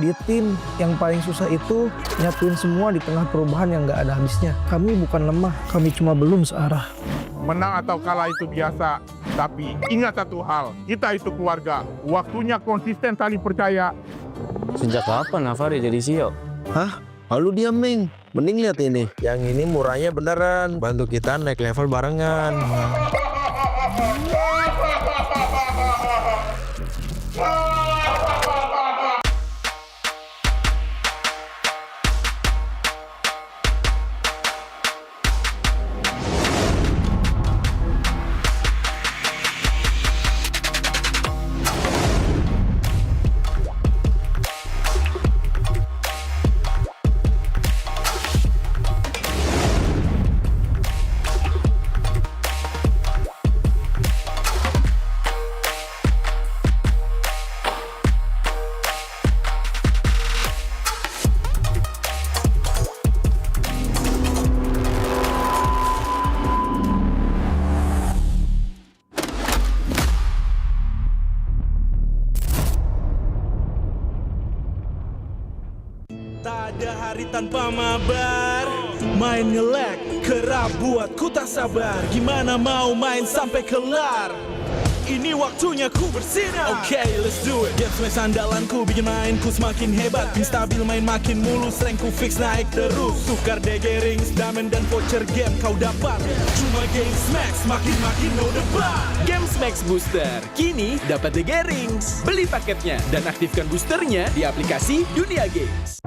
Di tim yang paling susah itu nyatuin semua di tengah perubahan yang nggak ada habisnya. Kami bukan lemah, kami cuma belum searah. Menang atau kalah itu biasa, tapi ingat satu hal, kita itu keluarga. Waktunya konsisten saling percaya. Sejak kapan Navari jadi CEO? Hah? Lalu diam, Ming. Mending lihat ini. Yang ini murahnya beneran. Bantu kita naik level barengan. Tak ada hari tanpa mabar. Main nge-lag, kerap buat ku tak sabar. Gimana mau main sampai kelar? Ini waktunya ku bersinar. Oke, let's do it. Game smash andalanku bikin mainku semakin hebat. Pin stabil main makin mulus, rankku fix naik terus. Tukar DG rings, diamond dan voucher game kau dapat. Cuma game smash makin no debat. Game Max Booster, kini dapat DG Rings. Beli paketnya dan aktifkan boosternya di aplikasi Dunia Games.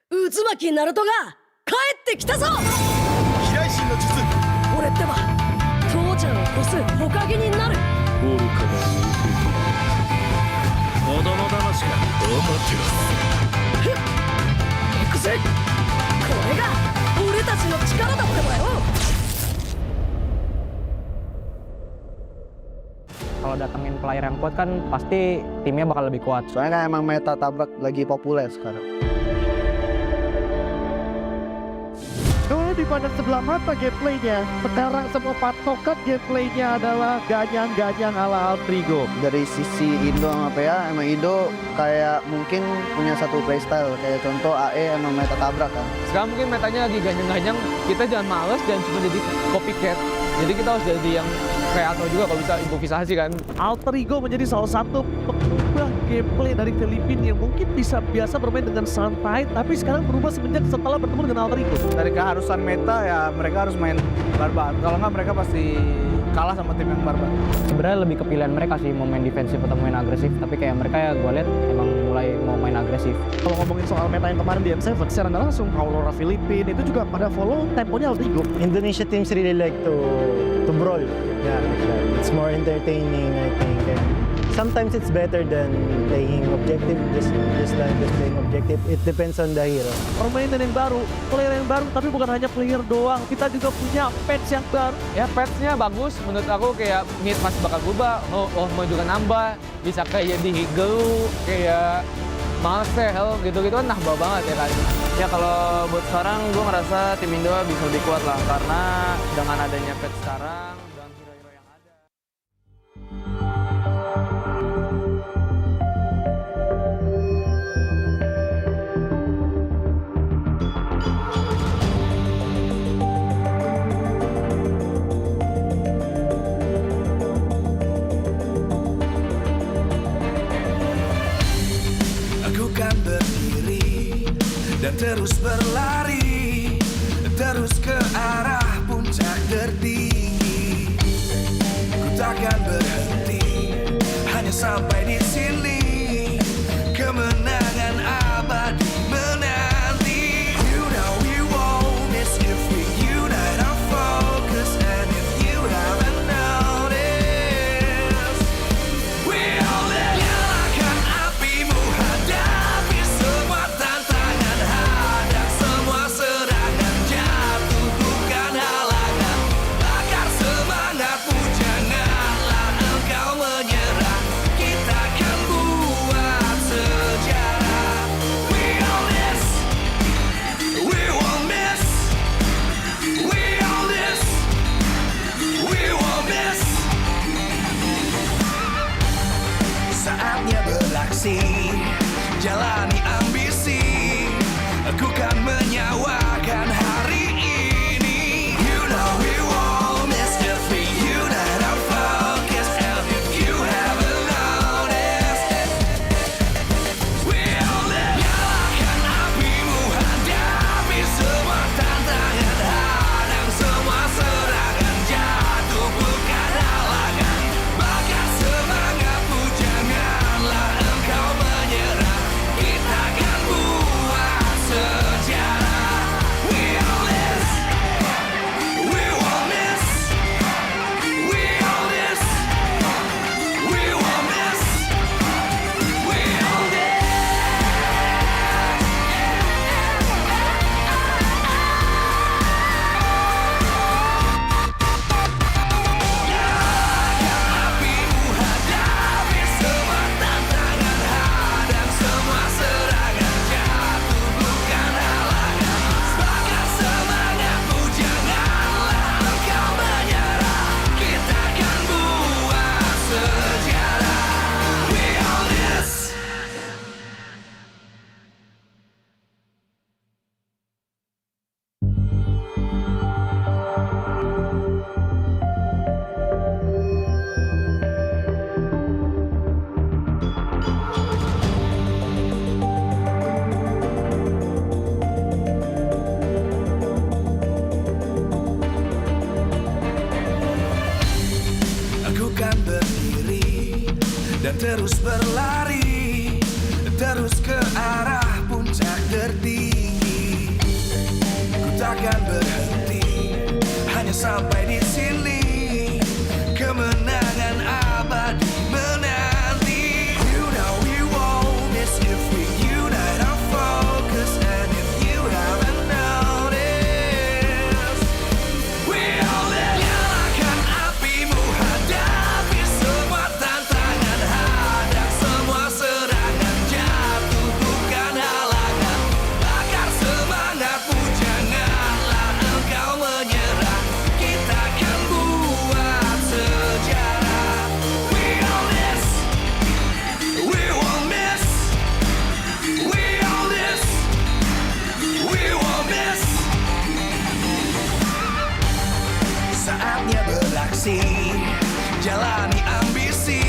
Uzumaki Naruto が帰ってきたぞ。飛来神の術。俺ってば父ちゃんを越すおかげになる。愚かな子供騙しか。行くぜ。これが俺たちの力だってばよ。 Kalau datengin player yang kuat kan pasti timnya bakal lebih kuat. Soalnya kan emang meta tabrak lagi populer sekarang. Kalau dipandang sebelah mata gameplaynya, sekarang semua patokan gameplaynya adalah ganyang-ganyang ala Altrigo. Dari sisi Indo sama PA, emang Indo kayak mungkin punya satu playstyle. Kayak contoh AE emang meta tabrak kan. Sekarang mungkin metanya lagi ganyang-ganyang, kita jangan males dan cuma jadi copycat. Jadi kita harus jadi yang kreator juga kalau bisa improvisasi kan. Altrigo menjadi salah satu pengubah gameplay dari Filipina yang mungkin bisa biasa bermain dengan santai, tapi sekarang berubah semenjak setelah bertemu dengan Altrigo. Dari keharusan meta ya mereka harus main barbar. Kalau nggak mereka pasti kalah sama tim yang barbar. Sebenarnya lebih kepilihan mereka sih mau main defensif atau main agresif, tapi kayak mereka ya gue lihat emang mulai mau main agresif. Kalau ngomongin soal meta yang kemarin di M7, secara nggak langsung Aurora Filipina itu juga pada follow temponya Altrigo. Indonesia teams really like to brawl. Yeah, like that. It's more entertaining, I think. And sometimes it's better than playing objective, just playing objective. It depends on the hero. Permainan yang baru, player yang baru, tapi bukan hanya player doang. Kita juga punya patch yang baru. Ya patch-nya bagus, menurut aku kayak mid masih bakal berubah, mau juga nambah, bisa kayak di Higelu, kayak Marcel gitu-gitu kan nambah banget ya kan. Ya kalau buat sekarang gue ngerasa tim Indo bisa lebih kuat lah karena dengan adanya patch sekarang dan hero-hero yang ada. Aku kan berdiri dan terus berlari, terus ke arah puncak tertinggi. Ku takkan berhenti, hanya sampai di sini. Kemenangan abadi menanti. You know we won't miss if we unite our focus. And if you haven't noticed, we all nyalakan apimu, hadapi semua tantangan, hadang semua serangan, jatuh bukan halangan, bakar semangatmu, janganlah engkau menyerah, kita akan buat sejarah. We all this, we won't miss, we all this, we won't miss. Saatnya beraksi, jalani ambisi, aku kan menyawakan hari ini. You know we won't miss if we unite our focus. And if you haven't noticed, we all live. Nyalakan apimu, hadapi semua tantangan, hadang semua serangan, jatuh bukan halangan, bakar semangatmu, janganlah engkau menyerah, kita akan buat sejarah. We all this, we won't miss, we all this, we won't miss, we all this. Nyalakan apimu, hadapi semua tantangan, hadang semua serangan, jatuh bukan halangan, bakar semangatmu, janganlah engkau menyerah, kita akan buat sejarah. We all this. Aku kan berdiri dan terus berlari, terus ke arah puncak tertinggi. Ku takkan berhenti, hanya sampai di sini. Kemenangan abadi menanti. You know we won't miss if we unite our focus. And if you haven't noticed, we all live. Nyalakan apimu, hadapi semua tantangan, hadang semua serangan, jatuh bukan halangan, bakar semangatmu, janganlah prestasi, jalani ambisi,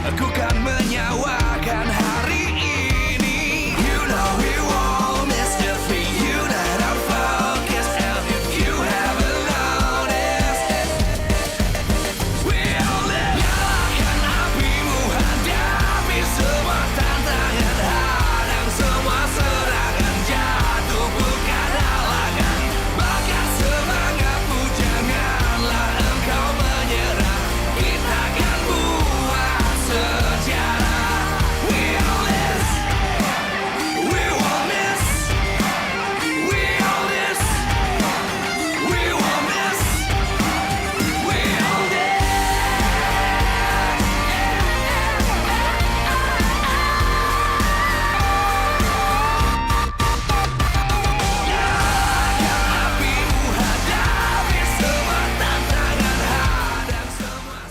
aku kan menyawakan hari ini. You know we won't miss the thing, you that I'm focused, and if you haven't noticed, we'll live. Nyalakan apimu, hadapi semua tantangan, hadang semua serangan, jatuh bukan halangan, bakar semangatmu, janganlah engkau menyerah, kita akan buat sejarah. We all this, we won't miss, we all this, we won't miss, we all this. Nyalakan apimu, hadapi semua tantangan, hadang semua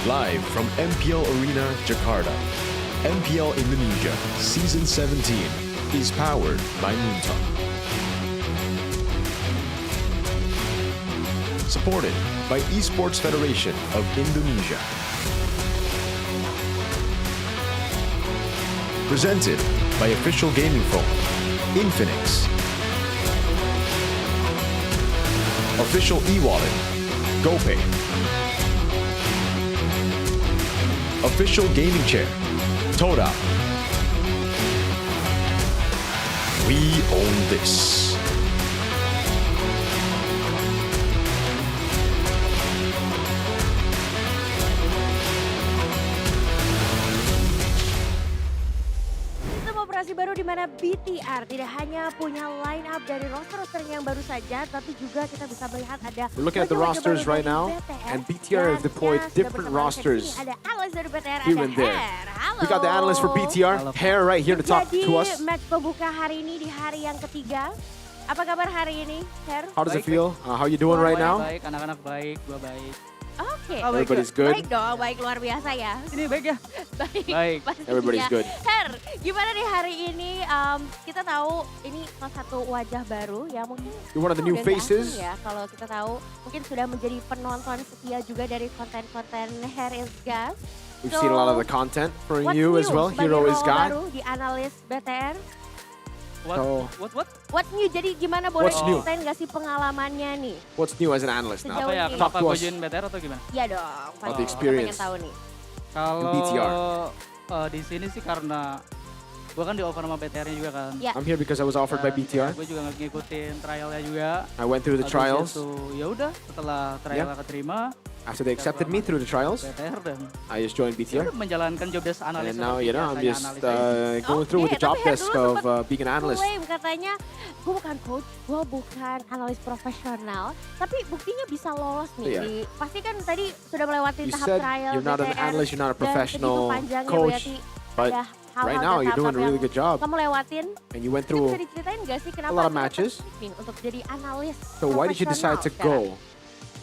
Live from MPL Arena, Jakarta, MPL Indonesia Season 17 is powered by Moontalk. Supported by Esports Federation of Indonesia. Presented by official gaming phone, Infinix. Official e-wallet, GoPay. Official gaming chair, Toda. We own this. Operasi baru di mana BTR tidak hanya punya line up dari roster-roster yang baru saja, tapi juga kita bisa melihat ada We're looking at the rosters right now, and BTR have deployed different rosters here and there. We got the analyst for BTR, Hair, right here to talk to us. Jadi match pembuka hari ini di hari yang ketiga. Apa kabar hari ini, Hair? How does it feel? How you doing right now? Baik, anak-anak baik, gua baik. Oke. Everybody's good. Baik dong, baik luar biasa ya. Ini baik ya? Baik. pastinya. Everybody's good. Her, gimana nih hari ini? Kita tahu ini salah satu wajah baru ya mungkin. You're one of the new udah nggak faces. asing ya kalau kita tahu mungkin sudah menjadi penonton setia juga dari konten-konten Hair is God. We've seen a lot of the content from what's you new as well. sebagai Hero is role God. baru di analis BTR. What? What's new? Jadi gimana boleh What's new? ceritain nggak sih pengalamannya nih? What's new as an analyst now? Apa ya, ini. kenapa Talk to gue us. join BTR atau gimana? Iya dong. Pasti the kita experience. pengen tahu nih. Kalau BTR. di sini sih karena gue kan di offer sama BTR-nya juga kan. Ya. I'm here because I was offered by BTR. Gue juga ngikutin trialnya juga. I went through the trials. Ya udah, setelah trialnya keterima, After they accepted me through the trials, BTR dan I just joined BTR. menjalankan job desk analis. And now, you know, I'm seperti just biasanya analis aja. going through with the job tapi Her desk dulu of sempet being an analyst. klaim katanya, gue bukan coach, gue bukan analis profesional, tapi buktinya bisa lolos nih. Iya. Pasti kan tadi sudah melewati You tahap said trial you're not an BTR, analyst, you're not a dan professional segitu panjangnya coach, berarti but ada hal-hal right now dan you're doing a tahap really yang good job. kamu lewatin. And you went Mungkin through bisa diceritain gak sih kenapa a lot of kamu matches. terpilih untuk jadi analis So why did you decide to profesional go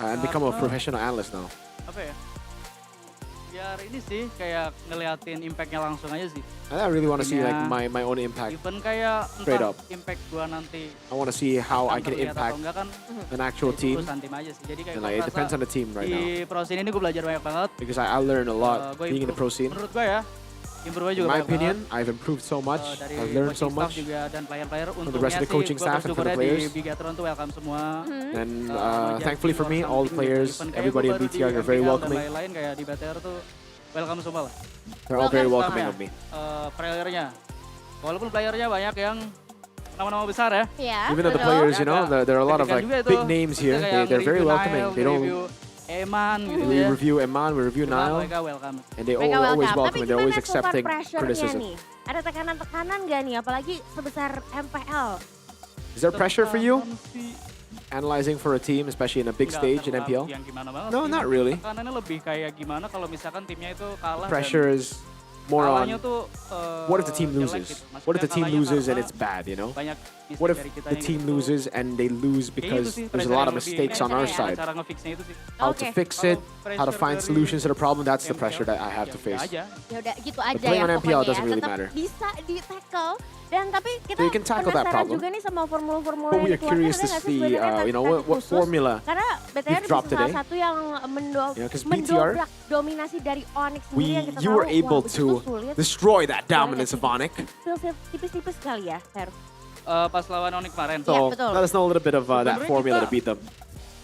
and become a professional analyst now? Apa ya? Biar ini sih kayak ngeliatin impact-nya langsung aja sih. I really want to see like Iya. my own impact. Even kayak Straight entah up. impact gua nanti I want to see how I can terlihat atau impact enggak kan an actual team. urusan tim aja sih. Jadi kayak And gua like, it merasa depends on the team right now. di pro scene ini gue belajar banyak banget. Because I learned a lot Gua being in the pro scene. Menurut gue ya, improve In juga my banyak opinion, banget. I've improved so much. Dari I've learned so coaching staff much. juga dan player-player From the untungnya rest of the sih coaching gua staff and for the bersyukurnya players. di Bigatron tuh welcome semua. And Ngajak thankfully for me, orang all the penting gitu. players, Even kayak everybody gua in baru di BTR are very MPL welcoming. Dan lain-lain kayak di BTR tuh welcome semua lah. They're all very welcoming of me. Playernya, walaupun playernya banyak yang nama-nama besar ya. Iya. Even though the players, you know, there are a lot of like big names here. They're very welcoming. They don't. Eman gitu We ya. review Eman, we review Nile, Mereka welcome. and they Mereka always welcome. welcome. Tapi They're always gimana so far accepting pressure-nya criticism. nih? Ada tekanan-tekanan gak nih? Apalagi sebesar MPL. Is there pressure for you? Analyzing for a team, especially in a big stage in MPL? Yang gimana banget No, sih. not really. Tekanannya lebih kayak gimana kalau misalkan timnya itu kalah. Pressure is more on kalahnya tuh, what if the team jelek loses? gitu. Maksudnya What if the team kalahnya loses and karena it's bad, you know? banyak mistake What if dari the kitanya team gitu. loses and they lose Kayaknya because itu sih there's a pressure lot of yang lebih mistakes on our cara side? Cara nge-fixnya itu sih. How to fix it, how to find solutions to the problem, that's the MPL, pressure that I have to face. aja. Ya udah gitu aja playing ya on MPL pokoknya doesn't ya. really Tetap matter. bisa di-tackle. Dan tapi kita So you can tackle that penasaran problem. juga nih sama formula-formula But yang we are dikeluarkan. curious Ada to nggak sih see, sebenarnya you know, taktik what khusus? formula Karena BTR you've dropped bisa salah today. satu yang Yeah, 'cause mendobrak dominasi dari Onyx sendiri yang kita you tahu. were able wah, to begitu sulit. destroy that dominance of Onyx. Tipis-tipis sekali ya, Her. Pas lawan Onyx kemarin. Iya, So betul. let us know a little bit of that Sebenarnya formula kita to beat them.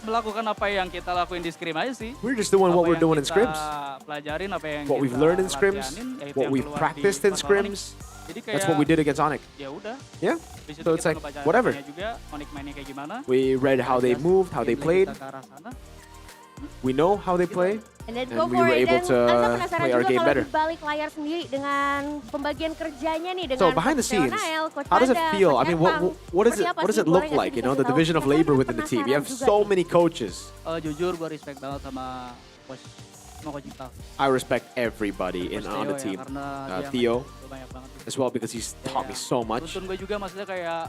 melakukan apa yang kita lakuin di scrim aja sih. We're just doing what we're doing in scrims. Pelajarin apa yang What we've kita learned in scrims, latihanin, yaitu what yang we've keluar practiced di in pas lawan scrims. Onyx. Jadi That's what we did against Onyx. Ya udah. Yeah. Habis itu So it's kita like ngebaca whatever. caranya juga, Onyx mainnya kayak gimana. We read how they moved, how they Gameplay played. kita ke arah sana. We know how they play, And then and go we for were it. able Dan to Asa penasaran play our juga game kalau better. di balik layar sendiri dengan pembagian kerjanya nih dengan So behind the Coach scenes, Leonael, Coach how does it Panda, feel? Coach I mean, Epang. what does Seperti it apa what does sih? it look Boleh nggak like? sih You know, the dikasih division tahu? of labor Karena within the team. You have penasaran juga so nih. many coaches. Jujur gue respect banget sama Coach Iqbal. I respect everybody Coach on Theo the ya, team. karena dia Theo ngajarin gue banyak banget. as well because he's taught me so much. Tuntun gue juga maksudnya kayak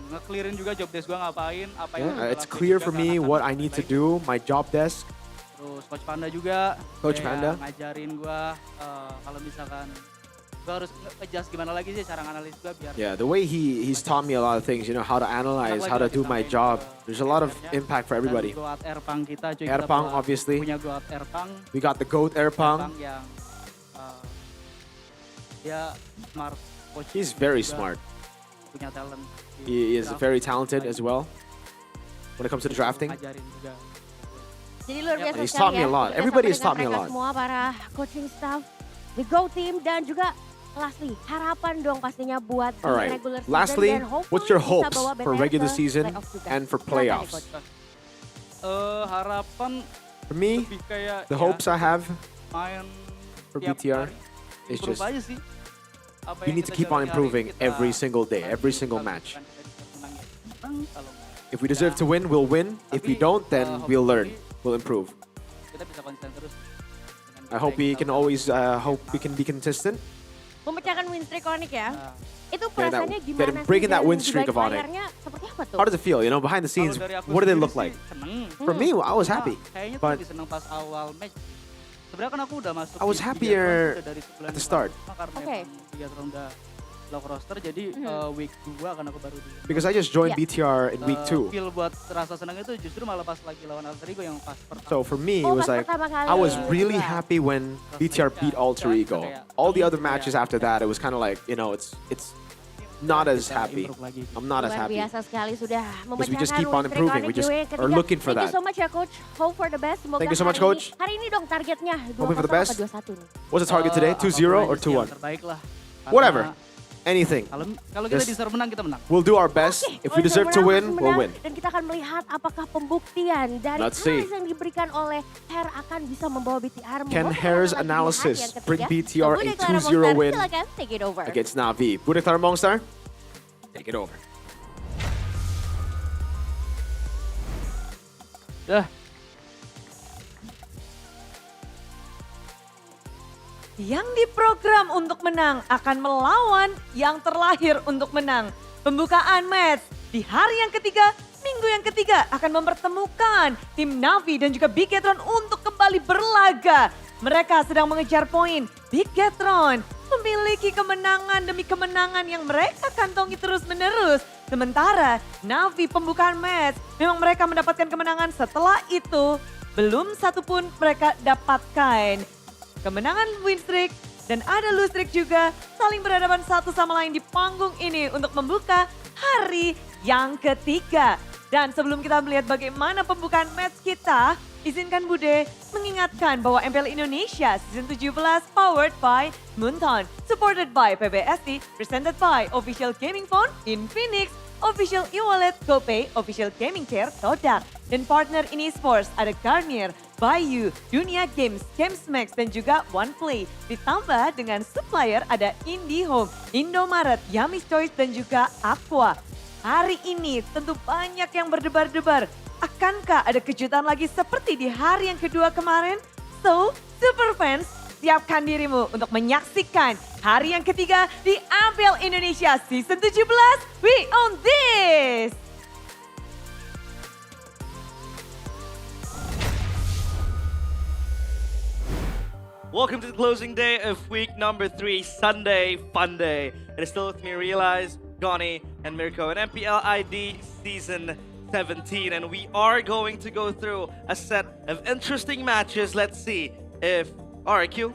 nge-clearin juga job desk gue ngapain, apa yang Yeah, gue it's lakuin clear juga for ke me anak-anak what I need to lain. do, my job desk. Terus Coach Panda juga Coach kayak Panda. ngajarin gue kalau misalkan gue harus adjust gimana lagi sih cara analis gue biar Yeah, the way he's taught me a lot of things, you know, how to analyze, how to do my job. There's a lot of impact for everybody. Dan goat Erpang kita cuy, Erpang, kita obviously. punya goat Erpang. We got the GOAT Erpang. Yang dia smart coach. He's very juga smart. Punya talent. He is very talented as well when it comes to the drafting. Ngajarin juga. Jadi luar biasa He's sekali taught me ya. a lot. Kita Everybody sama has taught me a dengan lot. mereka semua para coaching staff, the Go Team dan juga lastly harapan dong pastinya buat All right. regular season Lastly, dan hopefully what's your bisa hopes bawa for BTR regular ke season playoff juga. and for Silakan nih, playoffs? Coach. Harapan For me, lebih kayak the ya, hopes I have main for tiap BTR hari, is improve just aja sih. Apa we yang need to kita keep on jalani hari improving ini kita every single day, every single kalau match. misalkan kita bisa menang ya menang, kalau nggak If we deserve to win, we'll win. If we don't, then we'll learn. We'll improve. kita bisa konsisten terus. I hope we can always hope we can be consistent. Memecahkan win streak Onyx ya. Itu Yeah, perasaannya that- gimana that breaking sih? that Dan win streak di of balik Onyx. layarnya seperti apa tuh? How does it feel? You know, behind the scenes, Kalau dari aku what did it sendiri look like? sih seneng. For me, I was happy, Kayaknya tuh but lebih seneng pas awal match. Sebenarnya kan aku udah masuk I was di happier Biathlon udah dari sebulan at the yang start. lalu. Karena Oke. emang Biathlon udah lock roster, jadi week 2 kan aku baru di Because I just joined Yeah. BTR in week 2. Feel buat rasa senang itu justru malah pas lagi lawan Alter Ego yang pas pertama. So for me, it Oh, was pas like pertama kali. I was really Iya. happy when BTR beat Alter Ego. All the other matches after that, it was kind of like, you know, it's not as happy. I'm not as Luar happy. biasa sekali sudah Because we just memecahkan keep on win streak improving. Onyx We just di week are ketiga. looking for Thank that. you so much ya Coach. Hope for the best. Semoga Thank you so much, hari Coach. ini- Hari ini dong targetnya 2-0 Hoping for the best. apa 2-1 nih? What's the target today? 2-0 or 2-1? Terbaik lah. Whatever. Anything. Kalau kita Just- deserve menang kita menang. We'll do our best. If we Oleh deserve to Samuel win, harus we'll menang, win. Dan kita akan melihat apakah pembuktian dari Let's see. analis yang diberikan oleh Her akan bisa membawa BTR. Can membawa Her's kemenangan analysis di hari yang bring ketiga. BTR So, a Bude Clara 2-0 Monster, win Silakan take it over. against Navi? Bude Clara Mongstar, take it over. Dah. Yang diprogram untuk menang akan melawan yang terlahir untuk menang. Pembukaan match di hari yang ketiga, minggu yang ketiga akan mempertemukan tim Navi dan juga Bigetron untuk kembali berlaga. Mereka sedang mengejar poin. Bigetron memiliki kemenangan demi kemenangan yang mereka kantongi terus-menerus. Sementara Navi pembukaan match memang mereka mendapatkan kemenangan, setelah itu belum satu pun mereka dapatkan. Kemenangan win streak dan ada lose streak juga saling berhadapan satu sama lain di panggung ini untuk membuka hari yang ketiga. Dan sebelum kita melihat bagaimana pembukaan match kita, Izinkan Bude mengingatkan bahwa MPL Indonesia Season 17 powered by Moonton, supported by PBSI, presented by Official Gaming Phone, Infinix, Official e-wallet GoPay, Official Gaming Chair Todak, dan partner ini sports ada Garnier, Bayu, Dunia Games, Gamesmax, dan juga OnePlay. Ditambah dengan supplier ada IndiHome, Indomaret, Yummy Choice, dan juga Aqua. Hari ini tentu banyak yang berdebar-debar. Akankah ada kejutan lagi seperti di hari yang kedua kemarin? So, super fans, siapkan dirimu untuk menyaksikan hari yang ketiga di MPL Indonesia Season 17. We own this! Welcome to the closing day of week number 3, Sunday Fun Day. It is still with me, Realize, Goni, and Mirko, and MPL ID Season 17. And we are going to go through a set of interesting matches. Let's see if RQ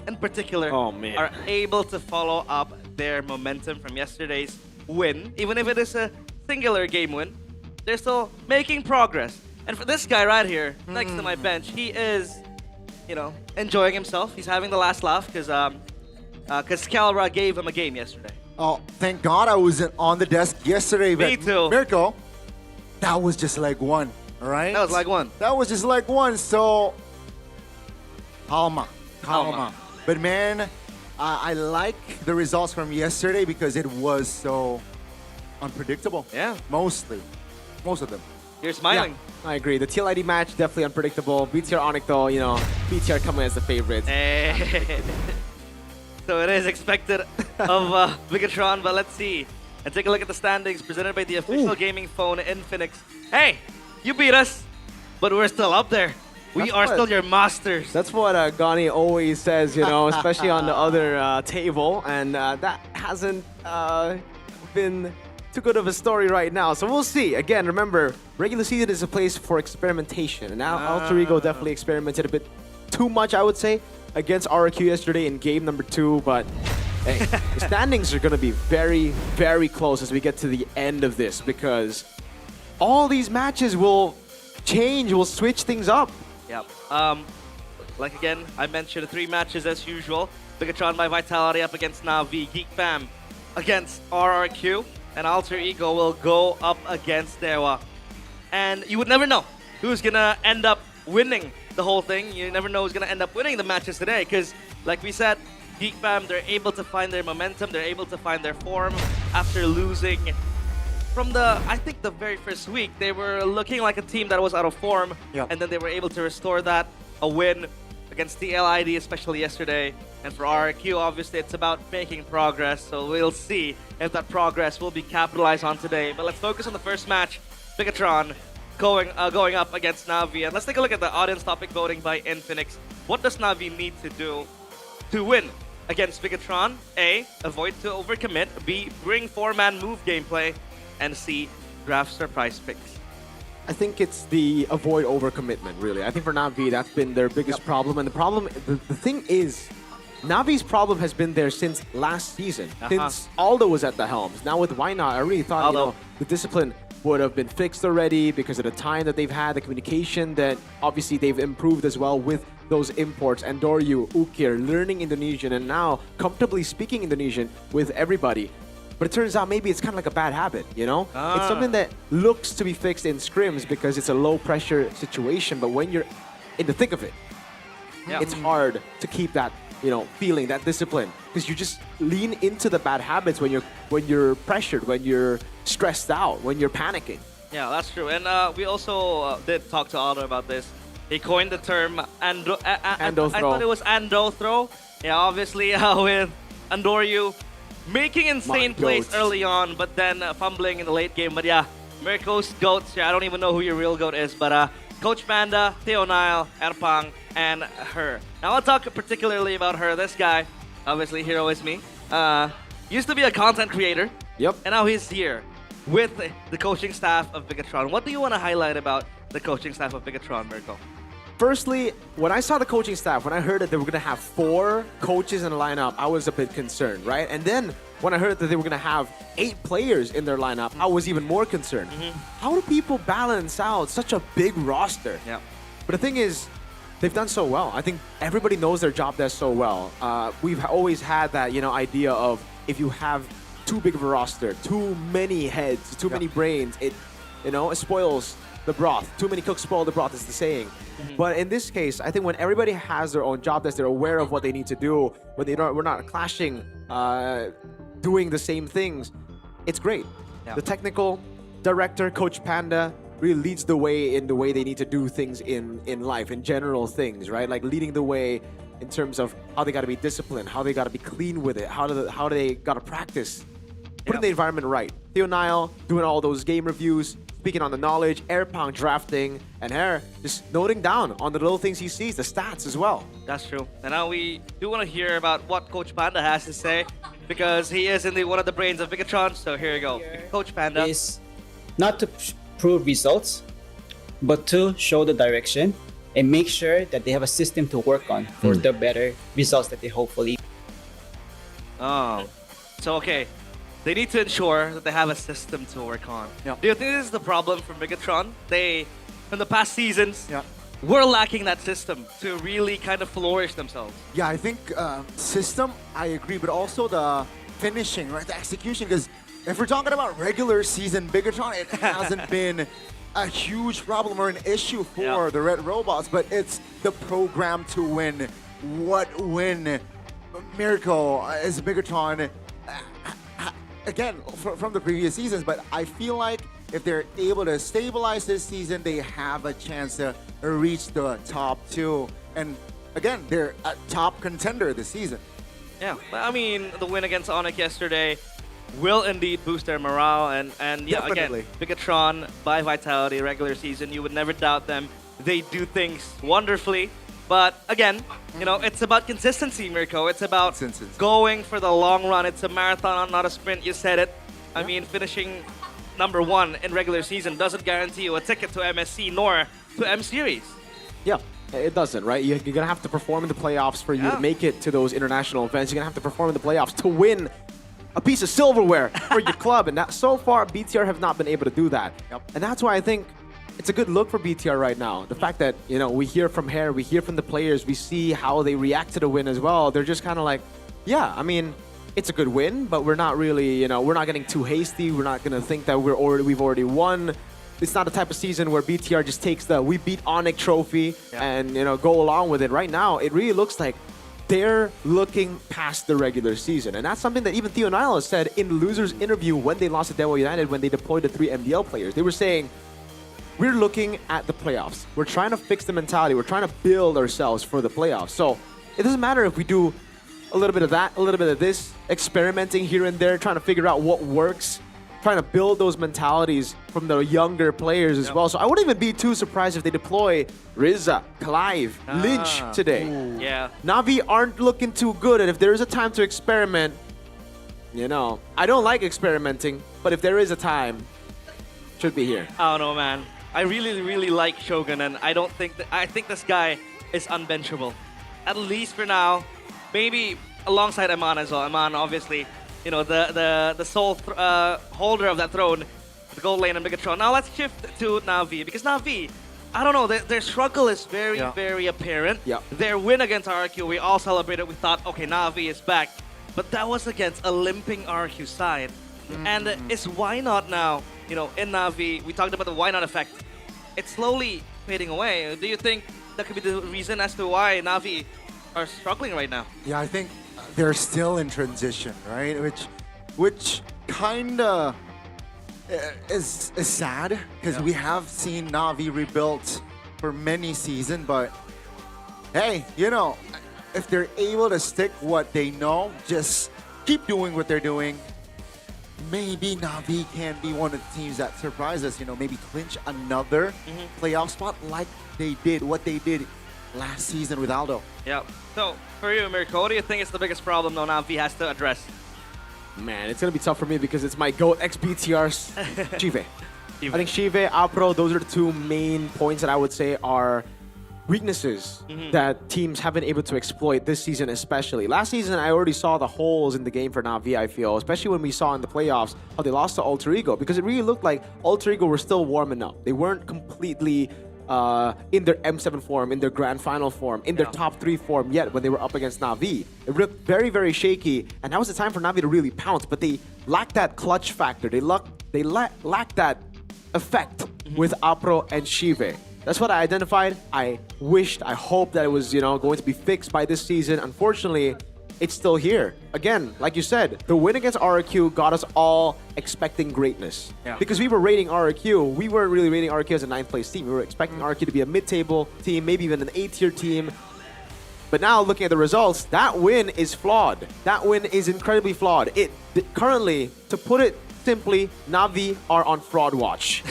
in particular are able to follow up their momentum from yesterday's win. Even if it is a singular game win, they're still making progress. And for this guy right here, next to my bench, he is, you know, enjoying himself. He's having the last laugh because Calra gave him a game yesterday. Oh, thank God I wasn't on the desk yesterday. Me too. Mirko, that was just like one, all right? That was like one. That was just like one, so calma. But man, I like the results from yesterday because it was so unpredictable. Yeah. Most of them. You're smiling. Yeah, I agree. The TLID match, definitely unpredictable. BTR Onyx though, you know, BTR coming as the favorite. So it is expected of Bigatron, but let's see. And take a look at the standings presented by the official gaming phone, Infinix. Hey, you beat us, but we're still up there. We are still your masters. That's what Gani always says, you know, especially on the other table. And that hasn't been too good of a story right now. So we'll see. Again, remember, regular season is a place for experimentation. And now Alter Ego definitely experimented a bit too much, I would say, against RQ yesterday in game number 2. But hey, the standings are going to be very, very close as we get to the end of this, because all these matches will change, will switch things up. Yep. Like again, I mentioned 3 matches as usual. Bigatron by Vitality up against Navi. Geek Fam against RRQ. And Alter Ego will go up against Dewa. And you would never know who's going to end up winning the whole thing. You never know who's going to end up winning the matches today. Because, like we said, Geek Fam, they're able to find their momentum. They're able to find their form after losing from I think the very first week. They were looking like a team that was out of form. Yep. And then they were able to restore that. A win against the LID, especially yesterday. And for RRQ, obviously, it's about making progress. So we'll see if that progress will be capitalized on today. But let's focus on the first match. Bigatron going up against Navi. And let's take a look at the audience topic voting by Infinix. What does Navi need to do to win against Bigatron? A, avoid to overcommit. B, bring 4-man move gameplay. And C, draft surprise picks. I think it's the avoid overcommitment, really. I think for Navi, that's been their biggest problem. And the thing is, Navi's problem has been there since last season, since Aldo was at the helms. Now with Why Not, I really thought, you know, the discipline would have been fixed already because of the time that they've had, the communication that obviously they've improved as well with those imports. And Doryu, Ukir, learning Indonesian, and now comfortably speaking Indonesian with everybody. But it turns out maybe it's kind of like a bad habit, you know? It's something that looks to be fixed in scrims because it's a low-pressure situation, but when you're in the thick of it, it's hard to keep that, you know, feeling, that discipline, because you just lean into the bad habits when you're pressured, when you're stressed out, when you're panicking. Yeah, that's true. And we also did talk to Aldo about this. He coined the term Ando throw. I thought it was Ando throw. Yeah, obviously with Andoryu making insane plays early on, but then fumbling in the late game. But yeah, Mirko's GOATs. Yeah, I don't even know who your real GOAT is, but Coach Panda, Theo Nile, Erpang, and her. Now I'll talk particularly about her. This guy, obviously hero is me, used to be a content creator. Yep. And now he's here with the coaching staff of Bigatron. What do you want to highlight about the coaching staff of Bigatron, Mirko? Firstly, when I saw the coaching staff, when I heard that they were going to have 4 coaches in the lineup, I was a bit concerned, right? And then when I heard that they were going to have 8 players in their lineup, I was even more concerned. How do people balance out such a big roster? Yeah. But the thing is, they've done so well. I think everybody knows their job desk so well. We've always had that, idea of if you have too big of a roster, too many heads, too many brains, it spoils the broth. Too many cooks spoil the broth is the saying. But in this case, I think when everybody has their own job desk, they're aware of what they need to do, but we're not clashing, doing the same things. It's great. The technical director, Coach Panda, really leads the way in the way they need to do things in life, in general things, right? Like leading the way in terms of how they got to be disciplined, how they got to be clean with it, how do they got to practice, putting the environment right. Theo Nile doing all those game reviews, speaking on the knowledge, Airpong drafting, and Hair just noting down on the little things he sees, the stats as well. That's true. And now we do want to hear about what Coach Panda has to say, because he is indeed one of the brains of Bigatron. So here you go. Coach Panda. Is not to prove results, but to show the direction and make sure that they have a system to work on for the better results that they hopefully. Oh, so okay. They need to ensure that they have a system to work on. Do you think this is the problem for Bigatron? They, in the past seasons, were lacking that system to really kind of flourish themselves. Yeah, I think system, I agree, but also the finishing, right? The execution, because if we're talking about regular season Bigatron, it hasn't been a huge problem or an issue for the Red Robots, but it's the program to win. What win miracle is Bigatron, again, from the previous seasons, but I feel like if they're able to stabilize this season, they have a chance to reach the top 2. And again, they're a top contender this season. Yeah, I mean, the win against Onyx yesterday will indeed boost their morale. And yeah, Definitely. again, Bigatron by Vitality, regular season, you would never doubt them. They do things wonderfully. But again, it's about consistency, Mirko. It's about going for the long run. It's a marathon, not a sprint. You said it. I mean, finishing number 1 in regular season doesn't guarantee you a ticket to MSC nor to M Series. Yeah, it doesn't, right? You're going to have to perform in the playoffs for you to make it to those international events. You're going to have to perform in the playoffs to win a piece of silverware for your club. And so far, BTR have not been able to do that. And that's why I think it's a good look for BTR right now. The fact that, we hear from Hair, we hear from the players, we see how they react to the win as well. They're just kind of like, yeah, I mean, it's a good win, but we're not really, we're not getting too hasty. We're not going to think that we've already won. It's not the type of season where BTR just takes the we beat Onyx trophy and, go along with it. Right now, it really looks like they're looking past the regular season. And that's something that even Theo Nile has said in the losers interview when they lost to Dewo United, when they deployed the 3 MDL players. They were saying, we're looking at the playoffs. We're trying to fix the mentality. We're trying to build ourselves for the playoffs. So it doesn't matter if we do a little bit of that, a little bit of this, experimenting here and there, trying to figure out what works, trying to build those mentalities from the younger players as well. So I wouldn't even be too surprised if they deploy Rizza, Clive, Lynch today. Yeah. Na'Vi aren't looking too good, and if there is a time to experiment, I don't like experimenting, but if there is a time, should be here. I don't know, man. I really, really like Shogun, and I think this guy is unbenchable. At least for now. Maybe alongside Aman as well. Aman, obviously, the sole holder of that throne, the gold lane and Bigatron. Now let's shift to Na'Vi, because Na'Vi, I don't know, their struggle is very, very apparent. Their win against RQ, we all celebrated. We thought, okay, Na'Vi is back. But that was against a limping RQ side. And it's why not now? In Na'Vi, we talked about the why not effect. It's slowly fading away. Do you think that could be the reason as to why Na'Vi are struggling right now? Yeah, I think they're still in transition, right? Which kind of is sad, because we have seen Na'Vi rebuilt for many seasons, but hey, if they're able to stick what they know, just keep doing what they're doing, maybe Na'Vi can be one of the teams that surprises us, maybe clinch another playoff spot like what they did last season with Aldo. Yeah. So, for you, Mirko, what do you think is the biggest problem though Na'Vi has to address? Man, it's going to be tough for me because it's my GOAT ex-BTR's Shive. I think Shive, Apro, those are the 2 main points that I would say are weaknesses that teams have been able to exploit this season especially. Last season, I already saw the holes in the game for Na'Vi, I feel, especially when we saw in the playoffs how they lost to Alter Ego, because it really looked like Alter Ego were still warming up. They weren't completely in their M7 form, in their grand final form, in their top 3 form yet when they were up against Na'Vi. It looked very, very shaky, and that was the time for Na'Vi to really pounce, but they lacked that clutch factor. They lacked that effect with Apro and Shive. That's what I identified. I hoped that it was, going to be fixed by this season. Unfortunately, it's still here. Again, like you said, the win against RRQ got us all expecting greatness. Yeah. Because we were rating RRQ, we weren't really rating RRQ as a 9th place team. We were expecting RRQ to be a mid-table team, maybe even an 8-tier team. But now, looking at the results, that win is flawed. That win is incredibly flawed. Currently, to put it simply, Na'Vi are on fraud watch.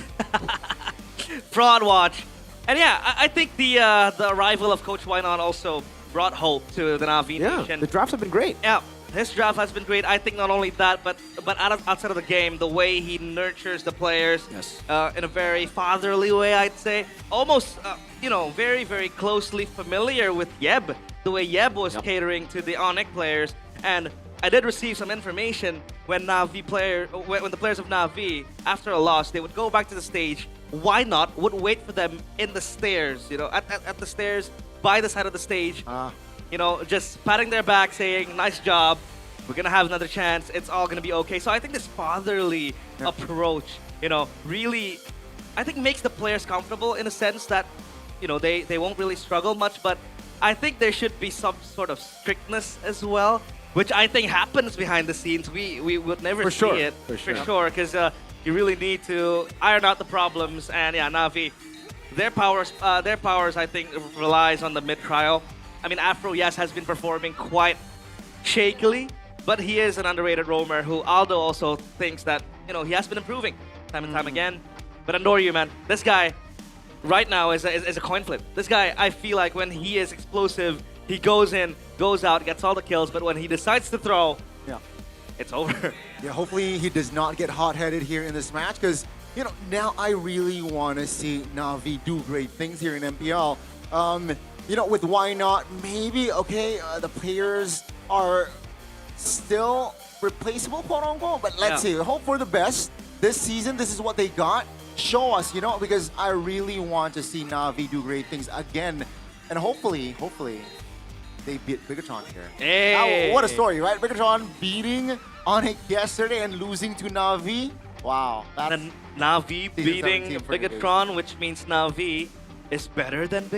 Fraud watch. And yeah, I think the arrival of Coach Wainan also brought hope to the Na'Vi Nation. The drafts have been great. Yeah, his draft has been great. I think not only that, but outside of the game, the way he nurtures the players in a very fatherly way, I'd say. Almost, very, very closely familiar with Yeb. The way Yeb was catering to the Onyx players. And I did receive some information when when the players of Na'Vi, after a loss, they would go back to the stage. Why not? Would wait for them in the stairs, at the stairs, by the side of the stage, just patting their back, saying, nice job, we're going to have another chance, it's all going to be okay. So I think this fatherly approach, really, I think makes the players comfortable in a sense that, they won't really struggle much, but I think there should be some sort of strictness as well, which I think happens behind the scenes. We would never see it, for sure, because you really need to iron out the problems, and yeah, Na'Vi, their powers, I think, relies on the mid-trial. I mean, Afro, yes, has been performing quite shakily, but he is an underrated roamer who Aldo also thinks that, he has been improving time and time again. But Andoryu, man, this guy right now is a coin flip. This guy, I feel like when he is explosive, he goes in, goes out, gets all the kills, but when he decides to throw, it's over. Yeah, hopefully he does not get hot-headed here in this match, because now I really want to see Na'Vi do great things here in MPL. With why not? Maybe, the players are still replaceable, quote unquote, but let's see. Hope for the best. This season, this is what they got. Show us, because I really want to see Na'Vi do great things again. And hopefully, they beat Bigatron here. Hey. What a story, right? Bigatron beating Onyx yesterday and losing to Na'Vi. Wow. And Na'Vi beating Bigatron, which means Na'Vi is better than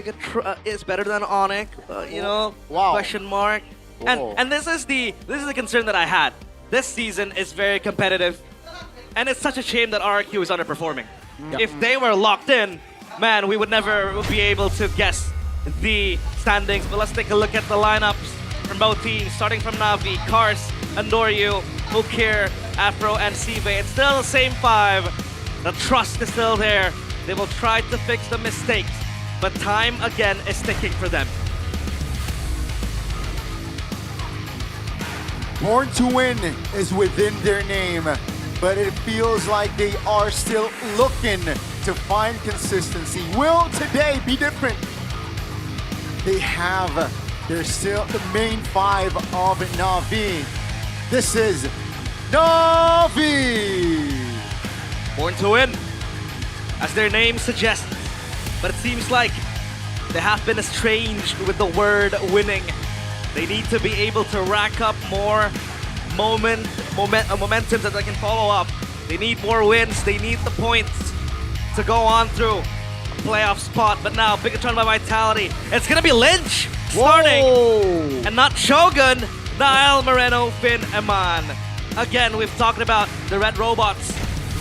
is better than Onyx. Wow. Question mark. And this is the concern that I had. This season is very competitive, and it's such a shame that RRQ is underperforming. If they were locked in, man, we would never be able to guess the standings. But let's take a look at the lineups from both teams, starting from Na'Vi, Kars, Andoryu, Mukir, Afro, and Sive. It's still the same 5. The trust is still there. They will try to fix the mistakes, but time again is ticking for them. Born to win is within their name, but it feels like they are still looking to find consistency. Will today be different? They're still the main 5 of Na'Vi. This is Na'Vi! Born to win, as their name suggests. But it seems like they have been estranged with the word winning. They need to be able to rack up more momentum that they can follow up. They need more wins. They need the points to go on through a playoff spot. But now, Bigatron by Vitality. It's going to be Lynch starting. Whoa. And not Shogun, Niall, Moreno, Finn, Eman. Again, we've talked about the Red Robots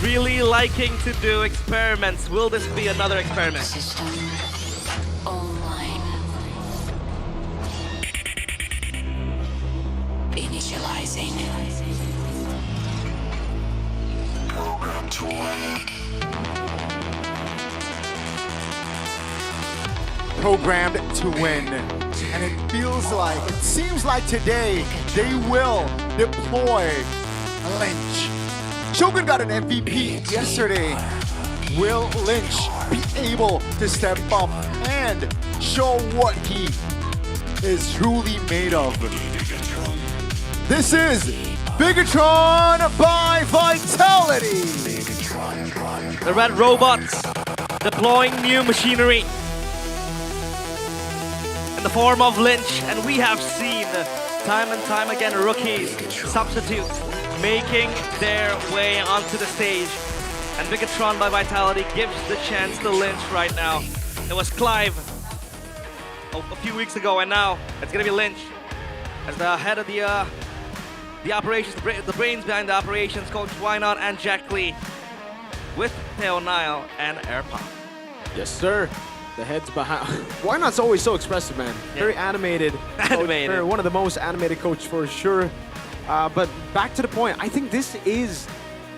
really liking to do experiments. Will this be another experiment? Initializing. Program to win. Programmed to win. And it seems like today they will deploy Lynch. Shogun got an MVP yesterday. Will Lynch be able to step up and show what he is truly made of? This is Bigatron by Vitality. The Red Robots deploying new machinery in the form of Lynch, and we have seen time and time again rookies, substitutes, making their way onto the stage. And Bigatron by Vitality gives the chance to Lynch right now. It was Clive a few weeks ago, and now it's gonna be Lynch as the head of the operations, the brains behind the operations, Coach Wynot and Jack Lee, with Theo Nile and Airpop. Yes, sir. The heads behind. Why Not's always so expressive, man. Very animated. Animated. One of the most animated coach for sure. But back to the point, I think this is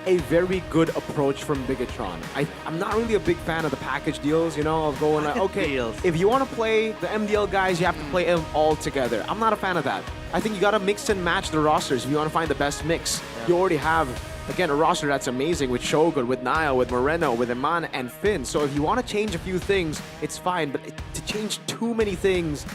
a very good approach from Bigatron. I'm not really a big fan of the package deals, you know, of going like, okay, if you want to play the MDL guys, you have to play them all together. I'm not a fan of that. I think you got to mix and match the rosters if you want to find the best mix. Yeah. You already have, again, a roster that's amazing with Shogun, with Nile, with Moreno, with Iman, and Finn. So if you want to change a few things, it's fine. But to change too many things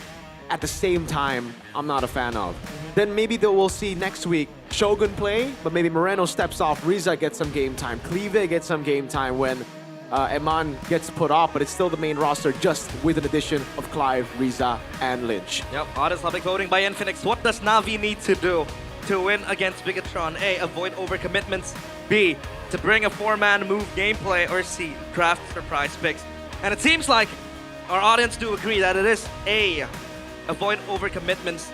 at the same time, I'm not a fan of. Then maybe we'll see next week Shogun play, but maybe Moreno steps off, Riza gets some game time, Cleve gets some game time when Iman gets put off, but it's still the main roster just with an addition of Clive, Riza, and Lynch. Yep, honest public voting by Infinix. What does Na'Vi need to do to win against Bigatron? A, avoid overcommitments. B, to bring a 4-man move gameplay. Or C, draft surprise picks. And it seems like our audience do agree that it is A, avoid overcommitments.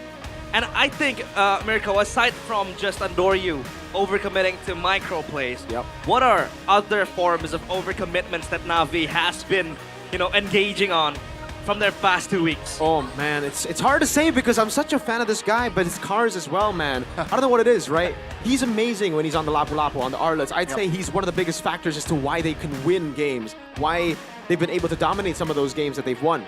And I think, Mirko, aside from just Andoryu overcommitting to micro plays, what are other forms of overcommitments that Na'Vi has been, you know, engaging on from their past 2 weeks? Oh man, it's hard to say because I'm such a fan of this guy, but his cars as well, man. I don't know what it is, right? He's amazing when he's on the Lapu-Lapu, on the Arlets. I'd say he's one of the biggest factors as to why they can win games, why they've been able to dominate some of those games that they've won.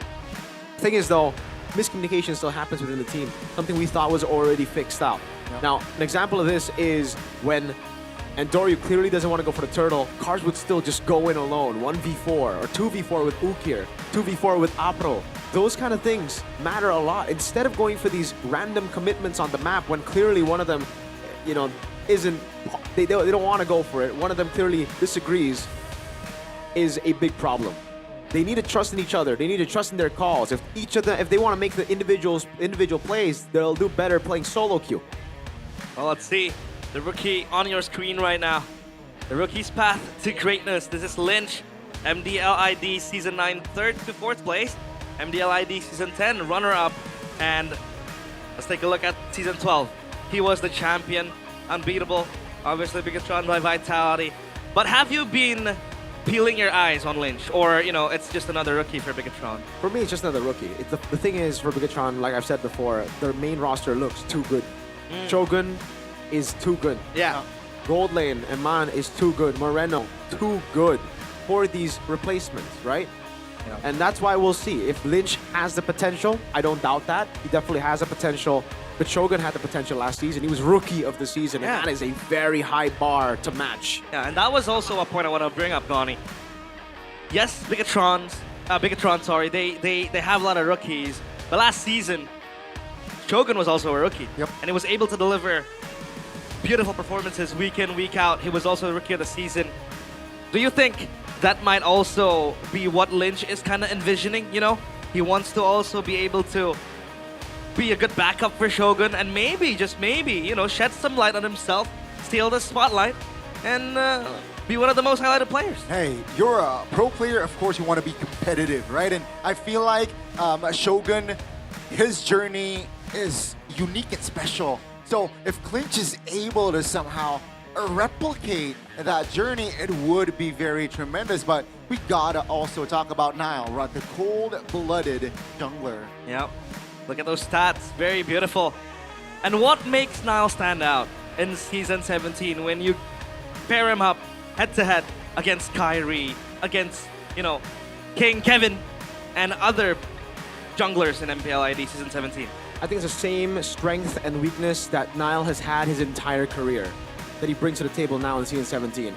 Thing is though, miscommunication still happens within the team, something we thought was already fixed out. Now, an example of this is when Andoryu clearly doesn't want to go for the turtle, Cars would still just go in alone, 1v4 or 2v4 with Ukir, 2v4 with Apro. Those kind of things matter a lot. Instead of going for these random commitments on the map when clearly one of them, you know, isn't, they don't want to go for it, one of them clearly disagrees, is a big problem. They need to trust in each other. They need to trust in their calls. If each of them, if they want to make the individual plays, they'll do better playing solo queue. Well, let's see the rookie on your screen right now. The rookie's path to greatness. This is Lynch, MDLID Season 9, 3rd to 4th place. MDLID Season 10, runner-up. And let's take a look at Season 12. He was the champion, unbeatable. Obviously, Bigatron by Vitality. But have you been peeling your eyes on Lynch, or, you know, it's just another rookie for Bigatron? For me, it's just another rookie. The thing is, for Bigatron, like I've said before, their main roster looks too good. Shogun is too good. Yeah. Gold Lane, Iman is too good. Moreno, too good for these replacements, right? Yeah. And that's why we'll see. If Lynch has the potential, I don't doubt that. He definitely has the potential. But Shogun had the potential last season. He was rookie of the season, and that is a very high bar to match. Yeah, and that was also a point I want to bring up, Donnie. Yes, Bigatron, they have a lot of rookies. But last season, Shogun was also a rookie. Yep. And he was able to deliver beautiful performances week in, week out. He was also the rookie of the season. Do you think that might also be what Lynch is kind of envisioning, you know? He wants to also be able to be a good backup for Shogun and maybe, just maybe, you know, shed some light on himself, steal the spotlight, and be one of the most highlighted players. Hey, you're a pro player, of course you want to be competitive, right? And I feel like Shogun, his journey is unique and special. So if Clinch is able to somehow replicate that journey, it would be very tremendous. But we gotta also talk about Nile, right? The cold-blooded jungler. Yep. Look at those stats, very beautiful. And what makes Nile stand out in Season 17 when you pair him up head-to-head against Kyrie, against, you know, King Kevin, and other junglers in MPL ID Season 17? I think it's the same strength and weakness that Nile has had his entire career that he brings to the table now in Season 17.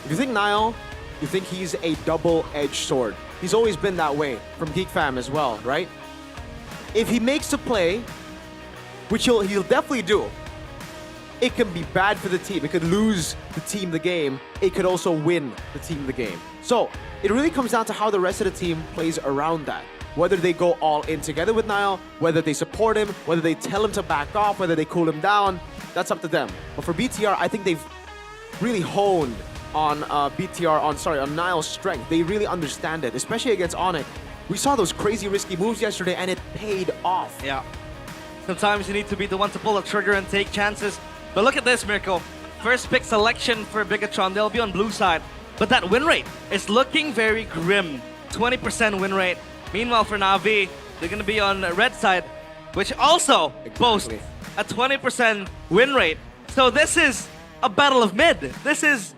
If you think Nile, you think he's a double-edged sword. He's always been that way, from Geek Fam as well, right? If he makes a play, which he'll definitely do, it can be bad for the team. It could lose the team the game. It could also win the team the game. So it really comes down to how the rest of the team plays around that. Whether they go all in together with Niall, whether they support him, whether they tell him to back off, whether they cool him down, that's up to them. But for BTR, I think they've really honed on on Niall's strength. They really understand it, especially against Onyx. We saw those crazy risky moves yesterday and it paid off. Yeah. Sometimes you need to be the one to pull the trigger and take chances. But look at this, Mirko. First pick selection for Bigatron. They'll be on blue side. But that win rate is looking very grim. 20% win rate. Meanwhile, for Na'Vi, they're going to be on red side, which also boasts a 20% win rate. So this is a battle of mid. This is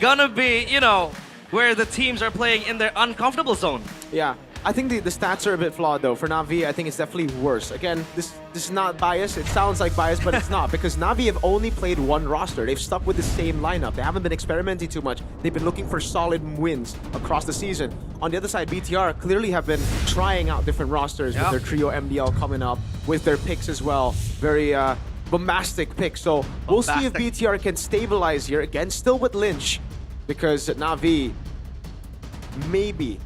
going to be, you know, where the teams are playing in their uncomfortable zone. Yeah. I think the stats are a bit flawed though. For Na'Vi, I think it's definitely worse. Again, this is not bias. It sounds like bias, but it's not, because Na'Vi have only played one roster. They've stuck with the same lineup. They haven't been experimenting too much. They've been looking for solid wins across the season. On the other side, BTR clearly have been trying out different rosters with their trio MDL coming up, with their picks as well. Very bombastic picks. So we'll see if BTR can stabilize here. Again, still with Lynch, because Na'Vi maybe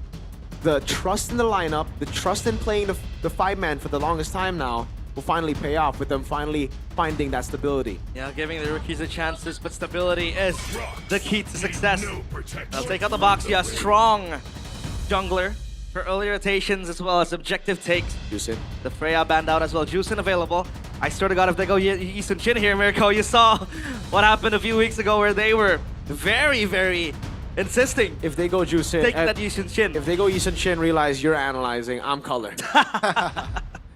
the trust in the lineup, the trust in playing the 5-man for the longest time now will finally pay off with them finally finding that stability. Yeah, giving the rookies a chances, but stability is the key to success. They'll take out the box. Yeah, strong jungler for early rotations as well as objective takes. Juicin. The Freya banned out as well. Juicin available. I swear to God, if they go Yi Sun-shin here, Mirko, you saw what happened a few weeks ago where they were very, very insisting. If they go Juicin, take that Yi Sun-shin. If they go Yi Sun-shin, realize you're analyzing, I'm color.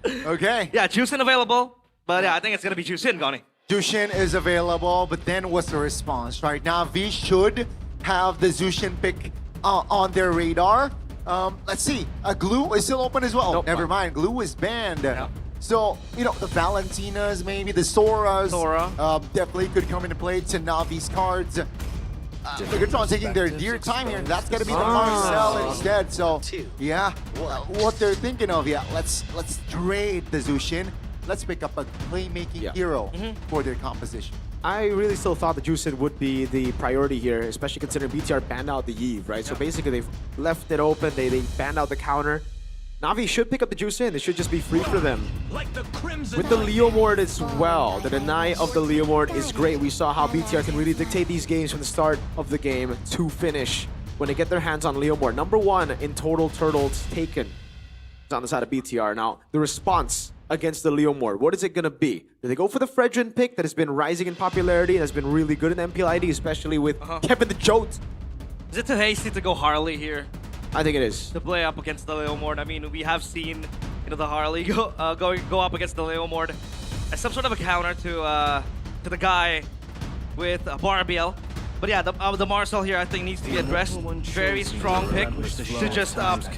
Okay. Yeah, Juicin available, but yeah, I think it's gonna be Juicin, Goni. Jushin is available, but then what's the response? Right now, V should have the Zushin pick on their radar. Let's see. Glue is still open as well. Nope. Never mind. Glue is banned. Yeah. So, you know, the Valentinas, maybe the Soras, definitely could come into play to Navi's cards. Bigatron taking their dear time here, and that's going to be the Marcel instead. So, yeah, what they're thinking of, let's trade the Zushin. Let's pick up a playmaking hero for their composition. I really still thought the Juicin would be the priority here, especially considering BTR banned out the Eve, right? So basically they've left it open, they banned out the counter. Na'Vi should pick up the Juicin, it should just be free for them. With the Leo Mord as well, the deny of the Leo Mord is great. We saw how BTR can really dictate these games from the start of the game to finish when they get their hands on Leo Mord. #1 in total turtles taken on the side of BTR. Now, the response against the Leo Mord, what is it going to be? Do they go for the Fredrin pick that has been rising in popularity and has been really good in MPL ID, especially with Kevin the Jote? Is it too hasty to go Harley here? I think it is. To play up against the Leo Mord. I mean, we have seen, you know, the Harley go up against the Leo Mord as some sort of a counter to the guy with Barbiel. But yeah, the Marcel here I think needs to be addressed. Very strong pick to just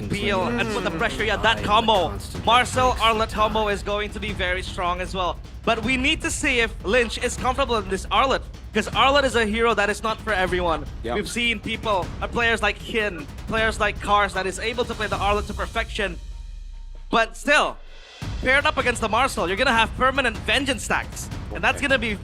peel and put the pressure. Yeah, that combo, Marcel Arlet combo is going to be very strong as well. But we need to see if Lynch is comfortable in this Arlet, because Arlet is a hero that is not for everyone. Yep. We've seen players like Hin, players like Kars that is able to play the Arlet to perfection. But still, paired up against the Marcel, you're gonna have permanent vengeance stacks, and that's gonna be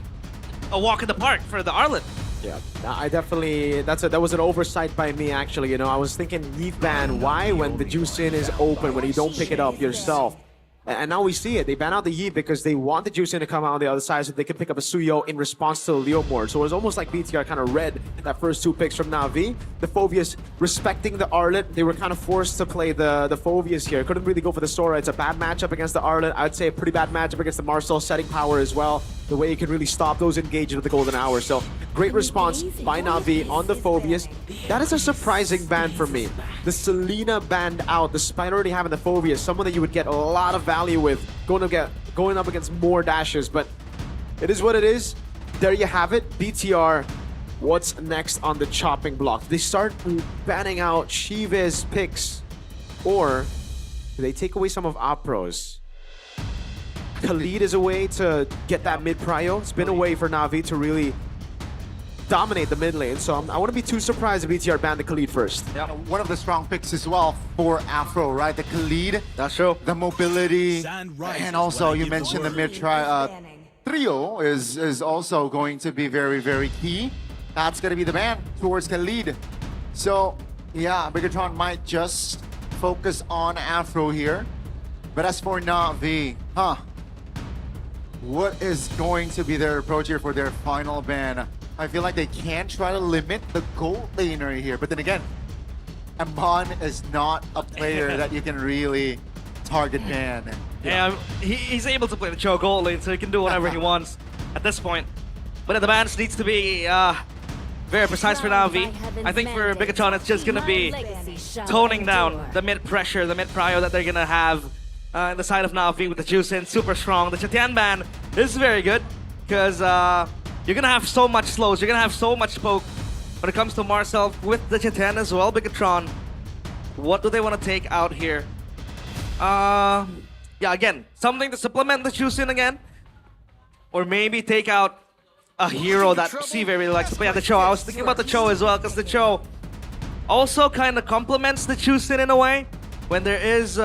a walk in the park for the Arlet. Yeah, I definitely, that was an oversight by me actually, you know. I was thinking Eve ban, why when the Juicin is open, when you don't pick it up yourself? And now we see it. They ban out the Yi because they want the Juicin to come out on the other side so they can pick up a Suyo in response to the Leo Mord. So it was almost like BTR kind of read that first 2 picks from Na'Vi. The Phoveus respecting the Arlet. They were kind of forced to play the Phoveus here. Couldn't really go for the Sora. It's a bad matchup against the Arlet. I'd say a pretty bad matchup against the Marcel setting power as well. The way you can really stop those engagements with the Golden Hour. So great response by Na'Vi on the Phoveus. That is a surprising ban for me. The Selena banned out, despite already having the Phoveus, someone that you would get a lot of value with going up against more dashes. But it is what it is. There you have it. BTR, what's next on the chopping block? They start banning out Shiva's picks, or do they take away some of Apro's? Khalid is a way to get that mid prio. It's been a way for Na'Vi to really dominate the mid lane, so I wouldn't be too surprised if BTR banned the Khalid first. Yeah, one of the strong picks as well for Afro, right? The Khalid, that's true. The mobility, and also you mentioned the mid try. trio is also going to be very, very key. That's going to be the ban towards Khalid. So, yeah, Bigatron might just focus on Afro here. But as for Na'Vi, what is going to be their approach here for their final ban? I feel like they can try to limit the gold laner here. But then again, Amon is not a player that you can really target ban. Yeah, he's able to play the Cho gold lane, so he can do whatever he wants at this point. But the ban needs to be very precise for Na'Vi. I think for Bigatron, it's just going to be toning down the mid pressure, the mid prio that they're going to have in the side of Na'Vi with the juice in, super strong. The Chatian ban is very good because you're going to have so much slows, you're going to have so much poke when it comes to Marcel with the Chatian as well. Bigatron, what do they want to take out here? Yeah, again, something to supplement the juice in again. Or maybe take out a hero that Sive really likes. But yeah, the Cho. I was thinking about the Cho as well, because the Cho also kind of complements the Chusin in a way. When there is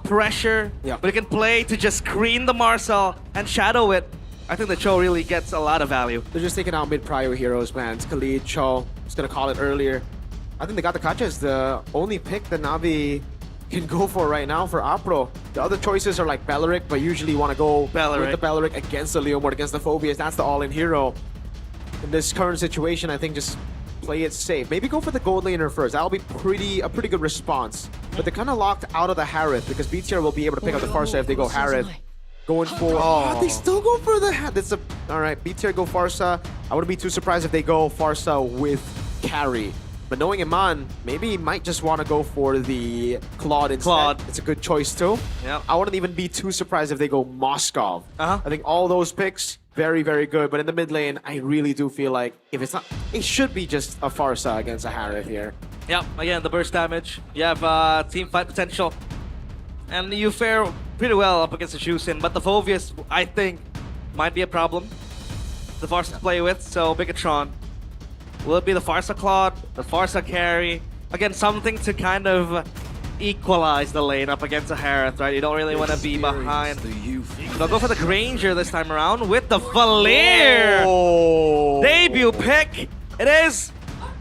pressure, but it can play to just screen the Marcel and shadow it. I think the Cho really gets a lot of value. They're just taking out mid-prio heroes, man. It's Khalid, Cho, just gonna call it earlier. I think they got the Kacha is the only pick that Na'Vi can go for right now for Apro. The other choices are like Belleric, but usually you want to go with the Belleric against the Leomord, against the Phobias. That's the all-in hero. In this current situation, I think just play it safe. Maybe go for the gold laner first. That'll be a pretty good response. But they're kind of locked out of the Harith because BTR will be able to pick up the Farsa if they go Harith. Going for... they still go for the... That's a... Alright, BTR go Farsa. I wouldn't be too surprised if they go Farsa with carry. But knowing Iman, maybe he might just want to go for the Claude instead. It's a good choice too. Yep. I wouldn't even be too surprised if they go Moskov. I think all those picks, very, very good. But in the mid lane, I really do feel like if it's not... It should be just a Farsa against a Harith here. Yep, again, the burst damage. You have team fight potential. And you fare pretty well up against the Shusin. But the Phobius, I think, might be a problem. The Farsa to play with, so Bigatron. Will it be the Farsa Claude, the Farsa carry? Again, something to kind of equalize the lane up against a Harith, right? You don't really want to be behind. They'll go for the Granger this time around with the Valier! Debut pick! It is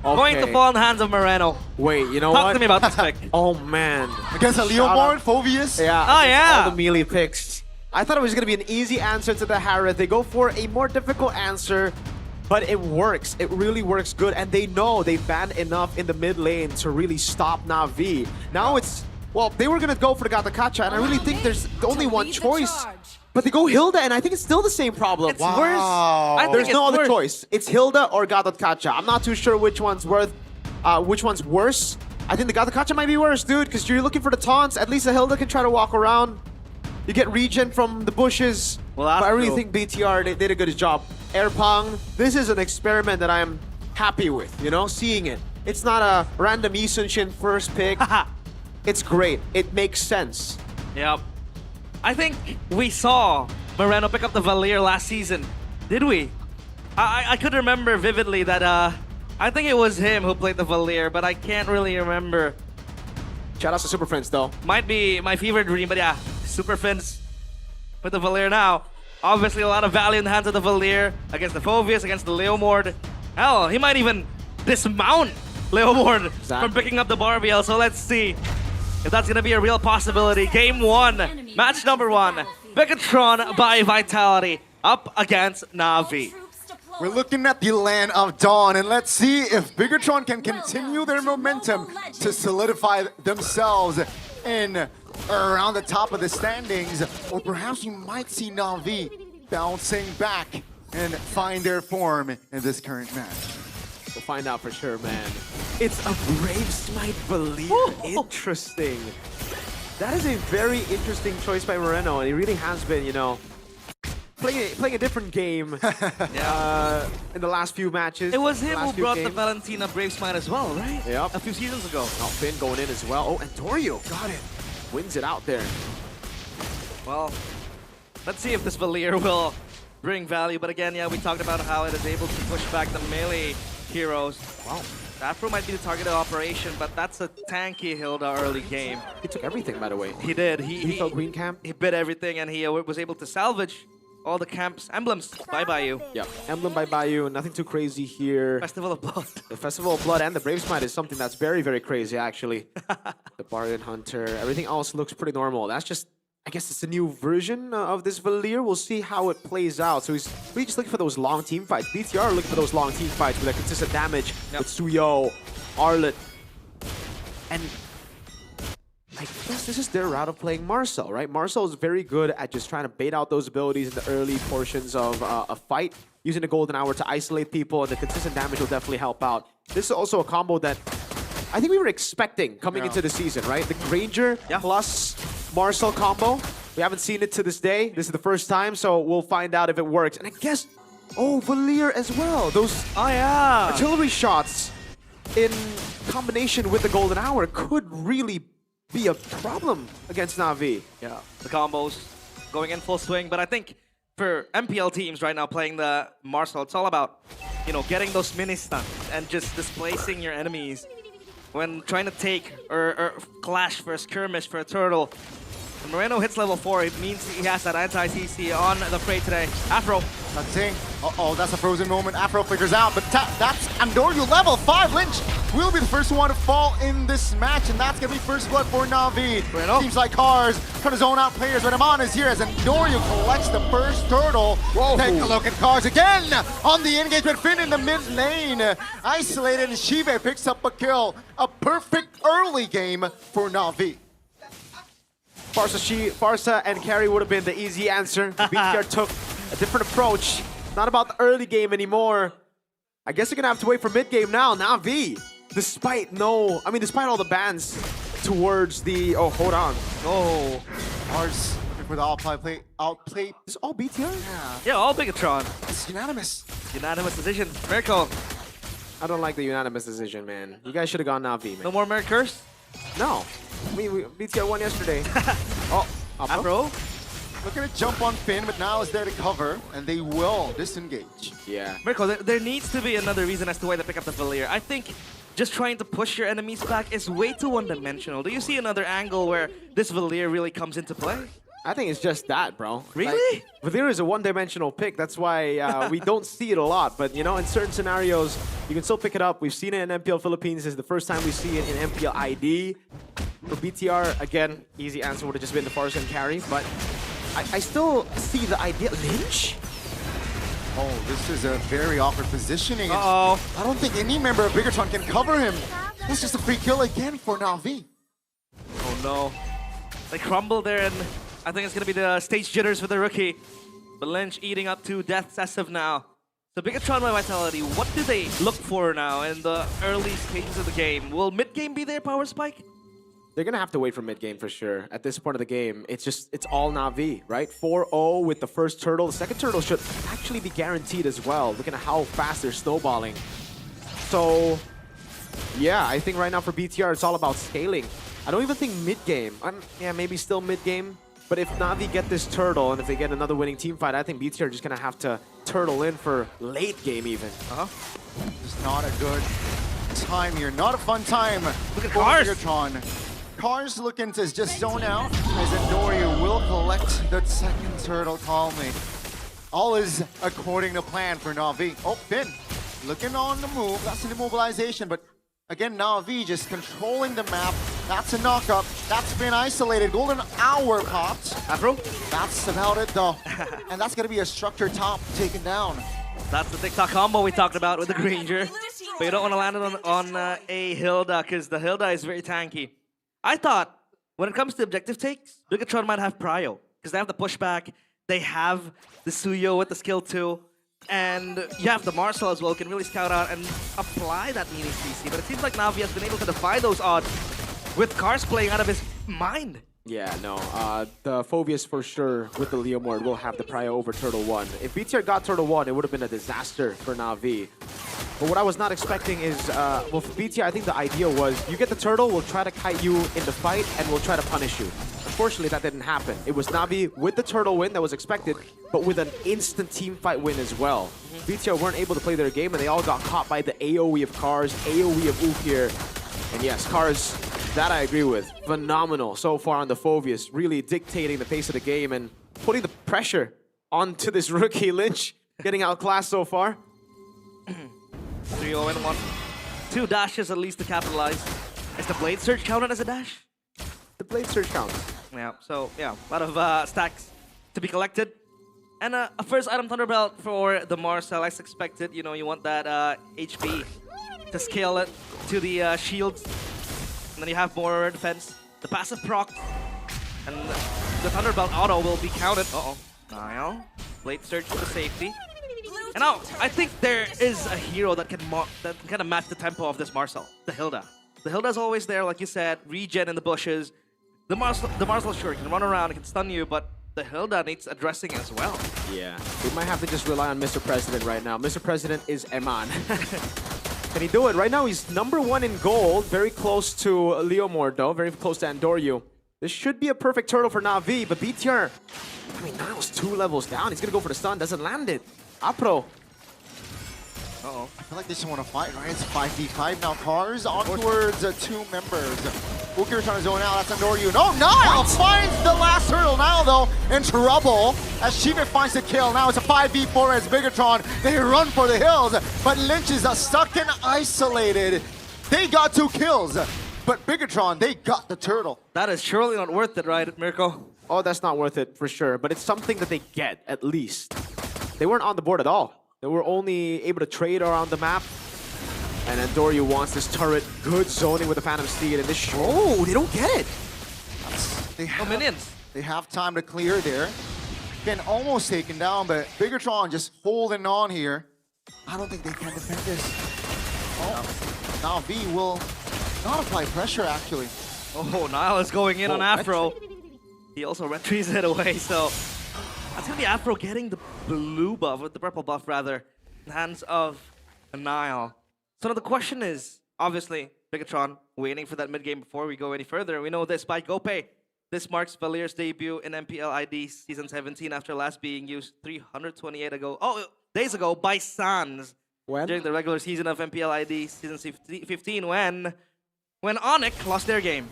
going to fall in the hands of Moreno. Wait, you know Talk to me about this pick. Oh man. Against a Leomord, Phobius? Yeah. Oh yeah! All the melee picks. I thought it was going to be an easy answer to the Harith. They go for a more difficult answer. But it works. It really works good. And they know they've banned enough in the mid lane to really stop Na'Vi. Now it's... Well, they were going to go for the Gatakacha, and I really think there's only one choice. But they go Hilda, and I think it's still the same problem. It's worse. There's no other choice. It's Hilda or Gatakacha. I'm not too sure which one's worse. I think the Gatakacha might be worse, dude, because you're looking for the taunts. At least the Hilda can try to walk around. You get regen from the bushes. Well, but I really think BTR, they did a good job. Airpong, this is an experiment that I'm happy with, you know, seeing it. It's not a random Isunshin first pick. It's great. It makes sense. Yep. I think we saw Moreno pick up the Valier last season. Did we? I could remember vividly that I think it was him who played the Valier, but I can't really remember. Shout out to Super Friends though. Might be my fever dream, but yeah, Super Friends with the Valier now. Obviously a lot of value in the hands of the Valier against the Phobius, against the Leomord. Hell, he might even dismount Leomord from picking up the Barbiel, so let's see if that's gonna be a real possibility. Game 1, match number 1. Bigatron by Vitality up against Na'Vi. We're looking at the land of Dawn, and let's see if Bigatron can continue their momentum to solidify themselves in around the top of the standings, or perhaps you might see Na'Vi bouncing back and find their form in this current match. We'll find out for sure, man. It's a Brave Smite Believer. Interesting. That is a very interesting choice by Moreno, and he really has been, you know, playing a different game in the last few matches. It was him who brought the Valentina Brave Smite as well, right? Yep. A few seasons ago. Oh, Finn going in as well. Oh, and Dorio got it. Wins it out there. Well, let's see if this Valier will bring value. But again, yeah, we talked about how it is able to push back the melee heroes. Wow. Afro might be the targeted operation, but that's a tanky Hilda early game. He took everything, by the way. He did. He felt Green Camp. He bit everything, and he was able to salvage all the camps, emblems, bye-bye you. Yeah, emblem bye you. Nothing too crazy here. Festival of Blood. The Festival of Blood and the Brave Smite is something that's very, very crazy, actually. The Barbarian Hunter, everything else looks pretty normal. That's just, I guess it's a new version of this Valier. We'll see how it plays out. So he's really just looking for those long team fights. BTR are looking for those long team fights with that consistent damage with Suyo, Arlet, and I guess this is their route of playing Marcel, right? Marcel is very good at just trying to bait out those abilities in the early portions of a fight, using the Golden Hour to isolate people, and the consistent damage will definitely help out. This is also a combo that I think we were expecting coming into the season, right? The Granger plus Marcel combo. We haven't seen it to this day. This is the first time, so we'll find out if it works. And I guess, Valier as well. Those artillery shots in combination with the Golden Hour could really be a problem against Na'Vi. Yeah, the combos going in full swing, but I think for MPL teams right now playing the Marcel, it's all about, you know, getting those mini stuns and just displacing your enemies when trying to take or clash for a skirmish for a turtle. When Moreno hits level 4, it means he has that anti-CC on the Freight today. Afro. That's it. That's a frozen moment. Afro figures out, but that's Andoryu level 5. Lynch will be the first one to fall in this match, and that's gonna be first blood for Na'Vi. Seems like Cars trying to zone out players, but Amon is here as Andoryu collects the first turtle. Whoa. Take a look at Cars again on the engagement. Finn in the mid lane, isolated, and Shive picks up a kill. A perfect early game for Na'Vi. Farsa and Carry would have been the easy answer. BTR took a different approach. Not about the early game anymore. I guess you're gonna have to wait for mid game now. Na'Vi, despite all the bans towards the hold on. Oh, Mars for the outplay. Is all BTR? Yeah, all Bigatron. It's unanimous. Unanimous decision. Miracle. I don't like the unanimous decision, man. You guys should have gone Na'Vi, man. No more Merc Curse? No. BTR won yesterday. Afro. Looking to jump on Finn, but now is there to cover, and they will disengage. Yeah. Miracle, there needs to be another reason as to why they pick up the Valier. I think just trying to push your enemies back is way too one-dimensional. Do you see another angle where this Valier really comes into play? I think it's just that, bro. Really? Valier is a one-dimensional pick. That's why we don't see it a lot. But, you know, in certain scenarios, you can still pick it up. We've seen it in MPL Philippines. This is the first time we see it in MPL ID. For BTR, again, easy answer would have just been the Farsa and Carry. But I still see the idea. Lynch? Oh, this is a very awkward positioning. I don't think any member of Bigatron can cover him. It's just a free kill again for Na'Vi. Oh no. They crumble there, and I think it's going to be the stage jitters for the rookie. But Lynch eating up to death as of now. So Bigatron by Vitality, what do they look for now in the early stages of the game? Will mid-game be their power spike? They're going to have to wait for mid-game for sure. At this point of the game, it's all Na'Vi, right? 4-0 with the first turtle. The second turtle should actually be guaranteed as well, looking at how fast they're snowballing. So, yeah, I think right now for BTR, it's all about scaling. I don't even think mid-game. Yeah, maybe still mid-game. But if Na'Vi get this turtle, and if they get another winning team fight, I think BTR are just going to have to turtle in for late game even. It's not a good time here. Not a fun time. Look at Cars. Bigatron. Cars looking to just zone out as Andoryu will collect the second turtle calmly. All is according to plan for Na'Vi. Oh, Finn looking on the move. That's an immobilization, but again, Na'Vi just controlling the map. That's a knockup. That's been isolated. Golden Hour popped. Afro? That's about it, though. And that's going to be a structure top taken down. That's the TikTok combo we talked about with the Granger. But you don't want to land it on a Hilda, because the Hilda is very tanky. I thought, when it comes to objective takes, Bigatron might have Prio, because they have the pushback, they have the Suyo with the skill 2, and you have the Marcel as well, who can really scout out and apply that meaning CC. But it seems like Na'Vi has been able to defy those odds with Cars playing out of his mind. Yeah, no. The Phobius for sure with the Leomord will have the Prio over Turtle 1. If BTR got Turtle 1, it would have been a disaster for Na'Vi. But what I was not expecting is, well, for BTR, I think the idea was, you get the turtle, we'll try to kite you in the fight, and we'll try to punish you. Unfortunately, that didn't happen. It was Na'Vi with the turtle win that was expected, but with an instant team fight win as well. BTR weren't able to play their game, and they all got caught by the AoE of Cars, AoE of Ook here. And yes, Cars, that I agree with. Phenomenal so far on the Phobius, really dictating the pace of the game and putting the pressure onto this rookie. Lynch getting outclassed so far. 3-0-1. 2 dashes at least to capitalize. Is the Blade Surge counted as a dash? The Blade Surge counts. Yeah, so yeah, a lot of stacks to be collected. And a first item Thunderbelt for the Marcel, as expected. You know, you want that HP to scale it to the shields. And then you have more defense. The passive proc. And the Thunderbelt auto will be counted. Uh-oh. Nile. Blade Surge for the safety. And now, I think there is a hero that can kind of match the tempo of this Marcel. The Hilda. The Hilda's always there, like you said. Regen in the bushes. The Marcel sure can run around, it can stun you, but the Hilda needs addressing as well. Yeah, we might have to just rely on Mr. President right now. Mr. President is Eman. Can he do it? Right now, he's #1 in gold, very close to Leomord, though, very close to Andoryu. This should be a perfect turtle for Na'Vi, but BTR, I mean, Niall's 2 levels down. He's gonna go for the stun, doesn't land it. Apro. Uh-oh. I feel like they just want to fight, right? It's 5v5 now. Cars on towards 2 members. Ukir trying to zone out. That's Andoryu. No, Niall finds the last turtle. Niall, though, in trouble as Shiva finds the kill. Now it's a 5v4 as Bigatron. They run for the hills, but Lynch is stuck and isolated. They got 2 kills, but Bigatron, they got the turtle. That is surely not worth it, right, Mirko? Oh, that's not worth it for sure, but it's something that they get, at least. They weren't on the board at all. They were only able to trade around the map. And Andoryu wants this turret. Good zoning with the Phantom Steed. And this oh, they don't get it. They have, minions. They have time to clear there. Been almost taken down, but Bigatron just holding on here. I don't think they can defend this. Oh, now V will not apply pressure, actually. Oh, Niall is going in on Afro. He also retreats it away, so that's gonna be Afro getting the blue buff, or the purple buff rather, in the hands of Niall. So now the question is, obviously, Bigatron waiting for that mid game before we go any further. We know this by GoPay. This marks Valier's debut in MPL ID Season 17 after last being used 328 days ago by Sans. When? During the regular season of MPL ID Season 15 when Onyx lost their game.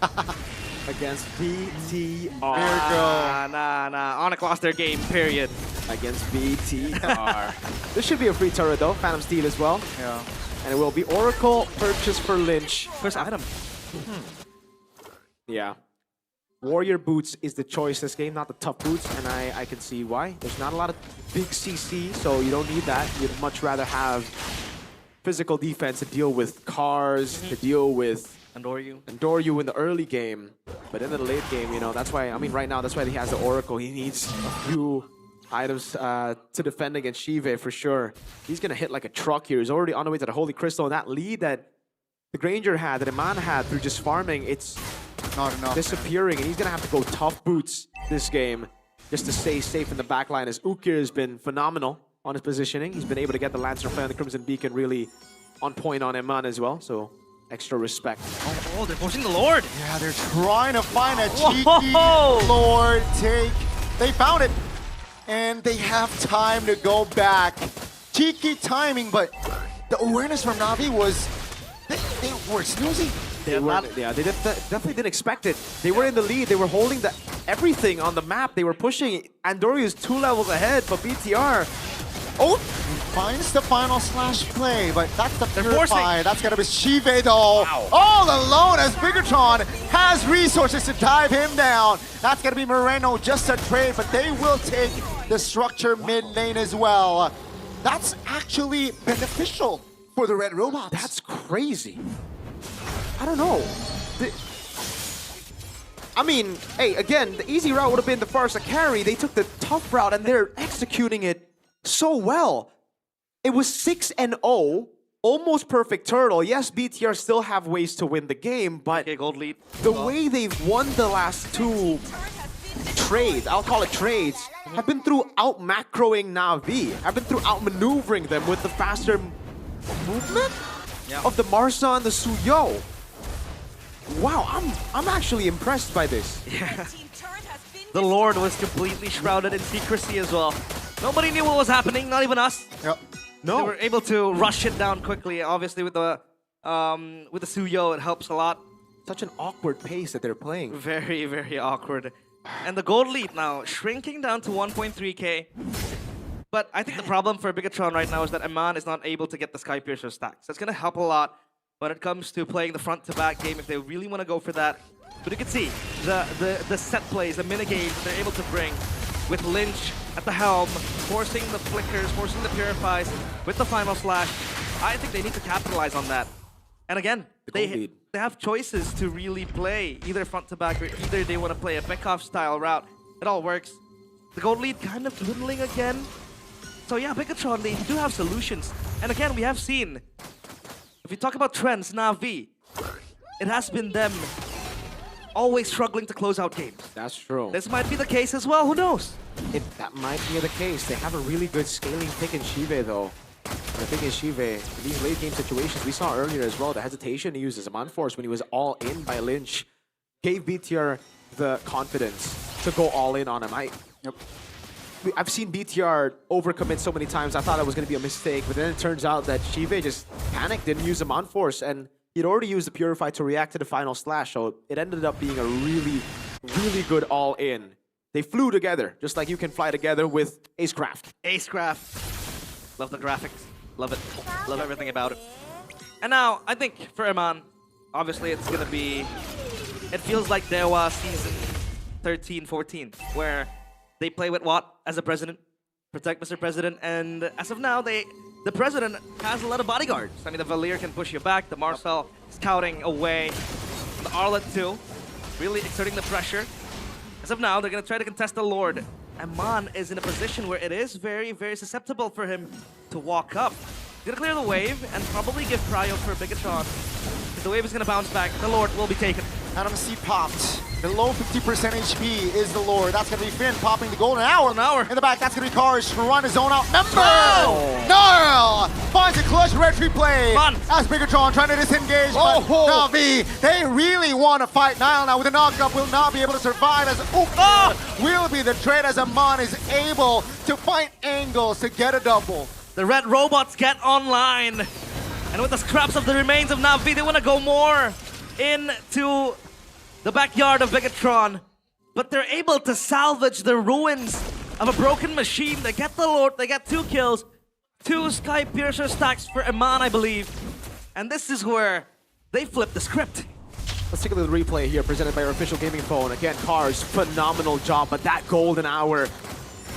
Against BTR. Nah. Onyx lost their game, period. Against BTR. This should be a free turret though. Phantom Steed as well. Yeah. And it will be Oracle purchase for Lynch. First item. Yeah. Warrior Boots is the choice this game, not the tough boots, and I can see why. There's not a lot of big CC, so you don't need that. You'd much rather have physical defense to deal with cars, to deal with Andoryu in the early game. But in the late game, you know, that's why, I mean, right now, that's why he has the Oracle. He needs a few items to defend against Shive for sure. He's going to hit like a truck here. He's already on the way to the Holy Crystal, and that lead that the Granger had, that Iman had through just farming, it's not enough, disappearing, and he's going to have to go tough boots this game just to stay safe in the backline, as Ukir has been phenomenal on his positioning. He's been able to get the Lancer play on the Crimson Beacon really on point on Iman as well, so extra respect. Oh, they're forcing the Lord. Yeah, they're trying to find a cheeky Lord take. They found it, and they have time to go back. Cheeky timing, but the awareness from Na'Vi was, they were snoozing. They definitely didn't expect it. They were in the lead. They were holding everything on the map. They were pushing. Andoryu is 2 levels ahead, but BTR. Oh, finds the final slash play, but that's the purify. That's gonna be Shive though. Wow. All alone as Bigatron has resources to dive him down. That's gonna be Moreno, just a trade, but they will take the structure mid lane as well. That's actually beneficial for the Red Robots. That's crazy. I don't know. I mean, hey, again, the easy route would have been the Farsa carry. They took the tough route, and they're executing it so well. It was 6-0, almost perfect turtle. Yes, BTR still have ways to win the game, but gold lead. The way they've won the last 2 trades, I'll call it trades, have been through out-macroing Na'Vi. Have been through out-maneuvering them with the faster movement of the Marsa and the Suyo. Wow, I'm actually impressed by this. Yeah. The Lord was completely shrouded in secrecy as well. Nobody knew what was happening, not even us. Yep. No. They were able to rush it down quickly. Obviously, with the Suyo, it helps a lot. Such an awkward pace that they're playing. Very, very awkward. And the gold lead now shrinking down to 1.3k. But I think the problem for Bigatron right now is that Aman is not able to get the Skypiercer stacks. That's going to help a lot when it comes to playing the front-to-back game if they really want to go for that. But you can see the set plays, the mini-games that they're able to bring with Lynch at the helm, forcing the flickers, forcing the purifies with the final slash. I think they need to capitalize on that. And again, they have choices to really play either front-to-back or either they want to play a Beckhoff-style route. It all works. The gold lead kind of dwindling again. So yeah, Bigatron, they do have solutions. And again, we have seen, if you talk about trends, Na'Vi, it has been them always struggling to close out games. That's true. This might be the case as well, who knows? That might be the case. They have a really good scaling pick in Shive, though. And the thing is, Shive, in these late game situations, we saw earlier as well, the hesitation he used as a man-force when he was all in by Lynch gave BTR the confidence to go all in on him. I've seen BTR overcommit so many times, I thought that was going to be a mistake, but then it turns out that Shive just panicked, didn't use a man-force, and he'd already used the Purify to react to the final slash, so it ended up being a really, really good all-in. They flew together, just like you can fly together with Acecraft. Acecraft. Love the graphics. Love it. Love everything about it. And now, I think for Aman, obviously it's going to be... It feels like Dewa season 13, 14, where they play with Watt as a president, protect Mr. President, and as of now, the president has a lot of bodyguards. I mean, the Valir can push you back, the Marcel scouting away, the Arlet too, really exerting the pressure. As of now, they're going to try to contest the Lord. Aman is in a position where it is very, very susceptible for him to walk up. He's going to clear the wave and probably give prio for Bigatron. If the wave is going to bounce back, the Lord will be taken. Adam C popped. Below 50% HP is the Lord. That's going to be Finn popping the golden hour. In the back, that's going to be Cars to run his own out. Member! Gnarl finds a clutch retry play. As Bigatron trying to disengage. But Na'Vi, they really want to fight Nile now. With a knockup, will not be able to survive as will be the trade as Aman is able to find angles to get a double. The red robots get online. And with the scraps of the remains of Na'Vi, they want to go more into the backyard of Bigatron, but they're able to salvage the ruins of a broken machine. They get the Lord, they get 2 kills, 2 Skypiercer stacks for Aman, I believe. And this is where they flip the script. Let's take a little replay here presented by our official gaming phone. Again, Cars, phenomenal job, but that golden hour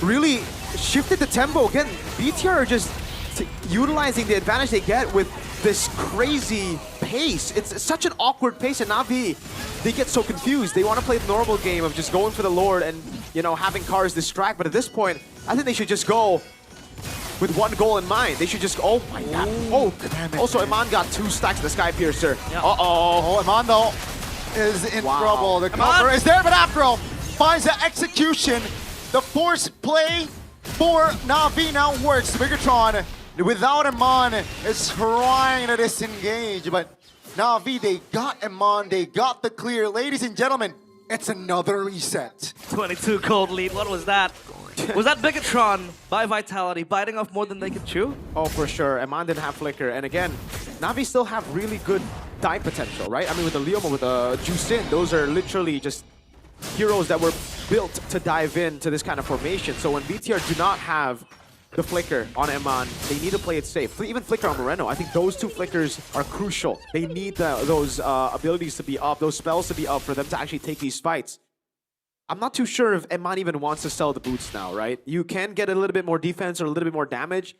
really shifted the tempo. Again, BTR are just utilizing the advantage they get with this crazy pace. It's such an awkward pace, and Na'Vi, they get so confused. They want to play the normal game of just going for the Lord and, you know, having Cars distract, but at this point, I think they should just go with one goal in mind. They should just, oh my god. Oh, also Aman got 2 stacks of the Skypiercer. Oh, Aman though is in trouble. The cover is there, but after all, finds the execution. The force play for Na'Vi now works. Bigatron, without Aman, is trying to disengage, but Na'Vi, they got Aman, they got the clear. Ladies and gentlemen, it's another reset. 22 gold lead, what was that? Was that Bigatron by Vitality biting off more than they could chew? Oh, for sure. Aman didn't have Flicker. And again, Na'Vi still have really good dive potential, right? I mean, with the Leoma, with the Jusin, those are literally just heroes that were built to dive into this kind of formation. So when BTR do not have the Flicker on Aman, they need to play it safe. Even Flicker on Moreno, I think those 2 Flickers are crucial. They need those abilities to be up, those spells to be up for them to actually take these fights. I'm not too sure if Aman even wants to sell the boots now, right? You can get a little bit more defense or a little bit more damage,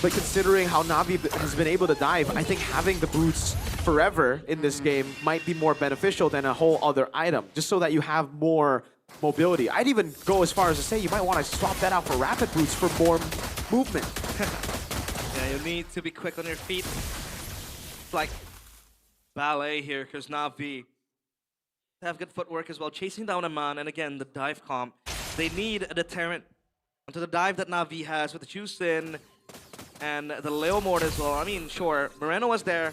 but considering how Na'Vi has been able to dive, I think having the boots forever in this game might be more beneficial than a whole other item, just so that you have more mobility. I'd even go as far as to say you might want to swap that out for rapid boots for more movement. Yeah, you need to be quick on your feet. It's like ballet here, because Na'Vi have good footwork as well, chasing down Aman, and again, the dive comp. They need a deterrent onto the dive that Na'Vi has with the Jusin and the Leomord as well. I mean, sure, Moreno was there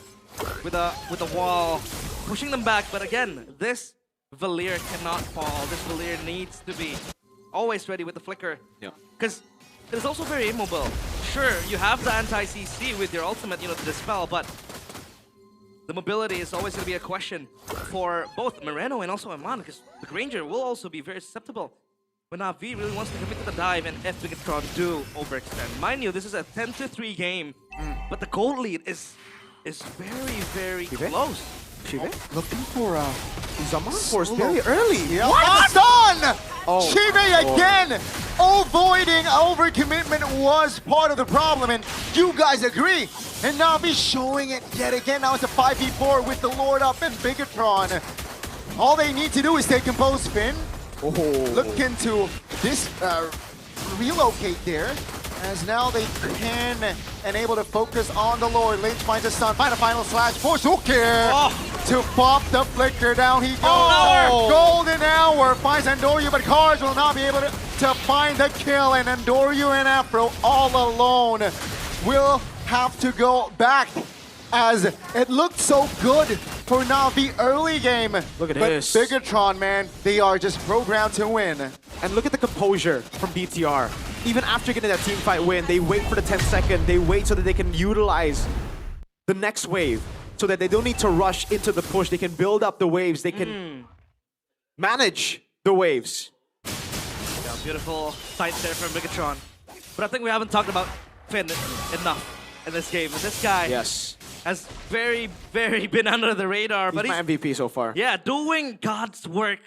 with a wall, pushing them back, but again, this Valir cannot fall. This Valir needs to be always ready with the Flicker. Yeah. Because it is also very immobile. Sure, you have the anti-CC with your ultimate, you know, to dispel, but the mobility is always going to be a question for both Moreno and also Aman, because the Granger will also be very susceptible when Navi really wants to commit to the dive and if Bigatron do overextend. Mind you, this is a 10-3 game, but the goal lead is very, very close. Looking for Zaman Force very early. Yeah. What? Done! Oh. Chive again! Avoiding overcommitment was part of the problem, and you guys agree. And Navi showing it yet again. Now it's a 5v4 with the Lord up and Bigatron. All they need to do is stay composed, Finn. Look into this relocate there, as now they can and able to focus on the Lord. Lynch finds a stun, find a final slash for Zulkir to pop the flicker down. He goes. Golden hour finds Andoryu, but Cars will not be able to find the kill, and Andoryu and Afro all alone will have to go back, as it looked so good for Navi early game. Look at but this. Bigatron, man, they are just programmed to win. And look at the composure from BTR. Even after getting that team fight win, they wait for the 10 second. They wait so that they can utilize the next wave, so that they don't need to rush into the push. They can build up the waves. They can manage the waves. Yeah, beautiful sights there from Bigatron. But I think we haven't talked about Finn enough in this game. And this guy has very, very been under the radar. He's my MVP so far. Yeah, doing God's work,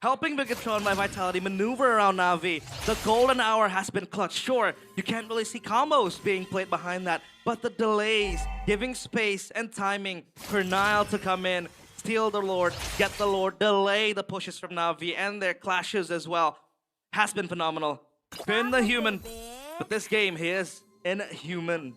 helping Bigatron by Vitality maneuver around Navi. The golden hour has been clutch. Sure, you can't really see combos being played behind that, but the delays, giving space and timing for Nile to come in, steal the Lord, get the Lord, delay the pushes from Navi and their clashes as well, has been phenomenal. Finn the human, but this game he is inhuman.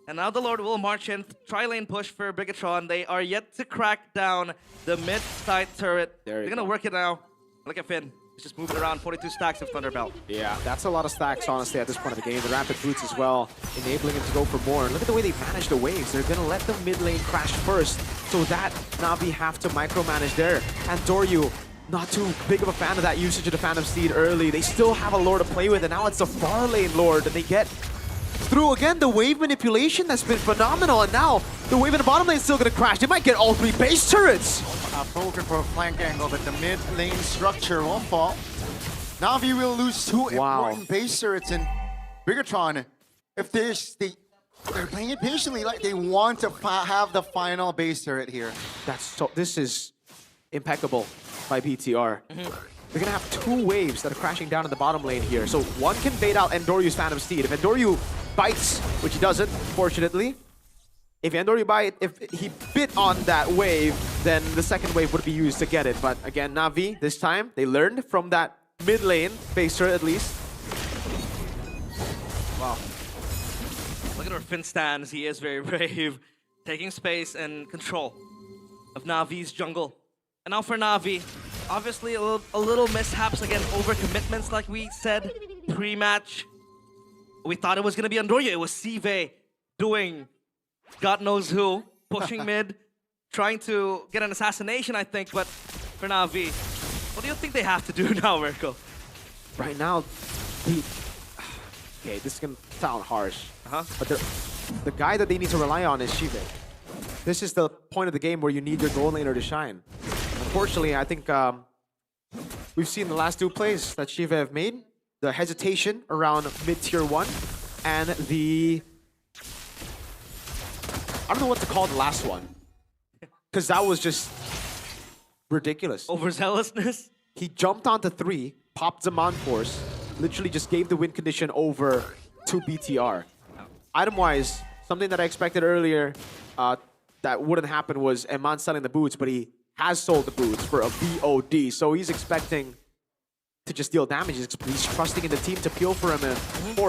And now the Lord will march in, tri-lane push for Bigatron. They are yet to crack down the mid-side turret. They're gonna work it now. Look at Finn. He's just moving around, 42 stacks of Thunderbelt. Yeah, that's a lot of stacks, honestly, at this point of the game. The rapid boots as well, enabling him to go for more. And look at the way they manage the waves. They're gonna let the mid lane crash first, so that Navi have to micromanage there. And Doryu, not too big of a fan of that usage of the Phantom Steed early. They still have a Lord to play with, and now it's the far lane Lord, and they get through again the wave manipulation that's been phenomenal, and now the wave in the bottom lane is still gonna crash. They might get all 3 base turrets. Poker for a flank angle, but the mid lane structure won't fall. Navi will lose 2 important base turrets, and Bigatron, if they're playing it patiently, like they want to have the final base turret here. This is impeccable by BTR. They're gonna have 2 waves that are crashing down in the bottom lane here. So one can bait out Endoryu's Phantom Steed. If Endoryu bites, which he doesn't, fortunately, if he bit on that wave, then the second wave would be used to get it. But again, Navi, this time, they learned from that mid lane base turret at least. Wow. Look at where Finn stands. He is very brave, taking space and control of Navi's jungle. And now for Navi, obviously a little mishaps again, overcommitments like we said pre-match. We thought it was going to be Andoryu. It was Sive doing God knows who, pushing mid, trying to get an assassination, I think. But for Navi, what do you think they have to do now, Mirko? Right now, okay, this is going to sound harsh, but the guy that they need to rely on is Shive. This is the point of the game where you need your gold laner to shine. Unfortunately, I think we've seen the last 2 plays that Shiva have made. The hesitation around mid-tier 1 and the... I don't know what to call the last one. Because that was just ridiculous. Overzealousness? He jumped onto 3, popped Zaman Force, literally just gave the win condition over to BTR. Item-wise, something that I expected earlier that wouldn't happen was Eman selling the boots, but he has sold the boots for a VOD, so he's expecting to just deal damage. He's trusting in the team to peel for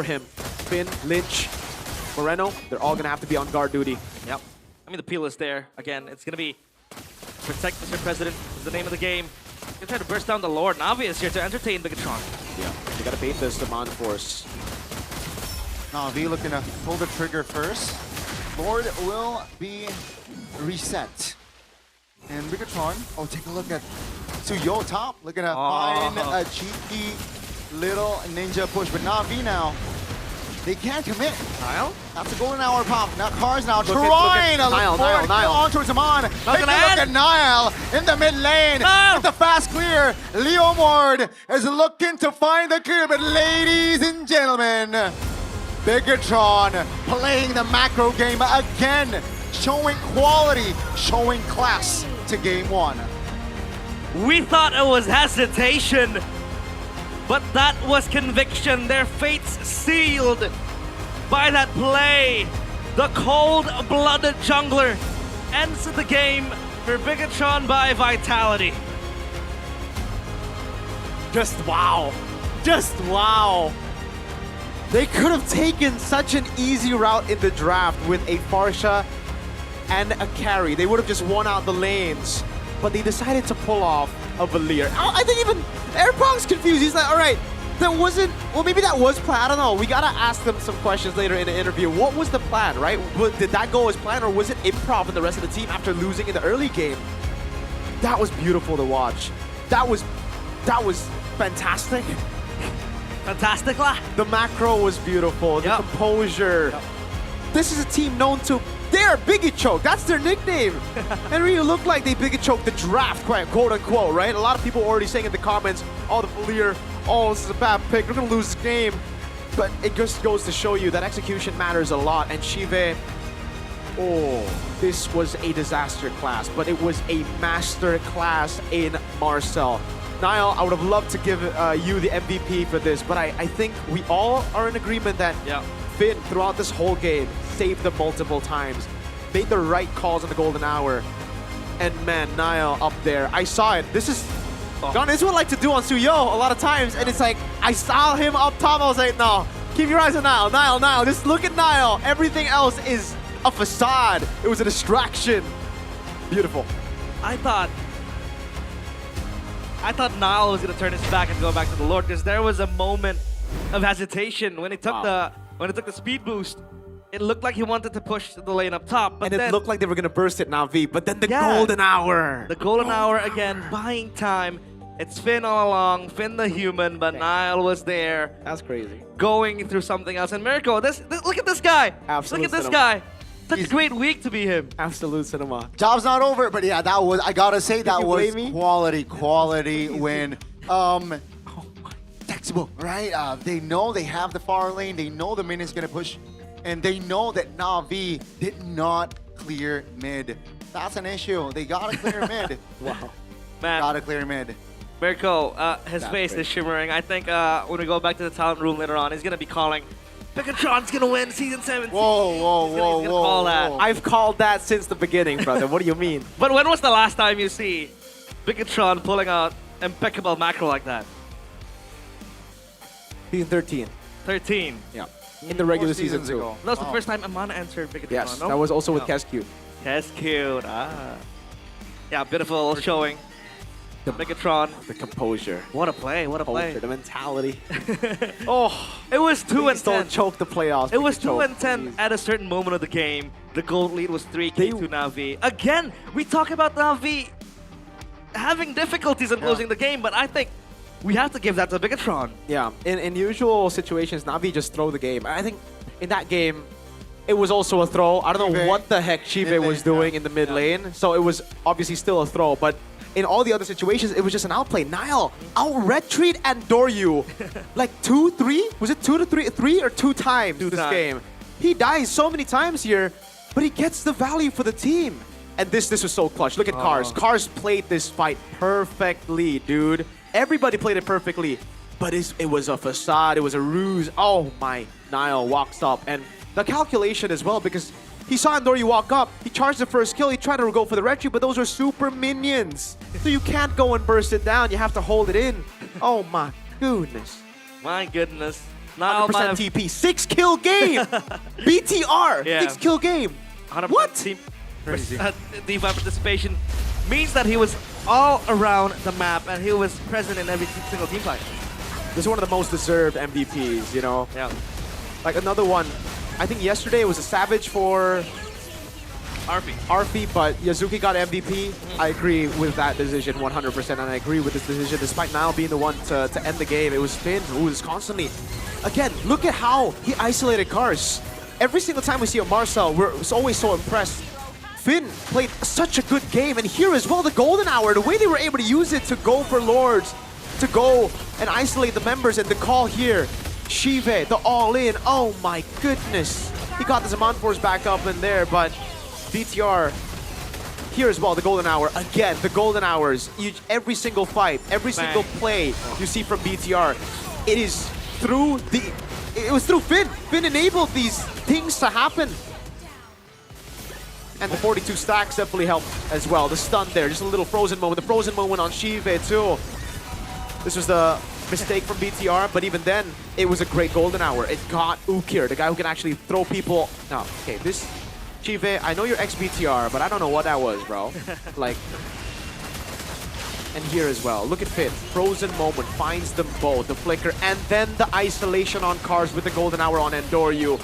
him. Finn, Lynch, Moreno, they're all gonna have to be on guard duty. Yep. I mean, the peel is there. Again, it's gonna be Protect Mr. President is the name of the game. Gonna try to burst down the Lord. Navi is here to entertain Bigatron. Yeah, they gotta bait this Zaman Force. Navi looking to pull the trigger first. Lord will be reset. And Bigatron, take a look at Suyo top, looking to find a cheeky little ninja push. But Navi now, They can't commit. Niall? That's a golden hour pop. Now Cars now Look at trying to Niall, look forward, Niall. on towards Amon. Take a gonna look end. at Niall in the mid lane. With the fast clear, Leo Mord is looking to find the clear, but ladies and gentlemen, Bigatron playing the macro game again, showing quality, showing class to game one. We thought it was hesitation, but that was conviction. Their fates sealed by that play. The cold-blooded jungler ends the game for Bigatron by Vitality. Just wow. Just wow. They could have taken such an easy route in the draft with a Farsha and a carry. They would have just won out the lanes. But they decided to pull off a Valir. I think even Airpong's confused. He's like, all right, that wasn't, well, maybe that was planned. I don't know. We got to ask them some questions later in the interview. What was the plan, right? Did that go as planned, or was it improv from the rest of the team after losing in the early game? That was beautiful to watch. That was fantastic. Fantastic lah. The macro was beautiful. The composure. This is a team known to, they're Biggie Choke. That's their nickname. And really looked like they Biggie Choke the draft, quote unquote, right? A lot of people already saying in the comments, oh, the Valir, oh, this is a bad pick. We're going to lose this game. But it just goes to show you that execution matters a lot. And Shive, oh, this was a disaster class, but it was a master class in Marcel. Niall, I would have loved to give you the MVP for this, but I think we all are in agreement that Finn, throughout this whole game, saved them multiple times, made the right calls in the golden hour, and man, Niall up there, I saw it. This is, Gon, this is what I like to do on Suyo a lot of times, and it's like, I saw him up top, I was like, no, keep your eyes on Niall, Niall, just look at Niall. Everything else is a facade. It was a distraction. Beautiful. I thought Niall was gonna turn his back and go back to the Lord, because there was a moment of hesitation when he took the speed boost. It looked like he wanted to push the lane up top, but and then it looked like they were gonna burst it Na'Vi, but then the golden hour. The golden hour again, buying time. It's Finn all along, Finn the human, but Niall was there. That's crazy. Going through something else. And Mirko, look at this guy. Absolute look at this cinema. guy. Such a great week to be him. Absolute cinema. Job's not over, but yeah, that was, I gotta say, that was quality win. Flexible, right? They know they have the far lane, they know the minion's gonna push, and they know that Na'Vi did not clear mid. That's an issue. They gotta clear mid. Wow. Man. Gotta clear mid. Mirko, his face is shimmering. I think when we go back to the talent room later on, he's gonna be calling, Bigatron's gonna win Season 17. Whoa. He's gonna call that. I've called that since the beginning, brother. What do you mean? But when was the last time you see Bigatron pulling out impeccable macro like that? Season 13. 13. Yeah. In the regular season seasons too. ago. That was the first time Amana answered Bigatron. Yes, no? that was also with Kescue. Kescue. Yeah, beautiful showing. The Bigatron. The composure. What a play, what a play. The mentality. It was 2 and 10. Don't choke the playoffs. It was 2 choke, and 10 please. at a certain moment of the game. The gold lead was 3K to Na'Vi. Again, we talk about Na'Vi having difficulties in closing the game, but I think we have to give that to Bigatron. Yeah, in usual situations, Na'Vi just throw the game. I think in that game, it was also a throw. I don't know what the heck Shive was doing in the mid lane, so it was obviously still a throw, but in all the other situations, it was just an outplay. Niall out-retreat and Doryu. Like 2, 3? Was it 2 to 3? 3 or 2 times this game? He dies so many times here, but he gets the value for the team. And this was so clutch. Look at Cars. Cars played this fight perfectly, dude. Everybody played it perfectly. But it was a facade. It was a ruse. Oh my. Niall walks up. And the calculation as well, because he saw Andoryu walk up, he charged the first kill, he tried to go for the retreat, but those are super minions. So you can't go and burst it down, you have to hold it in. Oh my goodness. My goodness. Niall 100% TP, 6-kill game! BTR, 6-kill game. 100% What? Team DeFi participation means that he was all around the map and he was present in every single team fight. This is one of the most deserved MVPs, you know? Yeah. Like another one, I think yesterday it was a Savage for Arfi, but Yazuki got MVP. I agree with that decision 100%, and I agree with this decision despite now being the one to end the game. It was Finn who was constantly... Again, look at how he isolated Cars. Every single time we see a Marcel, we're always so impressed. Finn played such a good game, and here as well, the Golden Hour, the way they were able to use it to go for Lords, to go and isolate the members, and the call here, Shive, the all-in, oh my goodness. He got the Zaman Force back up in there, but BTR, here as well, the Golden Hour, again, the Golden Hours, every single fight, every single play you see from BTR, it was through Finn. Finn enabled these things to happen. And the 42 stacks definitely helped as well. The stun there, just a little frozen moment. The frozen moment on Shive too. This was the mistake from BTR, but even then, it was a great Golden Hour. It got Ukir, the guy who can actually throw people. No, okay, this Shive, I know you're ex-BTR, but I don't know what that was, bro. Like, and here as well, look at Finn. Frozen moment, finds them both, the flicker, and then the isolation on Cars with the Golden Hour on Endoryu.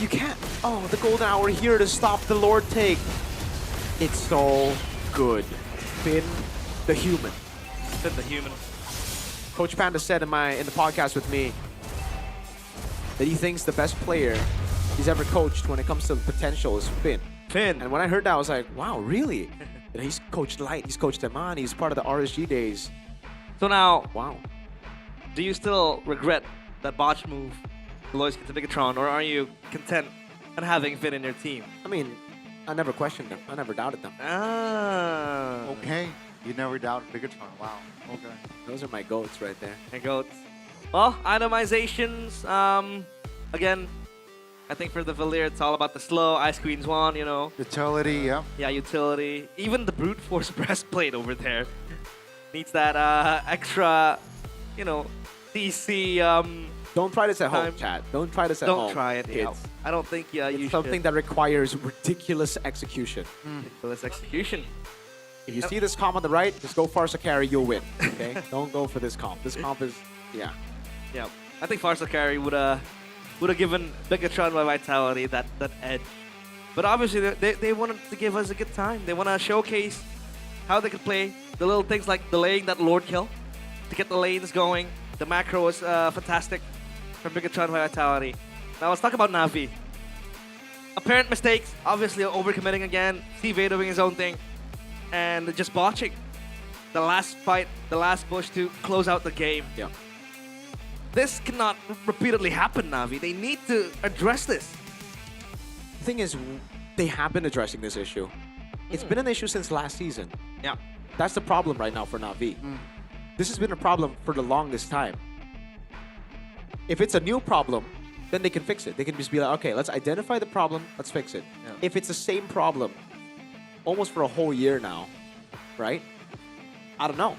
You can't. Oh, the Golden Hour here to stop the Lord take. It's so good. Finn, the human. Finn, the human. Coach Panda said in the podcast with me that he thinks the best player he's ever coached when it comes to potential is Finn. Finn. And when I heard that, I was like, wow, really? He's coached Light, he's coached Eman, he's part of the RSG days. So now, wow. Do you still regret that botch move, Lois to Bigatron, or are you content on having Finn in your team? I mean, I never questioned them. I never doubted them. Ah. Okay. You never doubted Bigatron. Wow. Okay. Those are my goats right there. My goats. Well, itemizations. Again, I think for the Valir, it's all about the slow. Ice Queen's one, you know. Utility, yeah. Yeah, utility. Even the Brute Force breastplate over there needs that extra, you know, DC. Don't try this at home, chat. Don't try this at home. Don't try it, kids. Yeah. I don't think it's something that requires ridiculous execution. Ridiculous execution. If you see this comp on the right, just go Farsa carry, you'll win. Okay? Don't go for this comp. This comp is, yeah. Yeah. I think Farsa carry would have given Bigatron by Vitality that edge. But obviously, they wanted to give us a good time. They want to showcase how they could play the little things like delaying that Lord kill to get the lanes going. The macro was fantastic from Bigatron by Vitality. Now let's talk about Na'Vi. Apparent mistakes, obviously overcommitting again, CV doing his own thing, and just botching the last fight, the last push to close out the game. Yeah. This cannot repeatedly happen, Na'Vi. They need to address this. The thing is, they have been addressing this issue. It's been an issue since last season. Yeah. That's the problem right now for Na'Vi. This has been a problem for the longest time. If it's a new problem, then they can fix it. They can just be like, okay, let's identify the problem, let's fix it. Yeah. If it's the same problem, almost for a whole year now, right? I don't know.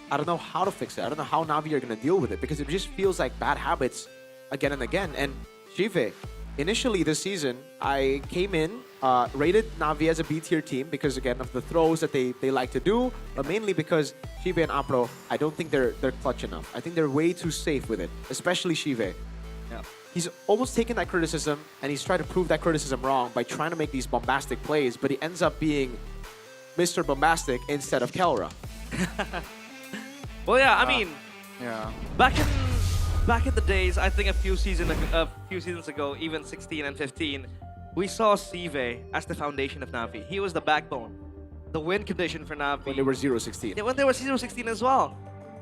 I don't know how to fix it. I don't know how Na'Vi are going to deal with it because it just feels like bad habits again and again. And Shive, initially this season, I came in, rated Na'Vi as a B tier team because, again, of the throws that they like to do, but mainly because Shive and Apro, I don't think they're clutch enough. I think they're way too safe with it, especially Shive. Yeah. He's almost taken that criticism and he's tried to prove that criticism wrong by trying to make these bombastic plays, but he ends up being Mr. Bombastic instead of Kelra. Well, yeah, I mean, yeah. Back in the days, I think a few seasons ago, even 16 and 15, we saw Sive as the foundation of Na'Vi. He was the backbone, the win condition for Na'Vi. When they were 0-16. Yeah, when they were 0-16 as well.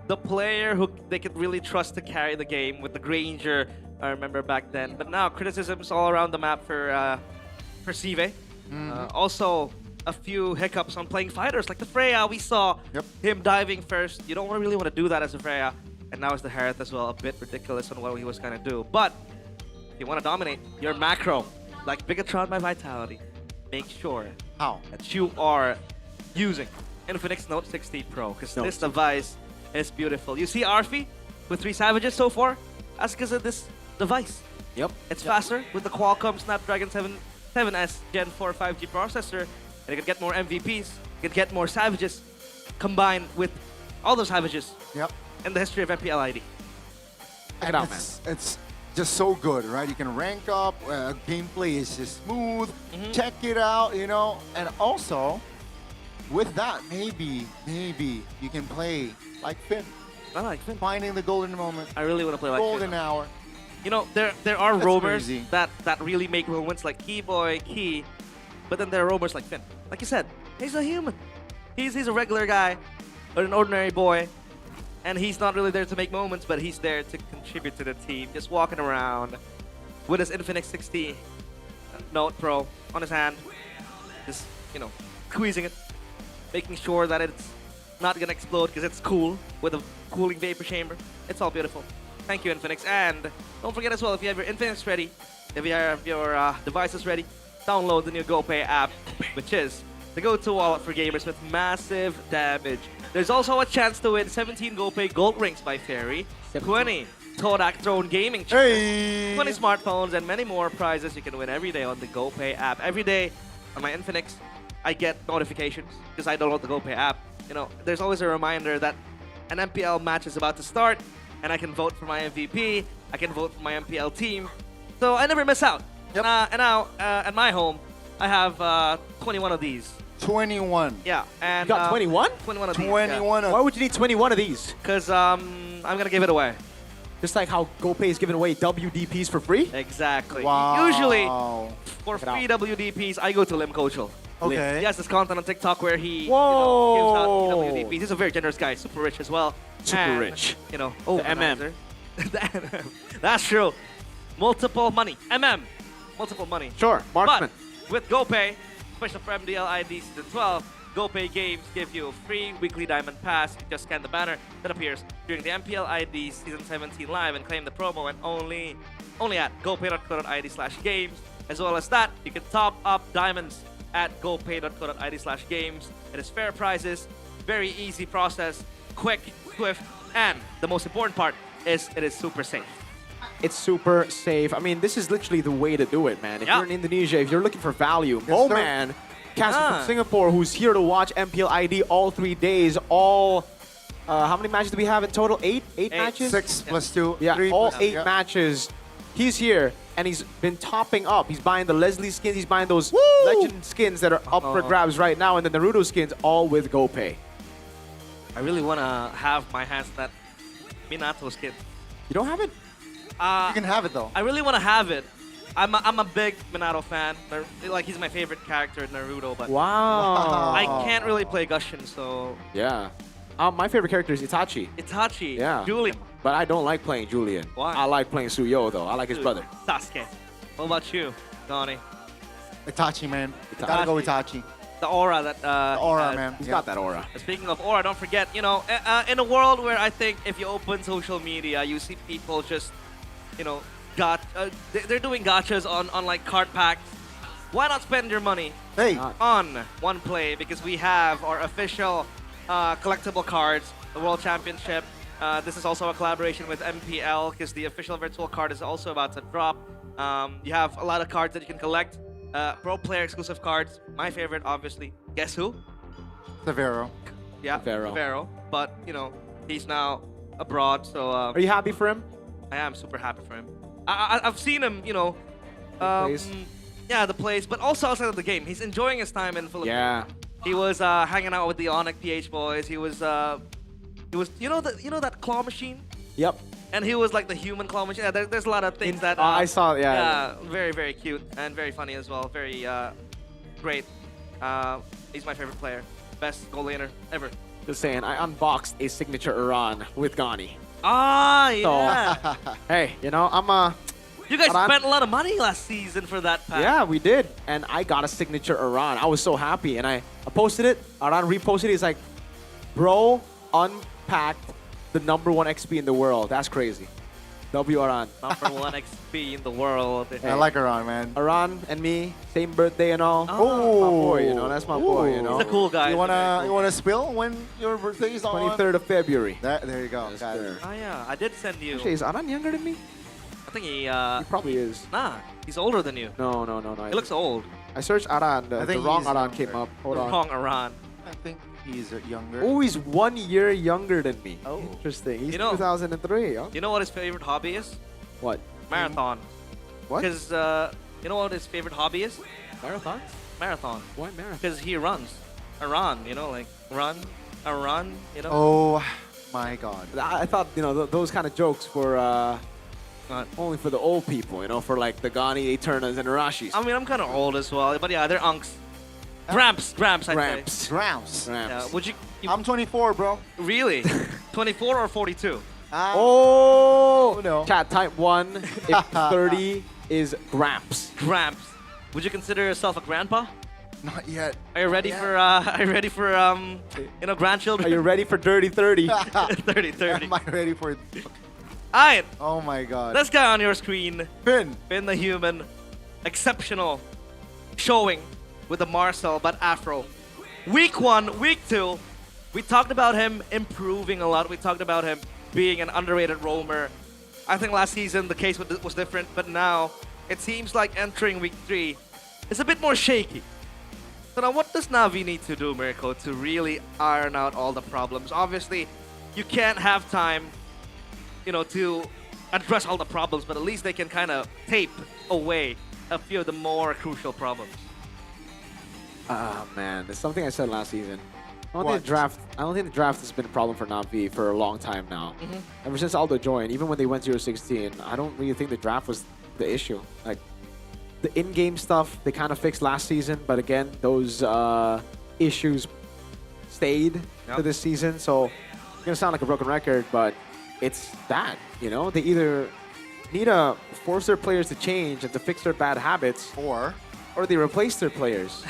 The player who they could really trust to carry the game with the Granger, I remember back then. But now, criticisms all around the map for Sive. Also, a few hiccups on playing fighters like the Freya. We saw him diving first. You don't really want to do that as a Freya. And now it's the Harith as well. A bit ridiculous on what he was going to do. But if you want to dominate your macro, like Bigatron by Vitality, make sure that you are using Infinix Note 16 Pro. Because this device is beautiful. You see Arfi with 3 Savages so far? That's because of this device. Yep. It's faster with the Qualcomm Snapdragon 7S Gen 4 5G processor. And you can get more MVPs, you can get more Savages combined with all those Savages in the history of MPL ID. Check it out, man. It's just so good, right? You can rank up, gameplay is just smooth, check it out, you know, and also with that, maybe you can play like Finn. I like Finn. Finding the golden moment. I really want to play like golden Finn. hour. You know, there are That's roamers crazy. that really make moments like Keyboy, Key, but then there are roamers like Finn. Like you said, he's a human. He's a regular guy, or an ordinary boy, and he's not really there to make moments, but he's there to contribute to the team. Just walking around with his Infinix 60 Note Pro on his hand, just, you know, squeezing it, making sure that it's not gonna explode because it's cool with a cooling vapor chamber. It's all beautiful. Thank you, Infinix. And don't forget as well, if you have your Infinix ready, if you have your devices ready, download the new GoPay app, which is the go-to wallet for gamers with massive damage. There's also a chance to win 17 GoPay Gold Rings by Fairy, 20 Todak Throne Gaming chairs, 20 smartphones, and many more prizes you can win every day on the GoPay app. Every day on my Infinix, I get notifications because I download the GoPay app. You know, there's always a reminder that an MPL match is about to start, and I can vote for my MVP, I can vote for my MPL team, so I never miss out. Yep. And now, at my home, I have 21 of these. 21. Yeah, and You got 21? 21 of these. 21 yeah. Why would you need 21 of these? Because I'm gonna give it away. Just like how GoPay is giving away WDPs for free? Exactly. Wow. Usually, for free WDPs, I go to Lim Kochel. Okay. He has this content on TikTok where he gives Whoa. out WDPs. He's a very generous guy, super rich as well. Super And, rich. You know, The MM. The MM. That's true. Multiple money. MM. Multiple money. Sure, marksman. But with GoPay, especially for MDL ID Season 12, GoPay games give you a free weekly diamond pass. You just scan the banner that appears during the MPL ID Season 17 live and claim the promo, and only at gopay.co.id/games. As well as that, you can top up diamonds at gopay.co.id/games. It is fair prices, very easy process, quick, swift, and the most important part is it is super safe. It's super safe. I mean, this is literally the way to do it, man. If Yeah. you're in Indonesia, if you're looking for value, Yes, sir. man, Casper from Singapore, who's here to watch MPL ID all 3 days, all... how many matches do we have in total? Eight matches? 6 plus 2. Yeah, 3 all plus 8 matches. He's here, and he's been topping up. He's buying the Leslie skins, he's buying those legend skins that are up for grabs right now, and the Naruto skins, all with GoPay. I really want to have my hands on that Minato skin. You don't have it? You can have it though. I really want to have it. I'm a big Minato fan. Like, he's my favorite character in Naruto, but Wow. I can't really play Gushin, so... Yeah. My favorite character is Itachi. Itachi, Yeah. Julian, But I don't like playing Julian. Why? I like playing Suyo, though. I like his brother. Sasuke. What about you, Donnie? Itachi, man. Gotta go Itachi. The aura that... The aura, has. man. He's got that aura. Speaking of aura, don't forget, you know, in a world where I think if you open social media, you see people just, you know, they're doing gachas on like card packs. Why not spend your money on one play? Because we have our official collectible cards, the World Championship. This is also a collaboration with MPL because the official virtual card is also about to drop. You have a lot of cards that you can collect. Pro player exclusive cards. My favorite, obviously. Guess who? Severo. Yeah, Severo. But, you know, he's now abroad, so... Are you happy for him? I am super happy for him. I've seen him, you know... plays? Yeah, the plays, but also outside of the game. He's enjoying his time in Philippines. Yeah. He was hanging out with the Onyx PH boys. He was you know that claw machine? Yep. And he was like the human claw machine. Yeah, there's a lot of things that... I saw, Yeah, very, very cute and very funny as well. Very great. He's my favorite player. Best goal laner ever. Just saying, I unboxed a signature Iran with Ghani. Ah, yeah. So, hey, you know, I'm a... You guys Iran. spent a lot of money last season for that pack. Yeah, we did. And I got a signature Iran. I was so happy. And I posted it. Iran reposted it. He's like, bro, unpacked the #1 XP in the world. That's crazy. W Iran. #1 XP in the world. I like Iran, man. Iran and me, same birthday and all. Oh, my boy, you know, that's my boy, you know. He's a cool guy. You wanna spill when your birthday is on? 23rd of February. There you go. Got it. Oh yeah, I did send you. Actually, is Aran younger than me? I think he probably is. Nah, he's older than you. No. He looks old. I searched Aran. I The think wrong he's Aran younger. came up. Hold on. Wrong Iran. I think he's younger. Oh, he's 1 year younger than me. Oh. Interesting. He's You know- 2003. Huh? You know what his favorite hobby is? What? Marathon. What? Because you know what his favorite hobby is? Marathon? Marathon. Why marathon? Because he runs. A run, you know, like run, a run, you know? Oh my god. I thought, you know, those kind of jokes were only for the old people, you know, for like the Gani, Eternas, and Arashis. I mean, I'm kind of old as well, but yeah, they're unks. Gramps, I'd say. Gramps. Yeah, would you... I'm 24, bro. Really? 24 or 42? Oh! No. Chat, type 1 if 30 is Gramps. Gramps. Would you consider yourself a grandpa? Not yet. Are you ready for, you know, grandchildren? Are you ready for Dirty 30? 30. Am I ready for it? Alright. Oh my god. This guy on your screen. Finn. Finn the Human. Exceptional showing with the Marcel, but Afro. Week 1, week 2, we talked about him improving a lot. We talked about him being an underrated roamer. I think last season the case was different, but now it seems like entering week 3 is a bit more shaky. So now what does Na'Vi need to do, Mirko, to really iron out all the problems? Obviously, you can't have time, you know, to address all the problems, but at least they can kind of tape away a few of the more crucial problems. Man, it's something I said last season. I don't think the draft has been a problem for Na'Vi for a long time now. Ever since Aldo joined, even when they went 0-16, I don't really think the draft was the issue. Like, the in-game stuff, they kind of fixed last season, but again, those issues stayed to this season. So it's going to sound like a broken record, but it's that, you know? They either need to force their players to change and to fix their bad habits, or they replace their players.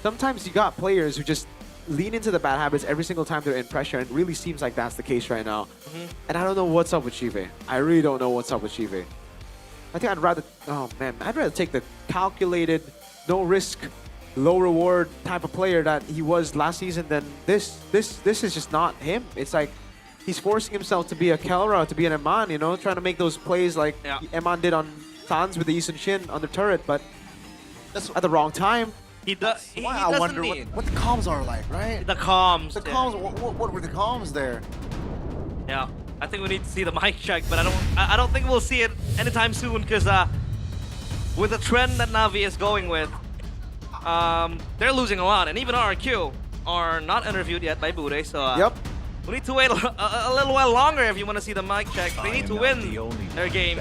Sometimes you got players who just lean into the bad habits every single time they're in pressure, and it really seems like that's the case right now. And I don't know what's up with Chive. I really don't know what's up with Chive. I think I'd rather take the calculated, no risk, low reward type of player that he was last season than this. This is just not him. It's like he's forcing himself to be a Kelra, to be an Eman, you know, trying to make those plays like Eman did on Sans with the Isun Shin on the turret, but at the wrong time. He does. I wonder what the comms are like, right? The comms. The comms. What were the comms there? Yeah, I think we need to see the mic check, but I don't think we'll see it anytime soon because with the trend that Na'Vi is going with, they're losing a lot, and even RQ are not interviewed yet by Bude, so we need to wait a little while longer if you want to see the mic check. They need to win their games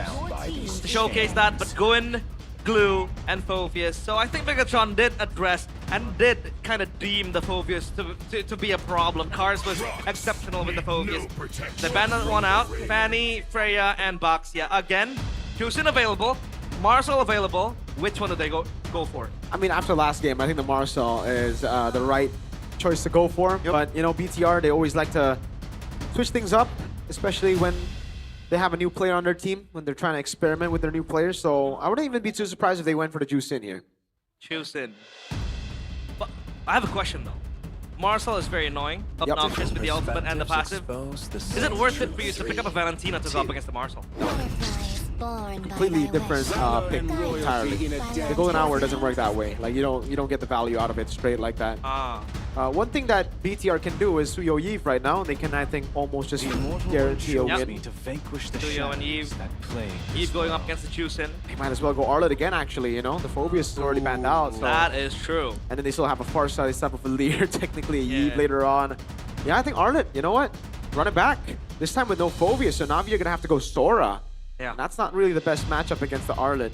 to showcase that, but Gwyn, Glue, and Phoveus. So I think Megatron did address and did kind of deem the Phoveus to be a problem. Cars was exceptional with the Phoveus. They banned one out. Fanny, Freya, and Baxia. Again, Kusin available, Marcel available. Which one do they go for? I mean, after last game, I think the Marcel is the right choice to go for. But, you know, BTR, they always like to switch things up, especially when they have a new player on their team, when they're trying to experiment with their new players. So I wouldn't even be too surprised if they went for the Juice in here. Juice in. But I have a question, though. Marcel is very annoying, obnoxious with the ultimate and the passive. Is it worth it for you to pick up a Valentina to go up against the Marcel? Completely different pick entirely. The Golden Hour doesn't work that way. Like, you don't get the value out of it straight like that. One thing that BTR can do is Suyo Yves right now. They can, I think, almost just guarantee a win. Suyo and Yves. Yves going up against the Chusin. They might as well go Arlet again, actually, you know? The Phoveus is already banned out. So. That is true. And then they still have a Farsight type of a leader, technically a Yves later on. Yeah, I think Arlet, you know what? Run it back. This time with no Phoveus, so Na'Vi are going to have to go Sora. Yeah. And that's not really the best matchup against the Arlet.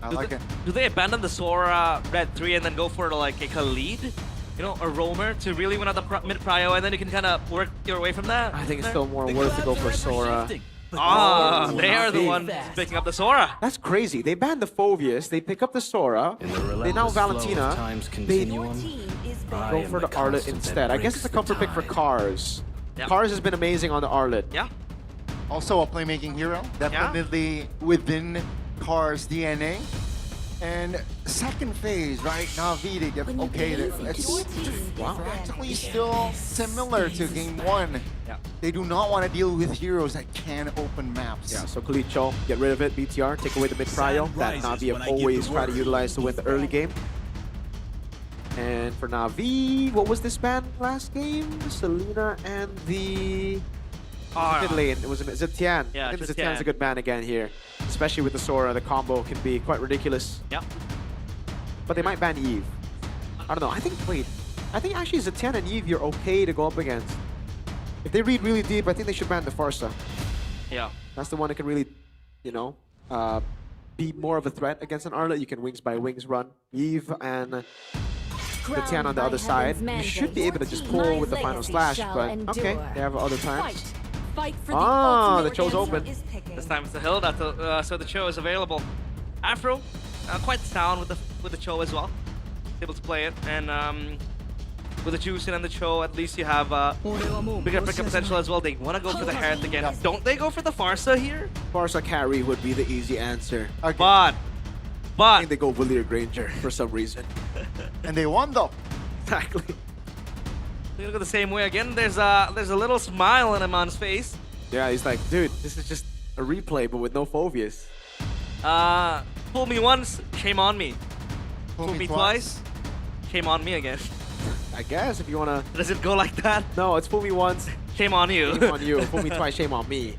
I like it. Do they abandon the Sora Red 3 and then go for like a Khalid? You know, a roamer to really win out the mid-prio, and then you can kind of work your way from that? I think it's still more worth to go for Sora. They are the ones picking up the Sora. That's crazy. They banned the Phoveus, they pick up the Sora, they now Valentina, they go for the Arlet instead. I guess it's a comfort pick for Cars. Cars has been amazing on the Arlet. Yeah. Also a playmaking hero, definitely within Cars' DNA. And second phase, right? Na'Vi, they get it's practically still similar to game 1. Yeah. They do not want to deal with heroes that can open maps. Yeah, so Kalicho, get rid of it, BTR, take away the mid-prio that Na'Vi have always tried to utilize to win the early game. And for Na'Vi, what was this ban last game? Selena and the Mid lane, it was Zetian. Yeah, I think Zetian. Zetian's a good man again here. Especially with the Sora, the combo can be quite ridiculous. Yep. But they might ban Eve. I don't know, I think actually Zetian and Eve you're okay to go up against. If they read really deep, I think they should ban the Farsa. Yeah. That's the one that can really, you know, be more of a threat against an Arlet. You can wings by wings run. Eve and Zetian on the other side. You should be able to just pull with the final slash, but okay, they have other times. Ah, the show's open. This time it's the hill, so the show is available. Afro, quite sound with the show as well. Able to play it, and with the Juicing and the Cho, at least you have bigger pickup potential as well. They want to go for the Herald again. Don't they go for the Farsa here? Farsa carry would be the easy answer. But I think they go Valir Granger for some reason. And they won though. Exactly. They look the same way again. There's a little smile on Amon's face. Yeah, he's like, dude, this is just a replay, but with no Phobias. Fool me once, shame on me. Fool me twice, shame on me again. I guess if you wanna. Does it go like that? No, it's fool me once, shame on you. Shame on you. Fool me twice, shame on me.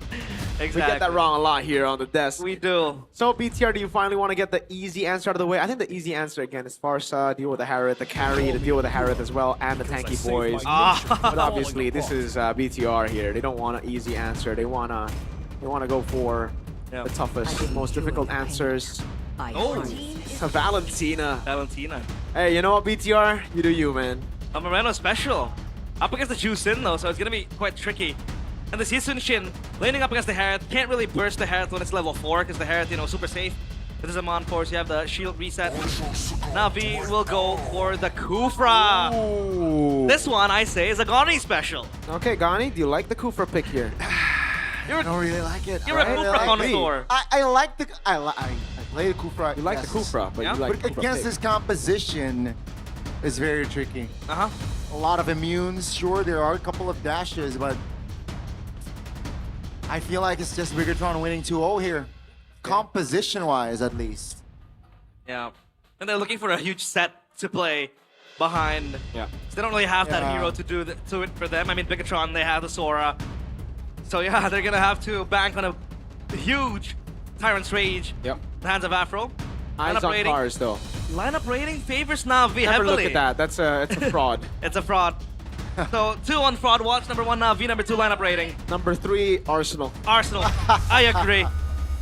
Exactly. We get that wrong a lot here on the desk. We do. So BTR, do you finally want to get the easy answer out of the way? I think the easy answer again is Farsa, deal with the Harith, the carry to deal with the Harith as well, and the tanky boys. But obviously, this is BTR here. They don't want an easy answer. They wanna go for the toughest, most difficult answers. Oh, Valentina. Valentina. Hey, you know what, BTR? You do you, man. A Moreno special. Up against the Juicing though, so it's gonna be quite tricky. And the Season Shin laning up against the Herald. Can't really burst the Herald when it's level 4 because the Herald, you know, super safe. With his Amon force, you have the shield reset. Navi will go for the Kufra. Ooh. This one, I say, is a Gani special. Okay, Gani, do you like the Kufra pick here? I don't really like it. You're a Kufra connoisseur. I like the I play the Kufra. You like the Kufra, but you like the Kufra against pick. this composition is very tricky. A lot of immunes. Sure, there are a couple of dashes, but I feel like it's just Bigatron winning 2-0 here. Composition-wise, at least. Yeah. And they're looking for a huge set to play behind. Yeah. So they don't really have that hero to do to it for them. I mean, Bigatron, they have the Sora. So yeah, they're gonna have to bank on a huge Tyrant's Rage. Yep. In the hands of Afro. Eyes on cars, though. Lineup rating favors Navi Never heavily. look at that. That's it's a fraud. It's a fraud. So 2 on fraud watch. Number 1 Navi. Number 2 lineup rating. Number 3 Arsenal. Arsenal. I agree.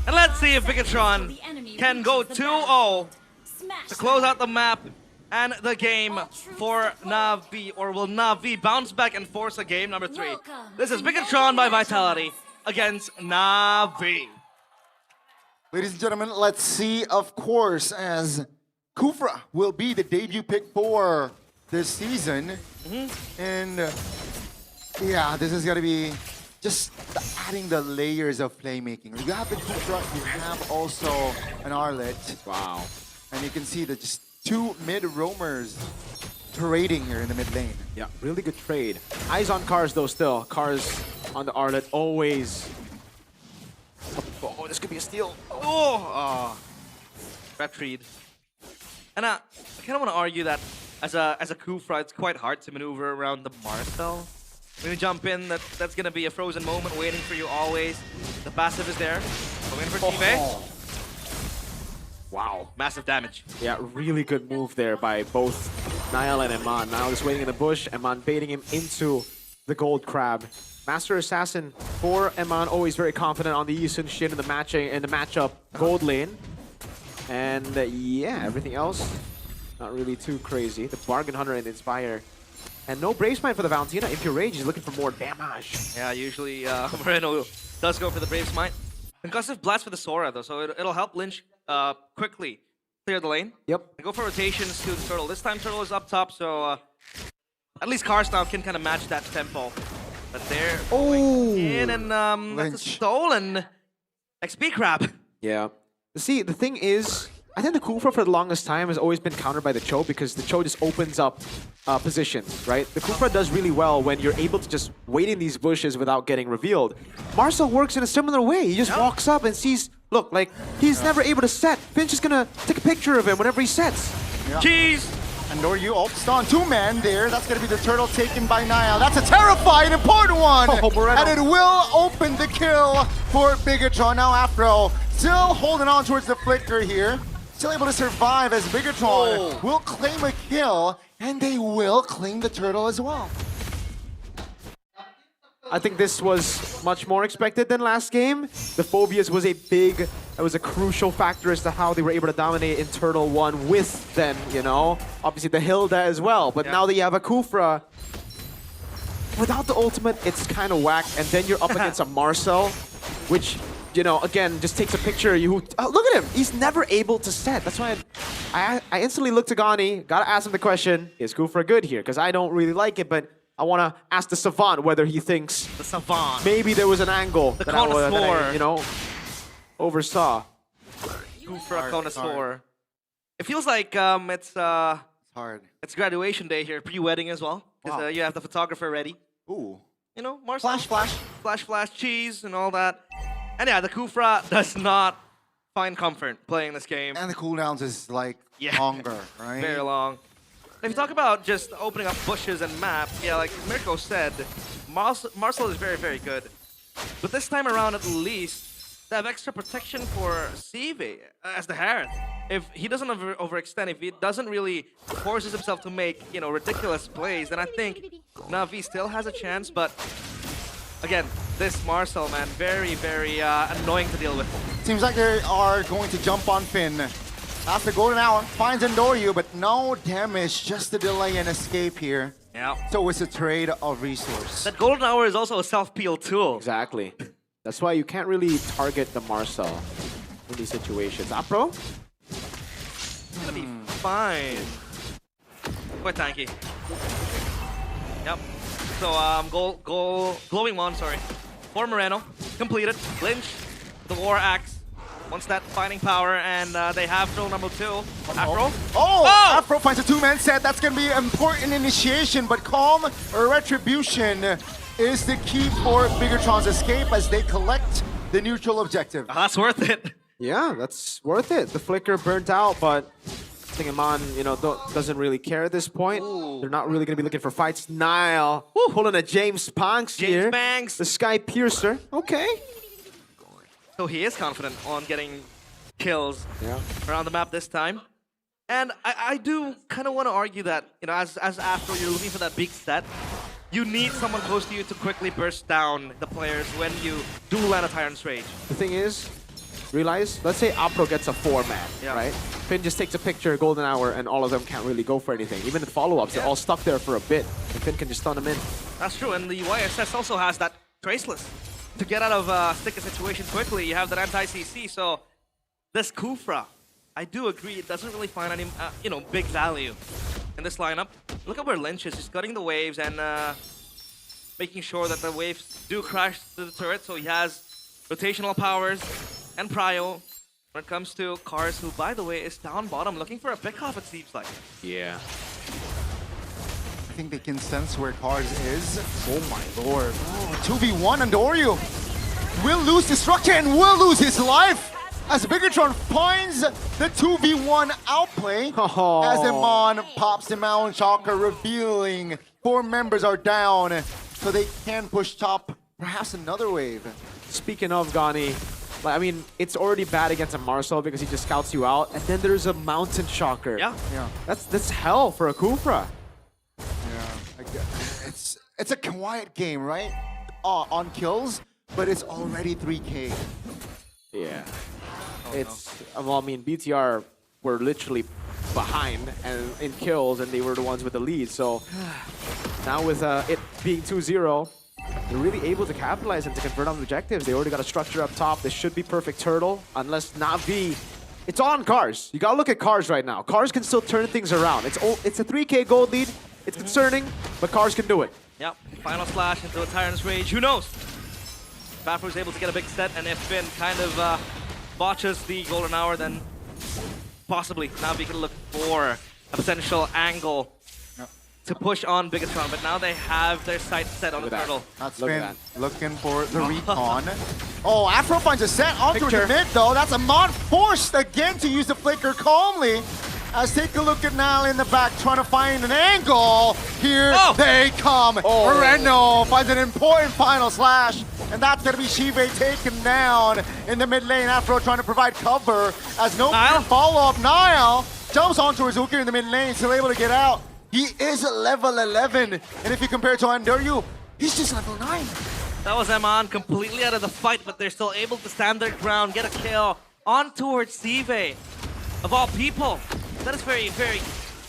And let's see if Bigatron can go 2-0 to close out the map and the game for Navi. Or will Navi bounce back and force a game? Number 3. This is Bigatron by Vitality against Navi. Ladies and gentlemen, let's see, of course, as Kufra will be the debut pick for this season. And yeah, this is going to be just adding the layers of playmaking. You have the Kufra, you have also an Arlet. Wow. And you can see that just 2 mid-roamers parading here in the mid lane. Yeah, really good trade. Eyes on cars, though, still. Cars on the Arlet, always. Oh, this could be a steal. Oh, retried. And I kind of want to argue that as a Kufra, it's quite hard to maneuver around the Marcel. When you jump in, that's gonna be a frozen moment waiting for you always. The passive is there. Going in for Tive. Wow. Massive damage. Yeah, really good move there by both Niall and Eman. Niall is waiting in the bush, Eman baiting him into the gold crab. Master Assassin for Eman, always very confident on the Yisun Shin in the matchup gold lane. And yeah, everything else, not really too crazy. The Bargain Hunter and Inspire. And no Brave Smite for the Valentina. If you're Rage, he's looking for more damage. Yeah, usually Moreno does go for the Brave Smite. Concussive Blast for the Sora though, so it'll help Lynch quickly clear the lane. Yep. And go for rotations to the Turtle. This time Turtle is up top, so at least Cars now can kind of match that tempo. But they're going in, and that's a stolen XP crab. Yeah. See, the thing is, I think the Kufra for the longest time has always been countered by the Cho because the Cho just opens up positions, right? The Kufra does really well when you're able to just wait in these bushes without getting revealed. Marcel works in a similar way. He just walks up and sees, look, like, he's never able to set. Finch is gonna take a picture of him whenever he sets. Cheese! Andoryu ults on 2-man there. That's going to be the turtle taken by Niall. That's a terrifying, important one. And it will open the kill for Bigatron. Now Afro still holding on towards the flicker here. Still able to survive as Bigatron will claim a kill. And they will claim the turtle as well. I think this was much more expected than last game. The Phobias was a crucial factor as to how they were able to dominate in Turtle 1 with them, you know? Obviously the Hilda as well, but now that you have a Kufra, without the ultimate, it's kind of whack, and then you're up against a Marcel, which, you know, again, just takes a picture of you. Look at him! He's never able to set. That's why I instantly looked to Gani, gotta ask him the question, is Kufra good here? Because I don't really like it, but I want to ask the Savant whether he thinks maybe there was an angle that I, you know, oversaw. Kufra connoisseur. It feels like it's hard. It's graduation day here, pre-wedding as well. Because you have the photographer ready. Ooh. You know, Marcel. Flash, cheese, and all that. And yeah, the Kufra does not find comfort playing this game. And the cooldowns is like longer, right? Very long. If you talk about just opening up bushes and maps, yeah, like Mirko said, Marcel is very, very good. But this time around, at least, they have extra protection for CV as the Harith. If he doesn't overextend, if he doesn't really forces himself to make, you know, ridiculous plays, then I think Na'Vi still has a chance. But again, this Marcel, man, very, very annoying to deal with. Seems like they are going to jump on Finn. After Golden Hour, finds Andoryu, but no damage, just a delay and escape here. Yeah. So it's a trade of resource. That Golden Hour is also a self-peel tool. Exactly. That's why you can't really target the Marcel in these situations. Apro? It's gonna be fine. Quite tanky. Yep. So, Glowing Wand, sorry. For Moreno, completed. Lynch, the War Axe. Wants that fighting power, and they have throw number 2. Afro. Afro finds a 2-man set. That's going to be an important initiation, but Calm or Retribution is the key for Bigatron's escape as they collect the neutral objective. That's worth it. Yeah, that's worth it. The flicker burnt out, but Singamon, you know, doesn't really care at this point. They're not really going to be looking for fights. Niall pulling a James Panks here. The Sky Piercer. Okay. So he is confident on getting kills around the map this time. And I do kind of want to argue that, you know, as after you're looking for that big set, you need someone close to you to quickly burst down the players when you do land a Tyrant's Rage. The thing is, realize, let's say Apro gets a 4-man, right? Finn just takes a picture, Golden Hour, and all of them can't really go for anything. Even in follow-ups, they're all stuck there for a bit, and Finn can just stun them in. That's true, and the YSS also has that Traceless. To get out of a sticky situation quickly, you have that anti-CC, so this Kufra, I do agree, it doesn't really find any, you know, big value in this lineup. Look at where Lynch is, just cutting the waves and making sure that the waves do crash to the turret, so he has rotational powers and prio when it comes to Cars, who, by the way, is down bottom, looking for a pick-off, it seems like. Yeah. I think they can sense where Cars is. Oh my lord. 2v1 Andoryu will lose Destruction and will lose his life as Bigatron finds the 2v1 outplay as Iman pops him out and Shocker revealing 4 members are down so they can push top perhaps another wave. Speaking of Gani, I mean, it's already bad against a Marcel because he just scouts you out, and then there's a Mountain Shocker. Yeah. That's hell for a Kufra. It's a quiet game, right? On kills, but it's already 3K. Yeah. Well, I mean, BTR were literally behind and in kills, and they were the ones with the lead. So now with it being 2-0, they're really able to capitalize and to convert on objectives. They already got a structure up top. This should be perfect turtle, unless Na'Vi. It's on Cars. You gotta look at Cars right now. Cars can still turn things around. It's a 3K gold lead. It's concerning, but Cars can do it. Yep, final slash into a Tyrant's Rage. Who knows? Baffer is able to get a big set, and if Finn kind of botches the Golden Hour, then possibly Na'Vi can look for a potential angle to push on Bigatron, but now they have their sights set on the turtle. That's Finn looking for the recon. Oh, Afro finds a set onto the mid though. That's Amon forced again to use the flicker calmly. As take a look at Nile in the back, trying to find an angle. Here they come. Moreno finds an important final slash. And that's going to be Shive taken down in the mid lane. Afro trying to provide cover as no follow-up. Nile jumps onto Izuki in the mid lane, still able to get out. He is level 11. And if you compare to Andoryu, he's just level 9. That was Eman completely out of the fight, but they're still able to stand their ground, get a kill on towards Sive. Of all people, that is very, very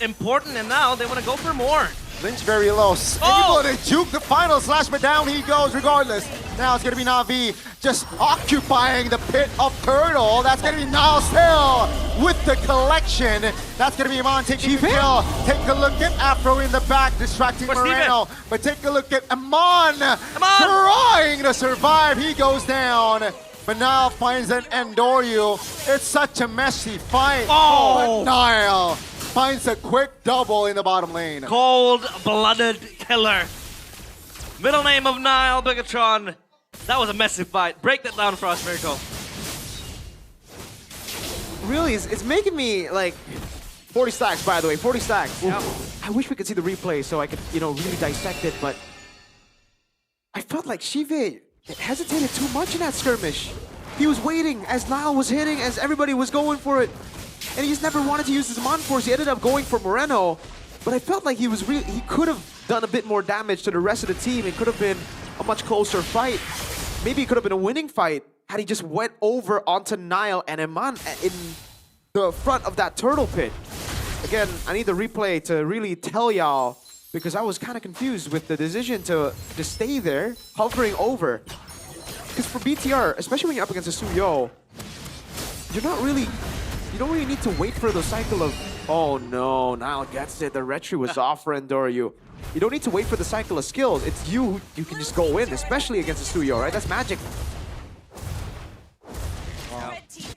important. And now they want to go for more. Lynch very low. Able to juke the final slash, but down he goes regardless. Now it's going to be Na'Vi just occupying the pit of Turtle. That's going to be Nile still with the collection. That's going to be Iman taking the kill. Take a look at Afro in the back, distracting Moreno. But take a look at Iman trying to survive. He goes down. But Nile finds an Andoryu. It's such a messy fight. But Nile finds a quick double in the bottom lane. Cold-blooded killer. Middle name of Nile, Bigatron. That was a messy fight. Break that down for us, Miracle. Really, it's making me like 40 stacks, by the way, 40 stacks. Yep. I wish we could see the replay so I could, really dissect it, but I felt like Shive hesitated too much in that skirmish. He was waiting as Nile was hitting, as everybody was going for it. And he just never wanted to use his Mon Force. He ended up going for Moreno. But I felt like he could have done a bit more damage to the rest of the team. It could have been a much closer fight. Maybe it could have been a winning fight had he just went over onto Nile and Eman in the front of that turtle pit. Again, I need the replay to really tell y'all, because I was kind of confused with the decision to just stay there, hovering over. Because for BTR, especially when you're up against a Suyo, you don't really need to wait for the cycle of, oh no, Nile gets it, the retry was off for Andoryu. You don't need to wait for the cycle of skills. It's you who can just go in, especially against a Suyo, right? That's magic.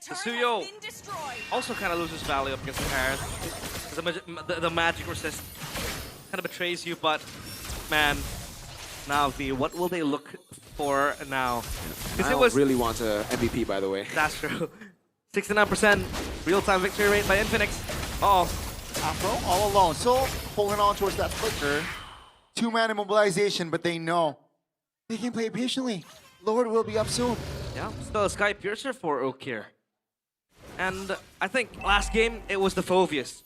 The Suyo also kind of loses value up against the Paris. The magic resist kind of betrays you, but man, Na'Vi, what will they look for now? I really want a MVP, by the way. That's true. 69% real-time victory rate by Infinix. Afro all alone, so holding on towards that flicker. 2-man immobilization, but they know they can play patiently. Lord will be up soon. Yeah, still a Sky Piercer for Ook here. And I think last game, it was the Phovius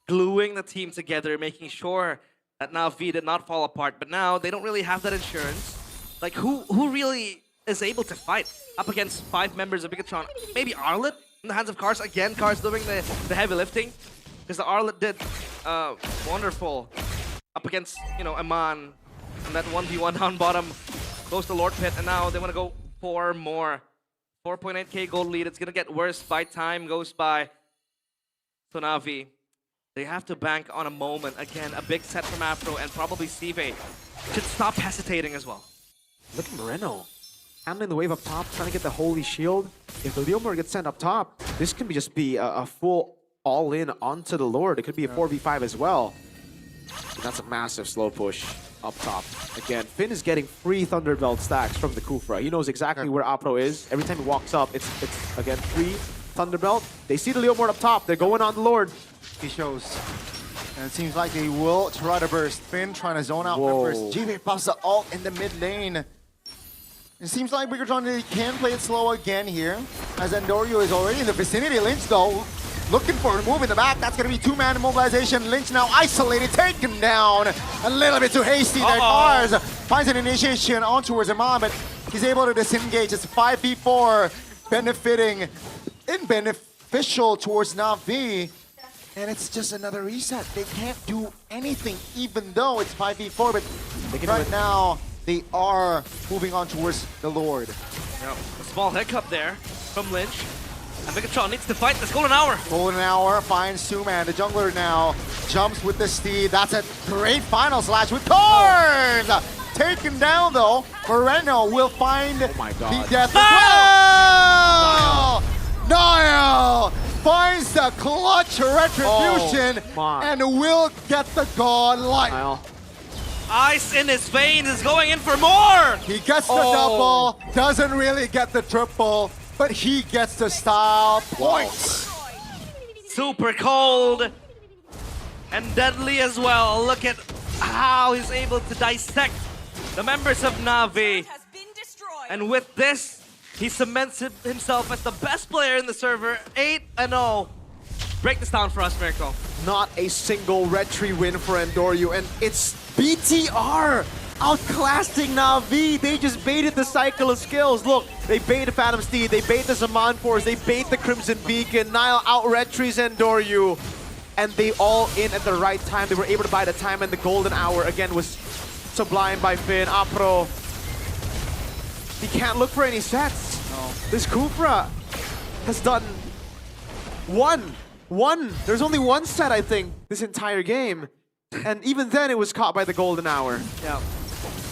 gluing the team together, making sure that Na'Vi did not fall apart. But now, they don't really have that insurance. Like, who really is able to fight up against 5 members of Bigatron? Maybe Arlet in the hands of Cars. Again, Cars doing the heavy lifting. Because the Arlet did wonderful up against, Eman and that 1v1 down bottom, close to Lord Pit, and now they want to go for more. 4.8k gold lead. It's going to get worse by time goes by. So Na'Vi, they have to bank on a moment. Again, a big set from Afro, and probably Sive should stop hesitating as well. Look at Moreno. Handling the wave up top, trying to get the Holy Shield. If the Leomord gets sent up top, this can just be a full all-in onto the Lord. It could be a 4v5 as well. And that's a massive slow push up top. Again, Finn is getting free Thunderbelt stacks from the Kufra. He knows exactly where Apro is. Every time he walks up, it's again, free Thunderbelt. They see the Leomord up top. They're going on the Lord. He shows. And it seems like they will try to burst. Finn trying to zone out members. GB pops the ult in the mid lane. It seems like Bigatron can play it slow again here, as Andoryu is already in the vicinity. Lynch, though, looking for a move in the back. That's going to be 2-man immobilization. Lynch now isolated, taken down. A little bit too hasty there. Cars finds an initiation on towards Iman, but he's able to disengage. It's 5v4, beneficial towards Na'Vi. And it's just another reset. They can't do anything, even though it's 5v4, but right now, they are moving on towards the Lord. Yep. A small hiccup there from Lynch. And Bigatron needs to fight this Golden Hour. Golden Hour finds Suman. The jungler now jumps with the steed. That's a great final slash with Thorns! Taken down though. Moreno will find the death as well. Niall finds the clutch retribution and will get the godlike. Ice in his veins is going in for more! He gets the double, doesn't really get the triple, but he gets the style points. Super cold And deadly as well. Look at how he's able to dissect the members of Na'Vi. And with this, he cements himself as the best player in the server, 8-0. Break this down for us, Mirko. Not a single retry win for Andoryu, and it's BTR outclassing Na'Vi. They just baited the cycle of skills. Look, they bait the Phantom Steed, they bait the Zaman Force, they bait the Crimson Beacon. Nile out-retries Andoryu, and they all in at the right time. They were able to buy the time, and the golden hour again was sublime by Finn. Apro, he can't look for any sets. No. This Kufra has done one. There's only one set, I think, this entire game. And even then, it was caught by the golden hour. Yeah.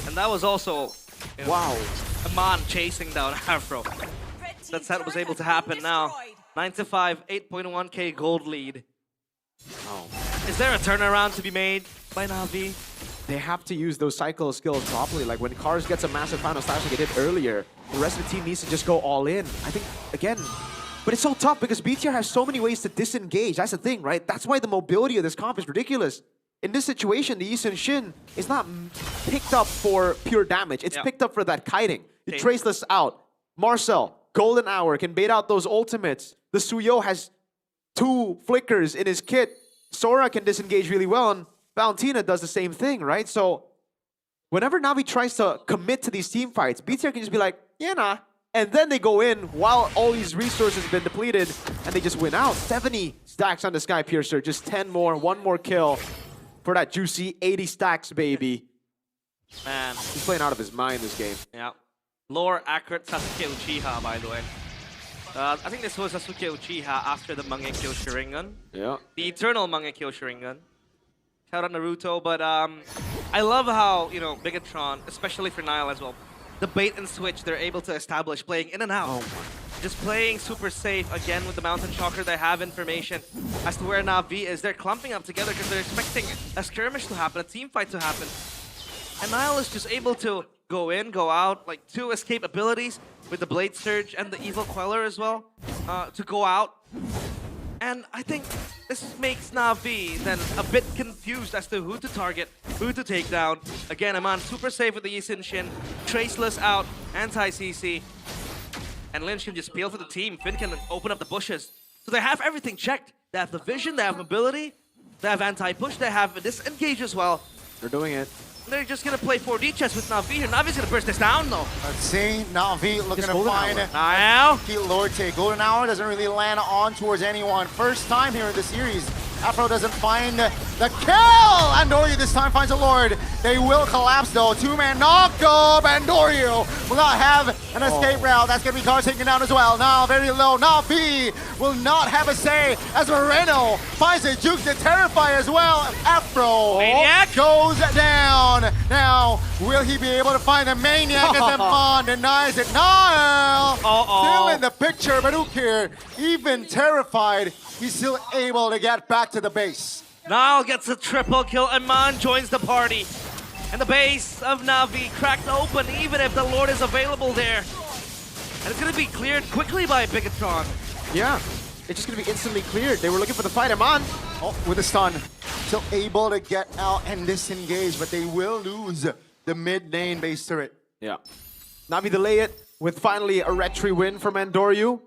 And that was also, wow, Aman chasing down Afro. That set was able to happen now. 9-5, 8.1k gold lead. Oh. Is there a turnaround to be made by Na'Vi? They have to use those cycle skills properly. Like when Cars gets a massive final slash like it did earlier, the rest of the team needs to just go all in. I think, again, but it's so tough because BTR has so many ways to disengage. That's the thing, right? That's why the mobility of this comp is ridiculous. In this situation, the Yi Sun-shin is not picked up for pure damage. It's picked up for that kiting. You Traceless out. Marcel, golden hour, can bait out those ultimates. The Suyo has 2 flickers in his kit. Sora can disengage really well, and Valentina does the same thing, right? So whenever Na'Vi tries to commit to these team fights, BTR can just be like, yeah, nah. And then they go in while all these resources have been depleted, and they just win out. 70 stacks on the Sky Piercer, just 10 more, 1 more kill for that juicy 80 stacks, baby. Man. He's playing out of his mind this game. Yeah. Lore accurate Sasuke Uchiha, by the way. I think this was Sasuke Uchiha after the Mangekyo Sharingan. Yeah. The eternal Mangekyo Sharingan. Shout out Naruto, but I love how, you know, Bigatron, especially for Nile as well, the bait and switch they're able to establish, playing in and out. Just playing super safe again with the Mountain Shocker. They have information as to where Na'Vi is. They're clumping up together because they're expecting a skirmish to happen, a team fight to happen. And Nile is just able to go in, go out, like 2 escape abilities with the Blade Surge and the Evil Queller as well, to go out. And I think this makes Na'Vi then a bit confused as to who to target, who to take down. Again, Aman super safe with the Yi Sun-shin, Traceless out, anti-CC. And Lynch can just peel for the team. Finn can open up the bushes. So they have everything checked. They have the vision, they have mobility, they have anti-push, they have disengage as well. They're doing it. They're just gonna play 4D chess with Na'Vi here. Na'Vi's gonna burst this down though. Let's see, Na'Vi looking Just to find Now. Key Lorte. Golden Hour doesn't really land on towards anyone. First time here in the series. Afro doesn't find the kill! Andoryu this time finds a Lord. They will collapse though. 2-man knock-up. Andoryu will not have an escape route. That's gonna be Cars taken down as well. Now very low. Na'Vi will not have a say as Moreno finds a juke to terrify as well. Afro goes down. Now, will he be able to find the Maniac as Mon denies it? Nile still in the picture, but who cares? Even terrified, he's still able to get back to the base. Nile gets a triple kill. Aman joins the party. And the base of Na'Vi cracked open, even if the Lord is available there. And it's going to be cleared quickly by Bigatron. Yeah, it's just going to be instantly cleared. They were looking for the fight. Aman, with a stun. Still able to get out and disengage, but they will lose the mid-lane base turret. Yeah. Na'Vi delay it with finally a retry win from Andoryu.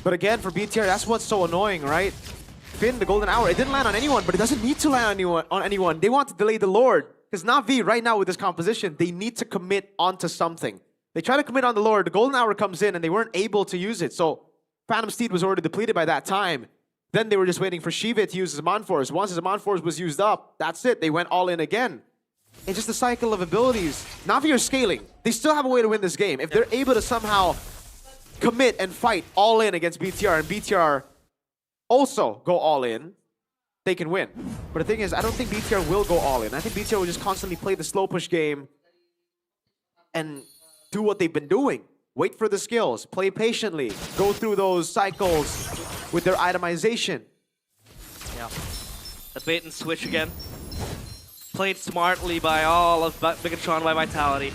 But again, for BTR, that's what's so annoying, right? Finn, the golden hour, it didn't land on anyone, but it doesn't need to land on anyone. They want to delay the Lord. Because Na'Vi, right now with this composition, they need to commit onto something. They try to commit on the Lord, the golden hour comes in, and they weren't able to use it. So Phantom Steed was already depleted by that time. Then they were just waiting for Shiva to use his Zaman Force. Once his Zaman Force was used up, that's it. They went all in again. It's just a cycle of abilities. Na'Vi are scaling. They still have a way to win this game. If they're able to somehow commit and fight all in against BTR, and BTR also go all in, they can win. But the thing is, I don't think BTR will go all in. I think BTR will just constantly play the slow push game and do what they've been doing. Wait for the skills, play patiently, go through those cycles with their itemization. Yeah. The bait and switch again. Played smartly by all of Bigatron by Vitality.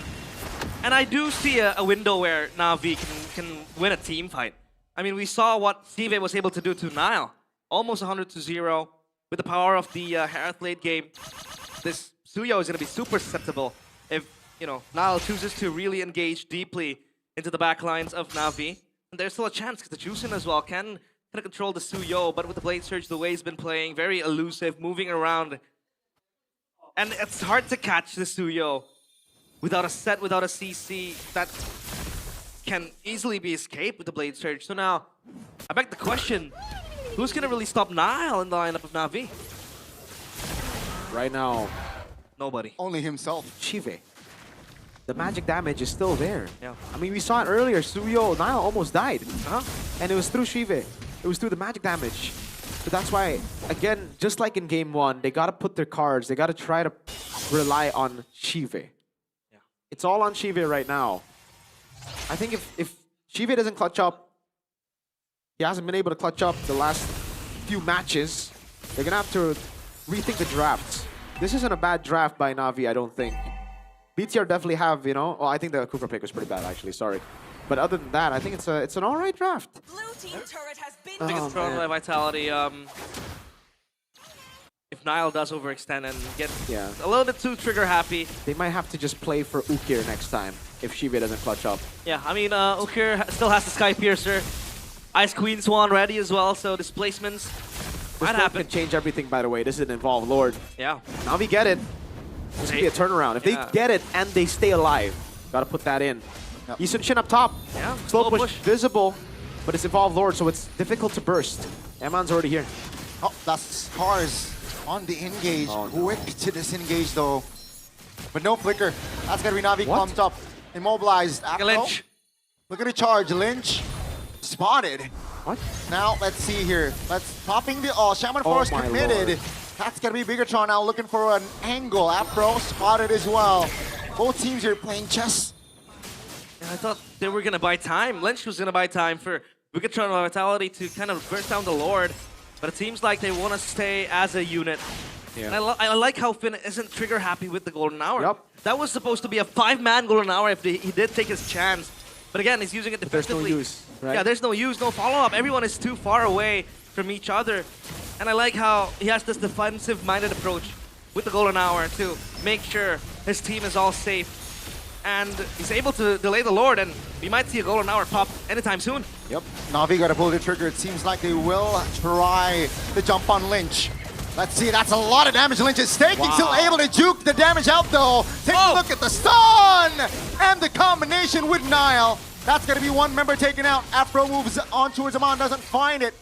And I do see a window where Na'Vi can win a team fight. I mean, we saw what Steve was able to do to Nile. Almost 100-0. with the power of the Harith late game, this Suyo is going to be super susceptible if, you know, Nile chooses to really engage deeply into the backlines of Na'Vi. And there's still a chance because the Jusin as well can kind of control the Suyo, but with the Blade Surge, the way he's been playing, very elusive, moving around. And it's hard to catch the Suyo without a set, without a CC that can easily be escaped with the Blade Surge. So now, I beg the question, who's going to really stop Nile in the lineup of Na'Vi? Right now, nobody. Only himself. Chive. The magic damage is still there. Yeah. I mean, we saw it earlier. Suyo, Nile almost died. And it was through Chive. It was through the magic damage. So that's why, again, just like in game 1, they got to put their cards. They got to try to rely on Chive. Yeah. It's all on Chive right now. I think if Chive doesn't clutch up, he hasn't been able to clutch up the last few matches, they're going to have to rethink the drafts. This isn't a bad draft by Na'Vi, I don't think. BTR definitely have, you know, well, I think the Kufra pick was pretty bad, actually, sorry. But other than that, I think it's an alright draft. I think it's thrown by Vitality. If Nile does overextend and get a little bit too trigger happy, they might have to just play for Ukir next time if Chive doesn't clutch up. Yeah, I mean, Ukir still has the Sky Piercer. Ice Queen Swan ready as well, so displacements might happen. Can change everything, by the way. This is an Involved Lord. Yeah. Na'Vi get it. This could be a turnaround. If they get it and they stay alive, gotta put that in. Yisun Shin up top. Yeah. Slow push visible, but it's Involved Lord, so it's difficult to burst. Eman's already here. Oh, that's Cars on the engage. Quick to disengage though. But no flicker. That's gonna be Na'Vi clumped up. Immobilized. Lynch. Look at the charge. Lynch spotted. What? Now let's see here. Let's popping the Shaman Force committed. Lord. That's gonna be Bigatron now looking for an angle. Afro spotted as well. Both teams are playing chess. I thought they were going to buy time. Lynch was going to buy time for Bigatron and Vitality to kind of burst down the Lord. But it seems like they want to stay as a unit. Yeah. And I like how Finn isn't trigger happy with the Golden Hour. Yep. That was supposed to be a 5-man Golden Hour if he did take his chance. But again, he's using it defensively. There's no use, right? Yeah, there's no use, no follow-up. Everyone is too far away from each other. And I like how he has this defensive-minded approach with the Golden Hour to make sure his team is all safe. And he's able to delay the Lord, and we might see a Golden Hour pop anytime soon. Yep. Na'Vi gotta pull the trigger. It seems like they will try the jump on Lynch. Let's see, that's a lot of damage Lynch is taking. Wow. Still able to juke the damage out though. Take a look at the stun! And the combination with Nile. That's gonna be one member taken out. Afro moves on towards Aman, doesn't find it.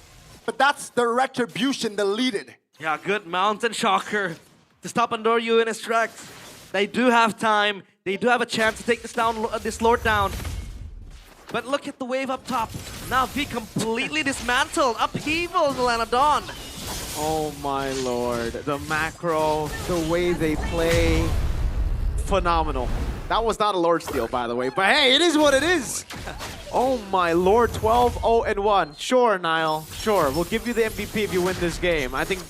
But that's the retribution deleted. Yeah, good Mountain Shocker to stop Andoryu in his tracks. They do have time. They do have a chance to take this Lord down. But look at the wave up top. Na'Vi completely dismantled. Upheaval in the Land of Dawn. Oh my lord. The macro, the way they play, phenomenal. That was not a Lord steal, by the way. But hey, it is what it is. Oh my lord, 12-0-1. Sure, Nile. Sure, we'll give you the MVP if you win this game. I think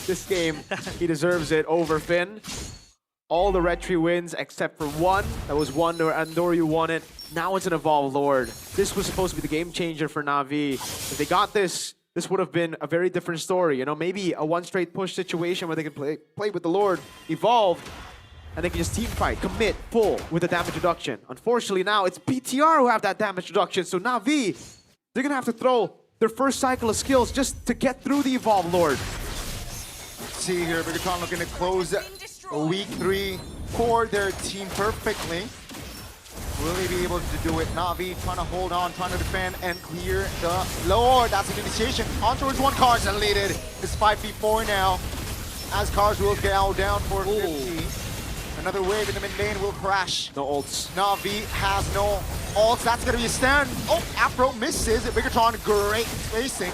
this game, he deserves it over Finn. All the retry wins except for one. That was one where Andoryu won it. Now it's an Evolved Lord. This was supposed to be the game changer for Na'Vi. If they got this, this would have been a very different story. You know, maybe a one straight push situation where they can play with the Lord, evolve, and they can just team fight, commit, full with the damage reduction. Unfortunately now, it's BTR who have that damage reduction, so Na'Vi, they're gonna have to throw their first cycle of skills just to get through the Evolved Lord. Let's see here, Bigatron looking to close week 3 for their team perfectly. Will they be able to do it? Na'Vi trying to hold on, trying to defend and clear the Lord. That's an initiation. On towards one, Cars deleted. It's 5v4 now. As Cars will go down for 50. Another wave in the mid lane will crash. No ults. Na'Vi has no ults. That's gonna be a stand. Oh, Afro misses. Bigatron, great spacing.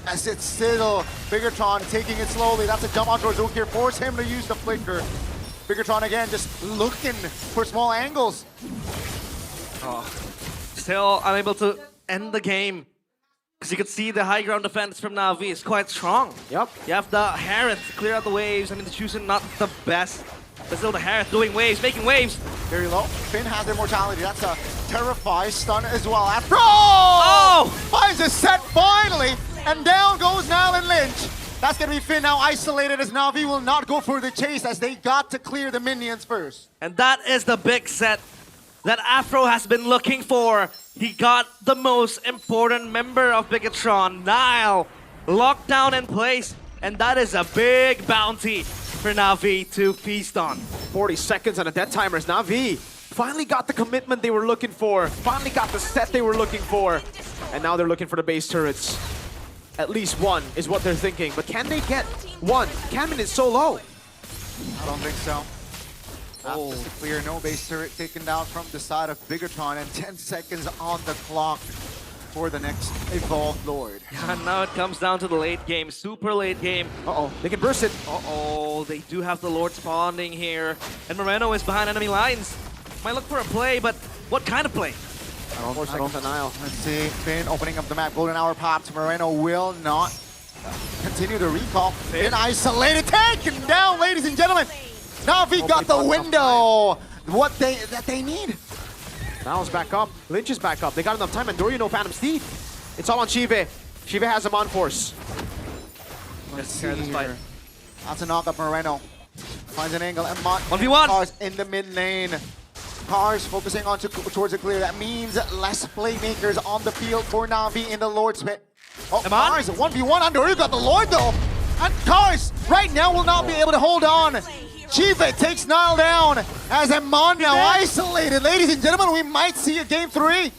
As it's still Bigatron taking it slowly. That's a jump on towards Ukir. Force him to use the flicker. Bigatron again just looking for small angles. Oh, still unable to end the game. Because you can see the high ground defense from Na'Vi is quite strong. Yep. You have the Harith to clear out the waves. I mean, the Jusin not the best. But still the Harith doing waves, making waves. Very low. Finn has immortality. That's a terrifying stun as well. Afro! Oh! Finds a set finally. And down goes Nile and Lynch. That's gonna be Finn now isolated as Na'Vi will not go for the chase as they got to clear the minions first. And that is the big set that Afro has been looking for. He got the most important member of Bigatron, Nile, locked down in place. And that is a big bounty for Na'Vi to feast on. 40 seconds on a death timer as Na'Vi finally got the commitment they were looking for. Finally got the set they were looking for. And now they're looking for the base turrets. At least one is what they're thinking. But can they get one? Cannon is so low. I don't think so. Just to clear, no base turret taken down from the side of Bigatron and 10 seconds on the clock for the next Evolved Lord. And now it comes down to the late game, super late game. Uh-oh, they can burst it. Uh-oh, they do have the Lord spawning here. And Moreno is behind enemy lines. Might look for a play, but what kind of play? 4 seconds on Nile. Let's see, Finn opening up the map. Golden Hour popped. Moreno will not continue to recall. Finn isolated, taken down, ladies and gentlemen. Na'Vi got the window. That they need. Nile's back up. Lynch is back up. They got enough time. And Dorio, no Phantom Steed. It's all on Chive. Chive has him on force. Let's see here. That's a knock up. Moreno finds an angle. And 1v1. Cars in the mid lane. Cars focusing on towards the clear. That means less playmakers on the field for Na'Vi in the Lord's pit. Oh, Cars 1v1 under. You got the Lord though. And Cars right now will not be able to hold on. Chive takes Nile down as Amon now isolated. Ladies and gentlemen, we might see a game 3.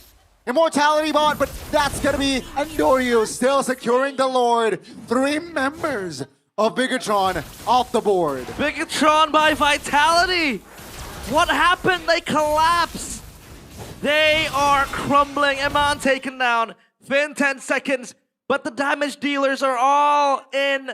Immortality bot, but that's gonna be Andoryu still securing the Lord. 3 members of Bigatron off the board. Bigatron by Vitality. What happened? They collapse. They are crumbling. Eman taken down. Finn 10 seconds, but the damage dealers are all in.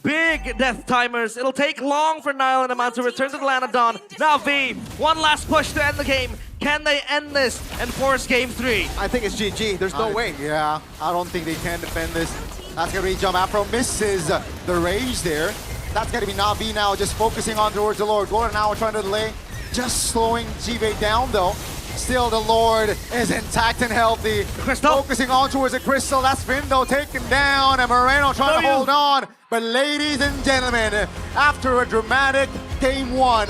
Big death timers. It'll take long for Nile and Eman to return to the Lanadon. Na'Vi, one last push to end the game. Can they end this and force game 3? I think it's GG. There's no way. Yeah, I don't think they can defend this. That's gonna be jump. Afro misses the rage there. That's gonna be Na'Vi now just focusing on towards the Lord. Golden Hour trying to delay. Just slowing Jive down though. Still the Lord is intact and healthy. Crystal. Focusing on towards the Crystal. That's Vindo taken down and Moreno trying to hold on. But ladies and gentlemen, after a dramatic game 1,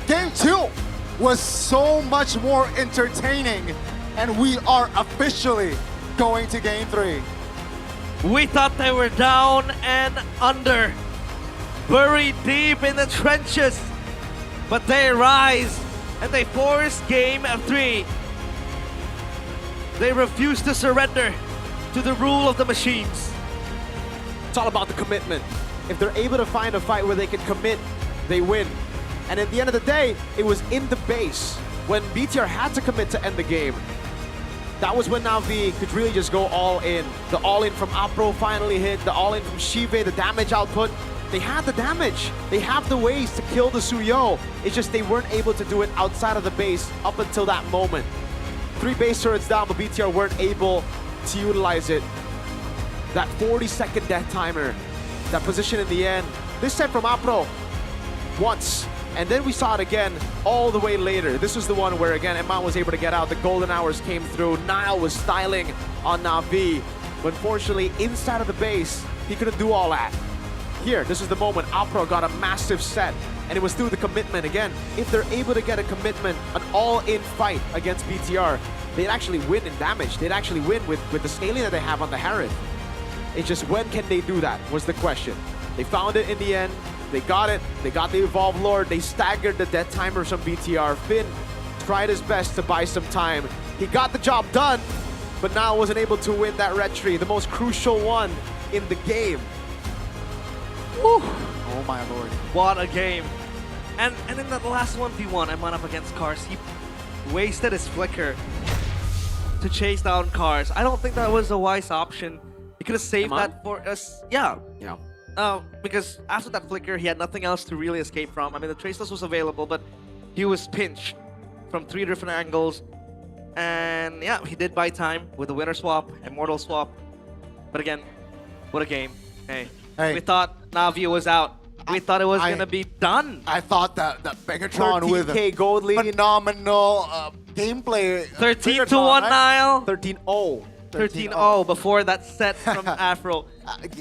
game 2 was so much more entertaining. And we are officially going to game 3. We thought they were down and under. Buried deep in the trenches. But they rise and they force game 3. They refuse to surrender to the rule of the machines. It's all about the commitment. If they're able to find a fight where they can commit, they win. And at the end of the day, it was in the base when BTR had to commit to end the game. That was when Na'Vi could really just go all in. The all-in from Apro finally hit, the all-in from Shive, the damage output. They had the damage. They have the ways to kill the Suyo. It's just they weren't able to do it outside of the base up until that moment. 3 base turrets down, but BTR weren't able to utilize it. That 40-second death timer, that position in the end. This set from Apro once, and then we saw it again all the way later. This was the one where, again, Eman was able to get out. The golden hours came through. Nile was styling on Na'Vi. But fortunately, inside of the base, he couldn't do all that. Here, this is the moment Apro got a massive set, and it was through the commitment. Again, if they're able to get a commitment, an all-in fight against BTR, they'd actually win in damage. They'd actually win with the scaling that they have on the Harith. It's just when can they do that was the question. They found it in the end. They got it. They got the Evolved Lord. They staggered the death timers from BTR. Finn tried his best to buy some time. He got the job done, but now wasn't able to win that red tree, the most crucial one in the game. Woo. Oh my lord. What a game. And in that last 1v1, Eman up against Cars, he wasted his flicker to chase down Cars. I don't think that was a wise option. He could have saved that for us. Yeah. Because after that flicker, he had nothing else to really escape from. I mean, the Traceless was available, but he was pinched from 3 different angles. And yeah, he did buy time with the winner swap, immortal swap. But again, what a game. Hey. We thought Na'Vi was out. We thought it was going to be done. I thought that Megatron with 13K gold lead. phenomenal gameplay. 13-1 Nile. 13-0. 13-0 before that set from Afro.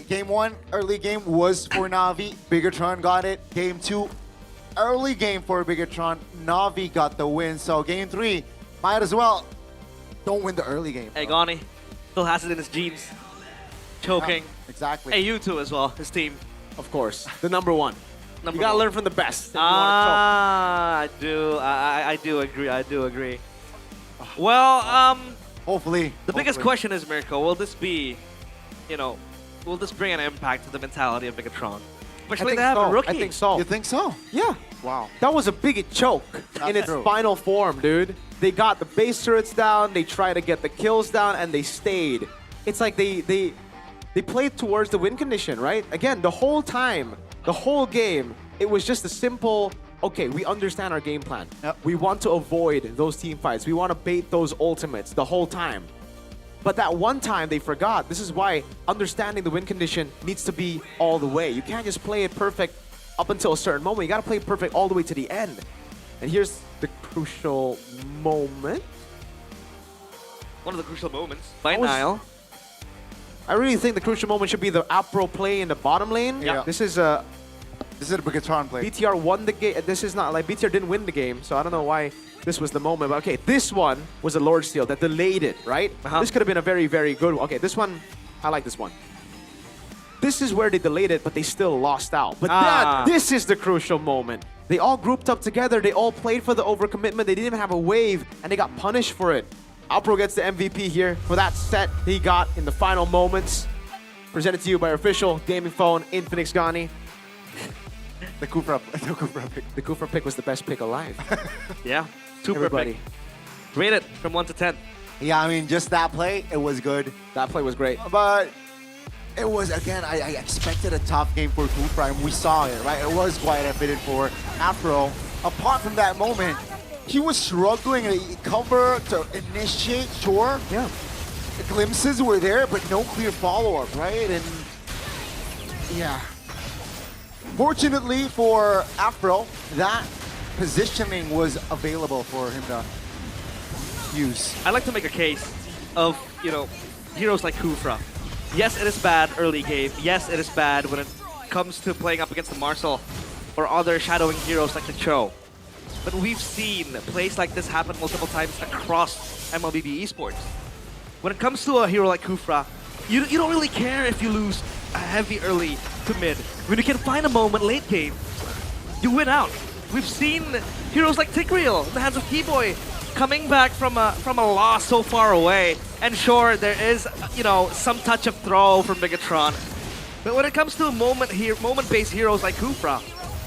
Game 1, early game was for Na'Vi. Bigatron got it. Game 2, early game for Bigatron. Na'Vi got the win. So game 3, might as well don't win the early game. Hey, Gani still has it in his genes. Choking. Exactly. Hey, you too as well, his team. Of course, the number one. You gotta learn from the best. if you wanna I do. I do agree. I do agree. Well, hopefully. The biggest question is, Mirko, will this be, will this bring an impact to the mentality of Bigatron? Especially they have a rookie. I think so. You think so? Yeah. Wow. That was a big choke in its final form, dude. They got the base turrets down, they tried to get the kills down, and they stayed. It's like they played towards the win condition, right? Again, the whole time, the whole game, it was just a simple, okay, we understand our game plan. We want to avoid those team fights. We want to bait those ultimates the whole time. But that one time they forgot. This is why understanding the win condition needs to be all the way. You can't just play it perfect up until a certain moment. You got to play it perfect all the way to the end. And here's the crucial moment. One of the crucial moments by Nile. I really think the crucial moment should be the Apro play in the bottom lane. Yeah. This is a Bigatron play. BTR won the game. This is not like BTR didn't win the game, so I don't know why this was the moment. But okay, this one was a Lord Steal that delayed it, right? This could have been a very, very good one. Okay, this one, I like this one. This is where they delayed it, but they still lost out. But this is the crucial moment. They all grouped up together. They all played for the overcommitment. They didn't even have a wave, and they got punished for it. Alpro gets the MVP here for that set he got in the final moments. Presented to you by our official gaming phone, Infinix Gani. The Kufra pick. The Kufra pick was the best pick alive. Yeah, super Everybody. pick. Rate it from 1 to 10. Yeah, I mean, just that play, it was good. That play was great. But it was, again, I expected a tough game for Kufra, and we saw it, right? It was quite evident for Afro. Apart from that moment, he was struggling to cover, to initiate, sure. Yeah. The glimpses were there, but no clear follow-up, right? And yeah. Fortunately for Afro, that positioning was available for him to use. I like to make a case of, heroes like Kufra. Yes, it is bad early game. Yes, it is bad when it comes to playing up against the Marcel or other shadowing heroes like the Cho. But we've seen plays like this happen multiple times across MLBB esports. When it comes to a hero like Kufra, you don't really care if you lose a heavy early to mid. When you can find a moment late game, you win out. We've seen heroes like Tigreal in the hands of Keyboy coming back from a loss so far away. And sure, there is some touch of throw from Bigatron. But when it comes to moment-based heroes like Kufra,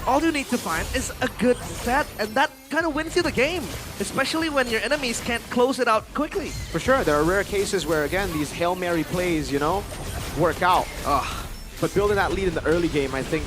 all you need to find is a good set, and that kind of wins you the game, especially when your enemies can't close it out quickly. For sure, there are rare cases where, again, these Hail Mary plays, work out. But building that lead in the early game, I think,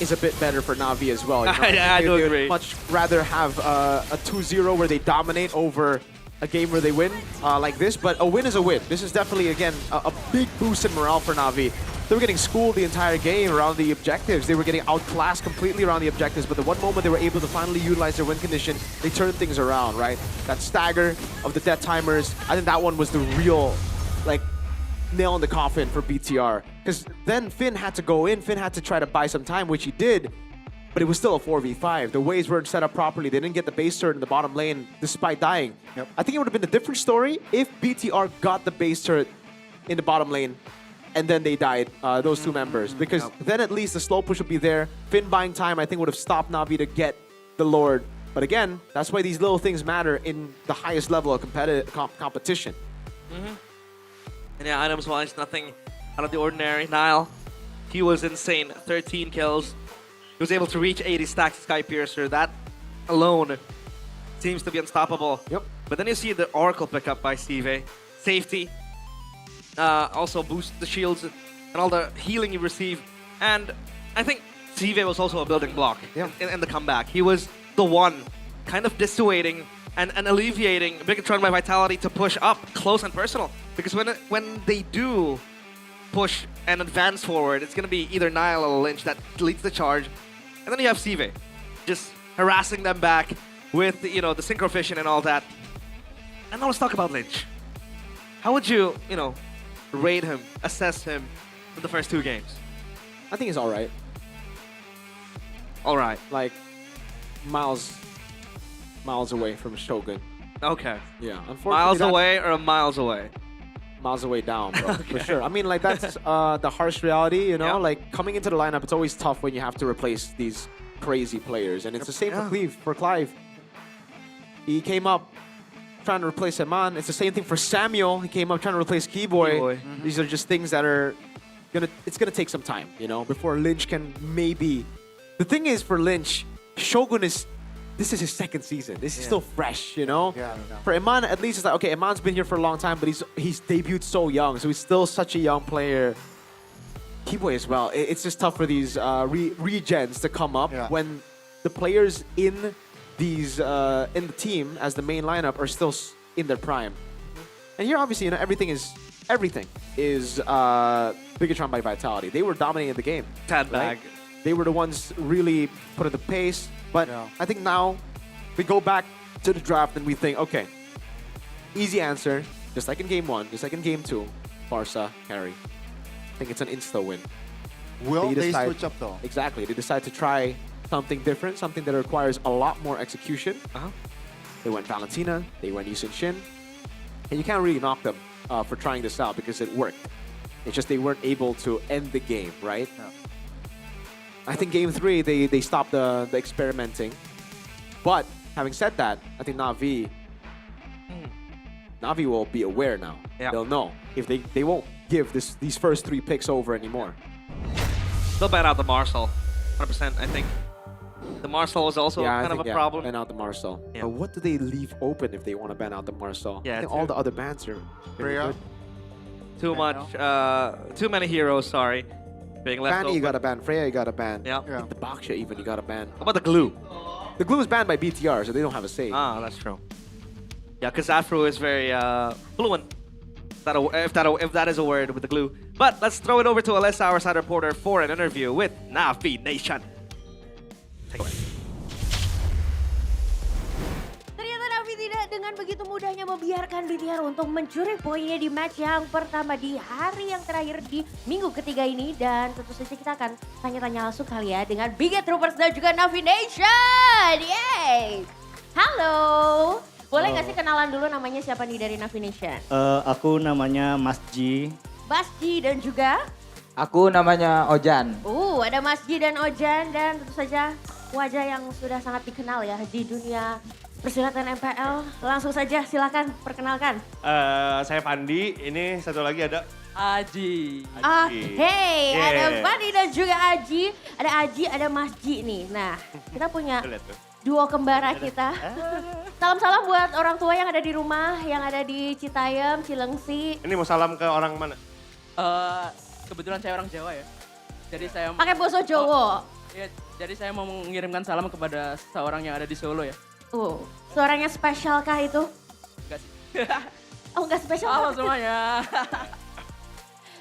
is a bit better for Na'Vi as well. I do agree. Much rather have a 2-0 where they dominate over a game where they win like this, but a win is a win. This is definitely, again, a big boost in morale for Na'Vi. They were getting schooled the entire game around the objectives. They were getting outclassed completely around the objectives, but the one moment they were able to finally utilize their win condition, they turned things around, right? That stagger of the death timers, I think that one was the real, nail in the coffin for BTR. Because then Finn had to go in, Finn had to try to buy some time, which he did, but it was still a 4v5. The waves weren't set up properly. They didn't get the base turret in the bottom lane despite dying. I think it would have been a different story if BTR got the base turret in the bottom lane and then they died, those two members. Because then at least the slow push would be there. Finn buying time, I think, would have stopped Na'Vi to get the Lord. But again, that's why these little things matter in the highest level of competitive competition. And yeah, items-wise, nothing out of the ordinary. Nile, he was insane. 13 kills. He was able to reach 80 stacks Sky Piercer. That alone seems to be unstoppable. But then you see the Oracle pickup by Steve. Safety. Also boost the shields and all the healing you receive. And I think Steve was also a building block in the comeback. He was the one kind of dissuading and alleviating Bigatron by Vitality to push up close and personal. Because when they do push and advance forward, it's going to be either Nile or Lynch that leads the charge. And then you have Sive just harassing them back with the synchro fission and all that. And now let's talk about Lynch. How would you, rate him, assess him in the first 2 games? I think he's all right. All right. Like miles away from Shogun. Okay. Yeah, unfortunately. Miles away or miles away? Miles away down, bro, for sure. I mean, like, that's the harsh reality, you know? Like, coming into the lineup, it's always tough when you have to replace these crazy players. And it's the same for Clive. He came up trying to replace Eman. It's the same thing for Samuel. He came up trying to replace Keyboy. These are just things that are it's gonna take some time, before Lynch can maybe. The thing is, for Lynch, Shogun this is his second season. This is still fresh, For Eman, at least it's like, okay, Eman's been here for a long time, but he's debuted so young, so he's still such a young player. Keyboy as well. It's just tough for these regens to come up when the players in these in the team as the main lineup are still in their prime. And here, obviously, everything is Bigatron by Vitality. They were dominating the game. Tad bag. They were the ones really putting the pace. But I think now we go back to the draft and we think, okay, easy answer, just like in game 1, just like in game 2, Barca carry. I think it's an insta win. Will they switch up though? Exactly. They decide to try something different, something that requires a lot more execution. They went Valentina, they went Yusin Shin, and you can't really knock them for trying this out because it worked. It's just they weren't able to end the game, right? I think game 3, they stopped the experimenting. But having said that, I think Na'Vi will be aware now. They'll know if they won't give these first 3 picks over anymore. They'll ban out the Marcel, 100%. I think the Marcel was also kind of a problem. Ban out the Marcel. But what do they leave open if they want to ban out the Marcel? I think all the other bans are pretty good. Too many heroes. Sorry. Being left Fanny, open. you got to ban. Freya, you got to ban. Yeah. The Baksha even, you got to ban. How about the glue? The glue is banned by BTR, so they don't have a say. Ah, that's true. Yeah, because Afro is very fluent. If that is a word with the glue. But let's throw it over to Alessa, our side reporter, for an interview with Na'Vi Nation. Take it away. Ternyata Na'Vi tidak dengan begitu mudahnya membiarkan BTR untuk mencuri poinnya di match yang pertama di hari yang terakhir di minggu ketiga ini. Dan tentu saja kita akan tanya-tanya langsung kali ya dengan Big Troopers dan juga Na'Vi Nation. Yeay! Halo! Boleh nggak sih kenalan dulu namanya siapa nih dari Na'Vi Nation? Aku namanya Mas Ji. Mas Ji dan juga? Aku namanya Ojan. Ada Mas Ji dan Ojan dan tentu saja wajah yang sudah sangat dikenal ya di dunia persilatan MPL. Langsung saja silakan perkenalkan. Saya Pandi, ini satu lagi ada Aji. Hey, ada Pandi dan juga Aji. Ada Aji, ada Mas Ji nih. Nah, kita punya duo kembara kita. Salam-salam buat orang tua yang ada di rumah, yang ada di Citayam, Cilengsi. Ini mau salam ke orang mana? Kebetulan saya orang Jawa ya. Jadi saya pakai bahasa Jawa. Iya, jadi saya mau mengirimkan salam kepada seorang yang ada di Solo ya. Suaranya spesial kah itu? Enggak sih. Enggak spesial. Halo semuanya.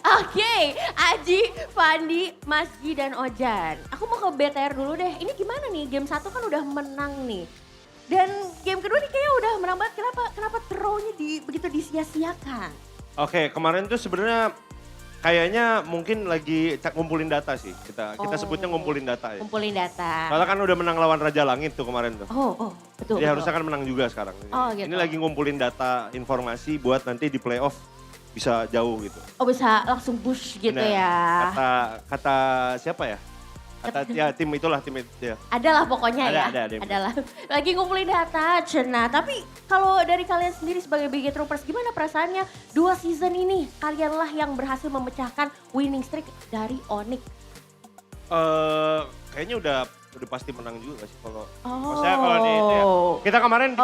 Oke, Aji, Pandi, Mas Ji, dan Ojan. Aku mau ke BTR dulu deh. Ini gimana nih? Game 1 kan udah menang nih. Dan game kedua nih kayaknya udah menang banget. Kenapa throw-nya begitu disia-siakan? Oke, kemarin tuh sebenarnya kayaknya mungkin lagi ngumpulin data sih. Kita sebutnya ngumpulin data ya. Ngumpulin data. Soalnya kan udah menang lawan Raja Langit tuh kemarin tuh. Betul. Jadi harusnya kan menang juga sekarang. Gitu. Ini lagi ngumpulin data informasi buat nanti di playoff bisa jauh gitu. Bisa langsung push gitu ya. Kata siapa ya? Tim itu ya. Adalah pokoknya ada. Adalah. Lagi ngumpulin data, Cena. Tapi kalau dari kalian sendiri sebagai Big Troopers, gimana perasaannya 2 season ini? Kalianlah yang berhasil memecahkan winning streak dari Onyx. Kayaknya udah pasti menang juga sih kalau. Maksudnya kalau kita kemarin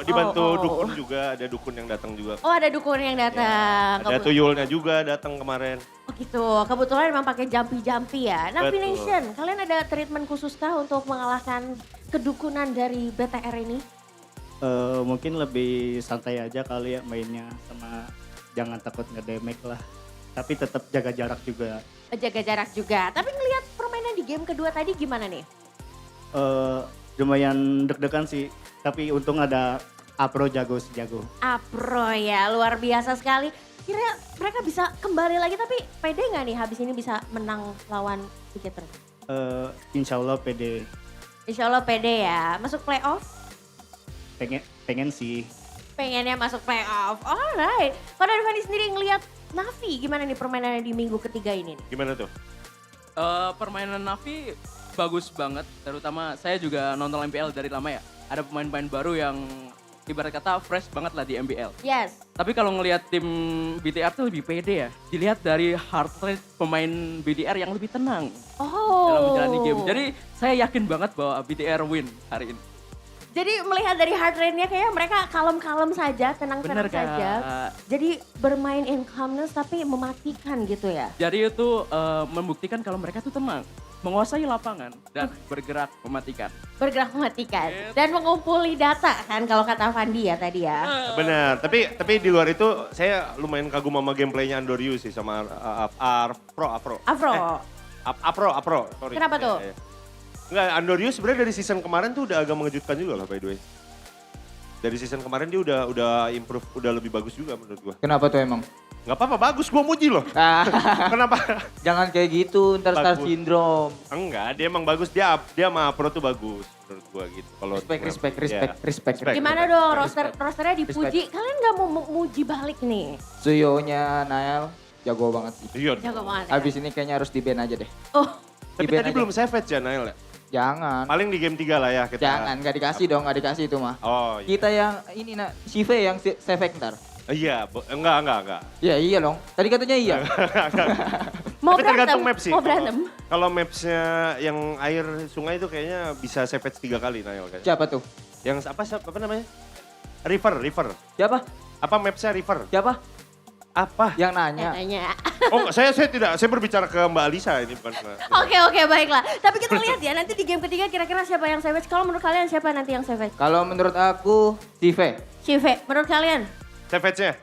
dibantu dukun juga, ada dukun yang datang juga. Ada dukun yang datang. Ada tuyulnya juga datang kemarin. Gitu, kebetulan memang pakai jampi-jampi ya. Na'Vi Nation, kalian ada treatment khusus kah untuk mengalahkan kedukunan dari BTR ini? Mungkin lebih santai aja kali ya mainnya, sama jangan takut nge-damage lah. Tapi tetap jaga jarak juga. Jaga jarak juga, tapi ngelihat permainan di game kedua tadi gimana nih? Lumayan deg-degan sih, tapi untung ada Apro jago sejago. Apro ya, luar biasa sekali. Kira mereka bisa kembali lagi tapi pede nggak nih habis ini bisa menang lawan Decisive? Insya Allah pede. Insya Allah pede ya. Masuk playoff? Pengen sih. Pengennya masuk playoff. Alright. Kalau dari Fanny sendiri ngelihat Navi gimana nih permainannya di minggu ketiga ini? Gimana tuh? Permainan Navi bagus banget, terutama saya juga nonton MPL dari lama ya. Ada pemain-pemain baru yang ibarat kata fresh banget lah di MPL. Yes. Tapi kalau ngelihat tim BTR tuh lebih pede ya. Dilihat dari heart rate pemain BTR yang lebih tenang dalam menjalani game. Jadi saya yakin banget bahwa BTR win hari ini. Jadi melihat dari heart rate-nya kayaknya mereka kalem-kalem saja, tenang-tenang saja. Jadi bermain in calmness tapi mematikan gitu ya. Jadi itu membuktikan kalau mereka tuh tenang, menguasai lapangan dan bergerak mematikan. Bergerak mematikan dan mengumpuli data kan kalau kata Fandi ya tadi ya. Benar, tapi di luar itu saya lumayan kagum sama gameplaynya Andoryu sih sama Afro. Sorry. Kenapa tuh? Enggak, Andoryu sebenarnya dari season kemarin tuh udah agak mengejutkan juga lah by the way. Dari season kemarin dia udah improve, udah lebih bagus juga menurut gua. Kenapa tuh emang? Gak apa-apa, bagus, gua muji loh. Kenapa? Jangan kayak gitu, ntar star Bagus. syndrome. Enggak, dia emang bagus, dia sama Pro tuh bagus menurut gua gitu. Kalau Respect. Gimana dong rosternya dipuji, kalian gak mau muji balik nih? Suyonya Nael jago banget sih. Iya. Jago banget ya? Abis ini kayaknya harus di-ban aja deh. Oh. Tapi tadi belum savage ya Nail ya? Jangan. Paling di game 3 lah ya kita. Jangan, gak dikasih dong, gak dikasih itu mah. Oh iya. Kita yang ini Sive yang save ntar. Iya, enggak. Ya iya dong, tadi katanya iya. Mau Tapi tergantung map sih. Mau berantem? Kalau mapsnya yang air sungai itu kayaknya bisa savage 3 kali Nail kayaknya. Siapa tuh? Yang apa namanya? River. Siapa? Apa mapsnya River? Siapa? Apa? Yang nanya. Oh saya tidak, saya berbicara ke Mbak Alisa ini bukan ke... Oke, baiklah. Tapi kita lihat ya nanti di game ketiga kira-kira siapa yang savage. Kalau menurut kalian siapa nanti yang savage? Kalau menurut aku Sive. Menurut kalian? Savage-nya?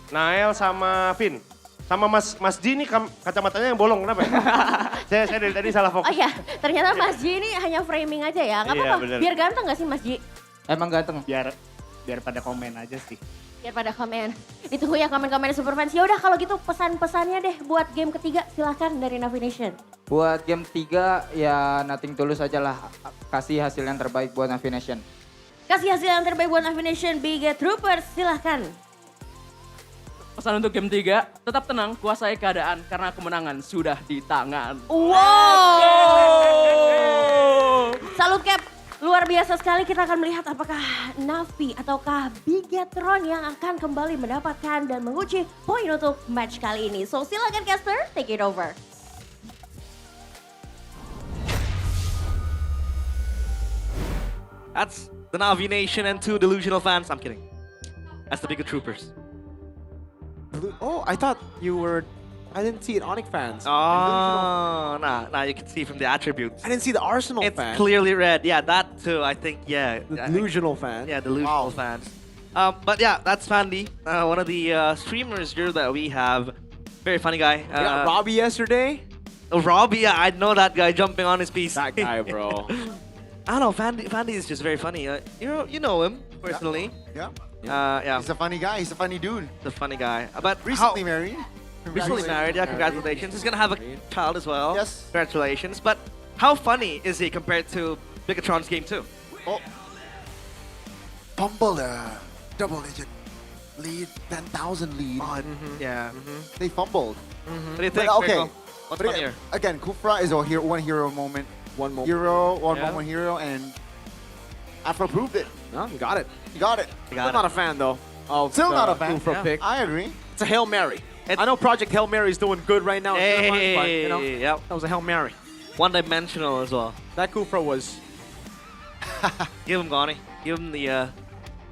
Nael sama Vin. Sama Mas Ji ini kacamatanya yang bolong, kenapa ya? saya dari tadi salah fokus. Oh iya, ternyata Mas Ji ini hanya framing aja ya. Gak apa-apa, biar ganteng gak sih Mas Ji? Emang ganteng? Biar pada komen aja sih. Biar pada komen. Ditunggu ya komen-komen Superfans. Ya udah kalau gitu pesan-pesannya deh buat game ketiga silahkan dari Navi Nation. Buat game 3 ya nothing tulus aja lah. Kasih hasil yang terbaik buat Navi Nation. Kasih hasil yang terbaik buat Navi Nation. Big Troopers silahkan. Pesan untuk game 3, tetap tenang, kuasai keadaan karena kemenangan sudah di tangan. Wow. Salut Cap. Luar biasa sekali, kita akan melihat apakah Navi ataukah Bigetron yang akan kembali mendapatkan dan menguji poin untuk match kali ini. So silakan caster, take it over. That's the Navi Nation and 2 delusional fans. I'm kidding. That's the bigger troopers. Oh, I thought you were... I didn't see it, Onyx fans. Oh, nah, you can see from the attributes. I didn't see the Arsenal It's fans. clearly red. Yeah, that too, I think, yeah. The delusional fans. Yeah, delusional fans. But yeah, that's Fandi, one of the streamers here that we have. Very funny guy. Yeah, Robbie yesterday. Oh, Robbie, yeah, I know that guy jumping on his piece. That guy, bro. I don't know, Fandi is just very funny. You know him personally. Yeah. Yeah. He's a funny guy. He's a funny dude. He's a funny guy. But Recently married. Recently married, yeah, congratulations. He's gonna have a child as well. Yes. Congratulations. But how funny is he compared to Bigetron's game 2? Oh. Fumble double-digit lead, 10,000 lead. Yeah. They fumbled. What do you think? But, okay. Mirko? What's But funnier? again, Kufra is one hero moment. One moment. One Yeah. moment hero, and Afro proved it. No, you got it. He got it. Still not a fan though. Of Still the not a fan. Kufra pick. I agree. It's a Hail Mary. I know Project Hail Mary is doing good right now. Hey, but, you know, yep. that was a Hail Mary. One-dimensional as well. That Kufra was... Give him Gani. Give him the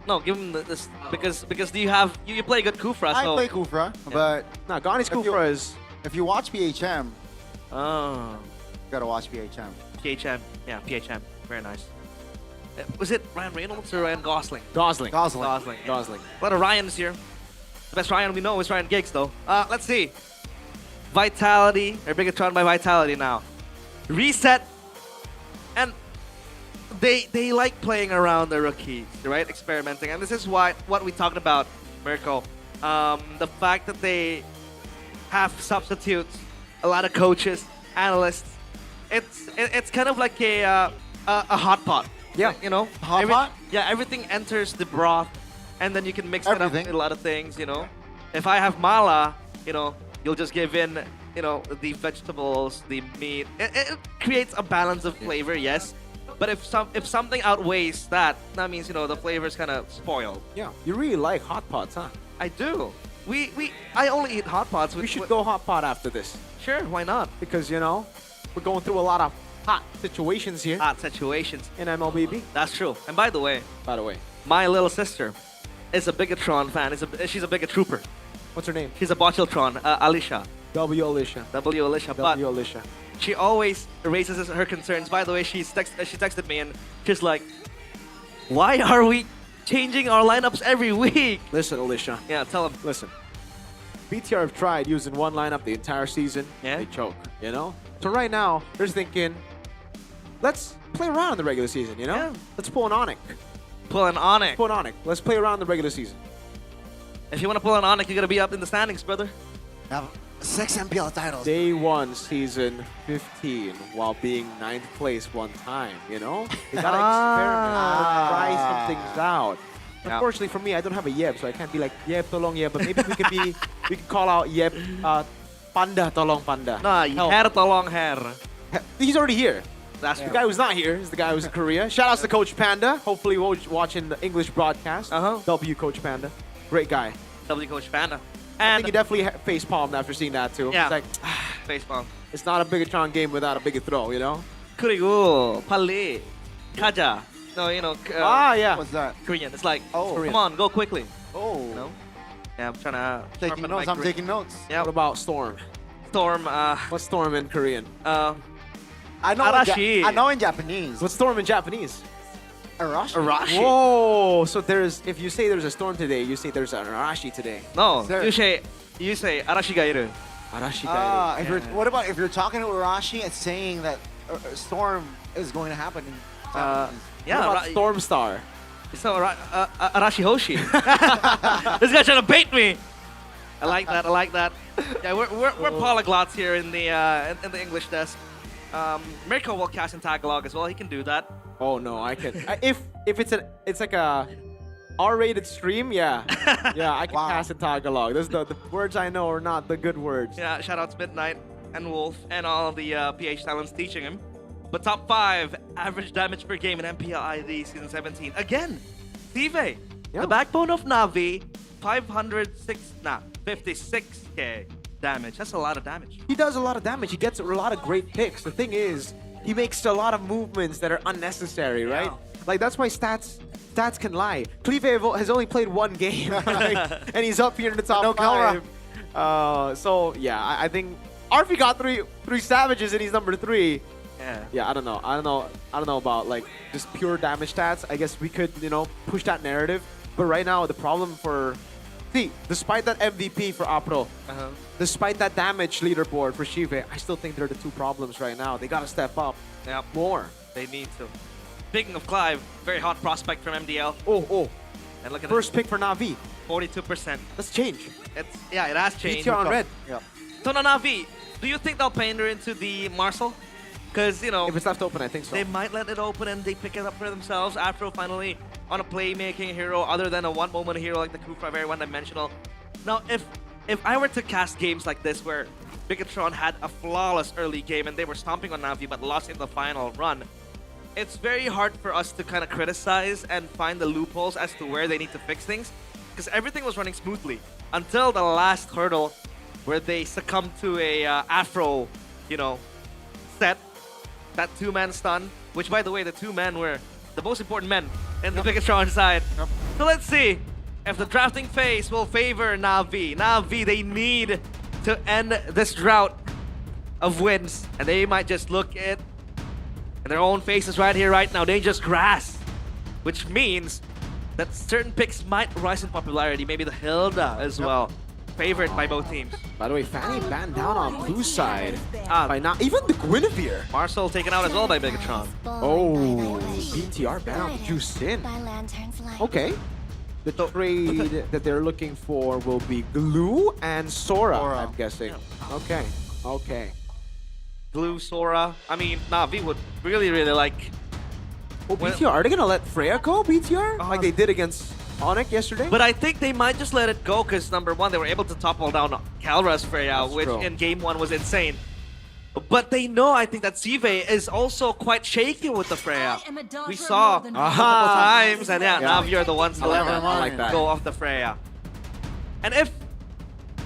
no, give him this because do you play good Kufra? I So play Kufra, but no, Gani's Kufra is... If you watch PHM, oh, you gotta watch PHM. PHM, yeah, PHM, very nice. Was it Ryan Reynolds or Ryan Gosling? Gosling. Gosling. A lot of Ryans here. The best Ryan we know is Ryan Giggs though. Let's see. Vitality, or Bigetron by Vitality now. Reset. And they like playing around the rookies, right? Experimenting, and this is what we talked about, Mirko. The fact that they have substitutes, a lot of coaches, analysts. It's kind of like a hot pot. Yeah, you know, hot pot. Yeah, everything enters the broth, and then you can mix it up Everything. with a lot of things. You know, if I have mala, you know, you'll just give in, you know, the vegetables, the meat. It creates a balance of flavor, yes. But if something outweighs that, that means, you know, the flavor's kind of spoiled. Yeah, you really like hot pots, huh? I do. I only eat hot pots. We should go hot pot after this. Sure, why not? Because, you know, we're going through a lot of hot situations here. Hot situations. In MLBB. That's true. And by the way, my little sister is a Bigatron fan. She's a Bigatrooper. What's her name? She's a Botultron, Alicia. W. Alicia. W. Alicia. W. Alicia. She always raises her concerns. By the way, she texted me and she's like, why are we changing our lineups every week? Listen, Alicia. Yeah, tell them. Listen. BTR have tried using one lineup the entire season. Yeah. They choke, you know? So right now, they're just thinking, let's play around in the regular season, you know? Yeah. Let's pull an Onyx. Pull an Onyx. Pull an Onyx. Let's play around the regular season. If you want to pull an Onyx, you got to be up in the standings, brother. Have 6 MPL titles. They won season 15 while being 9th place one time, you know? They gotta experiment, try some things out. Yeah. Unfortunately for me, I don't have a Yeb, so I can't be like, Yeb, tolong Yeb, but maybe we can call out Yeb, Panda, tolong Panda. Nah, Help. hair tolong hair. He's already here. That's The true. guy who's not here is the guy who's in Korea. Shout outs to Coach Panda. Hopefully watching the English broadcast. W Coach Panda. Great guy. W Coach Panda. I think he definitely face palmed after seeing that too. Yeah. It's like, Facepalm. it's not a Bigatron game without a big throw, you know? 그리고 팔리, 가자. No, you know. Yeah. What's that? Korean. It's like, Oh. come on, go quickly. Oh. You know? Yeah, I'm trying to Taking sharpen notes. my I'm Korean. taking notes. Yeah. What about Storm? Storm. What's Storm in Korean? I know. Arashi. I know in Japanese. What's Storm in Japanese? Arashi. Arashi. Whoa! So if you say there's a storm today, you say there's an Arashi today. No, Sir. you say Arashiga iru. Arashi If you're, what about if you're talking to Arashi and saying that a storm is going to happen in Japanese? Yeah, What about Storm Star? So Arashi Hoshi. This guy's trying to bait me. I like that. I like that. Yeah, we're polyglots here in the English desk. Mirko will cast in Tagalog as well. He can do that. Oh no, I can. If it's like a R-rated stream, yeah, I can cast in Tagalog. Those the words I know are not the good words. Yeah, shout out to Midnight and Wolf and all the PH talents teaching him. But top 5 average damage per game in MPL ID season 17. Again, Steve, the backbone of Navi, 56k damage. That's a lot of damage. He does a lot of damage. He gets a lot of great picks. The thing is, he makes a lot of movements that are unnecessary, right? Like that's why stats can lie. Cleve has only played 1 game, and he's up here in the top 5. So yeah, I think RP got three savages and he's number 3. Yeah, I don't know about like just pure damage stats. I guess we could, push that narrative. But right now, the problem despite that MVP for Apro, despite that damage leaderboard for Shive, I still think they're the 2 problems right now. They gotta step up more. They need to. Speaking of Clive, very hot prospect from MDL. Oh. And look at First pick for Navi. 42%. Let's change. It has changed. BTR on red. Yeah. So Navi, do you think they'll pander into the Marcel? Because, if it's left open, I think so. They might let it open and they pick it up for themselves. Afro finally on a playmaking hero other than a one-moment hero like the Kufra, very one-dimensional. Now, if I were to cast games like this where Bigatron had a flawless early game and they were stomping on Navi but lost in the final run, it's very hard for us to kind of criticize and find the loopholes as to where they need to fix things. Because everything was running smoothly until the last hurdle where they succumbed to a Afro, set. That 2-man stun, which by the way, the 2 men were the most important men in the Bigatron side. So let's see if the drafting phase will favor Navi. Navi, they need to end this drought of wins. And they might just look at their own faces right here, right now. Dangerous Grass, which means that certain picks might rise in popularity. Maybe the Hilda as well. favored by both teams. By the way, Fanny banned down on blue side. Ah, By not even the Guinevere. Marcel taken out as well by Bigatron. Oh, BTR banned on Juice in. Okay. The trade that they're looking for will be Glue and Sora, I'm guessing. Okay, okay. Glue, Sora. I mean, Na'Vi would really, really like... Oh, BTR, are they gonna let Freya go, BTR? Like they did against Onyx yesterday? But I think they might just let it go because number one, they were able to topple down Calra's Freya, which true. in game one was insane. But they know, I think, that Sive is also quite shaky with the Freya. We saw a couple times, and Na'Vi are the ones to let them go off the Freya. And if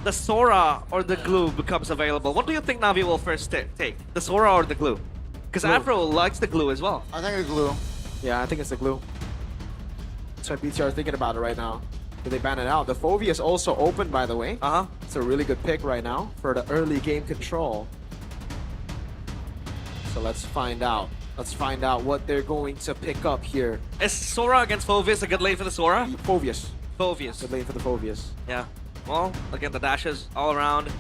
the Sora or the Glue becomes available, what do you think Na'Vi will first take? The Sora or the Glue? Because Afro likes the Glue as well. I think the Glue. Yeah, I think it's the Glue. That's what BTR are thinking about it right now. Did they ban it out? The Fovea is also open, by the way. It's a really good pick right now for the early game control. So let's find out. Let's find out what they're going to pick up here. Is Sora against Phoveus a good lane for the Sora? Phoveus. Phoveus. Good lane for the Phoveus. Yeah. Well, again, the dashes all around.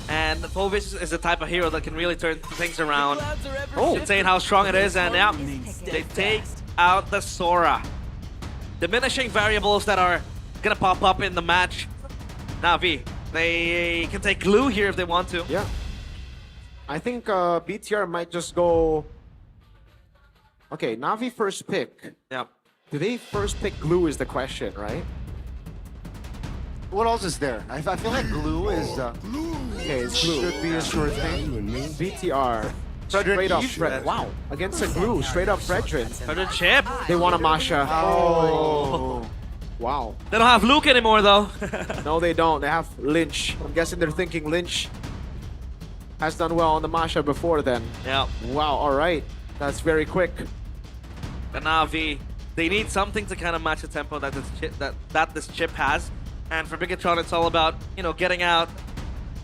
And Phoveus is the type of hero that can really turn things around. Oh, insane how strong it is, and yeah, they take out the Sora. Diminishing variables that are gonna pop up in the match. Na'Vi, they can take Glue here if they want to. Yeah. I think BTR might just go... Okay, Na'Vi first pick. Yeah. Do they first pick Glue is the question, right? What else is there? I feel like Glue is... Okay, it's Glue. Should be a sure thing. BTR. Straight up Fred. Wow. Against a Glue. Straight up Fredrin. For the chip. They want a Masha. Oh. Wow. They don't have Luke anymore, though. No, they don't. They have Lynch. I'm guessing they're thinking Lynch has done well on the Masha before then. Yeah. Wow, alright. That's very quick. The Na'Vi, they need something to kind of match the tempo that this chip has. And for Bigatron, it's all about, you know, getting out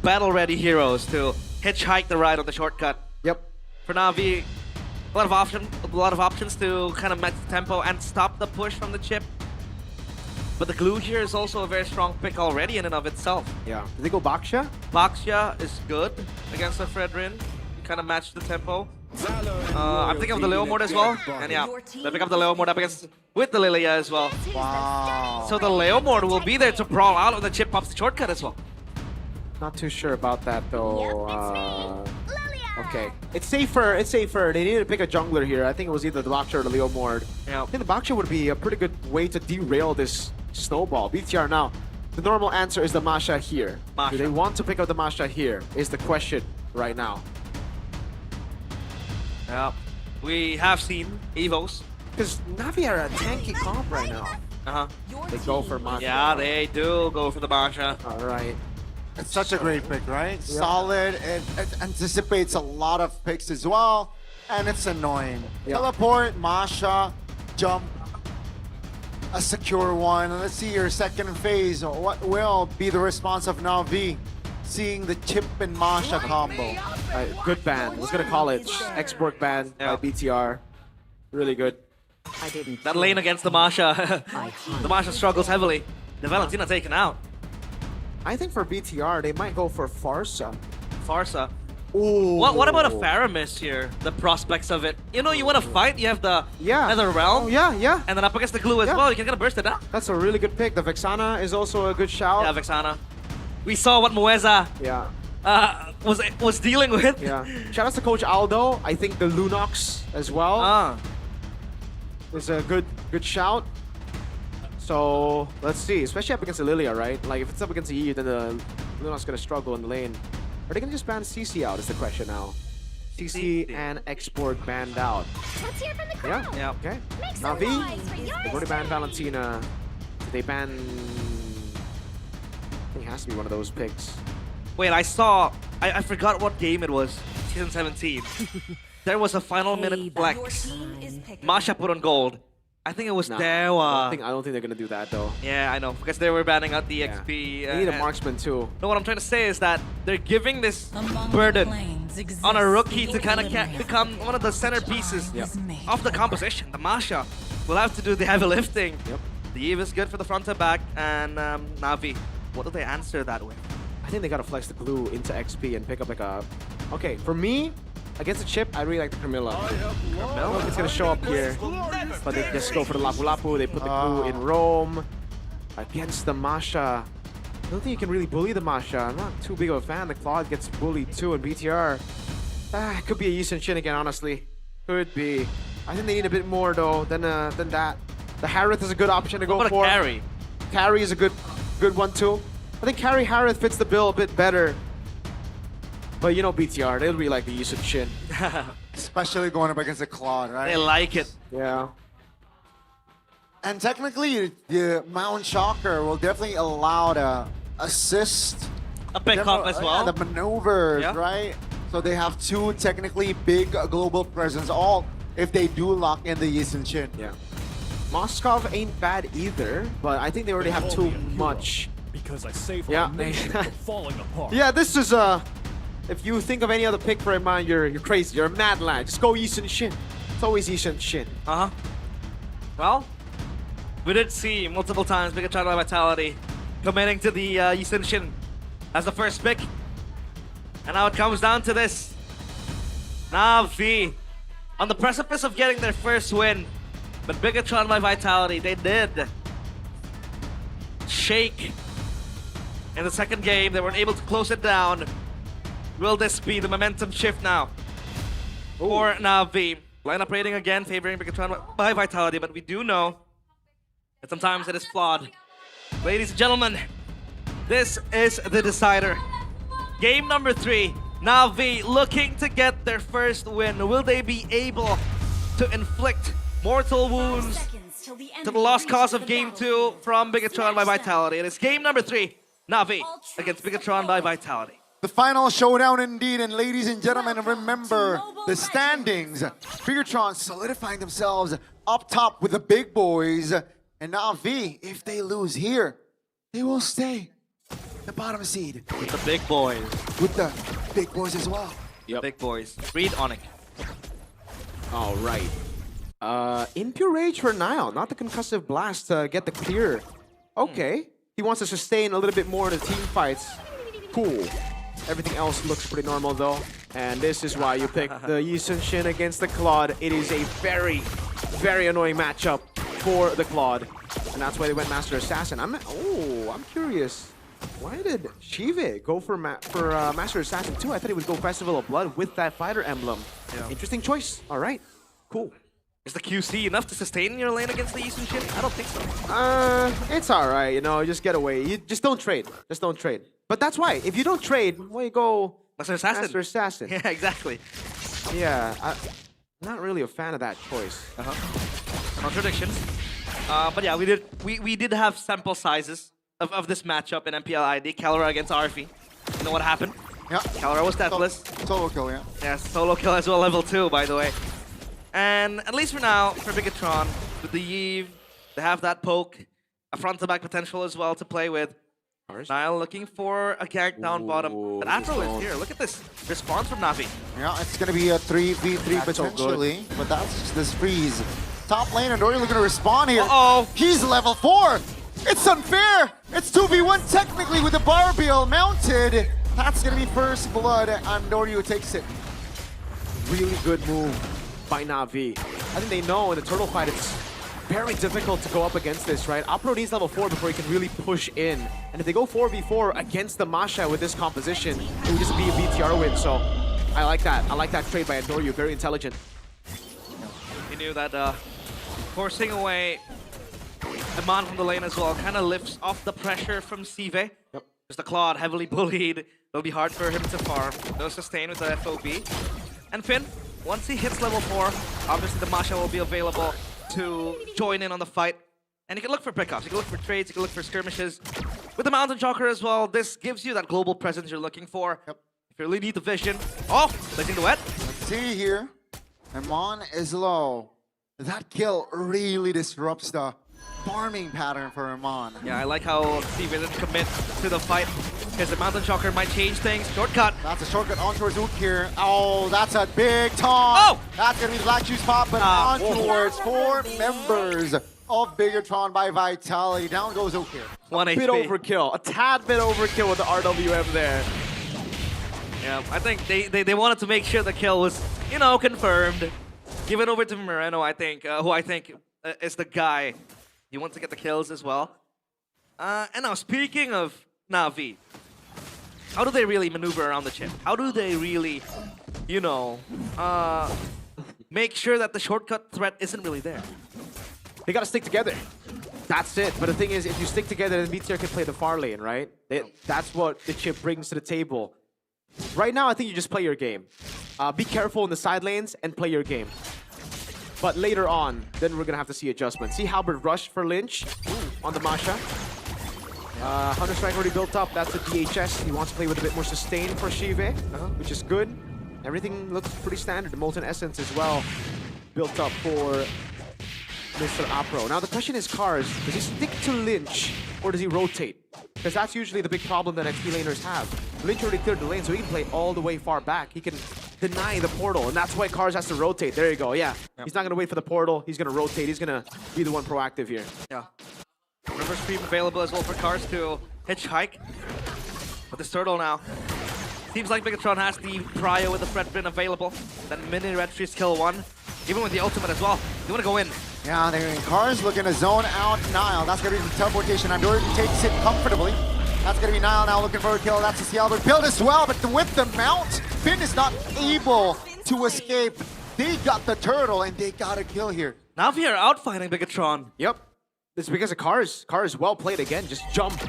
battle-ready heroes to hitchhike the ride on the shortcut. Yep. For Na'Vi, a lot of options to kind of match the tempo and stop the push from the chip. But the Glue here is also a very strong pick already in and of itself. Yeah. Did they go Baksha? Baksha is good against the Fredrin. You kind of match the tempo. I'm thinking of the Leomord as well. And yeah, they pick up the Leomord up against with the Lilia as well. Wow. So the Leomord will be there to brawl out of the chip pops the shortcut as well. Not too sure about that though. Okay. It's safer. It's safer. They need to pick a jungler here. I think it was either the Baksha or the Leomord. Yeah. I think the Baksha would be a pretty good way to derail this snowball. BTR now. The normal answer is the Masha here. Masha. Do they want to pick up the Masha here? Is the question right now. Yeah. We have seen Evos. Because Na'Vi are a tanky comp right now. They go for Masha. Yeah, they do go for the Masha. Alright. It's such a great pick, right? Yeah. Solid. It anticipates a lot of picks as well. And it's annoying. Yeah. Teleport, Masha, jump. A secure one. Let's see your second phase. What will be the response of Na'Vi seeing the chip and Masha combo? Good ban. I was gonna call it export ban by BTR. Really good. That lane against the Masha. The Masha struggles heavily. The Valentina taken out. I think for BTR, they might go for Farsa. Farsa. Ooh. What about a Faramis here? The prospects of it. You know, you want to fight, you have the Nether Realm. Oh, yeah. And then up against the Glue as well, you can kind of burst it out. That's a really good pick. The Vexana is also a good shout. Yeah, Vexana. We saw what Mueza was dealing with. Yeah. Shout out to Coach Aldo. I think the Lunox as well is a good shout. So let's see, especially up against the Lilia, right? Like if it's up against the EU, then the Lunox gonna struggle in the lane. Are they gonna just ban CC out is the question now. CC and export banned out. Let's hear from the crowd. Yeah. Okay. Make some Na'Vi, noise for yours they've already banned Valentina. Did they ban... I think it has to be one of those picks. Wait, I saw... I forgot what game it was. Season 17. There was a final minute flex. Masha put on gold. I think it was Dewa. I don't think they're gonna do that though. Yeah, I know, because they were banning out the XP. They need a marksman too. No, what I'm trying to say is that they're giving this burden on a rookie to kind of become one of the centerpieces of the composition. The Masha will have to do the heavy lifting. Yep. The Eve is good for the front and back, and Na'Vi What do they answer that with? I think they gotta flex the glue into XP and pick up like a... Okay, for me, against the chip, I really like the Camilla. I don't know if it's gonna show up here, but they just go for the Lapu Lapu. They put the glue in Rome against the Masha. I don't think you can really bully the Masha. I'm not too big of a fan. The Claude gets bullied too in BTR. It could be a Yi Sun-shin again, honestly. Could be. I think they need a bit more though than that. The Harith is a good option to go for. Carry? Carry is a good one too. I think Carry Harith fits the bill a bit better. But you know BTR, they'll be like the Yi Sun-shin. Especially going up against the Claude, right? They like it. Yeah. And technically, the Mount Shocker will definitely allow the assist. A pickup as well. The maneuvers, Yeah. right? So they have two technically big global presence, all if they do lock in the Yi Sun-shin. Yeah. Moskov ain't bad either, but I think they already have too much. Because I save Yeah. our nation from falling apart. Yeah, this is if you think of any other pick for a man, you're crazy. You're a mad lad. Just go Yi Sun-shin. It's always Yi Sun-shin. Well, we did see multiple times Bigatron Vitality committing to the Yi Sun-shin as the first pick. And now it comes down to this. Na'Vi on the precipice of getting their first win. But Bigatron by Vitality, they did shake in the second game. They weren't able to close it down. Will this be the momentum shift now for Na'Vi? Lineup rating again favoring Bigatron by Vitality, but we do know that sometimes it is flawed. Ladies and gentlemen, this is the decider. Game number 3, Na'Vi looking to get their first win. Will they be able to inflict mortal wounds to the lost cause of Game 2 from Bigatron by Vitality? It is game number 3, Na'Vi against Bigatron by Vitality. The final showdown indeed, and ladies and gentlemen, remember the standings. Bigatron solidifying themselves up top with the big boys, and Na'Vi, if they lose here, they will stay the bottom seed. With the big boys. With the big boys as well. Yep. Big boys. Read Onic. All right. Impure Rage for Nile, not the concussive blast to get the clear. Okay. He wants to sustain a little bit more in the team fights. Cool. Everything else looks pretty normal though. And this is why you pick the Yi Sun-shin against the Claude. It is a very, very annoying matchup for the Claude. And that's why they went Master Assassin. I'm curious. Why did Shive go for Master Assassin too? I thought he would go Festival of Blood with that fighter emblem. Yeah. Interesting choice. All right. Cool. Is the QC enough to sustain your lane against the Yi Sun-shin? I don't think so. It's all right. You know, just get away. You just don't trade. Just don't trade. But that's why. If you don't trade, well, you go Master Assassin. Master Assassin. Yeah, exactly. Yeah, I'm not really a fan of that choice. Contradictions. But yeah, we did have sample sizes of this matchup in MPL ID. Calera against Arfi. You know what happened? Yeah. Calera was deathless. Solo kill, yeah. Yeah, solo kill as well, level 2, by the way. And at least for now, for Bigatron, with the Yve, they have that poke, a front-to-back potential as well to play with. Nile looking for a gank down bottom. But Afro is here. Look at this response from Na'Vi. Yeah, it's going to be a 3v3 potentially, but that's just this freeze. Top lane, Andori looking to respond here. Uh-oh. He's level 4. It's unfair. It's 2v1 technically with the Barbell mounted. That's going to be first blood. Andori takes it. Really good move by Na'Vi. I think they know in the turtle fight it's very difficult to go up against this, right? Opro needs level 4 before he can really push in. And if they go 4v4 against the Masha with this composition, it would just be a BTR win. So I like that. I like that trade by Andoryu. Very intelligent. He knew that forcing away Iman from the lane as well kind of lifts off the pressure from Sive. Yep. Because the Claude heavily bullied. It'll be hard for him to farm. No sustain with the FOB. And Finn, once he hits level 4, obviously the Masha will be available to join in on the fight. And you can look for pickups, you can look for trades, you can look for skirmishes. With the Mountain Joker as well, this gives you that global presence you're looking for. Yep. If you really need the vision. Oh, placing the wet. Let's see here. Iman is low. That kill really disrupts the farming pattern for Iman. Yeah, I like how Steve didn't commit to the fight because the Mountain Shocker might change things. Shortcut. That's a shortcut on towards Ook here. Oh, that's a big taunt. Oh! That's going to be the Black Juice pop, but on towards 4 members of Bigatron by Vitality. Down goes Ukir. A bit overkill, a tad bit overkill with the RWM there. Yeah, I think they wanted to make sure the kill was, you know, confirmed. Give it over to Moreno, I think, who I think is the guy. He wants to get the kills as well. And now, speaking of Na'Vi, how do they really maneuver around the chip? How do they really, you know, make sure that the shortcut threat isn't really there? They gotta stick together. That's it. But the thing is, if you stick together, then BTR can play the far lane, right? That's what the chip brings to the table. Right now, I think you just play your game. Be careful in the side lanes and play your game. But later on, then we're gonna have to see adjustments. See Halberd rush for Lynch on the Masha. Hunter Strike already built up. That's a DHS. He wants to play with a bit more sustain for Shive, which is good. Everything looks pretty standard. The Molten Essence as well built up for Mr. Apro. Now the question is, Cars, does he stick to Lynch or does he rotate? Because that's usually the big problem that XP laners have. Lynch already cleared the lane, so he can play all the way far back. He can deny the portal, and that's why Cars has to rotate. There you go, yeah. He's not going to wait for the portal. He's going to rotate. He's going to be the one proactive here. Yeah. River Stream available as well for Cars to hitchhike. With this turtle now. Seems like Bigatron has the prio with the Fred Bin available. Then mini Red Trees kill one. Even with the ultimate as well. They want to go in. Yeah, they're in Cars looking to zone out Nile. That's going to be the teleportation. Andor takes it comfortably. That's going to be Nile now looking for a kill. That's a C Albert build as well, but with the mount, Finn is not able to escape. They got the turtle and they got a kill here. Na'Vi are outfighting Bigatron. Yep. It's because of Cars. Cars well played again. Just jump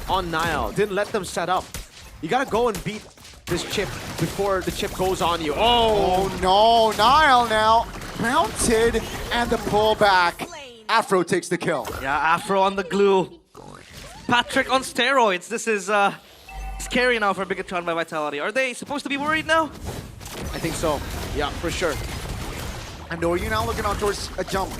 on Nile. Didn't let them set up. You got to go and beat this chip before the chip goes on you. Oh no, Nile now mounted and the pullback. Afro takes the kill. Yeah, Afro on the glue. Patrick on steroids. This is scary now for Bigatron by Vitality. Are they supposed to be worried now? I think so. Yeah, for sure. Andor, you now looking on towards a jump.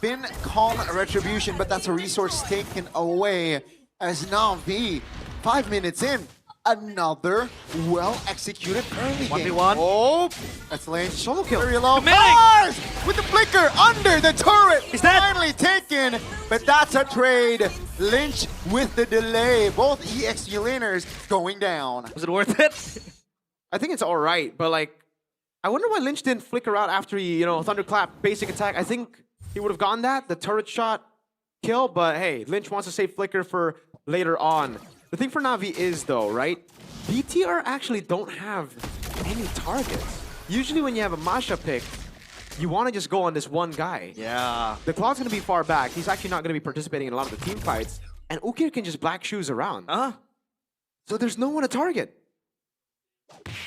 Finn calm retribution, but that's a resource taken away as Na'Vi, 5 minutes in. Another well-executed early game. 1v1. Oh, that's lane. Solo kill. Very low. Committing. Mars with the flicker under the turret. He's dead. Finally taken, but that's a trade. Lynch with the delay. Both EXG laners going down. Was it worth it? I think it's all right, but like, I wonder why Lynch didn't flicker out after he, thunderclap basic attack. I think he would have gone that, the turret shot kill, but hey, Lynch wants to save flicker for later on. The thing for Na'Vi is though, right? BTR actually don't have any targets. Usually when you have a Masha pick, you want to just go on this one guy. Yeah. The Cloud's going to be far back. He's actually not going to be participating in a lot of the team fights. And Ukir can just black shoes around. So there's no one to target.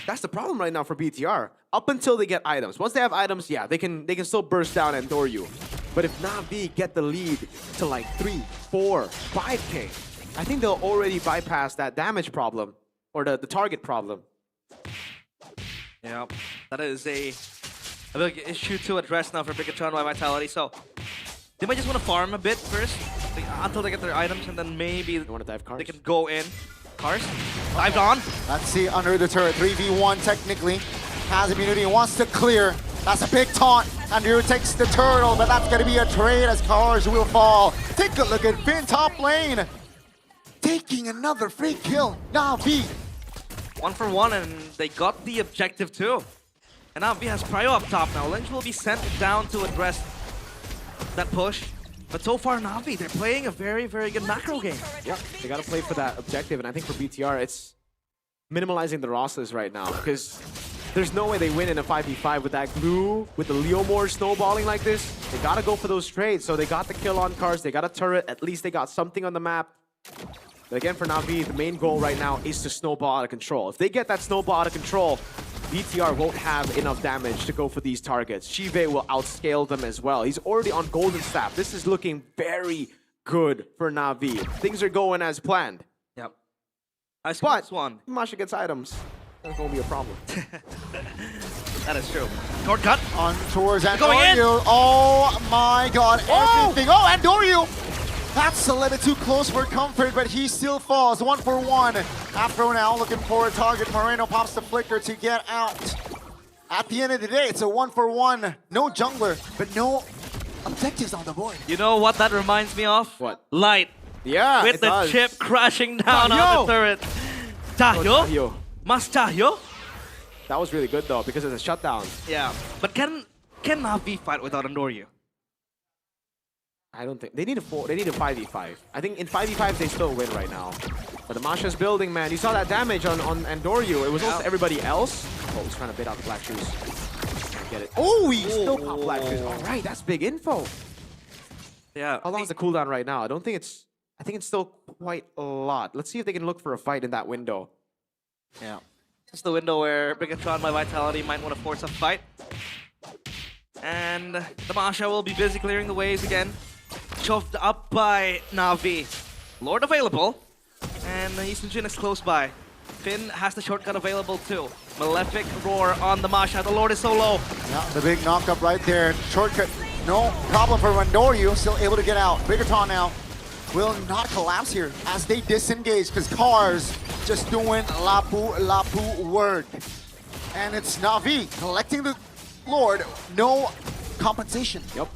That's the problem right now for BTR. Up until they get items. Once they have items, yeah, they can still burst down and door you. But if Na'Vi get the lead to like 3, 4, 5K, I think they'll already bypass that damage problem or the target problem. Yeah, that is a big issue to address now for Bigatron by Vitality. So they might just want to farm a bit first until they get their items, and then maybe they want to dive Cars. They can go in. Cars dived on. Let's see under the turret. 3v1 technically. Has immunity and wants to clear. That's a big taunt. Andrew takes the turtle, but that's going to be a trade as Cars will fall. Take a look at Finn top lane. Taking another free kill. Na'Vi. 1 for 1, and they got the objective too. And Na'Vi has prio up top now. Lynch will be sent down to address that push. But so far, Na'Vi, they're playing a very, very good macro game. Yeah, they got to play for that objective. And I think for BTR, it's minimalizing the losses right now. Because there's no way they win in a 5v5 with that glue, with the Leomore snowballing like this. They got to go for those trades. So they got the kill on Cars. They got a turret. At least they got something on the map. But again, for Na'Vi, the main goal right now is to snowball out of control. If they get that snowball out of control, BTR won't have enough damage to go for these targets. Shive will outscale them as well. He's already on Golden Staff. This is looking very good for Na'Vi. Things are going as planned. Yep. But Masha gets items. That's going to be a problem. That is true. Shortcut. On towards Going in. Andoryu. Oh my god, everything. Oh, Andoryu! That's a little bit too close for comfort, but he still falls. 1 for 1. Afro now looking for a target. Moreno pops the flicker to get out. At the end of the day, it's a 1 for 1. No jungler, but no objectives on the board. You know what that reminds me of? What? Light. Yeah, With it the does. chip crashing down Cahyo! on the turret. Cahyo? Cahyo. Mas Cahyo? That was really good though because of the shutdown. Yeah. But can Na'Vi fight without Andoryu? I don't think they need a 5v5. I think in 5v5 they still win right now. But the Masha's building, man. You saw that damage on Andoryu. It was also everybody else. Oh, he's trying to bait out the black shoes. Get it. Oh, he still popped black shoes. All right, that's big info. Yeah. How long is the cooldown right now? I think it's still quite a lot. Let's see if they can look for a fight in that window. Yeah. This is the window where Bigatron by Vitality might want to force a fight. And the Masha will be busy clearing the waves again. Shoved up by Na'Vi. Lord available. And Eastern Jin is close by. Finn has the shortcut available too. Malefic Roar on the Masha. The Lord is so low. Yeah, the big knock-up right there. Shortcut, no problem for Andoryu. Still able to get out. Bigatron now will not collapse here as they disengage because Cars just doing Lapu work. And it's Na'Vi collecting the Lord. No compensation. Yep.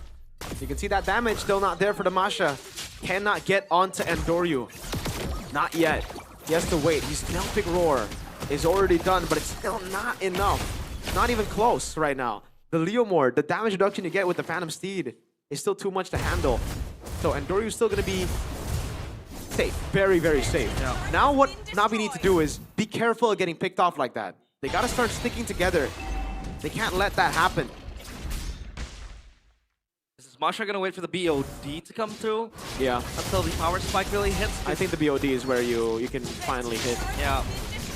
You can see that damage still not there for the Masha. Cannot get onto Andoryu. Not yet. He has to wait. His Malefic Roar is already done, but it's still not enough. Not even close right now. The Leomord, the damage reduction you get with the Phantom Steed is still too much to handle. So Andoryu is still going to be safe. Very, very safe. Yeah. Now what Na'Vi need to do is be careful of getting picked off like that. They got to start sticking together. They can't let that happen. Is Masha gonna wait for the BOD to come through? Yeah. Until the power spike really hits? I think the BOD is where you can finally hit. Yeah.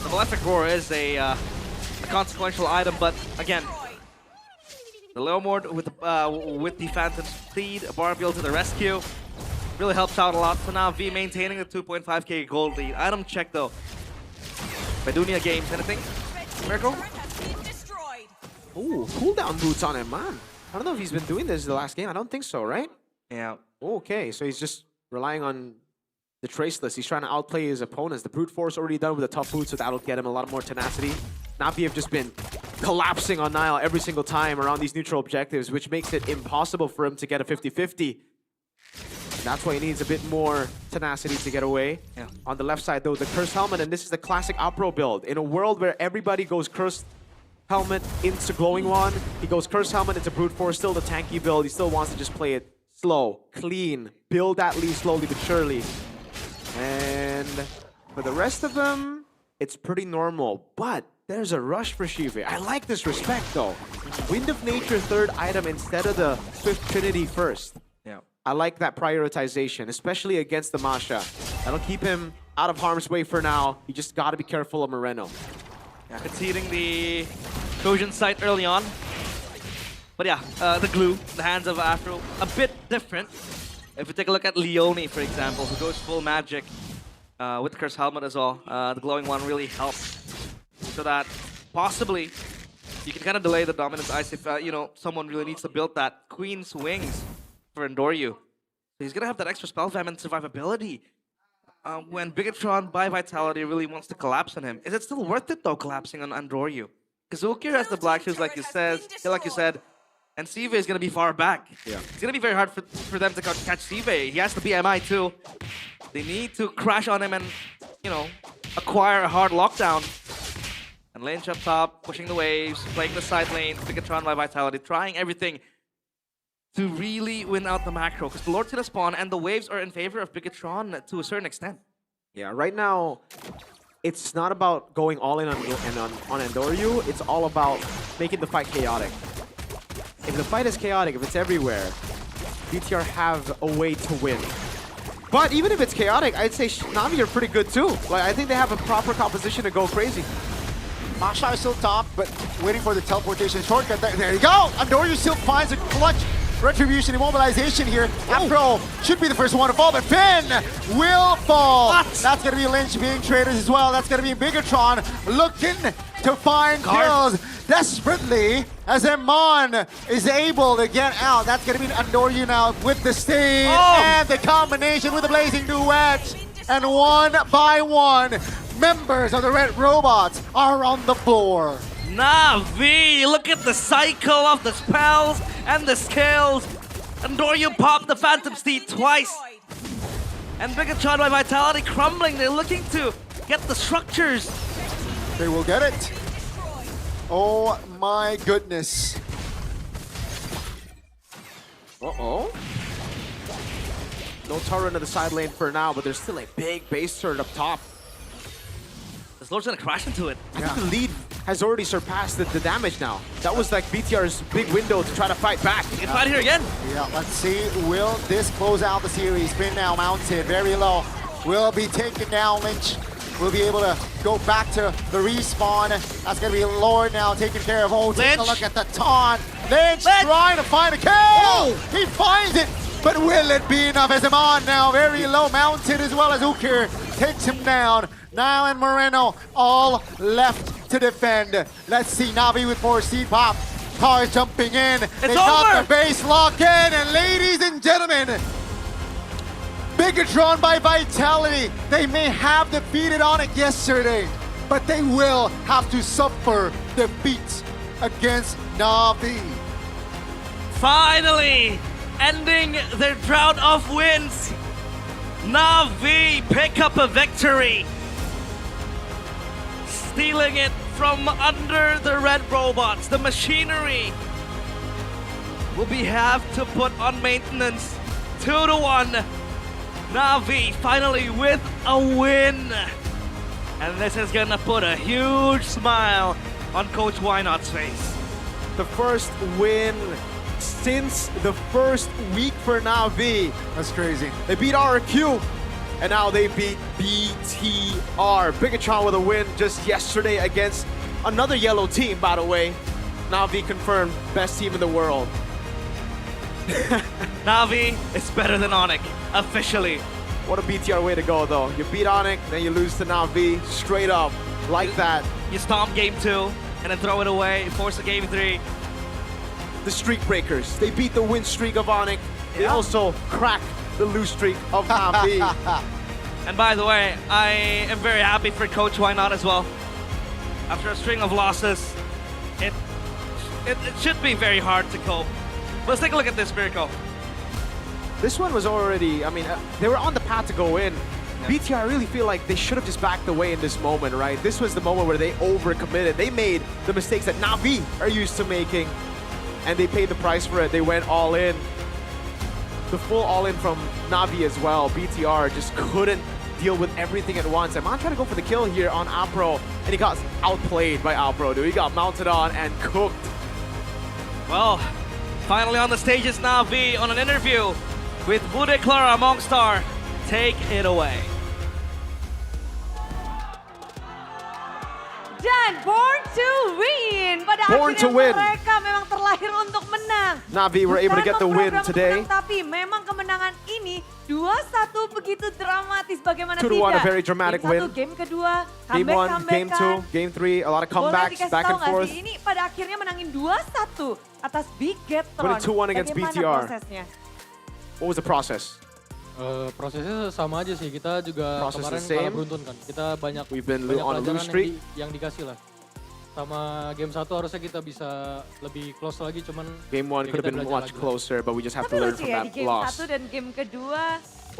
The Malefic Roar is a consequential item, but again, the Leomord with the Phantom Steed, Barbiel to the rescue, really helps out a lot. So now V maintaining the 2.5k gold lead. Item check though. Bedunia Games, anything? Miracle? Ooh, cooldown boots on him, man. I don't know if he's been doing this the last game. I don't think so, right? Yeah. Okay, so he's just relying on the Traceless. He's trying to outplay his opponents. The Brute Force already done with the tough boot, so that'll get him a lot more tenacity. Na'Vi have just been collapsing on Nile every single time around these neutral objectives, which makes it impossible for him to get a 50-50. That's why he needs a bit more tenacity to get away. Yeah. On the left side, though, the Cursed Helmet, and this is the classic Opro build. In a world where everybody goes Cursed Helmet into Glowing Wand, he goes Cursed Helmet into Brute Force, still the tanky build. He still wants to just play it slow, clean, build that lead slowly but surely. And for the rest of them, it's pretty normal. But there's a rush for Shive. I like this respect, though. Wind of Nature third item instead of the Swift Trinity first. Yeah. I like that prioritization, especially against the Masha. That'll keep him out of harm's way for now. You just gotta be careful of Moreno. Yeah, conceding the Trojan site early on. But yeah, the glue, the hands of Afro, a bit different. If we take a look at Leone, for example, who goes full magic with the Cursed Helmet as well, the Glowing One really helps. So that possibly you can kind of delay the Dominance Ice if someone really needs to build that Queen's Wings for Andoryu. So he's gonna have that extra spell fam and survivability. When Bigatron by Vitality really wants to collapse on him. Is it still worth it though, collapsing on Andoryu? Because Zulkir has the black shoes like you said, and Sive is gonna be far back. Yeah. It's gonna be very hard for them to catch Sive. He has the BMI too. They need to crash on him and, acquire a hard lockdown. And Lane up top, pushing the waves, playing the side lane, Bigatron by Vitality, trying everything to really win out the macro, because the Lord's gonna spawn and the waves are in favor of Bigatron to a certain extent. Yeah, right now, it's not about going all in on Andoryu, it's all about making the fight chaotic. If the fight is chaotic, if it's everywhere, BTR have a way to win. But even if it's chaotic, I'd say Na'Vi are pretty good too. Like, I think they have a proper composition to go crazy. Masha is still top, but waiting for the teleportation shortcut. There you go! Andoryu still finds a clutch retribution immobilization here. Afro should be the first one to fall, but Finn will fall. What? That's going to be Lynch being traders as well. That's going to be Bigatron looking to find kills desperately as Emon is able to get out. That's going to be Andoryu now with the stage and the combination with the Blazing Duet. And one by one, members of the Red Robots are on the floor. Na'Vi, look at the cycle of the spells and the skills. Andoryu popped the Phantom Steed twice. And Bigatron by Vitality crumbling. They're looking to get the structures. They will get it. Oh my goodness. Uh-oh. No turret in the side lane for now, but there's still a big base turret up top. This Lord's gonna crash into it. I think the lead has already surpassed the damage now. That was like BTR's big window to try to fight back. You can fight here again. Yeah, let's see. Will this close out the series? Spin now mounted, very low. Will be taken down. Lynch will be able to go back to the respawn. That's going to be Lord now taking care of. Oh, take a look at the taunt. Lynch trying to find a kill. Oh. He finds it, but will it be enough as Amon now very low mounted as well as Ukir takes him down. Now and Moreno all left to defend. Let's see Na'Vi with 4 seed pop. Cars jumping in. They got the base lock in, and ladies and gentlemen, Bigatron by Vitality. They may have defeated Onyx yesterday, but they will have to suffer defeat against Na'Vi. Finally, ending their drought of wins. Na'Vi pick up a victory. Stealing it from under the red robots. The machinery will have to put on maintenance. 2-1. Na'Vi finally with a win. And this is gonna put a huge smile on Coach Wynot's face. The first win since the first week for Na'Vi. That's crazy. They beat RQ, and now they beat BTR. Bigatron with a win just yesterday against another yellow team, by the way. Na'Vi confirmed best team in the world. Na'Vi is better than Onyx, officially. What a BTR way to go, though. You beat Onyx, then you lose to Na'Vi, straight up, like that. You stomp game 2, and then throw it away, force a game 3. The streak breakers. They beat the win streak of Onyx. They also cracked the lose streak of Na'Vi. And by the way, I am very happy for Coach Wynot as well. After a string of losses, it should be very hard to cope. Let's take a look at this, Mirko. This one was already, I mean, they were on the path to go in. BTR, I really feel like they should have just backed away in this moment, right? This was the moment where they overcommitted. They made the mistakes that Na'Vi are used to making, and they paid the price for it. They went all in. The full all-in from Na'Vi as well. BTR just couldn't deal with everything at once. Amon tried to go for the kill here on Apro, and he got outplayed by Apro, dude. He got mounted on and cooked. Well, finally on the stage is Na'Vi on an interview with Bude Clara Mongstar. Take it away. Dan Born to Win. Pada Born akhirnya to win. mereka memang terlahir untuk menang. Na'Vi were able to Bukan get the win memprogram today. menang, tapi memang kemenangan ini 2-1 begitu dramatis. Bagaimana 2-1, tidak? a very dramatic Game 1, win. game kedua, Game 1, game 2, game 3, a lot of comebacks, back and forth. Ini pada akhirnya menangin 2-1 atas Bigatron. Winning 2-1 against Bagaimana BTR. prosesnya? What was the process? Prosesnya sama aja sih, kita juga Process kemarin the same. kalah beruntun kan. Kita banyak been banyak on a pelajaran lose streak. yang dikasih lah. Sama game 1 harusnya kita bisa lebih close lagi, cuman Game 1 ya could have kita been belajar much lagi. closer, but we just have Tapi to learn lucu from ya, that di game loss. 1 dan game kedua.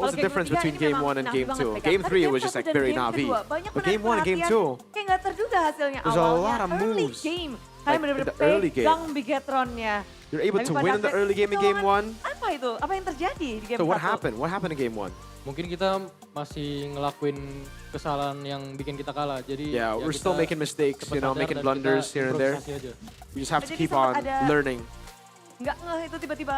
What was the difference between game 1 and game 2? Game 3 it was just like very Na'Vi. But game 1 and game 2, kayak nggak terduga hasilnya. There's a Awalnya lot of early moves. game. Like, Kalian in benar-benar the early game. pegang Bigatronnya. you're able Tapi to pada win in the akhirnya early game in game 1. Apa itu? Apa yang terjadi di game So what 1? happened? What happened in game 1? Mungkin kita masih ngelakuin kesalahan yang bikin kita kalah. Jadi Yeah, ya we're still kita making mistakes, cepat you know, sadar making dan blunders kita here and there. improvisasi aja. We just have to Jadi keep sempat on ada- learning. Nggak ngeh itu tiba-tiba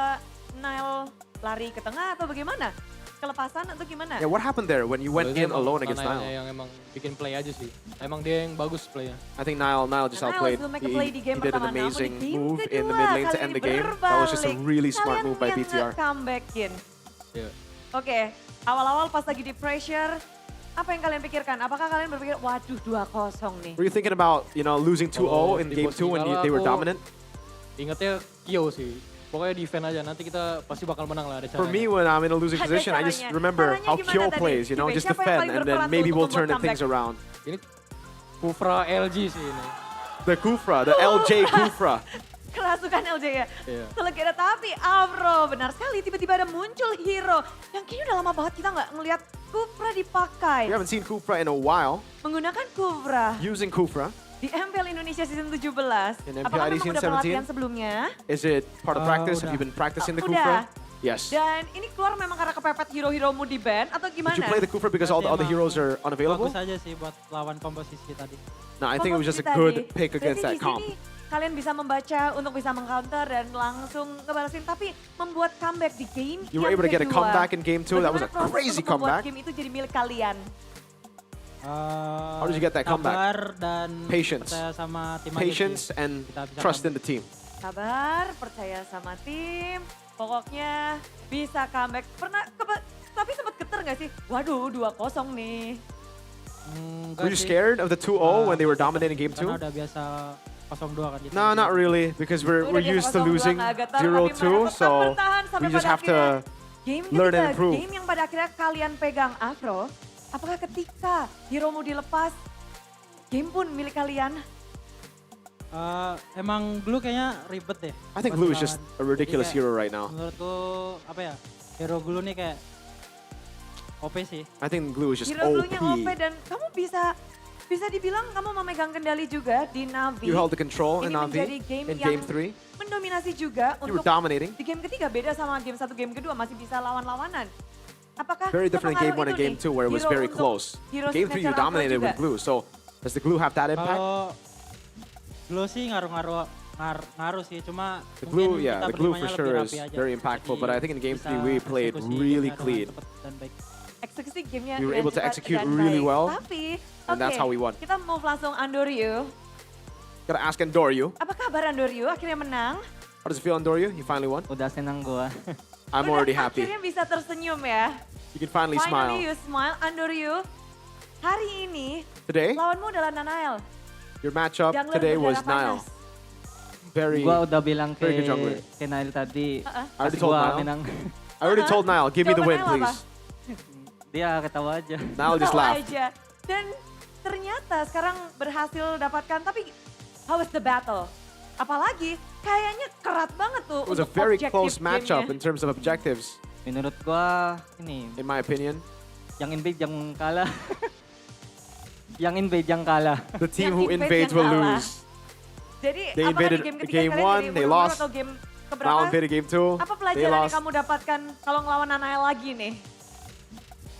Nile lari ke tengah atau bagaimana? Kelepasan atau gimana? Yeah, what happened there when you went Itu in emang alone against Nile-nya Nile? yang emang bikin play aja sih. Emang dia yang bagus playnya. I think Nile just Nile outplayed. will make a play di game He did an pertama, namun di amazing game move in the kedua mid lane to kali end ini the game. That was just a berbalik. really smart Kalian move by yang BTR. nge-comebackin. Iya. Oke, awal-awal pas lagi di pressure, apa yang kalian pikirkan? Apakah kalian berpikir, waduh 2-0 nih? Were you thinking about, you know, losing 2-0 in di game posisi 2 when kalah they were aku dominant? Ingatnya Kyo sih. Pokoknya defend aja, nanti kita pasti bakal menang lah, ada For caranya. me, when I'm in a losing Ada position, I just caranya. remember Caranya how gimana Kyo tadi? plays, you know, Cibe, just siapa yang defend, paling and then berperan maybe untuk we'll membuat turn things comeback? around. Ini Kufra LG sih ini. The Kufra, the LJ Kufra. pasukan LJ ya. Iya. Selegenda tapi Afro, benar sekali tiba-tiba ada muncul hero yang kayaknya udah lama banget kita nggak ngelihat Kufra dipakai. We haven't seen Kufra in a while. Menggunakan Kufra Using Kufra. di MPL Indonesia Season 17. In Apakah MPL memang Season udah 17? pelatihan sebelumnya? Is it part of practice? Have you been practicing the Udah. Kufra? Yes. Dan ini keluar memang karena kepepet hero-heromu di band atau gimana? Did you play the Kufra because all the other heroes are unavailable? Bagus aja sih buat lawan komposisi tadi. No, I think it was just a Komposisi good tadi. pick against Berarti that comp. di sini kalian bisa membaca untuk bisa mengcounter dan langsung ngebalasin, tapi membuat comeback di game You were yang able to get a kedua. comeback in game 2. That was a Bagaimana proses crazy untuk membuat comeback. game itu jadi milik kalian? How did you get that comeback? Sabar dan Patience. percaya sama tim aja Patience sih. and Kita bisa trust in the team. Sabar, percaya sama tim, pokoknya bisa comeback. Tapi sempat geter nggak sih? Waduh, 2-0 nih. Were you scared of the 2-0 when they were dominating game 2? Karena udah biasa 0-2 kan kita. No, not really, because we're Udah biasa used to 0-2 losing nggak getar, tapi mereka 0-2, tetap so bertahan sampai we just pada have to Game learn ketiga, and improve. game yang pada akhirnya kalian pegang Afro, apakah ketika hero-mu dilepas, game pun milik kalian? Emang Glue kayaknya ribet deh. I think buat Glue is just lawan. a ridiculous Jadi hero kayak right now. Menurutku apa ya, hero Glue nih kayak OP sih. I think Glue is just Hero Glue-nya OP OP. dan kamu bisa dibilang kamu memegang kendali juga di Navi. You held the control in Ini menjadi Navi game in yang game 3. mendominasi juga You were untuk dominating. di game ketiga beda sama game 1 game kedua masih bisa lawan-lawanan. Apakah Very different in game 1 and sepengaruh game itu 2 where it was hero very untuk close. hero Game 3 you signature Afro dominated juga? with Glue, so does the Glue have that impact? Kalau Glue sih ngaruh sih, cuma The mungkin Glue, kita yeah, the Glue berlimanya for lebih sure rapi is aja. very impactful, but I think in game Bisa 3 we played eksekusi really dengan clean. cepat dan baik. Eksekusi gamenya We were dengan able to cepat execute dan really baik. well, Tapi, and that's how we won. kita move langsung Andoryu. Gotta ask Andoryu. Apa kabar Andoryu? Akhirnya menang. How does it feel, Andoryu? You finally won? Udah senang gua. I'm already happy. Akhirnya bisa tersenyum ya. You can finally smile. You smile. Andoryu, hari ini Today, lawanmu adalah Nanael. your matchup Jungler today was berdarah Nile. Very, Gua udah bilang very good jungler. ke Nail tadi. Uh-uh. I already pas told gua Nile. menang. I already told Nile, give me the win, Jawaban Nile please. Dia ketawa aja. Nile just Tahu laughed. aja. Dan ternyata sekarang berhasil dapatkan, tapi how was the battle? Apalagi kayaknya kerat banget tuh It was a untuk very objective close matchup gamenya. in terms of objectives, Menurut gua ini in my opinion. yang invade yang kalah. Yang invade yang kalah. The team Yang who invade invades yang will kalah. lose. Jadi They apakah di invaded game ketiga game kalian one, jadi they mundur lost. atau game Now keberapa? invaded game 2, Apa they pelajaran yang lost. kamu dapatkan kalau ngelawan Nanael lagi nih?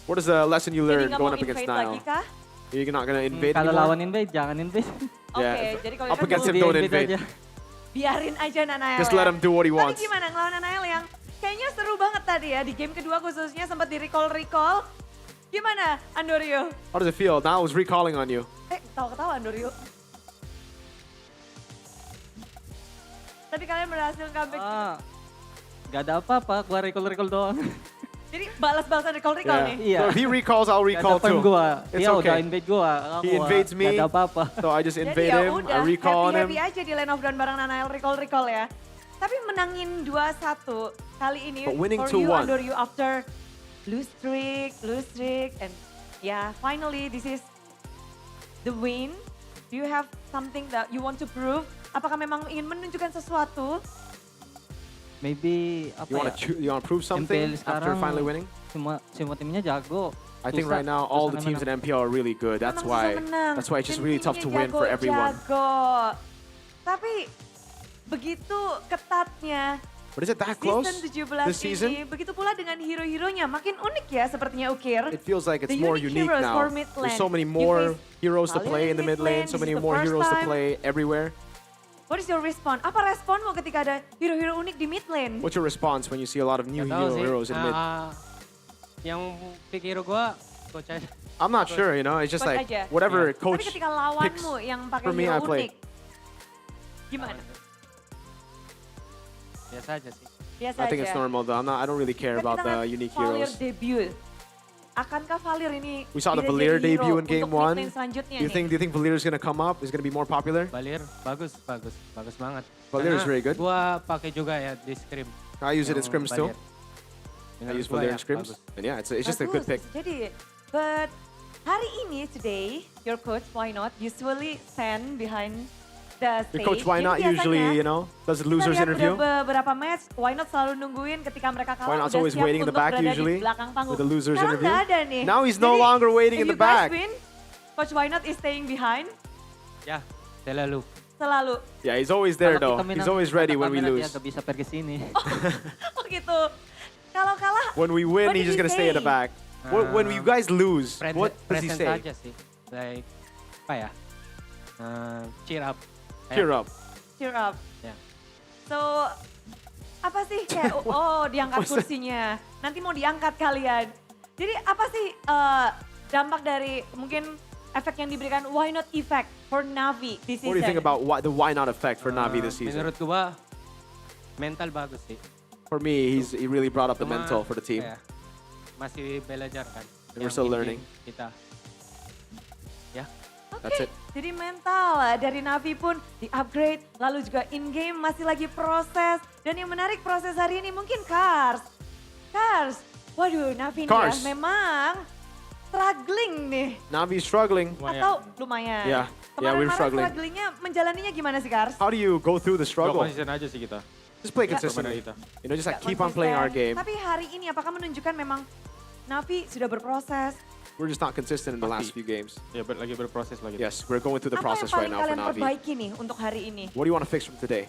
What is the lesson you Jadi learned nggak going mau up against invade lagi Nile? kah? You're not gonna invade Kalau anymore? lawan invade jangan invade. Oke, jadi kalau Up itu against him, dulu don't invade. aja. biarin aja Nanael Just ya. let him do what he Tapi wants. gimana ngelawan Nanael yang kayaknya seru banget tadi ya di game kedua khususnya sempat di recall. Gimana Andoryu? How does it feel? Nile was recalling on you. Ketawa-ketawa Andoryu. Tadi kalian berhasil comeback. Gak ada apa-apa, gua recall doang. Jadi balas-balasan recall nih. Iya. So if he recalls, I'll recall Gak ada too. gua. It's Dia udah okay. invade gua. He invades me, Gak ada apa-apa. so I just Jadi invade ya him, udah, I recall on him. happy aja di lane of down bareng Nanael recall ya. Tapi menangin 2-1 kali ini But winning for you 2-1. Andoryu after lose streak, and yeah, finally this is the win. Do you have something that you want to prove? Apakah memang ingin menunjukkan sesuatu? Maybe apa You ya? wanna prove something MPL after sekarang finally winning? Semua timnya jago. I think Susah- right now all susah the teams in menang. MPL are really good. That's Memang susah why menang. it's just Dan really tough to timnya win for everyone. Jago. Tapi begitu ketatnya But is it that close season 17 this season? ini, begitu pula dengan hero-heronya, makin unik ya sepertinya Ukir. It feels like it's The more unique unique heroes now. for mid There's lane. so many You more face heroes to Kalian play in the mid lane, so this many is the more first heroes to time. play everywhere. What is your response? Apa responmu ketika ada hero-hero unik di mid lane? What's your response when you see a lot of new Gak tahu sih. heroes in mid? Yang pick hero gua coach aja. I'm not sure, you know. It's just Coach like aja. whatever Tapi coach ketika picks. lawanmu yang pakai for me, hero I play. unik, gimana? Biasa aja sih. Biasa I think aja. it's normal though. I don't really care about the unique Valir heroes. debut. Akankah Valir ini We saw the bisa Valir jadi hero debut in game untuk mid 1. lane selanjutnya Do you nih? think Valir is gonna come up? Is gonna be more popular? Valir bagus banget. Valir is Karena very good. Gua pakai juga ya di scrim. I use it in Yang scrims too. Valir. I Menurut use gua Valir ya, in scrims. bagus. And yeah, it's just a good pick. Bagus. Jadi, but hari ini, today, your coach, why not, usually stand behind the Your stage. coach, why Jadi not usually, biasanya you know, does the kita losers lihat interview? udah beberapa match, why not selalu nungguin ketika mereka kalah Why not's udah always siap waiting in the untuk back berada usually di belakang panggung. with the losers Sekarang interview? nggak ada nih. Now he's no Jadi, longer waiting if in the you guys back. win, Coach Why Not is staying behind Ya, selalu. selalu. Yeah, he's always there Kalau though. kita He's menang, always ready when we nanti lose. agak bisa pergi sini. Oh gitu. Kalau kalah, When we win, what he's did just he gonna stay at the say? back. When you guys lose, what does he Present say? aja sih. Like, apa ya? Cheer up. Cheer up. cheer up. Ya. So, apa sih kayak, oh diangkat kursinya. Nanti mau diangkat kalian. Jadi apa sih dampak dari mungkin efek yang diberikan why not effect for Navi this season? What do you think about the why not effect for Navi this season? Menurut gua, mental bagus sih. For me, he really brought up the Cuma, mental for the team. kayak masih belajar kan. And we're Yang still in-game learning. Kita. Ya. That's it. Jadi mental dari Navi pun di-upgrade, lalu juga in-game masih lagi proses. Dan yang menarik proses hari ini mungkin Cars. Cars, waduh Navi nih Cars. ya memang struggling nih. Navi struggling. Atau lumayan. Yeah, yeah, we're Kemarin-kemarin struggling. strugglingnya menjalaninya gimana sih Cars? How do you go through the struggle? Konsisten aja sih kita. Just play Ya. consistently. Permainan kita. You know, just like Nggak keep on playing our konsisten. game. Tapi hari ini apakah menunjukkan memang Navi sudah berproses? We're just not consistent in the last few games. Ya, lagi berproses lagi. Yes, we're going through the Apa process yang right paling now for kalian Navi. perbaiki nih untuk hari ini? What do you want to fix from today?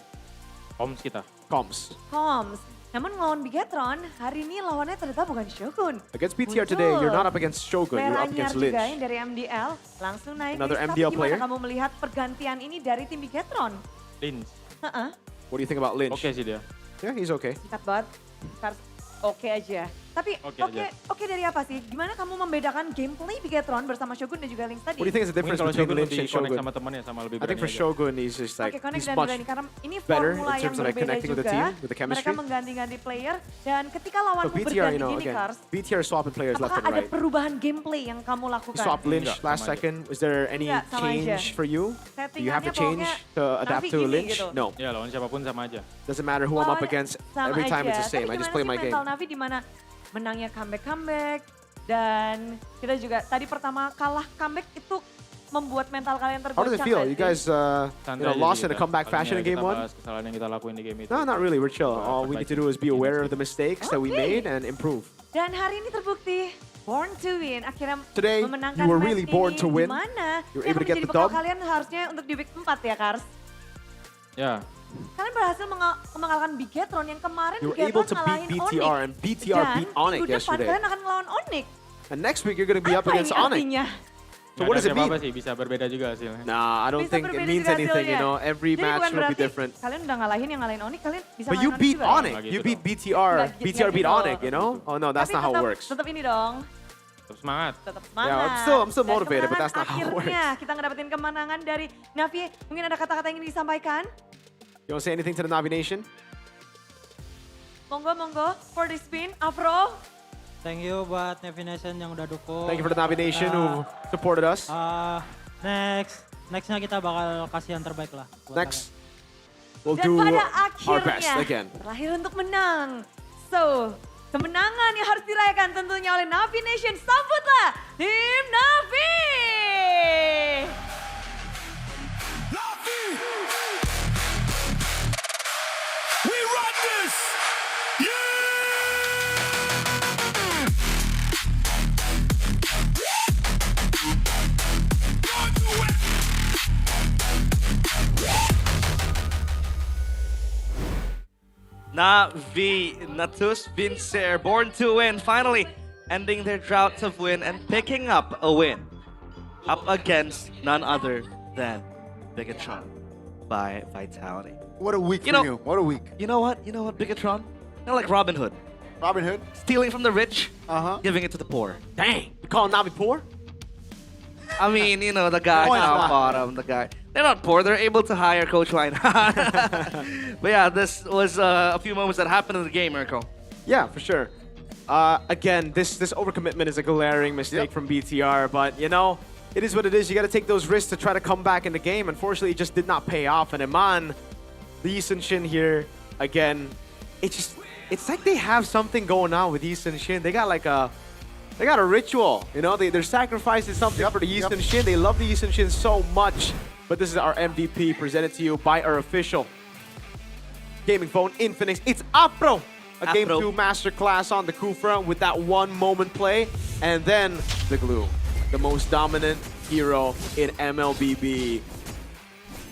Comms kita. Comms. Comms. Namun melawan Bigetron, hari ini lawannya ternyata bukan Shogun. Against BTR today, you're not up against Shogun, you're up Meranyar against juga Lynch. yang dari MDL langsung naik. Another Tapi MDL gimana player? kamu melihat pergantian ini dari tim Bigetron? Lynch. Heeh, What do you think about Lynch? Oke sih dia. Yeah, he's okay. singkat banget. Oke aja. Tapi Oke oke aja. oke dari apa sih? Gimana kamu membedakan gameplay Bigetron bersama Shogun dan juga Lynx tadi? What do you think is the difference Mungkin kalau between Shogun Lynch lebih and connect Shogun? sama temannya, sama lebih I think for berani aja. Shogun, he's just like, Oke, connect he's dan much berani karena ini better formula in yang terms of like berbeda connecting with the juga. team, with the Mereka chemistry. mengganti-ganti player dan ketika So lawanmu BTR, berganti you know, gini again, Cars, BTR swapping players left apakah and ada right. perubahan gameplay yang kamu You lakukan? swapped Lynch Enggak, last sama aja. second. Was there any Enggak, sama aja. change for you? Do you have to Settingannya change pokoknya to adapt Navi to gini Lynch? gitu. No. Ya, lawan siapapun sama aja. Doesn't matter who I'm up Lawannya against. sama Every time aja. it's the same. Tapi I just gimana play sih my game. mental Navi di mana menangnya comeback dan kita juga tadi pertama kalah comeback itu membuat mental kalian tergoncang. How does it feel? nggak You sih? guys Santai aja lost sih in a kita. comeback Paling fashion ya in game kita one? bahas kesalahan yang kita lakuin di game itu. No, not really. We're chill. Coba All we need to do is be aware of the mistakes that we Okay. made and improve. Dan hari ini terbukti Born to Win akhirnya Today, memenangkan you were match really born ini. to win. Gimana? You were Ini able akan to get menjadi the bekal dub. kalian harusnya untuk di week 4 ya Kars. Ya, Kalian berhasil mengalahkan Bigetron yang kemarin You were able Bigetron to beat ngalahin BTR Onyx. and BTR beat Onyx minggu depan yesterday. kalian akan melawan Onyx. And next week you're going to be up Apa against ini Onyx. artinya? So what does it mean? apa sih, bisa berbeda juga hasilnya. Nah, I don't Bisa think it berbeda means juga anything. You hasilnya. know, every Jadi match bukan will be berarti different. Kalian udah ngalahin yang ngalahin Onyx, kalian bisa But ngalahin you beat juga ya? Onyx. You beat BTR. Nggak BTR beat gitu. Onyx. You know? Oh no, that's Tapi not how it tetap- works. Tetap ini dong. Tetap semangat. Tetap semangat. Yeah, I'm still Dan motivated, but kemenangan that's not how it works. akhirnya kita ngedapetin kemenangan dari Navi. Mungkin ada kata-kata yang ingin disampaikan? You want to say anything to the Navi Nation? Monggo, for the spin. Afro, Thank you buat Navi Nation yang udah dukung. Thank you for the Navi Nation who supported us. Nextnya kita bakal kasih yang terbaik lah. buat Next, we'll dan do pada our best akhirnya again. terakhir untuk menang. So, kemenangan yang harus dirayakan tentunya oleh Navi Nation. Sambutlah tim Navi! We run this! Navi, Natus, Vincer, born to win, finally ending their drought of win and picking up a win. Up against none other than Bigetron by Vitality. What a week You for know- you. What a week. You know what, Bigetron? They're like Robin Hood. Robin Hood? Stealing from the rich, Uh-huh. giving it to the poor. Dang, you call Navi poor? I mean, you know, the guy Why down not? bottom, the guy. They're not poor, they're able to hire Coach Wine. But yeah, this was a few moments that happened in the game, Mirko. Yeah, for sure. Again, this overcommitment is a glaring mistake from BTR, but you know, it is what it is. You got to take those risks to try to come back in the game. Unfortunately, it just did not pay off. And Iman, the Yisun Shin here, again, it's like they have something going on with Yisun Shin. They got like a ritual, you know? They're sacrificing something for the Yisun Shin. They love the Yisun Shin so much. But this is our MVP presented to you by our official gaming phone, Infinix. It's Apro, a Game 2 masterclass on the Kufra with that one moment play. And then the glue, the most dominant hero in MLBB.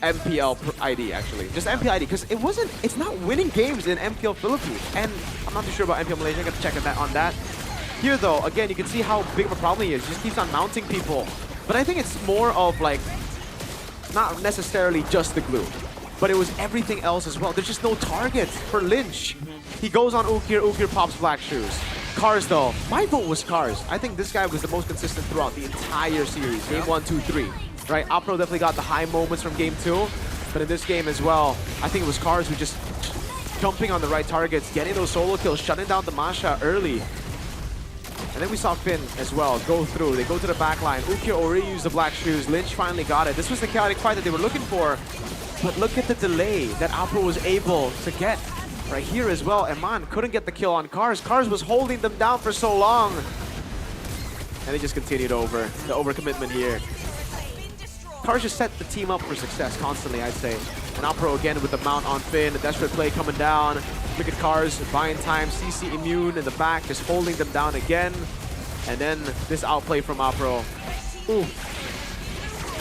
MPL ID actually, just MPL ID, because it's not winning games in MPL Philippines, and I'm not too sure about MPL Malaysia. I gotta check on that. Here though, again, you can see how big of a problem he is. He just keeps on mounting people, but I think it's more of like not necessarily just the glue, but it was everything else as well. There's just no targets for Lynch. He goes on Ukir, Ukir pops Black Shoes. Cars though, my vote was Cars. I think this guy was the most consistent throughout the entire series. Game 1, 2, 3. Right, Apro definitely got the high moments from Game 2, but in this game as well, I think it was Cars who just jumping on the right targets, getting those solo kills, shutting down the Masha early. And then we saw Finn as well go through. They go to the back line. Ukir already used the Black Shoes. Lynch finally got it. This was the chaotic fight that they were looking for, but look at the delay that Apro was able to get right here as well. Eman couldn't get the kill on Cars. Cars was holding them down for so long. And they just continued over. The overcommitment here. Cars just set the team up for success constantly, I'd say. And Apro again with the mount on Finn, the desperate play coming down. Look at Cars buying time, CC immune in the back, just holding them down again. And then this outplay from Apro. Ooh.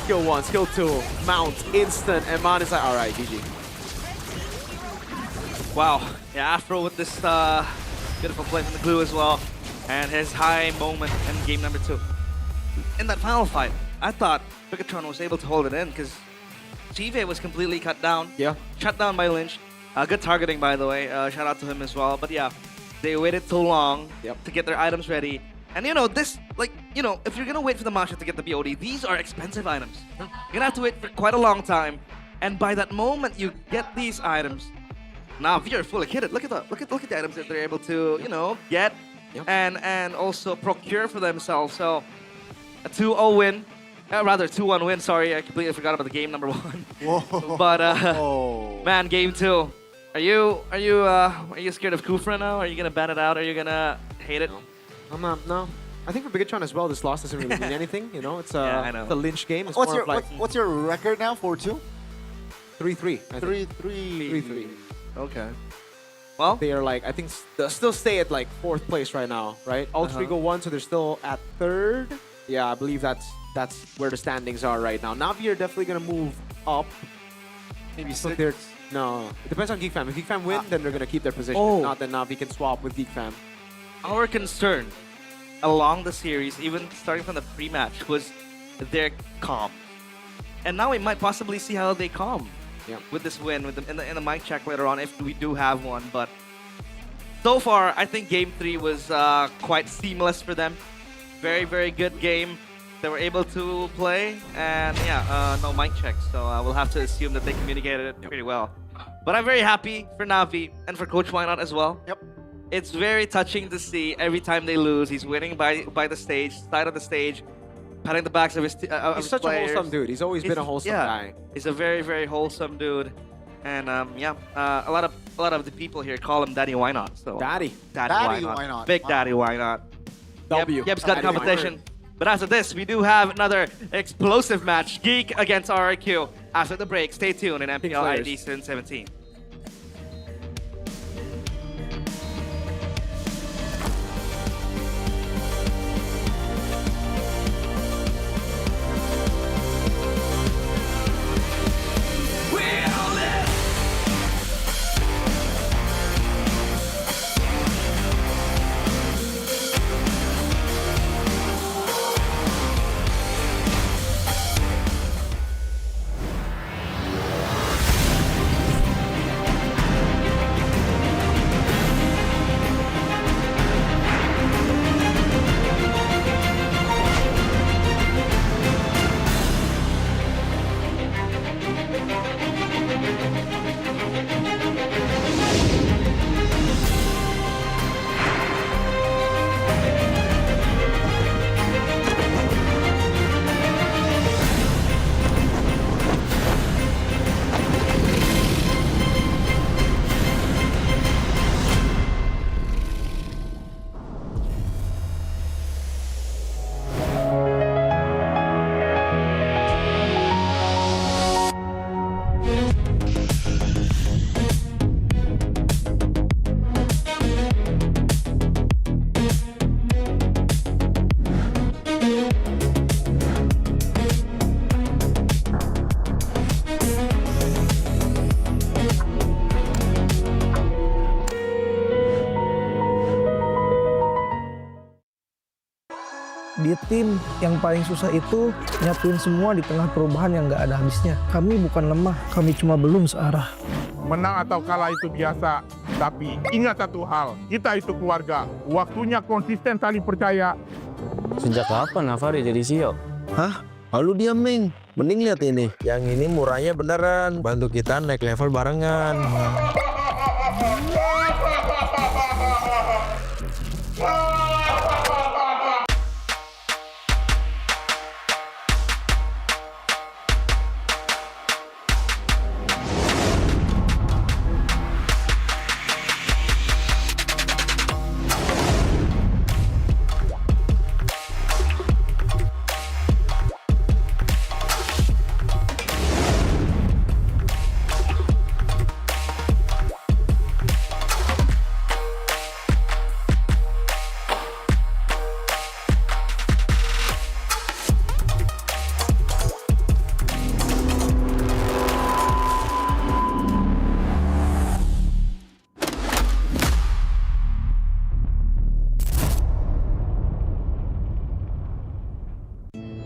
Skill 1, skill 2, mount, instant, and Man is like, all right, GG. Wow, yeah, Afro with this beautiful play from the glue as well. And his high moment in game number 2. In that final fight, I thought Bigatron was able to hold it in because Chive was completely cut down. Yeah. Shut down by Lynch. Good targeting, by the way. Shout out to him as well. But yeah, they waited too long to get their items ready. And you know, this, like, you know, if you're gonna wait for the Masha to get the BOD, these are expensive items. You're gonna have to wait for quite a long time. And by that moment you get these items, now if you're fully kitted, look at the items that they're able to, you know, get and also procure for themselves. So a 2-0 win. Rather, 2-1 win, sorry, I completely forgot about the game number 1. Whoa. But, man, game 2. Are you scared of Kufra now? Are you gonna ban it out? Are you gonna hate it? I'm not, no. I think for Bigatron as well, this loss doesn't really mean anything, you know? It's I know. the Lynch game. It's What's more your of like what's your record now? 4-2? 3-3. 3-3. Okay. Well, they are like, I think they'll still stay at like 4th place right now, right? All 3 go 1, so they're still at 3rd. Yeah, I believe that's where the standings are right now. Navi are definitely gonna move up. Maybe so 6. No, it depends on Geek Fam. If Geek Fam win, then they're gonna keep their position. Oh. If not, then Navi can swap with Geek Fam. Our concern along the series, even starting from the pre-match, was their calm. And now we might possibly see how they calm with this win, with in the mic check later on, if we do have one. But so far, I think Game 3 was quite seamless for them. Very, very good game. They were able to play, and yeah, no mic checks, so we'll have to assume that they communicated it pretty well. But I'm very happy for Navi and for Coach Why Not as well. Yep. It's very touching to see every time they lose, he's winning by the stage, side of the stage, patting the backs of his He's such a wholesome dude. He's always been a wholesome guy. He's a very, very wholesome dude. And a lot of the people here call him Daddy Why Not. So Daddy Why Not. Big Daddy Why Not. W. Yep's got competition. But after this, we do have another explosive match, Geek against RRQ. After the break, stay tuned in MPL ID Season 17. di tim yang paling susah itu nyatuin semua di tengah perubahan yang nggak ada habisnya. Kami bukan lemah, kami cuma belum searah. Menang atau kalah itu biasa, tapi ingat satu hal, kita itu keluarga. Waktunya konsisten saling percaya. Sejak kapan Navari jadi CEO? Hah? Lalu diam, Ming. Mending lihat ini. Yang ini murahnya beneran. Bantu kita naik level barengan.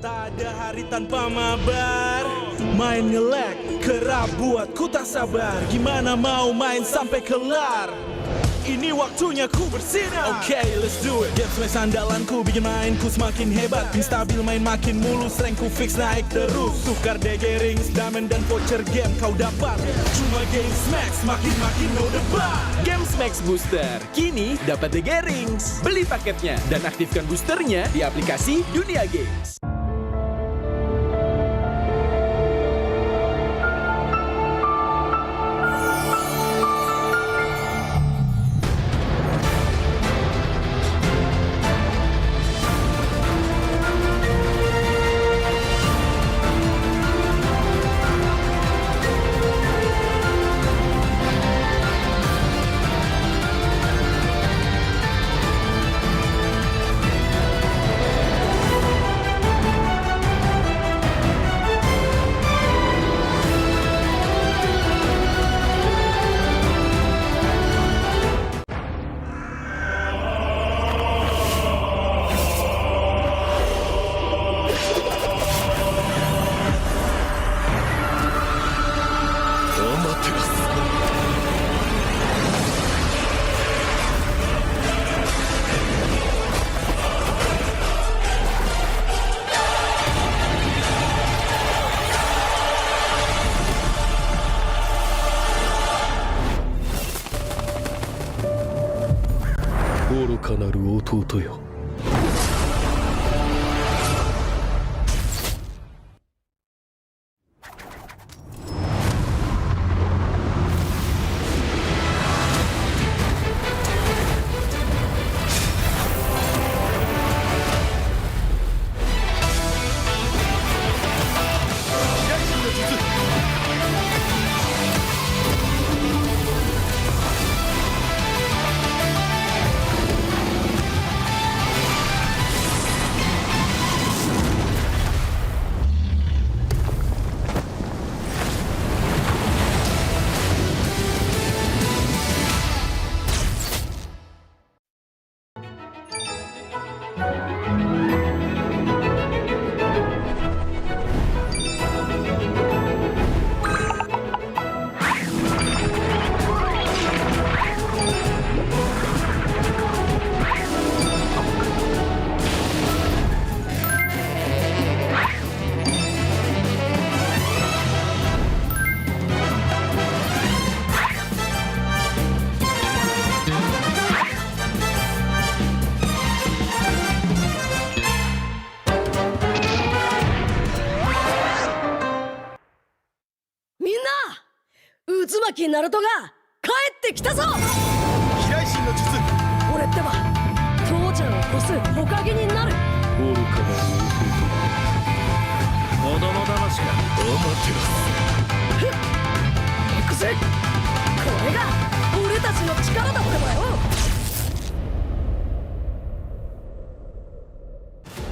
Tak ada hari tanpa mabar, main nge-lag, kerap buat ku tak sabar. Gimana mau main sampai kelar? Ini waktunya ku bersinar. Okay, let's do it. Game smash andalanku bikin mainku semakin hebat. Pin stabil main makin mulus, rankku fix naik terus. Tukar DG rings, diamond dan voucher game kau dapat. Cuma game smash makin no debat. Games Max Booster, kini dapat DG Rings. Beli paketnya dan aktifkan boosternya di aplikasi Dunia Games.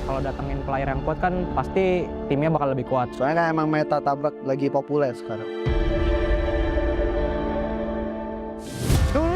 Kalau datengin player yang kuat kan pasti timnya bakal lebih kuat. Soalnya kan emang meta tabrak lagi populer sekarang.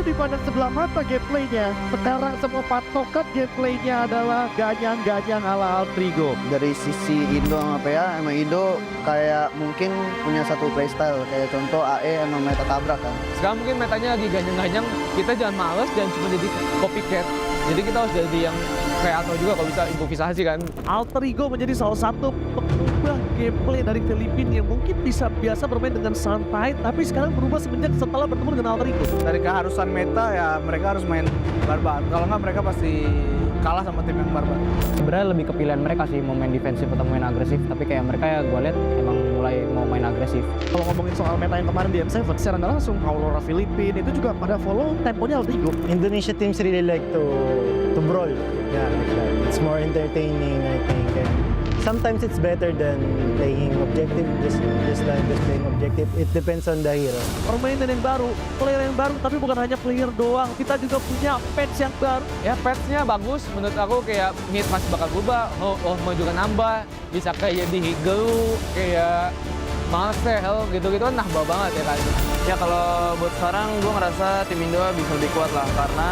dipandang sebelah mata gameplaynya. Sekarang semua patokan gameplaynya adalah ganyang-ganyang ala Altrigo. Dari sisi Indo sama PA, emang Indo kayak mungkin punya satu playstyle. Kayak contoh AE emang meta tabrak kan. Sekarang mungkin metanya lagi ganyang-ganyang, kita jangan males dan cuma jadi copycat. Jadi kita harus jadi yang kreator juga kalau bisa improvisasi kan. Altrigo menjadi salah satu pengubah gameplay dari Filipina yang mungkin bisa biasa bermain dengan santai, tapi sekarang berubah semenjak setelah bertemu dengan Altrigo. Dari keharusan meta ya mereka harus main barbar. Kalau nggak mereka pasti kalah sama tim yang barbar. Sebenarnya lebih ke pilihan mereka sih mau main defensif atau main agresif, tapi kayak mereka ya gue lihat emang mulai mau main agresif. Kalau ngomongin soal meta yang kemarin di M7, secara nggak langsung Aurora Filipina itu juga pada follow temponya Altrigo. Indonesia teams really like to brawl. Yeah, like that. It's more entertaining, I think. And sometimes it's better than playing objective, just playing objective. It depends on the hero. Permainan yang baru, player yang baru, tapi bukan hanya player doang. Kita juga punya patch yang baru. Ya patch-nya bagus, menurut aku kayak mid masih bakal berubah. Mau juga nambah, bisa kayak di Higelu, kayak Marcel gitu-gitu kan nambah banget ya kan. Ya kalau buat sekarang gue ngerasa tim Indo bisa lebih kuat lah karena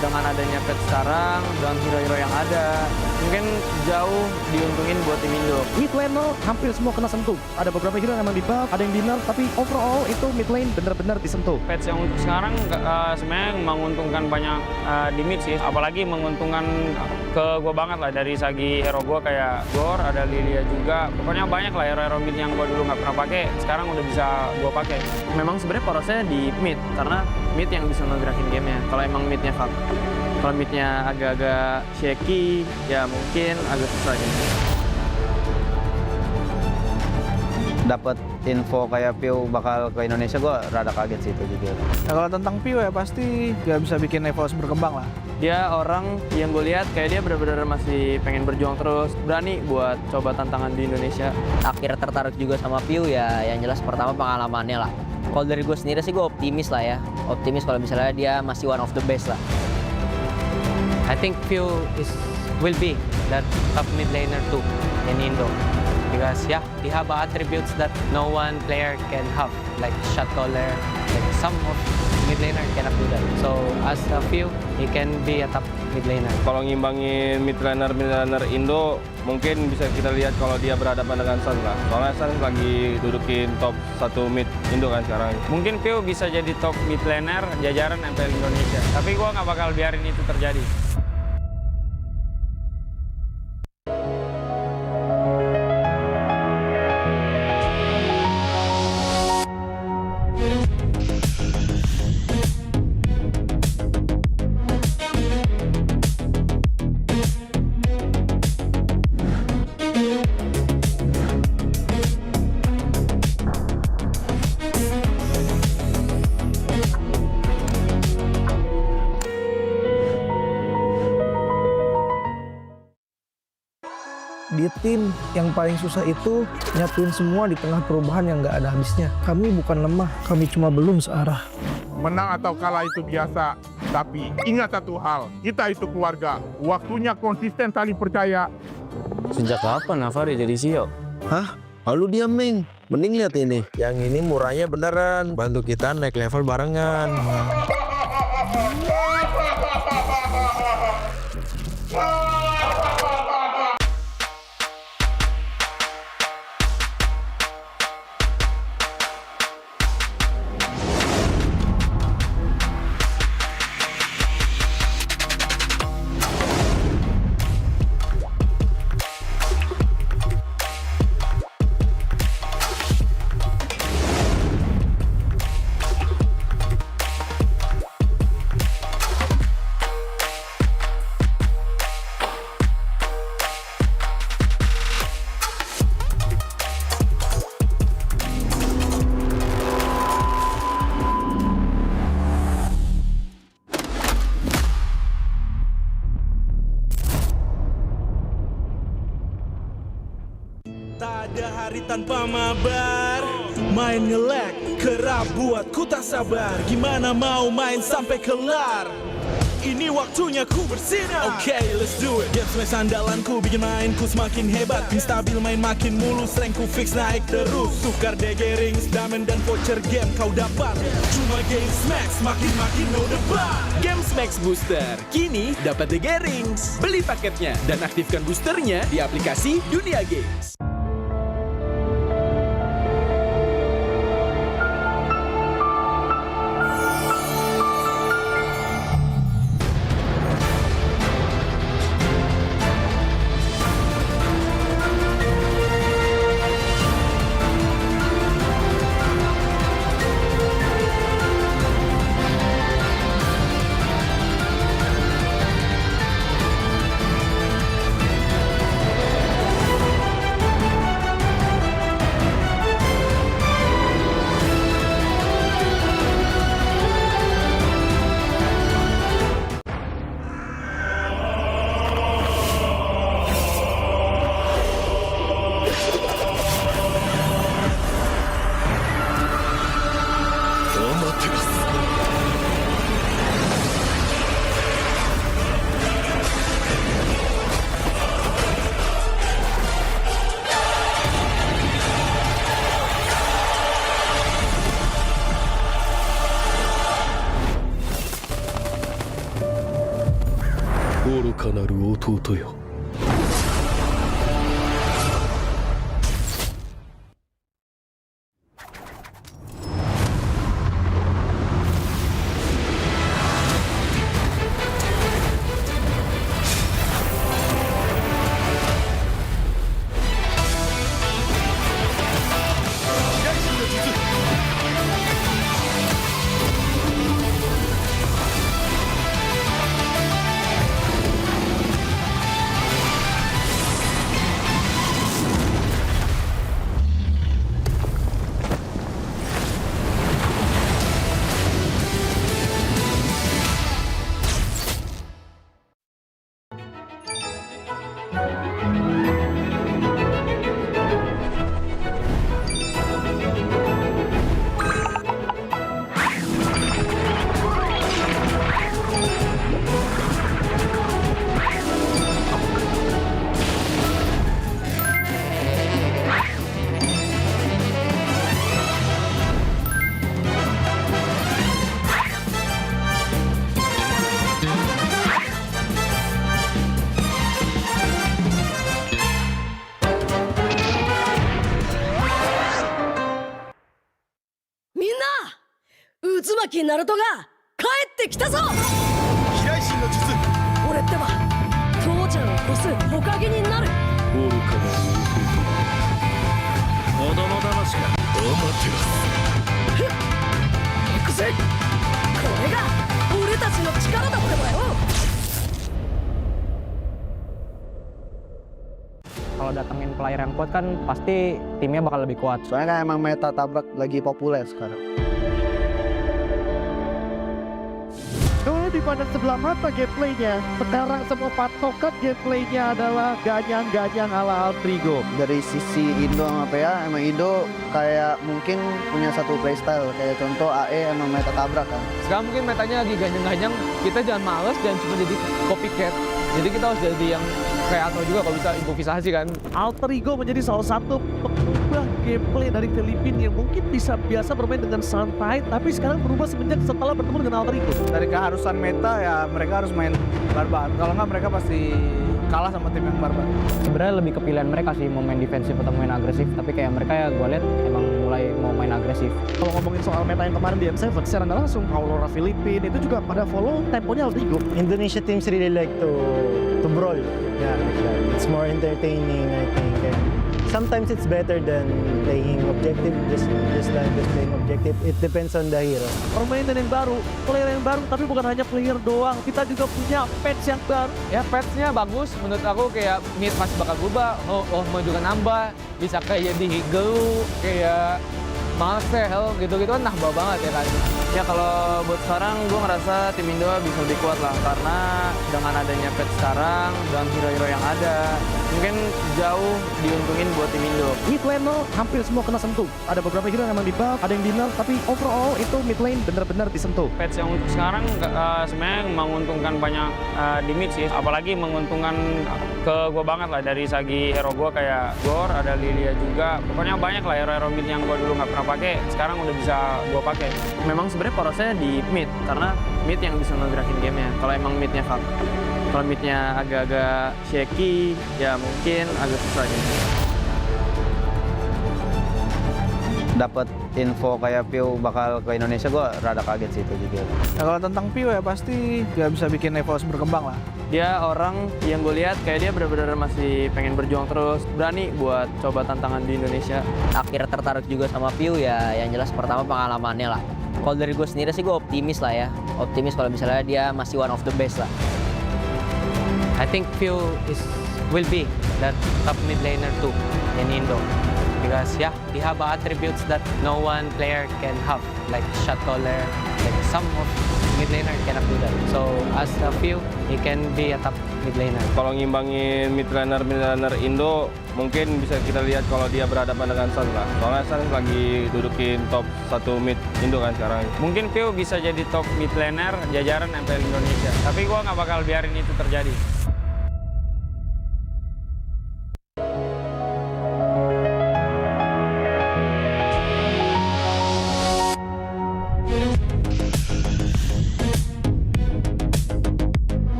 dengan adanya patch sekarang, dengan hero-hero yang ada, mungkin jauh diuntungin buat tim Indo. Mid laner hampir semua kena sentuh. Ada beberapa hero yang emang di buff, ada yang di nerf, tapi overall itu mid lane bener-bener disentuh. Patch yang untuk sekarang sebenarnya menguntungkan banyak di mid sih, apalagi menguntungkan ke gue banget lah dari segi hero gue kayak Gor, ada Lilia juga. Pokoknya banyak lah hero-hero mid yang gue dulu nggak pernah pakai, sekarang udah bisa gue pakai. Memang sebenarnya porosnya di mid, karena mid yang bisa ngegerakin gamenya. Kalau emang midnya fuck, kalau midnya agak-agak shaky, ya mungkin agak susah gitu. Dapat info kayak Pio bakal ke Indonesia, gue rada kaget sih itu juga. Nah, kalau tentang Pio ya pasti dia bisa bikin Evos berkembang lah. Dia orang yang gue lihat kayak dia benar-benar masih pengen berjuang terus, berani buat coba tantangan di Indonesia. Akhirnya tertarik juga sama Pio ya, yang jelas pertama pengalamannya lah. Kalau dari gue sendiri sih gue optimis lah ya, optimis kalau misalnya dia masih one of the best lah. I think Pio will be that top mid laner too in Indo. Because yeah, he have attributes that no one player can have, like shot caller, like some of mid laner cannot do that. So as a few, he can be a top mid laner. Kalau ngimbangin mid laner Indo, mungkin bisa kita lihat kalau dia berhadapan dengan Sun lah. Soalnya Sun lagi dudukin top 1 mid Indo kan sekarang. Mungkin Pio bisa jadi top mid laner jajaran MPL Indonesia. Tapi gua nggak bakal biarin itu terjadi. Di tim yang paling susah itu nyatuin semua di tengah perubahan yang nggak ada habisnya. Kami bukan lemah, kami cuma belum searah. Menang atau kalah itu biasa, tapi ingat satu hal, kita itu keluarga. Waktunya konsisten saling percaya. Sejak kapan Navari jadi CEO? Hah? Lalu dia Ming. Mending lihat ini. Yang ini murahnya beneran. Bantu kita naik level barengan. Tak ada hari tanpa mabar, main nge-lag, kerap buat ku tak sabar. Gimana mau main sampai kelar? Ini waktunya ku bersinar. Okay, let's do it. Game smash andalanku bikin mainku semakin hebat. Tim stabil main makin mulus, rankku fix naik terus. Tukar DG rings, diamond dan voucher game kau dapat. Cuma game smash makin no debat. Games Max Booster, kini dapat DG Rings. Beli paketnya dan aktifkan boosternya di aplikasi Dunia Games.ナルトが帰ってきたぞ。飛来神の術。俺ってば父ちゃんを越す火影になる。愚かな子供騙しか。行くぜ。これが俺たちの力だってばよ。Kalau datengin player yang kuat kan pasti timnya bakal lebih kuat. Soalnya kan emang meta tabrak lagi populer sekarang. Kalau dipandang sebelah mata gameplaynya, sekarang semua patokan gameplaynya adalah ganyang-ganyang ala Altrigo. Dari sisi Indo sama PA, emang Indo kayak mungkin punya satu playstyle. Kayak contoh AE emang meta tabrak kan. Sekarang mungkin metanya lagi ganyang-ganyang, kita jangan males, jangan cuma jadi copycat. Jadi kita harus jadi yang kreator juga kalau bisa improvisasi kan. Altrigo menjadi salah satu pengubah gameplay dari Filipina yang mungkin biasa bermain dengan santai, tapi sekarang berubah semenjak setelah bertemu dengan Altrigo. Dari keharusan meta ya mereka harus main barbar. Kalau nggak mereka pasti kalah sama tim yang barbar. Sebenarnya lebih kepilihan mereka sih mau main defensif atau main agresif, tapi kayak mereka ya gue lihat emang mulai mau main agresif. Kalau ngomongin soal meta yang kemarin di M7, secara nggak langsung Aurora Filipina itu juga pada follow temponya Altrigo. Indonesia teams really like to brawl. Yeah, like that. It's more entertaining, I think. And sometimes it's better than playing objective, just playing objective. It depends on the hero. Permainan yang baru, player yang baru, tapi bukan hanya player doang. Kita juga punya patch yang baru. Ya patchnya bagus, menurut aku kayak mid masih bakal berubah, mau juga nambah, bisa kayak di Higelu, kayak Marcel gitu-gitu kan nambah banget ya kan. Ya kalau buat sekarang gue ngerasa tim Indo bisa lebih kuat lah, karena dengan adanya patch sekarang, dengan hero-hero yang ada, mungkin jauh diuntungin buat tim Indo. Mid lane lo hampir semua kena sentuh. Ada beberapa hero yang emang di buff, ada yang di nerf, tapi overall itu mid lane benar-benar disentuh. Patch yang untuk sekarang sebenarnya menguntungkan banyak di mid sih, apalagi menguntungkan ke gue banget lah dari segi hero gue kayak Gor, ada Lilia juga. Pokoknya banyak lah hero-hero mid yang gue dulu nggak pernah pakai, sekarang udah bisa gue pakai. Memang sebenarnya porosnya di mid, karena mid yang bisa ngegerakin gamenya. Kalau emang midnya fuck. Kalau midnya agak-agak shaky, ya mungkin agak susah gitu. Dapat info kayak Piu bakal ke Indonesia, gue rada kaget sih itu juga. Nah, kalau tentang Piu ya pasti dia bisa bikin EVOS berkembang lah. Dia orang yang gue lihat kayak dia benar-benar masih pengen berjuang terus, berani buat coba tantangan di Indonesia. Akhirnya tertarik juga sama Piu ya, yang jelas pertama pengalamannya lah. Kalau dari gue sendiri sih gue optimis lah ya. Optimis kalau misalnya dia masih one of the best lah. I think Phil will be that top mid laner too in Indo. Because yeah, he have attributes that no one player can have, like shot caller, like some of mid laner cannot do that. So as a Phil, he can be a top mid laner. Kalau ngimbangin mid laner Indo, mungkin bisa kita lihat kalau dia berhadapan dengan Sun lah. Soalnya Sun lagi dudukin top 1 mid Indo kan sekarang. Mungkin Pio bisa jadi top mid laner jajaran MPL Indonesia, tapi gue nggak bakal biarin itu terjadi.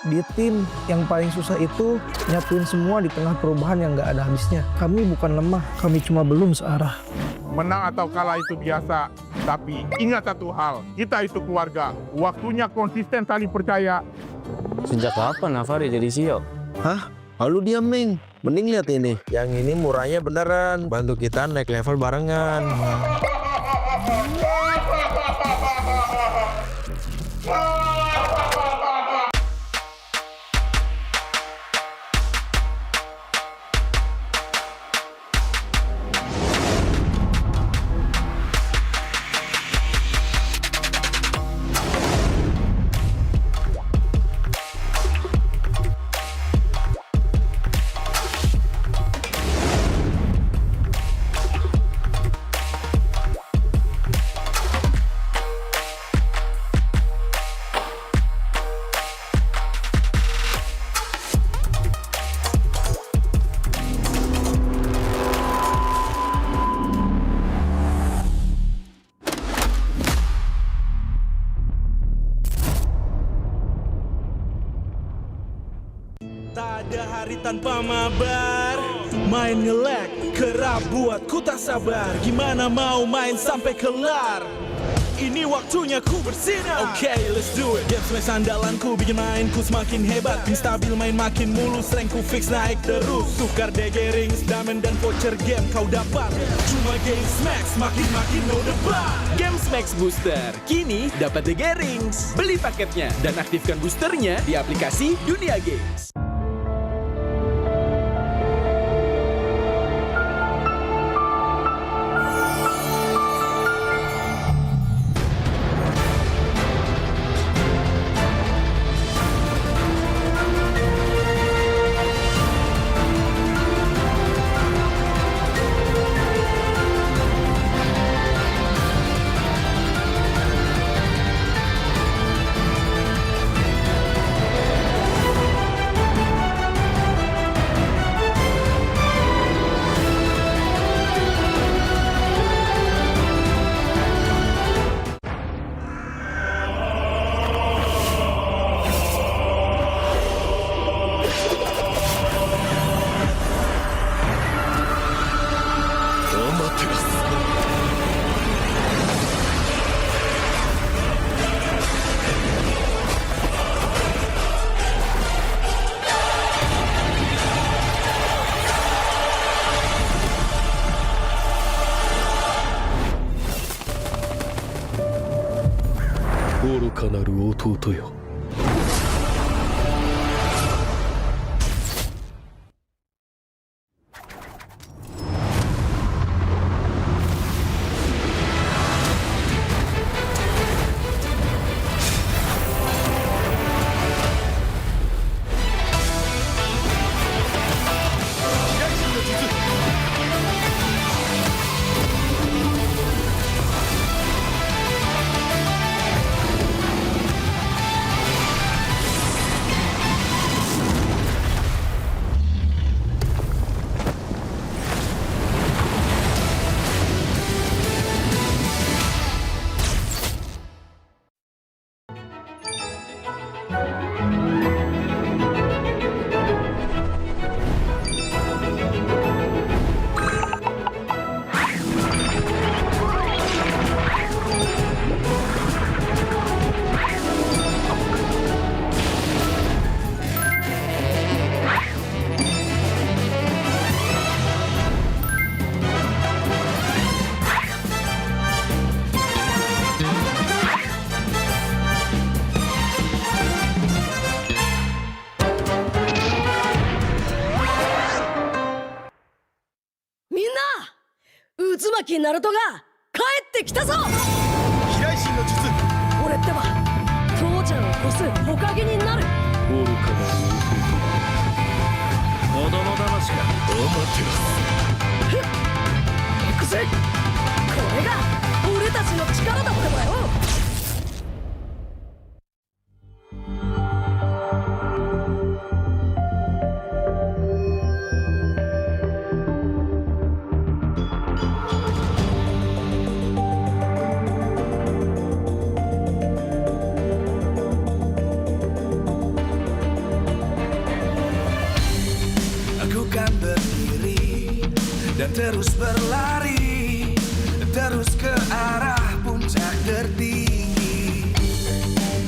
Di tim yang paling susah itu nyatuin semua di tengah perubahan yang nggak ada habisnya. Kami bukan lemah, kami cuma belum searah. Menang atau kalah itu biasa, tapi ingat satu hal, kita itu keluarga. Waktunya konsisten saling percaya. Sejak kapan Navari jadi CEO? Hah? Lalu diam, Ming. Mending lihat ini. Yang ini murahnya beneran. Bantu kita naik level barengan. Tak ada hari tanpa mabar, main nge-lag, kerap buat ku tak sabar. Gimana mau main sampai kelar? Ini waktunya ku bersinar. Okay, let's do it. Game smash andalanku bikin mainku semakin hebat. Pin stabil main makin mulus, rankku fix naik terus. Tukar DG rings, diamond dan voucher game kau dapat. Cuma game smash makin no debat. Game Max Booster, kini dapat DG Rings. Beli paketnya dan aktifkan boosternya di aplikasi Dunia Games. 愚かなる弟よ。渦巻きナルトが帰ってきたぞ。飛来神の術。俺ってば父ちゃんを越す火影になる。愚かなる弟。子供騙しか。アマテラス。ふっ行くぜ。これが俺たちの力だってばよ。Dan terus berlari, terus ke arah puncak tertinggi.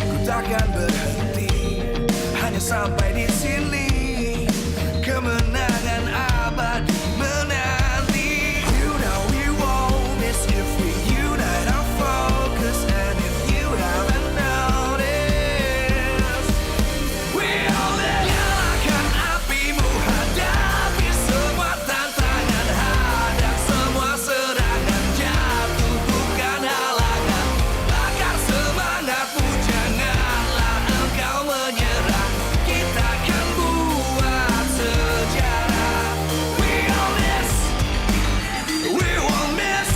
Ku takkan berhenti, hanya sampai di sini. Kemenangan abadi menanti. You know we won't miss if we unite our focus. And if you haven't noticed, we all nyalakan apimu, hadapi semua tantangan. Hadang semua serangan, jatuh bukan halangan. Bakar semangatmu, janganlah engkau menyerah. Kita akan buat sejarah. We all this, we won't miss.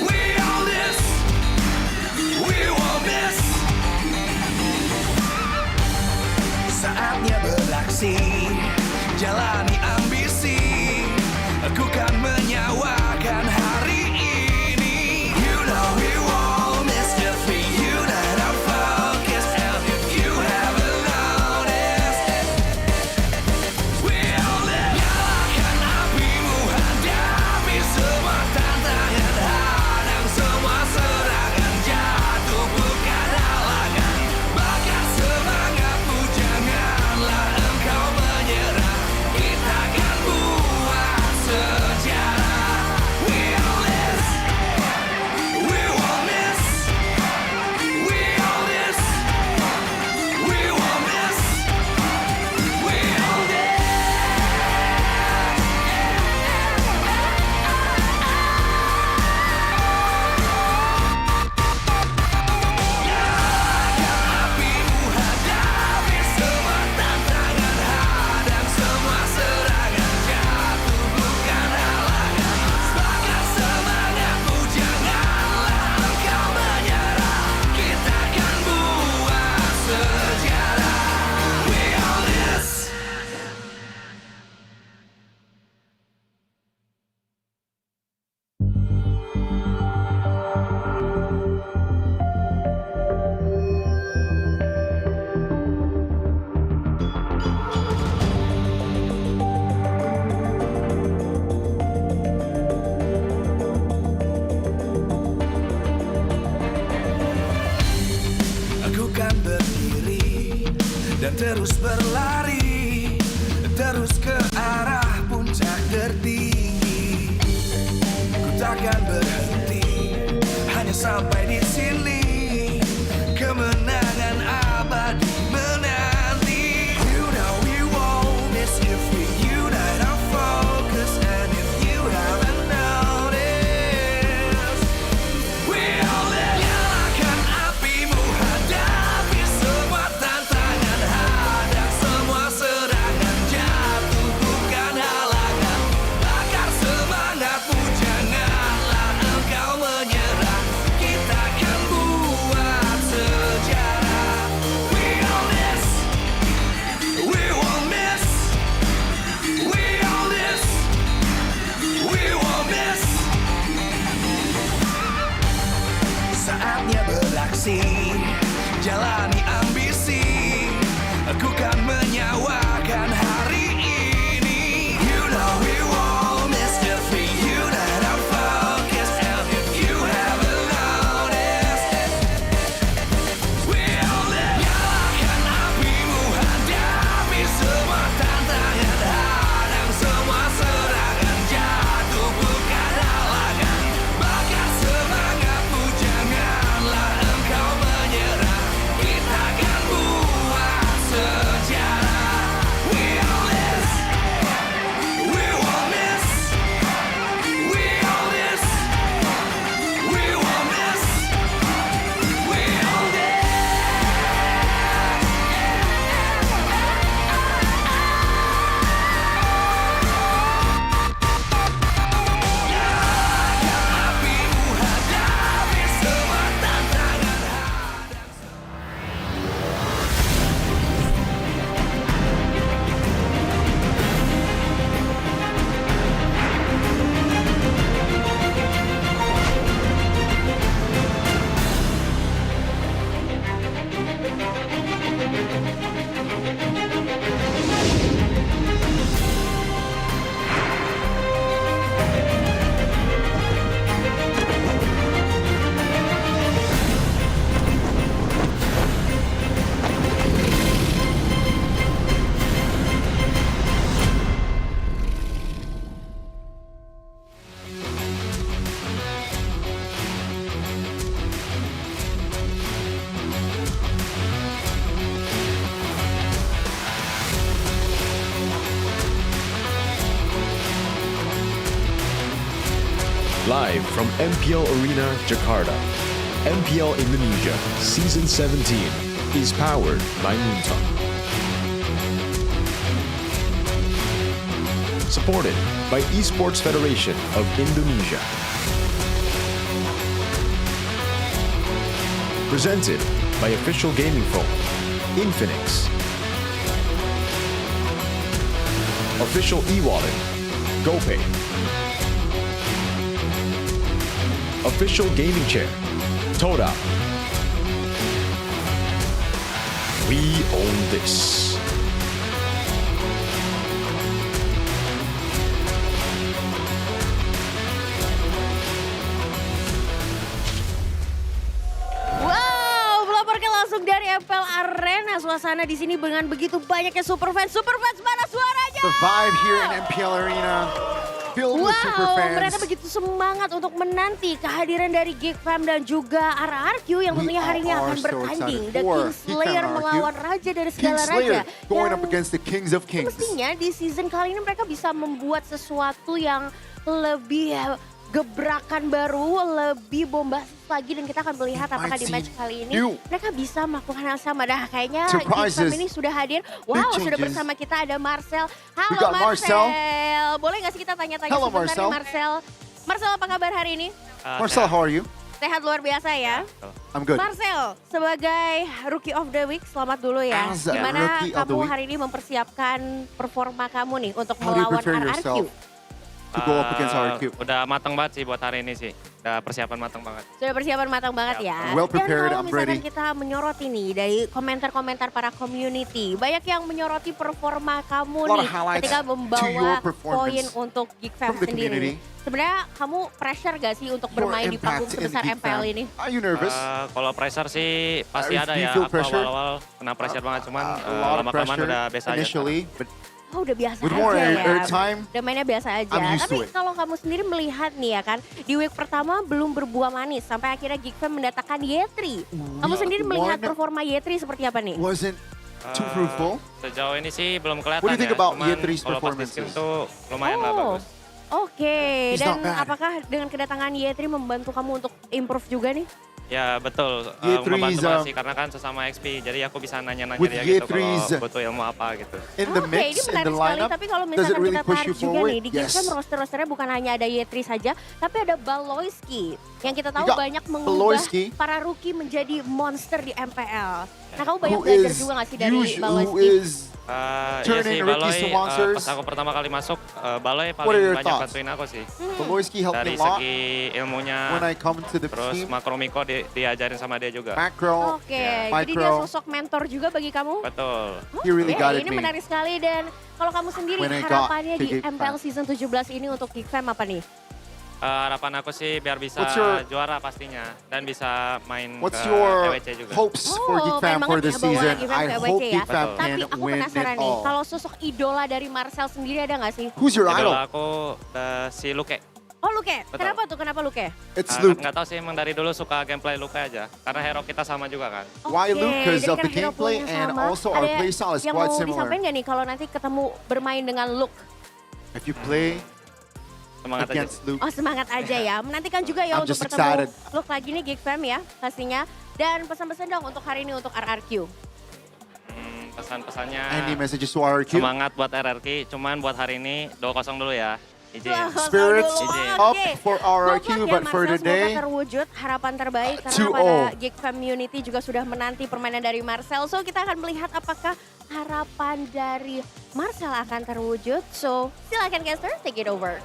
We all this, we won't miss. Saatnya beraksi, jalani ambisi. Aku kan menyawakan hari ini. You know we won't miss if we unite our focus. And if you haven't noticed, we all live. Nyalakan apimu, hadapi semua tantangan. Hadang semua serangan, jatuh bukan halangan. Bakar semangatmu, janganlah engkau menyerah. Kita akan buat sejarah. We all this, we won't miss. We all this, we won't miss. We all this. Nyalakan apimu, hadapi semua tantangan. Hadang semua serangan, jatuh bukan halangan. Bakar semangatmu, janganlah engkau menyerah. Kita akan buat sejarah. We all this. Aku kan berdiri dan terus berlari, terus ke arah puncak tertinggi. Ku takkan berhenti, hanya sampai di sini. kemenangan abadi menanti. You know we won't miss if we unite our focus. And if you haven't noticed, we all nyalakan apimu, hadapi semua tantangan, hadang semua serangan, jatuh bukan halangan, bakar semangatmu, janganlah engkau menyerah, kita akan buat sejarah. We all this, we won't miss, we all this, we won't miss. Saatnya beraksi, jalani ambisi, aku kan menyawakan hari ini. You know we won't miss if we unite our focus. And if you haven't noticed, we all live. Nyalakan apimu, hadapi semua tantangan, hadang semua serangan, jatuh bukan halangan, bakar semangatmu, janganlah engkau menyerah, kita akan buat sejarah. We all this, we won't miss, we all this, we won't miss, we all this. Live from MPL Arena, Jakarta, MPL Indonesia Season 17 is powered by Moonton. Supported by Esports Federation of Indonesia. Presented by official gaming phone, Infinix. Official e-wallet, GoPay. Official gaming chair, Toda. We own this. Wow, melaporkan langsung dari MPL Arena. Suasana di sini dengan begitu banyaknya superfans. Superfans mana suaranya? The vibe here in MPL Arena filled with superfans. Mereka begitu semangat untuk menanti kehadiran dari Geekfam dan juga RRQ yang tentunya hari ini akan bertanding. The Kingslayer melawan Raja dari segala raja. Going up against the Kings of Kings. Mestinya di season kali ini mereka bisa membuat sesuatu yang lebih gebrakan baru, lebih bombastis lagi, dan kita akan melihat apakah di match kali ini mereka bisa melakukan hal sama. Dah kayaknya Geekfam ini sudah hadir. Wow, sudah bersama kita ada Marcel. Halo Marcel. Boleh nggak sih kita tanya-tanya sebentar nih Marcel? Marcel, apa kabar hari ini? Marcel, how are you? Sehat luar biasa ya. I'm good. Marcel, sebagai Rookie of the Week, selamat dulu ya. Gimana kamu hari ini mempersiapkan performa kamu nih untuk melawan RRQ? To go up against RRQ. Udah matang banget sih buat hari ini sih. Udah persiapan matang banget. Sudah persiapan matang banget ya. Well prepared, Dan I'm kalau ready. misalkan kita menyoroti nih dari komentar-komentar para community, banyak yang menyoroti performa kamu nih ketika membawa poin untuk Geekfam sendiri. Sebenarnya kamu pressure gak sih untuk bermain di panggung sebesar MPL ini? Are you nervous? Kalau pressure sih pasti ada ya. Awal-awal kena pressure banget, cuman lama-kelamaan udah biasa aja. Oh, udah biasa With aja more ya. airtime, Udah mainnya biasa aja. I'm used to Tapi it. kalau kamu sendiri melihat nih ya kan, di week pertama belum berbuah manis sampai akhirnya Geekfam mendatangkan Y3. Kamu sendiri melihat performa Y3 seperti apa nih? Wasn't too fruitful. Sejauh ini sih belum kelihatan What do you think ya. about Cuman Y3's kalau pas di performances? screen tuh lumayan lah bagus. Oke, He's dan not bad. apakah dengan kedatangan Y3 membantu kamu untuk improve juga nih? Ya betul, Y3's, membantu banget sih karena kan sesama XP, jadi aku bisa nanya-nanya with dia gitu Y3's, kalau butuh ilmu apa gitu. In the Oke, ini mix, in menarik the sekali. lineup, Tapi kalau does it misalkan really kita push tarik you juga forward? nih, di Geekfam roster-rosternya bukan hanya ada Y3 saja, tapi ada Baloyski. Yang kita tahu You got banyak mengubah Baloyski. para rookie menjadi monster di MPL. Nah, kamu banyak Who belajar is juga gak sih dari who Baloyski? is Ya turning sih, rookies to Baloy monsters? pas aku pertama kali masuk, Baloy What are your paling banyak thoughts? bantuin aku sih. Baloyski helped Dari me a lot segi ilmunya, when I come to the terus team. makro mikro diajarin sama dia juga. Macro, Oke, jadi dia sosok mentor juga bagi kamu? Betul. He really Oke, guided ini me. menarik sekali dan kalau kamu sendiri When I got harapannya to di Geekfam. MPL season 17 ini untuk Geekfam apa nih? Harapan aku sih biar bisa What's your- juara pastinya dan bisa main What's ke your EWC juga. hopes for Oh, Geekfam pengen for banget this ya bawa season? Geekfam I ke hope EWC ya. Geekfam Tapi can aku win penasaran it nih, all. kalau sosok idola dari Marcel sendiri ada nggak sih? Who's your idol? Idola aku si Luke. Oh, Luke. Betul. Kenapa tuh? Kenapa Luke? It's Luke. Nggak tahu sih, emang dari dulu suka gameplay Luke aja. Karena hero kita sama juga kan. Why Oke, Luke? Because jadi of the kan hero gameplay poolnya and sama. also our Ada playstyle is yang quite mau similar. disampaikan nggak nih kalau nanti ketemu bermain dengan Luke? If you play Semangat aja. against Luke, Oh, semangat aja ya. Menantikan juga ya I'm untuk just bertemu excited. Luke lagi nih Geekfam ya pastinya. Dan pesan-pesan dong untuk hari ini untuk RRQ. Pesan-pesannya any messages to our queue? semangat buat RRQ, cuman buat hari ini 2-0 dulu ya. Izin. Spirits up Oke. for our Good queue, luck ya, but for Marcel, today, semoga terwujud harapan terbaik karena 2-0. pada Geekfam Unity juga sudah menanti permainan dari Marcel. So kita akan melihat apakah harapan dari Marcel akan terwujud. So silakan caster, take it over.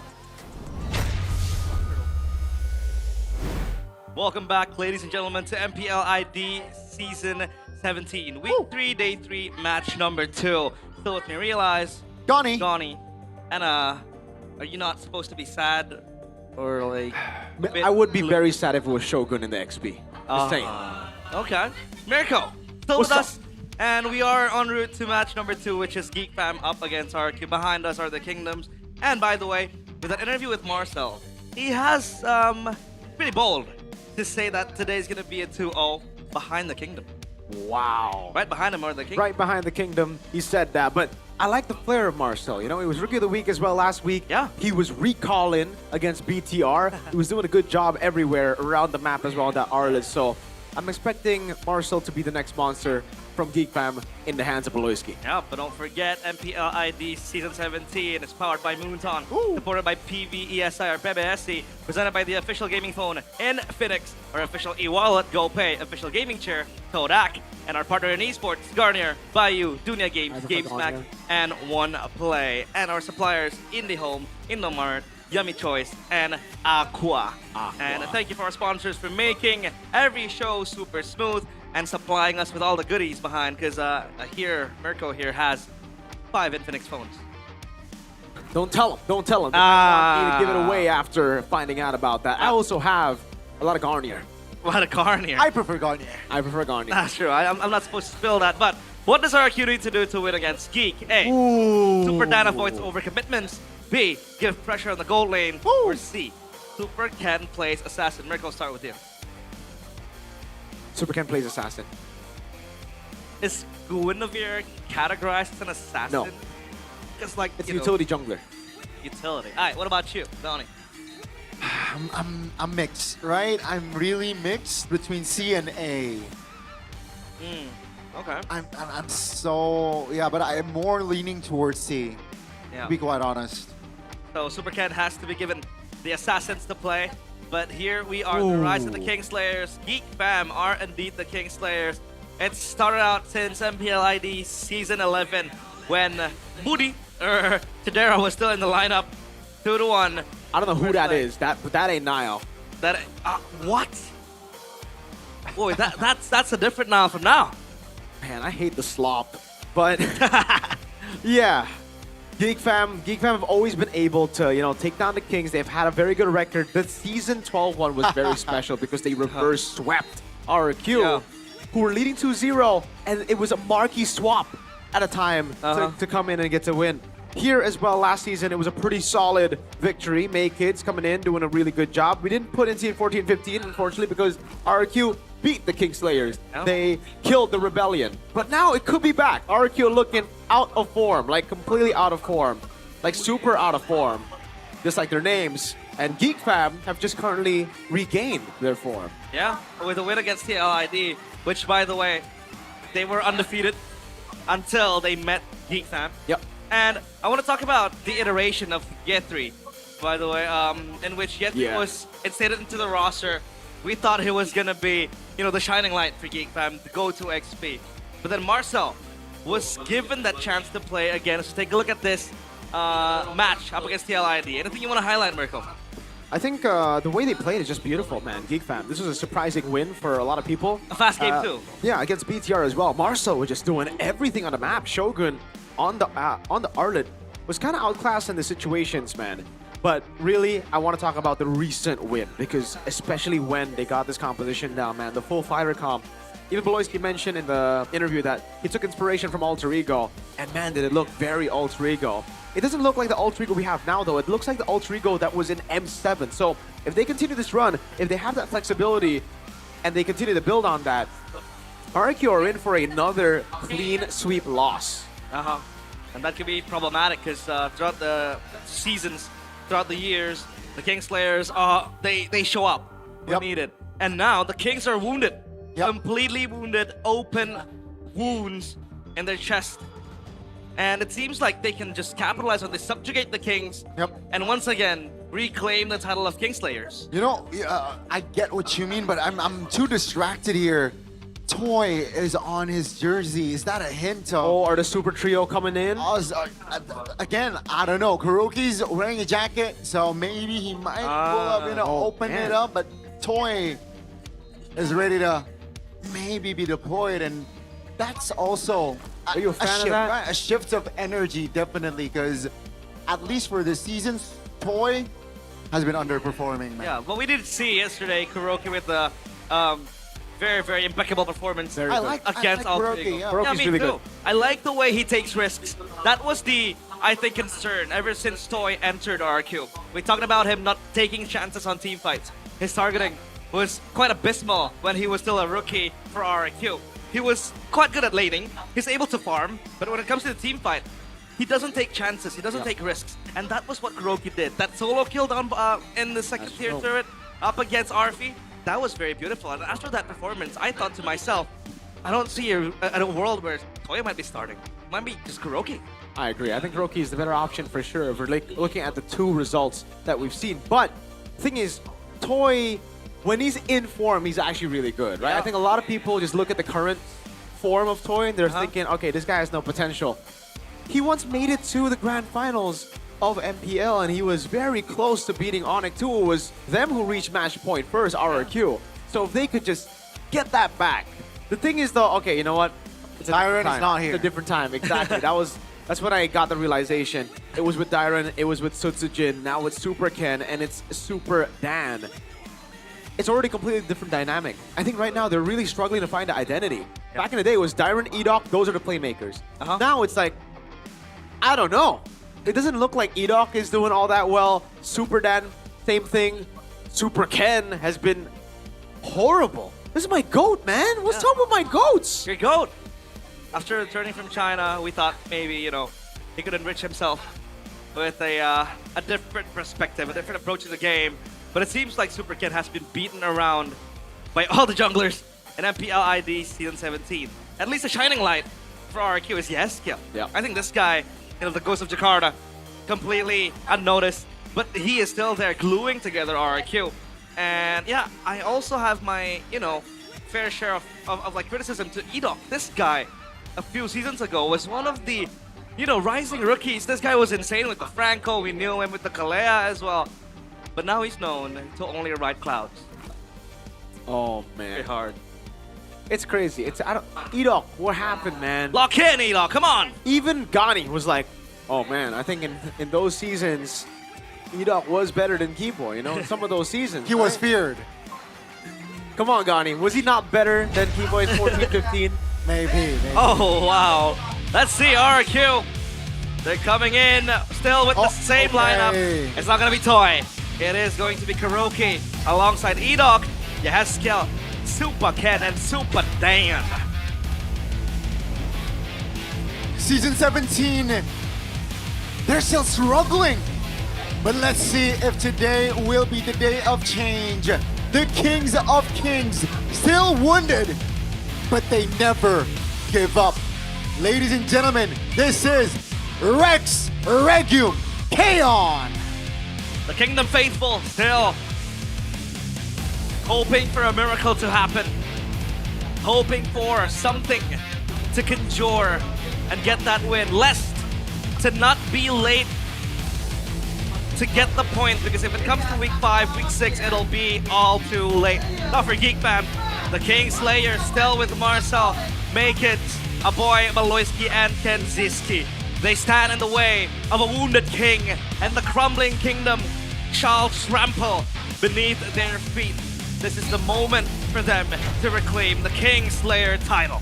Welcome back, ladies and gentlemen, to MPL ID Season 17. Week 3, Day 3, Match number 2. Still with me, Realize. Donnie. And are you not supposed to be sad? Or like... I would be very sad if it was Shogun in the XP. Just saying. Okay. Mirko, still with us. And we are en route to match number 2, which is Geekfam up against RQ. Behind us are the Kingdoms. And by the way, with an interview with Marcel, he has pretty bold to say that today's gonna be a 2-0 behind the Kingdom. Wow. Right behind him are the Kingdom. Right behind the Kingdom, he said that. But I like the flair of Marcel. You know, he was Rookie of the Week as well last week. Yeah. He was recalling against BTR. He was doing a good job everywhere around the map as well, that Arlis. So I'm expecting Marcel to be the next monster from Geekfam in the hands of Baloyski. Yeah, but don't forget, MPL ID Season 17 is powered by Moonton, supported by PVESI or PBSC, presented by the official gaming phone Infinix, our official e-wallet GoPay, official gaming chair Kodak, and our partner in esports Garnier, Bayou, Dunia Games, GameSmack, and One Play, and our suppliers IndieHome, Indomart, Yummy Choice, and Aqua. And thank you for our sponsors for making every show super smooth and supplying us with all the goodies behind, because here, Mirko here has 5 Infinix phones. Don't tell him. Don't tell him. They want me to give it away after finding out about that. I also have a lot of Garnier. A lot of Garnier. I prefer Garnier. I prefer Garnier. That's true. I'm not supposed to spill that, but what does RQ need to do to win against Geek? A. Super Dan avoids overcommitments. B. Give pressure on the gold lane. Or C. Super Ken plays Assassin. Mirko, start with you. Super Ken plays Assassin. Is Guinevere categorized as an assassin? No. Because like It's you know, utility jungler. Utility. All right. What about you, Donnie? I'm mixed, right? I'm really mixed between C and A. Okay. I'm so, yeah, but I'm more leaning towards C, Yeah. to be quite honest. So Super Ken has to be given the assassins to play. But here we are, the rise of the Kingslayers. Geek Fam are indeed the Kingslayers. It started out since MPL ID Season 11 when Moody or Tadera was still in the lineup. 2-1. I don't know who that is. That ain't Niall. That what? Boy, that's a different Niall from now. Man, I hate the slop. But yeah. Geek Fam have always been able to, you know, take down the Kings. They've had a very good record. The Season 12 one was very special because they reverse swept RQ, who were leading 2-0, and it was a marquee swap at a time to come in and get to win. here as well last season, it was a pretty solid victory. May Kids coming in, doing a really good job. We didn't put in Team 14-15, unfortunately, because RQ beat the Kingslayers. Oh. They killed the Rebellion. But now it could be back. RQ looking out of form, like completely out of form. Like super out of form. Just like their names. And Geek Fam have just currently regained their form. Yeah, with a win against TLID, which, by the way, they were undefeated until they met Geek Fam. Yep. And I want to talk about the iteration of Yetri, by the way, in which Yetri was instated into the roster. We thought he was going to be, the shining light for Geek Fam, the go-to XP. But then Marcel was given that chance to play again. So take a look at this match up against TLID. Anything you want to highlight, Mirko? I think the way they played is just beautiful, man. Geek Fam. This was a surprising win for a lot of people. A fast game, too. Yeah, against BTR as well. Marcel was just doing everything on the map. Shogun on the Arlet was kind of outclassed in the situations, man. But really, I want to talk about the recent win, because especially when they got this composition down, man, the full fighter comp. Even Beloyski mentioned in the interview that he took inspiration from Alter Ego, and man, did it look very Alter Ego. It doesn't look like the Alter Ego we have now, though. It looks like the Alter Ego that was in M7. So if they continue this run, if they have that flexibility, and they continue to build on that, RQ are in for another clean sweep loss. And that could be problematic, because throughout the seasons, throughout the years, the Kingslayers, they show up when needed. And now the Kings are wounded. Completely wounded, open wounds in their chest. And it seems like they can just capitalize on this, subjugate the Kings, and once again, reclaim the title of Kingslayers. I get what you mean, but I'm too distracted here. Toy is on his jersey. Is that a hint of... Oh, are the Super Trio coming in? Again, I don't know. Kuroki's wearing a jacket, so maybe he might pull up, open it up, but Toy is ready to maybe be deployed, and that's also are you a fan shift, of that? right? A shift of energy, definitely, because at least for this season, Toy has been underperforming, man. Yeah, but we did see yesterday Kuroki with a very, very impeccable performance against Alter Ego. Kuroki's me really too. good. I like the way he takes risks. That was the, I think, concern ever since Toy entered RQ. We talked about him not taking chances on team fights. His targeting was quite abysmal when he was still a rookie for RQ. He was quite good at laning. He's able to farm, but when it comes to the team fight, he doesn't take chances. He doesn't take risks, and that was what Kuroki did. That solo kill down in the second tier turret up against Arfi, that was very beautiful. And after that performance, I thought to myself, I don't see a world where Toy might be starting. It might be just Kuroki. I agree. I think Kuroki is the better option for sure if we're looking at the two results that we've seen. But thing is, Toy, when he's in form, he's actually really good, right? I think a lot of people just look at the current form of Toy and they're thinking, okay, this guy has no potential. He once made it to the grand finals of MPL, and he was very close to beating Onyx too. It was them who reached match point first, RRQ. So if they could just get that back. The thing is though, okay, you know what? Dyron is not here. It's a different time, exactly. That's when I got the realization. It was with Dyron, it was with Sutsujin, now it's Super Ken, and it's Super Dan. It's already completely different dynamic. I think right now they're really struggling to find an identity. Back in the day, it was Dyron, Edok, those are the playmakers. Now it's like, I don't know. It doesn't look like Edok is doing all that well. Super Dan, same thing. Super Ken has been horrible. This is my GOAT, man. What's up with my GOATs? Your GOAT. After returning from China, we thought maybe, he could enrich himself with a different perspective, a different approach to the game. But it seems like Super Ken has been beaten around by all the junglers in MPL ID Season 17. At least a shining light for RQ is Yeskill. Yeah. I think this guy, the Ghost of Jakarta, completely unnoticed, but he is still there gluing together RQ. And yeah, I also have my, fair share of like criticism to Edok. This guy, a few seasons ago, was one of the, rising rookies. This guy was insane with the Franco. We knew him with the Kalea as well. But now he's known to only ride clouds. Oh man, very hard. It's crazy. Edok, what happened, man? Lock in, Edok. Come on. Even Gani was like, oh man, I think in those seasons, Edok was better than Kipo. In some of those seasons. He was feared. Come on, Gani. Was he not better than Kipo in 14-15? Maybe. Oh wow. Let's see RQ They're coming in still with the same lineup. It's not going to be Toy. It is going to be Kuroki alongside Edok, Yeheskel, Super Ken, and Super Dan. Season 17, they're still struggling. But let's see if today will be the day of change. The Kings of Kings, still wounded, but they never give up. Ladies and gentlemen, this is Rex Regum Kaon. The Kingdom faithful still hoping for a miracle to happen. Hoping for something to conjure and get that win. Lest to not be late to get the point, because if it comes to week 5, week 6, it'll be all too late. Now for Geek Fam, the King Slayer still with Marcel, Make It, Aboy, Maloyski, and Ken Ziski. They stand in the way of a wounded king and the crumbling kingdom shall trample beneath their feet. This is the moment for them to reclaim the King Slayer title.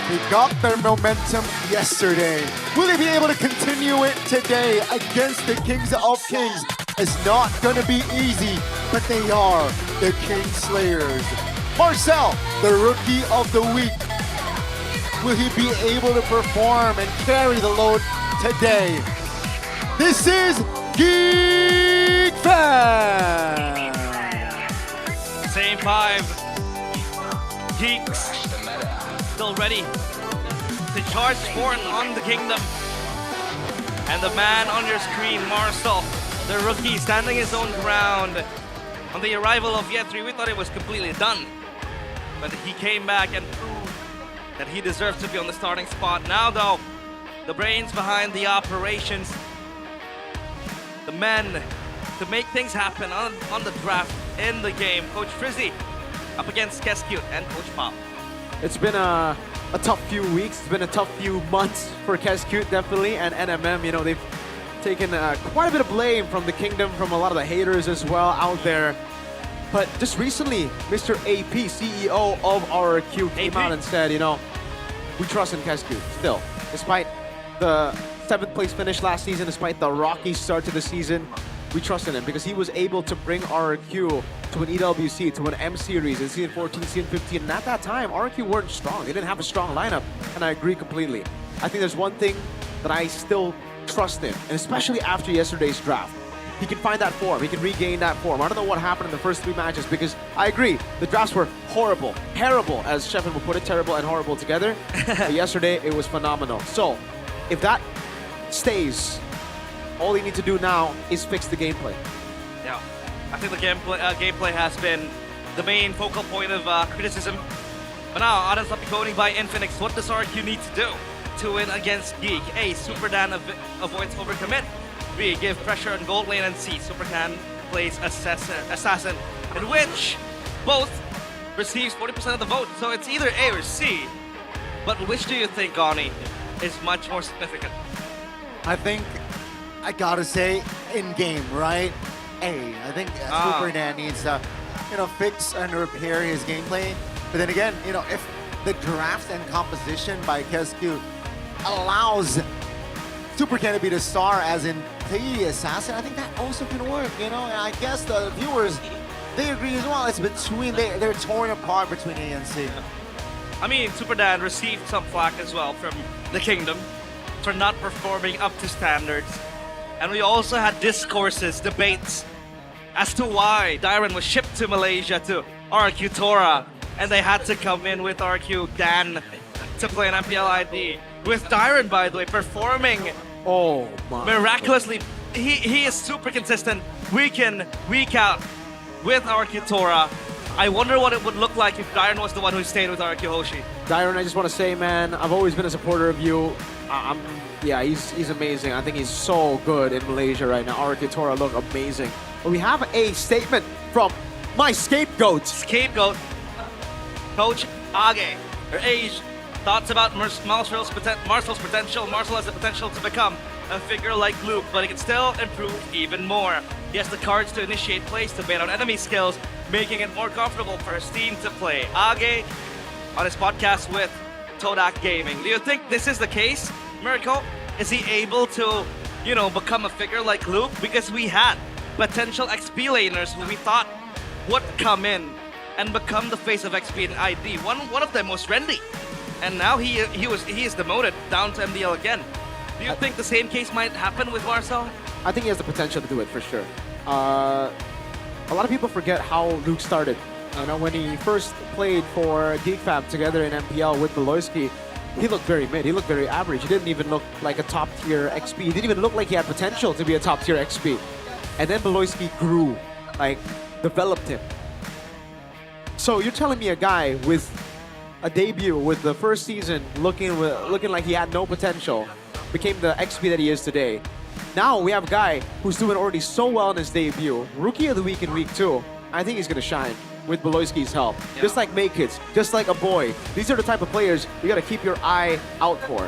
They got their momentum yesterday. Will they be able to continue it today against the Kings of Kings? It's not gonna be easy, but they are the King Slayers. Marcel, the Rookie of the Week. Will he be able to perform and carry the load today? This is Geek Fan! Same 5. Geeks still ready to charge forth on the kingdom. And the man on your screen, Marcel, the rookie, standing his own ground. On the arrival of Yetri, we thought it was completely done. But he came back and proved that he deserved to be on the starting spot. Now though, the brains behind the operations, the men to make things happen on the draft in the game. Coach Frizzy up against Keskute and Coach Pop. It's been a tough few weeks. It's been a tough few months for Keskute, definitely, and NMM. You know, they've taken quite a bit of blame from the Kingdom, from a lot of the haters as well out there. But just recently, Mr. AP, CEO of RRQ, came out and said, you know, we trust in Keskute still. Despite the 7th place finish last season, despite the rocky start to the season, we trust in him because he was able to bring RRQ to an EWC, to an M Series in Season 14, Season 15. And at that time, RRQ weren't strong. They didn't have a strong lineup, and I agree completely. I think there's one thing that I still trust in, and especially after yesterday's draft. He can find that form. He can regain that form. I don't know what happened in the first 3 matches because I agree, the drafts were horrible. Terrible, as Sheffin would put it, terrible and horrible together. But yesterday, it was phenomenal. So, if that stays, all you need to do now is fix the gameplay. Yeah, I think the gameplay has been the main focal point of criticism. But now, Adan Sapikoni by Infinix, what does RQ need to do to win against Geek? A, Super Dan avoids overcommit. B, give pressure on gold lane, and C, Super Can plays assassin, in which both receives 40% of the vote. So it's either A or C. But which do you think, Gani, is much more significant? I think I gotta say in-game, right? A. I think Super Dan needs to, you know, fix and repair his gameplay. But then again, you know, if the draft and composition by Keskute allows Super Ken to be the star, as in the assassin, I think that also can work, you know? And I guess the viewers, they agree as well. It's between, they're torn apart between A and C. I mean, Super Dan received some flack as well from the Kingdom for not performing up to standards. And we also had discourses, debates, as to why Dyron was shipped to Malaysia to RQ Tora, and they had to come in with RQ Dan to play an MPL ID. With Dyron, by the way, performing miraculously. He is super consistent, week in, week out with RQ Tora. I wonder what it would look like if Dyron was the one who stayed with RQ Hoshi. Dyron, I just want to say, man, I've always been a supporter of you. Yeah, he's amazing. I think he's so good in Malaysia right now. RQ Tora look amazing. But we have a statement from my scapegoat. Scapegoat, Coach Age, or Age, Thoughts about Marcel's potential. Marcel has the potential to become a figure like Luke, but he can still improve even more. He has the cards to initiate plays, to bait on enemy skills, making it more comfortable for his team to play. Age, on his podcast with Todak Gaming. Do you think this is the case, Miracle? Is he able to, become a figure like Luke? Because we had potential XP laners who we thought would come in and become the face of XP in ID. One of them was Rendy. And now he is demoted down to MDL again. Do you think the same case might happen with Marcel? I think he has the potential to do it for sure. A lot of people forget how Luke started. When he first played for GeekFam together in MPL with Beloyski, he looked very mid. He looked very average. He didn't even look like a top tier XP. He didn't even look like he had potential to be a top tier XP. And then Beloyski grew, developed him. So you're telling me a guy with a debut with the first season looking like he had no potential became the XP that he is today. Now we have a guy who's doing already so well in his debut. Rookie of the week in week 2. I think he's going to shine with Beloyski's help. Yeah. Just like Makids, just like a boy. These are the type of players you got to keep your eye out for.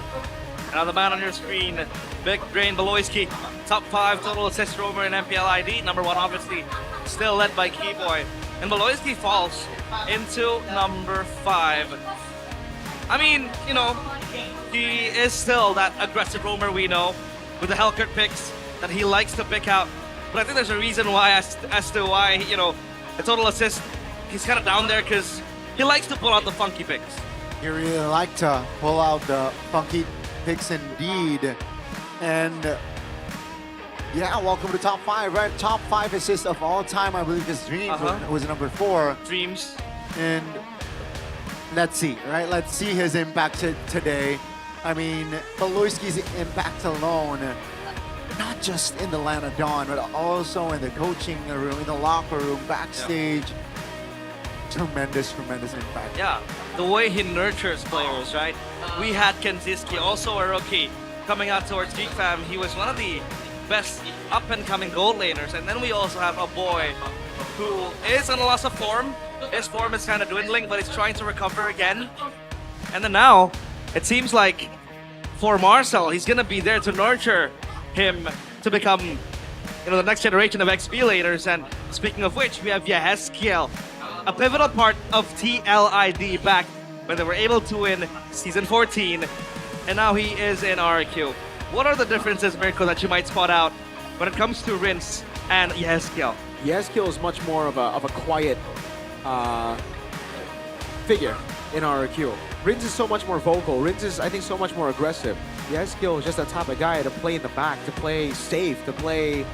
Another man on your screen, Big Brain Beloyski. Top 5 total assist roamer in MPL ID. Number 1 obviously still led by Keyboy. And Beloyski falls into number 5. I mean, he is still that aggressive roamer we know with the Hellkurt picks that he likes to pick out. But I think there's a reason why as to why, the total assist, he's kind of down there because he likes to pull out the funky picks. He really like to pull out the funky picks indeed. And yeah, welcome to top 5, right? Top 5 assists of all time, I believe his Dreams was number 4. Dreams. And let's see, right? Let's see his impact today. I mean, Beloyski's impact alone, not just in the Land of Dawn, but also in the coaching room, in the locker room, backstage. Tremendous impact. Yeah, the way he nurtures players, right? We had Kenziski, also a rookie, coming out towards GeekFam. He was one of the best up-and-coming gold laners. And then we also have a boy who is on a loss of form. His form is kind of dwindling, but he's trying to recover again. And then now, it seems like for Marcel, he's going to be there to nurture him to become, the next generation of XP laners. And speaking of which, we have Yehezkiel, a pivotal part of TLID back when they were able to win Season 14. And now he is in RQ. What are the differences, Mirko, that you might spot out when it comes to Rinse and Yehezkiel? Yehezkiel is much more of a quiet figure in RQ. Rinse is so much more vocal. Rinse is, I think, so much more aggressive. Yehezkiel is just that type of guy to play in the back, to play safe, to play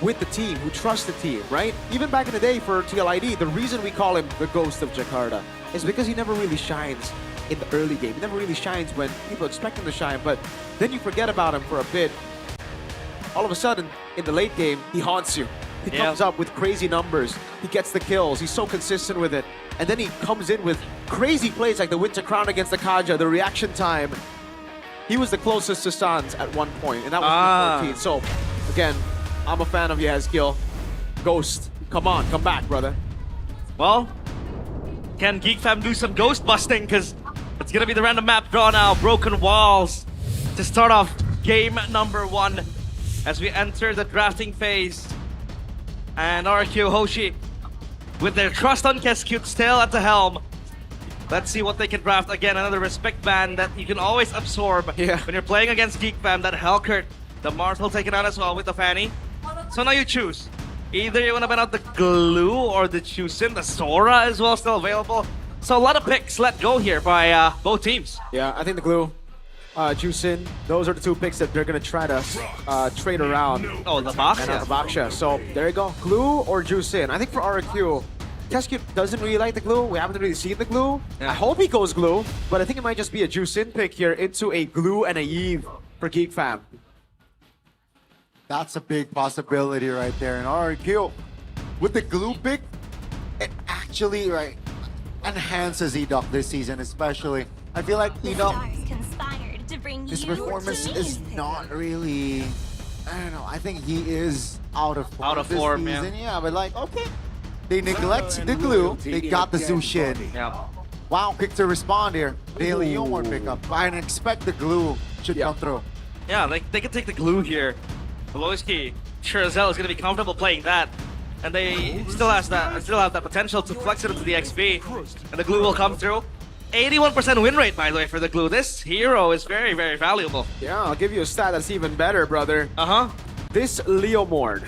with the team, who trusts the team, right? Even back in the day for TLID, the reason we call him the Ghost of Jakarta is because he never really shines in the early game. He never really shines when people expect him to shine, but then you forget about him for a bit. All of a sudden, in the late game, he haunts you. He comes up with crazy numbers. He gets the kills. He's so consistent with it. And then he comes in with crazy plays like the Winter Crown against the Kaja, the reaction time. He was the closest to Sans at one point, and that was 14. So, again, I'm a fan of Yehezkiel. Ghost, come on, come back, brother. Well, can GeekFam do some ghost busting? Because it's going to be the random map draw now. Broken Walls to start off game number 1 as we enter the drafting phase. And RQ Hoshi, with their trust on Keskute still at the helm. Let's see what they can draft. Again, another respect ban that you can always absorb when you're playing against GeekFam. That Hellkurt, the Martel taken out as well with the Fanny. So now you choose. Either you want to ban out the Glue or the Chusin. The Sora as well still available. So a lot of picks let go here by both teams. Yeah, I think the Glue, Jusin, those are the 2 picks that they're going to try to trade around. Oh, the Baksha. And the Baksha. So there you go. Glue or Jusin. I think for RQ, Keskute doesn't really like the Glue. We haven't really seen the Glue. I hope he goes Glue, but I think it might just be a Jusin pick here into a Glue and a Yve for GeekFam. That's a big possibility right there. And RQ, with the Glue pick, it actually enhances Edok this season, especially. I feel like Edok, his performance is not really, I don't know, I think he is out of form this season. Yeah, but okay. They neglect the Glue, they got the Zushin. Yeah. Wow, quick to respond here. De Leon won't pick up. I expect the glue should come through. Yeah, they can take the glue here. Veloski, sure as hell is going to be comfortable playing that. And they still have that potential to flex it into the XP. And the glue will come through. 81% win rate, by the way, for the glue. This hero is very, very valuable. Yeah, I'll give you a stat that's even better, brother. Uh-huh. This Leomord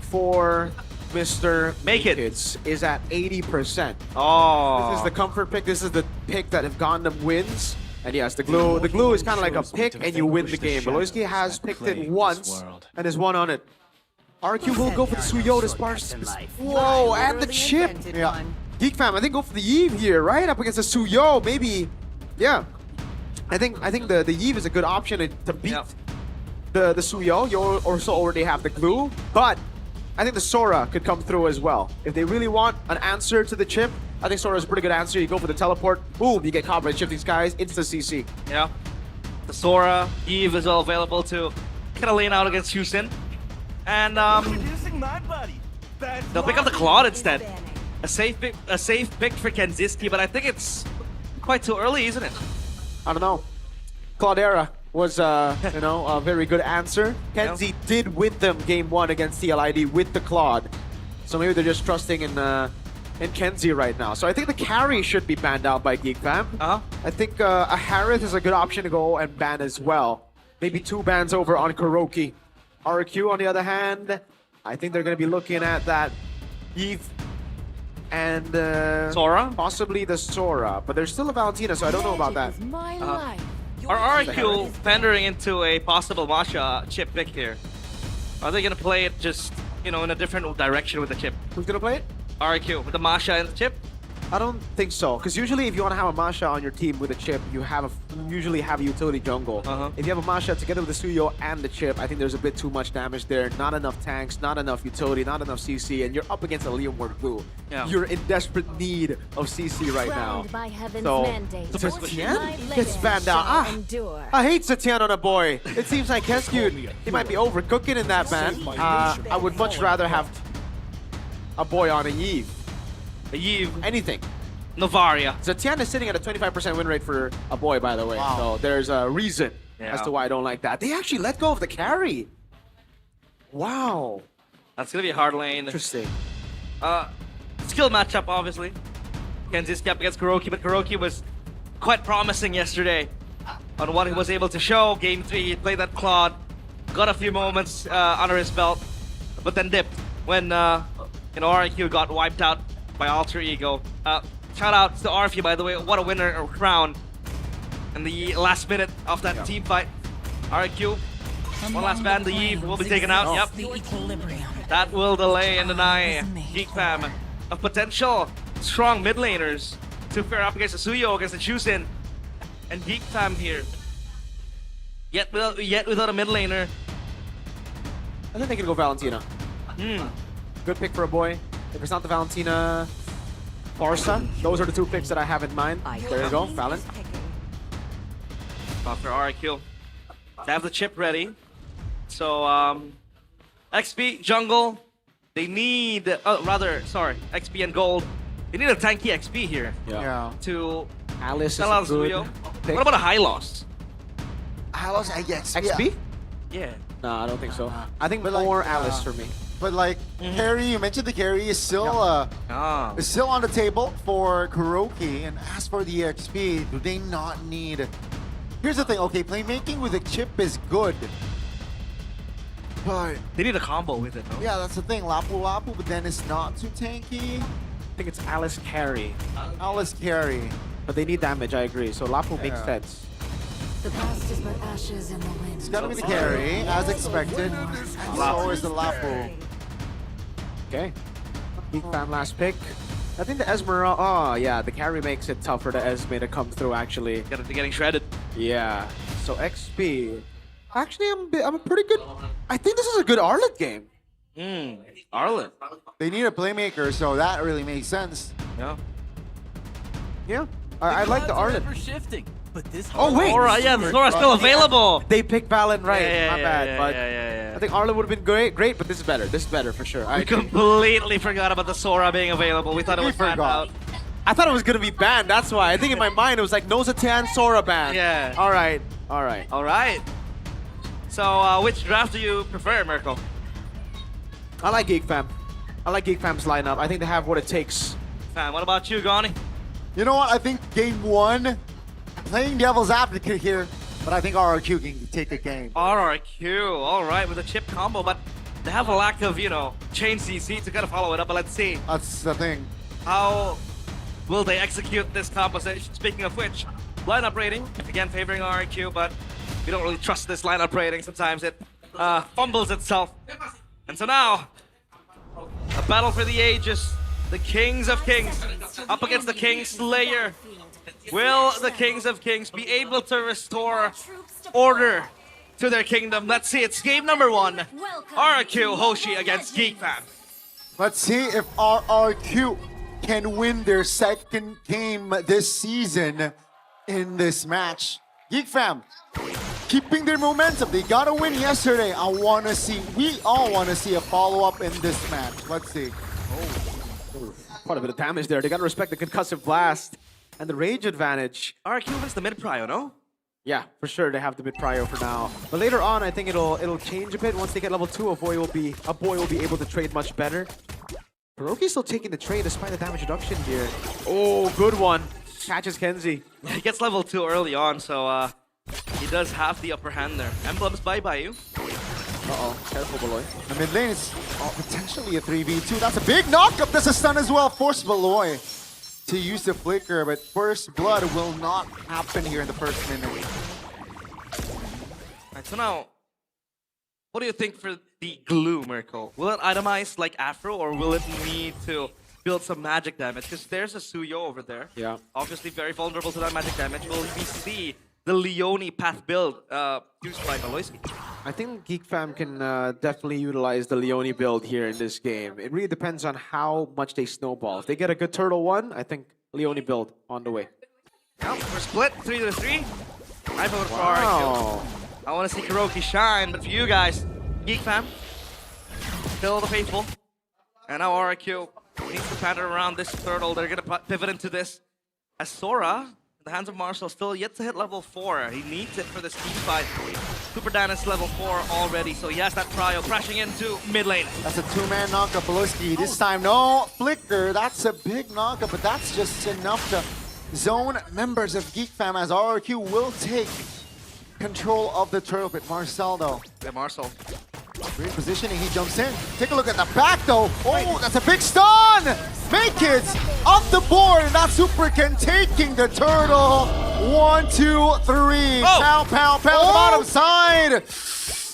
for Mr. Make It is at 80%. Oh. This is the comfort pick. This is the pick that if Gundam wins. And yes, the glue is kind of like a pick and you win the game. Veloski has picked it once and is one on it. RQ will go for the Suyo to sparse. Whoa, and the chip. Yeah. Geek Fam, I think go for the Eve here, right? Up against the Suyo, maybe. Yeah. I think the Eve is a good option to beat the Suyo. You also already have the glue, but I think the Sora could come through as well. If they really want an answer to the chip, I think Sora is a pretty good answer. You go for the teleport, boom, you get caught by shifting skies, insta CC. Yeah. The Sora, Eve is all available to kind of lane out against Houston. And they'll pick up the Claude instead. A safe pick for Kenziski, but I think it's quite too early, isn't it? I don't know. Claudera was a very good answer. Kenzie did win them game 1 against CLID with the Claude. So maybe they're just trusting in Kenzie right now. So I think the carry should be banned out by Geek Fam. I think a Harith is a good option to go and ban as well. Maybe 2 bans over on Kuroki. RQ on the other hand, I think they're going to be looking at that Eve and Sora? Possibly the Sora. But there's still a Valentina, so I don't know about that. Are RQ pandering into a possible Masha chip pick here? Are they going to play it just, in a different direction with the chip? Who's going to play it? RQ, with the Masha and the chip? I don't think so, because usually if you want to have a Masha on your team with a chip, you usually have a utility jungle. If you have a Masha together with the Suyo and the chip, I think there's a bit too much damage there. Not enough tanks, not enough utility, not enough CC, and you're up against a Leomord Blue. Yeah. You're in desperate need of CC right now. So Satian gets banned out. I hate Satian on a boy. It seems like Heskewed, he might be overcooking in that ban. I would much rather have a boy on a Eve. A Eve. Anything. Novaria. Zatian is sitting at a 25% win rate for a boy, by the way. Wow. So there's a reason as to why I don't like that. They actually let go of the carry. Wow. That's going to be a hard lane. Interesting. Skill matchup, obviously. Kenziski up against Kuroki, but Kuroki was quite promising yesterday on what he was able to show. Game 3, he played that Claude, got a few moments under his belt, but then dipped when RIQ got wiped out by Alter Ego. Shout out to RFU, by the way. What a winner or crown in the last minute of that team fight. RIQ, one last ban. The Eve will be taken out. Yep. That will delay and deny Geek Fam of potential strong mid laners to fare up against the Suyo, against the Chusin, and Geek Fam here. Yet without a mid laner. I think they can go Valentina. Good pick for a boy. If it's not the Valentina, Barca, those are the 2 picks that I have in mind. There you go, Valen. After RIQ. They have the chip ready. So, XP, jungle, they need, XP and gold. They need a tanky XP here. Yeah. To Alice sell out Suyo. What about a high loss? High loss, I guess. XP? Yeah. No, I don't think so. I think more Alice for me. But like carry, you mentioned the carry is still is still on the table for Kuroki. And as for the XP, do they not need? Here's the thing. Okay, playmaking with a chip is good, but they need a combo with it. No? Yeah, that's the thing. Lapu, but then it's not too tanky. I think it's Alice carry. Alice carry, but they need damage. I agree. So Lapu makes sense. The past is but ashes in the wind. It's gotta be the carry, as expected. So is the Lapu. Okay. Geek Fam last pick. I think the Esmeralda. Yeah, the carry makes it tough for the Esme to come through. Actually, they're getting shredded. Yeah. So XP. Actually, I'm a pretty good. I think this is a good Arlet game. Arlet. They need a playmaker, so that really makes sense. Yeah. Yeah. I like the Arlet. But this oh wait! The Sora's still available. They picked Valen right. Yeah, My bad. But I think Arlet would have been great, but this is better. This is better for sure. I completely forgot about the Sora being available. We thought it was banned out. I thought it was gonna be banned. That's why. I think in my mind it was like Nozatan, Sora ban. Yeah. All right. All right. All right. So, which draft do you prefer, Mirko? I like Geek Fam. I like Geek Fam's lineup. I think they have what it takes. Fam, what about you, Gani? You know what? I think game one, playing devil's advocate here, but I think RRQ can take the game. RRQ, all right, with a chip combo, but they have a lack of, you know, chain CC to kind of follow it up, but let's see. That's the thing. How will they execute this composition? Speaking of which, lineup rating, again favoring RRQ, but we don't really trust this lineup rating. Sometimes it fumbles itself. And so now, a battle for the ages. The Kings of Kings up against the King Slayer. Will the Kings of Kings be able to restore order to their kingdom? Let's see, it's game number 1. RRQ Hoshi against Geek Fam. Let's see if RRQ can win their second game this season in this match. Geek Fam, keeping their momentum. They got a win yesterday. We all want to see a follow-up in this match. Let's see. Quite a bit of damage there. They gotta respect the concussive blast and the range advantage. RRQ wins the mid prio, no? Yeah, for sure they have the mid prio for now. But later on, I think it'll change a bit. Once they get level 2, a boy will be able to trade much better. Hiroki's still taking the trade despite the damage reduction here. Oh, good one. Catches Kenzie. Yeah, he gets level 2 early on, so he does have the upper hand there. Emblems bye you. Uh-oh, careful, Beloy. The mid lane is potentially a 3v2. That's a big knockup. That's a stun as well. Force Beloy to use the flicker, but first blood will not happen here in the first minute. Alright, so now, what do you think for the glue, Mirko? Will it itemize like Afro, or will it need to build some magic damage? Because there's a Suyo over there. Yeah. Obviously very vulnerable to that magic damage. Will we see the Leone path build used by Maloyski? I think Geek Fam can definitely utilize the Leone build here in this game. It really depends on how much they snowball. If they get a good turtle one, I think Leone build on the way. Now, we're split 3-3. I vote for Wow. RRQ. I want to see Kuroki shine, but for you guys, Geek Fam, still the faithful. And now RRQ needs to pattern around this turtle. They're going to pivot into this. As Sora, in the hands of Marshall, still yet to hit level 4. He needs it for this team fight. Super Dan is level 4 already, so he has that prio crashing into mid lane. That's a 2-man knockup, Beloyski. This time, no flicker. That's a big knockup, but that's just enough to zone members of Geek Fam as RRQ will take control of the turtle pit. Marcel, though. Yeah, Marcel. Great positioning, he jumps in. Take a look at the back, though. Oh, that's a big stun! Make it off the board, and that's Superkin taking the turtle. 1, 2, 3. Pow, pow, pow, the bottom side.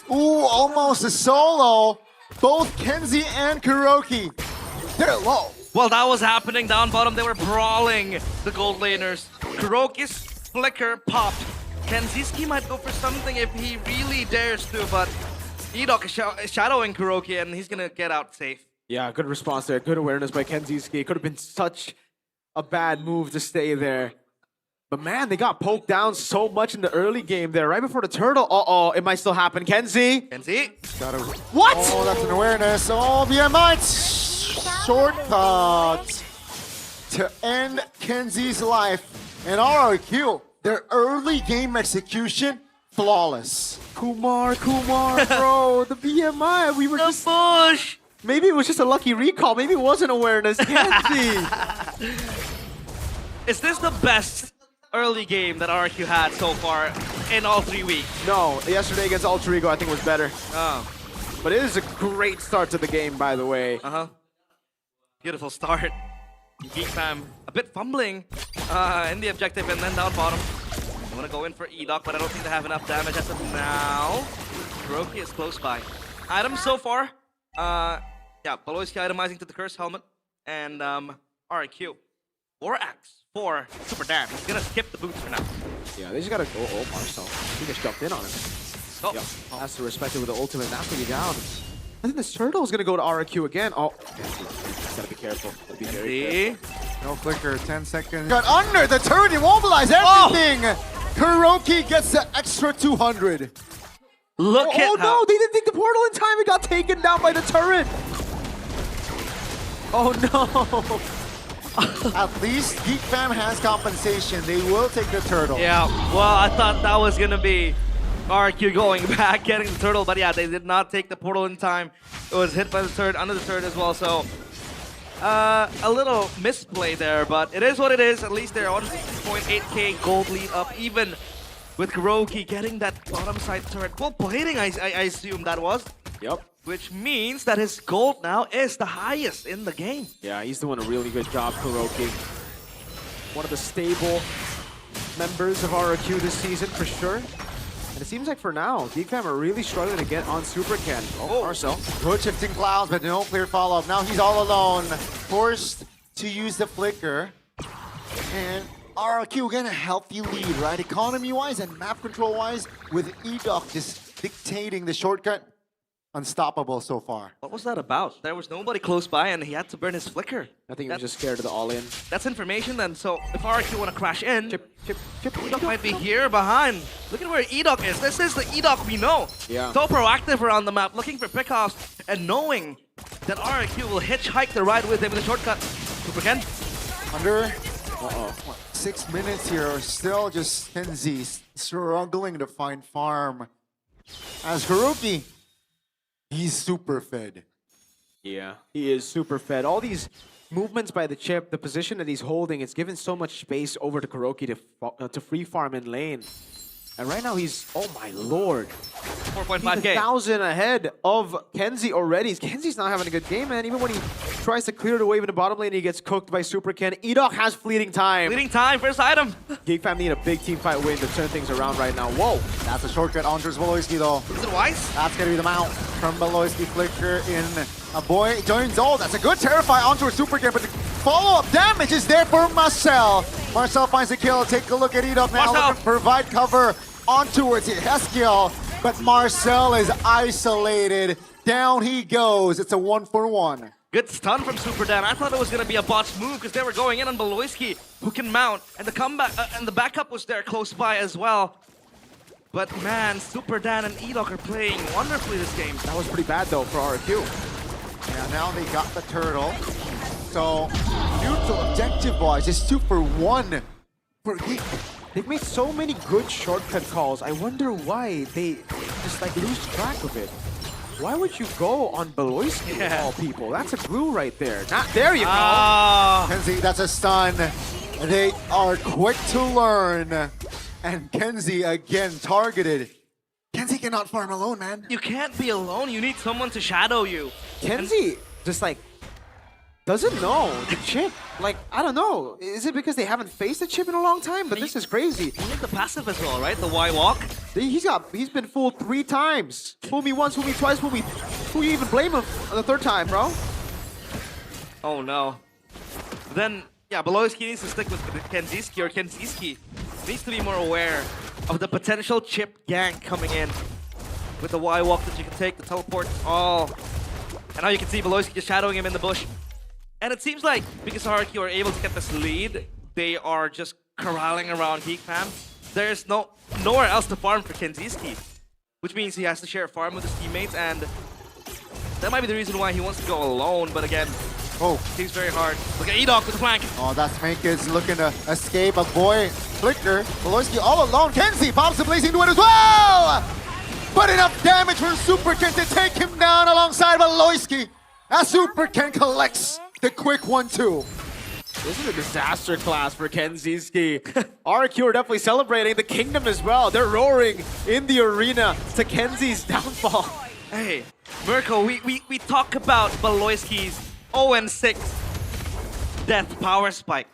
Ooh, almost a solo. Both Kenzie and Kuroki, they're low. Well, that was happening down bottom. They were brawling the gold laners. Kuroki's flicker popped. Kenziski might go for something if he really dares to, but Edok is shadowing Kuroki, and he's gonna get out safe. Yeah, good response there. Good awareness by Kenziski. It could have been such a bad move to stay there. But man, they got poked down so much in the early game there, right before the turtle. Uh-oh, it might still happen. Kenzie? Kenzie? What? Oh, that's an awareness. Oh, BMI shortcut to end Kenzie's life. And RRQ, their early game execution, flawless. Kumar, bro, the BMI. We were just push. Maybe it was just a lucky recall. Maybe it wasn't awareness. Kenzie. Is this the best early game that RRQ had so far in all 3 weeks? No, yesterday against Ultra Ego I think was better. Oh. But it is a great start to the game, by the way. Uh-huh. Beautiful start. Geek Fam a bit fumbling in the objective, and then down bottom. I want to go in for Edok, but I don't think they have enough damage as of now. Kuroki is close by. Items so far. Yeah, Beloyski itemizing to the Curse Helmet. And RRQ. 4x for Super Dan. He's going to skip the boots for now. Yeah, they just got to go. Oh, Marcel. He just jumped in on him. Oh. Yeah, has to respect it with the ultimate. That's when you down. I think this turtle is going to go to RRQ again. Oh, gotta be careful. Gotta be very careful. No flicker, 10 seconds. Got under the turret, immobilized everything. Kuroki gets the extra 200. Look at Oh no, they didn't think the portal in time. It got taken down by the turret. Oh no. At least Geek Fam has compensation. They will take the turtle. Yeah, well, I thought that was gonna be RQ going back, getting the turtle, but yeah, they did not take the portal in time. It was hit by the turret, under the turret as well, so a little misplay there, but it is what it is. At least they're on 6.8k gold lead up, even with Kuroki getting that bottom side turret. Well, plating, I assume that was. Yep. Which means that his gold now is the highest in the game. Yeah, he's doing a really good job, Kuroki. One of the stable members of RRQ this season, for sure. And it seems like for now, Geek Fam are really struggling to get on Super Ken. Oh, Marcel. Good shifting clouds, but no clear follow-up. Now he's all alone, forced to use the flicker. And RRQ again, a healthy lead, right? Economy-wise and map control-wise, with Edok just dictating the shortcut. Unstoppable so far. What was that about? There was nobody close by and he had to burn his flicker. I think he was just scared of the all-in. That's information then, so if RQ want to crash in, Edok might be here behind. Look at where Edok is. This is the Edok we know. Yeah. So proactive around the map, looking for pickoffs and knowing that RQ will hitchhike the ride with him in the shortcut. Super Ken. Under 6 minutes here, still just Kenzie struggling to find farm. As Kuroki, he's super fed. Yeah, he is super fed. All these movements by the chip, the position that he's holding, it's given so much space over to Kuroki to free farm in lane. And right now he's, oh my lord. 4.5k. He's 1,000 ahead of Kenzie already. Kenzie's not having a good game, man. Even when he tries to clear the wave in the bottom lane, he gets cooked by Super Ken. Edok has fleeting time. Fleeting time, first item. Geek Fam need a big team fight win to turn things around right now. Whoa. That's a shortcut on towards Beloyski though. Is it wise? That's gonna be the mount from Beloyski. Flicker in a boy joins all. That's a good terrify on towards Super Ken, but the follow-up damage is there for Marcel. Marcel finds the kill. Take a look at Edok now. Looking to provide cover on towards Heskiel, but Marcel is isolated. Down he goes. It's a 1-for-1. Good stun from Super Dan. I thought it was going to be a botched move because they were going in on Beloyski, who can mount, and the comeback and the backup was there close by as well. But man, Super Dan and Edok are playing wonderfully this game. That was pretty bad though for RQ. Yeah, now they got the turtle. So neutral objective-wise is 2-for-1 for Geek. They've made so many good shortcut calls. I wonder why they just like lose track of it. Why would you go on Beloyski of all people? That's a glue right there. Not there you go. Kenzie, that's a stun. They are quick to learn. And Kenzie again targeted. Kenzie cannot farm alone, man. You can't be alone. You need someone to shadow you. Kenzie just like doesn't know the chip. Like, I don't know. Is it because they haven't faced the chip in a long time? But this is crazy. You need the passive as well, right? The Y walk. He's been fooled 3 times. Fool me once, fool me twice, fool me. Who you even blame him on the 3rd time, bro? Oh no. Then yeah, Beloyski needs to stick with Kenziski, or Kenziski needs to be more aware of the potential chip gank coming in with the Y walk that you can take, the teleport. Oh. And now you can see Beloyski just shadowing him in the bush. And it seems like because RQ are able to get this lead, they are just corralling around Geek Fam. There's nowhere else to farm for Kenziski, which means he has to share a farm with his teammates, and that might be the reason why he wants to go alone. But again, seems very hard. Look at Edok with the flank. Oh, that's Mankins looking to escape. A boy flicker. Beloyski all alone. Kenzie pops the blazing duet as well. But enough damage for Super Ken to take him down alongside Beloyski. As Super Ken collects the quick 1-2. This is a disaster class for Kenziski. RQ are definitely celebrating the kingdom as well. They're roaring in the arena to Kenzie's downfall. Hey, Mirko, we talk about Beloyski's 0-6 death power spike.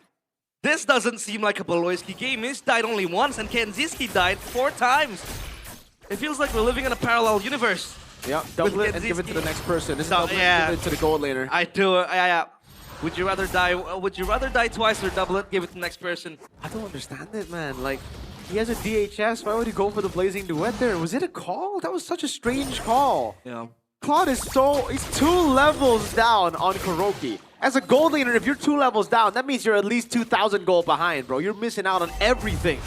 This doesn't seem like a Beloyski game. He's died only once, and Kenziski died 4 times. It feels like we're living in a parallel universe. Yep, double it and give it to the next person. This is double it and give it to the gold laner. I do it. Yeah. Would you rather die? Would you rather die twice or double it? Give it to the next person. I don't understand it, man. Like, he has a DHS. Why would he go for the blazing duet there? Was it a call? That was such a strange call. Yeah. Claude is he's 2 levels down on Kuroki. As a gold laner, if you're 2 levels down, that means you're at least 2,000 gold behind, bro. You're missing out on everything.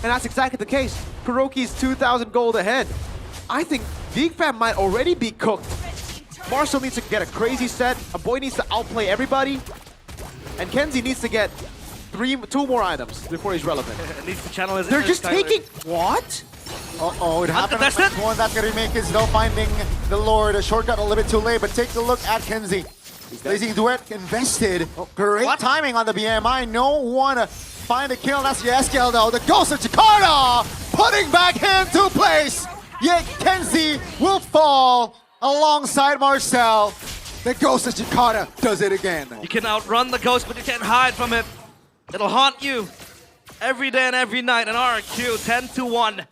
And that's exactly the case. Kuroki's 2,000 gold ahead. I think Geek Fam might already be cooked. Marcel needs to get a crazy set. A boy needs to outplay everybody. And Kenzie needs to get two more items before he's relevant. Needs to channel his They're inner just Skylar. taking... What? Uh-oh, it happened on Uncontested. one. That's going to make it though, finding the Lord. A shortcut a little bit too late, but take a look at Kenzie. Blazing Duet invested. Great timing on the BMI. No one to find a kill. That's Yeskel though. The Ghost of Jakarta putting backhand to place. Yet Kenzie will fall alongside Marcel. The Ghost of Jakarta does it again. You can outrun the ghost, but you can't hide from it. It'll haunt you every day and every night. And RQ 10-1.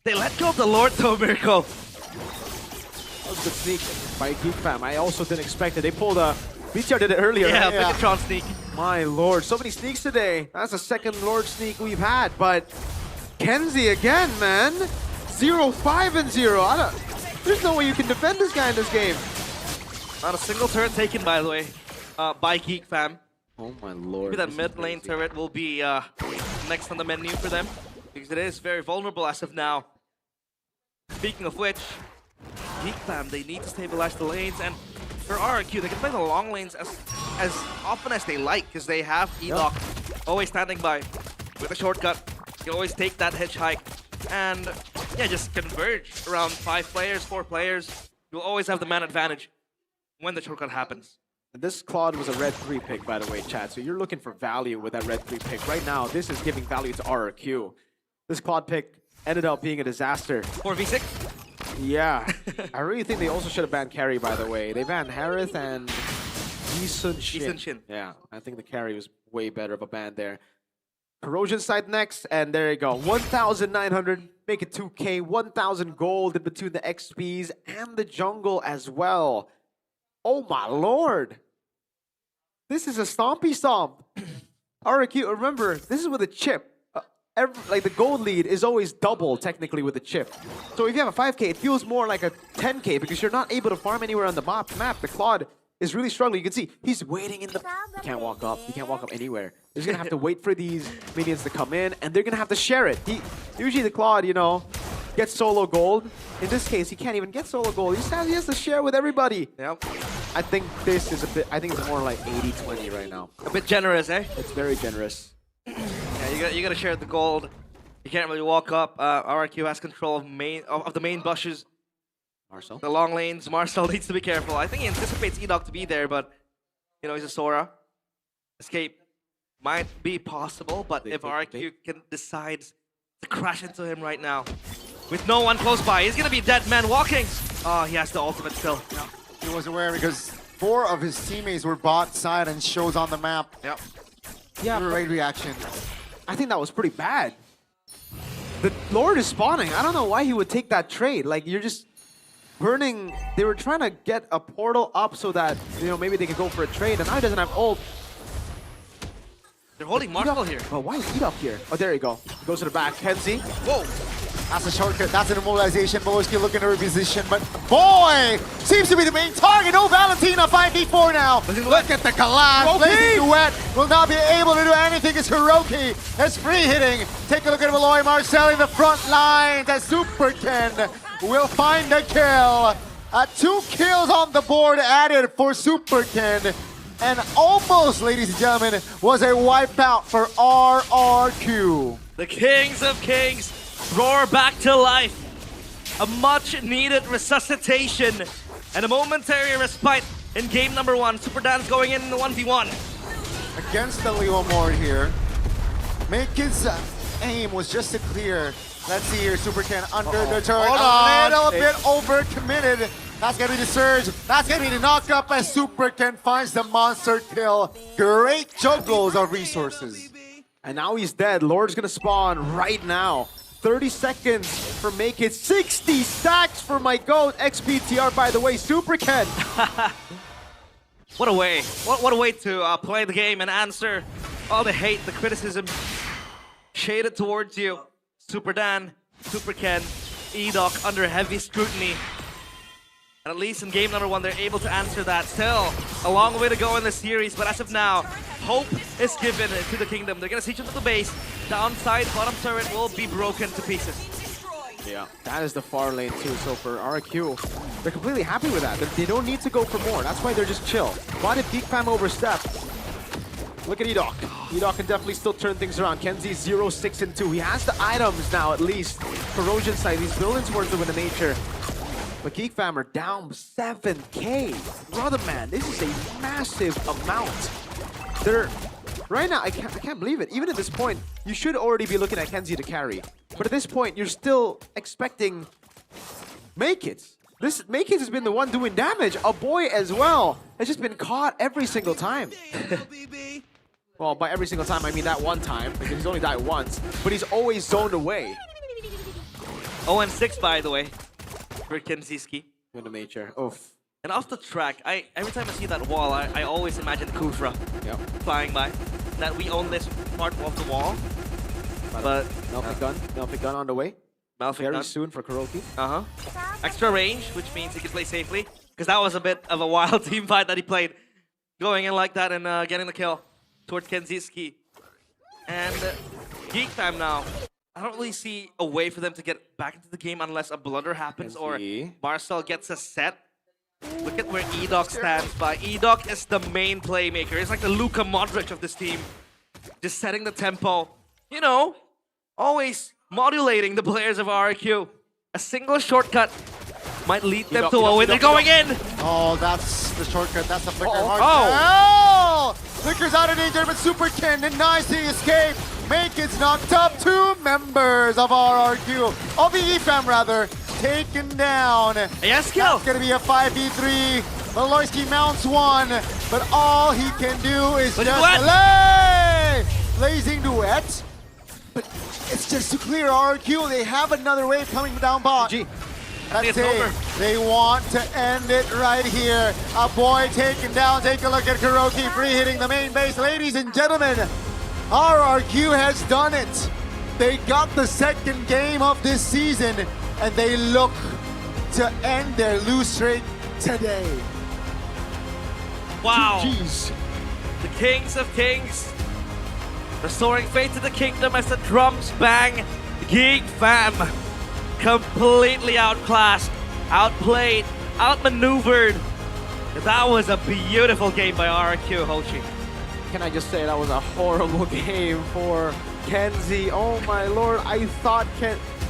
They let go of the Lord though, Mirko. That was a good sneak by Geek Fam. I also didn't expect it. They pulled a... BTR did it earlier. Yeah, right? Megatron sneak. My lord, so many sneaks today. That's the second Lord sneak we've had, but Kenzie again, man. 0-5-0. There's no way you can defend this guy in this game. Not a single turret taken, by the way, by Geek Fam. Oh my lord. Maybe that mid lane turret will be next on the menu for them, because it is very vulnerable as of now. Speaking of which, Geek Fam, they need to stabilize the lanes, and for RRQ, they can play the long lanes as often as they like, because they have Edoc always standing by with a shortcut. You can always take that hitchhike and yeah, just converge around 5 players, 4 players. You'll always have the man advantage when the shortcut happens. And this Claude was a red 3 pick, by the way, chat. So you're looking for value with that red 3 pick. Right now, this is giving value to RRQ. This Claude pick ended up being a disaster. 4v6? Yeah. I really think they also should have banned carry, by the way. They banned Harith and Easun Shin. Yeah, I think the carry was way better of a ban there. Corrosion side next, and there you go. 1,900, make it 2K, 1,000 gold in between the XPs and the jungle as well. Oh my lord. This is a stompy stomp. RQ, remember, this is with a chip. Like the gold lead is always double technically with the chip. So if you have a 5K, it feels more like a 10K because you're not able to farm anywhere on the map. The Claude is really struggling. You can see he's waiting in the... He can't walk up. He can't walk up anywhere. He's going to have to wait for these minions to come in, and they're going to have to share it. Usually the Claude, you know, gets solo gold. In this case, he can't even get solo gold. He has to share with everybody. Yep. I think this is a bit... I think it's more like 80-20 right now. A bit generous, eh? It's very generous. Yeah, you gotta share the gold. You can't really walk up. RRQ has control of the main bushes. Marcel? The long lanes. Marcel needs to be careful. I think he anticipates Edoc to be there, but you know, he's a Sora. Escape might be possible, but if RRQ can decide to crash into him right now, with no one close by, he's gonna be dead man walking. Oh, he has the ultimate still. Yeah, he was aware because 4 of his teammates were bot side and shows on the map. Yep. Yeah, right reaction. I think that was pretty bad. The Lord is spawning. I don't know why he would take that trade. Like, you're just burning. They were trying to get a portal up so that, you know, maybe they could go for a trade, and now he doesn't have ult. They're holding Marcel here. Oh, why is he up here? Oh, there you go. He goes to the back. Kenzie. Whoa. That's a shortcut. That's an immobilization. Moloski looking to reposition, but boy, seems to be the main target. No Valentina 5v4 now. Look at the collapse. Blazing Duet will not be able to do anything as Hiroki is free hitting. Take a look at Malloy Marcel in the front lines as Super Ken will find the kill. 2 kills on the board added for Super Ken. And almost, ladies and gentlemen, was a wipeout for RRQ. The Kings of Kings roar back to life. A much-needed resuscitation and a momentary respite in game number 1. Super Dan's going in the 1v1. Against the Leo Mord here. Makin's aim was just to clear. Let's see here, Super Ken under the turret. A little bit overcommitted. That's gonna be the surge. That's gonna be the knock up as Super Ken finds the monster kill. Great juggles of resources. And now he's dead. Lord's gonna spawn right now. 30 seconds for Make It. 60 stacks for my GOAT. XPTR, by the way, Super Ken. What a way. What a way to play the game and answer all the hate, the criticism shaded towards you. Super Dan, Super Ken, Edoc under heavy scrutiny. And at least in game number 1, they're able to answer that. Still, a long way to go in the series, but as of now, hope is given to the Kingdom. They're gonna siege into the base. Downside, bottom turret will be broken to pieces. Yeah, that is the far lane too. So for RQ, they're completely happy with that. They don't need to go for more. That's why they're just chill. Why did Geek Fam overstep? Look at Edok. Edok can definitely still turn things around. Kenzie 0-6 and 2. He has the items now, at least. Corrosion side, he's building towards the Winter Nature. But Geek Fam are down 7K. Brother man, this is a massive amount. They're right now, I can't believe it. Even at this point, you should already be looking at Kenzie to carry. But at this point, you're still expecting Make-It. This Make-It has been the one doing damage. A boy as well has just been caught every single time. Well, by every single time, I mean that one time, because he's only died once, but he's always zoned away. 0-6, by the way, for Kenziski. Winter Nature. Oof. And off the track, every time I see that wall, I always imagine Kufra flying by. That we own this part of the wall. But Melfic gun on the way. Very soon for Kuroki. Extra range, which means he can play safely. Because that was a bit of a wild team fight that he played. Going in like that and getting the kill towards Kenziski. And Geek Fam now. I don't really see a way for them to get back into the game unless a blunder happens or Marcel gets a set. Look at where Edok stands by. Edok is the main playmaker. It's like the Luka Modric of this team. Just setting the tempo. You know, always modulating the players of RRQ. A single shortcut might lead them to a win. They're going in! Oh, that's the shortcut. That's the Flicker hard. Flicker's out of danger, but Super Ken denies the escape. Make-It's knocked up. 2 members of RRQ, of the EFAM rather, taken down. Yes, kill. It's gonna be a 5v3. Maloyski mounts one, but all he can do is just delay. Blazing duet. But it's just to clear RRQ. They have another wave coming down bot. That's it. They want to end it right here. A boy taken down. Take a look at Kuroki free hitting the main base. Ladies and gentlemen, RRQ has done it. They got the second game of this season, and they look to end their lose streak today. Wow. GG's. The Kings of Kings. Restoring faith to the kingdom as the drums bang. Geek Fam completely outclassed, outplayed, outmaneuvered. That was a beautiful game by RRQ, Hoshi. Can I just say that was a horrible game for Kenzie? Oh my lord, I thought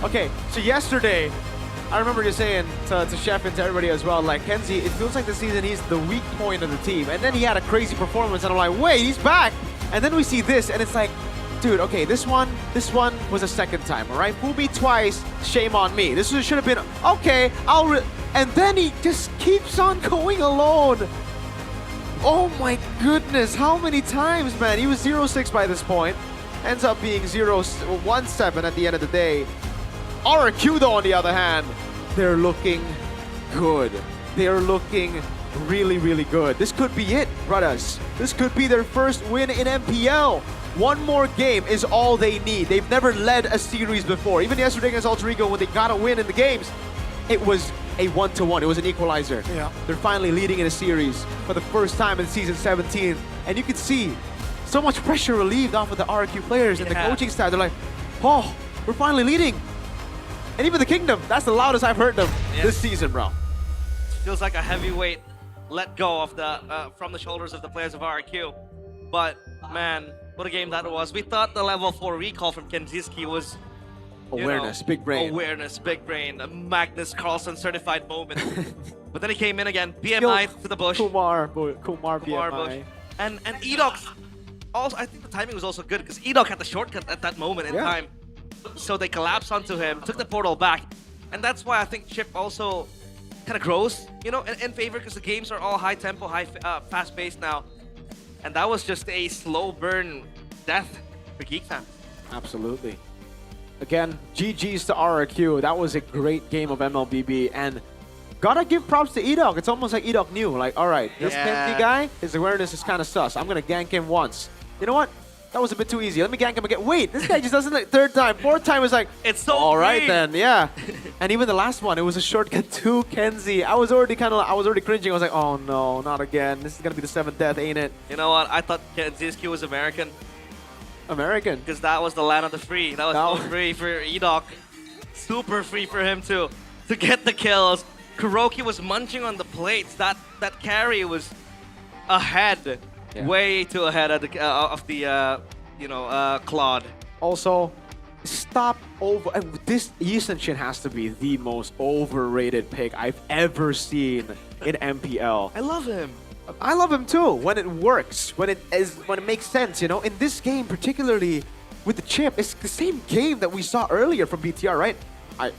Okay, so yesterday, I remember just saying to Chef and to everybody as well, like, Kenzie, it feels like this season he's the weak point of the team. And then he had a crazy performance and I'm like, wait, he's back! And then we see this and it's like, dude, okay, this one was a second time, all right? Fool me twice, shame on me. This should have been, okay, and then he just keeps on going alone. Oh my goodness, how many times, man? He was 0-6 by this point. Ends up being 0-1-7 at the end of the day. RRQ though, on the other hand, they're looking good. They're looking really, really good. This could be it, brothers. This could be their first win in MPL. One more game is all they need. They've never led a series before. Even yesterday against Alter Ego, when they got a win in the games, it was a 1-1. It was an equalizer. Yeah. They're finally leading in a series for the first time in Season 17. And you can see so much pressure relieved off of the RRQ players and the coaching staff. They're like, oh, we're finally leading. And even the Kingdom, that's the loudest I've heard them this season, bro. Feels like a heavyweight let go of the from the shoulders of the players of RRQ. But man, what a game that was. We thought the level 4 recall from Kenziski was awareness, big brain. Awareness, big brain, a Magnus Carlsen certified moment. But then he came in again, BMI to the bush. Kumar BMI. Bush. And Edok also, I think the timing was also good because Edok had the shortcut at that moment in time. So they collapsed onto him, took the portal back. And that's why I think Chip also kind of grows, you know, in favor because the games are all high tempo, fast paced now. And that was just a slow burn death for Geek Fam. Absolutely. Again, GG's to RRQ. That was a great game of MLBB. And gotta give props to Edok. It's almost like Edok knew. Like, all right, this Kenzie guy, his awareness is kind of sus. I'm going to gank him once. You know what? That was a bit too easy. Let me gank him again. Wait, this guy just doesn't like third time. Fourth time was like, it's so all right then, yeah. And even the last one, it was a shortcut to Kenzie. I was already cringing. I was like, oh no, not again. This is gonna be the 7th death, ain't it? You know what? I thought Kenziski was American. American? Because that was the land of the free. That was so free for Edok. Super free for him to get the kills. Kuroki was munching on the plates. That carry was ahead. way too ahead of the Claude. Also, stop over. This Yi Sun-shin has to be the most overrated pick I've ever seen in MPL. I love him. I love him too when it works, when it makes sense. You know, in this game particularly with the chip, it's the same game that we saw earlier from BTR, right?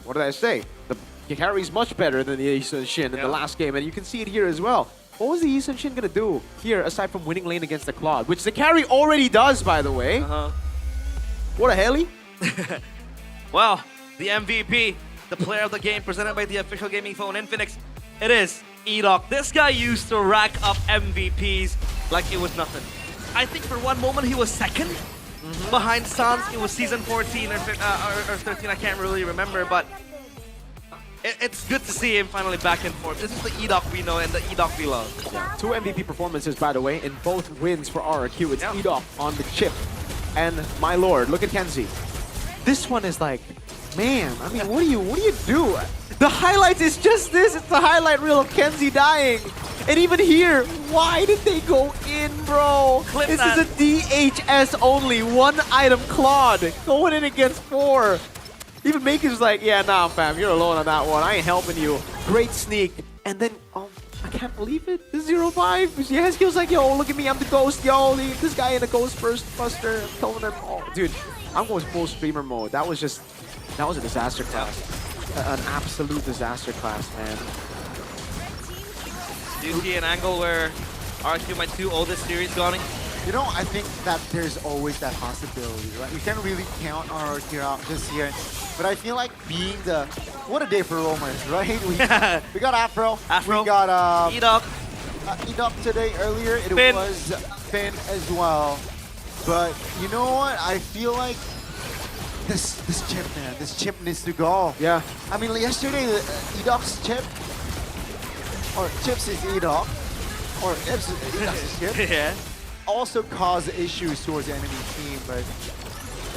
What did I say? The carry is much better than the Yi Sun-shin in the last game, and you can see it here as well. What was the Yi Sun-shin gonna do here aside from winning lane against the Claude, which the carry already does, by the way? What a heli! Well, the MVP, the player of the game, presented by the official gaming phone Infinix. It is Edok. This guy used to rack up MVPs like it was nothing. I think for one moment he was second behind Sans. It was season 14 or 13. I can't really remember, but it's good to see him finally back in form. This is the Edok we know and the Edok we love. Yeah. 2 MVP performances, by the way, in both wins for RRQ. It's Edok on the chip. And my lord, look at Kenzie. This one is like, man, I mean, what do you do? The highlight is just this. It's the highlight reel of Kenzie dying. And even here, why did they go in, bro? This is a DHS only, 1 item Claude going in against 4. Even Maker's like, yeah, nah, fam, you're alone on that one. I ain't helping you. Great sneak. And then, I can't believe it. The 0-5. Yes, he was like, yo, look at me, I'm the ghost, yo. This guy in the ghost first buster. I'm telling him, dude, I'm going full streamer mode. That was a disaster class. An absolute disaster class, man. Do you see an angle where RQ might do all this series going? You know, I think that there's always that possibility, right? We can't really count our RRQ out this year. But I feel like being what a day for Romers, right? We got Afro. We got Edok. Edok today earlier. It Finn. was Finn as well. But you know what? I feel like this chip, man, this chip needs to go. Yeah. I mean, yesterday, Edok's chip, or Chips is Edok, or Chips is Edok's chip, yeah, also caused issues towards the enemy team. But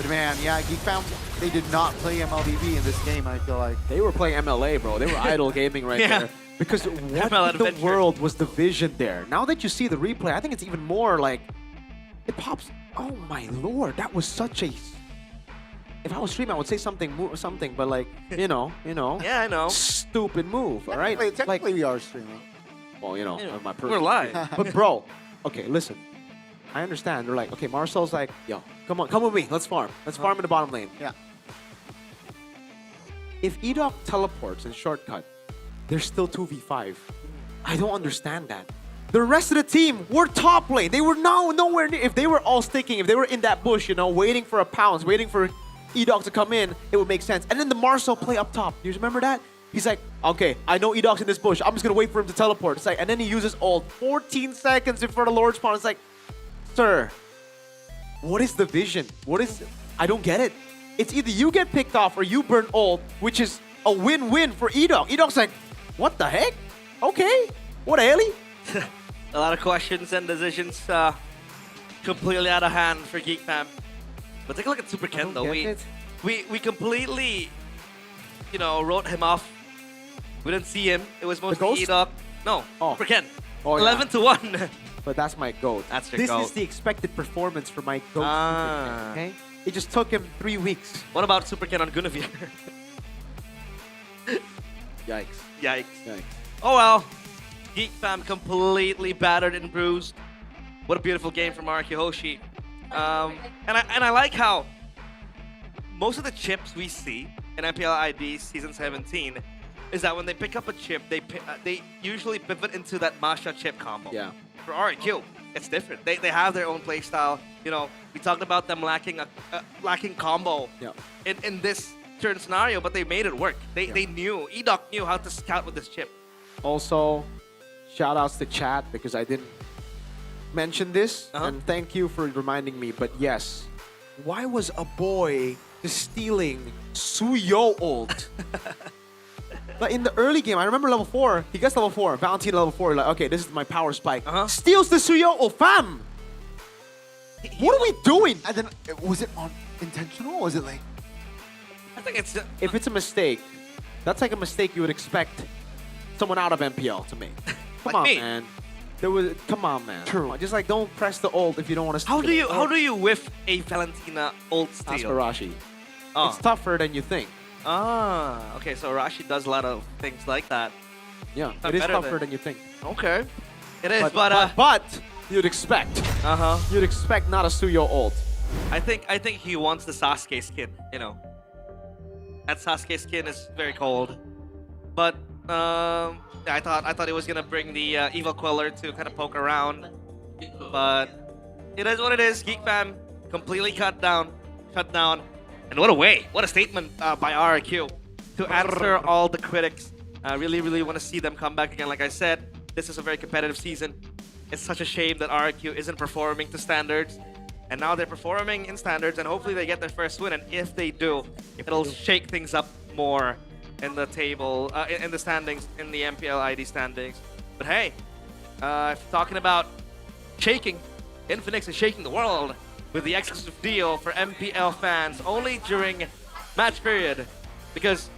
man, yeah, GeekFam, they did not play MLBB in this game, I feel like. They were playing MLA, bro. They were idle gaming right there. Because what in the world was the vision there? Now that you see the replay, I think it's even more like, it pops. Oh my lord, that was such a... If I was streaming, I would say something, but like, you know. Yeah, I know. Stupid move, all right? Technically we are streaming. Well, you know, my we're live. But bro, okay, listen. I understand. They're like, okay, Marcel's like, yo, come on, come with me. Let's farm. Let's farm in the bottom lane. Yeah. If Edok teleports and shortcut, there's still 2v5. I don't understand that. The rest of the team were top lane. They were nowhere near. If they were all sticking, if they were in that bush, you know, waiting for a pounce, waiting for Edok to come in, it would make sense. And then the Marcel play up top. You remember that? He's like, okay, I know Edok's in this bush. I'm just gonna wait for him to teleport. It's like, and then he uses ult 14 seconds before the Lord spawn. It's like, sir, what is the vision? I don't get it. It's either you get picked off or you burn ult, which is a win-win for Edok. Edok's like, what the heck? Okay, what a heli? A lot of questions and decisions completely out of hand for Geek Fam. But take a look at Super Ken though. We completely, you know, wrote him off. We didn't see him. It was mostly Edok. No, Super Ken. 11-1. But that's my GOAT. That's your This GOAT. is the expected performance for my GOAT. Okay? It just took him 3 weeks. What about Super Ken on Guinevere? Yikes. Yikes. Oh well. Geek Fam completely battered and bruised. What a beautiful game from Araki Hoshi. And I like how most of the chips we see in MPL ID Season 17 is that when they pick up a chip, they usually pivot into that Masha chip combo. Yeah. For RQ, it's different. They have their own play style. You know, we talked about them lacking combo in this certain scenario, but they made it work. They knew, Edok knew how to scout with this chip. Also, shout outs to chat because I didn't mention this, and thank you for reminding me. But yes, why was a boy just stealing Suyo ult? Like in the early game, I remember level 4. He gets level 4, Valentine level 4. Like, okay, this is my power spike. Steals the Suyo ult, fam. What are we doing? And then, was it intentional? Or was it like? I think it's. If it's a mistake, that's like a mistake you would expect someone out of MPL to make. Come Like on, me. man. There was, come on, man. True. Just like don't press the ult if you don't want to. How do you whiff a Valentina ult steal? Ask for Rashi. Oh. It's tougher than you think. Ah, okay. So Rashi does a lot of things like that. Yeah, Not it is better tougher than you think. Okay, it is. But you'd expect. You'd expect not a Suyo ult. I think he wants the Sasuke skin. You know, that Sasuke skin is very cold. But I thought he was gonna bring the evil queller to kind of poke around. But it is what it is. Geek Fam completely shut down. And what a way! What a statement by RRQ to answer all the critics. I really want to see them come back again. Like I said, this is a very competitive season. It's such a shame that RRQ isn't performing to standards. And now they're performing in standards, and hopefully they get their first win. And if they do, it'll shake things up more in the table, in the standings, in the MPL ID standings. But hey, talking about shaking, Infinix is shaking the world with the exclusive deal for MPL fans only during match period. Because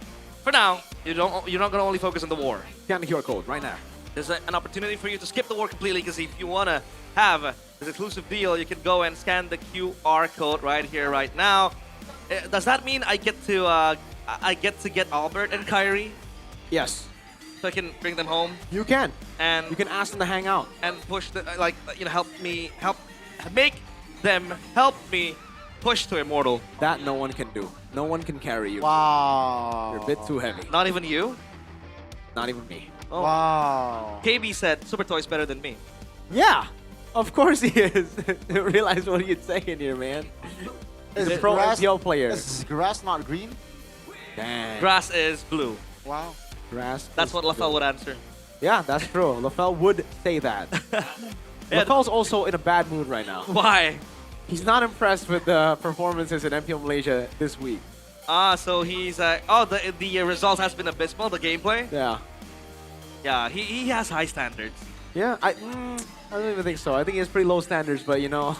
for now, you're not going to only focus on the war. Scan the QR code right now. There's an opportunity for you to skip the war completely, because if you want to have this exclusive deal, you can go and scan the QR code right here, right now. Does that mean I get to get Albert and Kyrie? Yes. So I can bring them home? You can. And you can ask them to hang out. And push the, make them help me push to Immortal. That no one can do. No one can carry you. Wow. You're a bit too heavy. Not even you? Not even me. Oh. Wow. KB said Super Toy's better than me. Yeah, of course he is. Realize what you're saying here, man. He's a pro MPL player. Is grass not green? Damn. Grass is blue. Wow. Grass. That's what LaFell would answer. Yeah, that's true. LaFell would say that. LaFell's also in a bad mood right now. Why? He's not impressed with the performances in MPL Malaysia this week. So he's the result has been abysmal, the gameplay? Yeah. Yeah, he has high standards. Yeah, I don't even think so. I think he has pretty low standards, but you know,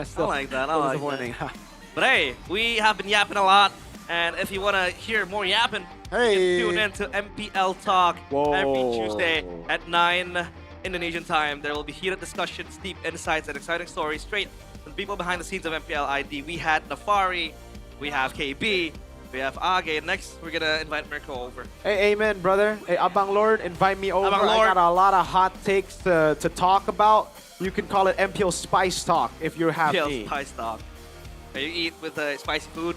still, I like that. I like disappointing. that. But hey, we have been yapping a lot, and if you want to hear more yapping, you can tune in to MPL Talk every Tuesday at 9 Indonesian time. There will be heated discussions, deep insights, and exciting stories straight from the people behind the scenes of MPL ID. We had Nafari, we have KB, we have Age. Next, we're gonna invite Mirko over. Hey, amen, brother. Hey, Abang Lord, invite me over. Abang Lord. I got a lot of hot takes to talk about. You can call it MPL Spice Talk if you're happy. MPL Spice Talk. Can you eat with spicy food?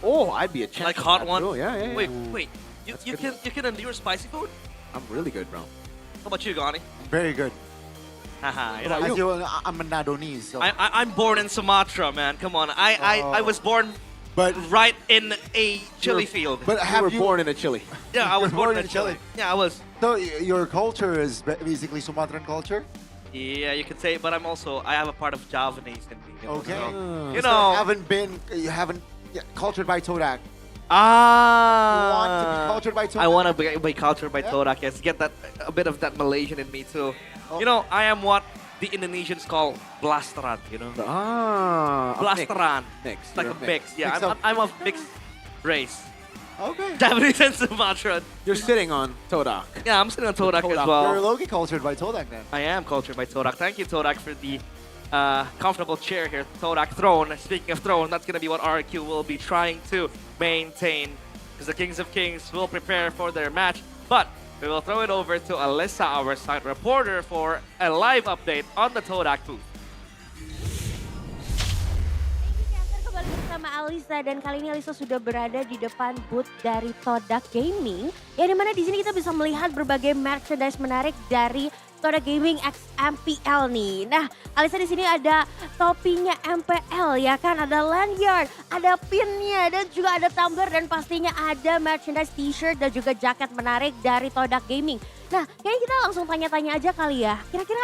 Oh, I'd be a champ. Like hot one? Too. Yeah. Wait. You can endure spicy food? I'm really good, bro. How about you, Gani? Very good. Haha. I'm a Nadonese. So. I'm born in Sumatra, man. Come on. I was born right in a chili field. But you were born in a chili. Yeah, I was born in a chili. Yeah, I was. So your culture is basically Sumatran culture? Yeah, you could say, but I have a part of Javanese in me. Okay. You know. You haven't cultured by Todak. You want to be cultured by Todak? I want to be cultured by Todak, yes. Get a bit of that Malaysian in me too. Oh. You know, I am what the Indonesians call blasteran, you know? Blasteran. Mix. It's like a mix. Yeah, I'm of mixed race. Okay. Japanese and Sumatran. You're sitting on Todak. Yeah, I'm sitting on Todak as well. You're low-key cultured by Todak then. I am cultured by Todak. Thank you, Todak, for the comfortable chair here. Todak throne. Speaking of throne, that's going to be what RQ will be trying to maintain, because the Kings of Kings will prepare for their match. But we will throw it over to Alyssa, our site reporter, for a live update on the Todak booth. Kembali bersama Alisa, dan kali ini Alisa sudah berada di depan booth dari Todak Gaming, yang dimana di sini kita bisa melihat berbagai merchandise menarik dari Todak Gaming X MPL nih. Nah, Alisa di sini ada topinya MPL ya kan, ada lanyard, ada pinnya, dan juga ada tumbler, dan pastinya ada merchandise t-shirt dan juga jaket menarik dari Todak Gaming. Nah, kayaknya kita langsung tanya-tanya aja kali ya. Kira-kira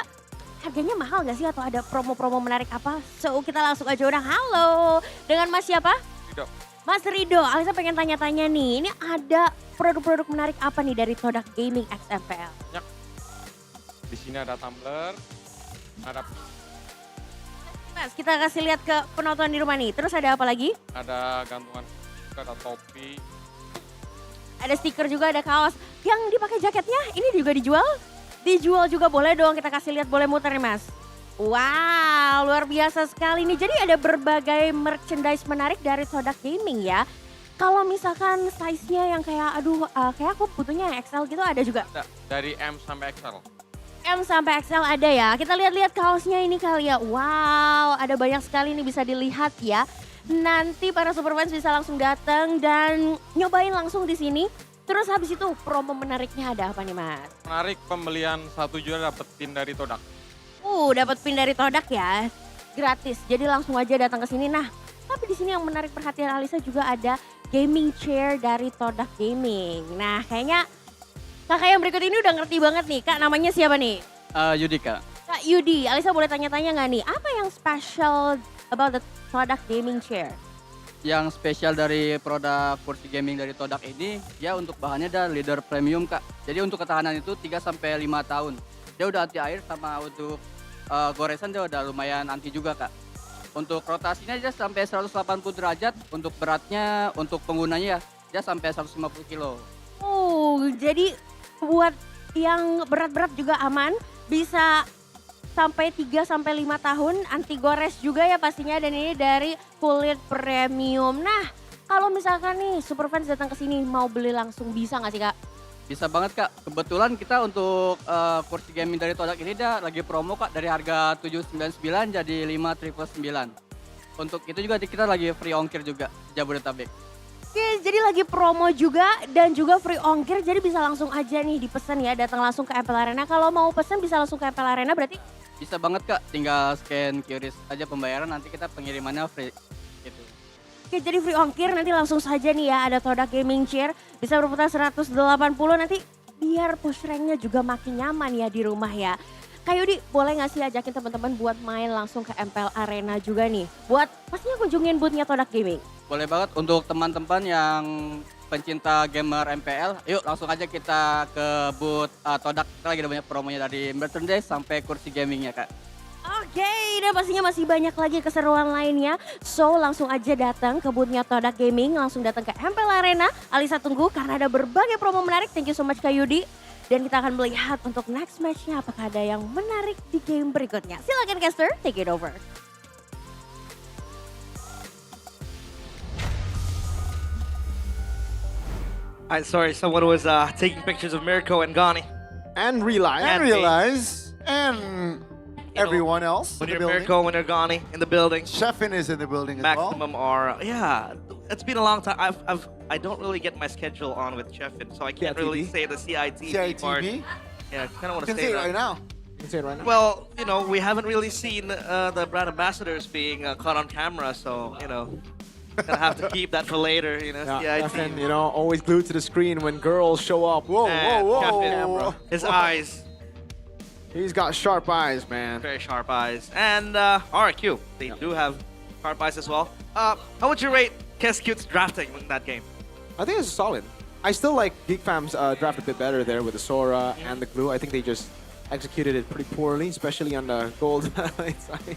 harganya mahal nggak sih atau ada promo-promo menarik apa? So, kita langsung aja udah halo. Dengan Mas siapa? Rido. Mas Rido, Alisa pengen tanya-tanya nih. Ini ada produk-produk menarik apa nih dari Todak Gaming X MPL? Ya. Di sini ada tumbler, ada Mas, kita kasih lihat ke penonton di rumah nih. Terus ada apa lagi? ada gantungan, ada topi. Ada stiker juga, ada kaos. Yang dipakai jaketnya ini juga dijual? Dijual juga boleh dong, kita kasih lihat, boleh muter nih Mas. Wow, luar biasa sekali nih. Jadi ada berbagai merchandise menarik dari Todak Gaming ya. Kalau misalkan size-nya yang kayak kayak aku butuhnya yang XL gitu ada juga? Dari M sampai XL. M sampai XL ada ya. Kita lihat-lihat kaosnya ini kali ya. Wow, ada banyak sekali nih bisa dilihat ya. Nanti para superfans bisa langsung datang dan nyobain langsung di sini. Terus habis itu promo menariknya ada apa nih Mas? Menarik, pembelian 1 juta dapat pin dari Todak. Dapat pin dari Todak ya. Gratis. Jadi langsung aja datang ke sini. Nah, tapi di sini yang menarik perhatian Alisa juga ada gaming chair dari Todak Gaming. Nah, kayaknya kakak yang berikut ini udah ngerti banget nih. Kak, namanya siapa nih? Yudi, Kak. Kak Yudi, Alisa boleh tanya-tanya nggak nih? Apa yang special about the Todak Gaming chair? Yang spesial dari produk kursi gaming dari Todak ini, dia untuk bahannya ada leather premium, Kak. Jadi untuk ketahanan itu 3-5 tahun. Dia udah anti air, sama untuk goresan dia udah lumayan anti juga, Kak. Untuk rotasinya dia sampai 180 derajat, untuk beratnya, untuk penggunanya dia sampai 150 kilo. Jadi buat yang berat-berat juga aman, bisa sampai 3-5 tahun, anti gores juga ya pastinya, dan ini dari kulit premium. Nah, kalau misalkan nih superfans datang ke sini mau beli langsung bisa nggak sih Kak? Bisa banget Kak, kebetulan kita untuk kursi gaming dari Todak ini dia lagi promo Kak, dari harga 799 jadi 5.999. Untuk itu juga kita lagi free ongkir juga di Jabodetabek. Oke, jadi lagi promo juga dan juga free ongkir, jadi bisa langsung aja nih dipesan ya, datang langsung ke MPL Arena. Kalau mau pesan bisa langsung ke MPL Arena berarti? Bisa banget Kak, tinggal scan QRIS aja pembayaran, nanti kita pengirimannya free gitu. Oke, jadi free ongkir, nanti langsung saja nih ya, ada Todak Gaming Chair, bisa berputar 180, nanti biar push ranknya juga makin nyaman ya di rumah ya. Kak Yudi, boleh gak sih ajakin teman-teman buat main langsung ke MPL Arena juga nih, buat pastinya kunjungin boothnya Todak Gaming? Boleh banget untuk teman-teman yang pencinta gamer MPL, yuk langsung aja kita ke booth Todak. Kita lagi ada banyak promonya dari merchandise sampai kursi gamingnya Kak. Oke, dan pastinya masih banyak lagi keseruan lainnya. So langsung aja datang ke boothnya Todak Gaming, langsung datang ke MPL Arena. Alisa tunggu karena ada berbagai promo menarik. Thank you so much Kak Yudi. Dan kita akan melihat untuk next match-nya apakah ada yang menarik di game berikutnya. Silakan caster, take it over. Sorry, someone was taking pictures of Mirko and Gani. And realize. And everyone else When in the you're building. Mirko, when you're Gani in the building. Sheffin is in the building as well. Maximum are, yeah, it's been a long time. I don't really get my schedule on with Sheffin, so I can't really say the CITV part. Yeah, I kind of want to You can say say it that. right now. You can say it right now. Well, you know, we haven't really seen the brand ambassadors being caught on camera, so, you know, gonna have to keep that for later, you know, CITV. Sheffin, you know, always glued to the screen when girls show up. Whoa, Man, whoa, Sheffin, whoa. his eyes. He's got sharp eyes, man. Very sharp eyes. And RQ, they do have sharp eyes as well. How would you rate Kescute's drafting in that game? I think it's solid. I still like GeekFam's draft a bit better there with the Sora and the glue. I think they just executed it pretty poorly, especially on the gold side.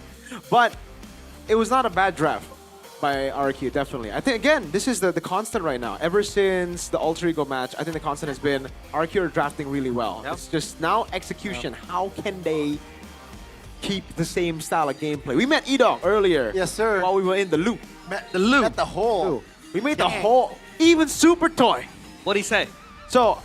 But it was not a bad draft by RQ, definitely. I think, again, this is the constant right now. Ever since the Alter Ego match, I think the constant has been RQ are drafting really well. Yep. It's just now execution. How can they keep the same style of gameplay? We met Edong earlier. Yes, sir. While we were in the loop. The loop. Met the hole. We made the whole, even Super Toy. What'd he say? So,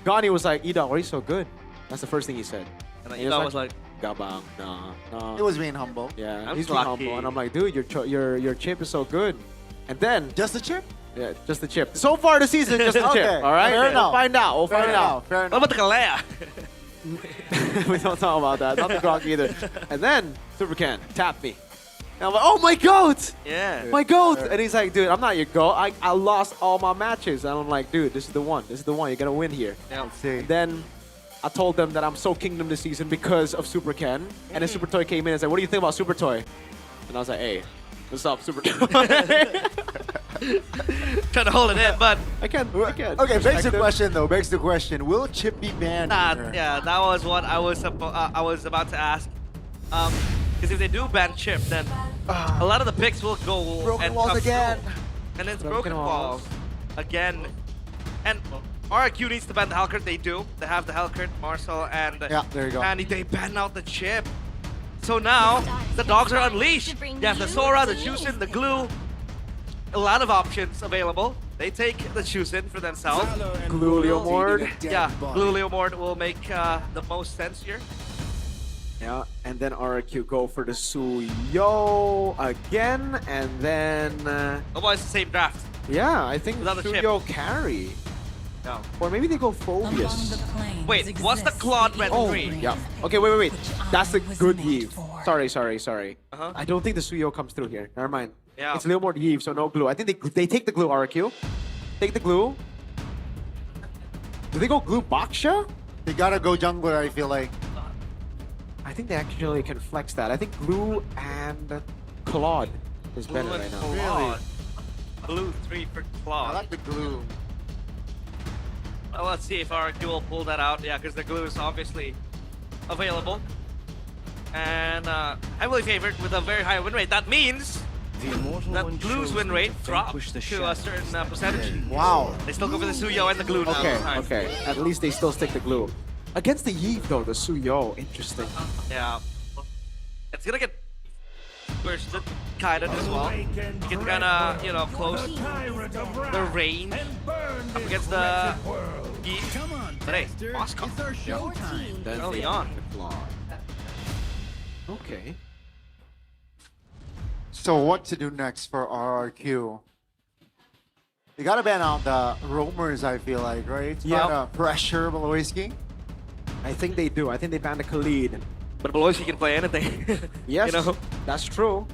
Gani was like, Edong, why are you so good? That's the first thing he said. And then he Edong was like, Gabang, nah. It was being humble. Yeah, I'm he's being lucky. humble. And I'm like, dude, your chip is so good. And then... Just the chip? Yeah, just the chip. So far this season, just the Okay, chip. All right? fair We'll enough. find out. We'll find out. Fair enough. what about the Kalea? We don't talk about that. Not the Gronk either. And then, Super Ken tapped me. And I'm like, oh, my GOAT! Yeah. My GOAT! And he's like, dude, I'm not your GOAT. I lost all my matches. And I'm like, dude, this is the one. This is the one. You're going to win here. Yeah. And then I told them that I'm so Kingdom this season because of Super Ken. And then Super Toy came in and said, what do you think about Super Toy? And I was like, hey, what's up, Super Toy? Trying to hold it in, but I can't. Okay, begs the question though. Begs the question. Will Chip be banned? here? yeah, that was what I was about to ask. Because if they do ban Chip, then a lot of the picks will go Broken and walls come again. through. And it's Broken broken walls again. And RQ needs to ban the Hellcurt. They do. They have the Hellcurt, Marcel, and Yeah, there you go. Andy. They ban out the chip. So now the dogs are unleashed. You have the Sora, the Juicin, the Glue. A lot of options available. They take the Juicin for themselves. Glue Leomord. Yeah, Glue Leomord will make the most sense here. Yeah, and then RQ go for the Suyo again, and then... Oh, it's the same draft. Yeah, I think Without the chip. Suyo carry. No. Or maybe they go Phobius. Wait, what's the Claude Red 3? Yeah. Okay, wait. That's the good Eve. Sorry. Uh-huh. I don't think the Suyo comes through here. Never mind. Yeah. It's a little more Eve, so no glue. I think they take the glue, RQ. Take the glue. Do they go glue Baksha? They gotta go jungler, I feel like. I think they actually can flex that. I think glue and Claude is better Glue right and now. Claude. Blue 3 for Claude. I like the glue. Well, let's see if RQ will pull that out. Yeah, because the glue is obviously available. And heavily favored with a very high win rate. That means that Blue's win rate dropped to a certain percentage. Wow. They still go for the Suyo and the glue now. this time. Okay. At least they still stick the glue. Against the Eve though, the Suyo, interesting. Yeah. It's gonna get bursted kind of as well. You can kind of, you know, close the range up against the Eve. But hey, Moscow. Early on. Okay. So what to do next for RRQ? They gotta ban out the roamers, I feel like, right? Yeah. Gotta pressure Beloisky. I think they do. I think they banned the Khalid. But Beloisky can play anything. Yes, You know? that's true.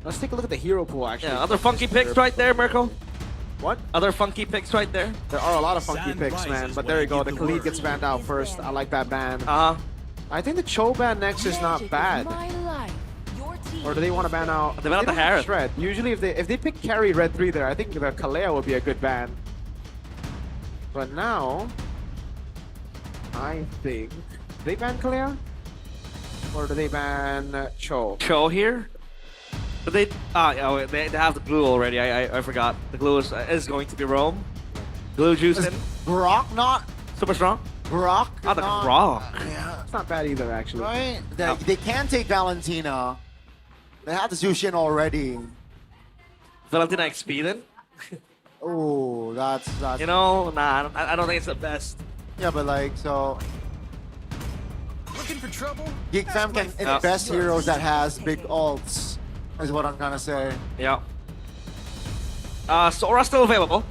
Let's take a look at the hero pool, actually. Yeah, other funky picks right there, Mirko. What? Other funky picks right there. There are a lot of funky picks, man. But there you go. The Khalid gets banned out first. I like that ban. I think the Cho ban next is not bad. Or do they want to ban out? They ban out the Harris. Shred. Usually, if they pick carry red 3 there, I think the Kalea would be a good ban. But now, I think they ban Kalea, or do they ban Cho? Cho here. But they they have the glue already. I forgot. The glue is going to be Rome. Glue Juicin. Brock not super strong. Brock. Oh, the not- Brock. Yeah. It's not bad either, actually. Right? They can take Valentina. They have the Zushin already. Valentina XP then? Oh, that's You know, nah, I don't think it's the best. yeah, but like so. Looking for trouble? Geek Fam can invest heroes that has big ults, is what I'm gonna say. Yeah. Sora still available.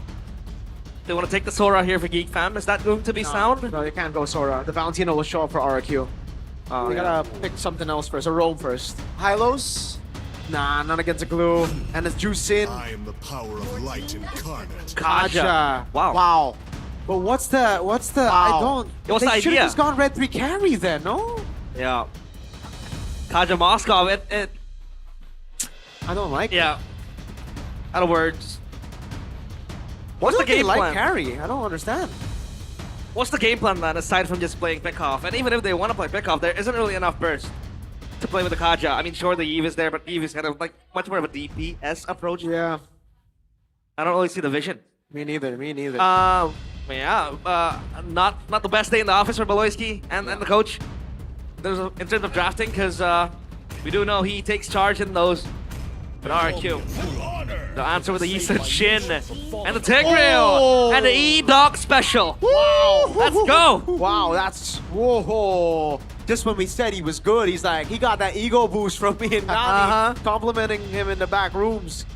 They want to take the Sora here for Geek Fam. Is that going to be sound? No, they can't go Sora. The Valentino will show up for RQ. Oh, they yeah. gotta pick something else first, or roam first. Hylos? Nah, not against a glue. And it's Juicin. I am the power of light incarnate. Kaja. Wow. Wow. But what's the I Wow. don't What's they the should idea? have just gone red 3 carry then, no? Yeah. Kaja Moscow, it I don't like it. yeah. Out of words. What's Why the don't they game like plan? carry? I don't understand. What's the game plan then, aside from just playing pickoff? And even if they want to play pickoff, there isn't really enough burst to play with the Kaja. I mean, sure, the Eve is there, but Eve is kind of like much more of a DPS approach. Yeah. I don't really see the vision. Me neither. Not the best day in the office for Beloisky and the coach. In terms of drafting, because we do know he takes charge in those. But RQ, the answer with the Yisun Shin and the Tigreal and the E-Dog special. Wow. Let's go. Wow, that's whoa. Just when we said he was good, he's like, he got that ego boost from me and Nani complimenting him in the back rooms.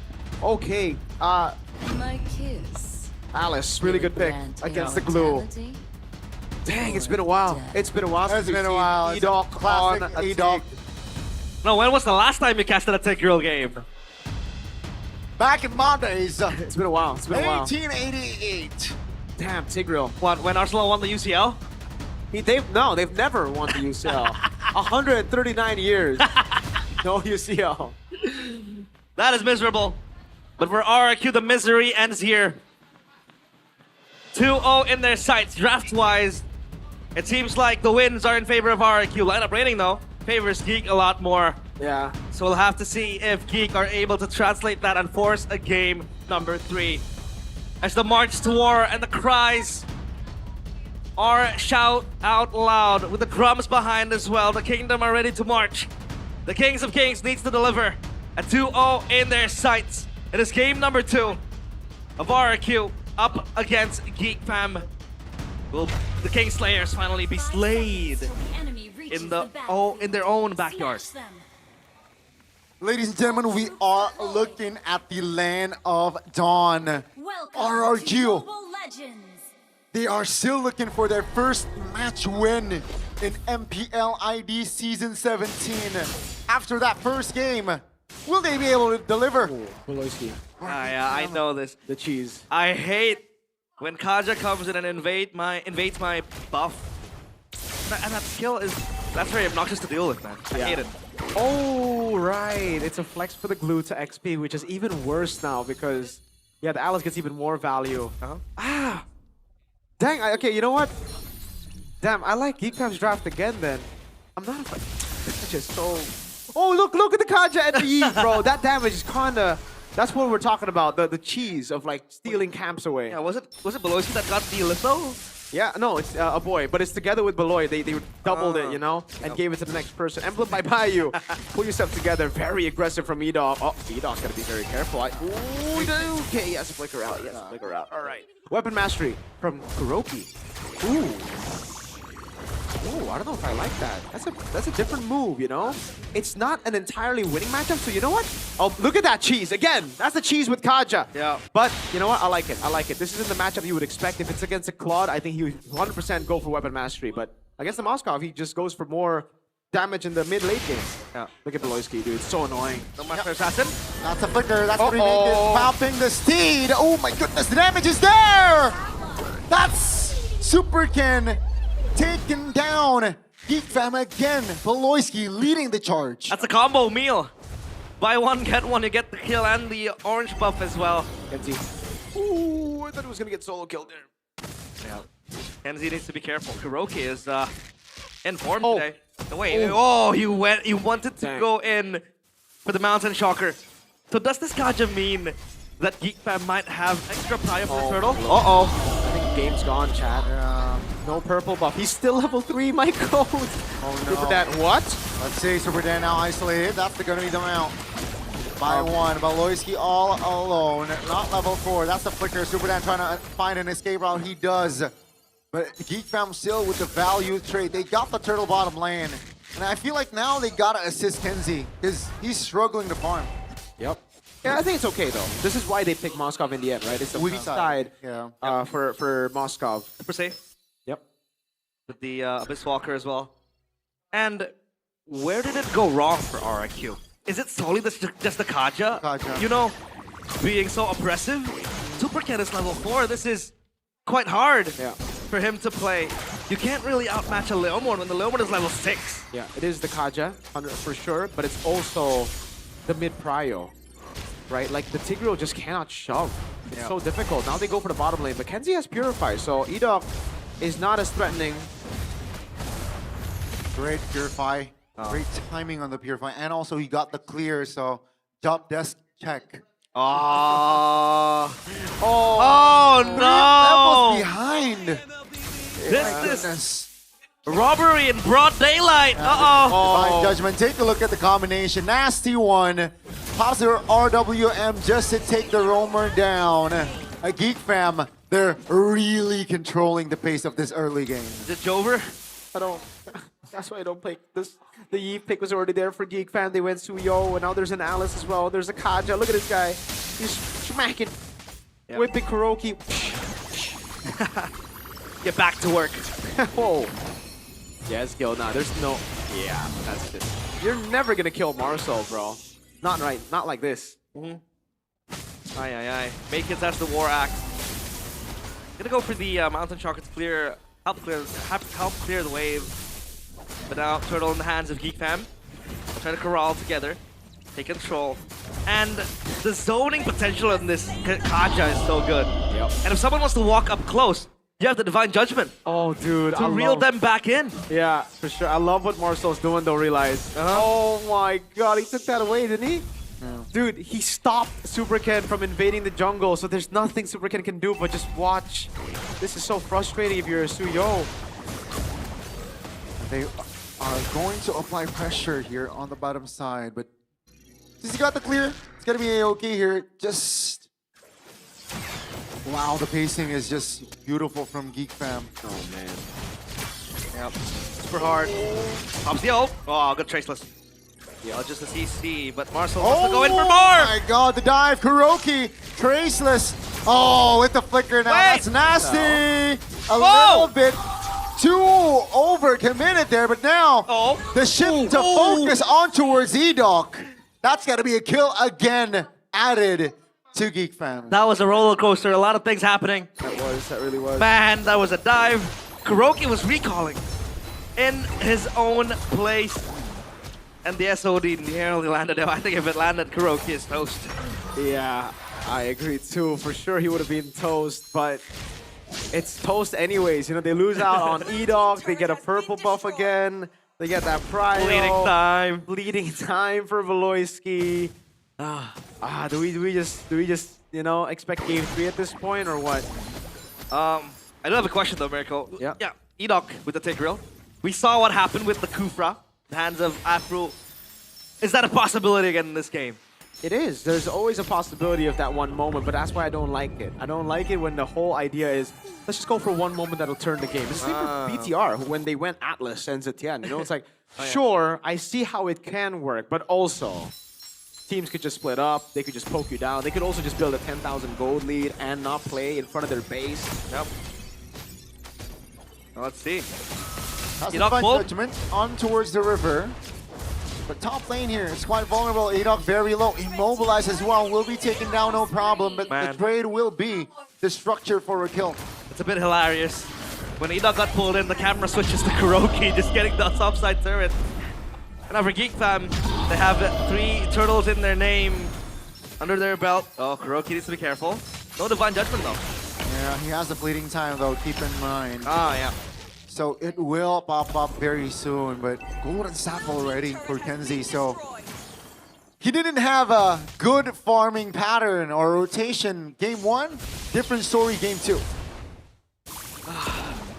Okay. My kiss. Alice, really good pick against the glue. Dang, it's been a while. It's been a while since It's been a we've while. seen It's a E-Dog classic on a E-Dog. Tig. No, when was the last time you casted a Tigreal game? Back in my days. It's been a while. 1888. Damn, Tigreal. What, when Arsenal won the UCL? They've never won the UCL. 139 years. No UCL. That is miserable. But for RRQ, the misery ends here. 2-0 in their sights. Draft-wise, it seems like the wins are in favor of RRQ. Lineup rating, though, favors Geek a lot more. Yeah. So we'll have to see if Geek are able to translate that and force a game number 3. As the march to war and the cries our shout out loud with the drums behind as well. The Kingdom are ready to march. The Kings of Kings needs to deliver a 2-0 in their sights. It is game number 2 of RRQ up against Geek Fam. Will the Kingslayers finally be slayed in their own backyard? Ladies and gentlemen, we are looking at the land of Dawn. RRQ. They are still looking for their first match win in MPL ID Season 17. After that first game, will they be able to deliver? Yeah, I know this. The cheese. I hate when Kaja comes in and invades my buff. And that skill that's very obnoxious to deal with, man. I hate it. Oh, right. It's a flex for the glue to XP, which is even worse now because, yeah, the Alice gets even more value. Ah! Dang, okay, you know what? Damn, I like Geek Fam's draft again then. I'm not a It's just so... Oh, look at the Kaja and the Yi, bro. That damage is kinda... That's what we're talking about, the cheese of like stealing camps away. Yeah, was it Beloyski that got the litho? Yeah, no, it's a boy, but it's together with Beloy. They doubled it, you know, and gave it to the next person. Emblem by Bayu. Pull yourself together. Very aggressive from Edog. Oh, Edog's gotta be very careful. Ooh, okay, he has to flicker out. He has to flicker out. All right. Weapon mastery from Kuroki. Ooh, I don't know if I like that. That's a different move, you know? It's not an entirely winning matchup, so you know what? Oh, look at that cheese. Again, that's the cheese with Kaja. Yeah. But you know what? I like it. I like it. This isn't the matchup you would expect. If it's against a Claude, I think he would 100% go for weapon mastery. But against the Moskov, he just goes for more damage in the mid-late game. Yeah. Look at Beloyski, dude. It's so annoying. No Master Assassin. That's a flicker. That's what he made it. Popping the steed. Oh my goodness, the damage is there! That's Superkin taken down. Geek Fam again. Beloyski leading the charge. That's a combo meal. Buy one, get one. You get the kill and the orange buff as well. Kenzie. Ooh, I thought he was gonna get solo killed there. Yeah. Kenzie needs to be careful. Kuroki is in form today. No, wait. He wanted to go in for the Mountain Shocker. So does this Kaja mean that Geek Fam might have extra prio for the turtle? I think game's gone, chat. No purple buff. He's still level 3, my code. Oh no. Super Dan, what? Let's see, Super Dan now isolated. That's gonna be the mount. By one, Beloyski all alone. Not level 4. That's the flicker. Super Dan trying to find an escape route. He does. But Geek Fam still with the value trade. They got the turtle bottom lane. And I feel like now they gotta assist Kenzie because he's struggling to farm. Yep. Yeah, I think it's okay though. This is why they picked Moskov in the end, right? It's the weak side for Moskov. Super safe. Yep. With the Abyss Walker as well. And where did it go wrong for RIQ? Is it solely just the Kaja? You know, being so oppressive? Supercat is level 4. This is quite hard for him to play. You can't really outmatch a Leomord when the Leomord is level 6. Yeah, it is the Kaja, for sure, but it's also the mid-prio. Right? Like, the Tigreal just cannot shove. It's so difficult. Now they go for the bottom lane, but Kenzie has Purify, so Edog is not as threatening. Great Purify. Great timing on the Purify. And also he got the clear, so top desk check. Oh no! Levels behind. This is robbery in broad daylight. Divine Judgment. Take a look at the combination. Nasty one. Pops their RWM just to take the roamer down. A Geek Fam, they're really controlling the pace of this early game. Is it Jover? I don't. That's why I don't pick this. The Yi pick was already there for Geek Fam. They went Suyo, and now there's an Alice as well. There's a Kaja. Look at this guy. He's smacking. Whipping Kuroki. Get back to work. Whoa. Yes, kill now. There's no. Yeah, that's it. You're never gonna kill Marcel, bro. Not right. Not like this. Aye. Make it as the War Axe. Gonna go for the Mountain Shocker to help clear the wave. But now Turtle in the hands of Geek Fam. Try to corral together, take control, and the zoning potential in this Kaja is so good. And if someone wants to walk up close, you have the Divine Judgment. Oh, dude, to reel them back in. Yeah, for sure. I love what Marcel's doing, though. Realize. Oh my God, he took that away, didn't he? Dude, he stopped Superken from invading the jungle, so there's nothing Superken can do but just watch This is so frustrating if you're a Suyo. They are going to apply pressure here on the bottom side, but since he got the clear, it's gonna be okay here. Just wow, the pacing is just beautiful from Geek Fam. Oh man. Yep. Super hard. Pops the ult. Oh, good traceless. Yeah, just a CC, but Marcel wants to go in for more! Oh my god, the dive, Kuroki, traceless. Oh, with the flicker now, that's nasty. A little bit too over committed there, but now the shift to focus on towards E-Doc. That's gotta be a kill again added to Geek Fam. That was a roller coaster, a lot of things happening. That really was. Man, that was a dive. Kuroki was recalling in his own place. And the SOD nearly landed. I think if it landed, Kuroki is toast. Yeah, I agree too. For sure he would have been toast, but it's toast anyways. You know, they lose out on E-Dog, they get a purple buff again, they get that pride. Bleeding time for Valoisky. Do we just, you know, expect game 3 at this point or what? I do have a question though, Miracle. Yeah. E-Doc with the Tigreal. We saw what happened with the Kufra. The hands of Afro. Is that a possibility again in this game? It is. There's always a possibility of that one moment, but that's why I don't like it. I don't like it when the whole idea is, let's just go for one moment that'll turn the game. It's like for BTR, when they went Atlas and Zetian. You know, it's like, sure, I see how it can work, but also, teams could just split up, they could just poke you down, they could also just build a 10,000 gold lead and not play in front of their base. Yep. Well, let's see. That's a fun judgment on towards the river. But top lane here is quite vulnerable. E-Doc very low. Immobilized as well. Will be taken down, no problem. But the trade will be the structure for a kill. It's a bit hilarious. When E-Doc got pulled in, the camera switches to Kuroki, just getting the topside turret. And now for Geek Fam, they have 3 turtles in their name under their belt. Oh, Kuroki needs to be careful. No Divine Judgment though. Yeah, he has the bleeding time though, keep in mind. Yeah. So it will pop up very soon, but golden staff already for Kenzie. So he didn't have a good farming pattern or rotation game 1, different story game 2.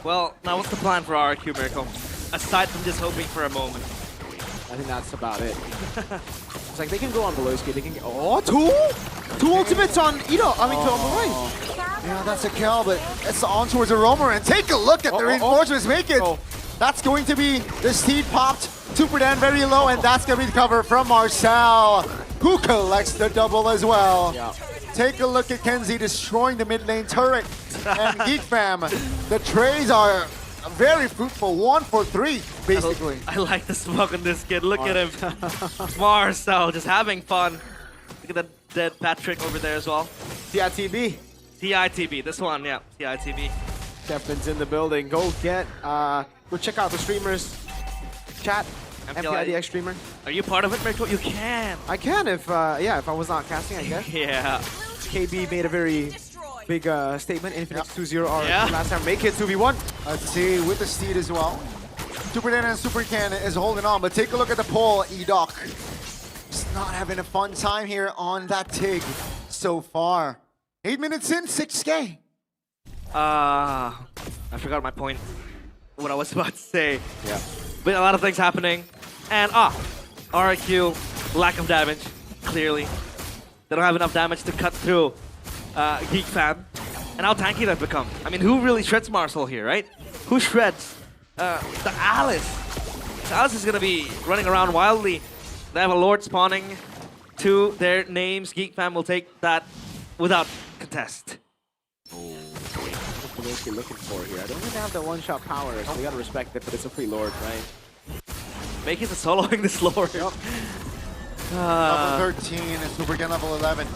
Well, now what's the plan for RRQ, Miracle? Aside from just hoping for a moment. I think that's about it. It's like they can go on Valoisky, they can get, two ultimates on Ito, to Valois. Yeah, that's a kill, but it's on towards the Roamer, and take a look at the reinforcements make it. That's going to be the Steed popped, Super Dan very low, and that's going to be the cover from Marcel, who collects the double as well. Take a look at Kenzie destroying the mid lane turret, and Geek Fam, the trades are very fruitful, 1 for 3, basically. I like the smoke on this kid, look at him. Marcel just having fun. Look at the dead Patrick over there as well. TITB. TITB, this one, yeah, TITB. Kevin's in the building. Go check out the streamers. Chat, MPLIDX streamer. Are you part of it, Miracle? You can. I can if I was not casting, I guess. Yeah. KB made a very big statement. Infinix 2-0 last time. Make it 2v1. Let's see, with the Steed as well. Super Dan and Super Can is holding on, but take a look at the poll, E-Doc. Just not having a fun time here on that Tig so far. 8 minutes in, 6K. I forgot my point. What I was about to say. Yeah. But a lot of things happening. And RRQ, lack of damage, clearly. They don't have enough damage to cut through Geek Fam. And how tanky they've become. I mean, who really shreds Marcel here, right? Who shreds? The Alice. So Alice is going to be running around wildly. They have a Lord spawning to their names. Geek Fam will take that without contest. What are looking for here? I don't even have the one-shot power, so we gotta respect it, but it's a free Lord, right? Make it a soloing this Lord. Level 13 and Super Can level 11.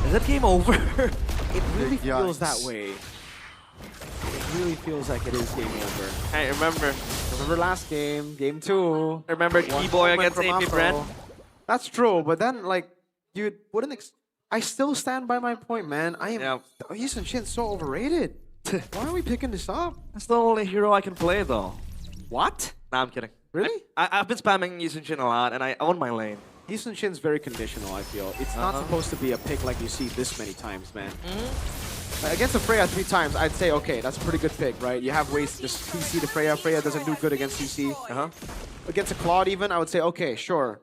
Is that game over? It really feels that way. It really feels like it is game over. Hey, remember last game, game 2. Remember Keyboy against AP Brent? That's true, but then, like, you wouldn't I still stand by my point, man. Yushin Shin's so overrated. Why are we picking this up? That's the only hero I can play, though. What? Nah, I'm kidding. Really? I've been spamming Yushin Shin a lot, and I own my lane. Yushin Shin's very conditional, I feel. It's not supposed to be a pick like you see this many times, man. Against the Freya 3 times, I'd say, okay, that's a pretty good pick, right? You have ways to just CC the Freya. Freya doesn't do good against CC. Against a Claude even, I would say, okay, sure.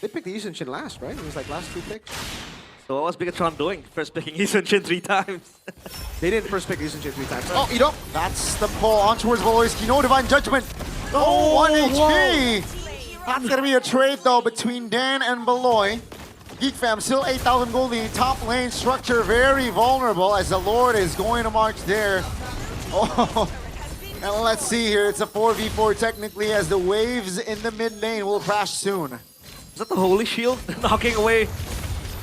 They picked the Eason Shin last, right? It was like last 2 picks. So what was Bigatron doing? First picking Eason Shin 3 times. They didn't first pick Eason Shin 3 times. Oh, Idok, that's the pull on towards Valoisky. No Divine Judgment. Oh, 1 HP. That's going to be a trade, though, between Dan and Beloy. Geek Fam still 8,000 gold lead. Top lane structure very vulnerable as the Lord is going to march there. Oh, and let's see here. It's a 4v4 technically as the waves in the mid lane will crash soon. Is that the Holy Shield knocking away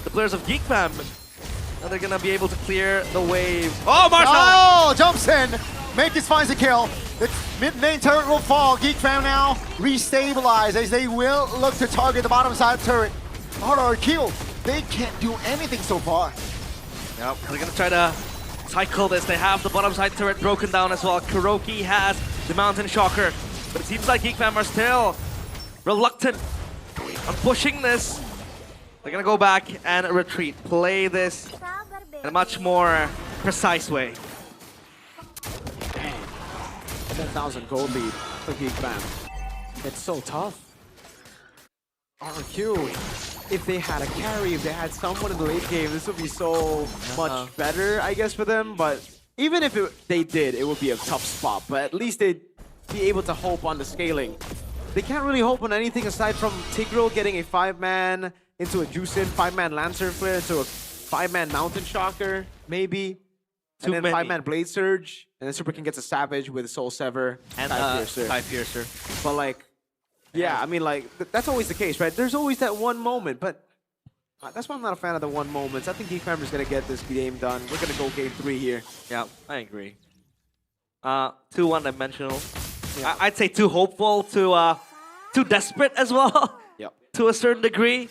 the players of Geek Fam? And they're going to be able to clear the wave. Oh, Marshall! Oh, jumps in. Makis finds the kill. The mid lane turret will fall. Geek Fam now restabilize as they will look to target the bottom side turret. RRQ, they can't do anything so far. Yep, they're going to try to cycle this. They have the bottom side turret broken down as well. Kuroki has the Mountain Shocker. But it seems like Geek Fam are still reluctant on pushing this. They're going to go back and retreat. Play this in a much more precise way. 10,000 gold lead for Geek Fam. It's so tough. RQ, if they had a carry, if they had someone in the late game, this would be so much better, I guess, for them. But even if they did, it would be a tough spot. But at least they'd be able to hope on the scaling. They can't really hope on anything aside from Tigreal getting a 5-man into a Juicin, 5-man Lancer Flare into a 5-man Mountain Shocker, maybe. And then 5-man Blade Surge. And then Super King gets a Savage with Soul Sever and Tie Piercer. But like, yeah, I mean, like, that's always the case, right? There's always that one moment, but that's why I'm not a fan of the one moments. I think Geek Fam is going to get this game done. We're going to go game 3 here. Yeah, I agree. Too one-dimensional. Yeah. I'd say too hopeful, too desperate as well. Yep. To a certain degree.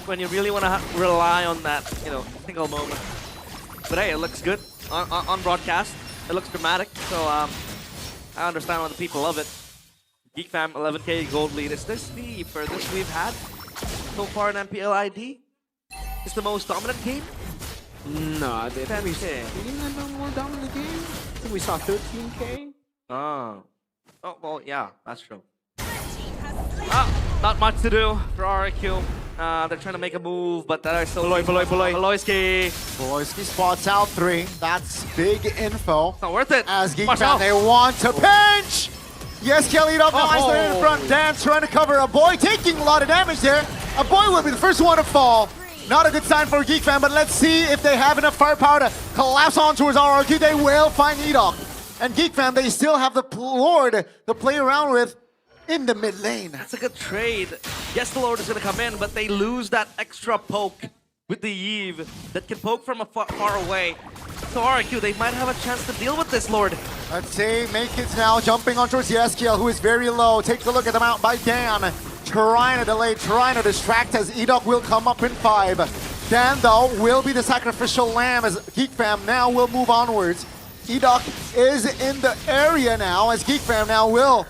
When you really want to rely on that, single moment. But hey, it looks good on broadcast. It looks dramatic, so I understand why the people love it. Geek Fam 11k gold lead. Is this the furthest we've had so far in MPL ID? Is the most dominant game? No, I think we had no more dominant game. I think we saw 13k. Oh, well, yeah, that's true. Not much to do for RRQ. They're trying to make a move, but they're still... Beloyski spots out 3. That's big info. It's not worth it. As Geek Fam, they want to pinch! Yes, Kelly up nice there in front. Dan trying to cover a boy, taking a lot of damage there. A boy will be the first one to fall. Not a good sign for Geek Fam, but let's see if they have enough firepower to collapse on towards RRQ. They will find Edok. And Geek Fam, they still have the Lord to play around with in the mid lane. That's a good trade. Yes, the Lord is going to come in, but they lose that extra poke with the Eve that can poke from far away. So RRQ, they might have a chance to deal with this Lord. Let's see, Make-It's now jumping on towards Yeskiel, who is very low. Take a look at the mount by Dan. Trying to delay, trying to distract as Edok will come up in 5. Dan, though, will be the sacrificial lamb as Geek Fam now will move onwards. Edok is in the area now as Geek Fam now will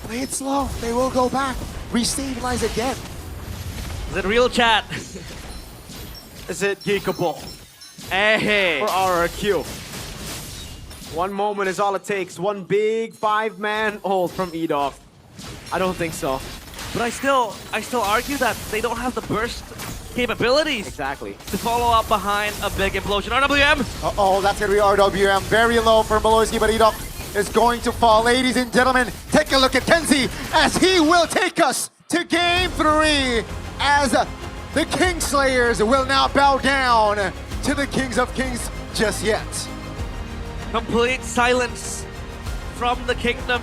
play it slow. They will go back, restabilize again. Is it real, chat? Is it geekable? Hey. For RRQ. One moment is all it takes. One big 5-man ult from Edok. I don't think so. But I still argue that they don't have the burst capabilities. Exactly. To follow up behind a big implosion. RWM! Uh-oh, that's going to be RWM. Very low for Beloyski, but Edok is going to fall. Ladies and gentlemen, take a look at Kenzie as he will take us to game 3 as the Kingslayers will not bow down to the Kings of Kings just yet. Complete silence from the kingdom,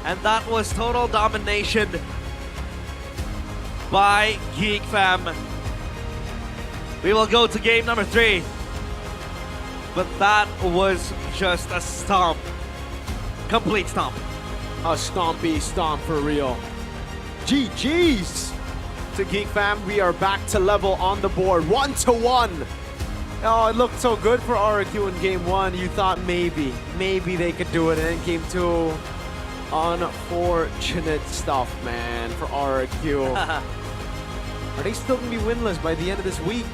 and that was total domination by Geek Fam. We will go to game number 3, but that was just a stomp. Complete stomp. A stompy stomp for real. GG's to Geek Fam. We are back to level on the board, 1-1. Oh, it looked so good for RRQ in game 1. You thought maybe they could do it. And then game 2, unfortunate stuff, man, for RRQ. Are they still gonna be winless by the end of this week?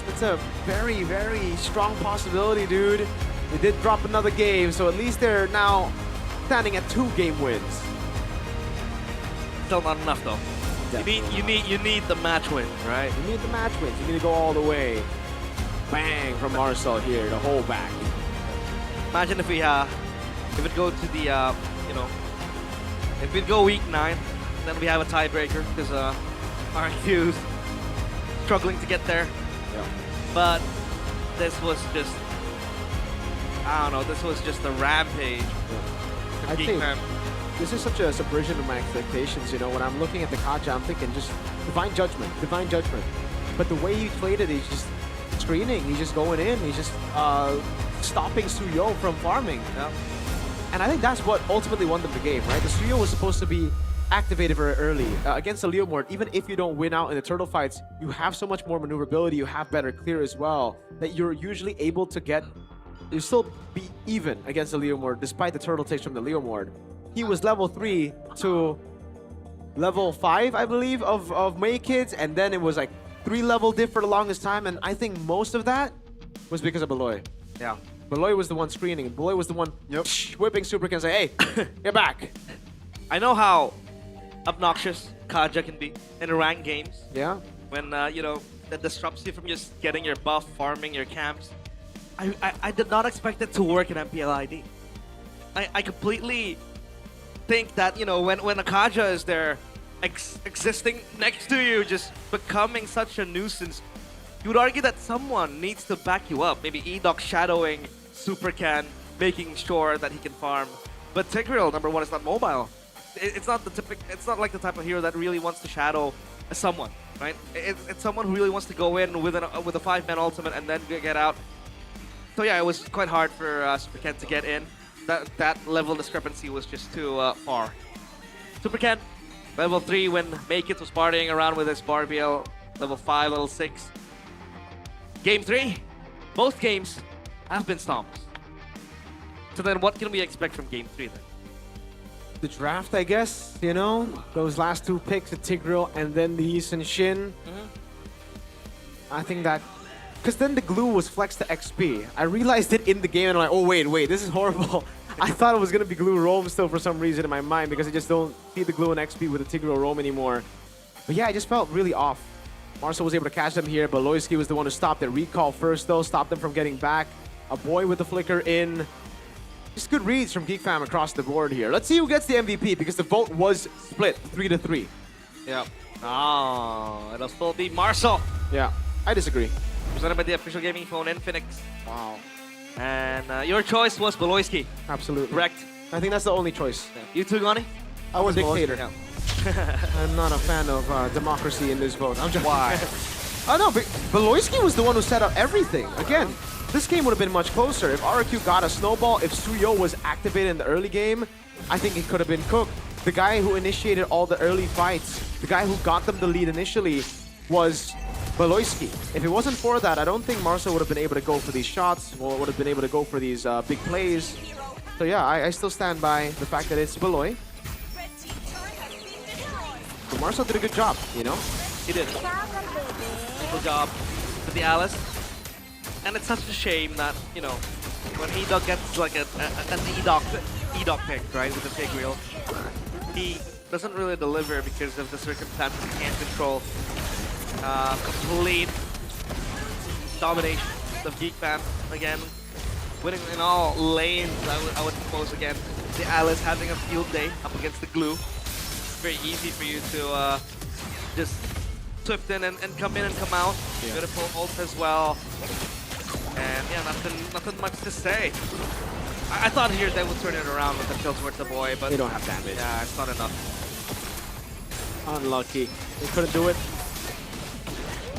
It's a very, very strong possibility, dude. They did drop another game, so at least they're now standing at 2 game wins. Still not enough though. You need the match win, right? You need the match wins. You need to go all the way. Bang from Marcel here, the whole back. Imagine if it go to the if we go week 9, then we have a tiebreaker because RQ's struggling to get there. Yeah. But this was just, I don't know, this was just a rampage. I think this is such a subversion of my expectations. You know, when I'm looking at the Kaja, I'm thinking just divine judgment. But the way he played it, he's just screening. He's just going in. He's just stopping Suyo from farming. Yeah. And I think that's what ultimately won them the game, right? The Suyo was supposed to be activated very early against the Leomord. Even if you don't win out in the turtle fights, you have so much more maneuverability. You have better clear as well that you're usually able to get. You still be even against the Leomord despite the turtle takes from the Leomord. He was level 3 to level 5, I believe, of May Kids, and then it was like 3 level diff for the longest time, and I think most of that was because of Beloy. Yeah. Beloy was the one screening. Beloy was the one whipping Super can say, hey, get back. I know how obnoxious Kaja can be in ranked games. Yeah. When, that disrupts you from just getting your buff, farming your camps. I did not expect it to work in MPL ID. I completely think that, when a Kaja is there existing next to you, just becoming such a nuisance, you would argue that someone needs to back you up. Maybe Edoc shadowing Supercan, making sure that he can farm. But Tigreal, number 1, is not mobile. It's not like the type of hero that really wants to shadow someone, right? It's someone who really wants to go in with a 5-man ultimate and then get out. So yeah, it was quite hard for Supercan to get in. That level discrepancy was just too far. Supercan, level 3 when Makit was partying around with his Barbiel. Level 5, level 6. Game 3, both games have been stomps. So then what can we expect from Game 3 then? The draft, I guess, you know? Those last 2 picks, the Tigreal and then the Yi Shin. I think that... Because then the glue was flexed to XP. I realized it in the game and I'm like, oh wait, this is horrible. I thought it was going to be glue roam still for some reason in my mind because I just don't see the glue and XP with the Tigreal roam anymore. But yeah, I just felt really off. Marcel was able to catch them here, but Loyski was the one who stopped it. Recall first though, stopped them from getting back. A boy with the flicker in. Just good reads from Geek Fam across the board here. Let's see who gets the MVP because the vote was split 3-3. Yeah. Oh, it'll still be Marcel. Yeah, I disagree. Presented by the official gaming phone Infinix. Wow. And your choice was Beloyski. Absolutely. Correct. I think that's the only choice. Yeah. You too, Gani? I was dictator. Yeah. I'm not a fan of democracy in this vote. I'm just Why? Oh no, but Beloyski was the one who set up everything. Again, this game would have been much closer. If RQ got a snowball, if Suyo was activated in the early game, I think it could have been cooked. The guy who initiated all the early fights, the guy who got them the lead initially was Beloyski. If it wasn't for that, I don't think Marcel would have been able to go for these shots, or would have been able to go for these big plays. So yeah, I still stand by the fact that it's Beloy. But Marcel did a good job, you know? He did. Good job with the Alice. And it's such a shame that, when Edoc gets like an Edoc pick, right, with the Tigreal, he doesn't really deliver because of the circumstances. He can't control complete domination of Geek Fam again. Winning in all lanes, I would propose again. The Alice having a field day up against the glue. Very easy for you to just swift in and come in and come out. Yeah. Beautiful ult as well. And yeah, nothing much to say. I thought here they would turn it around with the kill towards the boy, but they don't have damage. Yeah, it's not enough. Unlucky. They couldn't do it.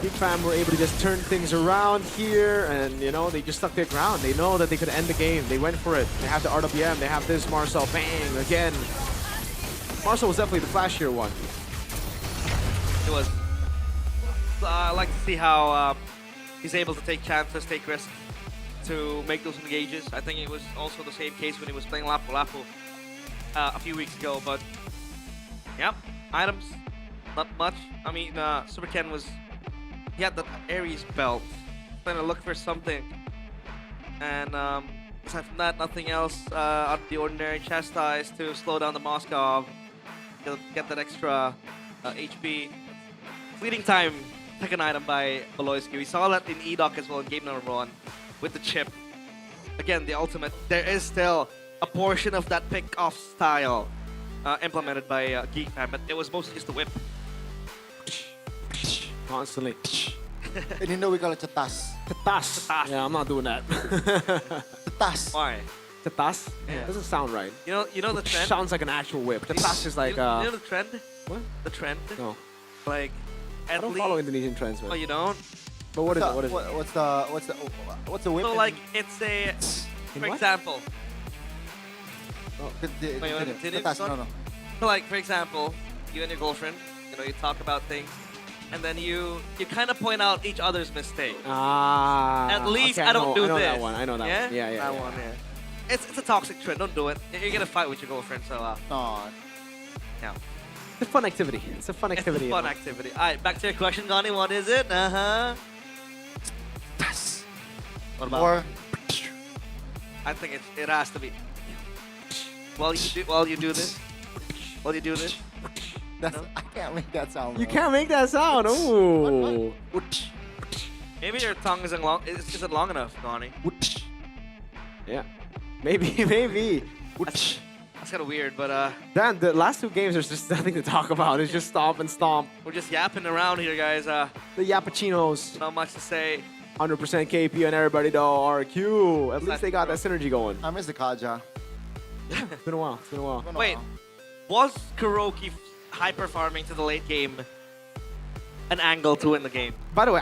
Geek Fam were able to just turn things around here, and they just stuck their ground. They know that they could end the game. They went for it. They have the RWM. They have this Marcel. Bang again. Marcel was definitely the flashier one. It was. I like to see how he's able to take chances, take risks to make those engages. I think it was also the same case when he was playing Lapu Lapu a few weeks ago. But yeah, items, not much. I mean, Super Ken he had the Ares belt trying to look for something. And aside from that, nothing else out of the ordinary. Chastise to slow down the Moskov, get that extra HP. Fleeting time, second item by Boloyski. We saw that in EDOC as well in game number 1 with the chip. Again, the ultimate. There is still a portion of that pick-off style implemented by Geek Fam, but it was mostly just the whip. Constantly. In Indo we call it cetas. Cetas. Yeah, I'm not doing that. Cetas. Why? Cetas? Yeah. Doesn't sound right. You know the trend? Sounds like an actual whip. Cetas is like you know the trend? What? The trend? No. Like I don't follow Indonesian trends, man. Oh, you don't? But what is it? What is it? What's the whip? So like it's a for example. Oh, Wait, you wanna continue? cetas, no. So like for example, you and your girlfriend, you talk about things. And then you kind of point out each other's mistake. At least okay, I don't do I know this. that one. I know that one. Yeah. That one, yeah. It's a toxic trend. Don't do it. You're gonna fight with your girlfriend, so no. It's a fun activity. It's a fun activity. It's a fun activity. All right, back to your question, Gani. What is it? What about? Or I think it has to be. While you do this. I can't make that sound. You can't make that sound. Ooh. Maybe your tongue isn't long enough, Gani. Yeah. Maybe. That's kind of weird, but Dan, the last 2 games there's just nothing to talk about. It's just stomp and stomp. we're just yapping around here, guys. The Yapachinos. Not much to say. 100% KP and everybody though. RQ. At least they got that synergy going. I miss the Kaja. It's been a while. Wait, was Kuroki hyper farming to the late game an angle to win the game? By the way,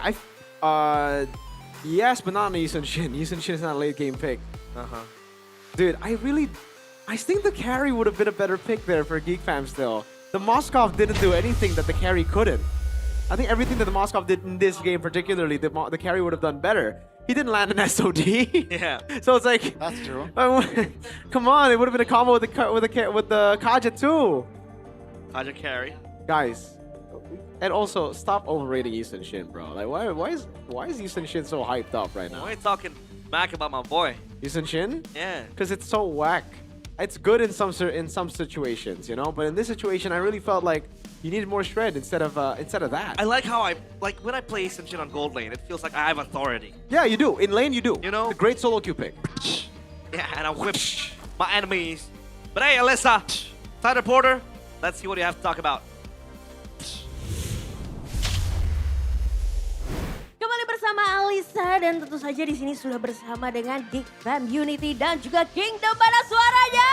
yes, but not on Yisun Shin. Yisun Shin is not a late game pick. Dude, I think the carry would have been a better pick there for Geek Fam still. The Moskov didn't do anything that the carry couldn't. I think everything that the Moskov did in this game particularly, the carry would have done better. He didn't land an SOD. Yeah. So it's like, that's true. Come on, it would have been a combo with the Kaja too. Kaja carry. Guys, and also stop overrating Yisun Shin, bro. Like why is Yisun Shin so hyped up right now? Why are you talking smack about my boy? Yisun Shin? Yeah. Because it's so whack. It's good in some situations, but in this situation, I really felt like you needed more shred instead of that. I like how when I play some shit on gold lane, it feels like I have authority. Yeah, you do. In lane, you do. The great solo queue pick. Yeah, and I whip my enemies. But hey, Alyssa, side reporter, let's see what you have to talk about. Kembali bersama Alisa dan tentu saja di sini sudah bersama dengan Geek Fam Unity dan juga Kingdom. Mana suaranya?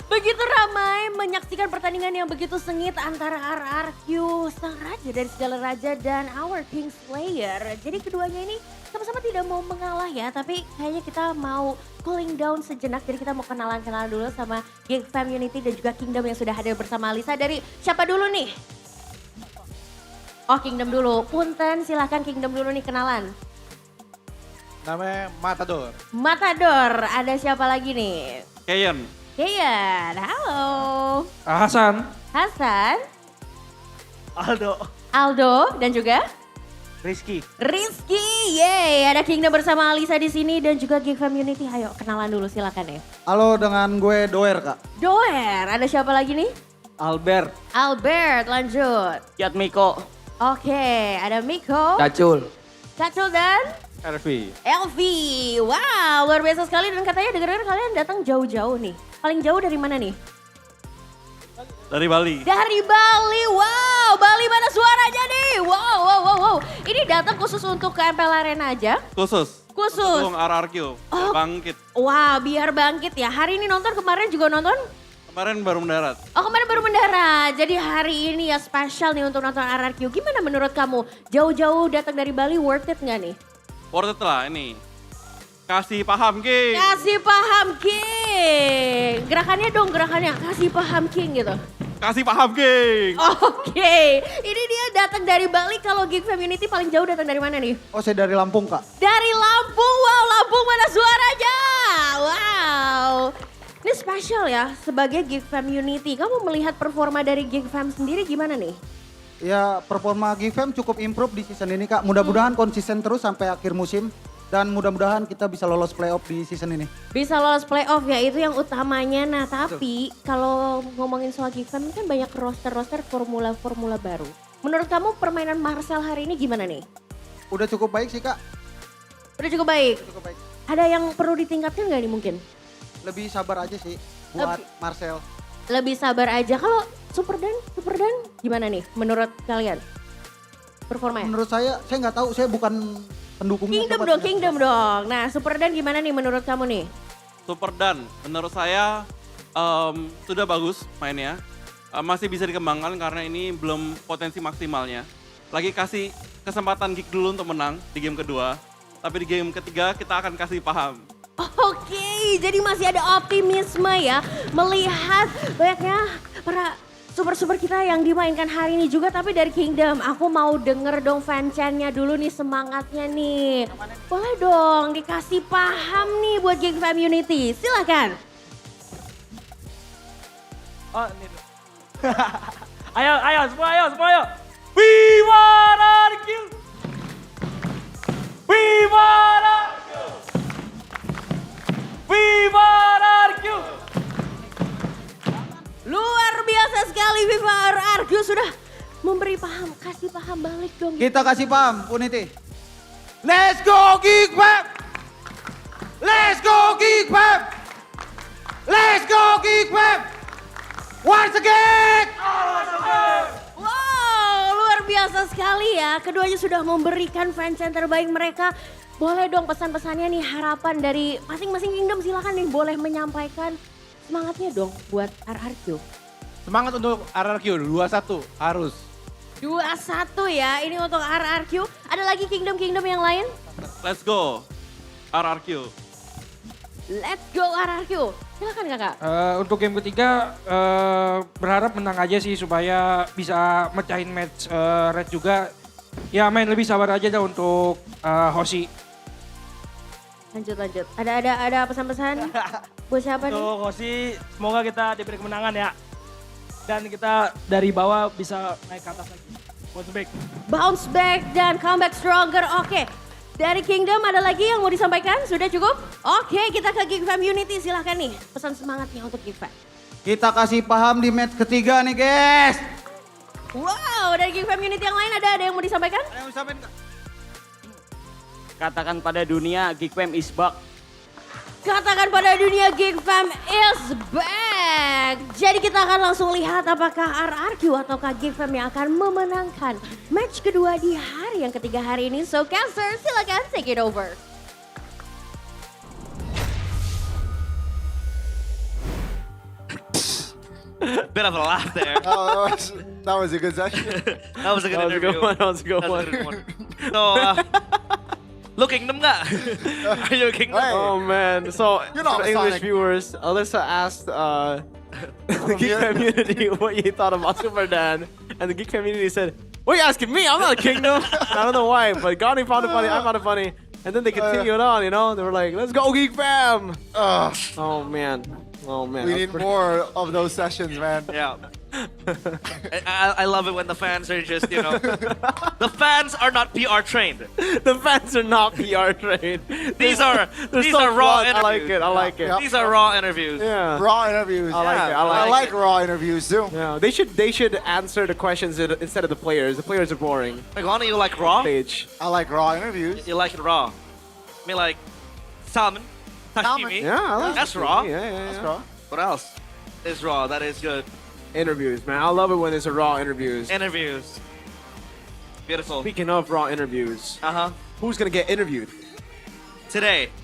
Begitu ramai menyaksikan pertandingan yang begitu sengit antara RRQ, sang raja dari segala raja, dan Our King Slayer. Jadi keduanya ini sama-sama tidak mau mengalah ya, tapi kayaknya kita mau cooling down sejenak. Jadi kita mau kenalan-kenalan dulu sama Geek Fam Unity dan juga Kingdom yang sudah hadir bersama Alisa. Dari siapa dulu nih? Oh, Kingdom dulu. Punten, silahkan Kingdom dulu nih kenalan. Namanya Matador. Matador, ada siapa lagi nih? Kayan. Kayan, halo. Hasan. Hasan. Aldo, dan juga? Rizky, yeay. Ada Kingdom bersama Alisa di sini dan juga Geek Fam Unity. Ayo kenalan dulu silakan ya. Halo, dengan gue Doer, Kak. Doer, ada siapa lagi nih? Albert, lanjut. Miko. Oke, ada Miko. Cacul. Dan? Elvi. Wow, luar biasa sekali dan katanya dengar-dengar kalian datang jauh-jauh nih. Paling jauh dari mana nih? Dari Bali. Dari Bali, wow. Bali mana suaranya nih? Wow. Ini datang khusus untuk ke MPL Arena aja? Khusus. Untuk RRQ, bangkit. Wah, biar bangkit ya. Hari ini nonton, kemarin juga nonton? Kemarin baru mendarat. Oh, kemarin baru mendarat. Jadi hari ini ya spesial nih untuk nonton RRQ. Gimana menurut kamu? Jauh-jauh datang dari Bali, worth it nggak nih? Worth it lah ini. Kasih paham, King. Kasih paham, King. Gerakannya dong, kasih paham, King gitu. Kasih paham, King. Oke. Ini dia datang dari Bali. Kalau Geek Community paling jauh datang dari mana nih? Oh, saya dari Lampung, Kak. Dari Lampung. Wow, Lampung mana suaranya? Wow. Ini spesial ya sebagai Geek Fam Unity. Kamu melihat performa dari Geek Fam sendiri gimana nih? Ya performa Gfam cukup improve di season ini Kak. Mudah-mudahan konsisten terus sampai akhir musim. Dan mudah-mudahan kita bisa lolos playoff di season ini. Bisa lolos playoff ya, itu yang utamanya. Nah tapi kalau ngomongin soal Gfam ini kan banyak roster-roster formula-formula baru. Menurut kamu permainan Marcel hari ini gimana nih? Udah cukup baik sih Kak. Udah cukup baik? Udah cukup baik. Ada yang perlu ditingkatkan gak nih mungkin? Lebih sabar aja sih buat Marcel. Lebih sabar aja. Kalau Super Dan gimana nih menurut kalian? Performanya? Menurut saya nggak tahu, saya bukan pendukungnya. Kingdom dong. Nah Super Dan gimana nih menurut kamu nih? Super Dan, menurut saya sudah bagus mainnya. Masih bisa dikembangkan karena ini belum potensi maksimalnya. Lagi kasih kesempatan Geek dulu untuk menang di game kedua. Tapi di game ketiga kita akan kasih paham. Oke, jadi masih ada optimisme ya. Melihat banyaknya para super-super kita yang dimainkan hari ini juga. Tapi dari Kingdom, aku mau denger dong fan-channya dulu nih semangatnya nih. Boleh dong dikasih paham nih buat Geek Fam Unity. Silakan. Oh, ini. ayo semua. We wanna kill. We wanna kill. We wanna kill. Luar biasa sekali Viva RRQ sudah memberi paham, kasih paham balik dong. Kita kasih paham, Unity. Let's go Geek Fam! Let's go Geek Fam! Let's go Geek Fam! Once again! Wow, luar biasa sekali ya. Keduanya sudah memberikan fanchan terbaik mereka. Boleh dong pesan-pesannya nih, harapan dari masing-masing Kingdom, silakan nih boleh menyampaikan semangatnya dong buat RRQ. Semangat untuk RRQ 2-1 harus. 2-1 ya, ini untuk RRQ. Ada lagi Kingdom-Kingdom yang lain? Let's go RRQ. Let's go RRQ. Silakan kakak. Untuk game ketiga berharap menang aja sih supaya bisa mecahin match red juga. Ya main lebih sabar aja dah untuk Hoshi. Lanjut. Ada pesan-pesan buat siapa nih? Untuk Hoshi semoga kita diberi kemenangan ya. Dan kita dari bawah bisa naik ke atas lagi. Bounce back dan comeback stronger. Oke. Dari Kingdom ada lagi yang mau disampaikan? Sudah cukup? Oke, kita ke Geek Fam Unity. Silahkan nih pesan semangatnya untuk Geek Fam. Kita kasih paham di match ketiga nih guys. Wow, dari Geek Fam Unity yang lain ada yang mau disampaikan? Ada yang mau disampaikan Kak? Katakan pada dunia Geek Fam is back. Katakan pada dunia Geek Fam is back. Jadi kita akan langsung lihat apakah RRQ ataukah Geek Fam yang akan memenangkan match kedua di hari yang ketiga hari ini. So Caster, silakan take it over. Bit of a laugh there. Oh, that was a good session. That was a good interview. That was a good one. So, lo Kingdom nggak? Are you a Kingdom? Oh man, so You're not for the English Sonic. viewers, Alyssa asked the Geek community what you thought about Super Dan, and the Geek community said, "What are you asking me? I'm not a Kingdom." I don't know why, but Gani found it funny, I found it funny, and then they continued on. You know, they were like, "Let's go Geek Fam!" Oh man. We need more of those sessions, man. Yeah. I love it when the fans are just, the fans are not PR trained. The fans are not PR trained. These are so raw blunt. interviews. I like it. These are raw interviews. Yeah. Raw interviews. I like it. I like raw interviews too. Yeah, they should answer the questions instead of the players. The players are boring. Like, Lonnie, you like raw? Stage. I like raw interviews. You like it raw. I mean, like salmon, sashimi. Yeah, I like That's sashimi. raw. Yeah. That's raw. What else is raw? That is good. Interviews, man. I love it when there's a raw interviews. Interviews. Beautiful. Speaking of raw interviews, who's gonna get interviewed Today.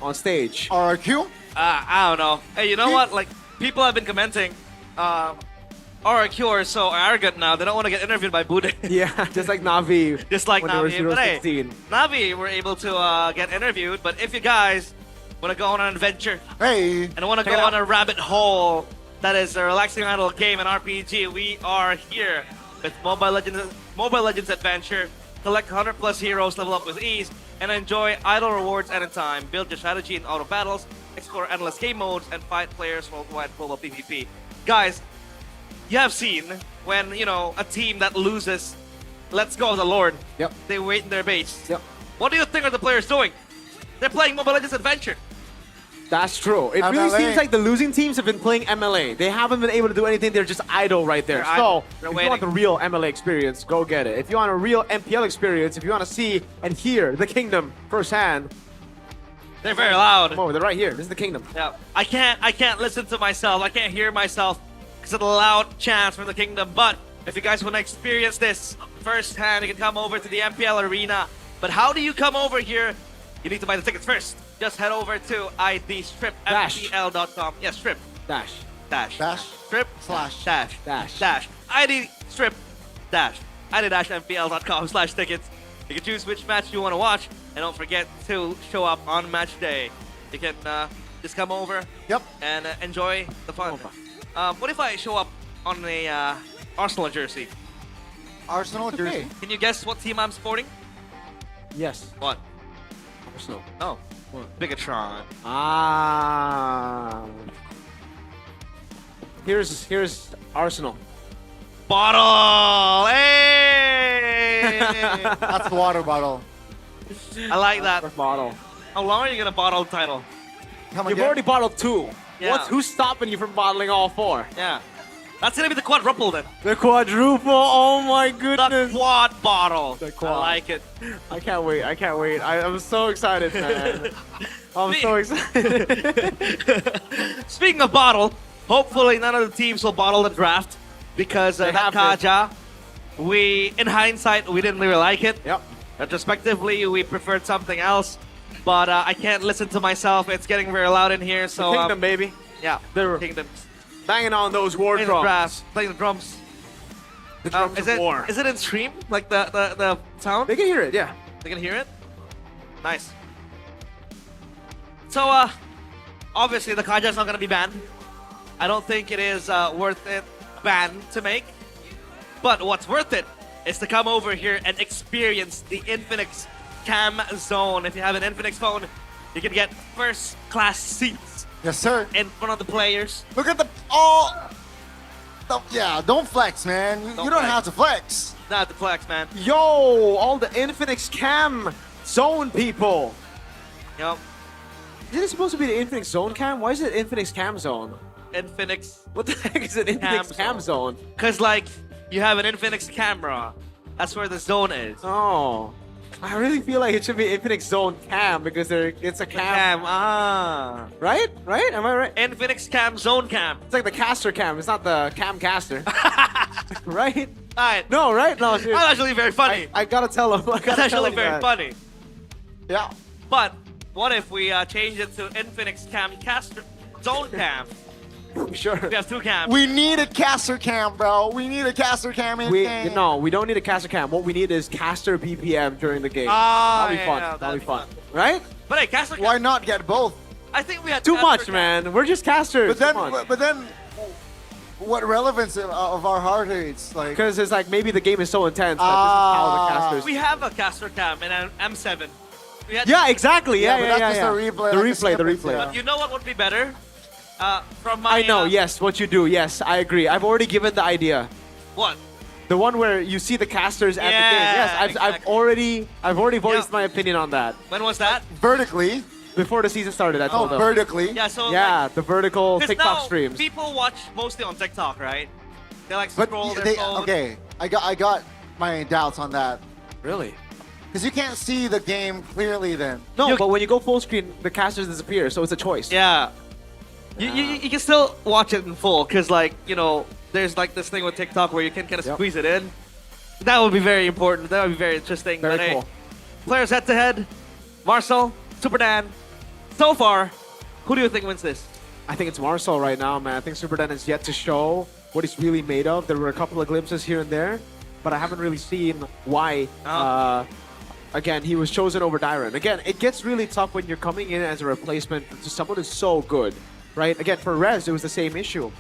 on stage? RRQ? I don't know. Hey, you know what? Like, people have been commenting. RRQ are so arrogant now. They don't want to get interviewed by Bude. Yeah, just like Navi. Just like when they were Navi. But hey, 016. Navi were able to get interviewed. But if you guys want to go on an adventure, and want to Check go it on a rabbit hole that is a relaxing idle game and RPG, we are here with Mobile Legends Adventure. Collect 100+ heroes, level up with ease, and enjoy idle rewards anytime. Build your strategy in auto battles, explore endless game modes, and fight players worldwide global PvP. Guys, you have seen when, you know, a team that loses, let's go the Lord. Yep. They wait in their base. Yep. What do you think are the players doing? They're playing Mobile Legends Adventure. That's true. It really seems like the losing teams have been playing MLA. They haven't been able to do anything. They're just idle right there. So, if you want the real MLA experience, go get it. If you want a real MPL experience, if you want to see and hear the Kingdom firsthand, they're very loud. Oh, they're right here. This is the Kingdom. Yeah. I can't listen to myself. I can't hear myself because of the loud chants from the Kingdom. But if you guys want to experience this firsthand, you can come over to the MPL Arena. But how do you come over here? You need to buy the tickets first. Just head over to idstripmpl.com. Yeah, strip. Dash. Strip. Dash. ID strip. ID-mpl.com/tickets. You can choose which match you want to watch. And don't forget to show up on match day. You can just come over. Yep. And enjoy the fun. What if I show up on a Arsenal jersey? Arsenal jersey? Can you guess what team I'm sporting? Yes. What? Arsenal. No. Bigatron. Ah. Here's Arsenal. Bottle! Hey! That's the water bottle. I like that. Bottle. How long are you gonna bottle the title? You've already bottled 2. Yeah. Who's stopping you from bottling all 4? Yeah. That's gonna be the quadruple then. The quadruple, oh my goodness. The quad bottle. The quad. I like it. I can't wait. I'm so excited, man. I'm so excited. Speaking of bottle, hopefully none of the teams will bottle the draft because that Kaja, in hindsight, we didn't really like it. Yep. Retrospectively, we preferred something else, but I can't listen to myself. It's getting very loud in here, so... The Kingdom, baby. Yeah, They're Kingdoms. banging on those war Playing drums. the drums. Playing the drums. The drums of war. Is it in stream? Like the sound? They can hear it, yeah. They can hear it? Nice. So, obviously the Kaja's not gonna be banned. I don't think it is worth it ban to make. But what's worth it is to come over here and experience the Infinix Cam Zone. If you have an Infinix phone, you can get first class seats. Yes, sir. In front of the players. Look at yeah, don't flex, man. You don't have to flex. Not the flex, man. Yo, all the Infinix Cam Zone people. Yep. Isn't it supposed to be the Infinix Zone Cam? Why is it Infinix Cam Zone? Infinix. What the heck is an Infinix Cam Zone? Because, like, you have an Infinix camera. That's where the zone is. Oh. I really feel like it should be Infinix Zone Cam because it's a cam. Right? Right? Am I right? Infinix Cam Zone Cam. It's like the caster cam. It's not the cam caster. Right? Alright. No, right? No, seriously. That's actually very funny. I gotta tell him. That's actually very funny. Yeah. But what if we change it to Infinix Cam Caster Zone Cam? Sure. We have 2 cams. We need a caster cam, bro. We need a caster cam in game. No, we don't need a caster cam. What we need is caster BPM during the game. That'll be fun. That'll be fun. Right? But hey, caster cam. Why not get both? I think we had Too much, man. We're just casters. But then, what relevance of our heart rates? Like, because it's like maybe the game is so intense that this is how the casters. We have a caster cam in an M7. Yeah, exactly. Yeah. but that's just the replay. The replay. But you know what would be better? From my, I know. Yes, what you do. Yes, I agree. I've already given the idea. What? The one where you see the casters at the game. Yes, I've already voiced my opinion on that. When was that? Vertically. Before the season started, I told them. Vertically. Yeah, so the vertical TikTok now streams. People watch mostly on TikTok, right? They like scroll their phone. Okay, I got my doubts on that. Really? Because you can't see the game clearly then. No, but when you go full screen, the casters disappear, so it's a choice. Yeah. You can still watch it in full, because, like, you know, there's like this thing with TikTok where you can kind of squeeze it in. That would be very important. That would be very interesting. Very but cool. Hey, players head to head. Marcel, Super Dan. So far, who do you think wins this? I think it's Marcel right now, man. I think Super Dan is yet to show what he's really made of. There were a couple of glimpses here and there, but I haven't really seen why. Again, he was chosen over Dyron. Again, it gets really tough when you're coming in as a replacement to someone who's so good. Right? Again, for Rez, it was the same issue.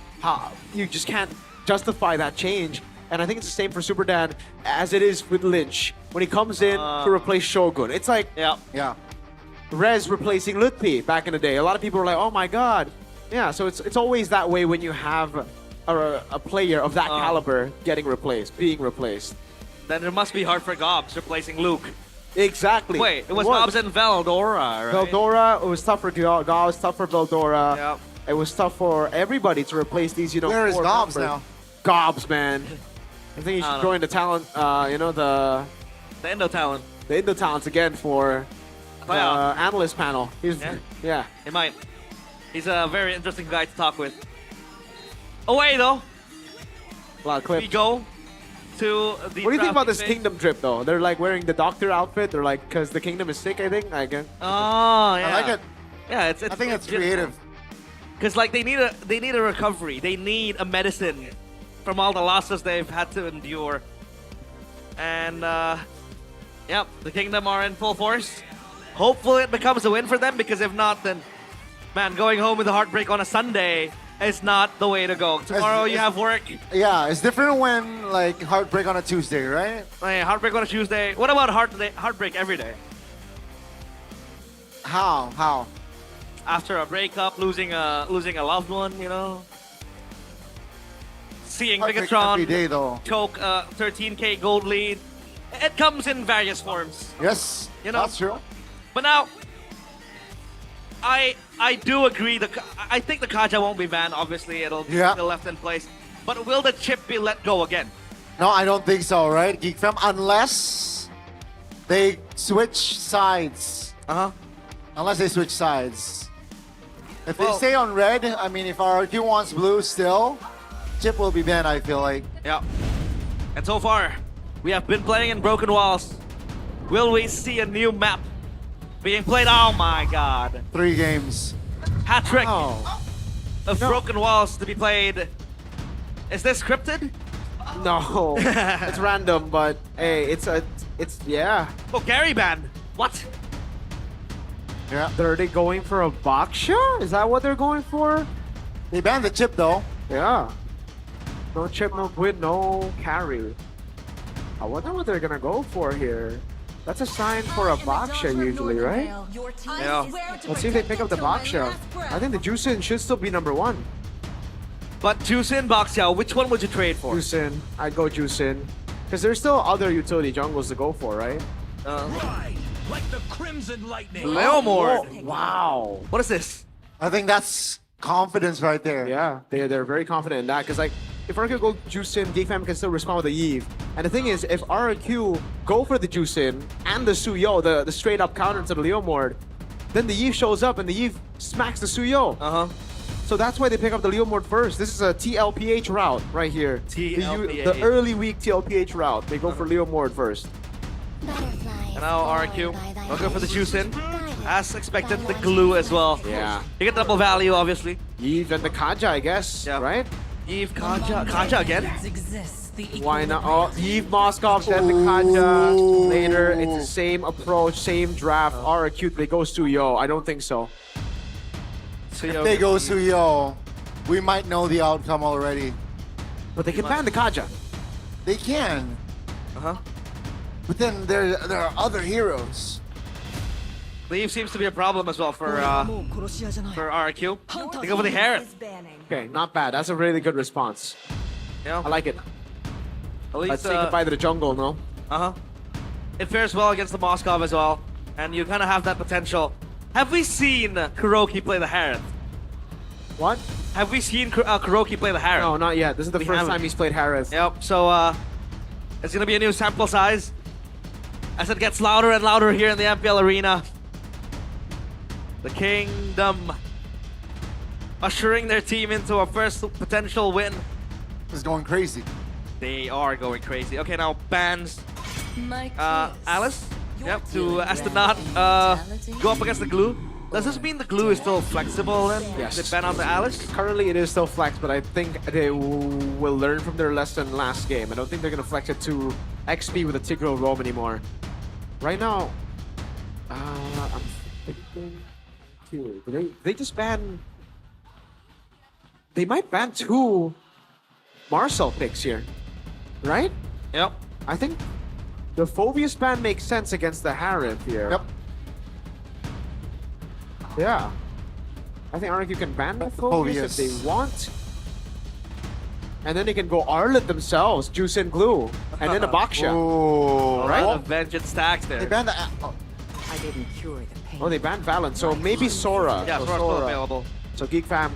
You just can't justify that change. And I think it's the same for Super Dan as it is with Lynch. When he comes in to replace Shogun. It's like Rez replacing Lutpi back in the day. A lot of people were like, oh my god. Yeah, so it's always that way when you have a player of that caliber getting replaced, being replaced. Then it must be hard for Gobs replacing Luke. Exactly. Wait, it was Gobs and Veldora, right? Veldora, it was tough for Gobs, tough for Veldora. Yep. It was tough for everybody to replace these, you know. Where is core Gobs members. now? Gobs, man. I think he should join the talent, you know, the Indo talent. The Indo talents again for the analyst panel. Yeah. He might. He's a very interesting guy to talk with. Away though. A lot of clips. We go to the. What do you think about this phase. Kingdom trip, though? They're like wearing the doctor outfit. They're like, because the Kingdom is sick, I think. I guess. Oh, yeah. I like it. Yeah, I think it's creative. Because like they need a recovery. They need a medicine from all the losses they've had to endure. And yep, the Kingdom are in full force. Hopefully it becomes a win for them, because if not, then man, going home with a heartbreak on a Sunday is not the way to go. Tomorrow you have work. Yeah, it's different when like heartbreak on a Tuesday, right? Hey, heartbreak on a Tuesday. What about heartbreak every day? How? After a breakup, losing a loved one, you know. Seeing Heartbreak Megatron every day, though. choke a 13k gold lead. It comes in various forms. Yes, you know. that's true. But now, I do agree. I think the Kaja won't be banned. Obviously, it'll be still left in place. But will the chip be let go again? No, I don't think so, right? Geek Fam, unless they switch sides. Unless they switch sides. If they stay on red, I mean, if RRQ wants blue still, chip will be banned, I feel like. Yeah. And so far, we have been playing in Broken Walls. Will we see a new map being played? Oh my god. 3 games. Hat-trick of Broken Walls to be played. Is this scripted? No, it's random, but hey, it's yeah. Oh, Gary banned. What? Yeah. Are they going for a Baksha? Is that what they're going for? They banned the chip though. Yeah. No chip, no quid, no carry. I wonder what they're gonna go for here. That's a sign for a Baksha usually, right? Yeah. Let's see if they pick up the Baksha. I think the Jusin should still be #1. But Jusin, Baxiao, which one would you trade for? Jusin. I'd go Jusin. Because there's still other utility jungles to go for, right? Like the Crimson Lightning. Leomord. Wow. What is this? I think that's confidence right there. Yeah, they're very confident in that. Because like, if RQ go Jusin, Geekfam can still respond with the Eve. And the thing is, if RQ go for the Jusin and the Suyo, the straight up counter to the Leomord, then the Eve shows up and the Eve smacks the Suyo. So that's why they pick up the Leomord first. This is a TLPH route right here. The early week TLPH route. They go for Leomord first. And now RQ looking for the Jusin. As expected, the glue as well. Yeah. You get double value, obviously. Eve and the Kaja, I guess. Yeah. Right? Eve, Kaja again? Why not? Oh, Eve, Moskov, then the Kaja. Later, it's the same approach, same draft. RQ, they go Suyo. I don't think so. If they go Suyo, we might know the outcome already. But they can ban the Kaja. They can. But then there are other heroes. Leave seems to be a problem as well for RQ. They go for the Herod. Okay, not bad. That's a really good response. Yeah. I like it. At least, Let's say goodbye to the jungle, no? It fares well against the Moskov as well. And you kind of have that potential. Have we seen Kuroki play the Herod? What? Have we seen Kuroki play the Herod? No, not yet. This is the first time he's played Harris. Yep, so it's going to be a new sample size as it gets louder and louder here in the MPL arena. The Kingdom ushering their team into a first potential win. It's going crazy. They are going crazy. Okay, now bans Alice. Yep, to Astronaut go up against the glue. Does this mean the glue is still flexible then? Yes. They ban out the Alice? Currently it is still flex, but I think they will learn from their lesson last game. I don't think they're going to flex it to XP with a Tigreal Roam anymore. Right now, I'm thinking... They just ban... They might ban 2 Marcel picks here, right? Yep. I think the Phobius ban makes sense against the Harith here. Yep. Yeah. I think RQ can ban the Phobius if they want. And then they can go Arlet themselves, Juice and Glue, and then a Baksha. Oh, right? right. Vengeance stacks there. They banned the. I didn't cure the pain. Oh, they banned Valen, so maybe Sora. Yeah, so Sora's still available. So Geek Fam,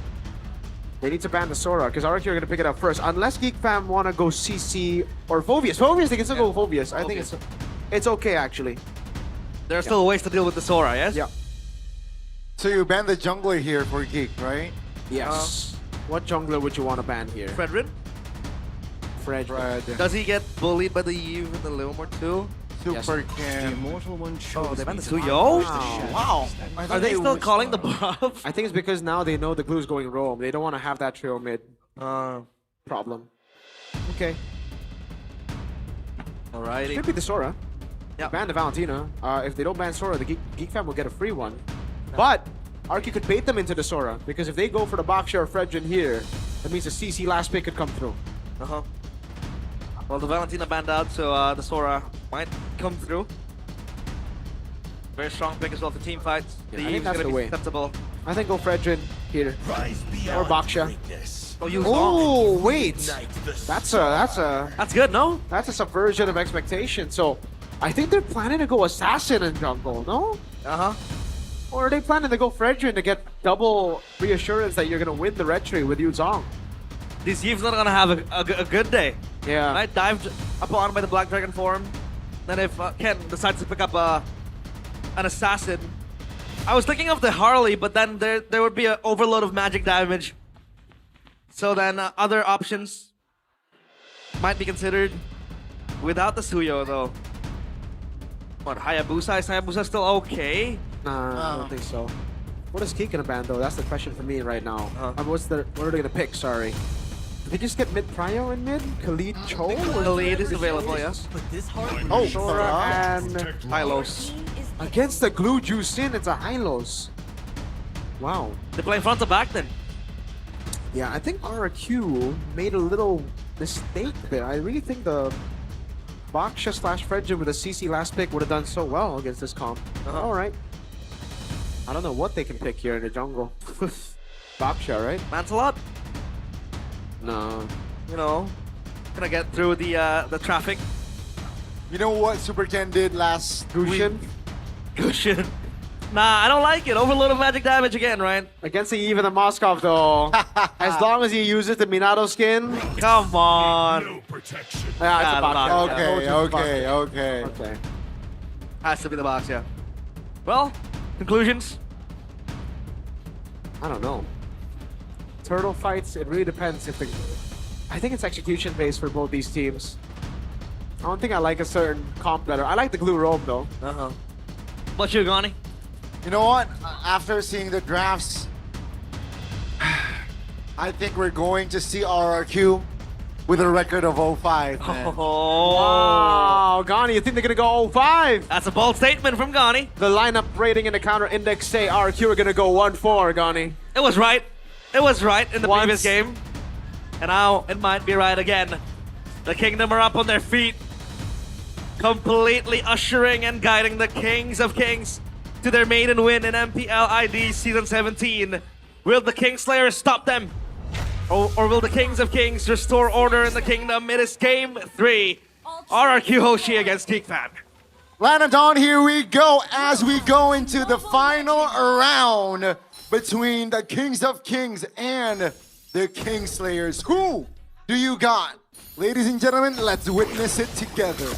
they need to ban the Sora, because RQ are going to pick it up first. Unless Geek Fam want to go CC or Phobius. Phobius, they can still go Phobius. I think it's okay, actually. There are still ways to deal with the Sora, yes? Yeah. So you ban the jungler here for Geek, right? Yes. What jungler would you want to ban here? Fredrin? Fred. Does he get bullied by the Eve in the Livermore too? Super The immortal one Oh, they banned the chooses Suyo? Wow. Are they still calling the buff? I think it's because now they know the Glue's going roam. They don't want to have that trio mid problem. Okay. Alrighty. Could be the Sora. Yeah. Ban the Valentina. If they don't ban Sora, the Geek Fam will get a free one. But Arky could bait them into the Sora, because if they go for the Baksha or Fredrin here, that means the CC last pick could come through. Well, the Valentina banned out, so the Sora might come through. Very strong pick as well for team fights. Yeah, The I think Eve's that's gonna the be way. susceptible. I think go Fredrin here. Or Baksha. Oh, you Oh, wait. That's good, no? That's a subversion of expectation. So I think they're planning to go Assassin in jungle, no? Or are they planning to go Fredrin to get double reassurance that you're gonna win the red tree with Yu Zhong? This Eve's not gonna have a good day. Yeah. Right? Dived upon by the Black Dragon form. Then if Ken decides to pick up an Assassin. I was thinking of the Harley, but then there would be an overload of magic damage. So then other options might be considered without the Suyo though. What, Hayabusa? Is Hayabusa still okay? Nah, I don't think so. What is Geek gonna ban though? That's the question for me right now. What are they gonna pick? Sorry. Did they just get mid Prio in mid? Khalid Cho? Khalid is available, yes. Oh, Sora and Hylos. Against the Glue Juice in, it's a Hylos. Wow. They play front to back then. Yeah, I think RQ made a little mistake there. I really think the Baksha / Fredrin with a CC last pick would have done so well against this comp. Alright. I don't know what they can pick here in the jungle. Baksha, right? Lancelot? No. You know, gonna get through the traffic. You know what Super Ken did last Gushin? Gushin. Nah, I don't like it. Overload of magic damage again, right? Against the Eve and the Moskov though. As long as he uses the Minato skin. Come on. Yeah, it's a box. Okay. Has to be the box, yeah. Well, conclusions? I don't know. Turtle fights, it really depends if I think it's execution based for both these teams. I don't think I like a certain comp better. I like the Glue Roam though. What's you, Gani? You know what? After seeing the drafts, I think we're going to see RRQ with a record of 0-5. Man. Wow, Gani, you think they're gonna go 0-5? That's a bold statement from Gani. The lineup rating and the counter index say RQ are gonna go 1-4, Gani. It was right. It was right in the previous game. And now it might be right again. The Kingdom are up on their feet. Completely ushering and guiding the Kings of Kings to their maiden win in MPL ID Season 17. Will the Kingslayers stop them? Or will the Kings of Kings restore order in the Kingdom? It is Game 3. RRQ Hoshi against Geek Fam. Lanadon, here we go as we go into the final round between the Kings of Kings and the Kingslayers. Who do you got? Ladies and gentlemen, let's witness it together.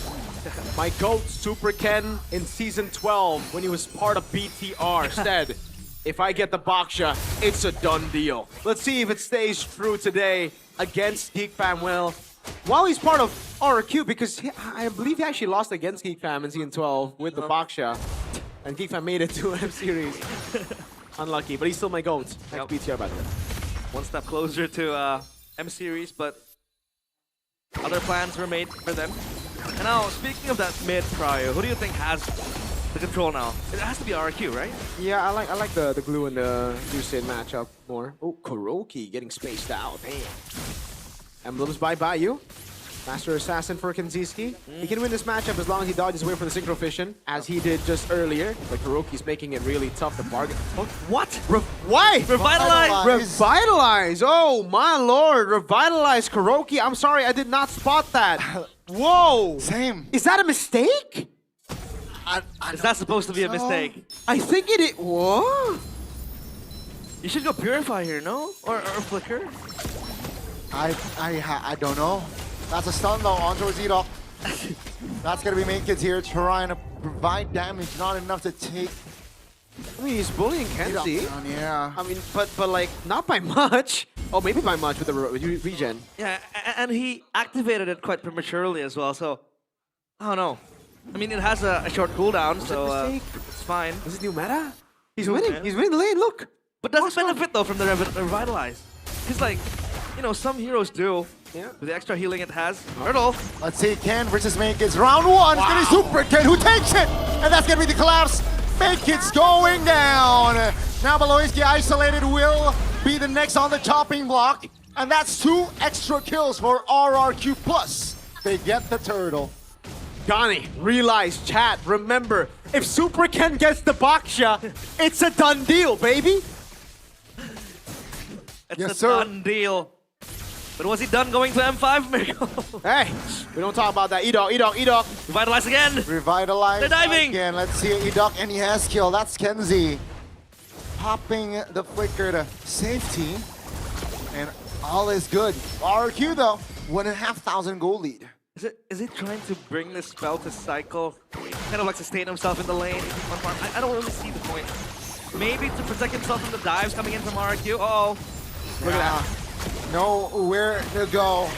My GOAT, Super Ken, in Season 12, when he was part of BTR, said, if I get the Baksha, it's a done deal. Let's see if it stays true today against Geek Fam. Well, while he's part of RQ, because I believe he actually lost against Geek Fam in Season 12 with the Baksha, and Geek Fam made it to M Series. Unlucky, but he's still my GOAT. Next BTR battle. One step closer to M Series, but other plans were made for them. And now, speaking of that mid Prio, who do you think has the control now? It has to be RQ, right? Yeah, I like the Glue and the Juicin matchup more. Oh, Kuroki getting spaced out. Damn. Emblems by Bayou. Master Assassin for Kenziski. He can win this matchup as long as he dodges away from the Synchro Fission, as he did just earlier. But Kuroki's making it really tough to bargain. What? Why? Revitalize! Revitalize! Oh my lord! Revitalize Kuroki. I'm sorry, I did not spot that. Whoa! Same. Is that a mistake? Is that supposed to be a mistake? I think it is. What? You should go Purify here, no? Or Flicker? I don't know. That's a stun though on towards Edok. That's gonna be main kids here trying to provide damage, not enough to take. I mean, he's bullying Kenzie. Yeah. I mean, but like not by much. Oh, maybe by much with the regen. Yeah, and he activated it quite prematurely as well, so I don't know. I mean, it has a short cooldown, so it's fine. This is new meta? He's winning. He's winning the lane, look. But does it benefit though from the Revitalize? Because like, you know, some heroes do. Yeah. With the extra healing it has. Hurdle. Let's see, Ken versus Main Kids. Round one. It's gonna be Super Ken who takes it. And that's gonna be the collapse. Main Kids going down. Now Baloyski isolated will be the next on the chopping block. And that's 2 extra kills for RRQ+. Plus, they get the turtle. Gani, realize, chat, remember, if Super Ken gets the Baksha, it's a done deal, baby. It's a done deal. But was he done going to M5, Miracle? Hey, we don't talk about that. Edok. Revitalize again. Revitalize. They're diving. Again. Let's see Edok, and he has kill. That's Kenzie. Popping the flicker to safety. And all is good. RQ though, 1,500 gold lead. Is he trying to bring this spell to cycle? Kind of like sustain himself in the lane. I don't really see the point. Maybe to protect himself from the dives coming in from RQ. Uh-oh. Look at that. Nowhere to go.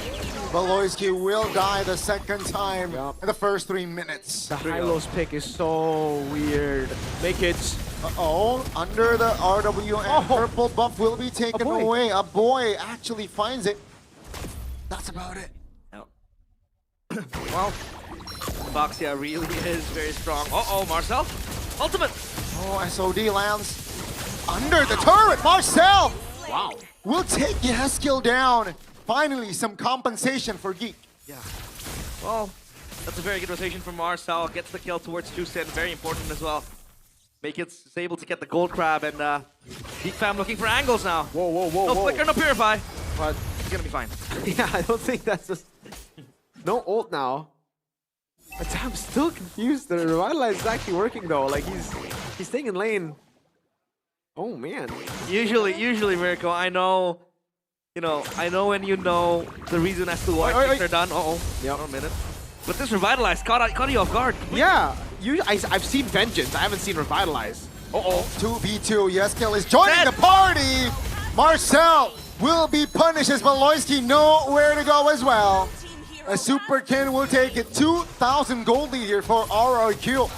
Baloyski will die the second time in the first 3 minutes. The Hylos pick is so weird. Make it. Uh-oh, under the RWM, purple buff will be taken away. A boy actually finds it. That's about it. Well, Baksha really is very strong. Uh-oh, Marcel. Ultimate. Oh, SOD lands under the turret. Marcel. Wow. Will take Yeskill down. Finally, some compensation for Geek. Yeah. Well, that's a very good rotation from Marcel. Gets the kill towards Jusen. Very important as well. Make it able to get the gold crab, and Geek fam looking for angles now. Whoa. No flicker, no purify. But he's gonna be fine. Yeah, I don't think that's just no ult now. But I'm still confused. The Revitalize is actually working though. Like he's staying in lane. Oh man. Usually, Miracle, I know when you know the reason as to why things are done. Uh-oh. Yeah. 1 minute. But this Revitalize caught you off guard. Yeah. I've seen Vengeance. I haven't seen Revitalize. Uh-oh. 2v2. Yeskill is joining the party. Marcel will be punished as Baloyski nowhere to go as well. A Super Ken will take it. 2,000 gold lead here for RRQ.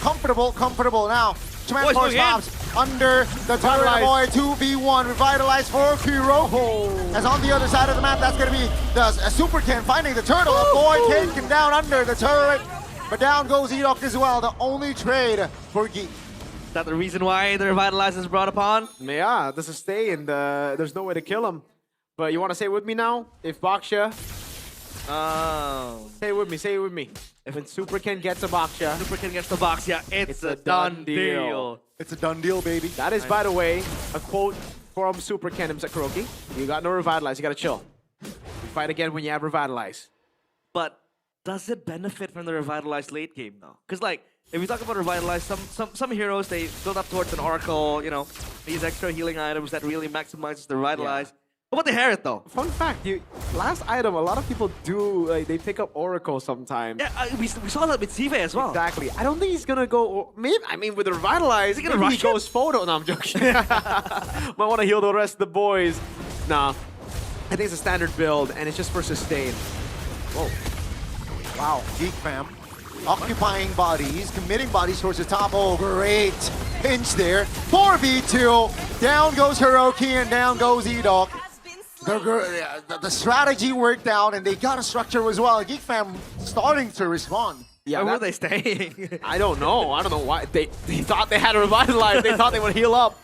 Comfortable now. Force bombs under the turret boy. 2v1. Revitalize for Kuroki. As on the other side of the map, that's going to be a Super Ken finding the turtle. A boy taken down under the turret. But down goes Edok as well. The only trade for Geek. Is that the reason why the Revitalize is brought upon? Yeah, this is stay and there's no way to kill him. But you want to say it with me now? If Baksha... Say it with me. If Super Ken gets a Baksha... Super Ken gets the Baksha, it's a done deal. It's a done deal, baby. That is, by the way, a quote from Super Ken himself, Kuroki. You got no Revitalize, you gotta chill. You fight again when you have Revitalize. But does it benefit from the Revitalize late game though? Because like, if we talk about Revitalize, some heroes, they build up towards an Oracle, you know, these extra healing items that really maximizes the Revitalize. Yeah. What about the Herod though? Fun fact, last item, a lot of people do, like, they pick up Oracle sometimes. Yeah, we saw that with Zive as well. Exactly. I don't think he's gonna go, maybe, I mean, with the Revitalize, he goes photo. No, I'm joking. Might want to heal the rest of the boys. Nah, I think it's a standard build, and it's just for sustain. Whoa. Wow, Geek fam. Occupying bodies, committing bodies towards the top. Oh, great pinch there. 4v2. Down goes Hiroki, and down goes Edok. The strategy worked out, and they got a structure as well. Geek fam starting to respond. Yeah, where were they staying? I don't know. I don't know why. They thought they had a Revitalize. They thought they would heal up.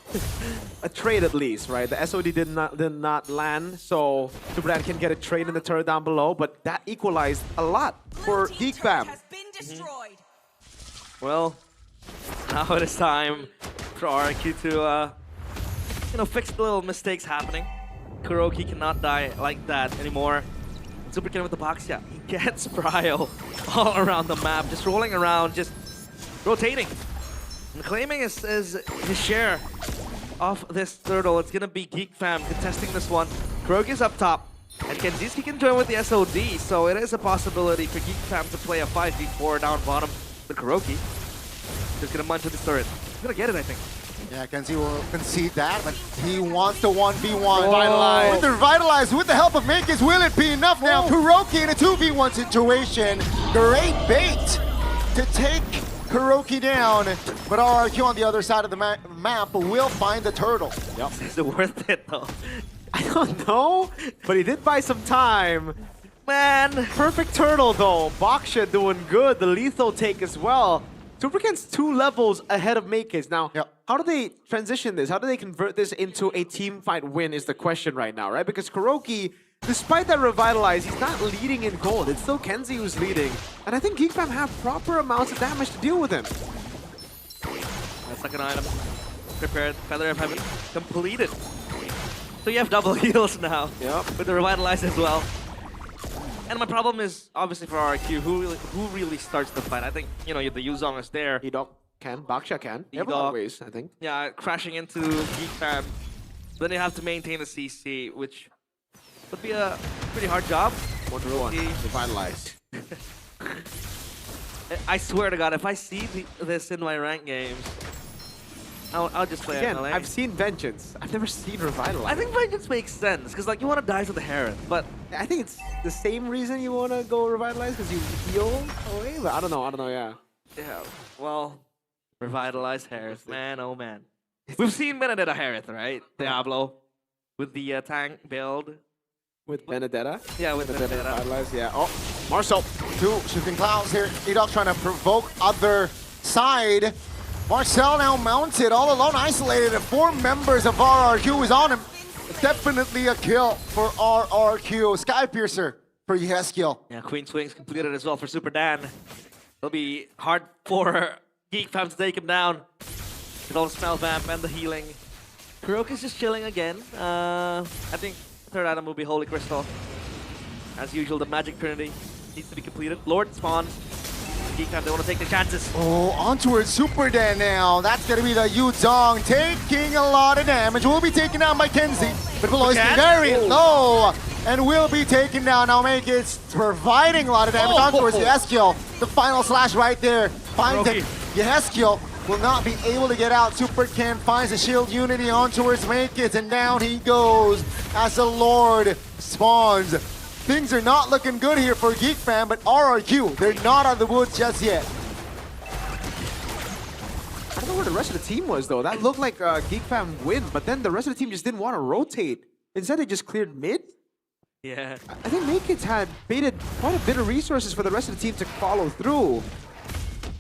a trade at least, right? The SOD did not land, so Superdan can get a trade in the turret down below, but that equalized a lot for Geek Fam. Well, now it is time for RQ to, fix the little mistakes happening. Kuroki cannot die like that anymore. Superkin with the box, yeah. He gets Prio all around the map, just rolling around, just rotating. And claiming his share of this turtle. It's gonna be Geek Fam contesting this one. Kuroki's up top, and Kenziski can join with the SOD, so it is a possibility for Geek Fam to play a 5v4 down bottom. But Kuroki just gonna munch with his turret. He's gonna get it, I think. Yeah, Kenzie will concede that, but he wants the 1v1. Revitalize. With the Revitalize, with the help of Makers, will it be enough now? Kuroki in a 2v1 situation. Great bait to take Kuroki down, but RRQ on the other side of the map will find the turtle. Yep. Is it worth it, though? I don't know, but he did buy some time. Man, perfect turtle, though. Baksha doing good. The lethal take as well. Supercan's 2 levels ahead of Makers. Now, how do they transition this? How do they convert this into a team fight win is the question right now, right? Because Kuroki, despite that Revitalize, he's not leading in gold. It's still Kenzie who's leading. And I think Geek Fam have proper amounts of damage to deal with him. Second item prepared. Feather of Heaven completed. So you have double heals now. Yep. With the Revitalize as well. And my problem is, obviously, for RQ, who really starts the fight? I think, the Yuzong is there. Edok can, Baksha can. Edok, ways, I think. Yeah, crashing into Geek Fam. Then they have to maintain the CC, which would be a pretty hard job. 1-1, Revitalize. I swear to God, if I see this in my ranked games, I'll just play Again, MLA. I've seen Vengeance. I've never seen Revitalize. I think Vengeance makes sense, because you want to dive to the Herod, but I think it's the same reason you want to go Revitalize, because you heal away, but I don't know, yeah. Yeah, well, Revitalize Hereth, man, oh man. We've seen Benedetta Hereth, right? Diablo, with the tank build. With Benedetta? Yeah, with Benedetta. Revitalize, yeah. Oh, Marcel. 2 shooting clouds here. Edok trying to provoke other side. Marcel now mounted, all alone, isolated. 4 members of RRQ is on him. Definitely a kill for RRQ. Skypiercer for Yeskiel. Yeah, Queen Swings completed as well for Super Dan. It'll be hard for Geek Fam to take him down. With all the spell vamp and the healing. Kuroki's just chilling again. I think third item will be Holy Crystal. As usual, the Magic Trinity needs to be completed. Lord spawns. Geek Fam, they want to take the chances. Oh, on towards Super Dan now. That's going to be the Yuzong taking a lot of damage. Will be taken down by Kenzie, but below is very low and will be taken down. Now Make it providing a lot of damage on towards Yeskiel. The final slash right there. Finds it. Yeskiel will not be able to get out. Supercan finds the shield unity on towards Make it, and down he goes as the Lord spawns. Things are not looking good here for Geek Fam, but RRQ, they're not out of the woods just yet. I don't know where the rest of the team was, though. That looked like Geek Fam win, but then the rest of the team just didn't want to rotate. Instead, they just cleared mid. Yeah. I think Makekids had baited quite a bit of resources for the rest of the team to follow through.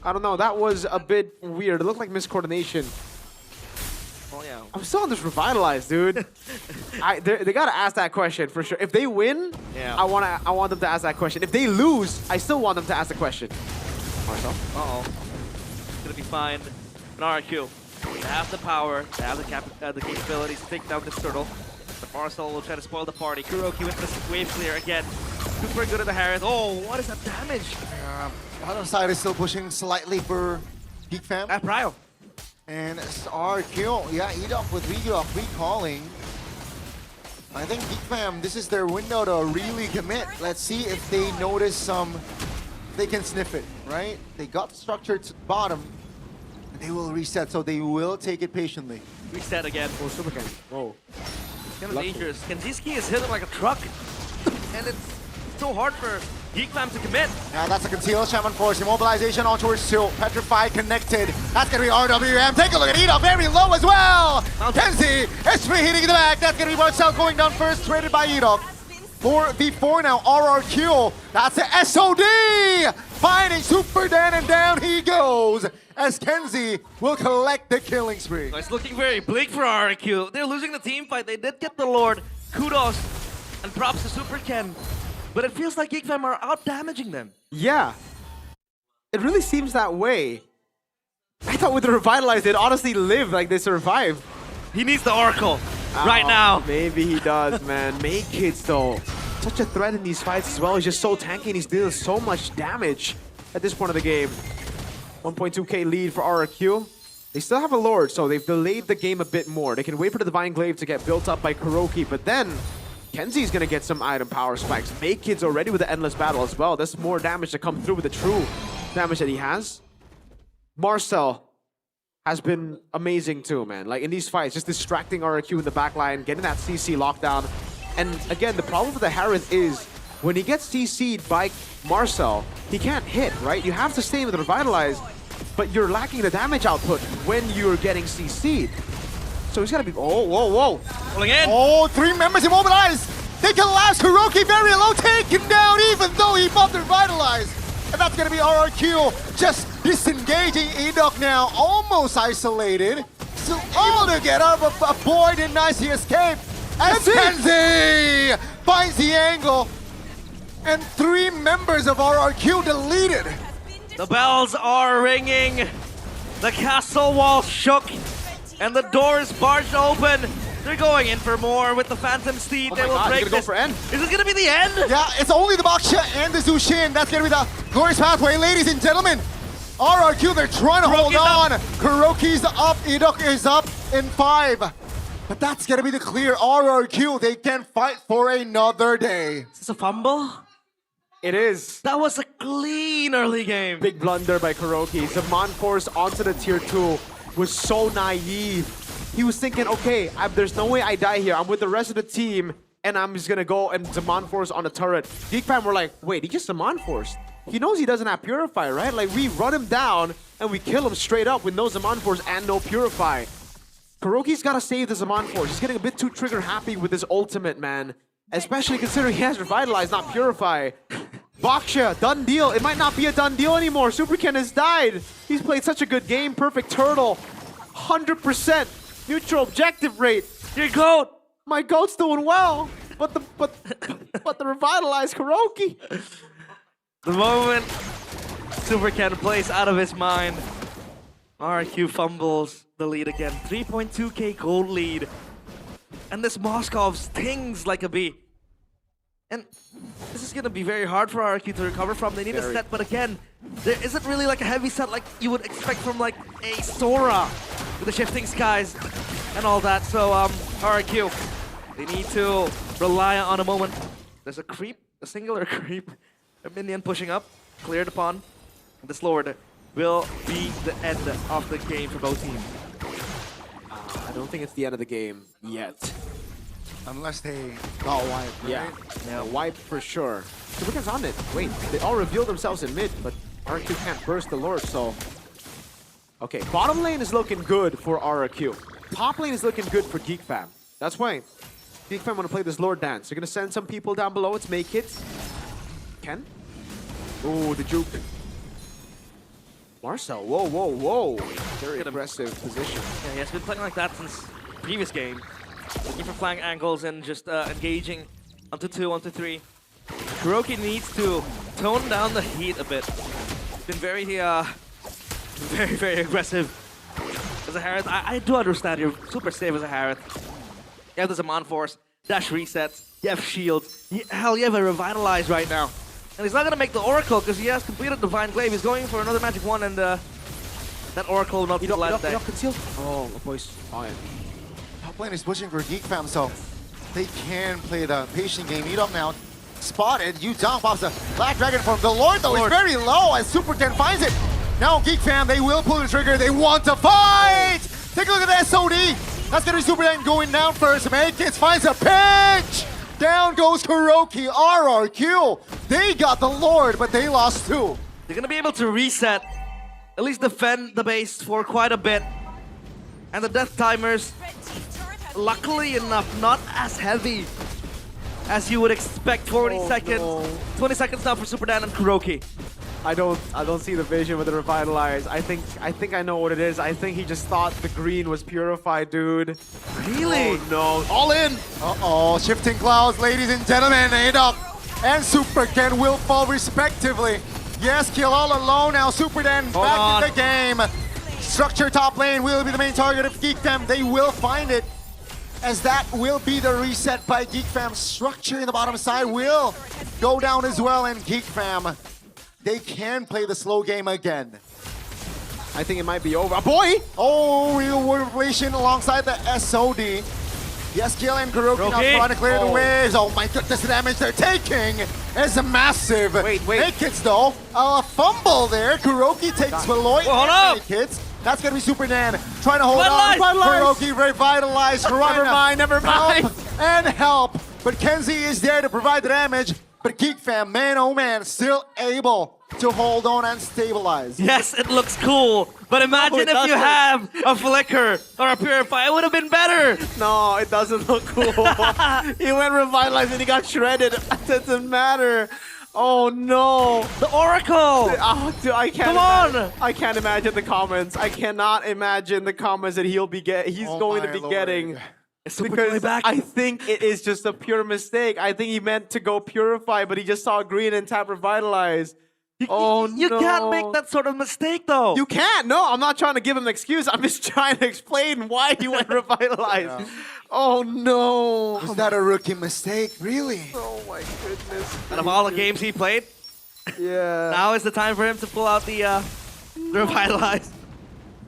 I don't know, that was a bit weird. It looked like miscoordination. Oh, yeah. I'm still on this Revitalize, dude. They gotta ask that question for sure. If they win, I want them to ask that question. If they lose, I still want them to ask the question. Marcel. Uh-oh. It's gonna be fine. An RQ. They have the power, they have the capabilities to take down this turtle. But Marcel will try to spoil the party. Kuroki with this wave clear again. Super good at the Harris. Oh, what is that damage? Other side is still pushing slightly for Geek Fam. At Prio. And RQ, yeah, Edok with recalling. I think Geek Fam, this is their window to really commit. Let's see if they notice they can sniff it, right? They got the structure to the bottom, and they will reset, so they will take it patiently. Reset again. Oh, Super Ken. Whoa. It's kind of dangerous. Kenziski is hitting like a truck, and it's so hard for Geek Fam to commit. Now that's a concealed Shaman Force. Immobilization on towards 2. Petrified connected. That's going to be RWM. Take a look at Edok. Very low as well. Kenzie, SP hitting in the back. That's going to be Marcel going down first. Traded by Edok. 4v4 now, RRQ. That's the SOD! Finding Super Dan, and down he goes as Kenzie will collect the killing spree. It's looking very bleak for RRQ. They're losing the team fight. They did get the Lord. Kudos and props to Super Ken. But it feels like GeekFam are out damaging them. Yeah. It really seems that way. I thought with the Revitalize, they'd honestly live, like they survived. He needs the Oracle right now. Maybe he does, man. Make Kids, though. Such a threat in these fights as well. He's just so tanky and he's dealing so much damage at this point of the game. 1.2k lead for RRQ. They still have a Lord, so they've delayed the game a bit more. They can wait for the Divine Glaive to get built up by Kuroki, but then Kenzie's gonna get some item power spikes. Make Kids already with the Endless Battle as well. There's more damage to come through with the true damage that he has. Marcel has been amazing too, man. Like in these fights, just distracting RRQ in the backline, getting that CC lockdown. And again, the problem with the Harith is when he gets CC'd by Marcel, he can't hit, right? You have to stay with the Revitalize, but you're lacking the damage output when you're getting CC'd. So he's gotta be, oh, whoa, whoa. Pulling in. Oh, 3 members immobilized. They collapse. Kuroki very low, taken down even though he bought the Revitalize. And that's gonna be RRQ just disengaging. Edok now almost isolated. Still able to get up, but boy did nicely escape. As Kenzie finds the angle. And 3 members of RRQ deleted. The bells are ringing. The castle wall shook. And the doors barged open. They're going in for more with the Phantom Steed. They will break this. Go for end. Is it gonna be the end? Yeah, it's only the Baksha and the Zushin. That's gonna be the glorious pathway, ladies and gentlemen. RRQ, they're trying to hold on. Kuroki's up, Edok is up in 5. But that's gonna be the clear. RRQ, they can fight for another day. Is this a fumble? It is. That was a clean early game. Big blunder by Kuroki. Zaman Force onto the tier 2 was so naive. He was thinking, okay, there's no way I die here. I'm with the rest of the team, and I'm just gonna go and Zaman Force on the turret. GeekFam were like, wait, he just Zaman Force. He knows he doesn't have Purify, right? Like, we run him down, and we kill him straight up with no Zaman Force and no Purify. Kuroki's gotta save the Zaman Force. He's getting a bit too trigger happy with his ultimate, man. Especially considering he has Revitalize, not Purify. Baksha, done deal. It might not be a done deal anymore. Super Ken has died. He's played such a good game. Perfect turtle. 100% neutral objective rate. Your goat. My goat's doing well. But the Revitalized Kuroki. The moment Super Ken plays out of his mind, RRQ fumbles the lead again. 3.2k gold lead. And this Moskov stings like a bee. And this is going to be very hard for RRQ to recover from. They need a set, but again, there isn't really like a heavy set like you would expect from like a Sora with the shifting skies and all that. So RRQ, they need to rely on a moment. There's a creep, a singular creep, a minion pushing up, cleared upon. This Lord will be the end of the game for both teams. I don't think it's the end of the game yet. Unless they got wiped, right? Yeah, wiped for sure. Super Ken's on it. Wait, they all revealed themselves in mid, but RRQ can't burst the Lord, so... Okay, bottom lane is looking good for RRQ. Top lane is looking good for GeekFam. That's why GeekFam want to play this Lord dance. They're going to send some people down below. It's Make It. Ken? Oh, the juke. Marcel, whoa, whoa, whoa. Very aggressive position. Yeah, he has been playing like that since the previous game. Looking for flank angles and just engaging onto 2, onto 3. Kuroki needs to tone down the heat a bit. He's been very, very aggressive as a Harith. I do understand you're super safe as a Harith. You have the Zaman Force, dash resets, you have shields. Hell, you have a Revitalize right now. And he's not going to make the Oracle because he has completed Divine Glaive. He's going for another Magic Wand and that Oracle will not be the last day. Oh, my boy's fine. Top lane is pushing for GeekFam, so they can play the patient game. Edok now spotted. Yutong pops a Black Dragon form. The Lord, though, is very low as Super Ken finds it. Now GeekFam, they will pull the trigger. They want to fight! Take a look at the SOD. That's going to be Super Ken going down first. Make It finds a pinch! Down goes Kuroki. RRQ. They got the Lord, but they lost 2. They're going to be able to reset, at least defend the base for quite a bit. And the death timers, luckily enough, not as heavy as you would expect. 40 seconds. 20 seconds now for Super Dan and Kuroki. I don't see the vision with the revitalize. I think I know what it is. I think he just thought the green was purified, dude. Really? Oh no. All in! Uh-oh, shifting clouds, ladies and gentlemen. Adok and Super Ken will fall respectively. Yes, kill all alone now. Super Dan back in the game. Structure top lane will be the main target of Geek Fam. They will find it, as that will be the reset by Geek Fam. Structure in the bottom side will go down as well, and Geek Fam, they can play the slow game again. I think it might be over. Boy! Oh, real world relation alongside the SOD. Yes, Kill and Kuroki now trying to clear the waves. Oh my goodness, the damage they're taking is massive. Wait. Nakeds though, a fumble there. Kuroki takes Veloy and Nakeds. That's gonna be Super Dan trying to hold on. Kuroki revitalized. Never mind. Help. But Kenzie is there to provide the damage. But Geek Fam, man oh man, still able to hold on and stabilize. Yes, it looks cool. But imagine if you have a Flicker or a Purify, it would have been better. No, it doesn't look cool. He went revitalized and he got shredded. It doesn't matter. Oh no. The Oracle. Oh, dude, I can't. Come on. I can't imagine the comments. I cannot imagine the comments that he's going to be getting. Because I think it is just a pure mistake. I think he meant to go Purify, but he just saw green and tap Revitalize. You can't make that sort of mistake, though. You can't. No, I'm not trying to give him an excuse. I'm just trying to explain why he went Revitalize. Yeah. Oh, no. Was that a rookie mistake? Really? Oh, my goodness. Out of all the games he played, now is the time for him to pull out the Revitalize.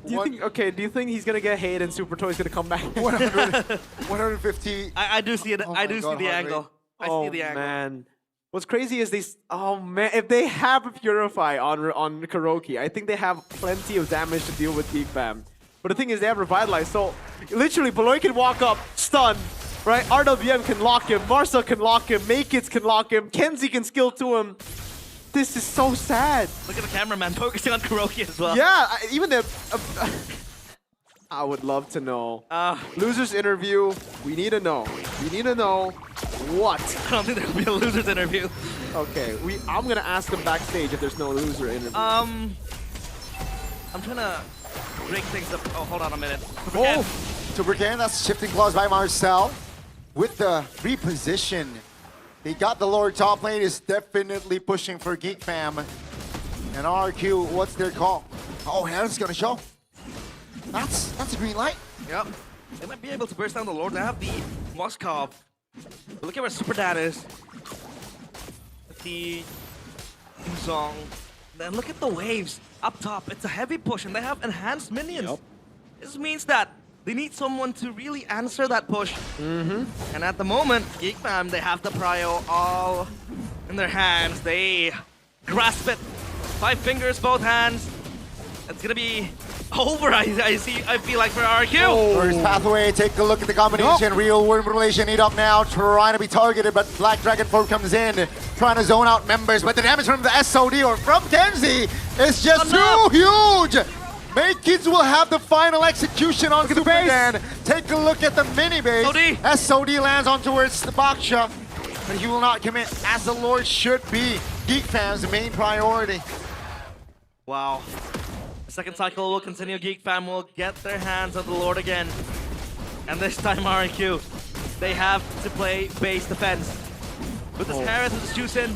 Do you think he's gonna get hate and Super Toy's gonna come back? 150. I do see it. I do see the angle. I see the angle. Man. What's crazy is these. Oh man, if they have a Purify on Kuroki, I think they have plenty of damage to deal with Geek Fam. But the thing is, they have Revitalize, so literally, Beloy can walk up, stun, right? RWM can lock him, Marcel can lock him, Makits can lock him, Kenzie can skill to him. This is so sad. Look at the cameraman focusing on Kuroki as well. Yeah, even the... I would love to know. Losers interview, we need to know. We need to know what. I don't think there will be a losers interview. Okay, I'm going to ask them backstage if there's no loser interview. I'm trying to break things up. Oh, hold on a minute. Super Ken, that's shifting claws by Marcel. With the reposition. He got the Lord top lane, is definitely pushing for Geek Fam. And RQ, what's their call? Oh, Heron's gonna show. That's a green light. Yep. They might be able to burst down the Lord. They have the Moskov. But look at where Super Dan is. The Zong. Then look at the waves up top. It's a heavy push and they have enhanced minions. Yep. This means that they need someone to really answer that push. And at the moment, Geek Fam, they have the prio all in their hands. They grasp it. 5 fingers, both hands. It's gonna be over, I feel like, for RQ. First pathway, take a look at the combination. Real world relation, Edok now trying to be targeted, but Black Dragon 4 comes in, trying to zone out members, but the damage from the SOD or from Kenzie is just too huge. Kids will have the final execution on Super Dan. Take a look at the mini base. SOD lands on towards the Baksha, but he will not commit, as the Lord should be. Geek Fam's main priority. Wow. The second cycle will continue. Geek Fam will get their hands on the Lord again. And this time RQ, they have to play base defense. With this Harris and this Juicin,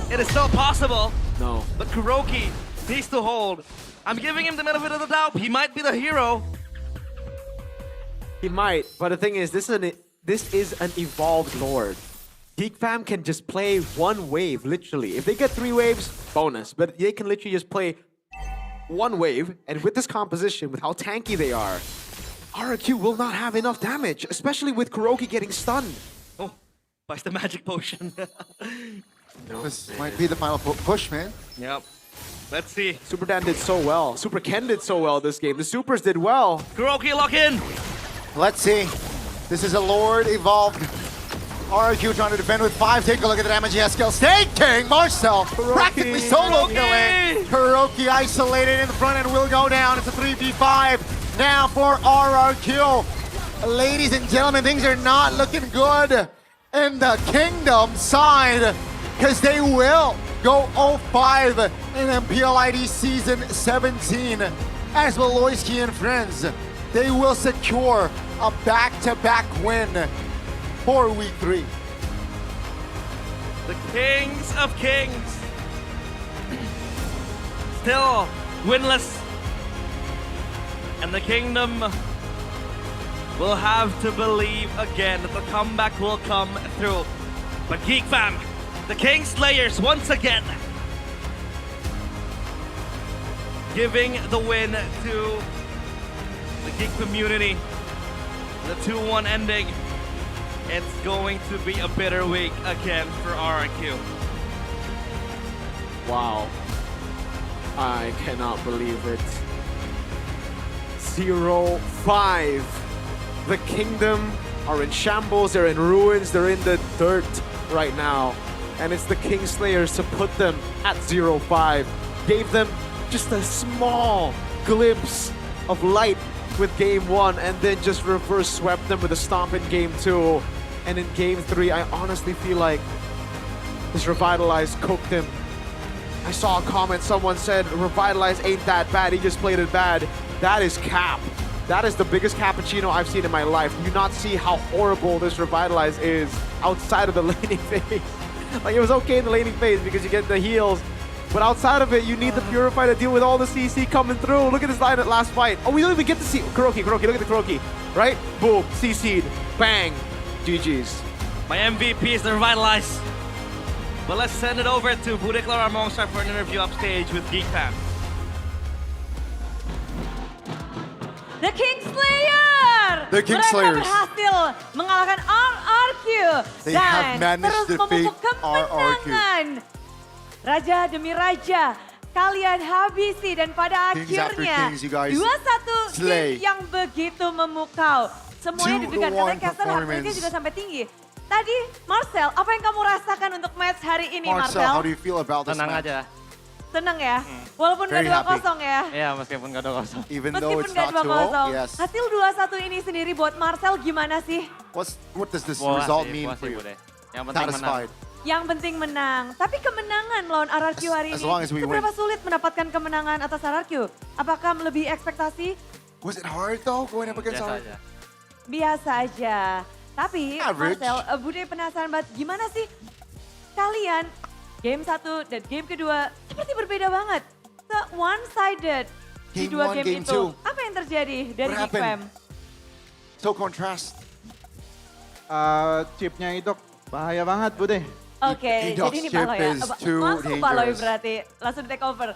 it is still possible. No. But Kuroki needs to hold. I'm giving him the benefit of the doubt. He might be the hero. He might, but the thing is, this is an evolved Lord. Geek Fam can just play one wave, literally. If they get 3 waves, bonus. But they can literally just play one wave, and with this composition, with how tanky they are, RQ will not have enough damage, especially with Kuroki getting stunned. Oh, buys the magic potion. This might be the final push, man. Yep. Let's see. Super Dan did so well. Super Ken did so well this game. The Supers did well. Kuroki, lock in. Let's see. This is a Lord evolved. RQ trying to defend with 5. Take a look at the damage he has skill. Staking Marcel practically solo killing. Kuroki isolated in the front end will go down. It's a 3v5 now for RQ. Ladies and gentlemen, things are not looking good in the Kingdom side, because they will go 0-5 in MPL ID Season 17. As Waloyski and friends, they will secure a back-to-back win for Week 3. The Kings of Kings. Still winless. And the Kingdom will have to believe again that the comeback will come through. But Geek Fam, the King Slayers once again giving the win to the Geek community. The 2-1 ending. It's going to be a bitter week again for RRQ. Wow. I cannot believe it. 0-5. The Kingdom are in shambles, they're in ruins, they're in the dirt right now. And it's the Kingslayers to put them at 0-5. Gave them just a small glimpse of light with Game 1 and then just reverse swept them with a stomp in Game 2. And in Game 3, I honestly feel like this Revitalize cooked him. I saw a comment, someone said, Revitalize ain't that bad, he just played it bad. That is cap. That is the biggest cappuccino I've seen in my life. Do you not see how horrible this Revitalize is outside of the laning phase? Like, it was okay in the laning phase because you get the heals, but outside of it, you need the Purify to deal with all the CC coming through. Look at this line at last fight. Oh, we don't even get to see Kuroki, look at the Kuroki, right? Boom, CC'd, bang, GG's. My MVP is the Revitalize. But let's send it over to Budeklar Armongstar for an interview upstage with Geek Fam. The Kingslayer! The Kingslayers. Mereka berhasil mengalahkan RRQ They dan have managed terus to defeat memupuk kemenangan. Raja demi raja, kalian habisi dan pada Kings after akhirnya kings, you guys 2-1 slay. game yang begitu memukau. Semuanya deg-degan karena caster heart rate-nya juga sampai tinggi. Tadi, Marcel, apa yang kamu rasakan untuk match hari ini, Marcel, Marcel? how do you feel about this Tenang match? aja. Seneng ya? Walaupun Very gak 2-0 ya? Iya, meskipun gak 2-0. Even though Meskipun it's gak not 2-0, 2-0. yes. Hasil 2-1 ini sendiri buat Marcel gimana sih? What does this Puas result sih, mean puas for sih, you? Bude. Yang penting menang. Satisfied. Yang penting menang. Tapi kemenangan melawan RRQ hari As ini, long as we seberapa win. sulit mendapatkan kemenangan atas RRQ? Apakah melebihi ekspektasi? Was it hard though going up against Biasa our... aja. Biasa aja. Tapi Average. Marcel, Bude penasaran banget gimana sih kalian game 1 dan game kedua seperti berbeda banget. One-sided di Game dua 1, game game itu. 2. Apa yang terjadi dari What Big Fam? happened? So contrast. Chipnya itu bahaya banget, Bude. Oke, Idok's jadi ini chip Paloy ya. is too Langsung Paloy dangerous. berarti, langsung di take over.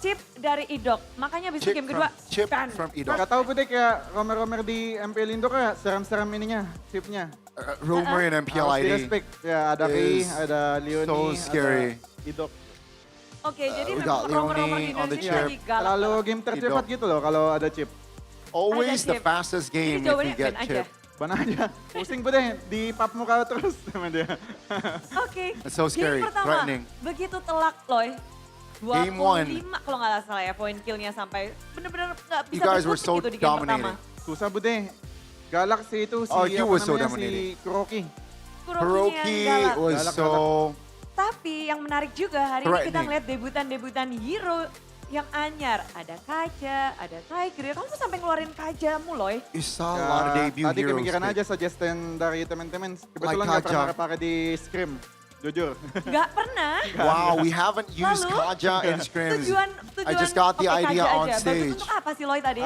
Chip dari Idok, makanya abis itu Chip game kedua. Chip kan. from Idok. Gak tau, Bude, kayak romer-romer di MPL Indo kayak seram-seram ininya, chipnya. Rumor in MPL Harus ID di-respect. Ya, ada Ri, is ada so Leonie, scary. ada Idok. Oke, jadi we memang got romer-romer Leonie di on the Indonesia chip. lagi galak. Terlalu game tercepat gitu loh kalau ada chip. Always Ada the chip. fastest Jadi game if jawabannya you get ban aja. chip. Ban aja. Pusing, Bude, di pap muka terus sama dia. Oke, It's so scary, game pertama threatening. begitu telak loh. Game 25 kalau nggak salah ya poin killnya sampai bener-bener nggak You bisa guys were berkutik so itu di game pertama. dominating. Susah, Bude. Galaxy itu si RRQ apa was so namanya, dominating. si Kuroki. Kuroki galak. was Galak, so... Tapi yang menarik juga hari ini kita Threatening. ngeliat debutan-debutan hero yang anyar. Ada Kaja, ada Tiger. Kamu sampai ngeluarin Kajamu loh. You saw a lot of debut Tadi heroes. kepikiran pick. aja suggestion dari teman-teman. Kebetulan Like gak pernah Kaja. kepake di Scrim. Jujur. Gak pernah. Wow, we haven't used Lalu? Kaja in scrims. Tujuan I just got the oke, idea Kaja on aja. Bagus stage. untuk apa sih Loy tadi?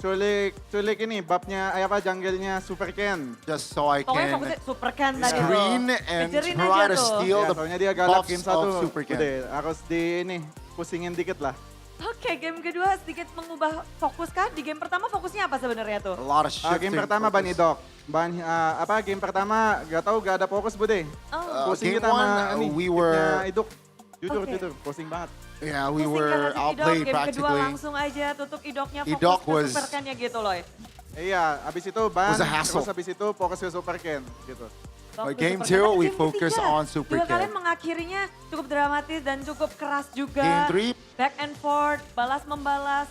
Culik ini, babnya, jungle-nya Super Ken. Just so I Pokoknya can fokusnya Super Ken tadi tuh. screen and Kejerin try aja to tuh. steal Ya, the soalnya dia galak buffs game of 1. Super Ken. Udah, harus di ini, pusingin dikit lah. Oke, game kedua sedikit mengubah fokus kah? Di game pertama fokusnya apa sebenarnya tuh? A lot of shifting. Game pertama ban focus. Idok. Game pertama gak tahu gak ada fokus, Bude. Pusing Game kita sama one, ini, we kitnya were- Idok. Jujur, Oke. pusing banget. Yeah, we Pusing were karena si Idok, outplayed game kedua practically. langsung aja tutup Idoknya fokus Idok ke was- Super Ken-nya gitu loh. Iya, abis itu ban, Was a hassle. terus abis itu fokus ke Super Ken, gitu. Fokus Game Super 2, Ken. we Game focus ketiga on Super juga Ken. kalian mengakhirinya cukup dramatis dan cukup keras juga. Game 3, Back and forth, balas membalas.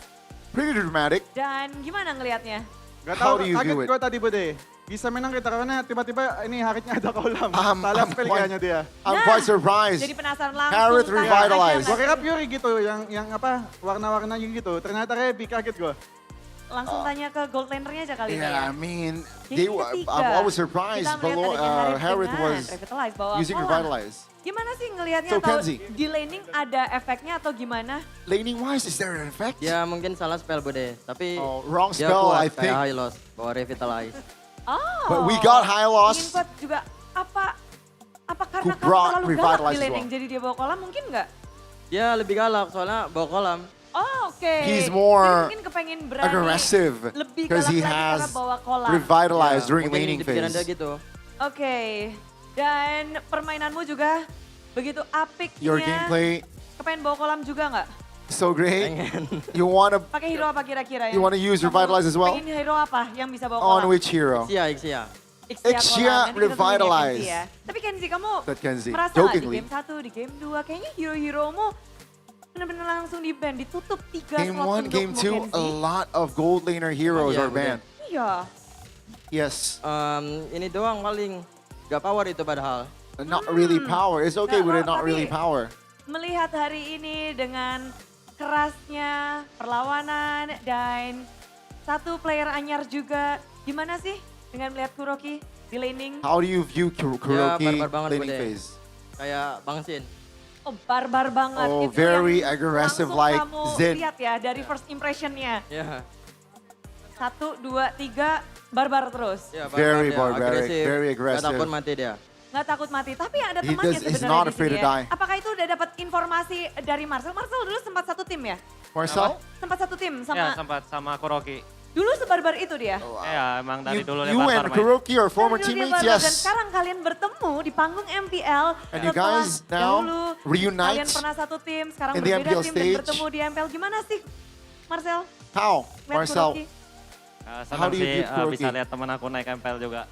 pretty dramatic. Dan gimana ngelihatnya? Gak How tau, do you kaget view it? gue tadi, Bude. bisa menang kita karena tiba-tiba ini Harithnya ada kolam. Salah I'm spell quite- kayaknya dia. I'm quite surprised. Jadi penasaran langsung. Harith tanya revitalized. aja Gue kira Fury gitu, yang apa warna-warnanya gitu. Ternyata Rebi, kaget gue. Langsung tanya ke gold lanernya aja kali ini Yeah, ya. I mean, Jadi ketiga, I was surprised. kita melihat Below, adanya Harith dengan was Revitalize bawa using kolam. revitalize. Gimana sih ngelihatnya So, atau Kenzie. di laning ada efeknya atau gimana? Laning wise, is there an effect? Ya mungkin salah spell Bude, tapi wrong dia spell, kuat I kayak think. high loss, bawa revitalize. Oh. But we got high loss. Ingin kuat juga apa karena Who kamu brought terlalu galak revitalize di as laning well. jadi dia bawa kolam mungkin nggak? Dia lebih galak soalnya bawa kolam. Oh, oke. He's Jadi more mungkin kepengen berani aggressive lebih because galak he lagi karena has bawa kolam. revitalized during mungkin laning di pikiran dia phase. gitu. Oke. Dan permainanmu juga begitu apiknya. Your gameplay Kepengen bawa kolam juga nggak? so great. You wanna Pakai hero apa kira-kira ya? You wanna use Kamu revitalize as well? Pengen hero apa yang bisa bawa kolam? On which hero? Ixia. Ixia kolam. Nanti kita tungguin ya, revitalize. Kenzie ya. Tapi Kenzie kamu That Kenzie, merasa nggak di jokingly. game 1, di game 2 kayaknya hero-heromu benar-benar langsung di ban, ditutup 3 Game slot 1, Game 2, a lot of gold laner heroes Iya, are banned. Iya. Yes. Ini doang paling gak power itu padahal. Not really power. It's okay with it, not tapi- really power. Melihat hari ini dengan kerasnya perlawanan dan satu player anyar juga, gimana sih dengan melihat Kuroki di laning? How do you view Ya Kuroki barbar banget laning Bude. phase? Kayak Bang Sin. Oh, barbar banget. Oh, Itu very yang aggressive langsung like kamu Zin. lihat ya dari first impressionnya. Ya. 1, 2, 3, barbar terus. Ya, Very dia, barbaric, agresif. very Gak aggressive. takut mati dia. Nggak takut mati, tapi ada He temannya does- he's sebenarnya not di afraid sini to ya. die. Apakah itu udah dapat informasi dari Marcel? Marcel dulu sempat satu tim ya? Marcel? Sempat satu tim Ya sama, sempat sama Kuroki. dulu sebarbar itu dia? Ya emang dari dulu You and Kuroki are former Dulu dia teammates, barbar, Dan yes. sekarang kalian bertemu di panggung MPL. And you setelah guys now dahulu reunite Kalian pernah satu tim, sekarang in the berbeda MPL tim dan stage. bertemu di MPL. Gimana sih Marcel? How, Lihat Marcel? Kuroki? How Senang do you sih view Kuroki? bisa lihat temen aku naik MPL juga.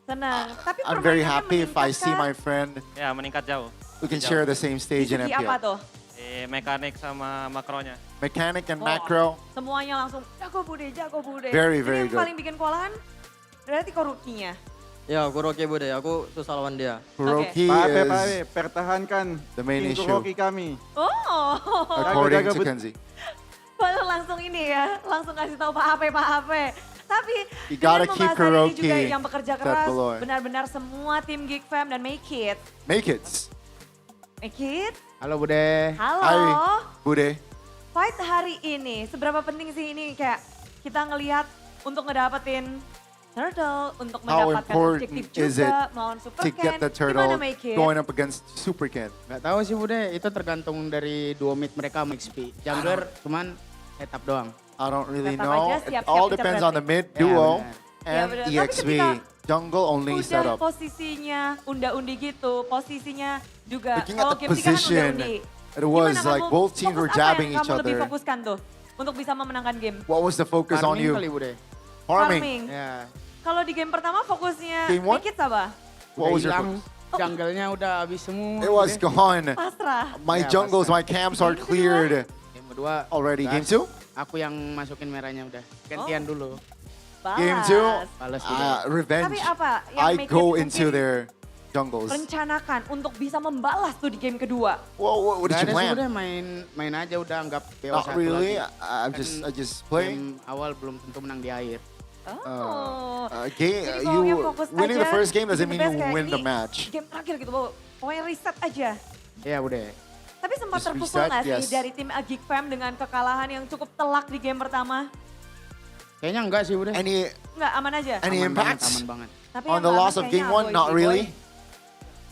Senang, tapi I'm very permainannya happy if I see meningkat my friend. Ya meningkat jauh. We can Jauh. share the same stage in Di apa MPL. tuh? Di mekanik sama makronya. Mechanic and Oh, macro. Semuanya langsung jago bude, jago bude. Very, Jadi very yang good. paling bikin kewalahan berarti Kurokinya. Ya Kuroki Bude, aku susah lawan dia. Kuroki Pak is pertahankan the main tim issue, Kuroki kami. Oh, according Jaga-jaga to but- Kenzie. baru langsung ini ya, langsung kasih tahu Pak Ape. Tapi You gotta dengan keep membahas hari ini juga Kuroki yang bekerja that keras, below. benar-benar semua tim Geek Fam dan Make It. Make it. Make It, Halo Bude. halo. Hi, Bude. Fight hari ini, seberapa penting sih ini kayak kita ngelihat untuk ngedapetin turtle, untuk How mendapatkan important objektif is it juga, melawan Super to get the turtle Gimana Make It? going up against Super Ken? Nggak tahu sih Bude, itu tergantung dari duo mid mereka sama XP. Jungler cuman setup doang. I don't really Tetap know. aja It siap-siap all pecah depends on the berarti. mid Ya, duo benar. Ya, and benar. Tapi EXP. ketika Jungle only Udah setup. posisinya unda-undi gitu, posisinya juga. Looking at Kalau the game 3 kan position, unda-undi. it was Gimana like kamu- both teams were fokus apa jabbing yang each kamu lebih other. fokuskan tuh untuk bisa memenangkan game? What was the focus on Farming you? kali Bude. Farming. Ya. Kalau di game pertama fokusnya Game one? Make It apa? What was your hilang, focus? jungle-nya udah habis semua. It was Bude. gone. Pasrah. My Ya, jungles, pasrah. my camps are cleared Game kedua already. Game gas. 2? Aku yang masukin merahnya udah. Gantian dulu. Balas. Game 2? Balas Bude. Revenge. Tapi apa yang I Make go It into mungkin their jungles. rencanakan untuk bisa membalas tuh di game kedua? What did Nggak you ada sih plan? udah main aja udah anggap BO1 Not really. lagi. I just play. Game awal belum tentu menang di akhir. Oh. Game, Jadi pokoknya you fokus winning the aja, first game doesn't bikin mean the best you kayak win the ini match. Game terakhir gitu, pokoknya reset aja. Iya Bude. Tapi sempat Just terpukul reset, nggak sih yes. dari tim Geek Fam dengan kekalahan yang cukup telak di game pertama? Kayaknya enggak sih Bude. Nggak, aman aja? Any Aman banget, impacts aman banget. Tapi on yang the nggak loss aman of game kayaknya 1? Boy, Not Boy. really.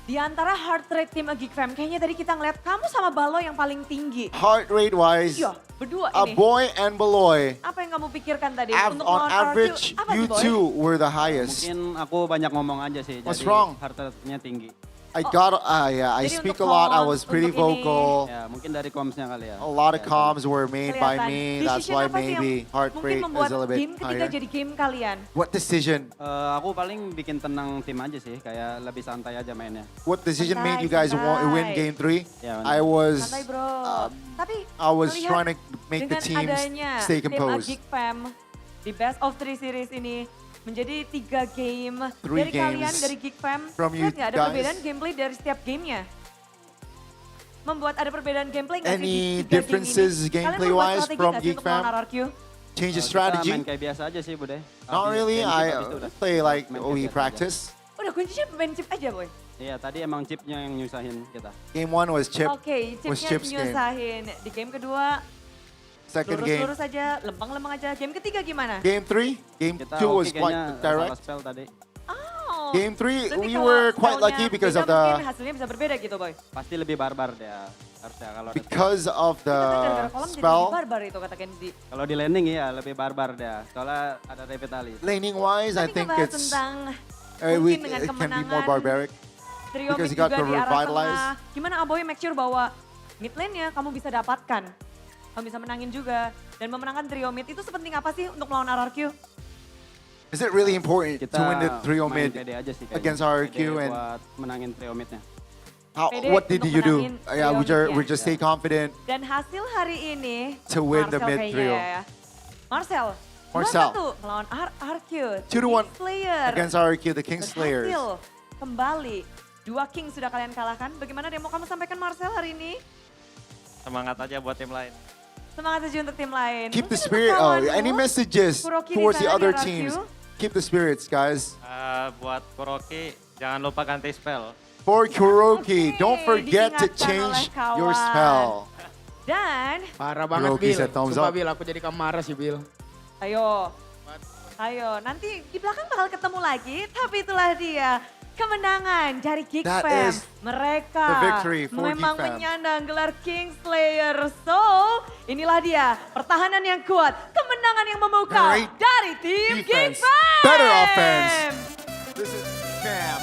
Di antara heart rate tim Geek Fam, kayaknya tadi kita ngeliat kamu sama Balo yang paling tinggi. Heart rate wise, Iya, berdua a ini. boy and Beloy. Apa yang kamu pikirkan tadi? Untuk On melawan average, R2, apa you sih, Boy? two were the highest. Mungkin aku banyak ngomong aja sih. What's jadi wrong? heart rate-nya tinggi. I got, yeah, I Jadi speak a untuk lot. I comms, was pretty untuk ini. vocal. Ya, mungkin dari comms-nya kali ya. A lot of comms were made by Kelihatan. me. That's Decision why apa sih yang maybe heart mungkin rate membuat is a little bit game ketiga higher. jadi game kalian? What decision? Aku paling bikin tenang tim aja sih, kayak lebih santai aja mainnya. What decision Santai, made you guys win santai. game 3? Ya, I was, Santai bro. Tapi I was melihat trying to make the dengan teams adanya stay tim composed. Geek Fam di Best of 3 series ini, menjadi 3 game. Three Dari kalian, games dari Geek Fam, from you lihat nggak ada guys. perbedaan gameplay dari setiap gamenya? Membuat ada perbedaan gameplay nggak sih di Any 3 game ini? differences Kalian gameplay membuat wise strategi from nggak sih Geek untuk melawan Fam? RRQ? Change the Kita strategy? main kayak biasa aja sih, Bude. Not really. I play like main we kayak biasa aja. practice. Udah kuncinya main chip aja boy. Iya, tadi emang chipnya yang nyusahin kita. Game 1 was chip. Oke, was chipnya Chip's game. nyusahin. Di game kedua, Second game. lurus-lurus aja, lempeng-lempeng aja. Game ketiga gimana? Game 3, game Kita 2 was hoki quite kayaknya direct. salah spell tadi. Oh. Game 3, Berarti we kalau were quite spellnya lucky because beda, of the mungkin hasilnya bisa berbeda gitu boy. Pasti lebih barbar dia. Harusnya kalau because of the Gara-gara kolam jadi spell. lebih barbar itu kata Kenzi. kalau di landing ya lebih barbar dia. Soalnya ada revitalis. Laning wise, I think Ngebahas it's tentang mungkin dengan it can be more kemenangan barbaric. trio because mid you got juga the di arah revitalize. tengah. Gimana Aboy make sure bahwa mid lane-nya kamu bisa dapatkan. Kamu bisa menangin juga. Dan memenangkan trio mid itu sepenting apa sih untuk melawan RRQ? Is it really important Kita to win the trio main mid pede aja sih kayaknya. against RRQ Pede and buat menangin trio midnya. Pede what did untuk you do? menangin Yeah, trio midnya. we just stay confident. Dan hasil hari ini To win the Marcel mid kayaknya trio. ya. Marcel. Marcel. 2-1 melawan RRQ. 2-1 Slayer. against RRQ, the King Slayers. Berhasil kembali. 2 King sudah kalian kalahkan. Bagaimana demo kamu sampaikan Marcel hari ini? Semangat aja buat tim lain. Semangat aja untuk tim lain. Keep the Mungkin spirit. untuk Oh, kawanmu, any messages Kuroki di towards the sana di other RRQ? teams? Keep the spirits, guys. Buat Kuroki, jangan lupa ganti spell. For Kuroki, don't forget to diingatkan change oleh kawan. your spell. Dan, Parah banget Kuroki Bill. said thumbs Sumpah up. Bill, aku jadi marah sih Bill. ayo. Ayo, nanti di belakang bakal ketemu lagi. Tapi itulah dia. Kemenangan dari Geek That Fam. is Mereka the victory for memang Geek Fam. menyandang gelar King Slayer. So, inilah dia pertahanan yang kuat, kemenangan yang memukau Great dari tim Geek defense, Fam. better offense. This is Cam.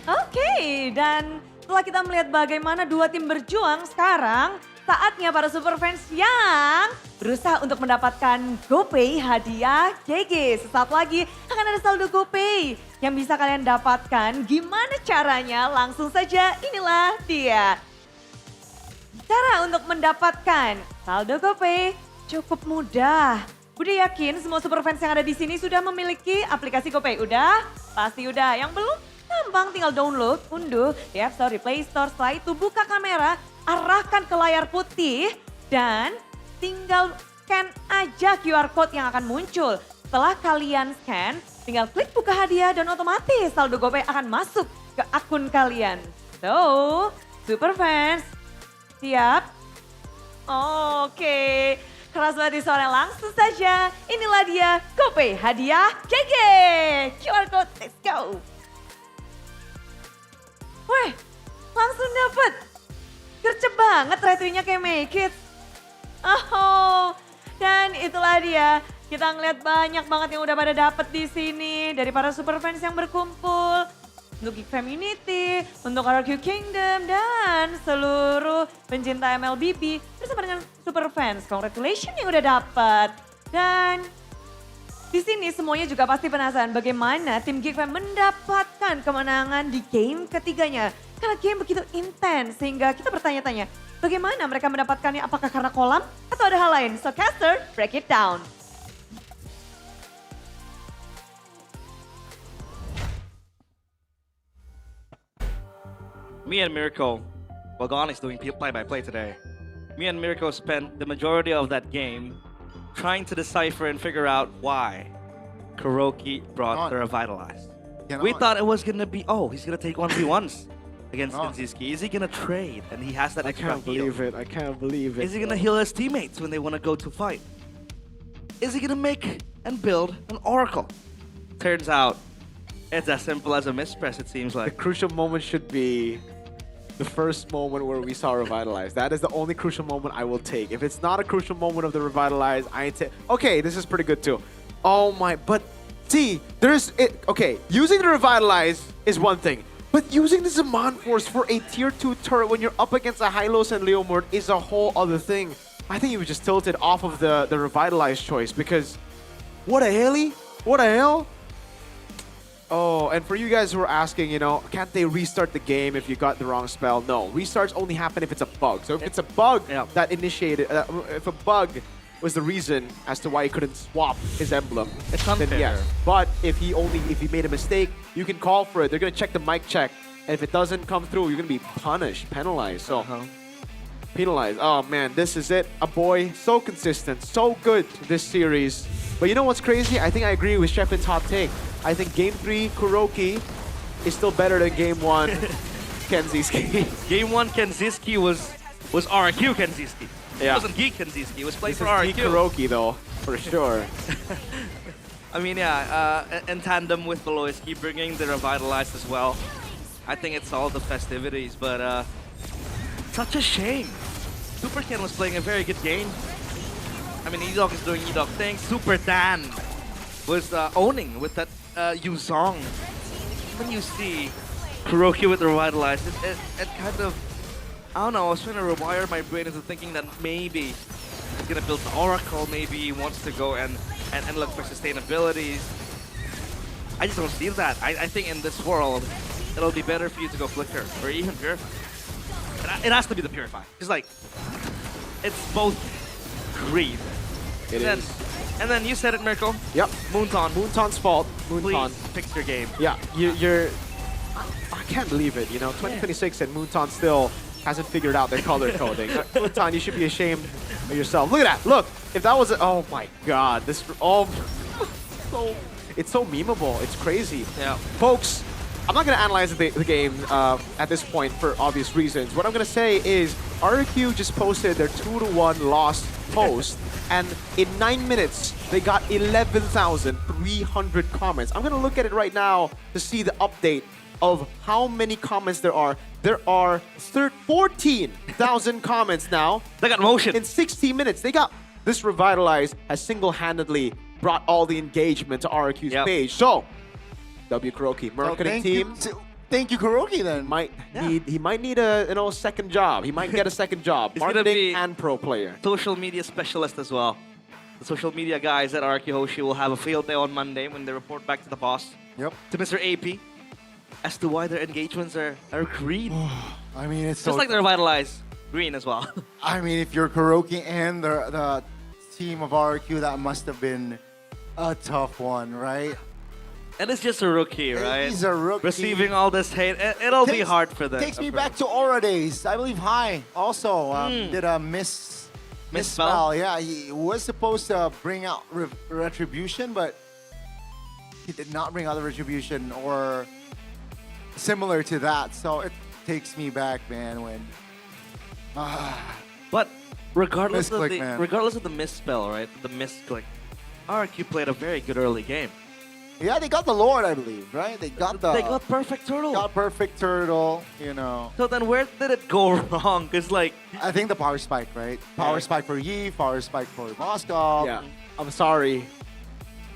Oke, dan setelah kita melihat bagaimana dua tim berjuang, sekarang saatnya para super fans yang berusaha untuk mendapatkan GoPay hadiah GG. Sesaat lagi akan ada saldo GoPay yang bisa kalian dapatkan. Gimana caranya? Langsung saja inilah dia. Cara untuk mendapatkan saldo GoPay cukup mudah. Udah yakin semua super fans yang ada di sini sudah memiliki aplikasi GoPay? Udah? Pasti udah. Yang belum? Gampang, tinggal download, unduh di App Store, di Play Store. Setelah itu buka kamera, arahkan ke layar putih dan tinggal scan aja QR code yang akan muncul. Setelah kalian scan, tinggal klik buka hadiah dan otomatis saldo GoPay akan masuk ke akun kalian. So, super fans, siap? Oke, keras banget di suara, langsung saja. Inilah dia GoPay hadiah GG. QR code, let's go. Weh, langsung dapet. Gercep banget retrinya kayak make it. Oh, dan itulah dia. Kita ngeliat banyak banget yang udah pada dapet di sini dari para super fans yang berkumpul. Untuk Geek Community, untuk RRQ Kingdom, dan seluruh pencinta MLBB bersama dengan super fans. Congratulations yang udah dapet. Dan di sini semuanya juga pasti penasaran bagaimana tim Geek Fam mendapatkan kemenangan di game ketiganya. Karena game begitu intens sehingga kita bertanya-tanya bagaimana mereka mendapatkannya, apakah karena kolam atau ada hal lain. So caster, break it down. Me and Mirko, well, Gonix doing play-by-play today. Me and Mirko spent the majority of that game trying to decipher and figure out why Kuroki brought the Revitalize. We thought it was gonna be, oh, he's gonna take 1v1s against Kinziski. Is he gonna trade? And he has that extra I can't believe it. I can't believe it. Is he gonna heal his teammates when they wanna go to fight? Is he gonna make and build an Oracle? Turns out, it's as simple as a mispress, it seems The like. crucial moment should be the first moment where we saw Revitalize. That is the only crucial moment I will take. If it's not a crucial moment of the Revitalize, I ain't take. Okay, this is pretty good too. Oh my, but see, there's it. Okay, using the Revitalize is one thing, but using the Zaman Force for a tier 2 turret when you're up against a Hylos and Leomord is a whole other thing. I think he was just tilted off of the Revitalize choice because What a hell? What a hell? Oh, and for you guys who are asking, can't they restart the game if you got the wrong spell? No, restarts only happen if it's a bug. So if it's a bug that initiated, if a bug was the reason as to why he couldn't swap his emblem, it's unfair. then yes. But if he made a mistake, you can call for it. They're gonna check the mic check, and if it doesn't come through, you're gonna be punished, penalized. So penalized. Oh man, this is it. A boy, so consistent, so good this series. But you know what's crazy? I think I agree with Shepin's hot take. I think Game 3 Kuroki is still better than Game 1 Kenziski. Game 1 Kenziski was RQ Kenziski. Yeah. It wasn't Geek Kenziski. It was played This for is RQ. Geek Kuroki though, for sure. I mean, yeah, in tandem with Beloyski bringing the Revitalized as well. I think it's all the festivities, but such a shame. Super Ken was playing a very good game. I mean, E-Dog is doing E-Dog things. Super Dan was owning with that Yuzong. When you see Kuroki with the Revitalized, it kind of, I don't know, I was trying to rewire my brain into thinking that maybe he's gonna build the Oracle, maybe he wants to go and look for sustainabilities. I just don't see that. I think in this world, it'll be better for you to go Flicker or even Purify. It has to be the Purify. It's like, it's both greed. It is. And then you said it, Mirko. Yep. Moonton. Moonton's fault. Moonton. Please fix your game. Yeah, you're... I can't believe it, 2026 and Moonton still hasn't figured out their color coding. Moonton, you should be ashamed of yourself. Look at that. Look, if that was oh my god, this it's so memeable. It's crazy. Yeah. Folks, I'm not going to analyze the game at this point for obvious reasons. What I'm going to say is RQ just posted their 2-1 loss post, and in 9 minutes, they got 11,300 comments. I'm going to look at it right now to see the update of how many comments there are. There are 14,000 comments now. They got motion. In 60 minutes, they got this Revitalized has single-handedly brought all the engagement to RQ's page. So, W Kuroki, marketing team. Thank you, Kuroki. Then he might need a second job. He might get a second job. He's Marketing and pro player. Social media specialist as well. The social media guys at RQ Hoshi will have a field day on Monday when they report back to the boss. Yep. To Mr. AP as to why their engagements are green. I mean, it's just so like the Revitalized green as well. I mean, if you're Kuroki and the team of RQ, that must have been a tough one, right? And it's just a rookie, right? He's a rookie. Receiving all this hate, it'll be hard for them. Takes me back to Aura days. I believe High also did a misspell. Yeah, he was supposed to bring out Retribution, but he did not bring out the Retribution or similar to that. So it takes me back, man, when... But regardless of misclick, the misspell, right? The misclick, RQ played a very good early game. Yeah, they got the Lord, I believe, right? They got Perfect Turtle. Got Perfect Turtle, So then where did it go wrong? Because like... I think the Power Spike, right? Power Spike for Yi, Power Spike for Moscow. Yeah, I'm sorry.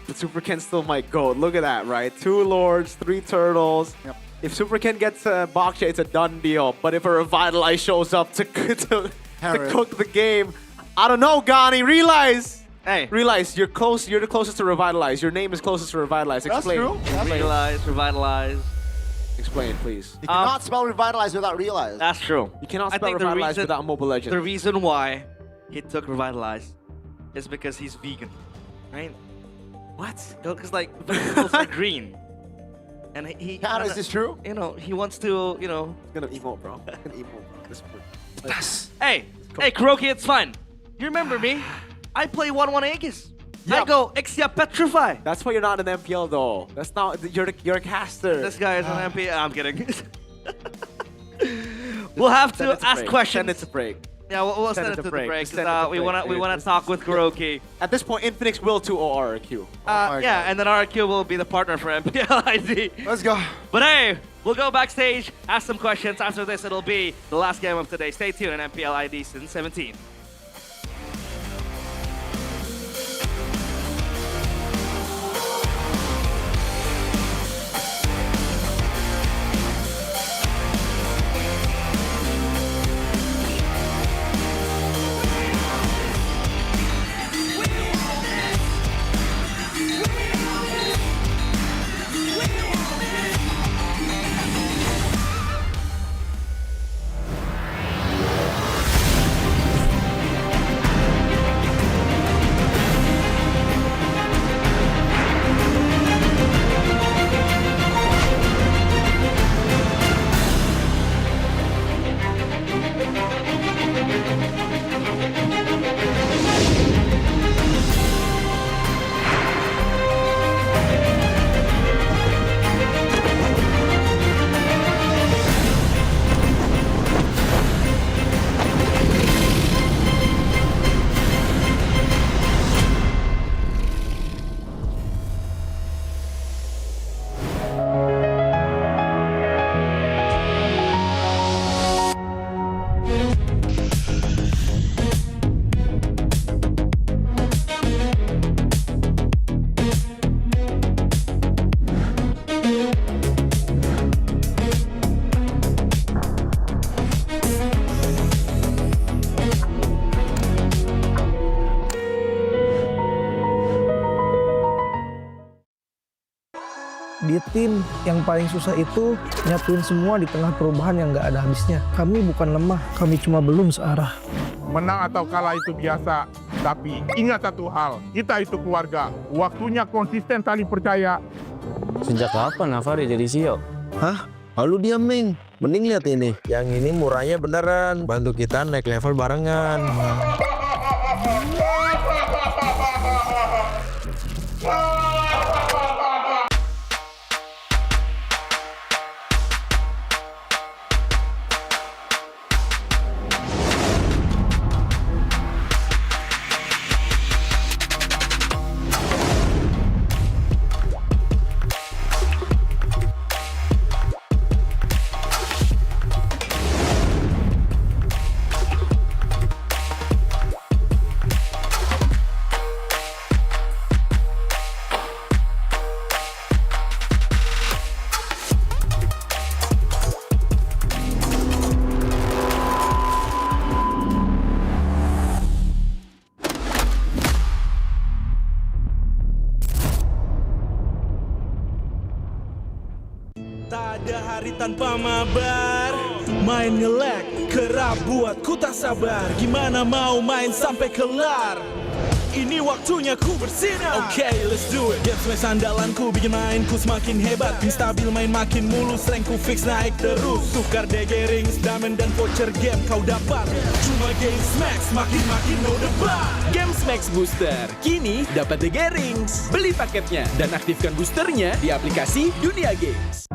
But Super Ken still might go. Look at that, right? 2 Lords, 3 Turtles. Yep. If Super Ken gets Baksha, it's a done deal. But if a Revitalize shows up to cook the game, I don't know, Gani. Realize you're close. You're the closest to Revitalize. Your name is closest to Revitalize. Explain. That's true. Revitalize. Explain, please. You cannot spell Revitalize without Realize. That's true. You cannot spell Revitalize without Mobile Legends. The reason why he took Revitalize is because he's vegan, right? What? Because like vegetables are green, and he. Is this true? He wants to. He's gonna emote, bro. He's gonna emote. Yes. Hey, Kuroki, it's fine. You remember me? I play 1-1 Aegis. Yep. I go Exia Petrify. That's why you're not an MPL though. That's not. You're a caster. This guy is an MPL. I'm kidding. We'll have to ask questions. Send it to break. Yeah, we'll send it to the break. We wanna talk with Kuroki. At this point, Infinix will 2-0 RQ. Yeah, and then RQ will be the partner for MPL ID. Let's go. But hey, we'll go backstage, ask some questions. After this, it'll be the last game of today. Stay tuned on MPL ID Season 17. di tim yang paling susah itu nyatuin semua di tengah perubahan yang nggak ada habisnya. Kami bukan lemah, kami cuma belum searah. Menang atau kalah itu biasa, tapi ingat satu hal, kita itu keluarga. Waktunya konsisten saling percaya. Sejak kapan Navari jadi CEO? Hah? Lalu dia Ming, mending lihat ini. Yang ini murahnya beneran, bantu kita naik level barengan. Tak ada hari tanpa mabar. Main nge-lag, kerap buat ku tak sabar. Gimana mau main sampai kelar? Ini waktunya ku bersinar. Okay, let's do it. Game smash andalanku bikin mainku semakin hebat. Pin stabil main makin mulus, rankku fix naik terus. Tukar DG rings, diamond dan voucher game kau dapat. Cuma game smash makin no debat. Game Max Booster, kini dapat DG Rings. Beli paketnya dan aktifkan boosternya di aplikasi Dunia Games.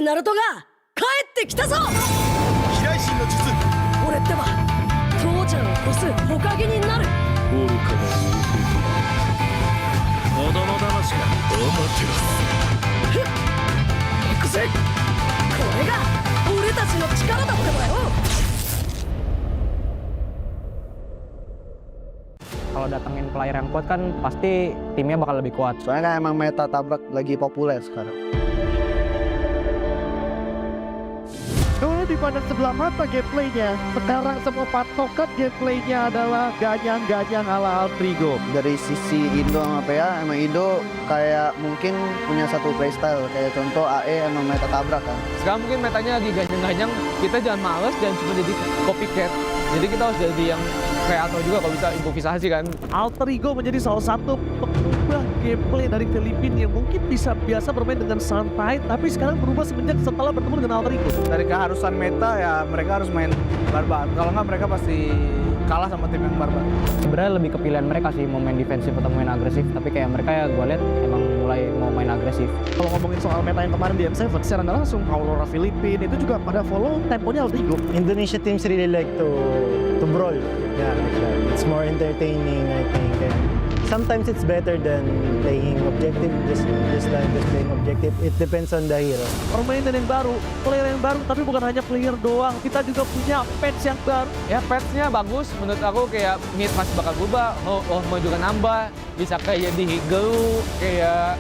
ナルトが帰ってきたぞ。飛来神の術。俺ってば父ちゃんを越す火影になる。愚かな子供騙しか。アマテラス。ふっ。行くぜ。これが俺たちの力だってばよ。Kalau datengin player yang kuat kan pasti timnya bakal lebih kuat. Soalnya kan emang meta tabrak lagi populer sekarang. dipandang sebelah mata gameplaynya. Sekarang semua patokan gameplaynya adalah ganyang-ganyang ala Altrigo. Dari sisi Indo sama PA, emang Indo kayak mungkin punya satu playstyle. Kayak contoh AE emang meta tabrak kan. Sekarang mungkin metanya lagi ganyang-ganyang, kita jangan males dan cuma jadi copycat. Jadi kita harus jadi yang kreator juga kalau bisa improvisasi kan. Altrigo menjadi salah satu pengubah gameplay dari Filipina yang mungkin bisa biasa bermain dengan santai, tapi sekarang berubah semenjak setelah bertemu dengan Altrigo. Dari keharusan meta ya mereka harus main barbar. Kalau nggak mereka pasti kalah sama tim yang barbar. Sebenarnya lebih ke pilihan mereka sih mau main defensif atau main agresif, tapi kayak mereka ya gue lihat emang mulai mau main agresif. Kalau ngomongin soal meta yang kemarin di M7 secara nggak langsung Aurora Filipina itu juga pada follow temponya Altrigo. Indonesia teams really like to brawl. Yeah, like that. It's more entertaining, I think. And sometimes it's better than playing objective, just playing objective. It depends on the hero. Permainan yang baru, player yang baru, tapi bukan hanya player doang. Kita juga punya patch yang baru. Ya patch-nya bagus, menurut aku kayak mid masih bakal berubah. Mau juga nambah, bisa kayak di Higelu, kayak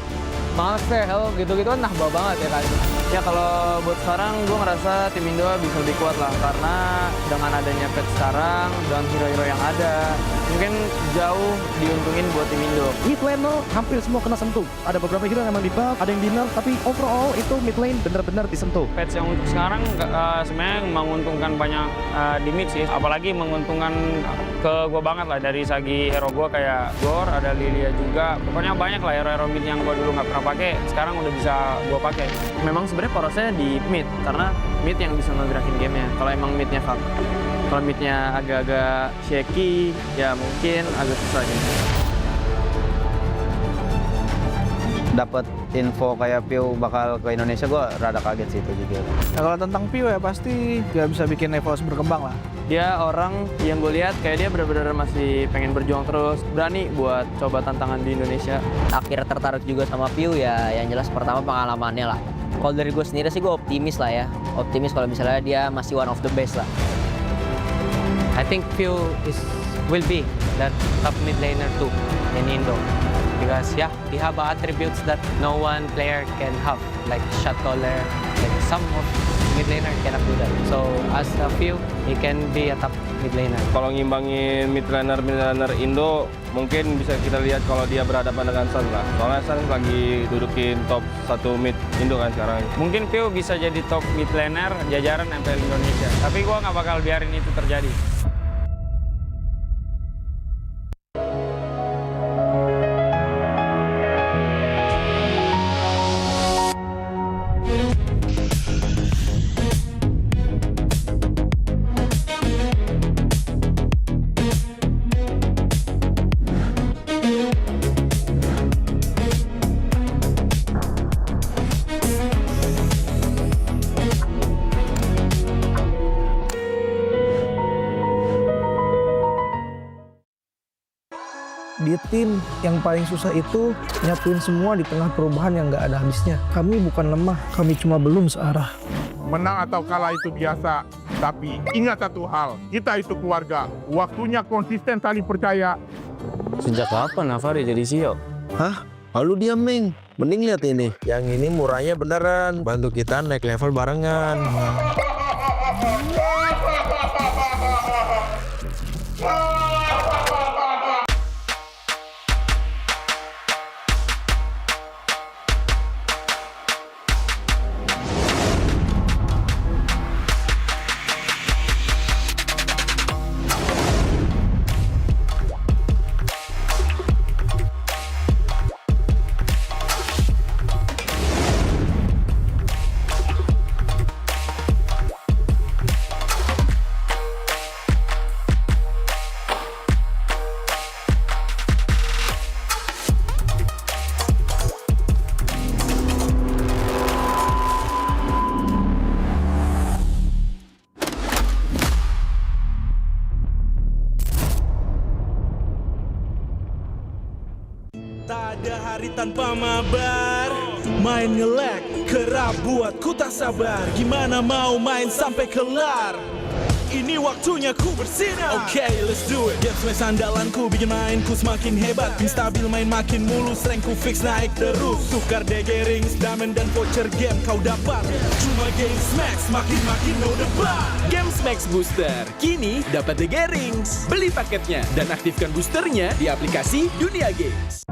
Marcel gitu-gitu kan nambah banget ya kan. Ya kalau buat sekarang gue ngerasa tim Indo bisa lebih kuat lah karena dengan adanya patch sekarang dan hero-hero yang ada mungkin jauh diuntungin buat tim Indo. Mid laner hampir semua kena sentuh. Ada beberapa hero yang emang di buff, ada yang di nerf, tapi overall itu mid lane benar-benar disentuh. Patch yang untuk sekarang sebenarnya menguntungkan banyak di mid sih, apalagi menguntungkan ke gue banget lah dari segi hero gue kayak Gor, ada Lilia juga. Pokoknya banyak lah hero-hero mid yang gue dulu nggak pernah pakai, sekarang udah bisa gue pakai. Memang sebenarnya porosnya di mid karena mid yang bisa ngegerakin gamenya. Kalau emang midnya fuck, kalau midnya agak-agak shaky ya mungkin agak susah gitu. Dapat info kayak Pio bakal ke Indonesia, gue rada kaget sih itu juga. Nah, kalau tentang Pio ya pasti dia bisa bikin Evos berkembang lah. Dia orang yang gue lihat kayak dia benar-benar masih pengen berjuang terus, berani buat coba tantangan di Indonesia. Akhirnya tertarik juga sama Pio ya, yang jelas pertama pengalamannya lah. Kalau dari gue sendiri sih gue optimis lah ya, optimis kalau misalnya dia masih one of the best lah. I think Pio will be that top mid laner too in Indo. Because yeah, he have attributes that no one player can have, like shot caller, like some of mid laner cannot do that. So as a few, he can be a top mid laner. Kalau ngimbangin mid laner Indo, mungkin bisa kita lihat kalau dia berhadapan dengan Sun lah. Soalnya Sun lagi dudukin top 1 mid Indo kan sekarang. Mungkin Pio bisa jadi top mid laner jajaran MPL Indonesia. Tapi gua nggak bakal biarin itu terjadi. Di tim yang paling susah itu nyatuin semua di tengah perubahan yang nggak ada habisnya. Kami bukan lemah, kami cuma belum searah. Menang atau kalah itu biasa, tapi ingat satu hal, kita itu keluarga. Waktunya konsisten saling percaya. Sejak kapan Navari jadi CEO? Hah? Lalu dia Ming. Mending lihat ini. Yang ini murahnya beneran. Bantu kita naik level barengan. Tak ada hari tanpa mabar. Main nge-lag, kerap buat ku tak sabar. Gimana mau main sampai kelar? Ini waktunya ku bersinar. Oke, let's do it. Game smash andalanku bikin mainku semakin hebat. Tim stabil main makin mulus, rankku fix naik terus. Tukar DG rings, diamond dan voucher game kau dapat. Cuma game smash makin no debat. Games Max Booster, kini dapat DG Rings. Beli paketnya dan aktifkan boosternya di aplikasi Dunia Games.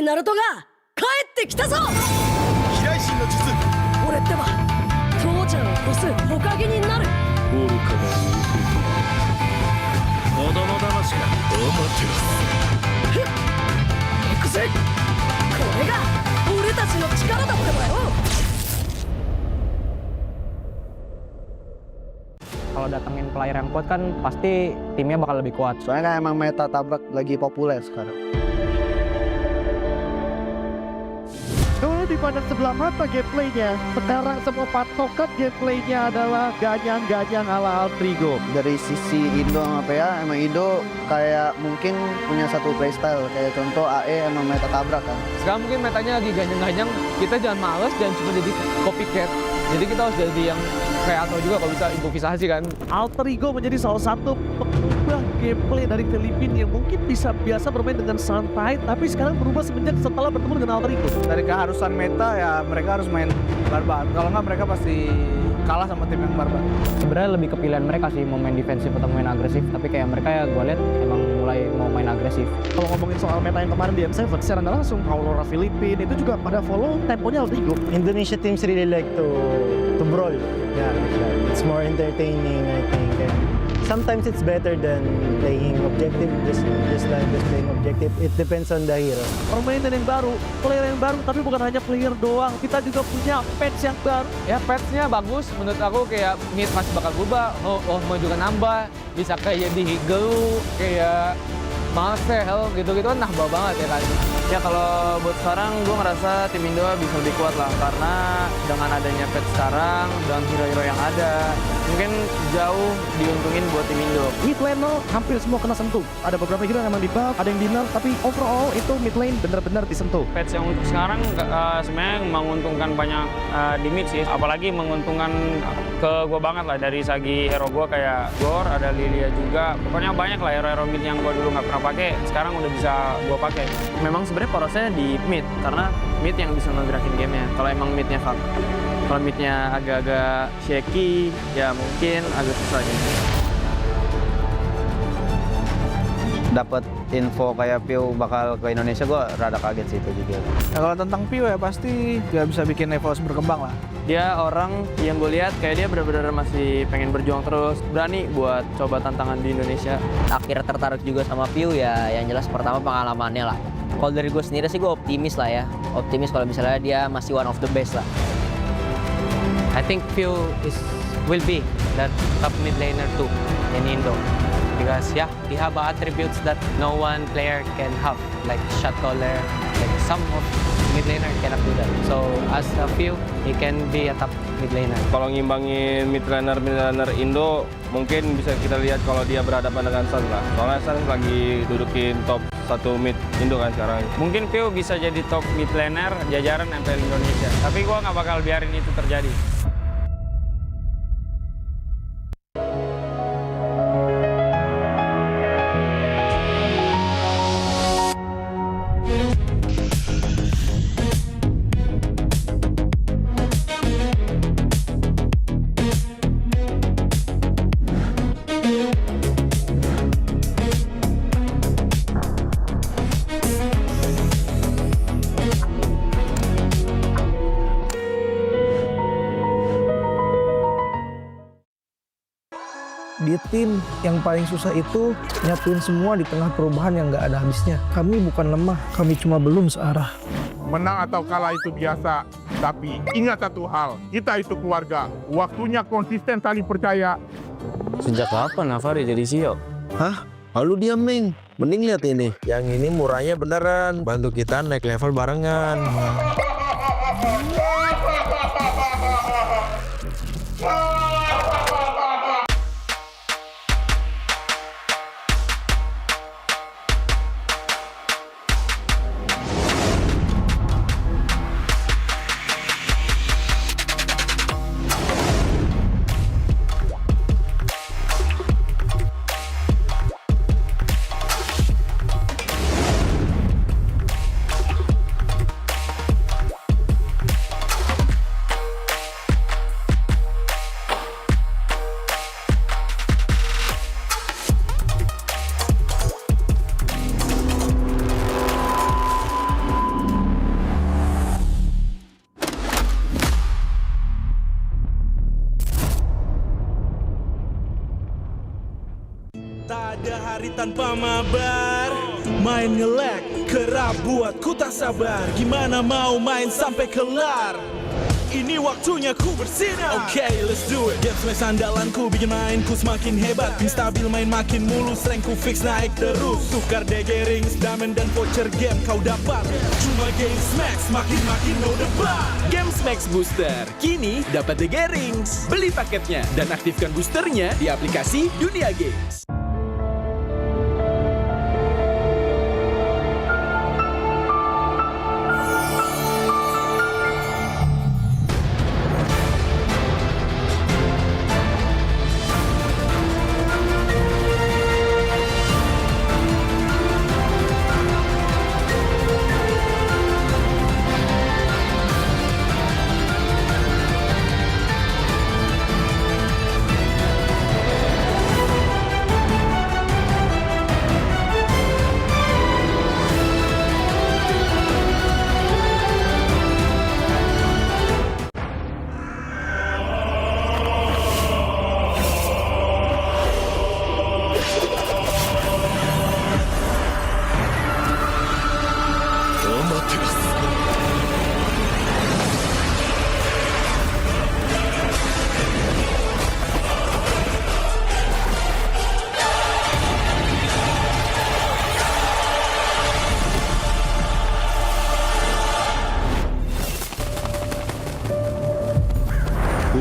Naruto が帰ってきたぞ。飛来神の術。俺ってば父ちゃんを越す火影になる。愚かな子供騙しか。待てろ。行くぜ。これが俺たちの力だってばよ。Kalau datengin player yang kuat kan pasti timnya bakal lebih kuat. Soalnya kan emang meta tabrak lagi populer sekarang. Dulu dipandang sebelah mata gameplaynya, sekarang semua patokan gameplaynya adalah ganyang-ganyang ala Altrigo. Dari sisi Indo sama PA, emang Indo kayak mungkin punya satu playstyle. Kayak contoh AE emang meta tabrak kan. Sekarang mungkin metanya lagi ganyang-ganyang, kita jangan males, jangan cuma jadi copycat. Jadi kita harus jadi yang kreator juga kalau bisa improvisasi kan. Altrigo menjadi salah satu pengubah gameplay dari Filipina yang mungkin biasa bermain dengan santai, tapi sekarang berubah semenjak setelah bertemu dengan Altrigo. Dari keharusan meta ya mereka harus main barbar. Kalau nggak mereka pasti kalah sama tim yang barbar. Sebenarnya lebih ke pilihan mereka sih mau main defensif atau main agresif, tapi kayak mereka ya gue lihat emang mulai mau main agresif. Kalau ngomongin soal meta yang kemarin di M7, secara nggak langsung Aurora Filipina itu juga pada follow temponya Altrigo. Indonesia teams really like to brawl. Yeah, like that. It's more entertaining, I think. And sometimes it's better than playing objective, just playing objective. It depends on the hero. Permainan yang baru, player yang baru, tapi bukan hanya player doang. Kita juga punya patch yang baru. Ya patchnya bagus, menurut aku kayak mid masih bakal berubah, mau juga nambah, bisa kayak di Higelu, kayak Marcel gitu-gitu kan nambah banget ya kan. Ya kalau buat sekarang gue ngerasa tim Indo bisa lebih kuat lah, karena dengan adanya patch sekarang dan hero-hero yang ada mungkin jauh diuntungin buat tim Indo. Mid lane lo hampir semua kena sentuh. Ada beberapa hero yang emang di buff, ada yang di nerf, tapi overall itu mid lane benar-benar disentuh. Patch yang untuk sekarang sebenarnya menguntungkan banyak di mid sih, apalagi menguntungkan ke gue banget lah dari segi hero gue kayak Gor, ada Lilia juga. Pokoknya banyak lah hero-hero mid yang gue dulu nggak pernah pakai, sekarang udah bisa gue pakai. Memang sebenarnya porosnya di mid, karena mid yang bisa ngegerakin gamenya. Kalau emang midnya fuck, kalau midnya agak-agak shaky, ya mungkin agak susah gitu. Dapat info kayak Piu bakal ke Indonesia, gue rada kaget sih itu juga. Nah, kalau tentang Piu ya pasti dia bisa bikin Evo's berkembang lah. Dia orang yang gue lihat kayak dia benar-benar masih pengen berjuang terus, berani buat coba tantangan di Indonesia. Akhirnya tertarik juga sama Piu ya, yang jelas pertama pengalamannya lah. Kalau dari gue sendiri sih gue optimis lah ya, optimis kalau misalnya dia masih one of the best lah. I think Piu will be that top mid laner too in Indo. Because yeah, he have attributes that no one player can have, like shot caller, like some of mid laner cannot do that. So as a few, he can be a top mid laner. Kalau ngimbangin mid laner Indo, mungkin bisa kita lihat kalau dia berhadapan dengan Sun lah. Soalnya Sun lagi dudukin top 1 mid Indo kan sekarang. Mungkin Pio bisa jadi top mid laner jajaran MPL Indonesia, tapi gua nggak bakal biarin itu terjadi. Di tim yang paling susah itu nyatuin semua di tengah perubahan yang nggak ada habisnya. Kami bukan lemah, kami cuma belum searah. Menang atau kalah itu biasa, tapi ingat satu hal, kita itu keluarga. Waktunya konsisten saling percaya. Sejak kapan Navari jadi CEO? Hah? Lalu diam, Ming. Mending lihat ini. Yang ini murahnya beneran. Bantu kita naik level barengan. Tak ada hari tanpa mabar, main nge-lag, kerap buat ku tak sabar. Gimana mau main sampai kelar? Ini waktunya ku bersinar. Okay, let's do it. Game smash andalanku bikin mainku semakin hebat. Pin stabil main makin mulus, rankku fix naik terus. Tukar DG rings, diamond dan voucher game kau dapat. Cuma Game Smash makin no debat. Game Max Booster, kini dapat DG Rings. Beli paketnya dan aktifkan boosternya di aplikasi Dunia Games.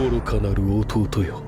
愚かなる弟よ。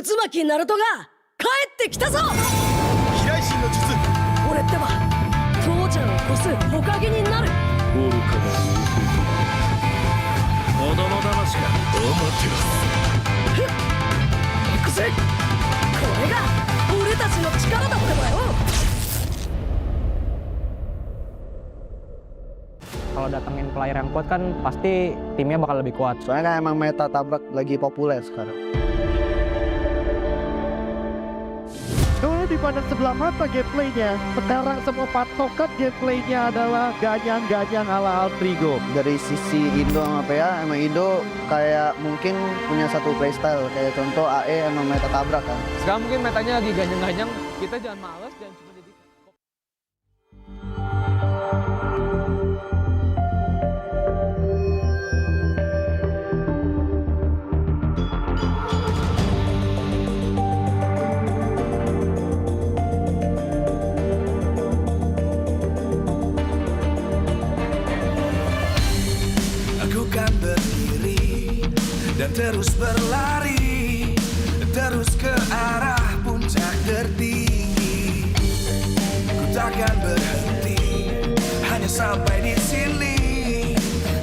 渦巻きナルトが帰ってきたぞ。飛来神の術。俺ってば父ちゃんを越す火影になる。愚かなる子供騙しか。ふっ行くぜ。これが俺たちの力だってばよ。Kalau datengin player yang kuat kan pasti timnya bakal lebih kuat. Soalnya kan emang meta tabrak lagi populer sekarang. Kalau dipandang sebelah mata gameplaynya, sekarang semua patokan gameplaynya adalah ganyang-ganyang ala Altrigo. Dari sisi Indo sama PA, emang Indo kayak mungkin punya satu playstyle. Kayak contoh AE emang meta tabrak kan. Sekarang mungkin metanya lagi ganyang-ganyang, kita jangan males dan cuma jadi Kan berdiri dan terus berlari, terus ke arah puncak tertinggi. Ku takkan berhenti, hanya sampai di sini.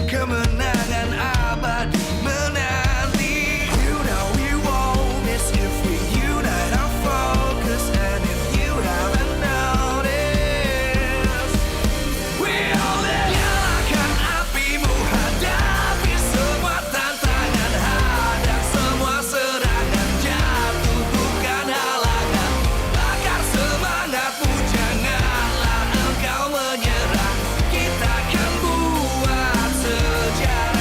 Kemenangan abadi menanti. You know we won't miss if we unite our focus. And if you haven't noticed, we all nyalakan apimu. Kita akan buat sejarah.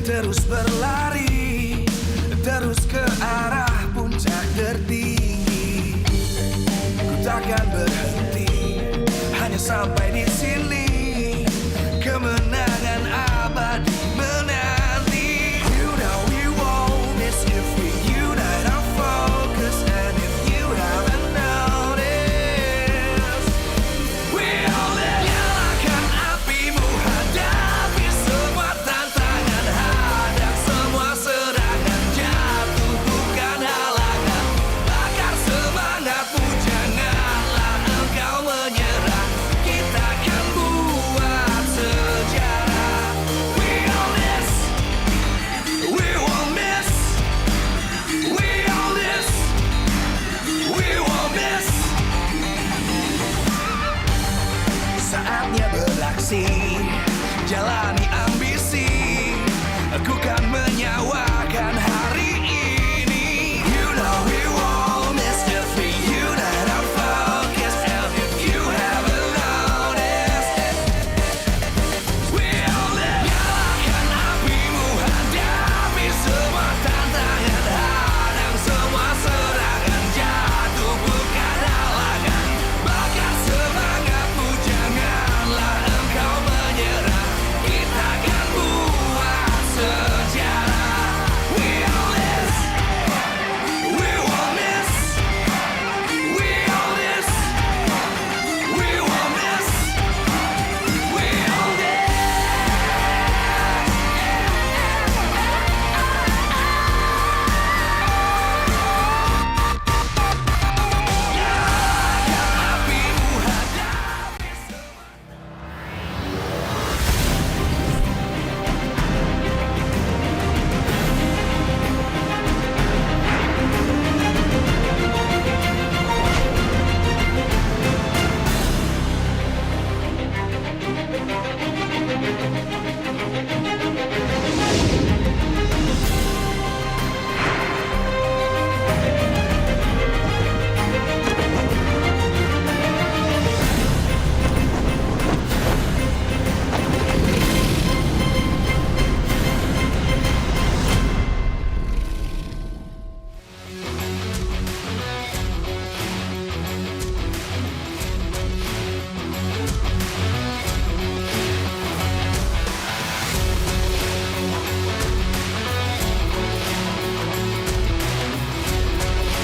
terus berlari, terus ke arah puncak tertinggi. Ku takkan berhenti, hanya sampai di sini. Kemenangan abadi menanti. You know we won't miss if we unite our focus. And if you haven't noticed, we all nyalakan apimu, hadapi semua tantangan, hadap semua serangan, jatuh bukan halangan, bakar semangatmu, janganlah engkau menyerah, kita akan buat sejarah. We all miss, we won't miss, we all miss, we won't miss. Saatnya beraksi, jalani ambisi, aku kan menyawakan hari ini. You know we won't miss if we unite our focus. And if you haven't noticed, we all live. Nyalakan apimu, hadapi semua tantangan, hadang semua serangan, jatuh bukan halangan, bakar semangatmu, janganlah engkau menyerah, kita akan buat sejarah. We all miss, we won't miss, we all miss, we won't miss, we all miss.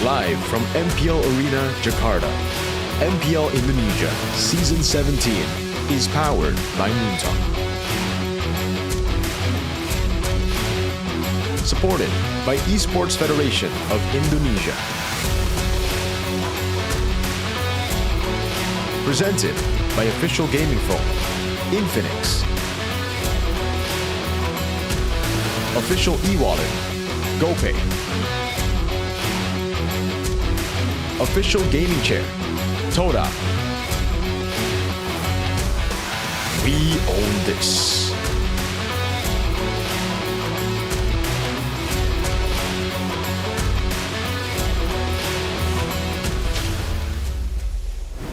Live from MPL Arena, Jakarta, MPL Indonesia Season 17 is powered by Moontalk. Supported by Esports Federation of Indonesia. Presented by official gaming phone, Infinix. Official e-wallet, GoPay. Official gaming chair, Toda. We own this.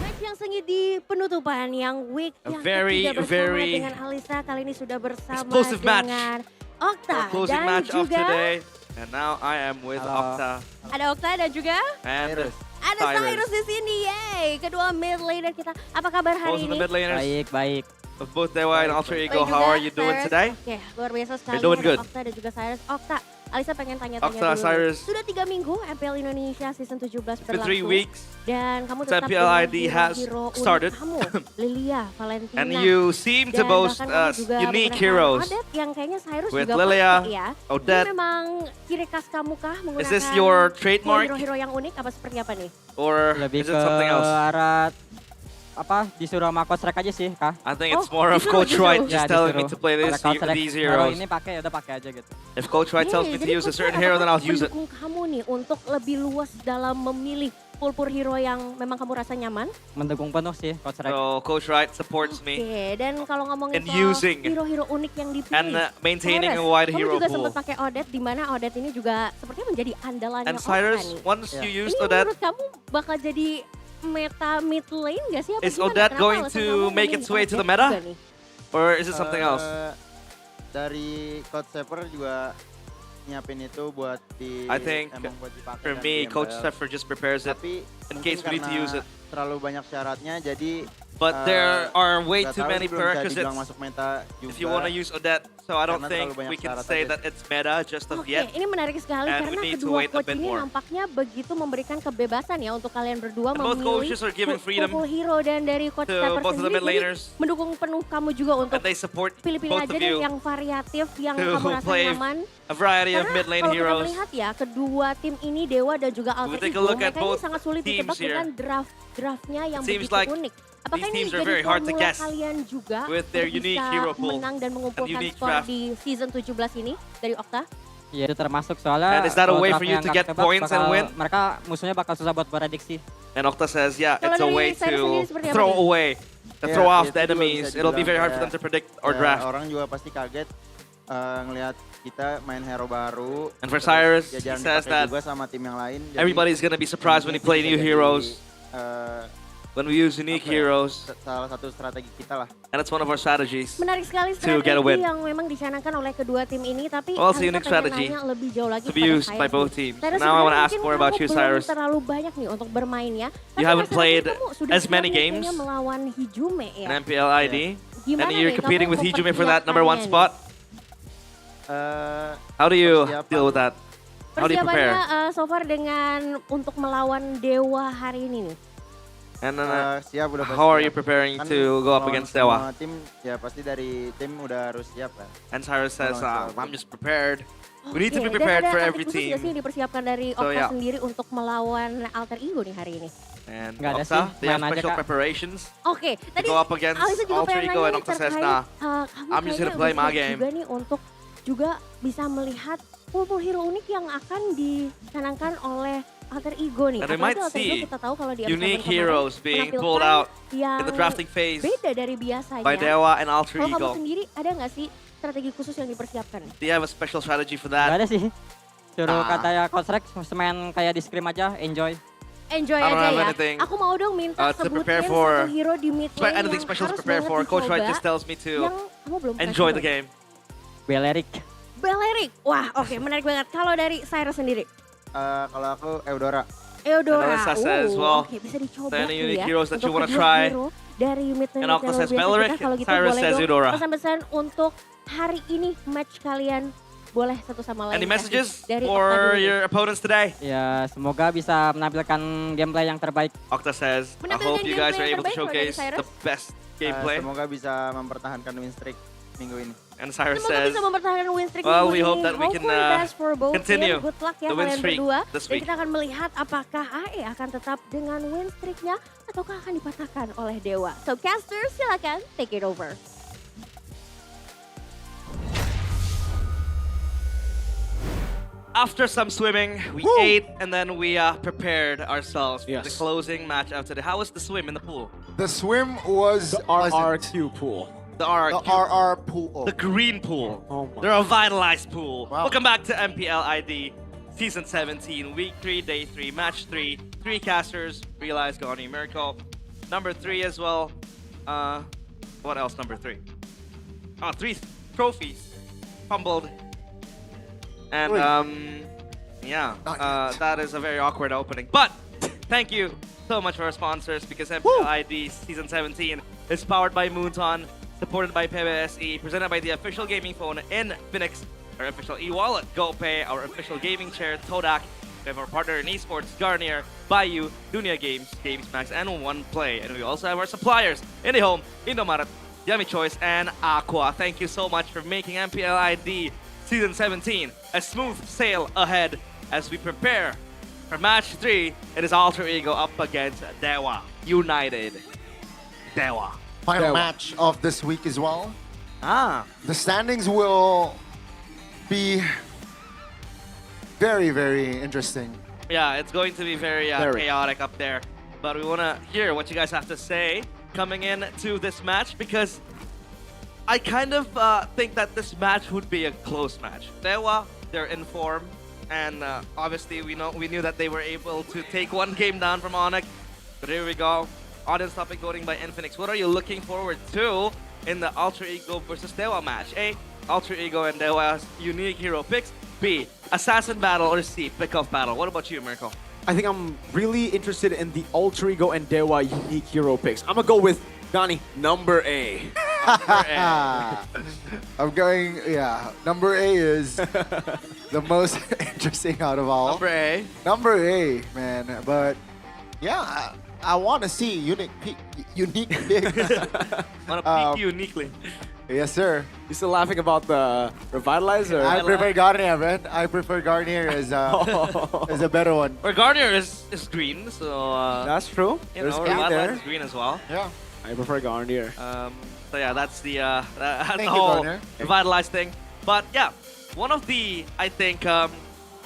Match yang sengit di penutupan yang week yang ketiga bersama dengan Alisa, kali ini sudah bersama explosive match. dengan Okta Closing dan match of juga today. And now I am with Okta ada Okta dan juga and ada Cyrus di sini, yay! Kedua mid laner kita. Apa kabar hari Both of the ini? mid laners. Baik. Of both Dewa and Alter Ego, Baik how juga, are you doing Cyrus. today? Oke, luar biasa sekali. You're doing Ada good. Okta dan juga Cyrus. Okta, Alisa pengen tanya-tanya Okta, dulu. Cyrus. Sudah 3 minggu MPL Indonesia Season 17 For 3 berlangsung. weeks, Dan kamu since tetap MPL dengan ID has hero unik started. kamu, Lilia, Valentina. And you seem to Dan boast bahkan kamu juga unique menggunakan heroes. Odette yang kayaknya Cyrus With juga Lilia, pakai ya. Odette. Ini memang ciri khas kamu kah menggunakan Is this your trademark? hero-hero yang unik apa seperti apa nih? Or Lebih is it something else? arah apa disuruh sama Coach Rek aja sih, Kak. I think it's more of Coach Wright just telling me to play these Hero heroes. ini pakai, udah pakai aja gitu. If Coach Wright tells me to Jadi use a Coach certain Wright hero, then I'll apakah use it. mendukung kamu nih untuk lebih luas dalam memilih pur hero yang memang kamu rasa nyaman? Mendukung penuh sih Coach Rek. So Coach Wright supports me Oke, dan kalau ngomongin And soal using hero-hero unik yang dipilih, and maintaining Cyrus, a wide kamu hero juga pool. sempat pakai Odette, di mana Odette ini juga sepertinya menjadi andalannya And Okta Cyrus, nih. once you use Ini Odette, menurut kamu bakal jadi meta mid lane gak sih? Apa is gimana? Odette Kenapa going alasan to kamu make memilih its way to the Odette meta? juga nih? Or is it something else? dari Coach Sepper juga nyiapin itu buat I think emang buat dipakai for kan me, di Coach MPL. Steffer just prepares it Tapi in mungkin case we need to karena use it. terlalu banyak syaratnya, jadi But there are way nggak too tahu many sih, belum bisa prerequisites dibilang masuk meta juga. if you want to use Odette. So I don't Karena think terlalu banyak we can syarat say aja that it's meta just of Oke, yet. ini menarik sekali And karena we need to kedua wait a coach bit ini more. nampaknya begitu memberikan kebebasan ya untuk kalian berdua And both memilih coaches are giving freedom purple hero dan dari coach to Steffer both of the sendiri mid jadi laners. mendukung penuh kamu juga untuk And they support pilih-pilih both aja of deh you yang variatif yang to kamu rasa play nyaman. a variety of Karena mid lane kalau kita heroes. melihat ya kedua tim ini Dewa dan juga Alter take a Ego look at mereka ini both sangat sulit teams ditebak here. dengan draftnya yang It seems begitu like unik. Apakah these ini teams are jadi very hard to formula guess kalian juga with their untuk unique bisa hero pool menang dan and mengumpulkan unique skor draft. di season 17 ini dari Okta? Ya itu termasuk soalnya And is that a kalau way for draftnya you to nggak get ketebak, points and win? Mereka musuhnya bakal susah buat prediksi. And Okta says, yeah, Kalau it's a dari way Cyrus sendiri to seperti apa throw nih? away, to Ya, throw off itu the juga enemies. bisa It'll be dibilang very hard for them kayak- to predict or ya, draft. Orang juga pasti kaget ngelihat kita main hero baru. And for terus Cyrus, ya he jarang says dipakai that juga sama tim yang lain. Jadi everybody's gonna be surprised when you play mungkin new bisa jadi, heroes. eh, When we use unique apa ya, heroes, salah satu strategi kita lah. and it's one of our strategies. Menarik sekali To get a win. strategi yang memang dicanangkan oleh kedua tim ini, tapi Well, it's a Alisa unique pengen strategy nanya lebih jauh lagi to be kepada used by Cyrus both nih. teams. Cyrus, Now I want to sebenarnya ask mungkin more about kamu you, belum Cyrus. terlalu banyak nih untuk bermain ya. Tapi You haven't rasanya played kamu sudah as siap many nih games kayaknya melawan Hijume ya. in MPL ID, Gimana and you're nih competing kamu with Hijume for that number one mempersiapkannya spot. How do you deal with that? How do you Persiapannya prepare? so far dengan untuk melawan Dewa hari ini nih. And then, Siap udah pasti how are you siap. preparing Kan to go up lawan against semua Dewa? tim ya pasti dari tim udah harus siap kan. And Cyrus says, I'm just prepared. We need to be Oke, prepared dan for ada every taktik khusus nggak sih team. yang dipersiapkan dari So, Okta yeah. sendiri untuk melawan Alter Ego nih hari ini? And Nggak ada Okta, sih, they have main aja, special Kak. preparations Oke, to tadi go up against Alisa juga Alter pengen Ego, nanya and nih Okta says, terkait nah, kamu I'm just kayaknya gonna play udah my siap game. juga nih untuk juga bisa melihat purple hero unik yang akan dicanangkan oleh Alter Ego nih. And we Apalagi might Alter Ego see kita tahu kalau di unique episode kemarin heroes being menampilkan pulled out yang in the drafting phase beda dari biasanya. by Dewa and Alter Kalau kamu Ego. sendiri ada nggak sih strategi khusus yang dipersiapkan? Do you have a special strategy for Gak that? ada sih. Suruh Nah. katanya Coach Rex main kayak di scrim aja, enjoy. Enjoy I don't aja have ya. anything, Aku mau dong minta to sebutin prepare for- satu hero di mid lane Anything yang special to harus prepare banget for? Coach Wright dicoba, just tells me to yang kamu belum enjoy kasih the game. Beleric. Beleric. Wah, oke, menarik banget. Kalau dari Cyrus sendiri? Kalau aku Eudora. Eudora. Analisa says, well, Oke, bisa dicoba there are any nih unique ya. heroes that you Untuk wanna kedua try? hero dari mid lane And Octa says biasa Beleric, kita. Kalau gitu Cyrus boleh says dong Eudora. pesan-pesan untuk hari ini match kalian. Boleh satu sama lain. Any messages kasih dari Okta for dulu nih. your opponents today? Ya semoga bisa menampilkan gameplay yang terbaik. Octa says, I Menampilkan hope you guys gameplay are yang able to terbaik kalau dari showcase Cyrus. the best gameplay. Semoga bisa mempertahankan win streak minggu ini. And Cyrus Semoga says, bisa mempertahankan win streak well, minggu we hope ini. that we can Hopefully best for both continue team. Good luck ya the win kalian streak berdua. this Dan week. kita akan melihat apakah AE akan tetap dengan win streaknya ataukah akan dipatahkan oleh Dewa. So caster silakan take it over. After some swimming, we ate and then we prepared ourselves for the closing match after the. How was the swim in the pool? The swim was The RRQ pool. The RRQ. The RR pool. The green pool. Oh my. The revitalized pool. Wow. Welcome back to MPL ID Season 17, Week 3, Day 3, Match 3. 3 casters, Realize, Goni, Miracle. Number 3 as well. What else, number 3? 3 trophies. Fumbled. And, yeah, that is a very awkward opening. But, thank you so much for our sponsors because MPL ID Season 17 is powered by Moonton, supported by PBSE, presented by the official gaming phone Infinix, our official e-wallet, GoPay, our official gaming chair, Todak. We have our partner in esports, Garnier, Bayou, Dunia Games, GamesMax, and OnePlay. And we also have our suppliers, IndyHome, Indomaret, Yummy Choice, and Aqua. Thank you so much for making MPL ID Season 17 a smooth sail ahead as we prepare for Match 3. It is Alter Ego up against Dewa United. Dewa. Final match of this week as well. The standings will be very, very interesting. Yeah, it's going to be very chaotic up there. But we want to hear what you guys have to say coming in to this match because I kind of think that this match would be a close match. Dewa, they're in form, and obviously we knew that they were able to take one game down from Onyx. But here we go. Audience topic voting by Infinix. What are you looking forward to in the Alter Ego versus Dewa match? A, Alter Ego and Dewa's unique hero picks. B, Assassin battle, or C, pick-off battle. What about you, Mirko? I think I'm really interested in the Alter Ego and Dewa unique hero picks. I'm gonna go with Gani, number A. I'm going, number A is the most interesting out of all. Number A. Number A, man. But yeah, I want to see unique pick. Want to pick uniquely. Yes, sir. You still laughing about the Revitalizer? I prefer Garnier, man. I prefer Garnier as a better one. Or Garnier is green, so that's true. You There's know, green Revitalizer there. is green as well. Yeah. I prefer Garnier. So yeah, that's the that's Thank the you, whole Garnier. revitalized thing. But yeah, one of the I think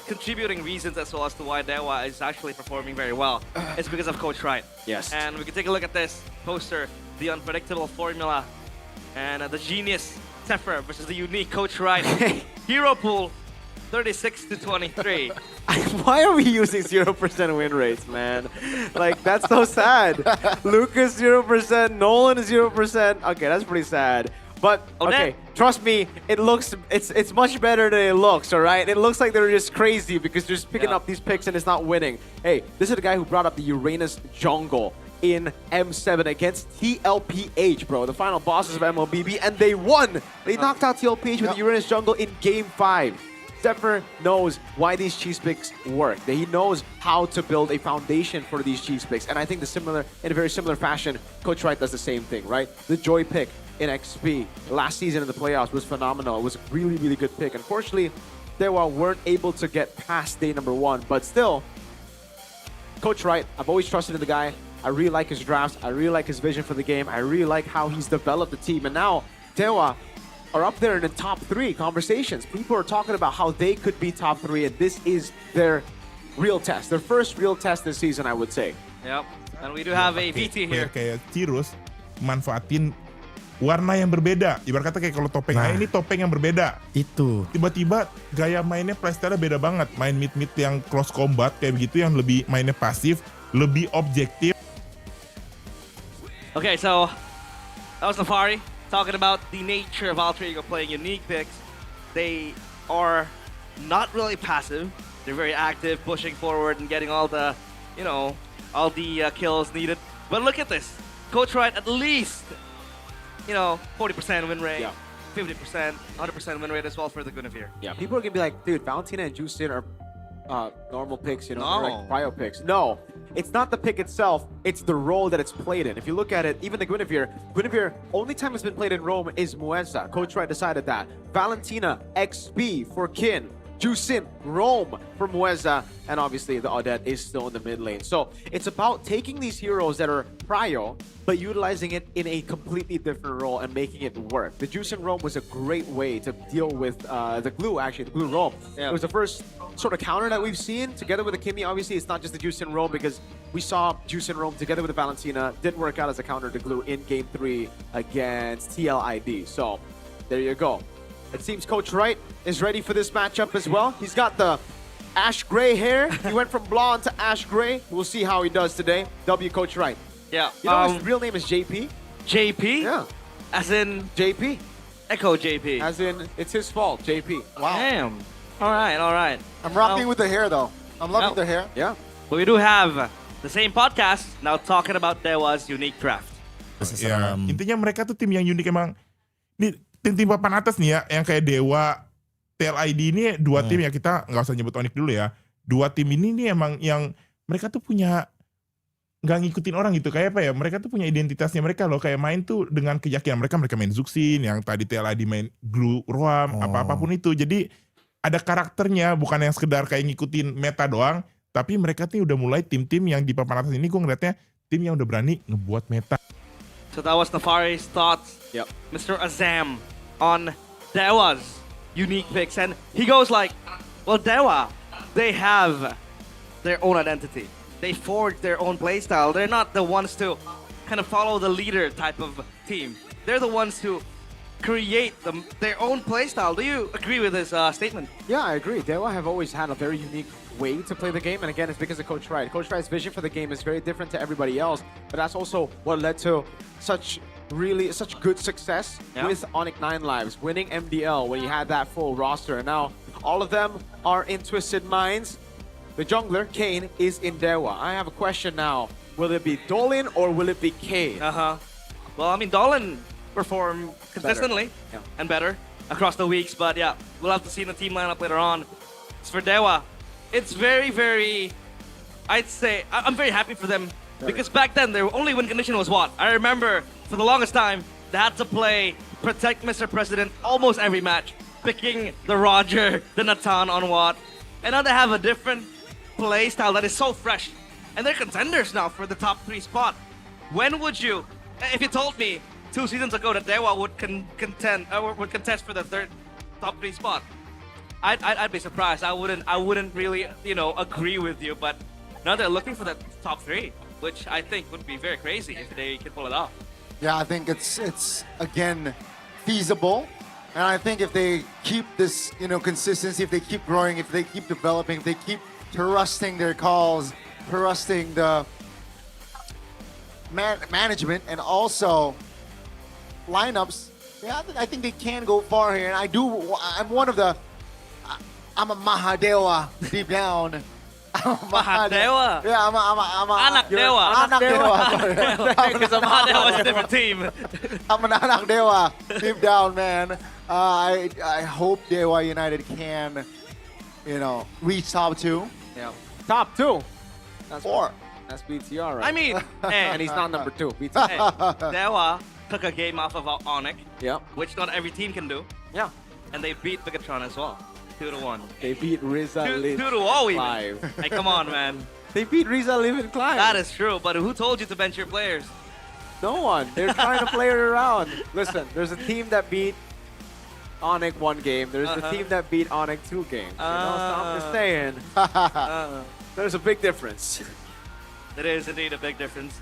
contributing reasons as well as to why Dewa is actually performing very well is because of Coach Wright. Yes. And we can take a look at this poster, the unpredictable formula, and the genius Zephyr versus the unique Coach Wright. Hero pool, 36-23. Why are we using 0% win rates, man? Like, that's so sad. Lucas 0%, Nolan 0%. Okay, that's pretty sad. But okay, trust me, it's much better than it looks, all right? It looks like they're just crazy because they're just picking up these picks and it's not winning. Hey, this is the guy who brought up the Uranus jungle in M7 against TLPH, bro. The final bosses of MLBB, and they won! They knocked out TLPH with the Uranus jungle in Game 5. Zephyr knows why these cheese picks work. He knows how to build a foundation for these cheese picks. And I think in a very similar fashion, Coach Wright does the same thing, right? The Joy pick in XP last season in the playoffs was phenomenal. It was a really, really good pick. Unfortunately, Dewa weren't able to get past day number 1. But still, Coach Wright, I've always trusted in the guy. I really like his drafts. I really like his vision for the game. I really like how he's developed the team. And now, Dewa are up there in the top 3 conversations. People are talking about how they could be top 3, and this is their real test. Their first real test this season, I would say. Yep. And we do have a VT here. Kayak Cirrus, manfaatin warna yang berbeda. Ibarat kata kayak kalau topeng ini topeng yang berbeda. Itu. Tiba-tiba gaya mainnya playstyle beda banget. Main mid-mid yang close combat kayak begitu, yang lebih mainnya pasif, lebih objektif. Okay, so that was Safari talking about the nature of Alter Ego playing unique picks. They are not really passive. They're very active, pushing forward and getting all the, kills needed. But look at this. Coach Wright at least, 40% win rate, 50%, 100% win rate as well for the Guinevere. Yeah, people are going to be like, dude, Valentina and Juicin are normal picks, they're No. like prio picks. No, it's not the pick itself, it's the role that it's played in. If you look at it, even the Guinevere, only time it's been played in Rome is Muenza. Coach Wright decided that. Valentina, XP for Kin. Juicin, Rome for Muenza, and obviously the Audette is still in the mid lane. So it's about taking these heroes that are prio, but utilizing it in a completely different role and making it work. The Juicin Rome was a great way to deal with the glue Rome. Yeah. It was the first sort of counter that we've seen together with the Kimmy. Obviously, it's not just the Juicin Rome because we saw Juicin Rome together with the Valentina. Didn't work out as a counter to glue in Game 3 against TLID. So there you go. It seems Coach Wright is ready for this matchup as well. He's got the ash gray hair. He went from blonde to ash gray. We'll see how he does today. W Coach Wright. Yeah. You know his real name is JP? JP? Yeah. As in? JP. Echo JP. As in, it's his fault, JP. Wow. Damn. All right. I'm rocking with the hair, though. I'm loving the hair. Yeah. But we do have the same podcast now talking about Dewa's unique draft. Ya, intinya mereka tuh tim yang unik emang. Nih, tim-tim papan atas nih ya, yang kayak Dewa, TLID ini dua tim ya, kita nggak usah nyebut Onyx dulu ya. Dua tim ini nih emang yang mereka tuh punya nggak ngikutin orang gitu, kayak apa ya, mereka tuh punya identitasnya mereka loh, kayak main tuh dengan keyakinan mereka main Zuxin, yang tadi TLID main Glue, Roam, apapun itu. Jadi ada karakternya, bukan yang sekedar kayak ngikutin meta doang, tapi mereka tuh udah mulai tim-tim yang di papan atas ini gue ngeliatnya tim yang udah berani ngebuat meta. So that was Nafari's thoughts, Mr. Azam, on Dewa's unique picks. And he goes like, well, Dewa, they have their own identity. They forge their own playstyle. They're not the ones to kind of follow the leader type of team. They're the ones to create their own playstyle. Do you agree with this statement? Yeah, I agree. Dewa have always had a very unique way to play the game, and again, it's because of Coach Wright. Coach Wright's vision for the game is very different to everybody else, but that's also what led to such really such good success with Onyx 9 Lives, winning MDL when you had that full roster. And now all of them are in Twisted Minds. The jungler, Kane, is in Dewa. I have a question now. Will it be Dolan or will it be Kane? Well, I mean, Dolan performed consistently and better across the weeks, but yeah, we'll have to see in the team lineup later on. As for Dewa, it's very, very, I'd say, I'm very happy for them because back then their only win condition was what? I remember for the longest time, they had to play Protect Mr. President almost every match, picking the Roger, the Natan on what. And now they have a different play style that is so fresh. And they're contenders now for the top 3 spot. When would you, if you told me 2 seasons ago that Dewa would contest for the top 3 spot, I'd be surprised. I wouldn't really, agree with you. But now they're looking for the top 3, which I think would be very crazy if they can pull it off. Yeah, I think it's again feasible, and I think if they keep this, consistency, if they keep growing, if they keep developing, if they keep trusting their calls, trusting the management, and also lineups, yeah, I think they can go far here. And I'm one of the, I'm a Mahadewa deep down. Mahadewa? Yeah, I'm a Anak Dewa. Anak Dewa. Because Mahadewa is a different team. I'm an Anak Dewa deep down, man. I hope Dewa United can, reach top 2. Yeah, top 2. That's 4. That's BTR, right? I mean, and he's not number 2. BTR. Dewa took a game off of Onyx, which not every team can do. Yeah. And they beat Bigatron as well. 2-1. They beat Riza Live 2-0 Clive. even. Hey, come on, man. They beat Riza Live and Clive. That is true, but who told you to bench your players? No one. They're trying to play it around. Listen, there's a team that beat Onyx 1 game. There's a team that beat Onyx 2 games. So I'm just saying. There's a big difference. It is indeed a big difference.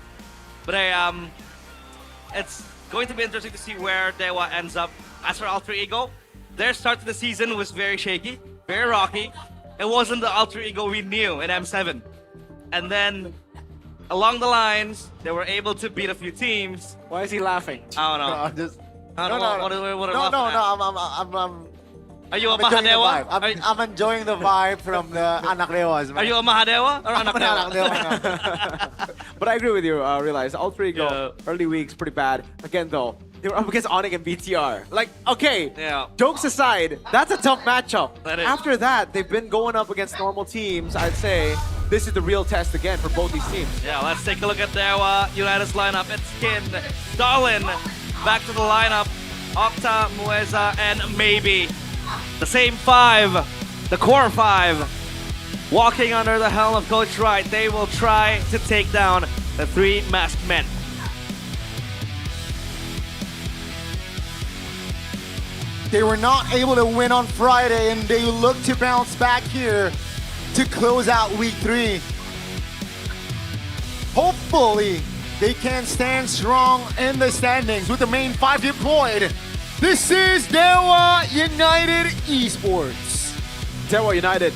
But hey, it's going to be interesting to see where Dewa ends up. As for Alter Ego, their start to the season was very shaky, very rocky. It wasn't the Alter Ego we knew in M7. And then, along the lines, they were able to beat a few teams. Why is he laughing? I don't know. No, I'm just... I don't know what I'm Are you a enjoying the Mahadewa? vibe. I'm enjoying the vibe from the Anak Dewas, man. Are you a Mahadewa or Anak Anak Dewa? Dewa. But I agree with you, Realize. Alter Ego, early weeks, pretty bad. Again, though, they were up against Onyx and BTR. Like, okay, jokes aside, that's a tough matchup. That is. After that, they've been going up against normal teams. I'd say this is the real test again for both these teams. Yeah, let's take a look at Dewa United's lineup. It's Kin, Darlin, back to the lineup, Octa, Mueza, and maybe the same 5, the core 5, walking under the helm of Coach Wright. They will try to take down the 3 masked men. They were not able to win on Friday, and they look to bounce back here to close out week 3. Hopefully, they can stand strong in the standings with the main 5 deployed. This is Dewa United Esports. Dewa United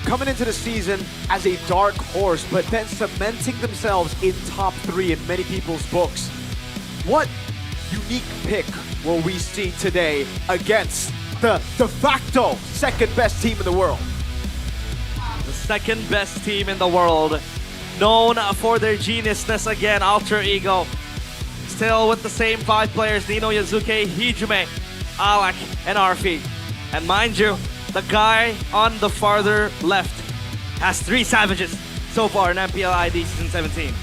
coming into the season as a dark horse, but then cementing themselves in top 3 in many people's books. What unique pick will we see today against the de facto second best team in the world? The second best team in the world, known for their geniusness again, Alter Ego. Still with the same 5 players, Nino, Yazuke, Hijume, Alak, and Arfi. And mind you, the guy on the farther left has 3 Savages so far in MPL ID Season 17.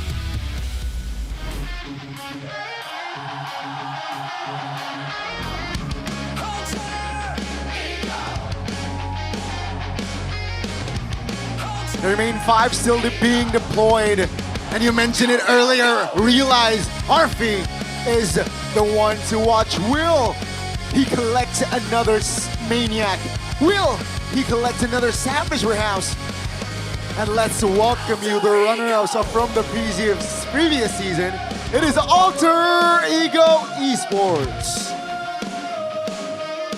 The remaining 5 still being deployed. And you mentioned it earlier, Realize Arfi is the one to watch. Will he collect another Maniac? Will he collect another Savage Warehouse? And let's welcome you, the runner-ups from the previous season. It is Alter Ego Esports.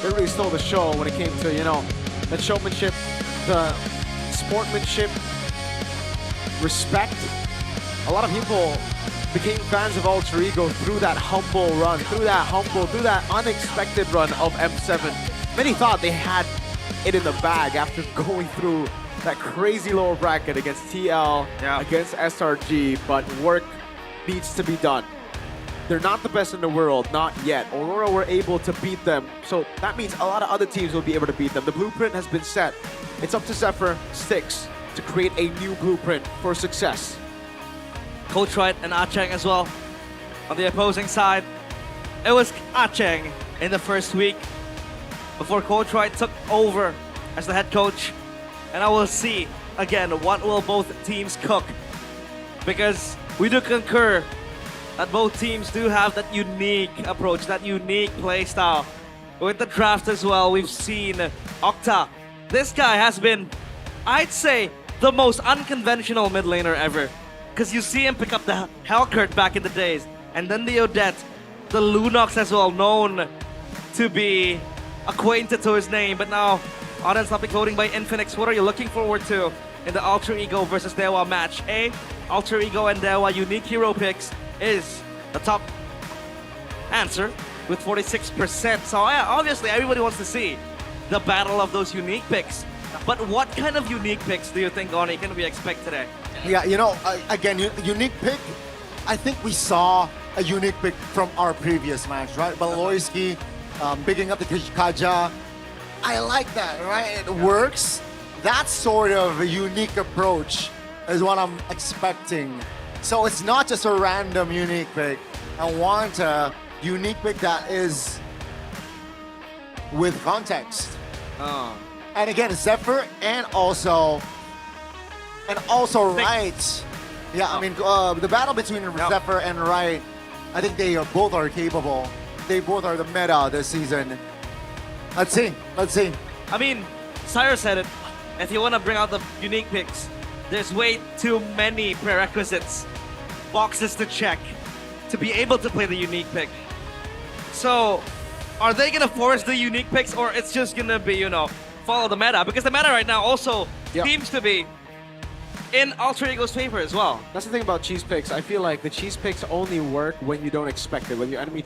They really stole the show when it came to, the showmanship, the sportsmanship, respect. A lot of people became fans of Alter Ego through that humble run, through that unexpected run of M7. Many thought they had it in the bag after going through that crazy lower bracket against TL, against SRG, but work needs to be done. They're not the best in the world, not yet. Aurora were able to beat them, so that means a lot of other teams will be able to beat them. The blueprint has been set. It's up to Zephyr 6 to create a new blueprint for success. Coach Wright and Acheng as well. On the opposing side, it was Acheng in the first week before Coach Wright took over as the head coach. And I will see, again, what will both teams cook. Because we do concur that both teams do have that unique approach, that unique play style. With the draft as well, we've seen Octa. This guy has been, I'd say, the most unconventional mid laner ever. Because you see him pick up the Hellcurt back in the days. And then the Odette, the Lunox as well, known to be acquainted to his name. But now, audience topic voting by Infinix. What are you looking forward to in the Alter Ego versus Dewa match? A, Alter Ego and Dewa unique hero picks is the top answer with 46%. So yeah, obviously everybody wants to see the battle of those unique picks. But what kind of unique picks do you think, Oni, can we expect today? Yeah, you know, again, unique pick, I think we saw a unique pick from our previous match, right? Baloyski, picking up the Kaja. I like that, right? It works. That sort of a unique approach is what I'm expecting. So it's not just a random unique pick. I want a unique pick that is with context. And again, Zephyr and also Wright. Yeah, I mean, the battle between Zephyr and Wright, I think they both are capable. They both are the meta this season. Let's see. I mean, Cyrus said it. If you want to bring out the unique picks, there's way too many prerequisites, boxes to check to be able to play the unique pick. So, are they going to force the unique picks, or it's just going to be, you know, follow the meta? Because the meta right now also seems to be in Alter Ego's favor as well. That's the thing about cheese picks. I feel like the cheese picks only work when you don't expect it, when the enemy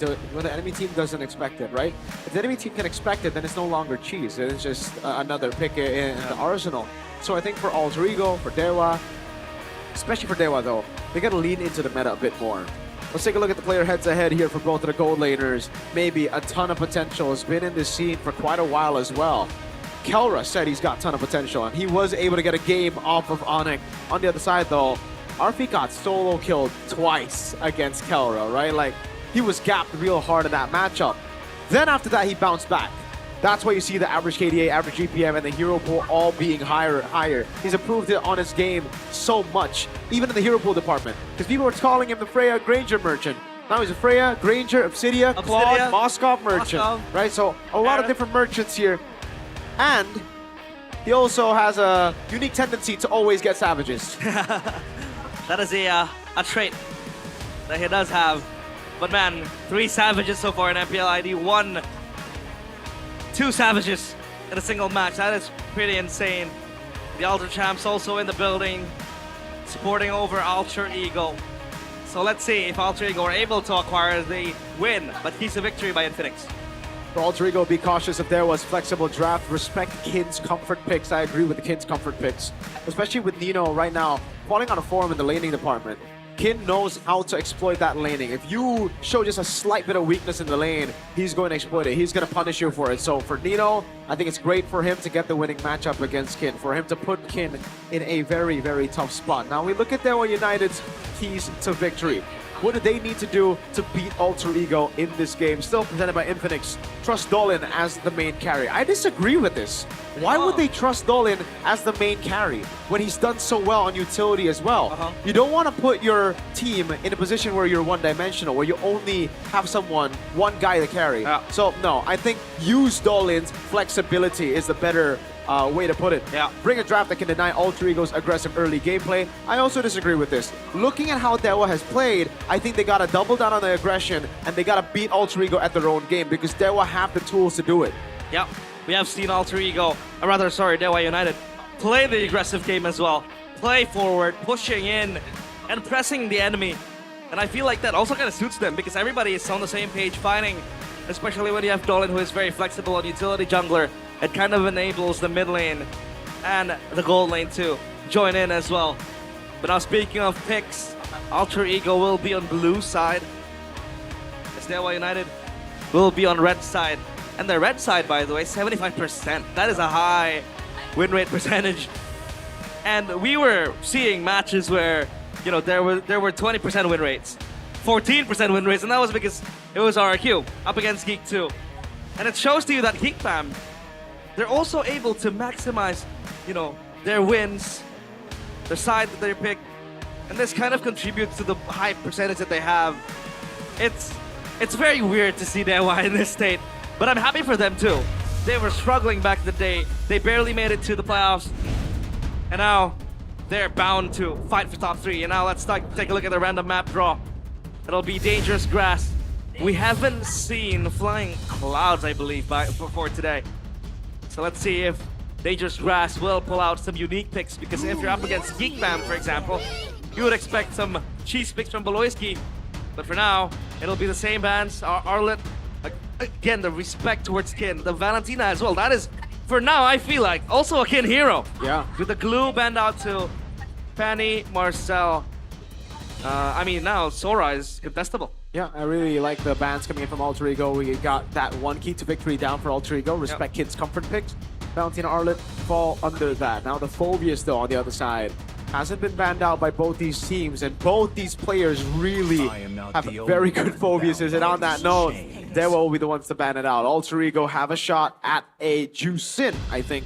team doesn't expect it, right? If the enemy team can expect it, then it's no longer cheese. It's just another pick in the arsenal. So I think for Alter Ego, for Dewa, especially for Dewa though, they gotta lean into the meta a bit more. Let's take a look at the player heads-ahead here for both of the gold laners. Maybe a ton of potential, has been in this scene for quite a while as well. Kelra said he's got a ton of potential, and he was able to get a game off of Onyx. On the other side, though, RP got solo killed twice against Kelra, right? Like, he was gapped real hard in that matchup. Then after that, he bounced back. That's why you see the average KDA, average GPM, and the hero pool all being higher and higher. He's improved it on his game so much, even in the hero pool department. Because people were calling him the Freya Granger merchant. Now he's a Freya, Granger, Obsidia, Claude, Moskov merchant, right? So a lot of different merchants here. And he also has a unique tendency to always get savages. That is a trait that he does have. But man, 3 savages so far in MPL ID, 2 savages in a single match. That is pretty insane. The Alter Champs also in the building, supporting over Alter Ego. So let's see if Alter Ego are able to acquire the win, but keeps a victory by Infinix. For Alter Ego, be cautious if there was flexible draft. Respect Kin's comfort picks. I agree with the Kin's comfort picks. Especially with Nino right now, falling on a form in the laning department. Kin knows how to exploit that laning. If you show just a slight bit of weakness in the lane, he's going to exploit it. He's going to punish you for it. So for Nino, I think it's great for him to get the winning matchup against Kin, for him to put Kin in a very, very tough spot. Now we look at Dewa United's keys to victory. What do they need to do to beat Alter Ego in this game? Still presented by Infinix. Trust Dolin as the main carry. I disagree with this. Why would they trust Dolin as the main carry when he's done so well on utility as well? You don't want to put your team in a position where you're one-dimensional, where you only have one guy to carry. So no, I think use Dolin's flexibility is the better way to put it. Bring a draft that can deny Alter Ego's aggressive early gameplay. I also disagree with this. Looking at how Dewa has played, I think they gotta double down on the aggression and they gotta beat Alter Ego at their own game because Dewa have the tools to do it. Yeah, we have seen Alter Ego, Dewa United, play the aggressive game as well. Play forward, pushing in, and pressing the enemy And I feel like that also kind of suits them because everybody is on the same page fighting, especially when you have Dolan, who is very flexible on utility jungler. It kind of enables the mid lane and the gold lane to join in as well. But now speaking of picks, Alter Ego will be on blue side. Dewa United will be on red side. And the red side, by the way, 75%. That is a high win rate percentage. And we were seeing matches where, you know, there were 20% win rates, 14% win rates, and that was because it was RRQ up against Geek 2. And it shows to you that Geek Fam, they're also able to maximize, you know, their wins, the side that they pick, and this kind of contributes to the high percentage that they have. It's very weird to see Dewa in this state, but I'm happy for them too. They were struggling back in the day. They barely made it to the playoffs, and now they're bound to fight for top 3. And now let's take a look at the random map draw. It'll be Dangerous Grass. We haven't seen Flying Clouds, I believe, before today. So let's see if Dangerous Grass will pull out some unique picks, because if you're up against Geek Fam, for example, you would expect some cheese picks from Beloyski. But for now, it'll be the same bands. Arlet, again, the respect towards Kin. The Valentina as well. That is, for now, I feel like, also a Kin hero. Yeah. With the glue band out to Fanny, Marcel. I mean, now Sora is contestable. Yeah, I really like the bans coming in from Alter Ego. We got that one key to victory down for Alter Ego. Respect Kin's comfort picks. Valentina, Arlet fall under that. Now the Phobias, though, on the other side, hasn't been banned out by both these teams, and both these players really have very good Phobias. And on that note, Dewa will be the ones to ban it out. Alter Ego have a shot at a Juicin, I think.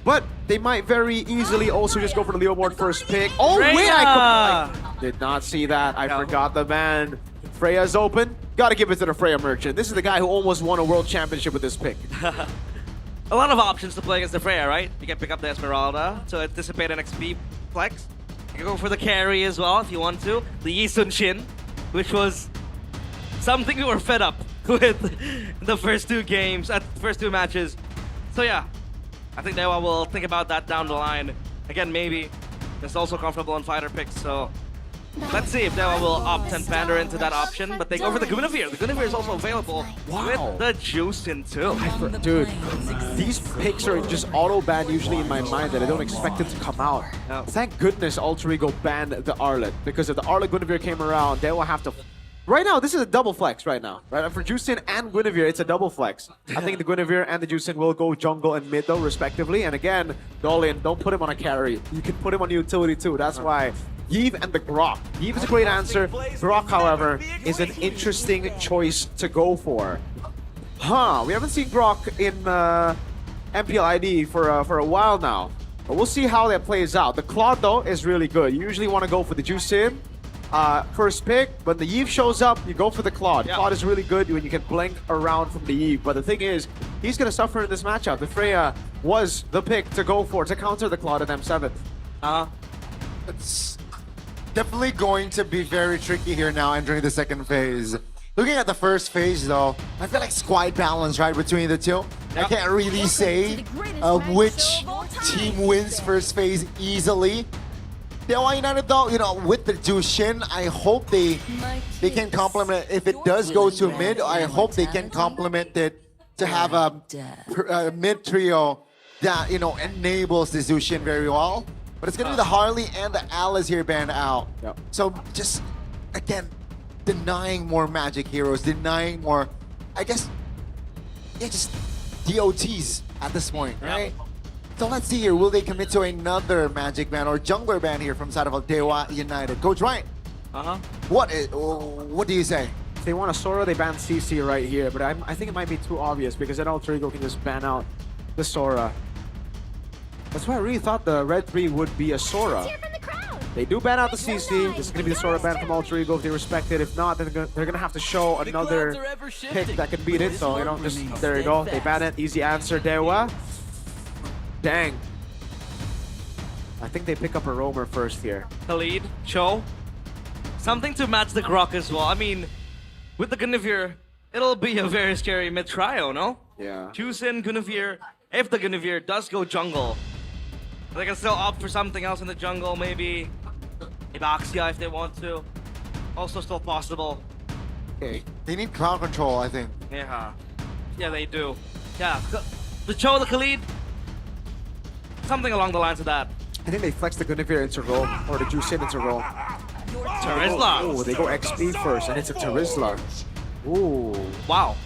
But they might very easily also just go for the Leomord first pick. Oh, Freya! wait, I did not see that. I forgot the ban. Freya's open. Gotta give it to the Freya Merchant. This is the guy who almost won a world championship with this pick. A lot of options to play against the Freya, right? You can pick up the Esmeralda to anticipate an XP flex. You can go for the carry as well if you want to. The Yi Sun Shin, which was something we were fed up with the first 2 games, first 2 matches. So yeah, I think Dewa will think about that down the line. Again, maybe it's also comfortable on fighter picks, so let's see if Dewa will opt and pander into that option, but they go for the Guinevere. The Guinevere is also available with the Juicin too. Dude, these picks are just auto-banned usually in my mind that I don't expect it to come out. No. Thank goodness Alter Ego banned the Arlet, because if the Arlet Guinevere came around, they will have to... Right now, this is a double flex right now. Right? For Juicin and Guinevere, it's a double flex. I think the Guinevere and the Juicin will go jungle and mid though, respectively. And again, Dolin, don't put him on a carry. You can put him on utility too. That's why Yves and the Grok. Yves is a great answer. Grok, however, is an interesting choice to go for. We haven't seen Grok in MPL ID for a while now. But we'll see how that plays out. The Claude, though, is really good. You usually want to go for the Juicin first pick. When the Yves shows up, you go for the Claude. Yeah. Claude is really good when you can blink around from the Yves. But the thing is, he's going to suffer in this matchup. The Freya was the pick to go for to counter the Claude at M7. It's definitely going to be very tricky here now entering the second phase. Looking at the first phase though, I feel like it's quite balanced, right, between the two. I can't really say which team wins first phase easily. Dewa United though, you know, with the Juicin, I hope they can complement. If it does go to mid, I hope they can complement it to have a mid trio that, you know, enables the Juicin very well. But it's gonna be the Harley and the Alice here banned out. So just, again, denying more magic heroes, denying more, I guess, yeah, just DOTs at this point, right? So let's see here, will they commit to another magic ban or jungler ban here from side of Dewa United? Coach Ryan, what do you say? If they want a Sora, they ban CC right here, but I think it might be too obvious because then Alter Ego can just ban out the Sora. That's why I really thought the Red 3 would be a Sora. They do ban out the CC. This is going to be the Sora ban from Alter Ego if they respect it. If not, then they're going to have to show another pick that can beat it. So, you know, just there you go. They ban it. Easy answer, Dewa. Dang. I think they pick up a roamer first here. Khalid, Cho. Something to match the Grok as well. I mean, with the Guinevere, it'll be a very scary mid-trio, no? Yeah. Juicin, Guinevere. If the Guinevere does go jungle, they can still opt for something else in the jungle, maybe Ibaxia if they want to. also still possible. Okay. They need crowd control, I think. Yeah. Yeah, they do. Yeah. The Cho, the Khalid. Something along the lines of that. I think they flex the Guinevere into roll, or the Juicin into roll. Terizla. Oh, they go XP first, and it's a Terizla. Ooh. Wow.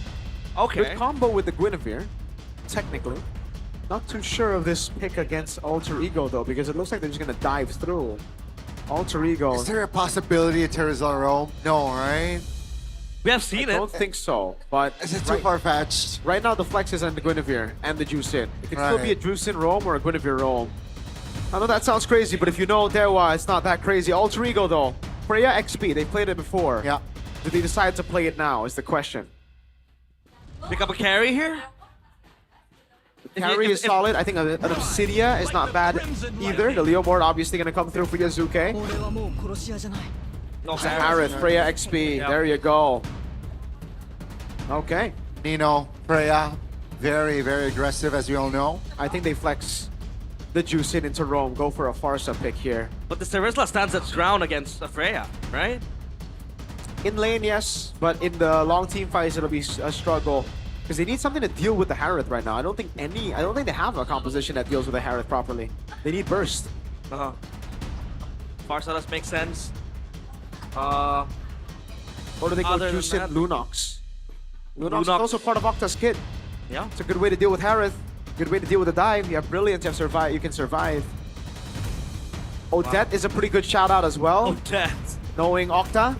Okay. Good combo with the Guinevere, technically. Not too sure of this pick against Alter Ego, though, because it looks like they're just going to dive through. Alter Ego. Is there a possibility of Terizla roam? No, right? We have seen it. I don't think so, but... Is it too far-fetched? Right now, the flex is on the Guinevere and the Juicin. It could still be a Juicin roam or a Guinevere roam. I know that sounds crazy, but if you know Dewa, it's not that crazy. Alter Ego, though. Freya XP, they played it before. Yeah. Did they decide to play it now, is the question. Pick up a carry here? Carry is solid. I think an Obsidia is not bad either. The Leo board obviously going to come through for Yazuke. Okay. Harith, Freya XP. Yep. There you go. Okay. Nino, Freya, very, very aggressive, as we all know. I think they flex the Juicin into Rome. Go for a Farsa pick here. But the Terizla stands its ground against Freya, right? In lane, yes. But in the long team fights, it'll be a struggle. Because they need something to deal with the Harith right now. I don't think they have a composition that deals with the Harith properly. They need burst. Farsa does make sense. Or do they go Juicin Lunox? Lunox is also part of Octa's kit. Yeah. It's a good way to deal with Harith. Good way to deal with the dive. You have Brilliance, you have Survive, you can survive. Odette is a pretty good shout out as well. Odette. Knowing Octa.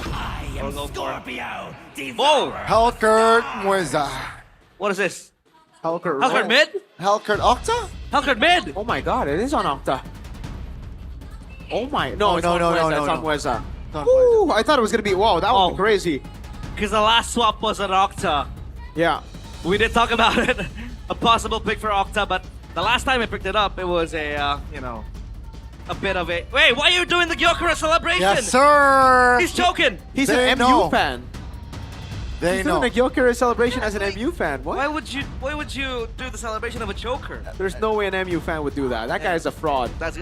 I am Scorpio. Whoa! Helkert Mweza. What is this? Helkert mid? Helkert Octa? Helkert mid! Oh my god, it is on Octa. Oh my, no, it's no, on no, Mweza, no, it's no, on no. Mweza. Woo, I thought it was gonna be, whoa, that was crazy. Because the last swap was at Octa. Yeah. We did talk about it. A possible pick for Octa, but the last time I picked it up, it was a, you know, a bit of a... Wait, why are you doing the Gyokura celebration? Yes, sir! He's choking! He's an MU fan. They He's know. doing a Gyokura celebration as an MU fan. What? Why would you do the celebration of a choker? There's no way an MU fan would do that. That guy is a fraud. That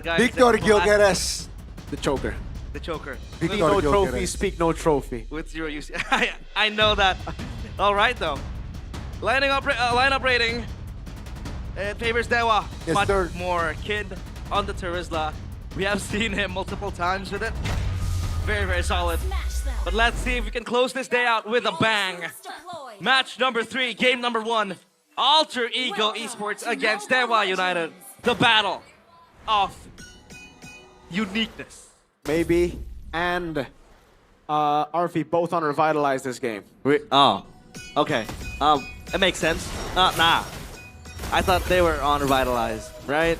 guy. Victor is a Gyogeres. The choker. The choker. Speak no trophy, speak no trophy. With 0 UC. I know that. All right, though. Lineup rating. It favors Dewa. Yes, much sir. more kid on the Terizla. We have seen him multiple times with it. Very, very solid. But let's see if we can close this day out with a bang. Match number 3, game number 1. Alter Ego Esports against Dewa United. The battle of uniqueness. Maybe. And Arfi both on Revitalize this game. Oh, okay. It makes sense. Nah. I thought they were on Revitalize, right?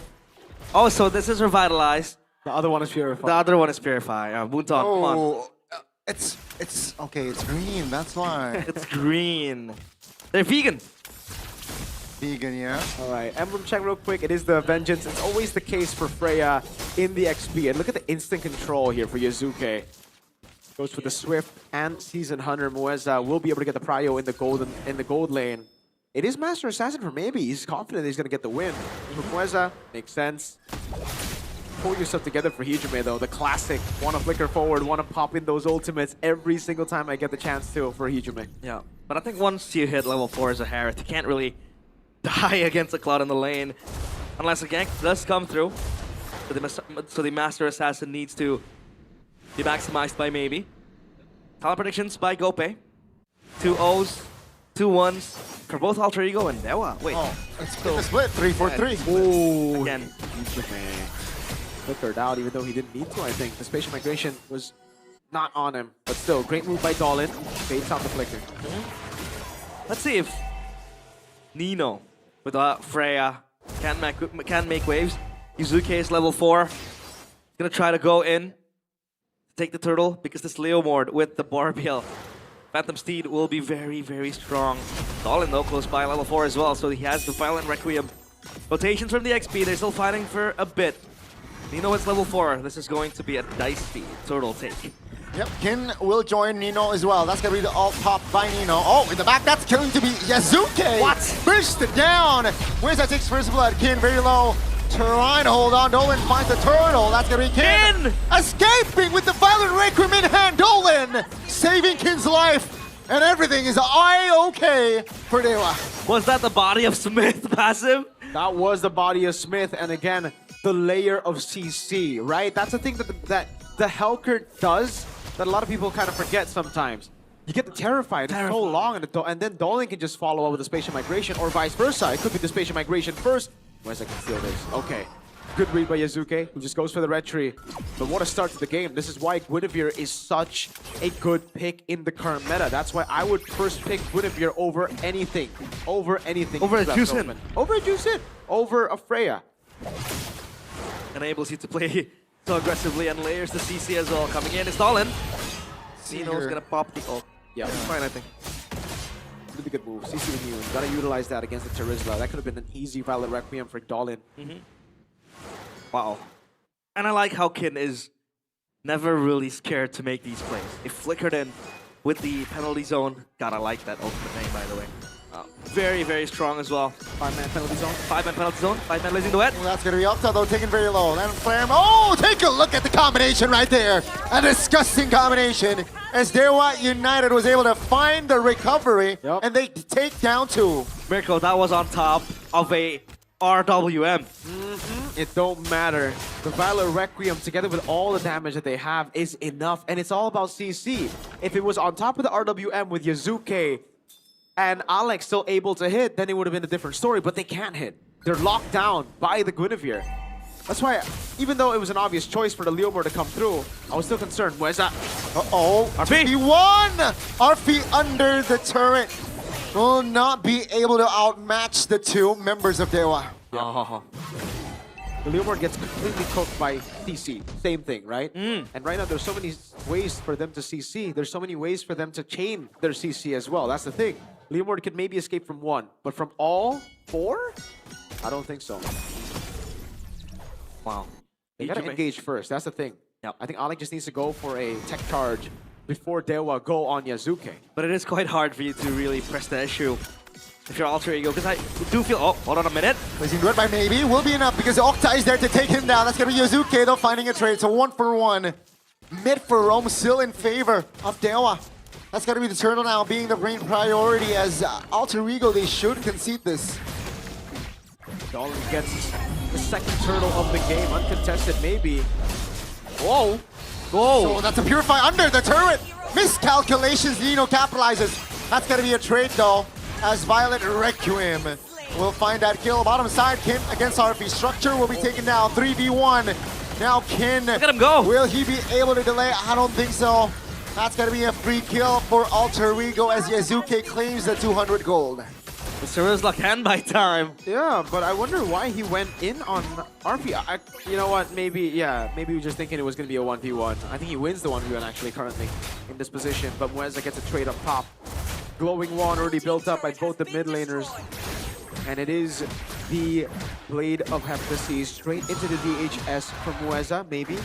Oh, so this is Revitalize. The other one is Purify. The other one is Purify. Moontalk, come on. Oh, it's okay. It's green. That's why. It's green. They're vegan. Vegan, yeah. All right, emblem check real quick. It is the Vengeance. It's always the case for Freya in the XP. And look at the instant control here for Yazuke. Goes for the Swift and Season Hunter. Mweza will be able to get the prio in the gold lane. It is Master Assassin for maybe. He's confident he's going to get the win. For Mweza, makes sense. Pull yourself together for Hijime, though. The classic. Want to flicker forward, want to pop in those ultimates every single time I get the chance to for Hijime. Yeah, but I think once you hit level 4 as a Harith, you can't really die against a Cloud in the lane. Unless a gank does come through. So the Master Assassin needs to be maximized by maybe. Talent predictions by Gope. 2 O's, 2 1s for both Alter Ego and Dewa. Wait. Oh, let's get the split. 3-4-3. Ooh. Again. Flickered out even though he didn't need to, I think. The spatial migration was not on him. But still, great move by Dolan. Baits out the flicker. Let's see if Nino with Freya can make waves. Yuzuke is level 4. Gonna try to go in. Take the turtle because this Leo Mord with the Barbiel. Phantom Steed will be very, very strong. Dolan though close by level 4 as well, so he has the Violent Requiem. Rotations from the XP, they're still fighting for a bit. Nino is level 4. This is going to be a dicey turtle take. Yep, Kin will join Nino as well. That's going to be the alt pop by Nino. Oh, in the back, that's going to be Yazuke. What? Pushed it down. Where's that takes first blood? Kin very low. trying to hold on. Dolan finds the turtle. That's gonna be Kin. Escaping with the Violent Requiem in hand. Dolan saving Kin's life. And everything is okay for Dewa. Was that the body of Smith passive? That was the body of Smith, and again, the layer of CC, right? That's the thing that the Helker does that a lot of people kind of forget sometimes. You get the Terrified so long, and then Dolan can just follow up with the Spatial Migration, or vice versa. It could be the Spatial Migration first. Where's I can steal this? Okay. Good read by Yazuke, who just goes for the red tree. But what a start to the game. This is why Guinevere is such a good pick in the current meta. That's why I would first pick Guinevere over anything. Over anything. Over a Juicin. Over a Juicin. Over a Freya. Enables you to play so aggressively and layers the CC as well. Coming in is Dolan. Zeno's gonna pop the ult. Yeah, it's fine, I think. Really good move. CC immune. Gotta utilize that against the Terizla. That could have been an easy Violet Requiem for Dolan. Wow. And I like how Kin is never really scared to make these plays. He flickered in with the penalty zone. Gotta like that ultimate name, by the way. Very, very strong as well. 5-man penalty zone. 5-man penalty zone. 5-man blazing duet. Well, that's going to be Octa, though, taken very low. Land Flare. Oh, take a look at the combination right there. A disgusting combination. As Dewa United was able to find the recovery, and they take down 2. Mirko, that was on top of a RWM. It don't matter. The Violet Requiem, together with all the damage that they have, is enough. And it's all about CC. If it was on top of the RWM with Yazuke and Alex still able to hit, then it would have been a different story. But they can't hit. They're locked down by the Guinevere. That's why, even though it was an obvious choice for the Leomord to come through, I was still concerned. Where's that? Uh-oh. RP won! RP under the turret. Will not be able to outmatch the 2 members of Dewa. The Leomord gets completely cooked by CC. Same thing, right? And right now, there's so many ways for them to CC. There's so many ways for them to chain their CC as well. That's the thing. Leomord could maybe escape from 1, but from all 4? I don't think so. Wow. They gotta engage first. That's the thing. I think Alex just needs to go for a tech charge before Dewa go on Yazuke. But it is quite hard for you to really press the issue if you're alter ego, because I do feel... Oh, hold on a minute. Placing good by maybe will be enough because Octa is there to take him down. That's going to be Yazuke, though, finding a trade. So 1-for-1. Mid for Rome still in favor of Dewa. That's going to be the turtle now, being the main priority as alter ego. They should concede this. Dolan gets the second turtle of the game, uncontested maybe. Whoa. Whoa. So that's a Purify under the turret. Miscalculations, Nino capitalizes. That's going to be a trade, though, as Violet Requiem will find that kill. Bottom side, Kin against RP. Structure will be taken down, 3v1. Now Kin, look at him go. Will he be able to delay? I don't think so. That's going to be a free kill for Alter Ego as Yazuke claims the 200 gold. The Terizla can buy time. Yeah, but I wonder why he went in on RP. You know what? Maybe he was just thinking it was going to be a 1v1. I think he wins the 1v1 actually currently in this position. But Mueza gets a trade up top. Glowing Wand already built up by both the mid laners. And it is the Blade of Hephaestus straight into the DHS from Mueza, maybe.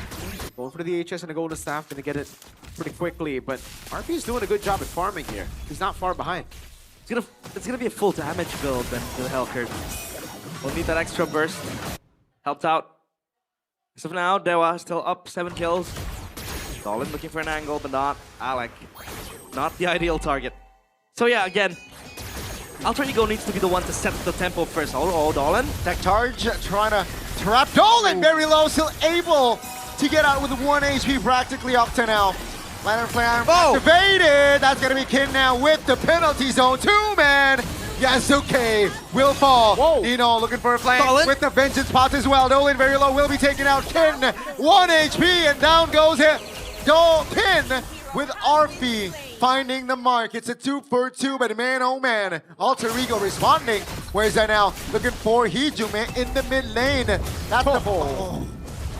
Going for the DHS and a Golden Staff, gonna get it pretty quickly. But RP is doing a good job at farming here. He's not far behind. It's gonna be a full damage build then to the Hellcurt. We'll need that extra burst. Helped out. As of now, Dewa still up 7 kills. Dolan looking for an angle, but not Alec. Not the ideal target. So yeah, again, Alter Ego needs to be the one to set the tempo first. Oh, Dolan. Tech charge, trying to trap Dolan very low, still able to get out with 1 HP practically up to now. Lantern Flare activated. That's going to be Kin now with the penalty zone. 2-man. Yazuke will fall. Whoa. Nino looking for a flank with the vengeance pot as well. Dolan very low, will be taken out. Kin, 1 HP, and down goes it. Pin with Arfi finding the mark. It's a 2-for-2, but man, oh man. Alter Ego responding. Where's that now? Looking for Hijume in the mid lane. That's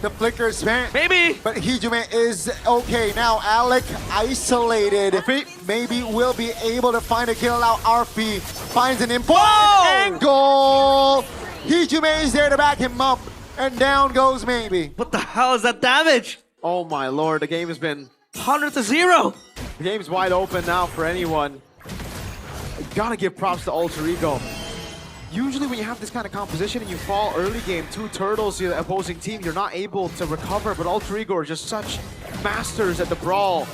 the flicker spent. Maybe. But Hijume is okay. Now Alec isolated. Maybe will be able to find a kill out. RP finds an important angle. Hijume is there to back him up. And down goes Maybe. What the hell is that damage? Oh my lord, the game has been 100-0. The game's wide open now for anyone. Gotta give props to Alter Ego. usually when you have this kind of composition and you fall early game, 2 turtles to the opposing team, you're not able to recover, but Alter Ego are just such masters at the brawl.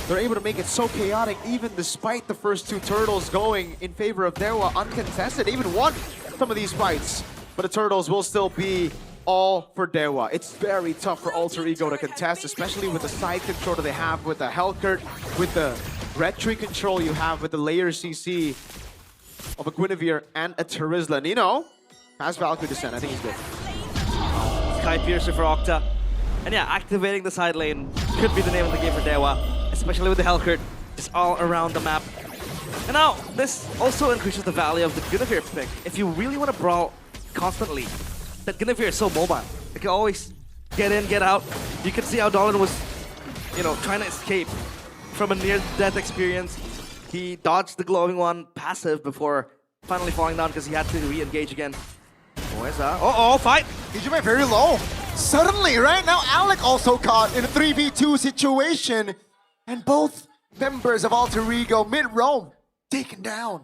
They're able to make it so chaotic, even despite the first 2 turtles going in favor of Dewa uncontested. They even won some of these fights, but the turtles will still be all for Dewa. It's very tough for Alter Ego to contest, especially with the side control that they have with the Hellcurt, with the red tree control you have with the layer CC of a Guinevere and a Terizla. Nino has Valkyrie Descent. I think he's good. Sky Piercer for Octa. And yeah, activating the side lane could be the name of the game for Dewa, especially with the Hellcurt just all around the map. And now, this also increases the value of the Guinevere pick. If you really want to brawl constantly, that Guinevere is so mobile. It can always get in, get out. You can see how Dolan was, you know, trying to escape from a near-death experience. He dodged the glowing one passive before finally falling down because he had to re-engage again. Where's that? Uh-oh, fight! Hijime very low. Suddenly, right now, Alec also caught in a 3v2 situation. And both members of Alter Ego, mid-roam, taken down.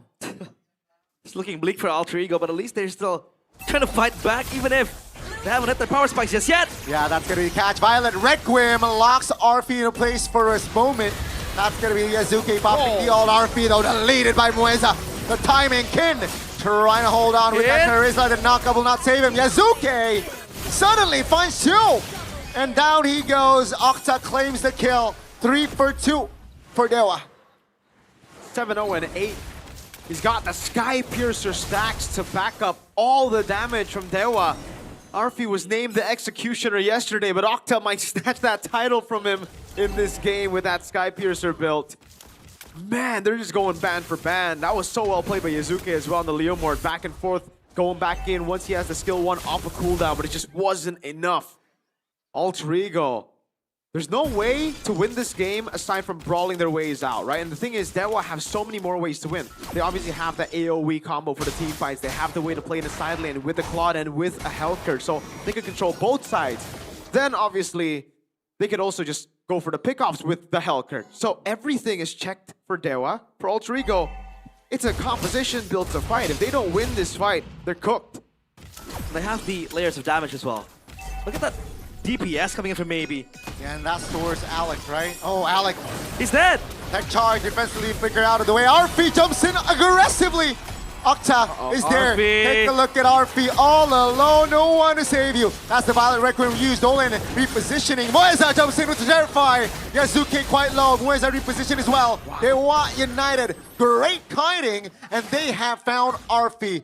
It's looking bleak for Alter Ego, but at least they're still trying to fight back, even if they haven't hit their power spikes just yet. Yeah, that's going to be catch. Violet Requiem locks Arfi in a place for a moment. That's going to be Yazuki popping the old Arfi, though, deleted by Mueza. The timing, Kin trying to hold on with that Terizla. The knockup will not save him. Yazuki suddenly finds 2. And down he goes. Octa claims the kill. 3 for 2 for Dewa. 7-0 and 8. He's got the Sky Piercer stacks to back up all the damage from Dewa. Arfi was named the Executioner yesterday, but Octa might snatch that title from him in this game with that Sky Piercer build. Man, they're just going band for band. That was so well played by Yazuki as well on the Leomord. Back and forth, going back in once he has the skill 1 off a cooldown, but it just wasn't enough. Alter Ego. There's no way to win this game aside from brawling their ways out, right? And the thing is, Dewa have so many more ways to win. They obviously have the AoE combo for the team fights. They have the way to play in the side lane with the Claude and with a Hellcurt, so they can control both sides. Then, obviously, they could also just go for the pickoffs with the Hellcurt. So everything is checked for Dewa. For Alter Ego, it's a composition built to fight. If they don't win this fight, they're cooked. They have the layers of damage as well. Look at that DPS coming in from Maybe. Yeah, and that's towards Alec, right? Oh, Alec. He's dead! That charge defensively figured out of the way. Arfi jumps in aggressively. Octa is there. Arfi. Take a look at Arfi all alone. No one to save you. That's the Violet Requiem used. Dolan repositioning. Mueza jumps in with the Terrify. Yazuki quite low. Mueza reposition as well. Wow. They want United. Great kiting. And they have found Arfi.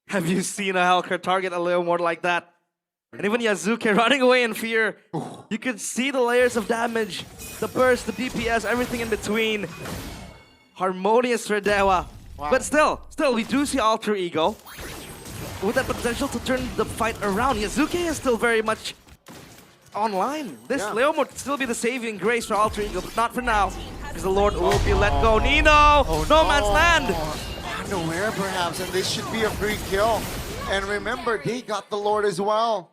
Have you seen a Hellcurt target a little more like that? And even Yazuki running away in fear. You can see the layers of damage, the burst, the DPS, everything in between. Harmonious for Dewa. Wow. But still, we do see Alter Ego with that potential to turn the fight around. Yazuki is still very much online. This Leomord could still be the saving grace for Alter Ego, but not for now, because the Lord will be let go. Nino! No man's land! Nowhere perhaps, and this should be a free kill. And remember, they got the Lord as well.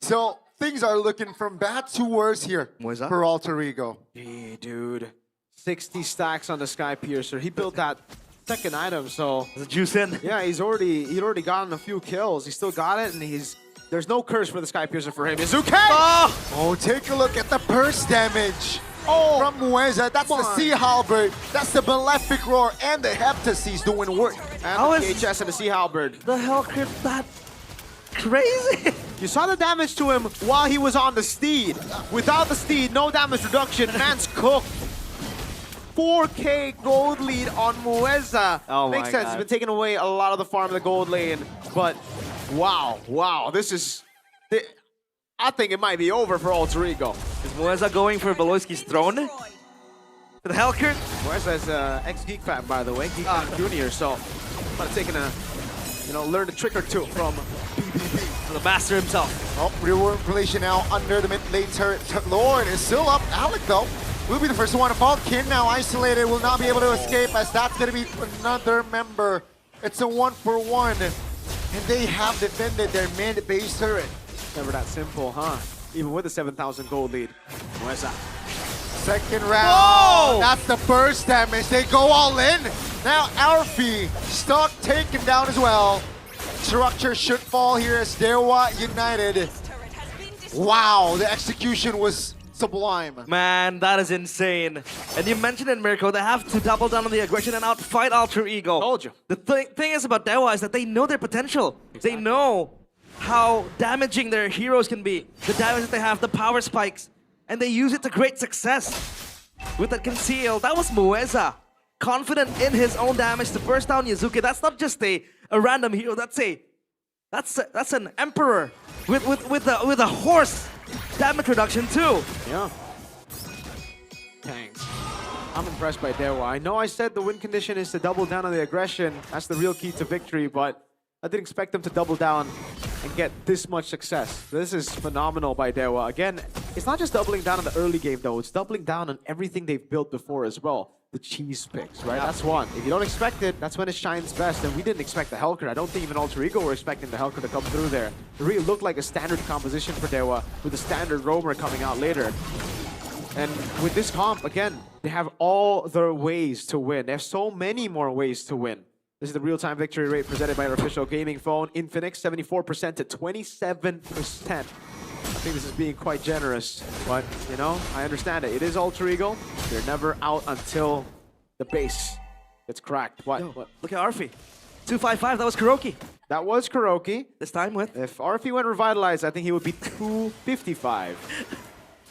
So things are looking from bad to worse here for Alter Ego. Hey, dude. 60 stacks on the Sky Piercer. He built that second item, so the juice in. Yeah, he'd already gotten a few kills. He still got it, and there's no curse for the Sky Piercer for him. Yazuki! Oh, take a look at the burst damage. From Mueza. That's the Sea Halberd. That's the Malefic Roar, and the Heptaseas doing work. And the HS and the Sea Halberd. The Hellcurt that crazy. You saw the damage to him while he was on the steed. Without the steed, no damage reduction. Man's cooked. 4K gold lead on Mueza. Oh Makes sense. God. He's been taking away a lot of the farm in the gold lane. But wow. This is... I think it might be over for Alter Ego. Is Mueza going for Beloyski's throne? For the Hellcurt? Mueza is ex-Geek Fam, by the way. Geek Fam Junior, so might have taken learned a trick or two from BBB. The master himself. Oh, real relation now under the mid lane turret. Lord is still up. Alec, though, will be the first one to fall. Kin now isolated, will not be able to escape, as that's going to be another member. It's a 1-for-1, and they have defended their mid base turret. Never that simple, huh? Even with the 7,000 gold lead. Mueza. Second round. Whoa! That's the burst damage. They go all in. Now Alfie, stuck, taken down as well. Structure should fall here as Dewa United. Wow, the execution was sublime. Man, that is insane. And you mentioned it, Mirko, they have to double down on the aggression and outfight Alter Ego. Told you. The thing is about Dewa is that they know their potential. Exactly. They know how damaging their heroes can be. The damage that they have, the power spikes. And they use it to great success. With that conceal, that was Mueza. Confident in his own damage to burst down Yazuki. That's not just a random hero, that's an emperor with a horse damage reduction too. Yeah. Thanks. I'm impressed by Dewa. I know I said the win condition is to double down on the aggression. That's the real key to victory, but I didn't expect them to double down and get this much success. This is phenomenal by Dewa. Again, it's not just doubling down on the early game though, it's doubling down on everything they've built before as well. The cheese picks, right? That's one. If you don't expect it, that's when it shines best. And we didn't expect the Helker. I don't think even Alter Ego were expecting the Helker to come through there. It really looked like a standard composition for Dewa with the standard roamer coming out later. And with this comp, again, they have all their ways to win. They have so many more ways to win. This is the real-time victory rate presented by our official gaming phone. Infinix, 74% to 27%. I think this is being quite generous, but, you know, I understand it. It is Alter Ego. They're never out until the base gets cracked. What? Yo, look at Arfi. 255, that was Kuroki. That was Kuroki. This time with? If Arfi went revitalized, I think he would be 255.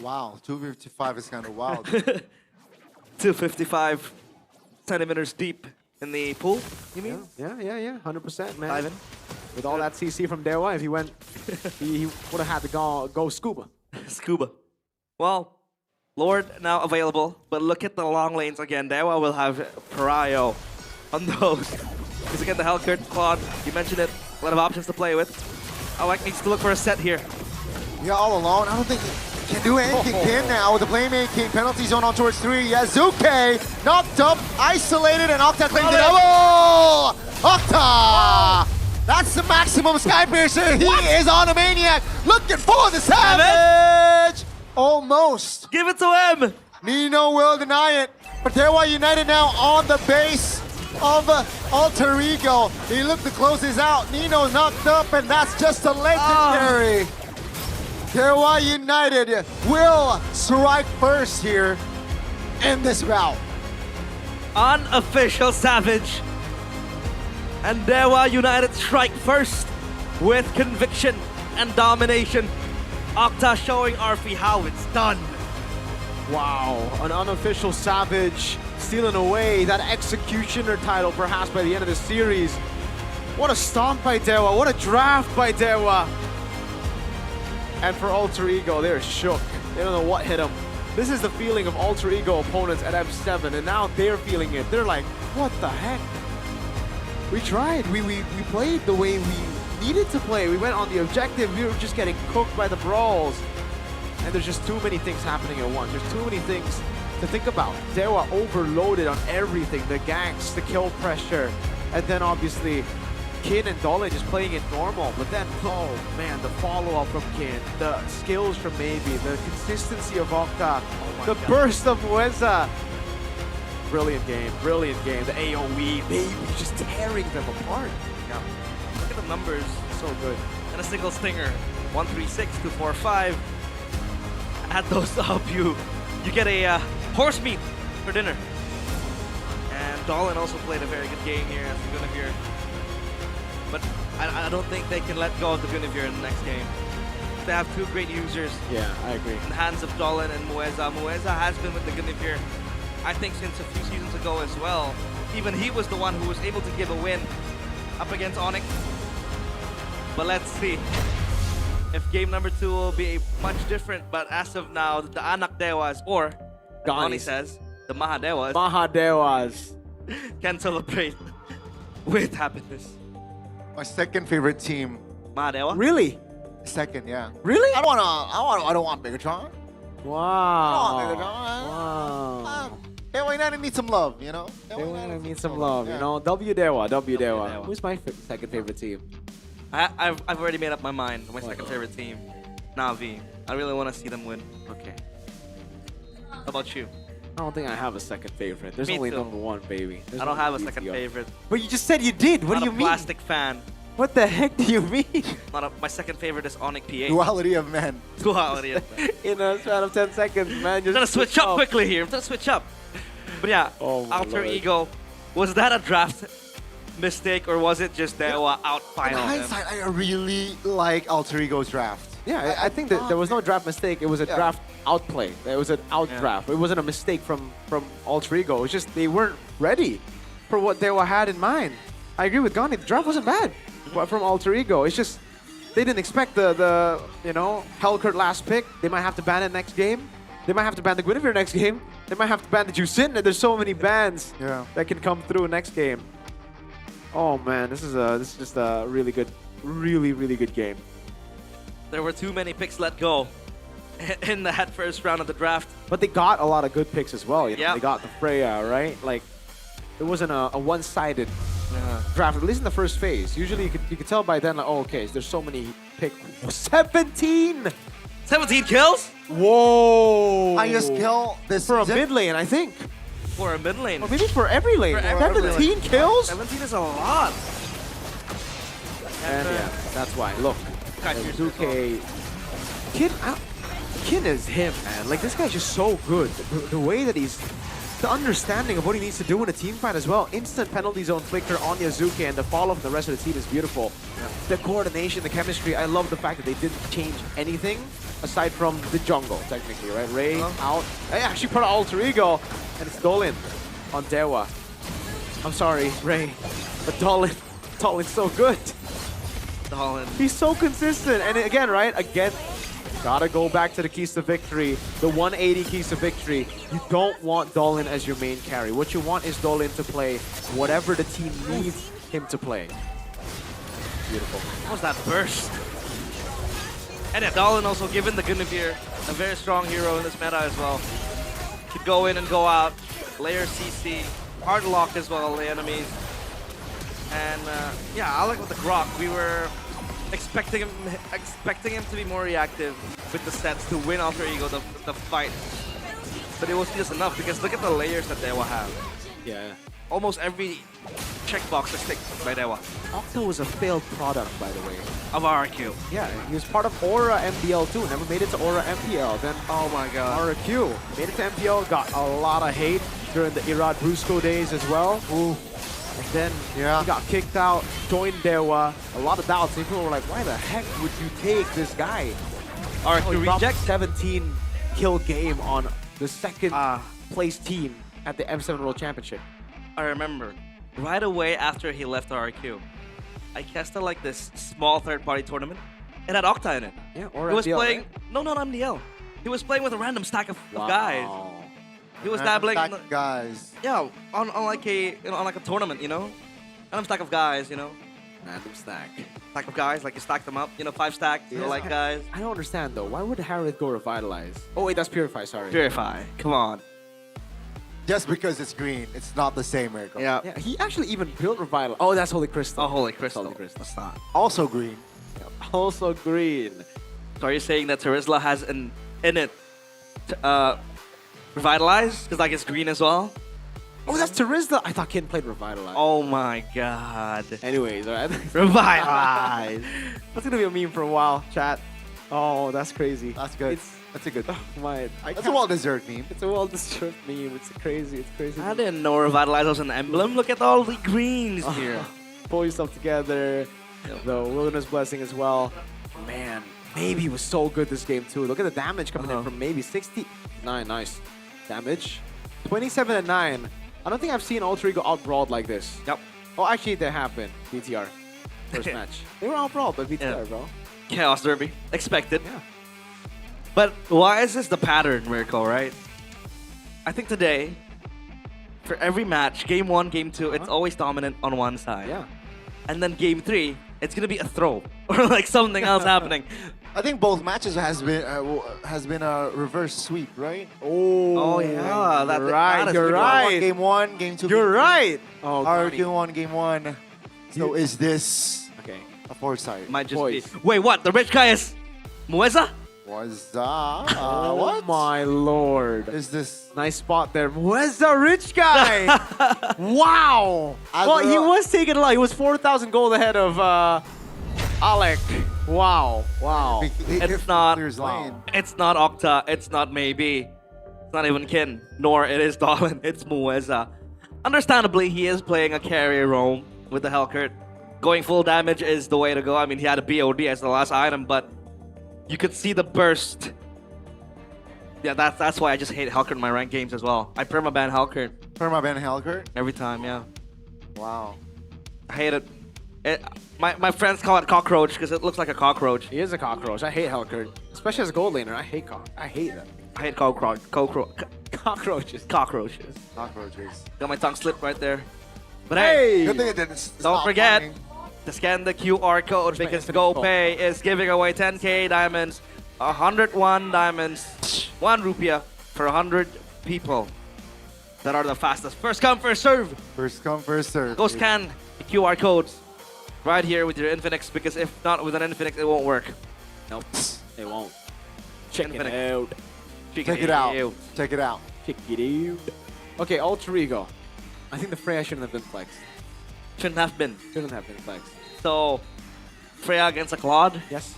Wow, 255 is kind of wild. 255 centimeters deep in the pool, you mean? Yeah, 100%, man. Ivan. With all that CC from Dewa, if he went, he would have had to go scuba. Scuba. Well, Lord now available, but look at the long lanes again. Dewa will have Pariah on those. Because again, the Hellcurt, Claude, you mentioned it, a lot of options to play with. Alec needs to look for a set here. Yeah, all alone. I don't think he can do anything. Can now with the playmaking. Penalty zone on towards 3. Yazuki knocked up, isolated, and Octa claims the double! Octa! That's the maximum Skypiercer. He is on a maniac. Looking for the savage. Almost. Give it to him. Nino will deny it. But Dewa United now on the base of Alter Ego. He looked to close this out. Nino knocked up, and that's just a legendary. Dewa United will strike first here in this round. Unofficial savage. And Dewa United strike first with conviction and domination. Octa showing Arfi how it's done. Wow, an unofficial savage stealing away that executioner title perhaps by the end of the series. What a stomp by Dewa, what a draft by Dewa. And for Alter Ego, they're shook. They don't know what hit them. This is the feeling of Alter Ego opponents at M7, and now they're feeling it. They're like, what the heck? We tried. We played the way we needed to play. We went on the objective. We were just getting cooked by the brawls. And there's just too many things happening at once. There's too many things to think about. Dewa overloaded on everything. The ganks, the kill pressure. And then obviously, Kin and Dolan just playing it normal. But then, oh man, the follow-up from Kin. The skills from Maybe. The consistency of Octa. The burst of Mueza. Brilliant game, brilliant game. The AoE, Maybe just tearing them apart. Yeah. Look at the numbers. So good. And a single stinger. 136, 245. Add those up, you get a horse meat for dinner. And Dolan also played a very good game here as the Guinevere. But I don't think they can let go of the Guinevere in the next game. They have two great users. Yeah, I agree. In the hands of Dolan and Mueza. Mueza has been with the Guinevere, I think, since a few seasons ago as well. Even he was the one who was able to give a win up against Onyx. But let's see if game number 2 will be much different. But as of now, the Anak Dewas, or Gani says, the Mahadewas, can celebrate with happiness. My second favorite team. Mahadewa? Really? Second, yeah. Really? I don't want Megatron. Wow. I don't want Megatron. Wow. Dewa United needs some love, you know? Dewa United needs some love, you know? W Dewa. Who's my second favorite team? I've already made up my mind. My second favorite team, Na'Vi. I really want to see them win. Okay. How about you? I don't think I have a second favorite. There's Me only too. number one, baby. There's I don't only have a BTR. second favorite. But you just said you did. What Not do you a mean? plastic fan. What the heck do you mean? My second favorite is Onyx PH. Duality of men. Duality of men. In a span of 10 seconds, man. I'm gonna switch up quickly here. I'm gonna switch up. But yeah, my Alter Lord. Ego. Was that a draft mistake or was it just Dewa out In final him? hindsight, I really like Alter Ego's draft. Yeah, I think that there was no draft mistake. It was a Yeah. draft outplay. It was an out Yeah. draft. It wasn't a mistake from Alter Ego. It was just they weren't ready for what they had in mind. I agree with Gandhi. The draft wasn't bad from Alter Ego. It's just they didn't expect the Hellcurt last pick. They might have to ban it next game. They might have to ban the Guinevere next game. They might have to ban the Jusin. There's so many bans that can come through next game. Oh man, this is just a really good, really good game. There were too many picks let go in that first round of the draft. But they got a lot of good picks as well. You know? Yep. They got the Freya, right? Like, it wasn't a one-sided draft, at least in the first phase. Usually you could tell by then, like, oh, okay, there's so many picks. 17! 17 kills? Whoa! Highest kill this For a season. mid lane, I think. For a mid lane. Or maybe for every lane. For every 17 lane. kills? 17 is a lot. And yeah, that's why. Look, Cut your Zuke. Kin is him, man. Like, this guy's just so good. The way that he's... The understanding of what he needs to do in a team fight as well. Instant penalty zone flicker on Yazuki, and the follow from the rest of the team is beautiful. The coordination, the chemistry, I love the fact that they didn't change anything aside from the jungle, technically, right? Ray out. They actually put an Alter Ego, and it's Dolin on Dewa. I'm sorry, Ray, but Dolin's so good. Dolin. He's so consistent. And again, right? Again, gotta go back to the keys to victory. The 180 keys to victory. You don't want Dolin as your main carry. What you want is Dolin to play whatever the team needs him to play. Beautiful. What was that burst? And yeah, Dolin also given the Guinevere a very strong hero in this meta as well. Could go in and go out. Layer CC. Hard lock as well, the enemies. And yeah, I like with the Grok. We were expecting him to be more reactive with the sets to win Alter Ego the fight. But it was just enough because look at the layers that Dewa have. Yeah. Almost every checkbox is ticked by Dewa. Octo was a failed product, by the way. Of RQ. Yeah, he was part of Aura MPL too. Never made it to Aura MPL. Then oh my god. RQ made it to MPL. Got a lot of hate during the Irad Brusco days as well. Ooh. And then he got kicked out, joined Dewa. A lot of doubts. People were like, why the heck would you take this guy? RQ reject 17 kill game on the second place team at the M7 World Championship. I remember right away after he left RQ, I casted like this small third-party tournament. It had Octa in it. Yeah, or he was MDL, playing. right? No, not MDL. He was playing with a random stack of guys. He was Random dabbling. stack of guys. Yeah, on like a on like a tournament, you know, random stack of guys, you know. Random stack. Stack of guys, like you stack them up, you know, 5 stacks, you know, like guys. I don't understand though. Why would Harith go Revitalize? Oh wait, that's Purify. Sorry. Purify. Come on. Just because it's green, it's not the same miracle. Yeah. Yeah, he actually even built Revitalize. Oh, that's Holy Crystal. Oh, Holy Crystal. Holy Crystal. That's not. Also green. Also green. So are you saying that Terizla has an in it Revitalize? Because like it's green as well? Oh, that's Terizla. I thought Kin played Revitalize. Oh my god. Anyways, alright. Revitalize. That's gonna be a meme for a while, chat. Oh, that's crazy. That's good. That's a good. Oh my. That's a well-deserved meme. It's a well-deserved meme. It's crazy. It's crazy. I didn't know Revitalize was an emblem. Look at all the greens here. Pull yourself together. The Wilderness Blessing as well. Man, Maybe was so good this game too. Look at the damage coming in from Maybe. 69, nice. Damage. 27 and 9. I don't think I've seen Alter Ego out-brawled like this. Yep. Oh, actually, they have been. BTR. First match. They were out-brawled, but BTR, bro. Chaos Derby. Expected. Yeah. But why is this the pattern, Miracle, right? I think today, for every match, game 1, game 2, it's always dominant on one side. Yeah. And then game 3, it's going to be a throw. Or like something else happening. I think both matches has been a reverse sweep, right? Oh yeah, that right. You're right. Game 1, game 2. You're game right. Three. Oh, Our game 1, game 1. So is this okay? A foresight. Might just be. Wait, what? The rich guy is Mueza? Muezza. Oh What? my lord. Is this? Nice spot there. Muezza, rich guy. Wow. Well, he was taking a lot. He was 4,000 gold ahead of Alec. Wow. Wow. It's not. Lane. It's not Octa. It's not Maybe. It's not even Kin. Nor it is Dolan. It's Muezza. Understandably, he is playing a carry roam with the Hellcurt. Going full damage is the way to go. I mean, he had a BOD as the last item, but you could see the burst. Yeah, that's why I just hate Hellcurt in my ranked games as well. I permaban Hellcurt. Permaban Hellcurt? Every time, yeah. Wow. I hate it. My friends call it cockroach because it looks like a cockroach. He is a cockroach. I hate Hellcurt. Especially as a gold laner. I hate that. I hate cockroaches. Cockroaches. Cockroaches. Cockroaches. Got my tongue slipped right there. But Hey! hey, Good thing it didn't don't stop forget running. to scan the QR code because GoPay is giving away 10k diamonds, 101 diamonds, 1 rupiah for 100 people that are the fastest. First come, first serve. First come, first serve. Go scan the QR codes right here with your Infinix because if not with an Infinix, it won't work. Nope, it won't. Check Infinix. it out. Check it out. Check it out. Check it out. Okay, Ultra Ego. I think the Freya shouldn't have been flexed. Shouldn't have been. Shouldn't have been flexed. So, Freya against a Claude? Yes.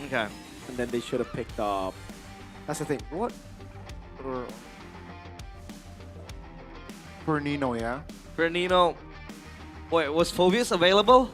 Okay. And then they should have picked up. That's the thing. What? For Nino, yeah? For Nino. Wait, was Phoveus available?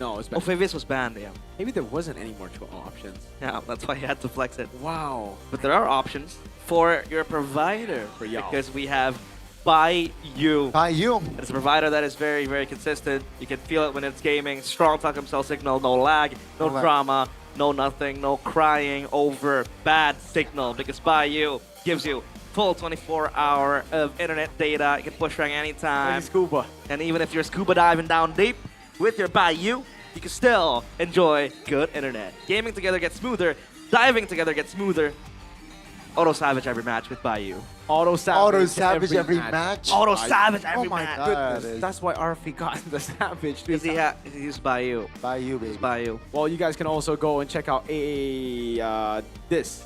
No, it was Oh, banned. Phoveus was banned, yeah. Maybe there wasn't any more options. Yeah, that's why he had to flex it. Wow. But there are options for your provider. For y'all. Because we have Buy You. Buy You. It's a provider that is very, very consistent. You can feel it when it's gaming. Strong telecom cell signal, no lag, no lag. drama, no nothing, no crying over bad signal. Because Buy You gives you full 24-hour of internet data. You can push rank anytime. Like scuba. And even if you're scuba diving down deep with your Buy You, you can still enjoy good internet. Gaming together gets smoother. Diving together gets smoother. Auto Savage every match with Buy You. Auto Savage. Auto Savage every match. Auto Savage every Oh my match. goodness. That's why RFE got the Savage. Because he's Buy You. Buy You, baby. Buy You. Well, you guys can also go and check out this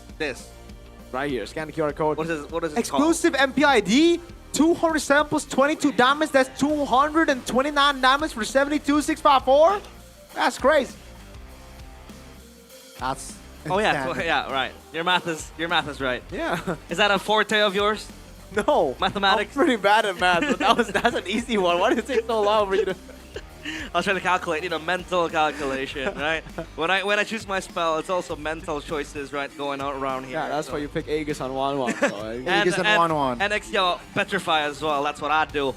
right here. Scan the QR code. What is it Exclusive MPID. 200 samples, 22 diamonds. That's 229 diamonds for 72,654. That's crazy. That's Oh yeah, insanity. yeah, right. Your math is right. Yeah. Is that a forte of yours? No. Mathematics? I'm pretty bad at math, but that's an easy one. Why did it take so long for you to? I was trying to calculate, mental calculation, right? When I choose my spell, it's also mental choices, right, going on around here. Yeah, that's why you pick Aegis on 1-1. So, Aegis and 1-1. And XL Petrify as well. That's what I do.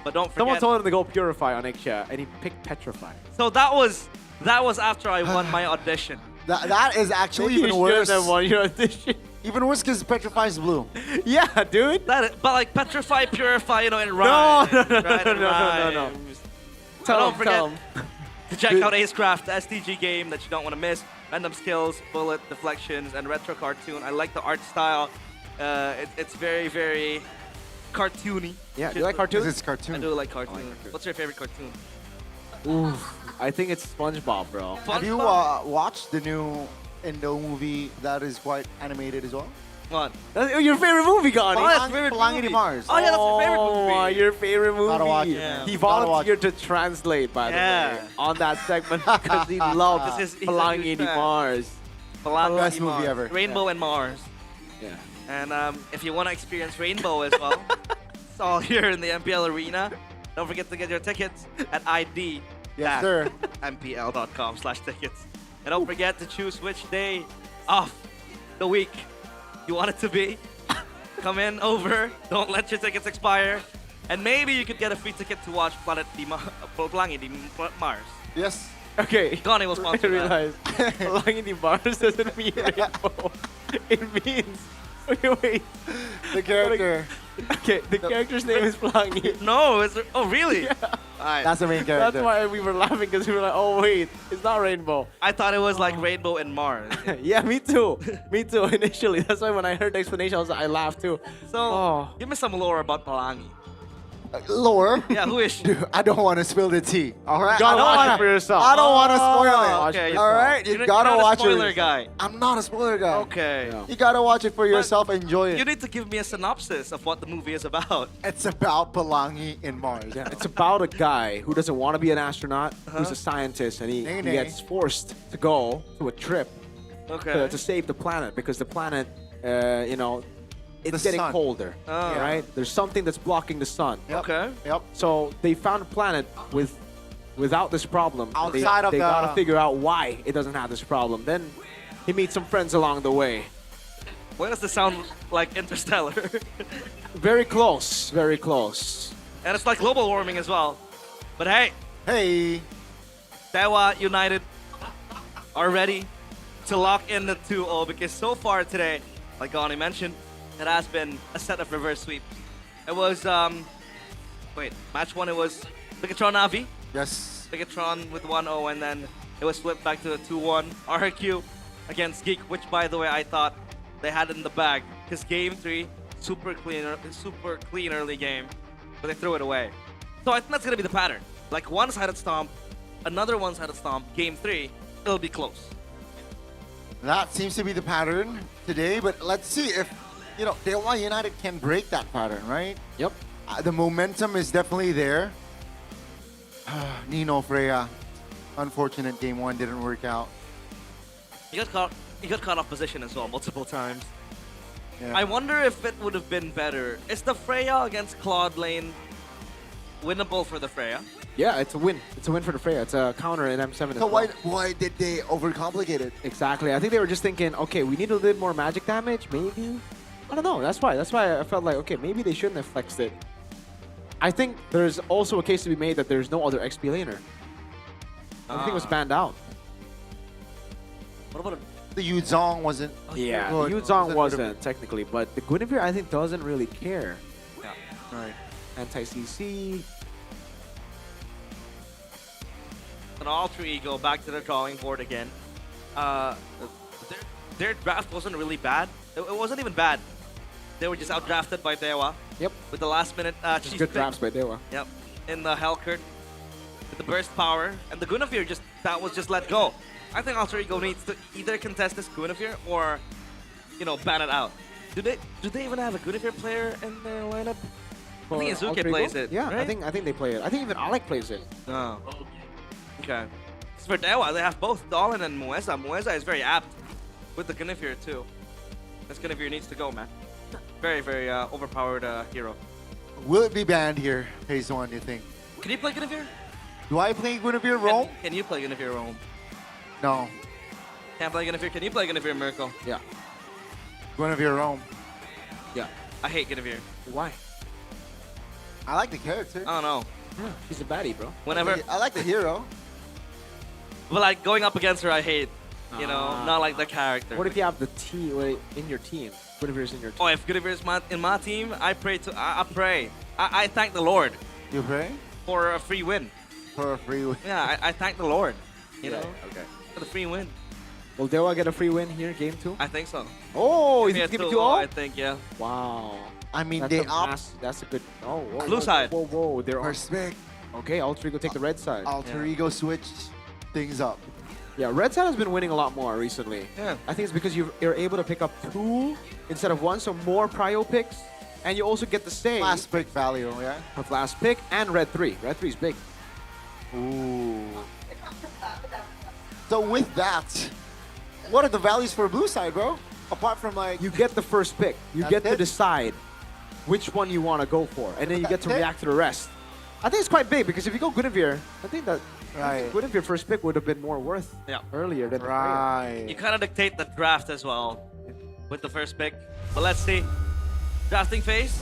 But don't forget. Someone told him to go Purify on Ixia, and he picked Petrify. So that was after I won my audition. That is actually You even worse. shouldn't have won your audition. Even worse because Petrify is blue. Yeah, dude. But like Petrify, Purify, in No, rhymes. no, right, in no. rhymes. So don't forget to check out Acecraft, the STG game that you don't want to miss. Random skills, bullet deflections, and retro cartoon. I like the art style. It's very, very cartoony. Yeah, do you like cartoons? It's cartoon. I do like cartoons. What's your favorite cartoon? Oof. I think it's SpongeBob, bro. Have you watched the new Indo movie that is quite animated as well? What? That's your favorite movie, Gani. Oh, that's your favorite Pelangi movie. di Mars. Oh yeah, that's your favorite movie. Oh, your favorite movie. Gotta watch it, Yeah. man. He Gotta watch volunteered to translate, by the way, on that segment because he loves He's a Pelangi huge di fan. Mars. Pelangi Best di movie Mars. ever. Rainbow and Mars. Yeah. And if you want to experience Rainbow as well, it's all here in the MPL arena. Don't forget to get your tickets at ID. Yes, sir. MPL.com/tickets. And don't forget to choose which day of the week you want it to be. Come in over. Don't let your tickets expire. And maybe you could get a free ticket to watch Pelangi di Mars. Yes. Okay. Gani will I sponsor that. realized Pelangi di Mars doesn't mean rainbow. It means... Wait. The character. Okay, the character's name is Pelangi. No, oh really? Yeah. Alright. That's the main character. That's why we were laughing, because we were like, oh wait, it's not rainbow. I thought it was like Rainbow and Mars. Yeah, me too. Me too, initially. That's why when I heard the explanation, I laughed too. So, give me some lore about Pelangi. Lore. Yeah, who is she? Dude, I don't want to spill the tea. All right. You gotta I don't watch wanna, it for yourself. I don't want to spoil it. Okay, All right. You gotta you're not watch a spoiler it. guy. I'm not a spoiler guy. Okay. You gotta watch it for yourself. Enjoy it. You need to give me a synopsis of what the movie is about. It's about Pelangi in Mars. Yeah, it's about a guy who doesn't want to be an astronaut, who's a scientist, and he gets forced to go to a trip to save the planet because the planet, you know, it's The getting sun. colder, Oh. right? There's something that's blocking the sun. Okay. Yep. So they found a planet without this problem. Outside of they the- gotta figure out why it doesn't have this problem. Then he meets some friends along the way. Why does this sound like Interstellar? Very close, very close. And it's like global warming as well. But hey, Dewa United are ready to lock in the 2-0 because so far today, like Gani mentioned, it has been a set of reverse sweeps. It was, match 1 it was Bigatron Navi. Yes. Bigatron with 1-0 and then it was flipped back to the 2-1. RQ against Geek, which by the way I thought they had in the bag because game 3, super clean early game, but they threw it away. So I think that's gonna be the pattern. Like one-sided stomp, another one-sided stomp, game 3, it'll be close. That seems to be the pattern today, but let's see if, you know, Dewa United can break that pattern, right? Yep. The momentum is definitely there. Nino Freya, unfortunate game 1 didn't work out. He got caught off position as well multiple times. Yeah. I wonder if it would have been better. Is the Freya against Claude lane winnable for the Freya? Yeah, it's a win. It's a win for the Freya. It's a counter in M7. So why did they overcomplicate it? Exactly. I think they were just thinking, okay, we need a little more magic damage, maybe. I don't know. That's why I felt like, okay, maybe they shouldn't have flexed it. I think there's also a case to be made that there's no other XP laner. Everything was banned out. What about the Yuzong wasn't? Yeah, good. the Yuzong wasn't technically, but the Guinevere I think doesn't really care. Yeah. Right. Anti-CC. An alter ego back to the drawing board again. Their draft wasn't really bad. It wasn't even bad. They were just outdrafted by Dewa. Yep. With the last minute cheese Good pick. drafts by Dewa. Yep. In the Hellcurt. With the burst power. And the Guinevere that was just let go. I think alter ego needs to either contest this Guinevere or, you know, ban it out. Do they even have a Guinevere player in their lineup? I think Izuke Alter Ego? plays it. Yeah, right? I think they play it. I think even Alec plays it. Oh. Okay. Because for Dewa, they have both Dolan and Mueza. Mueza is very apt with the Guinevere too. This Guinevere needs to go, man. Very, very overpowered hero. Will it be banned here, Phase 1, do you think? Can you play Guinevere? Do I play Guinevere Rome? Can you play Guinevere Rome? No. Can't play Guinevere. Can you play Guinevere Miracle? Yeah. Guinevere Rome. Yeah. I hate Guinevere. Why? I like the character. I don't know. Yeah, she's a baddie, bro. Whenever, I like the hero. but like going up against her, I hate. You know, not like the character. What if you have the team in your team? Guinevere's in your team. Oh, if Guinevere is in my team, I pray to. I pray. I thank the Lord. You pray? For a free win. For a free win. Yeah, I thank the Lord. You know. Okay. For the free win. Will Dewa get a free win here, game 2? I think so. Oh, Give he's me a giving 2-0, 2-0? I think, yeah. Wow. I mean, That's they a that's a good. Oh, whoa, Blue whoa, side. Whoa, whoa, they're on. First pick. Okay, alter ego take the red side. Alter ego switch things up. Yeah, red side has been winning a lot more recently. Yeah. I think it's because you're able to pick up 2 instead of 1, so more prio picks, and you also get the save Last pick value, yeah? of last pick and red 3. Red 3 is big. Ooh. So with that, what are the values for blue side, bro? Apart from like... You get the first pick. You That's get to it? decide which one you want to go for, and then you get to That's it? react to the rest. I think it's quite big because if you go Guinevere, I think Right. Guinevere first pick would have been more worth earlier than the Freya. Right. You kind of dictate the draft as well with the first pick. But let's see. Drafting phase.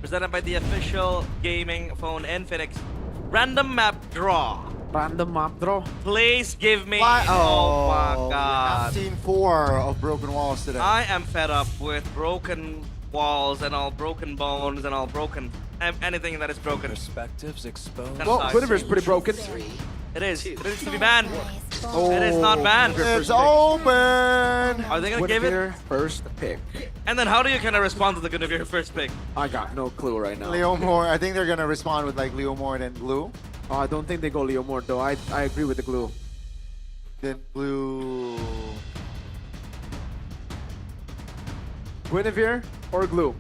Presented by the official gaming phone Infinix. Random map draw. Random map draw. Please give me. Why? Oh my I've god. seen 4 of broken walls today. I am fed up with broken walls and all broken bones and all broken anything that is broken. Perspectives exposed. That Well, sucks. Guinevere's pretty broken. It is. It is to be banned. It is not banned. It's open. Are they gonna give it? First pick. And then how do you kind of respond to the Guinevere first pick? I got no clue right now. Leo Moore. I think they're gonna respond with like Leo Moore and Blue. Oh, I don't think they go Leo Moore though. I agree with the glue. Then Blue. Guinevere or glue?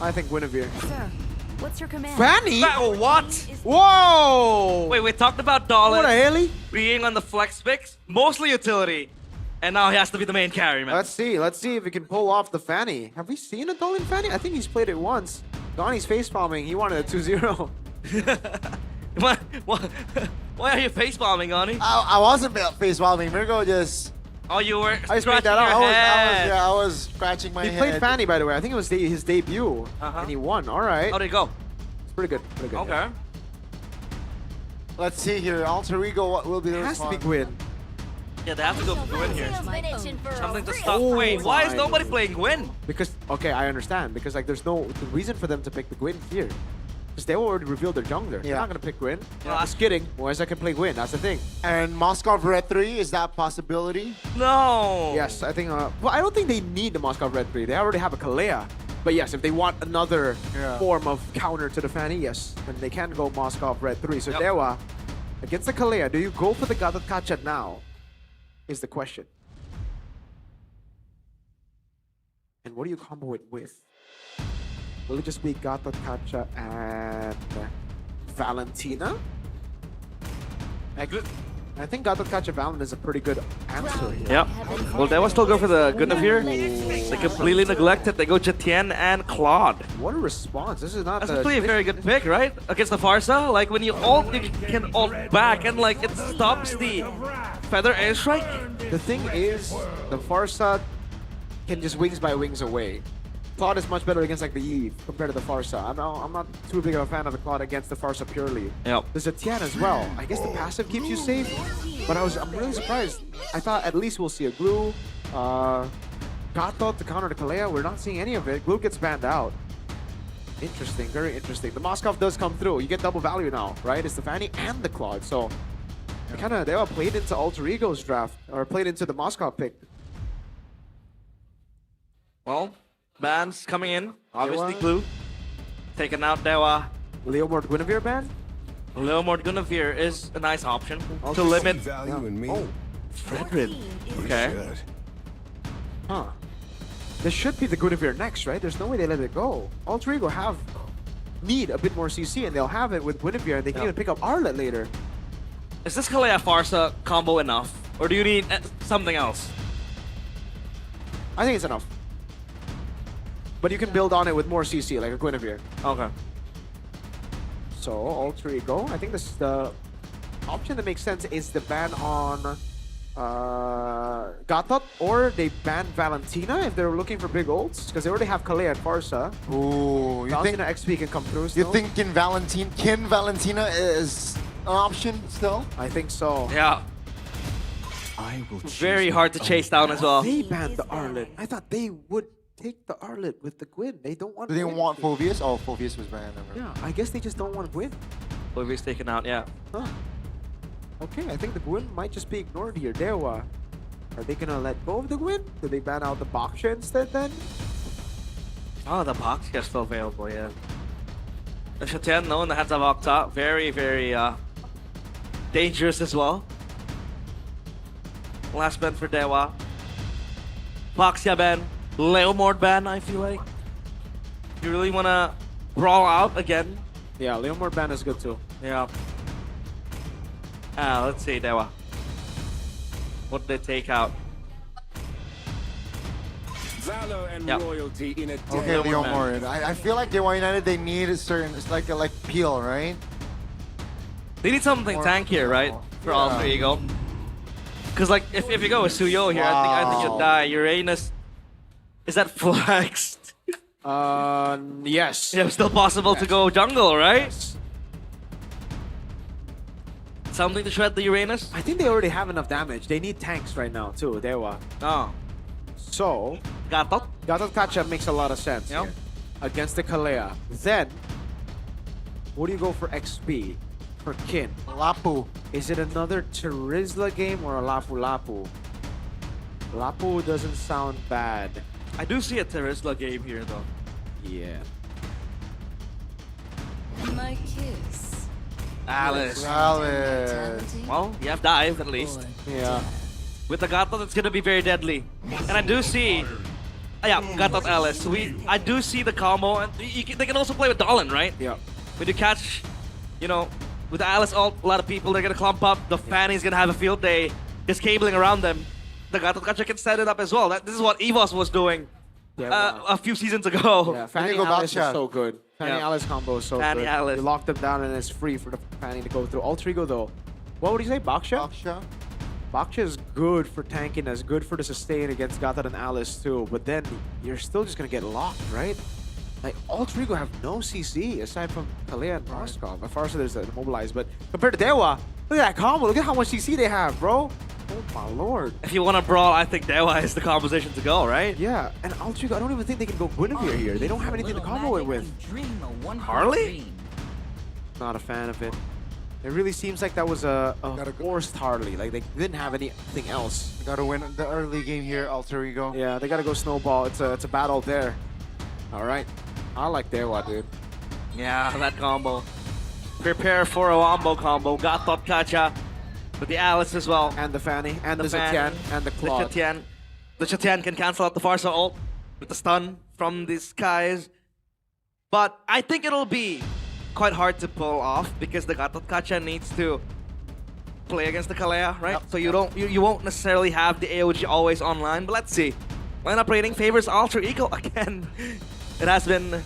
I think Guinevere. Sir, what's your command? Fanny? What? Whoa! Wait, we talked about Dolan What the hell? being on the flex picks, mostly utility, and now he has to be the main carry, man. Let's see if we can pull off the Fanny. Have we seen a Dolan Fanny? I think he's played it once. Donnie's face palming. He wanted a 2-0. Why are you face bombing, Donnie? I wasn't face palming. Mirko just. Oh, you were I scratching that out. your head. I was scratching my He head. played Fanny, by the way. I think it was his debut, and he won. All right. How did it go? It's pretty good. Pretty good. Okay. Let's see here. Alter Ego, what will be the It has to response? be Gwyn. Yeah, they have to go for Gwyn here. Something to stop. Oh Wait, why is my. nobody playing Gwyn? Because, okay, I understand. Because like, there's no reason for them to pick the Gwyn here. Because they already revealed their jungler. They're not gonna pick Gwyn. Just kidding. Whereas I can play Gwyn. That's the thing. And Moskov Red 3, is that possibility? No. Yes, I think. Well, I don't think they need the Moskov Red 3. They already have a Kalea. But yes, if they want another form of counter to the Fanny, yes, then they can go Moskov Red 3. So Dewa, against the Kalea, do you go for the Gatot Kacha now? Is the question. And what do you combo it with? Will it just be Gatot Kacha and Valentina? I think Gatot Kacha Valentina is a pretty good answer here. Yep. Well, they will still go for the Guinevere. They completely neglected. They go Jetienne and Claude. What a response. This is not That's actually a very good pick, right? Against the Farsa, like when you ult, you can ult back and like it stops the feather airstrike. The thing is, the Farsa can just wings by wings away. Claude is much better against like the Eve compared to the Farsa. I'm not too big of a fan of the Claude against the Farsa purely. Yep. There's a Tian as well. I guess the passive keeps you safe, but I'm really surprised. I thought at least we'll see a Glue, Gatot to counter the Kalea. We're not seeing any of it. Glue gets banned out. Interesting, very interesting. The Moskov does come through. You get double value now, right? It's the Fanny and the Claude. So they all played into Alter Ego's draft, or played into the Moskov pick. Well, bans coming in. Obviously, Glue. Taking out Dewa. Leomord Guinevere ban? Leomord Guinevere is a nice option to limit value in me. Oh, Fredrid. Okay. Huh. This should be the Guinevere next, right? There's no way they let it go. Alter Ego need a bit more CC, and they'll have it with Guinevere, and they can even pick up Arlet later. Is this Kalea Farsa combo enough? Or do you need something else? I think it's enough. But you can build on it with more CC, like a Guinevere. Okay. So, Alter Ego, I think this is the option that makes sense is the ban on Gatot, or they ban Valentina if they're looking for big ults, because they already have Kalea and Farsa. Ooh, you Valentina XP can come through still. You think Valentina is an option still? I think so. Yeah. Very hard to chase down as well. They banned the Arlet. I thought they would take the Arlet with the Gwyn. They don't want They didn't Gwyn. want Phoveus? Oh, Phoveus was banned. Yeah, I guess they just don't want Gwyn. Phoveus taken out, yeah. Huh. Okay, I think the Gwyn might just be ignored here. Dewa, are they gonna let go of the Gwyn? Do they ban out the Baksha instead then? Oh, the Baksha is still available, yeah. The Jetienne, no, in the hands of Octa. Very, very dangerous as well. Last ban for Dewa. Baksha ban. Leomord ban, I feel like. You really want to brawl out again? Yeah, Leomord ban is good too. Yeah. Let's see, Dewa. What did they take out? Valor and Yep. royalty in a Okay, Leomord. I feel like Dewa United, they need a certain, it's like Peel, right? They need something tankier, right? For Alter Ego. Because like, if you go with Suyo here, I think you'll die. Uranus, is that flexed? Yes. Yeah, still possible to go jungle, right? Yes. Something to shred the Uranus? I think they already have enough damage. They need tanks right now too, Dewa. Oh. So, Gatot Kacha makes a lot of sense here. Against the Kalea. Then, what do you go for XP? for Kin. Lapu. Is it another Terizla game or a Lapu Lapu? Lapu doesn't sound bad. I do see a Terizla game here though. Yeah. My kiss. Alice. Well, you have dive at least. Yeah. With the Gatot, it's gonna be very deadly. And I do see, yeah, Gatot Alice. I do see the combo, and they can also play with Dolan, right? Yeah. When you catch, you know, with the Alice ult, a lot of people they're gonna clump up. The Fanny's gonna have a field day, just cabling around them. The Gatot Kacha can set it up as well. This is what EVOS was doing a few seasons ago. Yeah, Fanny Alice is so good. Fanny Yeah. Alice combo is so Fanny good. Alice. You lock them down and it's free for the Fanny to go through. Alter Ego though. What would you say, Baksha? Baksha is good for tanking, as good for the sustain against Gatot and Alice too, but then you're still just gonna get locked, right? Like, Alter Ego have no CC aside from Kalea and Moskov. As far as there's immobilized, but compared to Dewa, look at that combo, look at how much CC they have, bro. Oh my lord. If you want to brawl, I think Dewa is the composition to go, right? Yeah, and Alter Ego, I don't even think they can go Guinevere here. They don't have anything to combo it with. Harley? Not a fan of it. It really seems like that was a forced Harley. Like, they didn't have anything else. Gotta win the early game here, Alter Ego. Yeah, they gotta go snowball. It's a battle there. All right. I like Dewa, dude. Yeah, that combo. Prepare for a wombo combo. Gatot Kacha with the Alice as well. And the Fanny, and the Fanny, Zetian, and the Claude. The Zetian can cancel out the Farsa ult with the stun from the skies. But I think it'll be quite hard to pull off because the Gatot Kacha needs to play against the Kalea, right? So you won't necessarily have the AOG always online, but let's see. Lineup rating favors Alter Ego again. It has been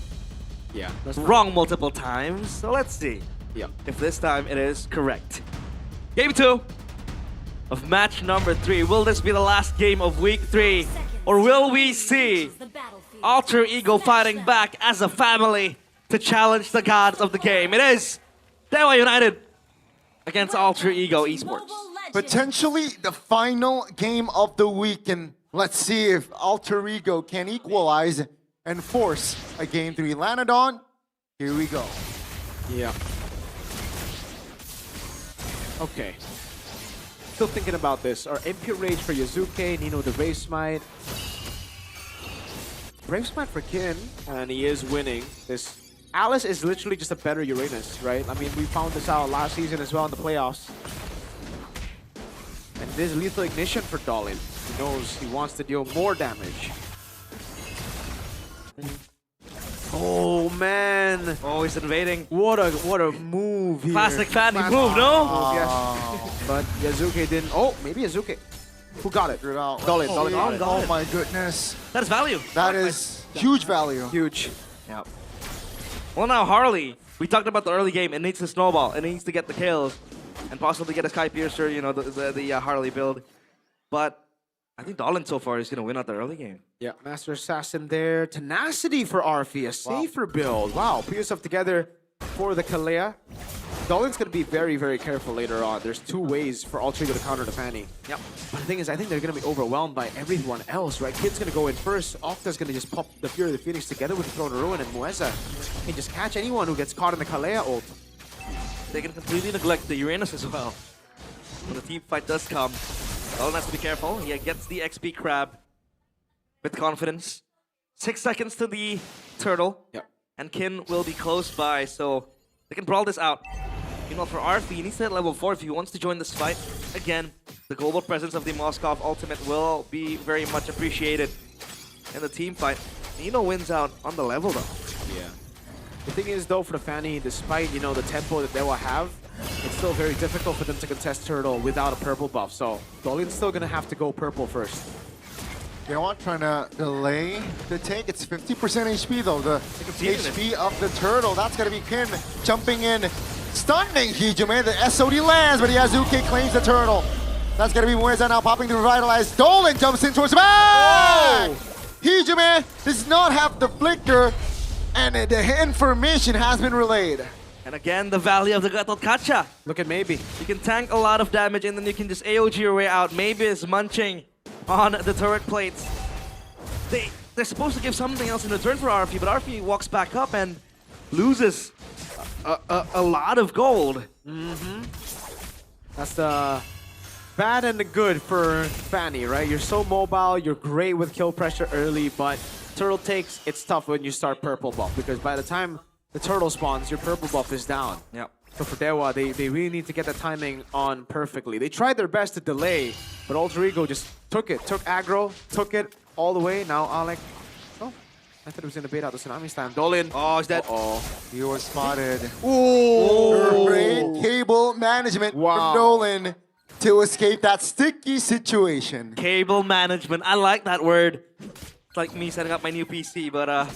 wrong multiple times, so let's see if this time it is correct. Game 2 of match number 3. Will this be the last game of week 3? Or will we see Alter Ego fighting back as a family to challenge the gods of the game? It is Dewa United against Alter Ego Esports. Potentially the final game of the week, and let's see if Alter Ego can equalize and force a game 3. Lanadon, here we go. Yeah. Okay. Still thinking about this. Our MP Rage for Yazuke, Nino the Brave Smite. Brave Smite for Kin, and he is winning. This Alice is literally just a better Uranus, right? I mean, we found this out last season as well in the playoffs. And this Lethal Ignition for Dolan. He knows he wants to deal more damage. Oh man! Oh, he's invading. What a move here. Classic Fanny move, no? Yes. But Yazuke didn't. Oh, maybe Yazuke. Who got it? Dolan. Oh my goodness. That is value. That is huge value. Huge. Yep. Well, now Harley. We talked about the early game. It needs to snowball. It needs to get the kills and possibly get a Sky Piercer. You know, the Harley build. But I think Dolan so far is gonna win out the early game. Yeah, Master Assassin there. Tenacity for Arfi, a safer build. Wow, put yourself together for the Kalea. Dolan's gonna be very, very careful later on. There's two ways for Alter Ego to counter the Fanny. Yep. But the thing is, I think they're gonna be overwhelmed by everyone else, right? Kid's gonna go in first. Octa's gonna just pop the Fury of the Phoenix together with the Throne of Ruin, and Mueza can just catch anyone who gets caught in the Kalea ult. They can completely neglect the Uranus as well. When the team fight does come, Dolan has to be careful. He gets the XP crab with confidence. 6 seconds to the turtle. Yep. And Kin will be close by, so they can brawl this out. Meanwhile, for Arfi, he needs to hit level 4 if he wants to join this fight. Again, the global presence of the Moskov ultimate will be very much appreciated in the team fight. Nino wins out on the level though. Yeah. The thing is though, for the Fanny, despite, you know, the tempo that they will have, it's still very difficult for them to contest Turtle without a purple buff. So Dolan's still gonna have to go purple first. They are trying to delay the take. It's 50% HP though. The HP of the Turtle. That's gonna be Kin jumping in, stunning Hijume. The SOD lands, but Yazuke claims the Turtle. That's gonna be Mueza now popping to revitalize. Dolan jumps in towards the back! Hijume does not have the flicker, and the information has been relayed. And again, the value of the Gatot Kacha. Look at Maybe. You can tank a lot of damage and then you can just AOG your way out. Maybe is munching on the turret plates. They're supposed to give something else in return for Arfi, but Arfi walks back up and loses a lot of gold. That's the bad and the good for Fanny, right? You're so mobile, you're great with kill pressure early, but turtle takes, it's tough when you start purple buff, because by the time the turtle spawns, your purple buff is down. Yep. So for Dewa, they really need to get the timing on perfectly. They tried their best to delay, but Alter Ego just took aggro, took it all the way. Now Alec, oh, I thought he was gonna bait out the Tsunami Slam. Dolan. Oh, he's dead. You were spotted. Ooh. Great cable management from Dolan to escape that sticky situation. Cable management. I like that word. It's like me setting up my new PC, but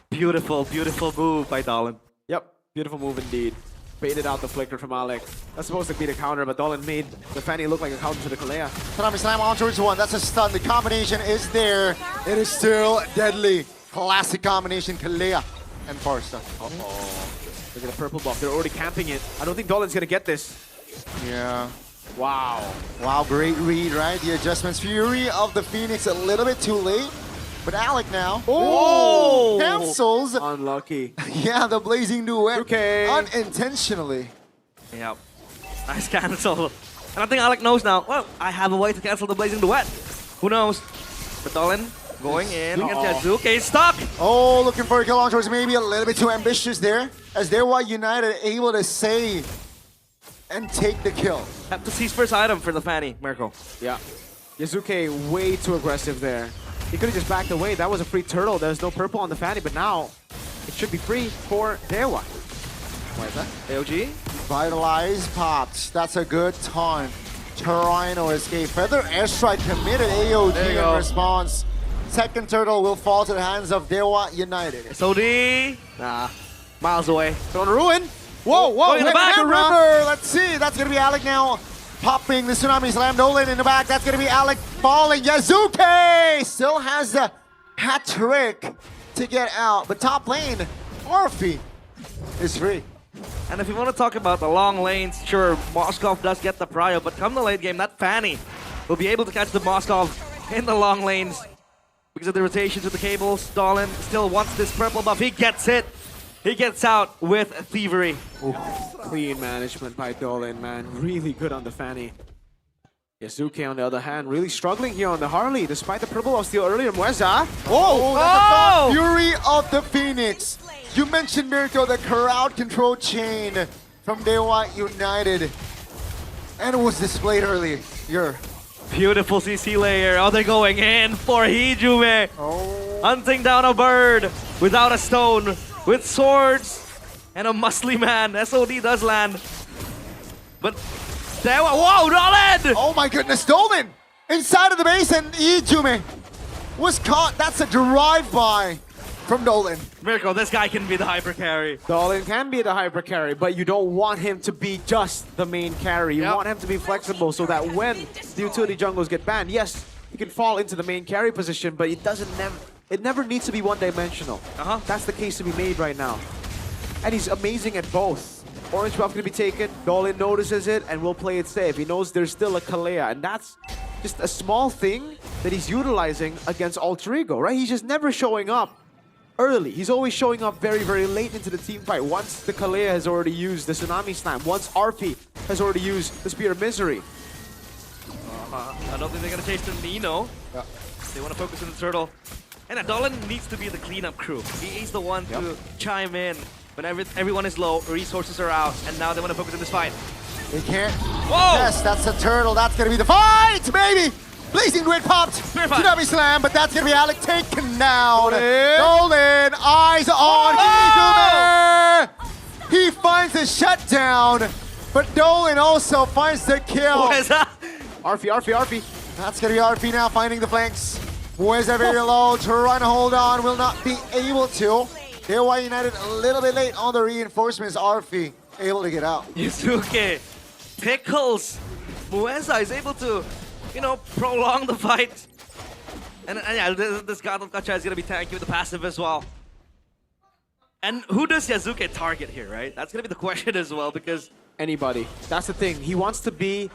beautiful, beautiful move by Dolan. Yep, beautiful move indeed. Baited out the flicker from Alec. That's supposed to be the counter, but Dolan made the Fanny look like a counter to the Kalea. Tsunami Slam on towards one. That's a stun. The combination is there. It is still deadly. Classic combination, Kalea and Farsta. Look at the purple buff. They're already camping it. I don't think Dolan's gonna get this. Yeah. Wow. Wow, great read, right? The adjustments. Fury of the Phoenix a little bit too late. But Alec now. Oh! Cancels. Unlucky. Yeah, the blazing duet. Okay. Unintentionally. Yep. Nice cancel. And I think Alec knows now, well, I have a way to cancel the blazing duet. Who knows? But Dolan going in against Yazuke. Stuck. Oh, looking for a kill on towards maybe a little bit too ambitious there. As Dewa United able to save and take the kill. Have to seize first item for the Fanny, Mirko. Yeah. Yazuke way too aggressive there. He could have just backed away. That was a free turtle. There's no purple on the Fanny, but now it should be free for Dewa. Why is that? AOG? Vitalize popped. That's a good taunt. Torino escape. Feather airstrike committed AOG in response. Second turtle will fall to the hands of Dewa United. SOD. Nah. Miles away. Throwing a ruin. Whoa, whoa, in the back. river. Let's see. That's going to be Alec now. Popping the Tsunami Slam. Dolan in the back. That's going to be Alec falling. Yazuke still has the hat trick to get out. But top lane, Orphe is free. And if you want to talk about the long lanes, sure, Moskov does get the prio, but come the late game, that Fanny will be able to catch the Moskov in the long lanes because of the rotations with the cables. Dolan still wants this purple buff. He gets it. He gets out with Thievery. Ooh, clean management by Dolan, man. Really good on the Fanny. Yazuke, on the other hand, really struggling here on the Harley, despite the purple of steel earlier. Mueza. Oh, that's a Fury of the Phoenix. You mentioned, Mirko, the crowd control chain from Dewa United. And it was displayed earlier. Beautiful CC layer. Oh, they're going in for Hijume. Hunting down a bird without a stone. With swords and a muscly man. SOD does land. But Dewa, whoa, Dolan! Oh my goodness, Dolan! Inside of the base and Ijume was caught. That's a drive-by from Dolan. Mirko, this guy can be the hyper carry. Dolan can be the hyper carry, but you don't want him to be just the main carry. You want him to be flexible so that when the utility jungles get banned, yes, he can fall into the main carry position, but it never needs to be one-dimensional. That's the case to be made right now. And he's amazing at both. Orange buff going to be taken, Dolan notices it, and will play it safe. He knows there's still a Kalea, and that's just a small thing that he's utilizing against Alter Ego, right? He's just never showing up early. He's always showing up very, very late into the team fight. Once the Kalea has already used the Tsunami Slam, once Arfi has already used the Spear of Misery. I don't think they're going to chase the Nino. They want to focus on the turtle. And Dolan needs to be the cleanup crew. He's the one to chime in when everyone is low, resources are out, and now they want to focus on this fight. They can't. Whoa! Yes, that's the turtle. That's going to be the fight, baby! Blazing Grid popped. Tsunami Slam, but that's going to be Alec taken down. Dolan, eyes on Hizume. He finds the shutdown, but Dolan also finds the kill. What is that? Arfi. That's going to be Arfi now finding the flanks. Mueza very low, trying to hold on, will not be able to. Dewa United a little bit late on the reinforcements. Arfi able to get out. Yusuke pickles. Mueza is able to, prolong the fight. And yeah, this God of Gacha is going to be tanky with the passive as well. And who does Yazuke target here, right? That's going to be the question as well, because... Anybody. That's the thing. He wants to be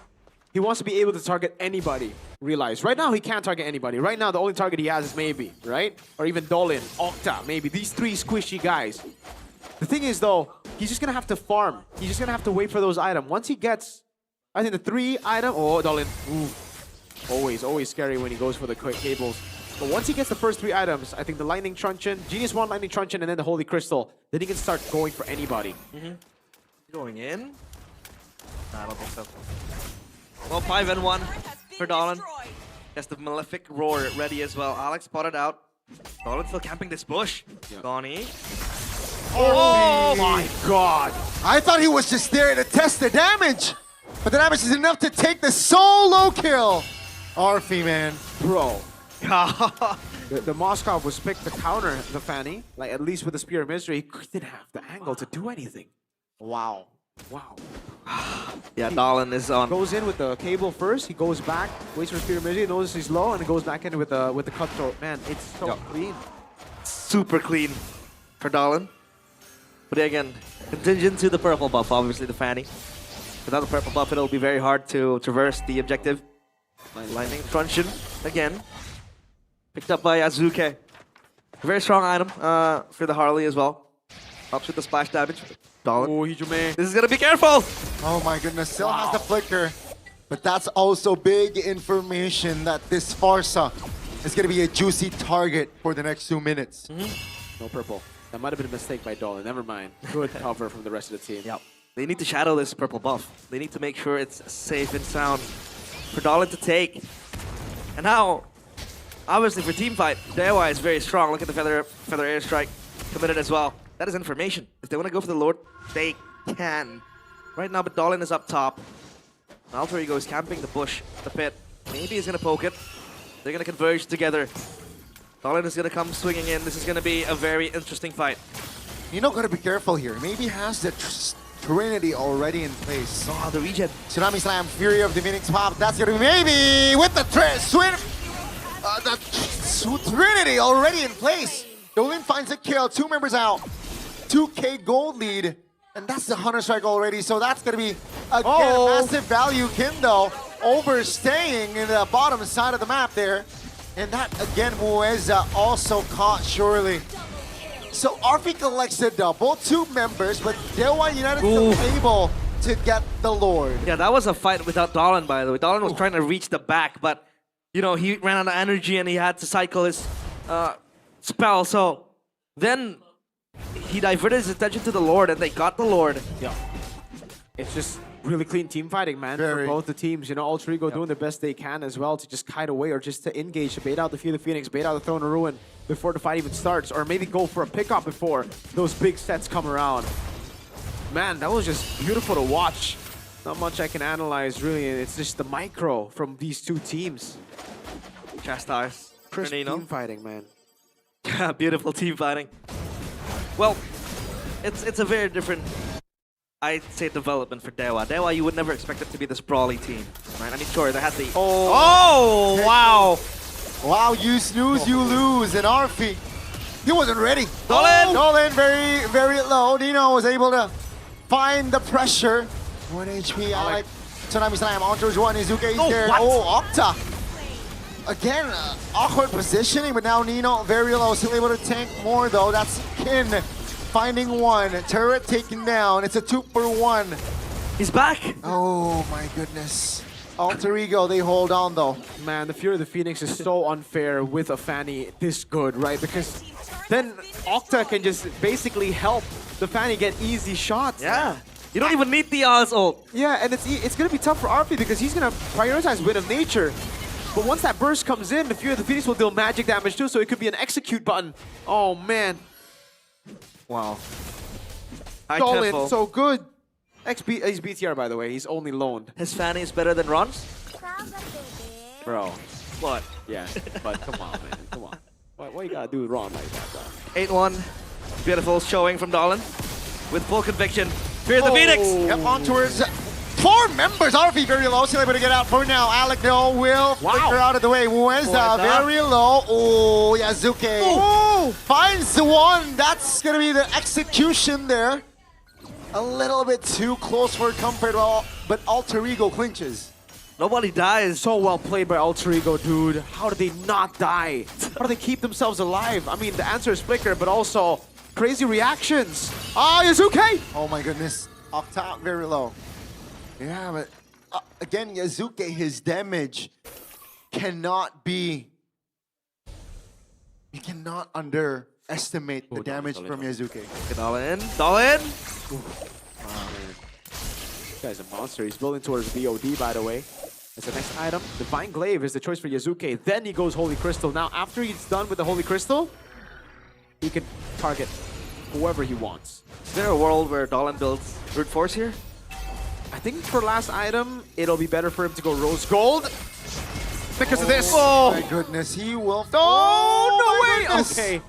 able to target anybody. Realize. Right now, he can't target anybody. Right now, the only target he has is maybe, right? Or even Dolan, Octa, maybe. These three squishy guys. The thing is, though, he's just gonna have to farm. He's just gonna have to wait for those items. Once he gets, I think the 3 item. Oh, Dolan. Ooh. Always scary when he goes for the cables. But once he gets the first 3 items, I think the Lightning Truncheon, Genius 1 Lightning Truncheon, and then the Holy Crystal, then he can start going for anybody. Going in? Nah, I don't think so. Well, 5 and 1 for Dolan. Has the Malefic Roar ready as well. Alex spotted out. Dolan still camping this bush. Donnie. Oh my god! I thought he was just there to test the damage, but the damage is enough to take the solo kill. Arfi, man. Bro. the Moskov was picked to counter the Fanny, like at least with the Spear of Mystery, he didn't have the angle to do anything. Wow. Yeah, Dolan is on. Goes in with the cable first, he goes back, waits for Spear of Mystery, notices he's low, and goes back in with the cutthroat. Man, it's so clean. Super clean for Dolan. But again, contingent to the purple buff, obviously the Fanny. Without the purple buff, it'll be very hard to traverse the objective. Lightning Truncheon again. Picked up by Azuke. Very strong item for the Harley as well. Helps with the splash damage. Dolan. Oh, Hijume. This is gonna be careful! Oh my goodness, still has the flicker. But that's also big information that this Farsa is gonna be a juicy target for the next 2 minutes. No purple. That might have been a mistake by Dolan. Never mind. Good cover from the rest of the team. Yep. They need to shadow this purple buff. They need to make sure it's safe and sound for Dolan to take. And now, obviously for team fight, Dewa is very strong. Look at the feather airstrike committed as well. That is information. If they want to go for the Lord, they can. Right now, but Dolan is up top. Alter Ego is camping the bush, the pit. Maybe he's gonna poke it. They're gonna converge together. Dolan is gonna come swinging in. This is gonna be a very interesting fight. You're not gonna be careful here. Maybe he has the Trinity already in place. Oh, the regen. Tsunami Slam, Fury of the Phoenix Pop. That's gonna be maybe with the Trinity already in place. Dolan finds a kill. 2 members out. 2K gold lead. And that's the Hunter Strike already. So that's gonna be again massive value. Kindo overstaying in the bottom side of the map there. And that again, Mueza also caught surely. So Arfi collects the double, 2 members, but Dewa United still able to get the Lord. Yeah, that was a fight without Dolan, by the way. Dolan was trying to reach the back, but you know, he ran out of energy and he had to cycle his spell. So then he diverted his attention to the Lord and they got the Lord. Yeah. It's just really clean team fighting, man, for both the teams. You know, Alter Ego doing the best they can as well to just kite away or just to engage, to bait out the Fear of the Phoenix, bait out the Throne of Ruin before the fight even starts, or maybe go for a pickup before those big sets come around. Man, that was just beautiful to watch. Not much I can analyze, really. It's just the micro from these 2 teams. Chastise. Crisp team fighting, man. Beautiful team fighting. Well, it's a very different, I'd say, development for Dewa. Dewa, you would never expect it to be this brawly team, right? I mean, sure, there has the... Oh, wow! Wow, you snooze, you lose. And Arfi, he wasn't ready. Dolan! Dolan very low. Nino was able to find the pressure. 1 HP, I like Tsunami Slam. On towards 1, Izuke is there. What? Oh, Octa. Again, awkward positioning, but now Nino very low. Still able to tank more though. That's Kin finding 1. Turret taken down. It's a 2 for 1. He's back. Oh my goodness. Alter Ego, they hold on though. Man, the Fury of the Phoenix is so unfair with a Fanny this good, right? Because then Octa can just basically help the Fanny get easy shots. Yeah. You don't even need the Oz ult. Yeah, and it's going to be tough for Arfi because he's going to prioritize Wind of Nature. But once that burst comes in, the Fury of the Phoenix will deal magic damage too, so it could be an execute button. Oh, man. Wow. Dolan, so good. He's BTR, by the way. He's only loaned. His Fanny is better than Ron's? Bro. What? Yeah, but come on, man. Come on. Why you gotta do Ron like that, bro? 8-1. Beautiful showing from Dolan. With full conviction. Fear the Phoenix! Yep, on towards 4 members. Arfi very low. Still able to get out for now. Alec though will flicker out of the way. Mueza very low. Oh, Yazuke. Oh, finds the 1. That's gonna be the execution there. A little bit too close for comfort, but Alter Ego clinches. Nobody dies. So well played by Alter Ego, dude. How do they not die? How do they keep themselves alive? I mean, the answer is Flicker, but also crazy reactions. Ah, Yazuke! Oh my goodness. Octa very low. Yeah, but again, Yazuke, his damage cannot be... You cannot underestimate the damage from Yazuke. Dolan. Dolan! This guy's a monster. He's building towards VOD, by the way. As the next item, Divine Glaive is the choice for Yazuke. Then he goes Holy Crystal. Now, after he's done with the Holy Crystal, he can target whoever he wants. Is there a world where Dolan builds Brute Force here? I think for last item, it'll be better for him to go Rose Gold. Because of this. Oh my goodness, he will... Oh, no way! Goodness. Okay.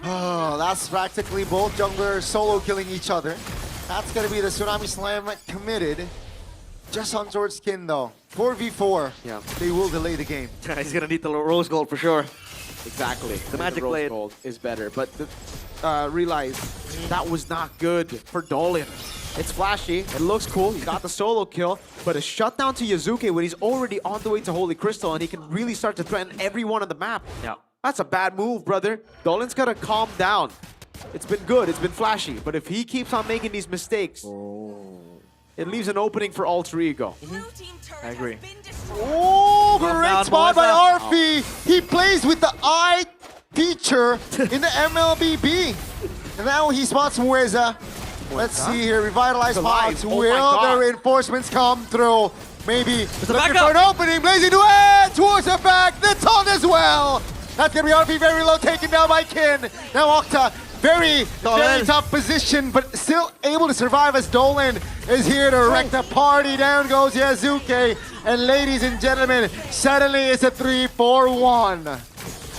Oh, that's practically both junglers solo killing each other. That's gonna be the Tsunami Slam committed. Just on Sword Skin though. 4v4. Yeah. They will delay the game. He's gonna need the Rose Gold for sure. Exactly. The Magic Rose Blade Gold is better, but realize that was not good for Dolan. It's flashy, it looks cool, he got the solo kill, but a shutdown to Yazuke when he's already on the way to Holy Crystal and he can really start to threaten everyone on the map. Yeah. That's a bad move, brother. Dolan's gotta calm down. It's been good, it's been flashy, but if he keeps on making these mistakes, it leaves an opening for Alter Ego. I agree. Oh, great spot by Arfi. He plays with the eye feature in the MLBB. And now he spots Mueza. Let's see here, revitalized pods. Will the reinforcements come through? Maybe looking for an opening, blazing to it towards the back, the taunt as well. That's gonna be Arfi very low, taken down by Kin. Now Octa, very tough position, but still able to survive as Dolan is here to wreck the party. Down goes Yazuke, and ladies and gentlemen, suddenly it's a 3-4-1.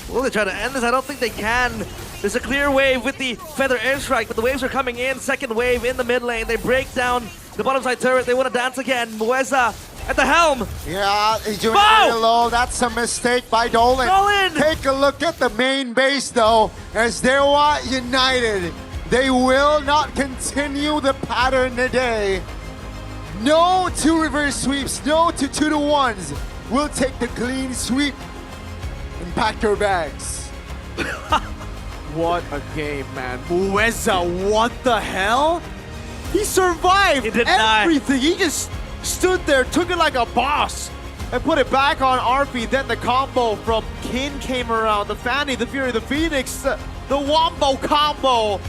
Will they try to end this? I don't think they can. There's a clear wave with the Feather Airstrike, but the waves are coming in. Second wave in the mid lane. They break down the bottom side turret. They want to dance again. Mueza at the helm. Yeah, he's doing very low. That's a mistake by Dolan. Dolan! Take a look at the main base though, as Dewa United. They will not continue the pattern today. No 2 reverse sweeps, no 2 2-1s. We'll take the clean sweep and pack your bags. What a game, man. Mueza, what the hell? He survived everything. He just stood there, took it like a boss, and put it back on Arfi. Then the combo from Kin came around. The Fanny, the Fury, the Phoenix, the Wombo combo.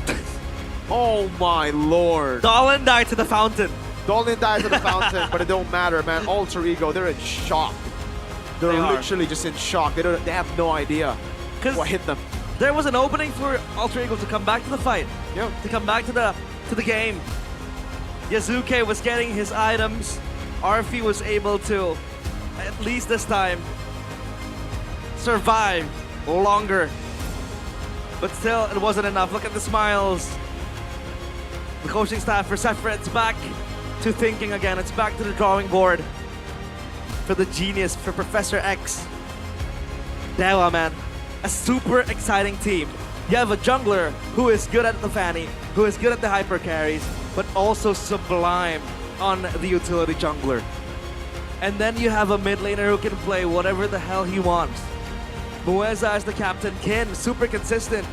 Oh my lord. Dolan died to the fountain. Dolan died to the fountain, but it don't matter, man. Alter Ego, they're in shock. They're literally just in shock. They have no idea what hit them. There was an opening for Alter Ego to come back to the fight. Yep. To come back to the game. Yazuke was getting his items. Arfi was able to, at least this time, survive longer. But still, it wasn't enough. Look at the smiles. The coaching staff for Sephra, it's back to thinking again. It's back to the drawing board for the genius, for Professor X. Dewa, man. A super exciting team. You have a jungler who is good at the Fanny, who is good at the hyper carries, but also sublime on the utility jungler. And then you have a mid laner who can play whatever the hell he wants. Mueza as the captain, Kin, super consistent.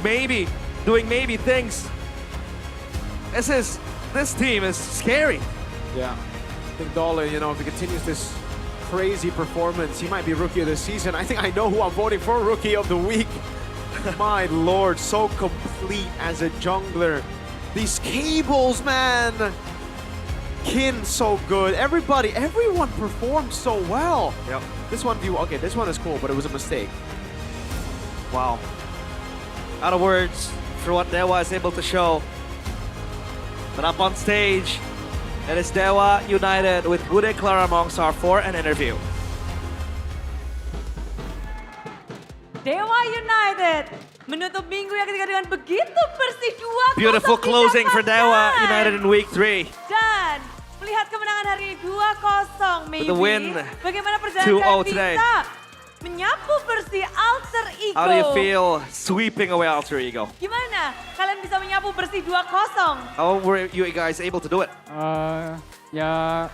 Maybe, doing maybe things. This team is scary. Yeah, I think Dolan, you know, if he continues this crazy performance, he might be Rookie of the Season. I think I know who I'm voting for Rookie of the Week. My lord, so complete as a jungler. These cables, man. Kin, so good. Everyone performed so well. Yep. This one is cool, but it was a mistake. Wow. Out of words for what Dewa is able to show. But up on stage, it is Dewa United with Bude Claramongsar for an interview. Dewa United menutup minggu yang ketiga dengan begitu bersih 2-0. Beautiful closing for Dewa United in week 3. Dan melihat kemenangan hari ini 2-0 maybe. With the win, Bagaimana perjalanan 2-0 today. bisa menyapu bersih Alter Ego? How do you feel sweeping away Alter Ego? Gimana kalian bisa menyapu bersih 2-0? How were you guys able to do it? Ya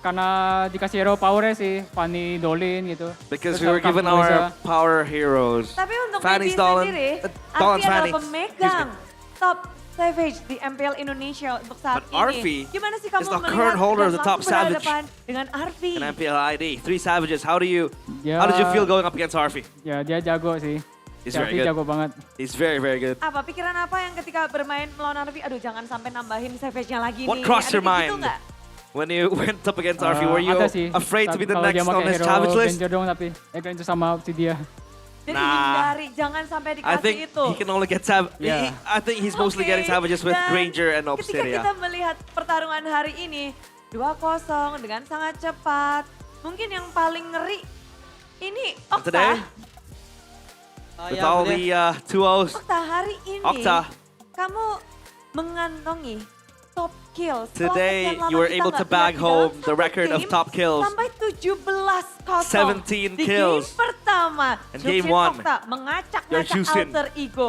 karena dikasih hero power sih, Fanny, Dolin gitu. Because Terus we were lengkap given Moza. our power heroes. Tapi untuk Fanny's Medi Dolan, sendiri, Dolan Arfi adalah Fanny. pemegang top Savage di MPL Indonesia untuk saat But ini. Arfi Gimana sih kamu is the melihat current holder of dan the top langsung Savage berhadapan dengan Arfi? in MPL ID. 3 Savages. How did you Ya. feel going up against Arfi? Ya dia jago sih. He's Si very Arfi good. jago banget. He's very, very good. Apa pikiran apa yang ketika bermain melawan Arfi? Aduh jangan sampai nambahin Savage-nya lagi What nih. crossed Ada your kayak gitu mind nggak? when you went up against Arfi? Were you Ada sih. afraid to be the Kalau dia next on pakai his hero Savage list? Danger dong tapi itu sama si dia. Jadi Nah. hindari, jangan sampai I dikasih think itu. he can only get Yeah. I think he's mostly getting Savages with Dan Granger and ketika Obsidia. kita melihat pertarungan hari ini 2-0 dengan sangat cepat. Mungkin yang paling ngeri ini Today, Okta. with all the 2-0s, Okta hari ini Okta. kamu mengantongi top kill. Setelah Today, sekian lama you were kita able nggak to bag lihat di dalam home the satu record of game top kills. Sampai 17-0 17 di kills. game pertama. And game Jushin one, Okta you're mengacak-ngacak Jushin. alter ego.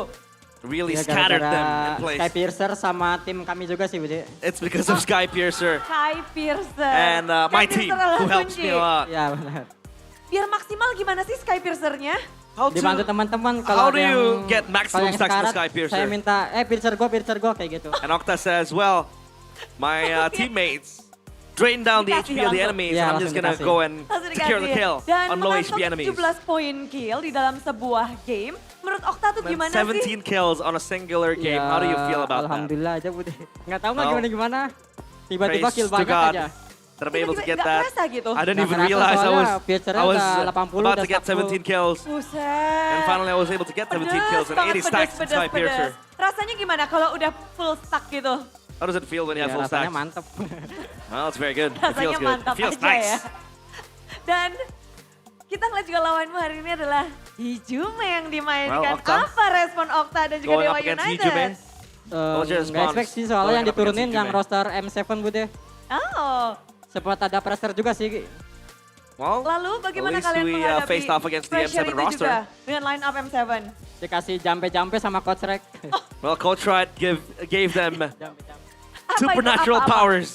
Really Ya, scattered them gara-gara in place. Sky Piercer sama tim kami juga sih, Budi. It's because of Sky Piercer Kai Piercer. and my Sky team, Piercer adalah who helps kunci. me a lot. Ya, benar. Biar maksimal gimana sih Sky Piercer-nya? Dibantu teman-teman how kalau do ada you yang get maximum kalau yang stacks with sekarat, Sky Piercer? Saya minta, Piercer go kayak gitu. And Okta says, well, my teammates drain down the Dikasih HP of the langsung. enemies, Yeah, and I'm just langsung gonna dikasih. go and Langsung secure the dikasih. kill Dan on low HP mengantongi enemies. 17 poin kill di dalam sebuah game. Menurut Okta tuh Man, gimana 17 sih? kills on a singular game. How do you feel about that? Alhamdulillah aja, Budi. Nggak tahu mah Well, gimana-gimana. Tiba-tiba Praise kill to banyak God aja. that I'm able to get Nggak that. kerasa gitu. I didn't Nggak even kerasa realize soalnya Piercernya I was udah 80, about udah to get 17 kills. Buset. And finally I was able to get 17 kills and 80 stacks in Sky Piercer. Rasanya gimana kalau udah full stack gitu? How does it feel when you have Ya, full rasanya stacks? mantep. Well, it's very good. It Rasanya feels good. mantap It feels aja nice. ya. Dan kita ngeliat juga lawanmu hari ini adalah Hijume yang dimainkan. Well, Okta. Apa respon Okta dan juga Going Dewa up against United? Hijume. What's your Nggak response? expect sih soalnya Going yang up against diturunin yang Hijume. roster M7, Budi. Oh. Sempat ada pressure juga sih. Well, Lalu bagaimana at least kalian we menghadapi faced off against the pressure M7 itu roster. juga dengan line up M7? Dikasih jampe-jampe sama Coach Rek. Well, Coach Wright gave them Apa supernatural itu, apa-apa? powers.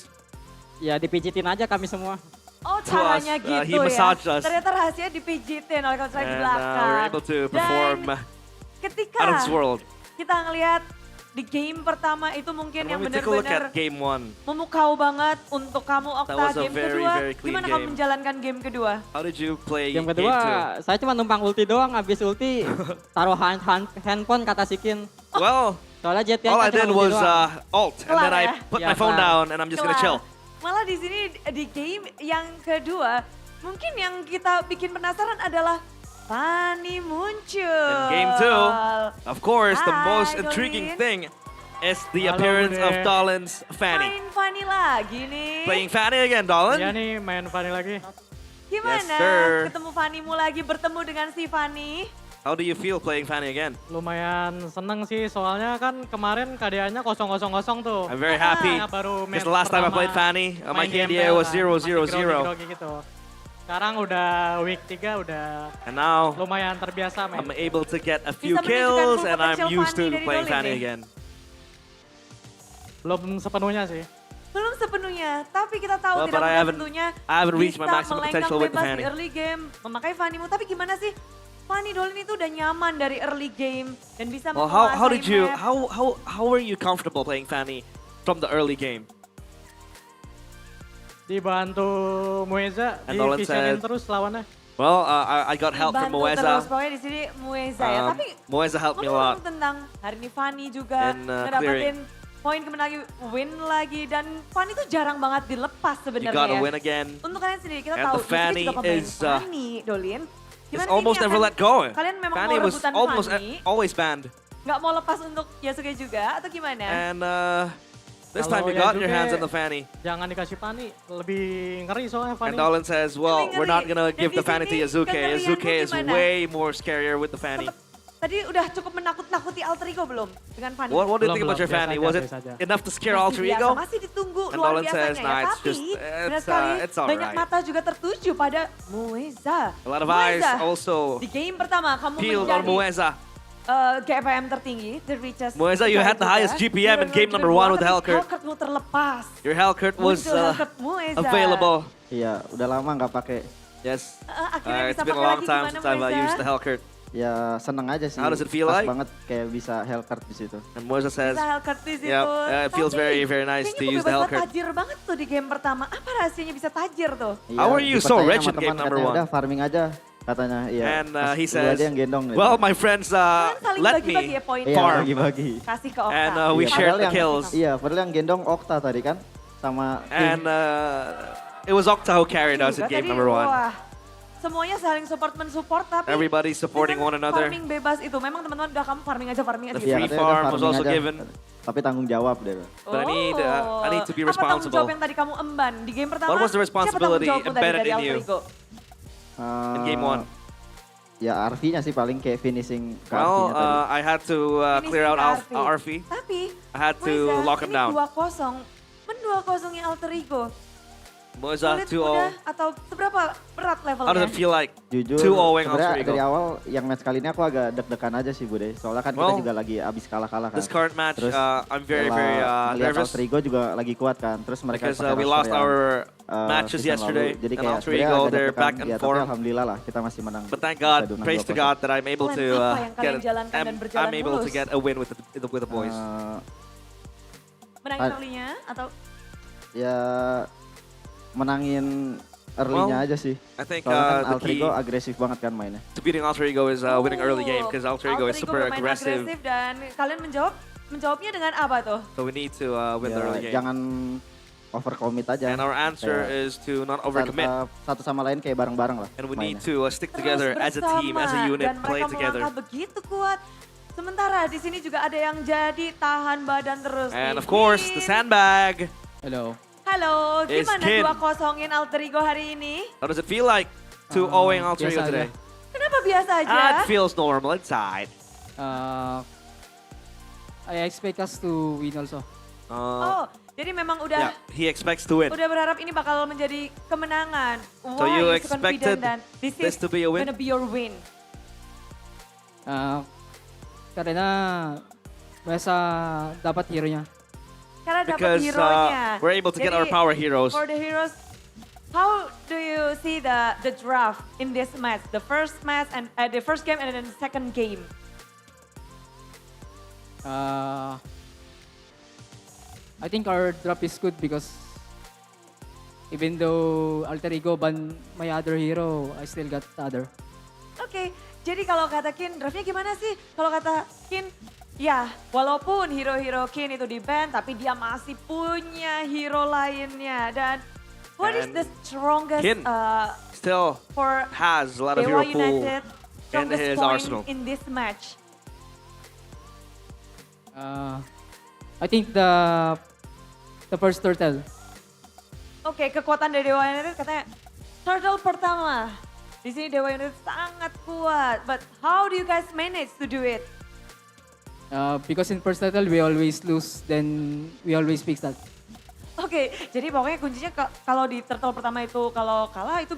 Ya dipijitin aja kami semua. Oh To caranya us, gitu he ya. massaged us. Ternyata rahasia dipijitin oleh Coach Rai di And belakang. we were able to perform Ketika out of this world. kita ngelihat di game pertama itu mungkin And yang when we took a look benar-benar at game 1, memukau banget untuk kamu Okta was a game very, kedua. very clean Gimana kamu game. menjalankan game kedua? how did you play Game game kedua, 2? saya cuma numpang ulti doang, habis ulti taruh handphone kata Sikin. Well, Soalnya JTN all I kan did cuma ulti was doang. alt, and Kelar then I ya? put Ya, my phone kelar. down, and I'm just gonna Kelar. chill. Malah di sini di game yang kedua, mungkin yang kita bikin penasaran adalah Fanny muncul. In game 2, of course, the Hai, most intriguing Dolin. thing is the Halo, appearance of Bude. Dolan's Fanny. Main Fanny lagi nih. Playing Fanny again, Dolan? Iya nih main Fanny lagi. Gimana Yes, sir. ketemu Fannymu lagi, bertemu dengan si Fanny? How do you feel playing Fanny again? Lumayan seneng sih soalnya kan kemarin KDA-nya 0-0-0 tuh. I'm very happy Makanya baru because match the last time I pertama played Fanny, my main di KDA MPL was kan, 0-0-0. masih grogi-grogi gitu. Sekarang udah week 3 udah And now lumayan terbiasa main. I'm able to get a few Bisa menunjukkan kills full and I'm potential used to Fanny dari playing Dolin Fanny nih. again. Belum sepenuhnya sih. Belum sepenuhnya, tapi kita tahu Well, tidak but I mudah haven't- tentunya I haven't reached my bisa maximum melenggang potential with the bebas di Fanny. early game, memakai Fannymu. Tapi gimana sih, Fanny Dolin itu udah nyaman dari early game dan bisa Well, menguasai how did you map. how were you comfortable playing Fanny from the early game? Dibantu Mueza, And Nolan divisionin said- terus lawannya. Well, I got help from Dibantu terus, Moeza. pokoknya di sini Mueza ya. Tapi Moeza helped me a lot. ngomong tentang hari ini Fanny juga In, ngedapetin poin kemenangan win lagi. Dan Fanny tuh jarang banget dilepas You sebenarnya gotta ya. win again. Untuk kalian sendiri, kita And tahu the Fanny juga pemain is, Fanny, Dolin. It's Gimana sih almost ini never akan- let go. Kalian memang Fanny mau was rebutan almost Fanny, always banned. nggak mau lepas untuk Yasuke juga atau gimana? And this Kalau time you got your Yasuke, hands on the Fanny. Jangan dikasih Fanny, lebih ngeri soalnya Fanny. And Dolan says, well, we're not gonna give the Fanny to Yazuke. kengerianmu Yazuke is gimana? way more scarier with the Fanny. Tadi udah cukup menakut-nakuti alter ego belum dengan Fanny? What do you think about your Fanny? Was it enough to scare alter Masih biasa, ego? masih ditunggu And luar Dolan biasanya says, ya. nah, it's Tapi just, benar it's, sekali it's banyak alright. mata juga tertuju pada Mueza. A lot of eyes Mueza, also di game pertama kamu peeled on menjadi Moeza. GPM tertinggi, the richest. Moeza, you had the highest GPM in game number 1 with the Hellcurt. Hellcurtmu terlepas. Your Hellcurt was Muncul Hellcurt Mueza. available. Iya, udah lama nggak pakai. Yes. Akhirnya It's bisa been a pakai long lagi time gimana since I've Moisa? used the Hellcurt. Ya seneng aja sih. How does it feel Pas like? banget kayak bisa Hellcurt di situ. And Moisa says, Bisa Hellcurt di situ. yeah, it feels Tapi, very nice to kayaknya use the pembebasan Hellcurt. tajir banget tuh di game pertama. Apa rahasianya bisa tajir tuh? How are you so dipercaya rich sama in game teman, number katanya, one? Udah farming aja katanya. Iya. And Pas he lu says, aja yang gendong. gitu. well, my friends saling let bagi-bagi me ya poin. Iya, farm. bagi-bagi. Kasih ke Okta. And we Iya, shared padahal the yang- kills. Iya, padahal yang gendong Okta tadi kan sama King. And it was Okta who carried us in Juga game tadi, number one. Wah, semuanya saling support-mensupport tapi Everybody supporting one another. farming bebas itu. Memang teman-teman udah kamu farming aja The gitu. free katanya udah farm was farming also aja. given. Tapi tanggung jawab deh. But I need to be Apa tanggung responsible. jawab yang tadi kamu emban di game pertama? What was the Siapa responsibility tanggung jawabmu tadi embedded dari in Alter you? Ego? In game one. Ya RV-nya sih paling kayak finishing ke Well, RV-nya tadi. I had to clear out RV. Tapi I had to lock him ini down. 2-0, 2-0-nya Alter Ego. Moza Sulit, 2-0. mudah, atau seberapa berat levelnya? How does it feel like? Jujur, 2-0 Alter sebenarnya Ego. dari awal yang match kali ini aku agak deg-degan aja sih Bude. Soalnya kan Well, kita juga lagi abis kalah-kalah kan. This current match, Terus I'm very lihat nervous. Alter Ego juga lagi kuat kan. Terus mereka Because pakai we roster lost yang, our matches season yesterday. lalu. Jadi And kayak Alter sebenarnya Ego, agak they're deg-degan, back in ya, tapi form. alhamdulillah lah kita masih menang. But thank Bisa God, 2-0 praise to dua God that I'm able Plan to apa yang kalian jalankan dan berjalan I'm able to mulus? get a win with the boys. Menangin early-nya atau Ya menangin early-nya Well, aja sih. I think, Soalnya kan the Alter key- Ego agresif banget kan mainnya. To beating Alter Ego is winning early game because Alter Ego is Alter Ego super bermain aggressive. agresif dan kalian menjawabnya dengan apa tuh? So we need to win the Ya, early game. jangan over commit aja. And our answer Kayak is to not overcommit. Satu sama lain kayak bareng-bareng lah. And we mainnya. need to stick together as a team, as a Bersama, unit, dan play mereka together. melangkah begitu kuat. Sementara di sini juga ada yang jadi tahan badan terus. And nih. of course, the sandbag. Hello. Halo, Is gimana Kin. 2-0-in Alter Ego hari ini? How does it feel like to owing Alter Ego biasa today? Kenapa biasa aja? It feels normal inside. I expect us to win also. Oh, jadi memang udah Yeah, he expects to win. udah berharap ini bakal menjadi kemenangan. So Why you is so confident expected dan this this is to be a win? gonna be your win? Karena biasa dapat hero-nya. Karena dapat Because hero-nya. we're able to get Jadi, our power heroes. For the heroes, how do you see the draft in this match? The first match and the first game and then the second game. I think our drop is good because even though Alter Ego ban my other hero, I still got the other. Oke, jadi kalau kata Kin, draftnya gimana sih? Kalau kata Kin, ya walaupun hero-hero Kin itu di-ban, tapi dia masih punya hero lainnya. Dan what is And the strongest Kin still for has a lot of Dewa hero pool United, in strongest his point arsenal. in this match? I think the first turtle. Oke, kekuatan dari Dewa United katanya turtle pertama. Di sini Dewa United sangat kuat, but how do you guys manage to do it? Because in first turtle we always lose, then we always fix that. Oke, jadi pokoknya kuncinya kalau di turtle pertama itu kalau kalah itu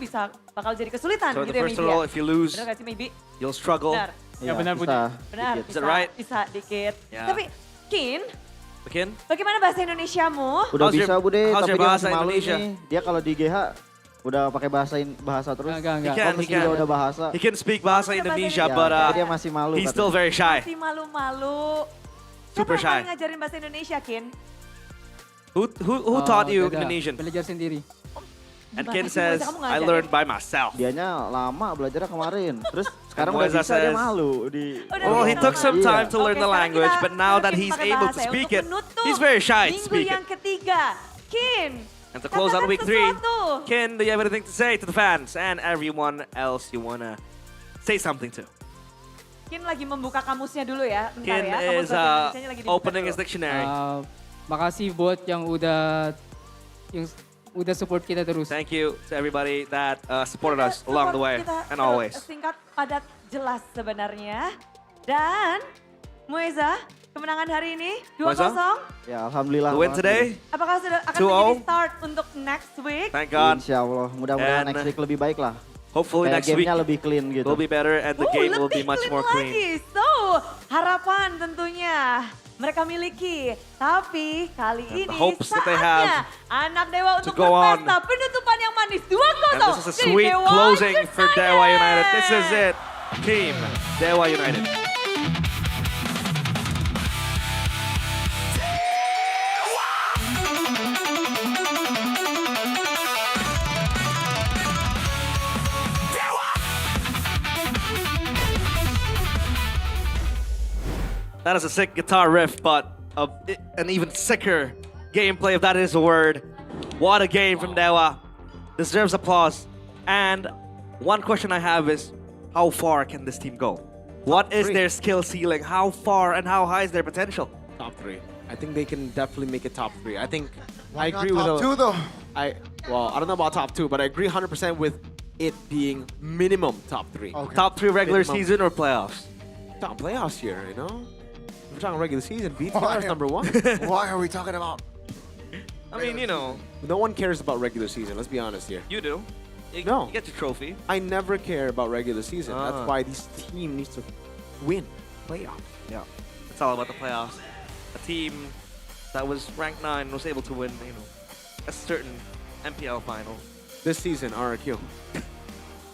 bakal jadi kesulitan So gitu the ya first maybe turtle, ya. if you lose, Benar gak sih maybe? you'll struggle. Benar. Ya, benar, Budi. Benar, Is that right? bisa dikit. Ya. Tapi Kin, Kin? bagaimana bahasa Indonesiamu? Udah How's your- bisa Bude, how's tapi your dia bahasa masih malu Indonesia? ini. Dia kalau di GH udah pakai bahasa terus. Enggak. Kompes juga udah bahasa. He can speak bahasa Indonesia, but tapi dia masih malu. he's katanya. still very shy. Masih malu-malu. Super Siapa yang shy. ngajarin bahasa Indonesia, Kin? Who taught you Beda. Indonesian? Belajar sendiri. And Gimana Kin sih, says, Moisa, kamu I ngajarin? learned by myself. Dianya lama belajarnya kemarin. Terus sekarang udah Moisa bisa dia says- malu. Di Well, he took some Iya. time to learn Oke, the sekarang language, kita but now that Kin he's pakai able to bahasa ya speak untuk it, menutup he's very shy to Minggu speak yang it. ketiga, Kin. And to close out katakan week 3, sesuatu. Kin, do you have anything to say to the fans and everyone else you wanna say something to? Kin lagi membuka kamusnya dulu ya, bentar Kin ya. Kamus is bahasa Indonesianya lagi dibuka opening his dulu. dictionary. Makasih buat yang udah support kita terus. Thank you to everybody that supported us Support along the way kita and always. Singkat, padat, jelas sebenarnya. Dan Moisa, kemenangan hari ini 2-0. Moisa? Ya alhamdulillah. The win banget, today? Apakah sudah akan 2-0. menjadi start untuk next week? Thank God. Insya Allah. Mudah-mudahan And next week lebih baik lah. Hopefully Kayak next week gamenya lebih clean gitu. will be better and the game will be much more clean. Lagi. So, harapan tentunya mereka miliki. Tapi kali And the ini hopes that they saatnya have anak Dewa to untuk go on. berpesta penutupan yang manis 2-0. And this is a dari sweet Dewa closing for Dewa United. This is United. it. Team Dewa United. That is a sick guitar riff, but an even sicker gameplay, if that is a word. What a game from Dewa. Deserves applause. And one question I have is, how far can this team go? What is their skill ceiling? How far and how high is their potential? Top 3. I think they can definitely make it top 3. I think Why I not agree with top 2 though? I don't know about top 2, but I agree 100% with it being minimum top 3. Okay. Top 3 regular Minimum. season or playoffs? Top playoffs here, you know? We're talking regular season. BTR Why? is number 1. Why are we talking about? I mean, you know. No one cares about regular season. Let's be honest here. You do. No. You get your trophy. I never care about regular season. Ah. That's why this team needs to win playoffs. Yeah. It's all about the playoffs. A team that was ranked 9 was able to win, you know, a certain MPL final. This season, RRQ.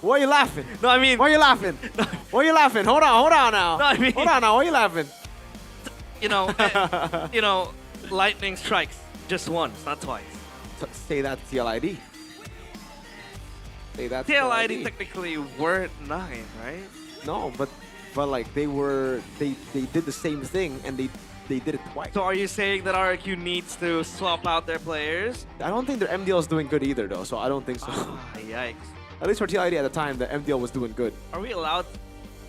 Why are you laughing? No, I mean... Why are you laughing? Why are you laughing? Hold on now. No, I mean... Hold on now, why are you laughing? You know, lightning strikes just once, not twice. Say that to TLID. Say that to TLID technically weren't 9, right? No, but like they did the same thing and they did it twice. So are you saying that RRQ needs to swap out their players? I don't think their MDL is doing good either though, so I don't think so. Yikes. At least for TLID at the time, the MDL was doing good. Are we allowed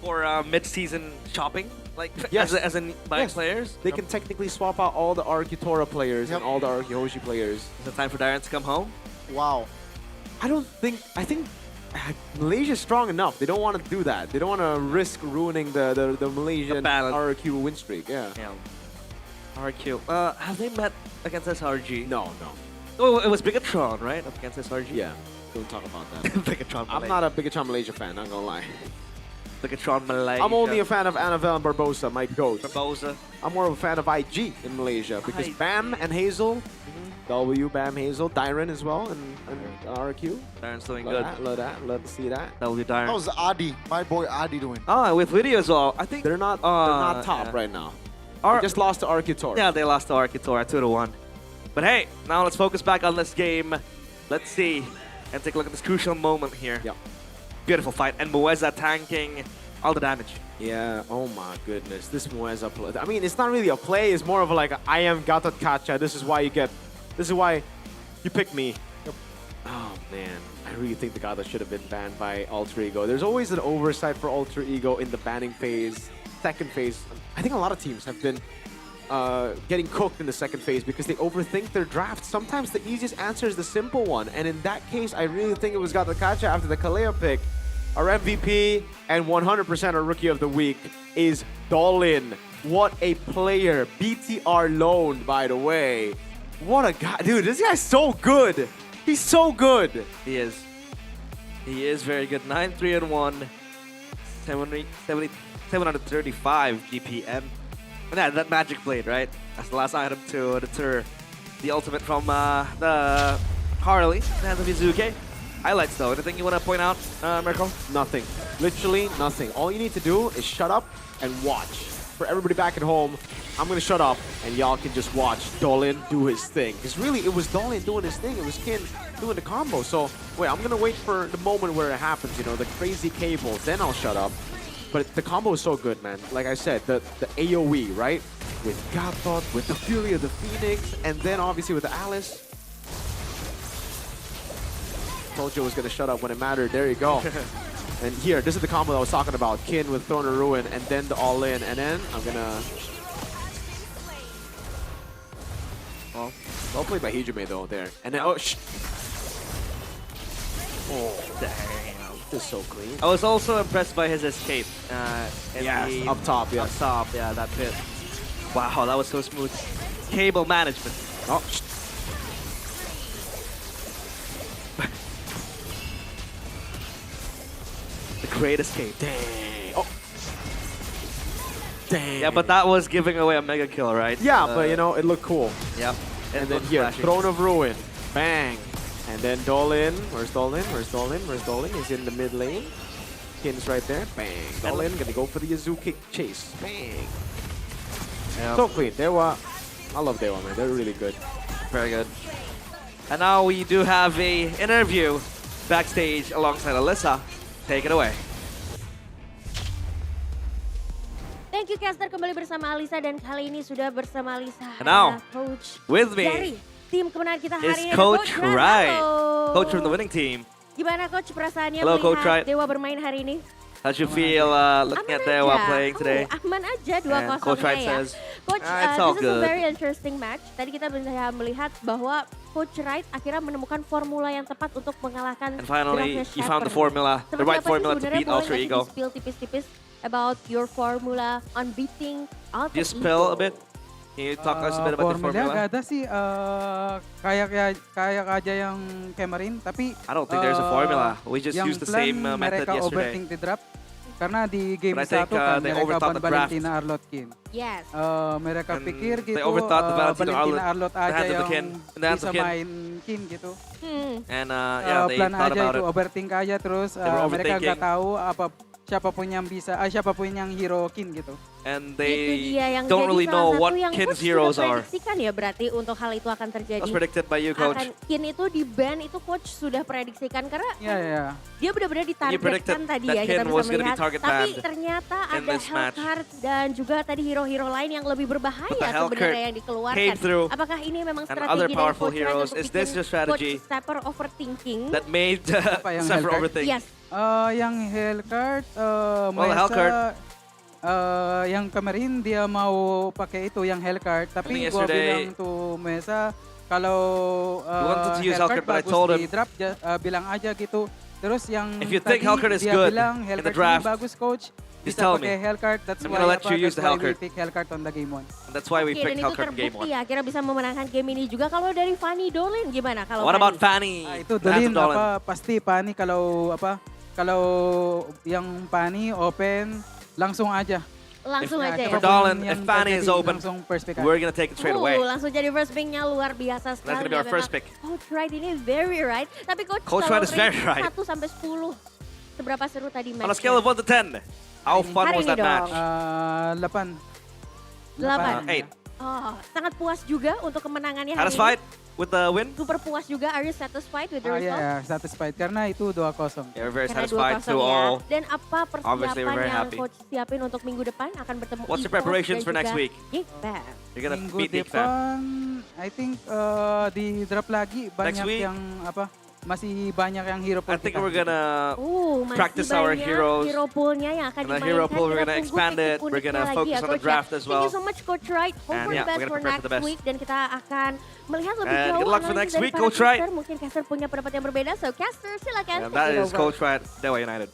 for mid-season shopping? Like, Yes. as in buying Yes. players? They can technically swap out all the RRQ Tora players and all the RRQ Hoshi players. Is it time for Darren to come home? Wow. I think Malaysia's strong enough. They don't want to do that. They don't want to risk ruining the Malaysian RRQ win streak. Yeah. RRQ. Have they met against SRG? No. Oh, it was Bigatron, right? Up against SRG? Yeah. Don't talk about that. Bigatron I'm Malaysia. not a Bigatron Malaysia fan, not gonna lie. Bigatron Malaysia. I'm only a fan of Annabelle and Barbosa, my goats. Barbosa. I'm more of a fan of IG in Malaysia because IG. Bam and Hazel, W, Bam, Hazel, Dyron as well, and RQ. Darren's doing Love good. That, love that. Love to see that. That will be Darren. How's Adi, my boy Adi doing? Oh, with video as well. I think they're not top yeah. right now. They just lost to RQ Tor. Yeah, they lost to Arkitora 2-1. But hey, now let's focus back on this game. Let's see and take a look at this crucial moment here. Yep. Beautiful fight, and Mueza tanking all the damage. Yeah, oh my goodness. This Mueza play. I mean, it's not really a play. It's more of a, like, I am Gatot Kacha. This is why you pick me. Oh, man. I really think the Gatot should have been banned by Alter Ego. There's always an oversight for Alter Ego in the banning phase, second phase. I think a lot of teams have been getting cooked in the second phase because they overthink their draft. Sometimes the easiest answer is the simple one. And in that case, I really think it was Gatot Kacha after the Kaleo pick. Our MVP and 100% our Rookie of the Week is Dolin. What a player. BTR loaned, by the way. What a guy. Dude, this guy's so good. He's so good. He is. He is very good. 9-3-1, 735 GPM. And that magic blade, right? That's the last item to deter the ultimate from the Harley and the Mizuke. Highlights though, anything you want to point out, Mirko? Nothing. Literally nothing. All you need to do is shut up and watch. For everybody back at home, I'm going to shut up and y'all can just watch Dolin do his thing. Because really, it was Dolin doing his thing. It was Kin doing the combo. So, wait, I'm going to wait for the moment where it happens, you know, the crazy cables. Then I'll shut up. But the combo is so good, man. Like I said, the AoE, right? With Gatot, with the Fury of the Phoenix, and then obviously with the Alice. Told you I was going to shut up when it mattered. There you go. And here, this is the combo I was talking about. Kin with Throne of Ruin, and then the all-in. And then I'm going to... Oh, well played by Hijime, though, there. And then, oh, Oh, damn. This is so clean. I was also impressed by his escape. Yes, up top, yes. Up top, yeah, that pit. Wow, that was so smooth. Cable management. Oh, the great escape. Dang. Oh. Dang. Yeah, but that was giving away a mega kill, right? Yeah, but you know, it looked cool. Yep. And then here, Throne of Ruin. Bang. And then Dolan. Where's Dolan? Where's Dolan? Where's Dolan? He's in the mid lane. Kin's right there. Bang. Dolan gonna go for the Yazoo kick chase. Bang. Yep. So clean. Dewa. I love Dewa, man. They're really good. Very good. And now we do have a interview backstage alongside Alyssa. Take it away. Thank you Caster, kembali bersama Alisa dan kali ini sudah bersama Alisa. And now, Coach with me dari tim kemenangan kita hari is ini. Coach Ran. Wright, Halo. coach from the winning team. Gimana Coach perasaannya Hello, Coach melihat Wright. Dewa bermain hari ini? How'd you feel looking at Dewa playing today? Aman aja And Coach 2-0 Wright ya. says, Coach, it's all this is a good. very interesting match. Tadi kita bisa melihat bahwa Coach Wright akhirnya menemukan formula yang tepat untuk mengalahkan And finally, Grafia you found the Shepard. formula, the Seperti right apa sih formula to sebenarnya? beat Boleh Ultra nggak sih Ego. di-spill tipis-tipis about your formula on beating Alter Just spill Ego? a bit. Can you talk us a bit about the Formula formula? gak ada sih, kayak aja yang kemarin, tapi I don't think there's a formula. We just yang used the plan same method mereka yesterday. overthink the draft. Karena di game But I think, 1 kan they mereka overthought the draft. Valentina Arlotkin. Yes. Mereka And pikir they gitu overthought the Valentina Valentina Arlot- Arlot the aja hands of the yang kin, the hands bisa of kin. main kin gitu. And yeah, they Plan thought aja about itu it. overthink aja terus They were mereka overthinking. nggak tahu siapapun yang bisa siapapun yang hero kin gitu. And Itu they dia yang don't jadi really salah know satu what yang Kin's Coach heroes sudah are. prediksikan ya berarti untuk hal itu akan terjadi. That's predicted by you, Coach. Akan Kin itu di ban itu Coach sudah prediksikan karena Ya. dia benar-benar predicted ditargetkan tadi that ya kita Kin bisa was gonna be melihat. target Tapi banned ternyata in ada this match. Hellcard dan juga tadi hero-hero lain yang lebih But berbahaya the Hellcard sebenarnya yang came dikeluarkan. through Apakah ini memang and strategi other dari powerful Coach Ryan heroes. untuk Is this bikin your strategy Coach Stepper overthinking? that made yang Sephiroth Hellcard? overthink? Yes. Yang Hellcard, Well, Hellcard. Yang kemarin dia mau pakai itu yang Hellcard, I tapi think gua yesterday- bilang tuh Mesa kalau He wanted to use Hellcard, but I bagus told di him, draft bilang aja gitu. Terus yang if you tadi think Hellcard is dia good bilang in the Hellcard draft, ini bagus coach, just bisa tell pakai me. Hellcard. That's I'm why gonna let you use the that's why we Hellcard. pick Hellcard on the game 1. And that's why we Oke, dan picked itu Hellcard in game terbukti 1. ya akhirnya bisa memenangkan game ini juga. Kalau dari Fanny Dolin gimana? Kalau What about Fanny? Fanny? Itu The hands Dolin of Dolan. pasti Pani kalau yang Pani open langsung aja. Langsung aja ya? For Dolan, yang if Fanny is terjadi, open, langsung first pick aja. we're gonna take it straight away. Langsung jadi first pick-nya luar biasa sekali. That's gonna be our ya first memang. pick. Coach Wright ini very right. Tapi Coach, Coach kalau Wright is very rate right. 1 sampai 10, seberapa seru tadi match? On a scale of 1 to 10, how fun Hari was ini that dong. match? 8. 8. 8. Oh, sangat puas juga untuk kemenangannya hari Satisfied ini. with the win? Super puas juga. Are you satisfied with the result? Yeah, satisfied karena itu 2-0. Yeah, we're very Karena satisfied 2-0 to ya. all. Dan apa Obviously, we're persiapan very yang happy. Coach siapin untuk minggu depan akan bertemu What's your Ethos preparations dan for next juga week? Geekfam. You're gonna Minggu beat Geekfam. depan, I think di draft lagi banyak week? yang masih banyak yang hero pool I think kita. we're gonna Masih practice our banyak heroes. hero poolnya yang akan And the dimainkan. hero pool, we're Kita gonna tunggu expand it. teknik We're gonna uniknya focus lagi ya, on the Coach, ya. draft as Thank well. you so much Coach Wright. Hope And for yeah, the best we're for gonna prepare for next the best. week. Dan kita akan melihat lebih And jauh good luck for analisis next dari week, para Coach Wright. caster. Mungkin caster punya pendapat yang berbeda. So caster silakan. And take that it is over. Coach Wright, Dewa United.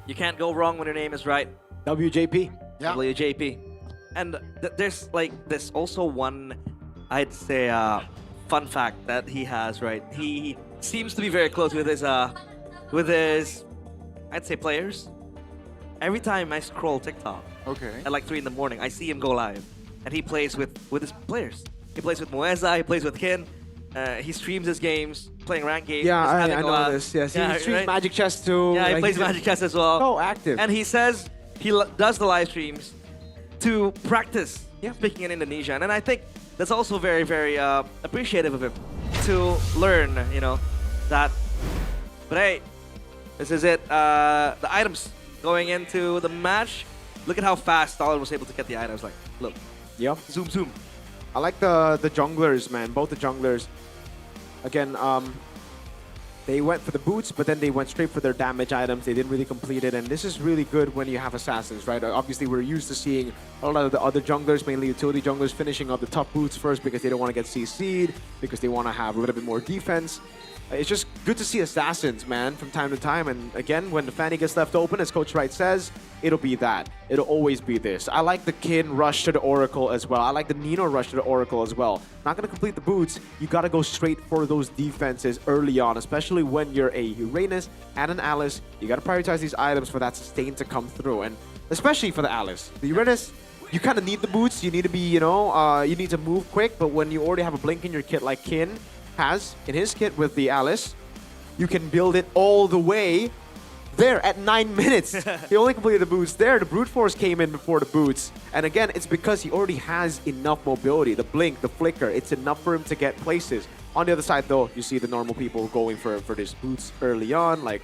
You can't go wrong when your name is right. WJP. Yeah. WJP. And there's like this also one, I'd say, fun fact that he has, right? He seems to be very close with his, I'd say, players. Every time I scroll TikTok, Okay. at like 3 in the morning, I see him go live, and he plays with his players. He plays with Moeza, he plays with Kin. He streams his games, playing ranked games. Yeah, he's having I a know lot. this. Yes, Yeah, he streams right? Magic Chess too. Yeah, he Like, plays he's Magic Chess as well. so active. And he says he does the live streams to practice speaking in Indonesian. And I think that's also very, very appreciative of him to learn, you know, that. But hey, this is it. The items going into the match. Look at how fast Stalin was able to get the items. Like, look. Yep. Zoom, zoom. I like the junglers, man. Both the junglers. Again, they went for the boots, but then they went straight for their damage items. They didn't really complete it, and this is really good when you have assassins, right? Obviously, we're used to seeing a lot of the other junglers, mainly utility junglers, finishing up the top boots first because they don't want to get CC'd, because they want to have a little bit more defense. It's just good to see assassins, man, from time to time. And again, when the Fanny gets left open, as Coach Wright says, it'll be that. It'll always be this. I like the Kin rush to the Oracle as well. I like the Nino rush to the Oracle as well. Not going to complete the boots. You got to go straight for those defenses early on, especially when you're a Uranus and an Alice. You got to prioritize these items for that sustain to come through. And especially for the Alice. The Uranus, you kind of need the boots. You need to be, you need to move quick. But when you already have a blink in your kit like Kin has in his kit with the Alice, you can build it all the way there at 9 minutes. He only completed the boots there. The brute force came in before the boots. And again, it's because he already has enough mobility. The blink, the flicker, it's enough for him to get places. On the other side, though, you see the normal people going for these boots early on, like,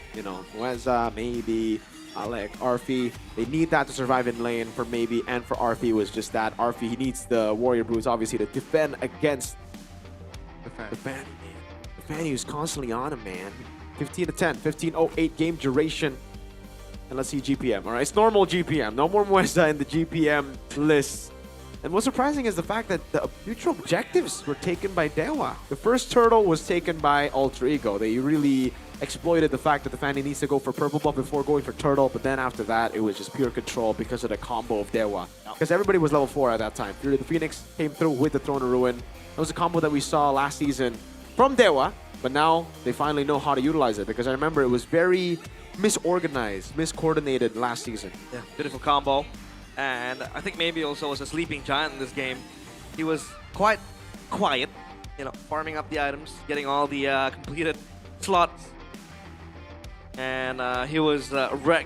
Weza, maybe, Alec, Arfi. They need that to survive in lane for maybe, and for Arfi was just that. Arfi, he needs the warrior boots, obviously, to defend against the Fanny, man. The Fanny is constantly on him, man. 15 to 10, 15:08 game duration. And let's see GPM. All right, it's normal GPM. No more Muesa in the GPM list. And what's surprising is the fact that the neutral objectives were taken by Dewa. The first turtle was taken by Alter Ego. They really exploited the fact that the Fanny needs to go for purple buff before going for turtle, but then after that, it was just pure control because of the combo of Dewa. Because everybody was level 4 at that time. Fury the Phoenix came through with the Throne of Ruin. That was a combo that we saw last season from Dewa, but now they finally know how to utilize it, because I remember it was very misorganized, miscoordinated last season. Yeah, beautiful combo. And I think maybe also as a sleeping giant in this game, he was quite quiet, farming up the items, getting all the completed slots. And he was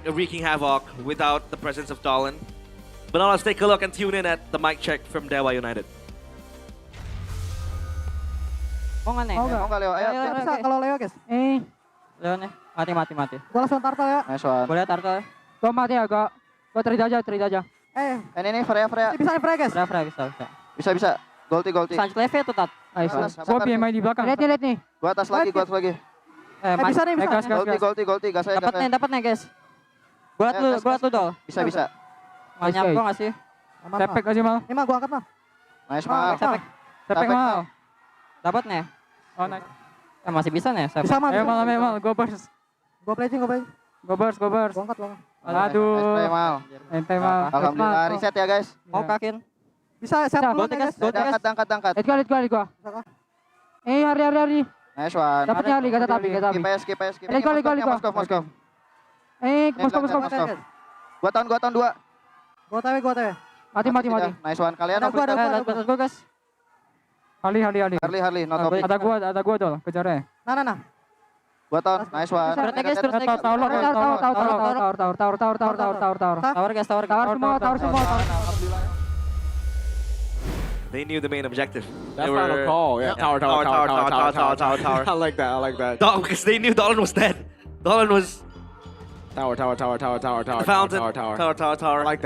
wreaking havoc without the presence of Dolan. But now let's take a look and tune in at the mic check from Dewa United. Mau nggak nih? Mau nggak Leo? Ayo, bisa kalau Leo guys. Leo nih, mati. Gua langsung turtle ya. Nice one. Boleh turtle. Gua mati ya, gua trade aja. Ini Freya. Bisa Freya guys. Freya bisa. Bisa. Golti. Sanch leve tuh tat. Gua main di belakang. Lihat nih. Gua atas lagi. Bisa nih. Golti, gas. Dapat nih guys. Gua liat lu dol. Bisa. Mau nyampe nggak sih? Sepek aja mal. Ini mah gua angkat mah. Nice mal. Sepek mal. Dapat nih. Oh nice. Masih bisa nih. Bisa mal. Mal. Gua burst. Gua playing. Gua burst. Gua angkat. Aduh. Ente mal. Alhamdulillah. Reset ya guys. Mau kakin. Bisa set dulu guys. Angkat. Lihat gua. Hari. Nice one. Dapat nyali, kata tapi. Skip. Lihat gua. Moskov. Moskov. Gua tahun 2. Gua tahu. Mati. Nice one. Kalian Gua guys. Harley. Harley, no topic. Ada gua dol, kejarnya. Nah. Gua tahun, nice one. Tower semua. They knew the main objective. That final call, yeah. Tower. I like that. Because they knew Dolan was dead. Dolan was... Tower. Fountain. Tower. I like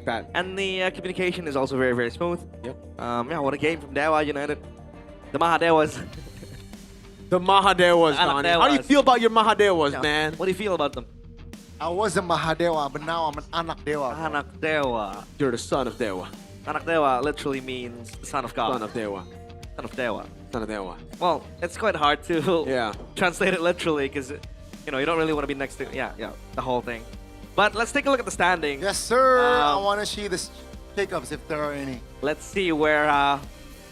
that. And the communication is also very, very smooth. Yep. What a game from Dewa United. The Mahadewas. The Mahadewas, Donnie. How do you feel about your Mahadewas, man? What do you feel about them? I was a Mahadewa, but now I'm an Anak Dewa. Anak Dewa. You're the son of Dewa. Anak Dewa literally means son of God. Son of Dewa. Well, it's quite hard to translate it literally, because you don't really want to be next to the whole thing. But let's take a look at the standings. Yes, sir. I want to see the pickups if there are any. Let's see where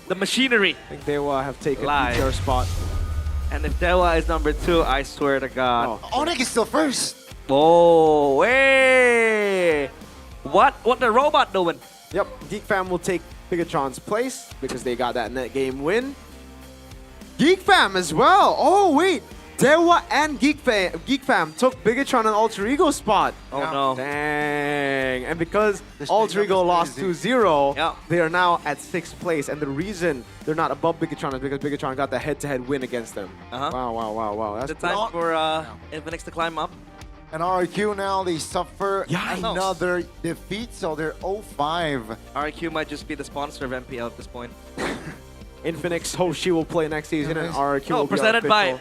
the machinery. I think Dewa have taken their spot. And if Dewa is number 2, I swear to God. Onyx is still first. Oh, hey! What the robot doing? Yep, Geek Fam will take Bigatron's place because they got that net game win. Geek Fam as well. Oh wait, Dewa and Geek Fam took Bigatron and Alter Ego spot. Oh no. Dang. And because Alter Ego lost 2-0, they are now at 6th place. And the reason they're not above Bigatron is because Bigatron got the head-to-head win against them. Wow. That's the time for Infinix to climb up. And RQ now, they suffer another defeat, so they're 0-5. RQ might just be the sponsor of MPL at this point. Infinix Hoshi will play next season, and RQ will be presented by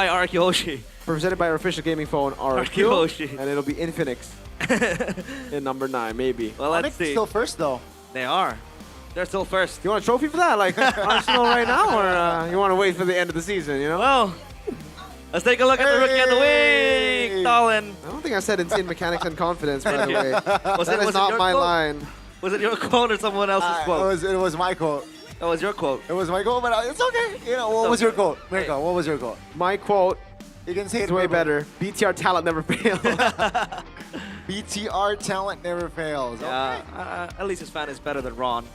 RQ Hoshi. Presented by our official gaming phone, RQ Hoshi. And it'll be Infinix in number 9, maybe. Well, let's see. Still first, though. They are. They're still first. You want a trophy for that? Like, Arsenal right now? Or you want to wait for the end of the season, Well, Let's take a look at the rookie of the week, Dolan. I don't think I said insane mechanics and confidence, by the way. Was That it is not your my quote? line. Was it your quote or someone else's quote? It was my quote. That was your quote. It was my quote, but it's okay. You know, what was your quote? Mirko, what was your quote? My quote You can say is it way verbally. better. BTR talent never fails. BTR talent never fails. Yeah, at least his fan is better than Ron.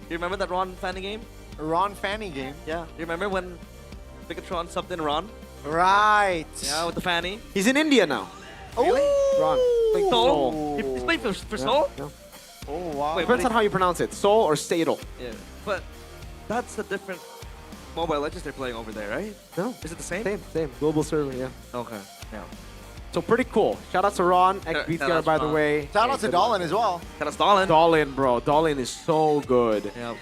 You remember that Ron Fanny game? Ron Fanny game? Yeah. You remember when Bigatron subbed in Ron? Right. Yeah, with the Fanny. He's in India now. Really? Ron. Playing Seoul? He's playing for Seoul? Yeah. Oh, wow. Wait, Depends on how you pronounce it. Seoul or Seattle. Yeah, but that's a different Mobile Legends they're playing over there, right? No. Is it the same? Same. Global server, yeah. Okay. Yeah. So pretty cool. Shout out to Ron, Shout ex-BTR, out by to the Ron. way. Shout out to Dolan as well. Shout out to Dolan. Dolan, bro. Dolan is so good. Yeah.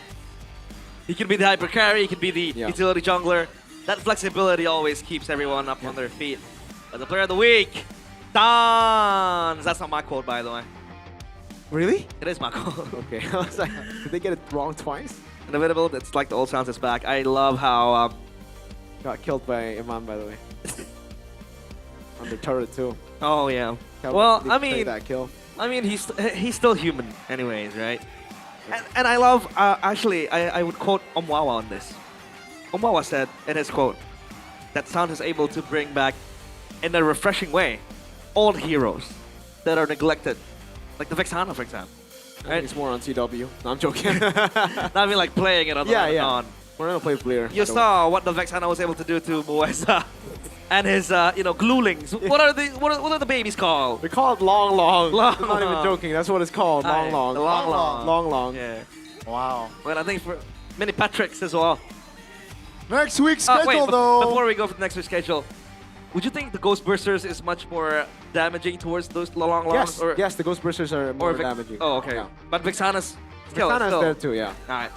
He can be the hyper carry, he can be the utility jungler. That flexibility always keeps everyone up on their feet. But the player of the week, Dons. That's not my quote, by the way. Really? It is my quote. Okay. I was like, did they get it wrong twice? Inevitable, it's like the old sounds is back. I love how... Got killed by Iman, by the way. On the turret, too. Oh, yeah. Well, I mean... that kill. I mean, he's still human anyways, right? And I love... actually, I would quote Omwawa on this. Omwawa said in his quote that Sound is able to bring back, in a refreshing way, old heroes that are neglected. Like the Vexana, for example. Right? It's more on CW. No, I'm joking. I mean, like playing it on the on. We're gonna play Bleer. You saw what the Vexana was able to do to Moesa and his, glulings. What are the babies called? They're called long. Long. I'm not even joking. That's what it's called. Aye, Long. the long. Yeah. Wow. Well, I think for many Patricks as well. Next week's schedule, though. Before we go for the next week's schedule, would you think the Ghost Bursters is much more damaging towards those long Yes, or yes, the Ghost Bursters are more damaging. Oh, okay. Yeah. But Vexana's still. Vexana's there too, yeah. Alright.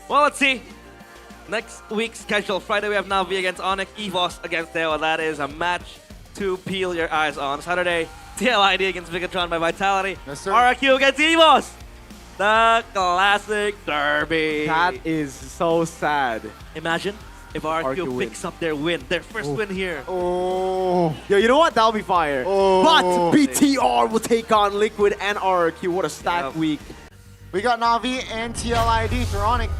Well, let's see. Next week's schedule. Friday we have Navi against Onyx, EVOS against Deo. That is a match to peel your eyes on. Saturday, TLID against Bigatron by Vitality. Yes, sir. RRQ against EVOS. The classic derby. That is so sad. Imagine if RRQ picks up their win, their first win here. Oh. Yo, you know what? That'll be fire. But BTR will take on Liquid and RRQ. What a stacked week. We got Navi and TLID for Onyx.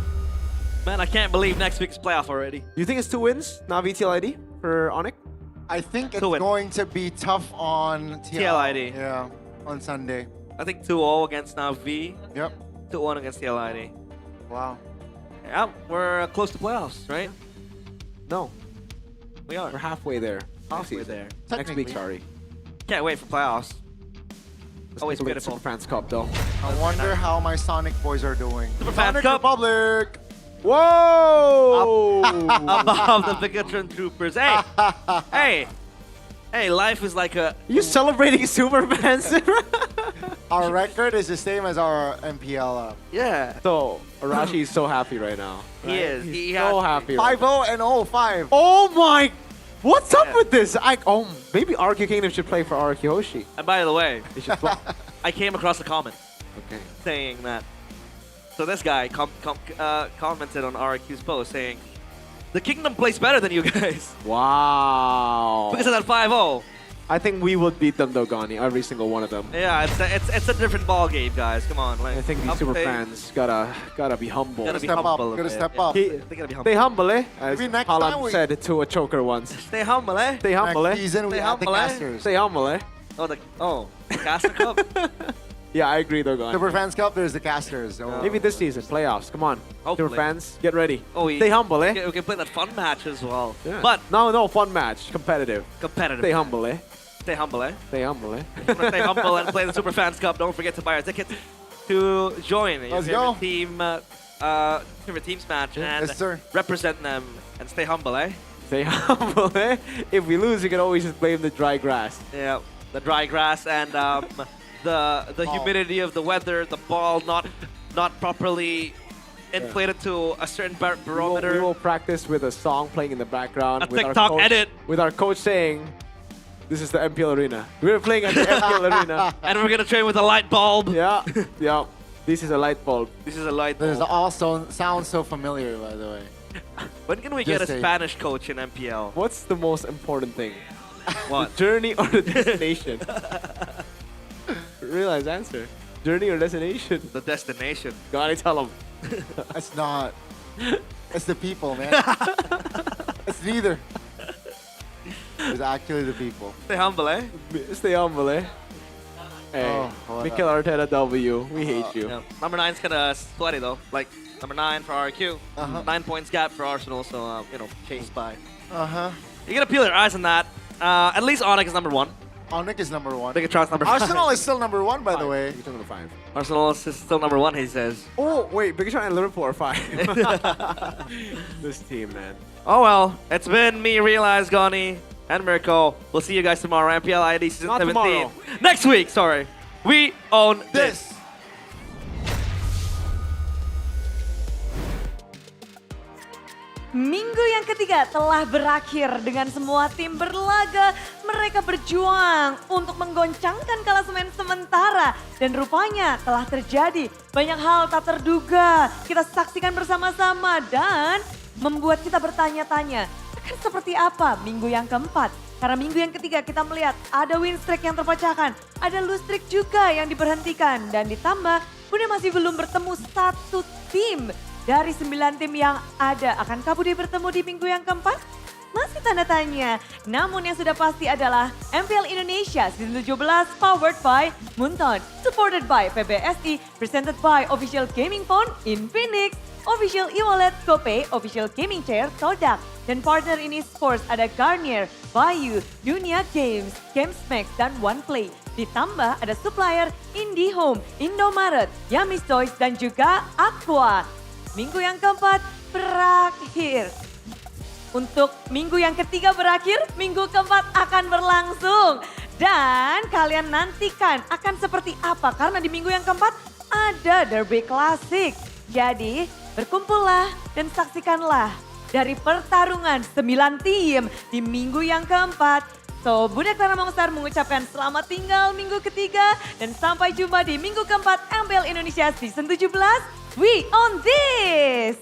Man, I can't believe next week's playoff already. Do you think it's 2 wins, Navi TLID for Onyx? I think it's going to be tough on TLID. Yeah, on Sunday. I think 2-0 against Navi. Yep. 2-1 against TLID. Wow. Yeah, we're close to playoffs, right? No. We are. We're halfway there. Halfway there. Next week, sorry. Can't wait for playoffs. Always Super beautiful. Fans Cup, though. I wonder how my Sonic boys are doing. Super Fans Sonic Cup. Republic. Whoa! Above the Bigatron Troopers. Hey! Hey, life is like a... You celebrating Super Fans? Our record is the same as our MPL. Yeah. So, Arashi is so happy right now. He is. He's so happy. 5-0 and 0-5. Oh my! What's up with this? Maybe RQ Kingdom should play for RQ Hoshi. And by the way, They should play. I came across a comment Okay. saying that... So this guy commented on RQ's post saying, the Kingdom plays better than you guys. Wow. Because of that 5-0. I think we would beat them, Dogani, every single one of them. Yeah, it's a different ball game, guys. Come on. Like, I think these super fans gotta be humble. Gotta be Step up. humble. Gotta step up. They gotta be humble. Stay humble, eh? As Maybe next time Haaland we- said to a choker once. Stay humble, eh? Stay humble, Next eh? season we Stay have the humble, eh? casters. Stay humble, eh? The Caster Cup. Yeah, I agree, Dogani. Super Fans Cup, there's the casters. Oh. Maybe this season, playoffs. Come on. Hopefully. Super fans, get ready. Oh, Stay humble, eh? We can play that fun match as well. Yeah. But No, fun match. Competitive. competitive. Stay humble, eh? Stay humble, eh? Stay humble, eh? Stay humble and play the Super Fans Cup. Don't forget to buy our ticket to join your Let's favorite go. team, favorite teams match and Yes, sir. represent them and stay humble, eh? Stay humble, eh? If we lose, you can always just blame the dry grass. Yeah, the dry grass and the humidity of the weather, the ball not properly inflated to a certain barometer. We will practice with a song playing in the background. A with TikTok our coach, edit. With our coach saying, this is the MPL arena. We're playing at the MPL arena. And we're gonna train with a light bulb. Yeah, yeah. This is a light bulb. This is a light This bulb. also sounds so familiar, by the way. When can we get a Just say- Spanish coach in MPL? What's the most important thing? What? The journey or the destination? Realize answer. Journey or destination? The destination. Gotta tell him. It's not. It's the people, man. It's neither. It's actually the people. Stay humble, eh? Stay humble, eh? Hey, what Mikel Arteta W, we hate you. Yeah. Number 9's kind of sweaty though. Like number 9 for RQ, 9 points gap for Arsenal. So you know, chased by. You gotta peel your eyes on that. At least Onyx is number 1. Onyx is number 1. Bigatron's number 5. Arsenal is still number 1, by the way. Bigatron number 5. Arsenal is still number 1. He says. Oh wait, Bigatron and Liverpool are 5. This team, man. Oh well, it's been me, Realize, Goni, and Mirko. We'll see you guys tomorrow. MPL ID Season Not 17. tomorrow. Next week, sorry. We own this. Minggu yang ketiga telah berakhir dengan semua tim berlaga. Mereka berjuang untuk menggoncangkan klasemen sementara. Dan rupanya telah terjadi banyak hal tak terduga. Kita saksikan bersama-sama dan membuat kita bertanya-tanya. Akan seperti apa minggu yang keempat? Karena minggu yang ketiga kita melihat ada win streak yang terpecahkan. Ada lose streak juga yang diberhentikan. Dan ditambah Bude masih belum bertemu satu tim. Dari 9 tim yang ada, akankah Bude bertemu di minggu yang keempat? Masih tanda tanya. Namun yang sudah pasti adalah MPL Indonesia Season 17 powered by Munton, supported by PBSI, presented by Official Gaming Phone Infinix, Official e-wallet GoPay, Official Gaming Chair Kodak, dan partner ini sports ada Garnier, Bayu, Dunia Games, GamesMax, dan OnePlay. Ditambah ada supplier IndiHome, Indomaret, Yamis Toys, dan juga Aqua. Minggu yang keempat berakhir. Untuk minggu yang ketiga berakhir, minggu keempat akan berlangsung. Dan kalian nantikan akan seperti apa. Karena di minggu yang keempat ada derby klasik. Jadi berkumpullah dan saksikanlah dari pertarungan 9 tim di minggu yang keempat. So, Bunda Clara Mongstar mengucapkan selamat tinggal minggu ketiga. Dan sampai jumpa di minggu keempat MPL Indonesia Season 17. We own this!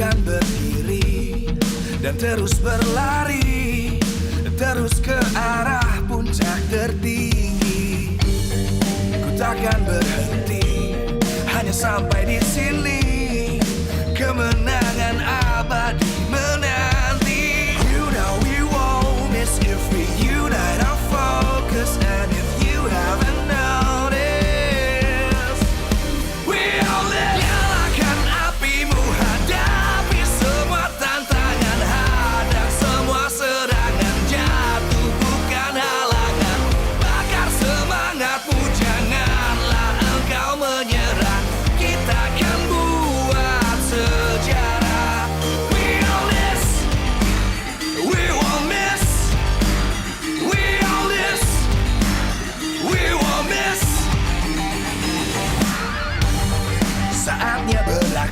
Kan berdiri dan terus berlari, terus ke arah puncak tertinggi. Ku takkan berhenti, hanya sampai di sini. Kemenangan abadi menanti. You know we won't miss if we unite our focus. And if you haven't noticed, we all live. Nyalakan apimu, hadapi semua tantangan, hadang semua serangan, jatuh bukan halangan. Bakar semangatmu, janganlah engkau menyerah. Kita kan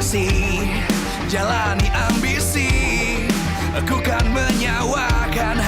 emosi, jalani ambisi, aku kan menyawakan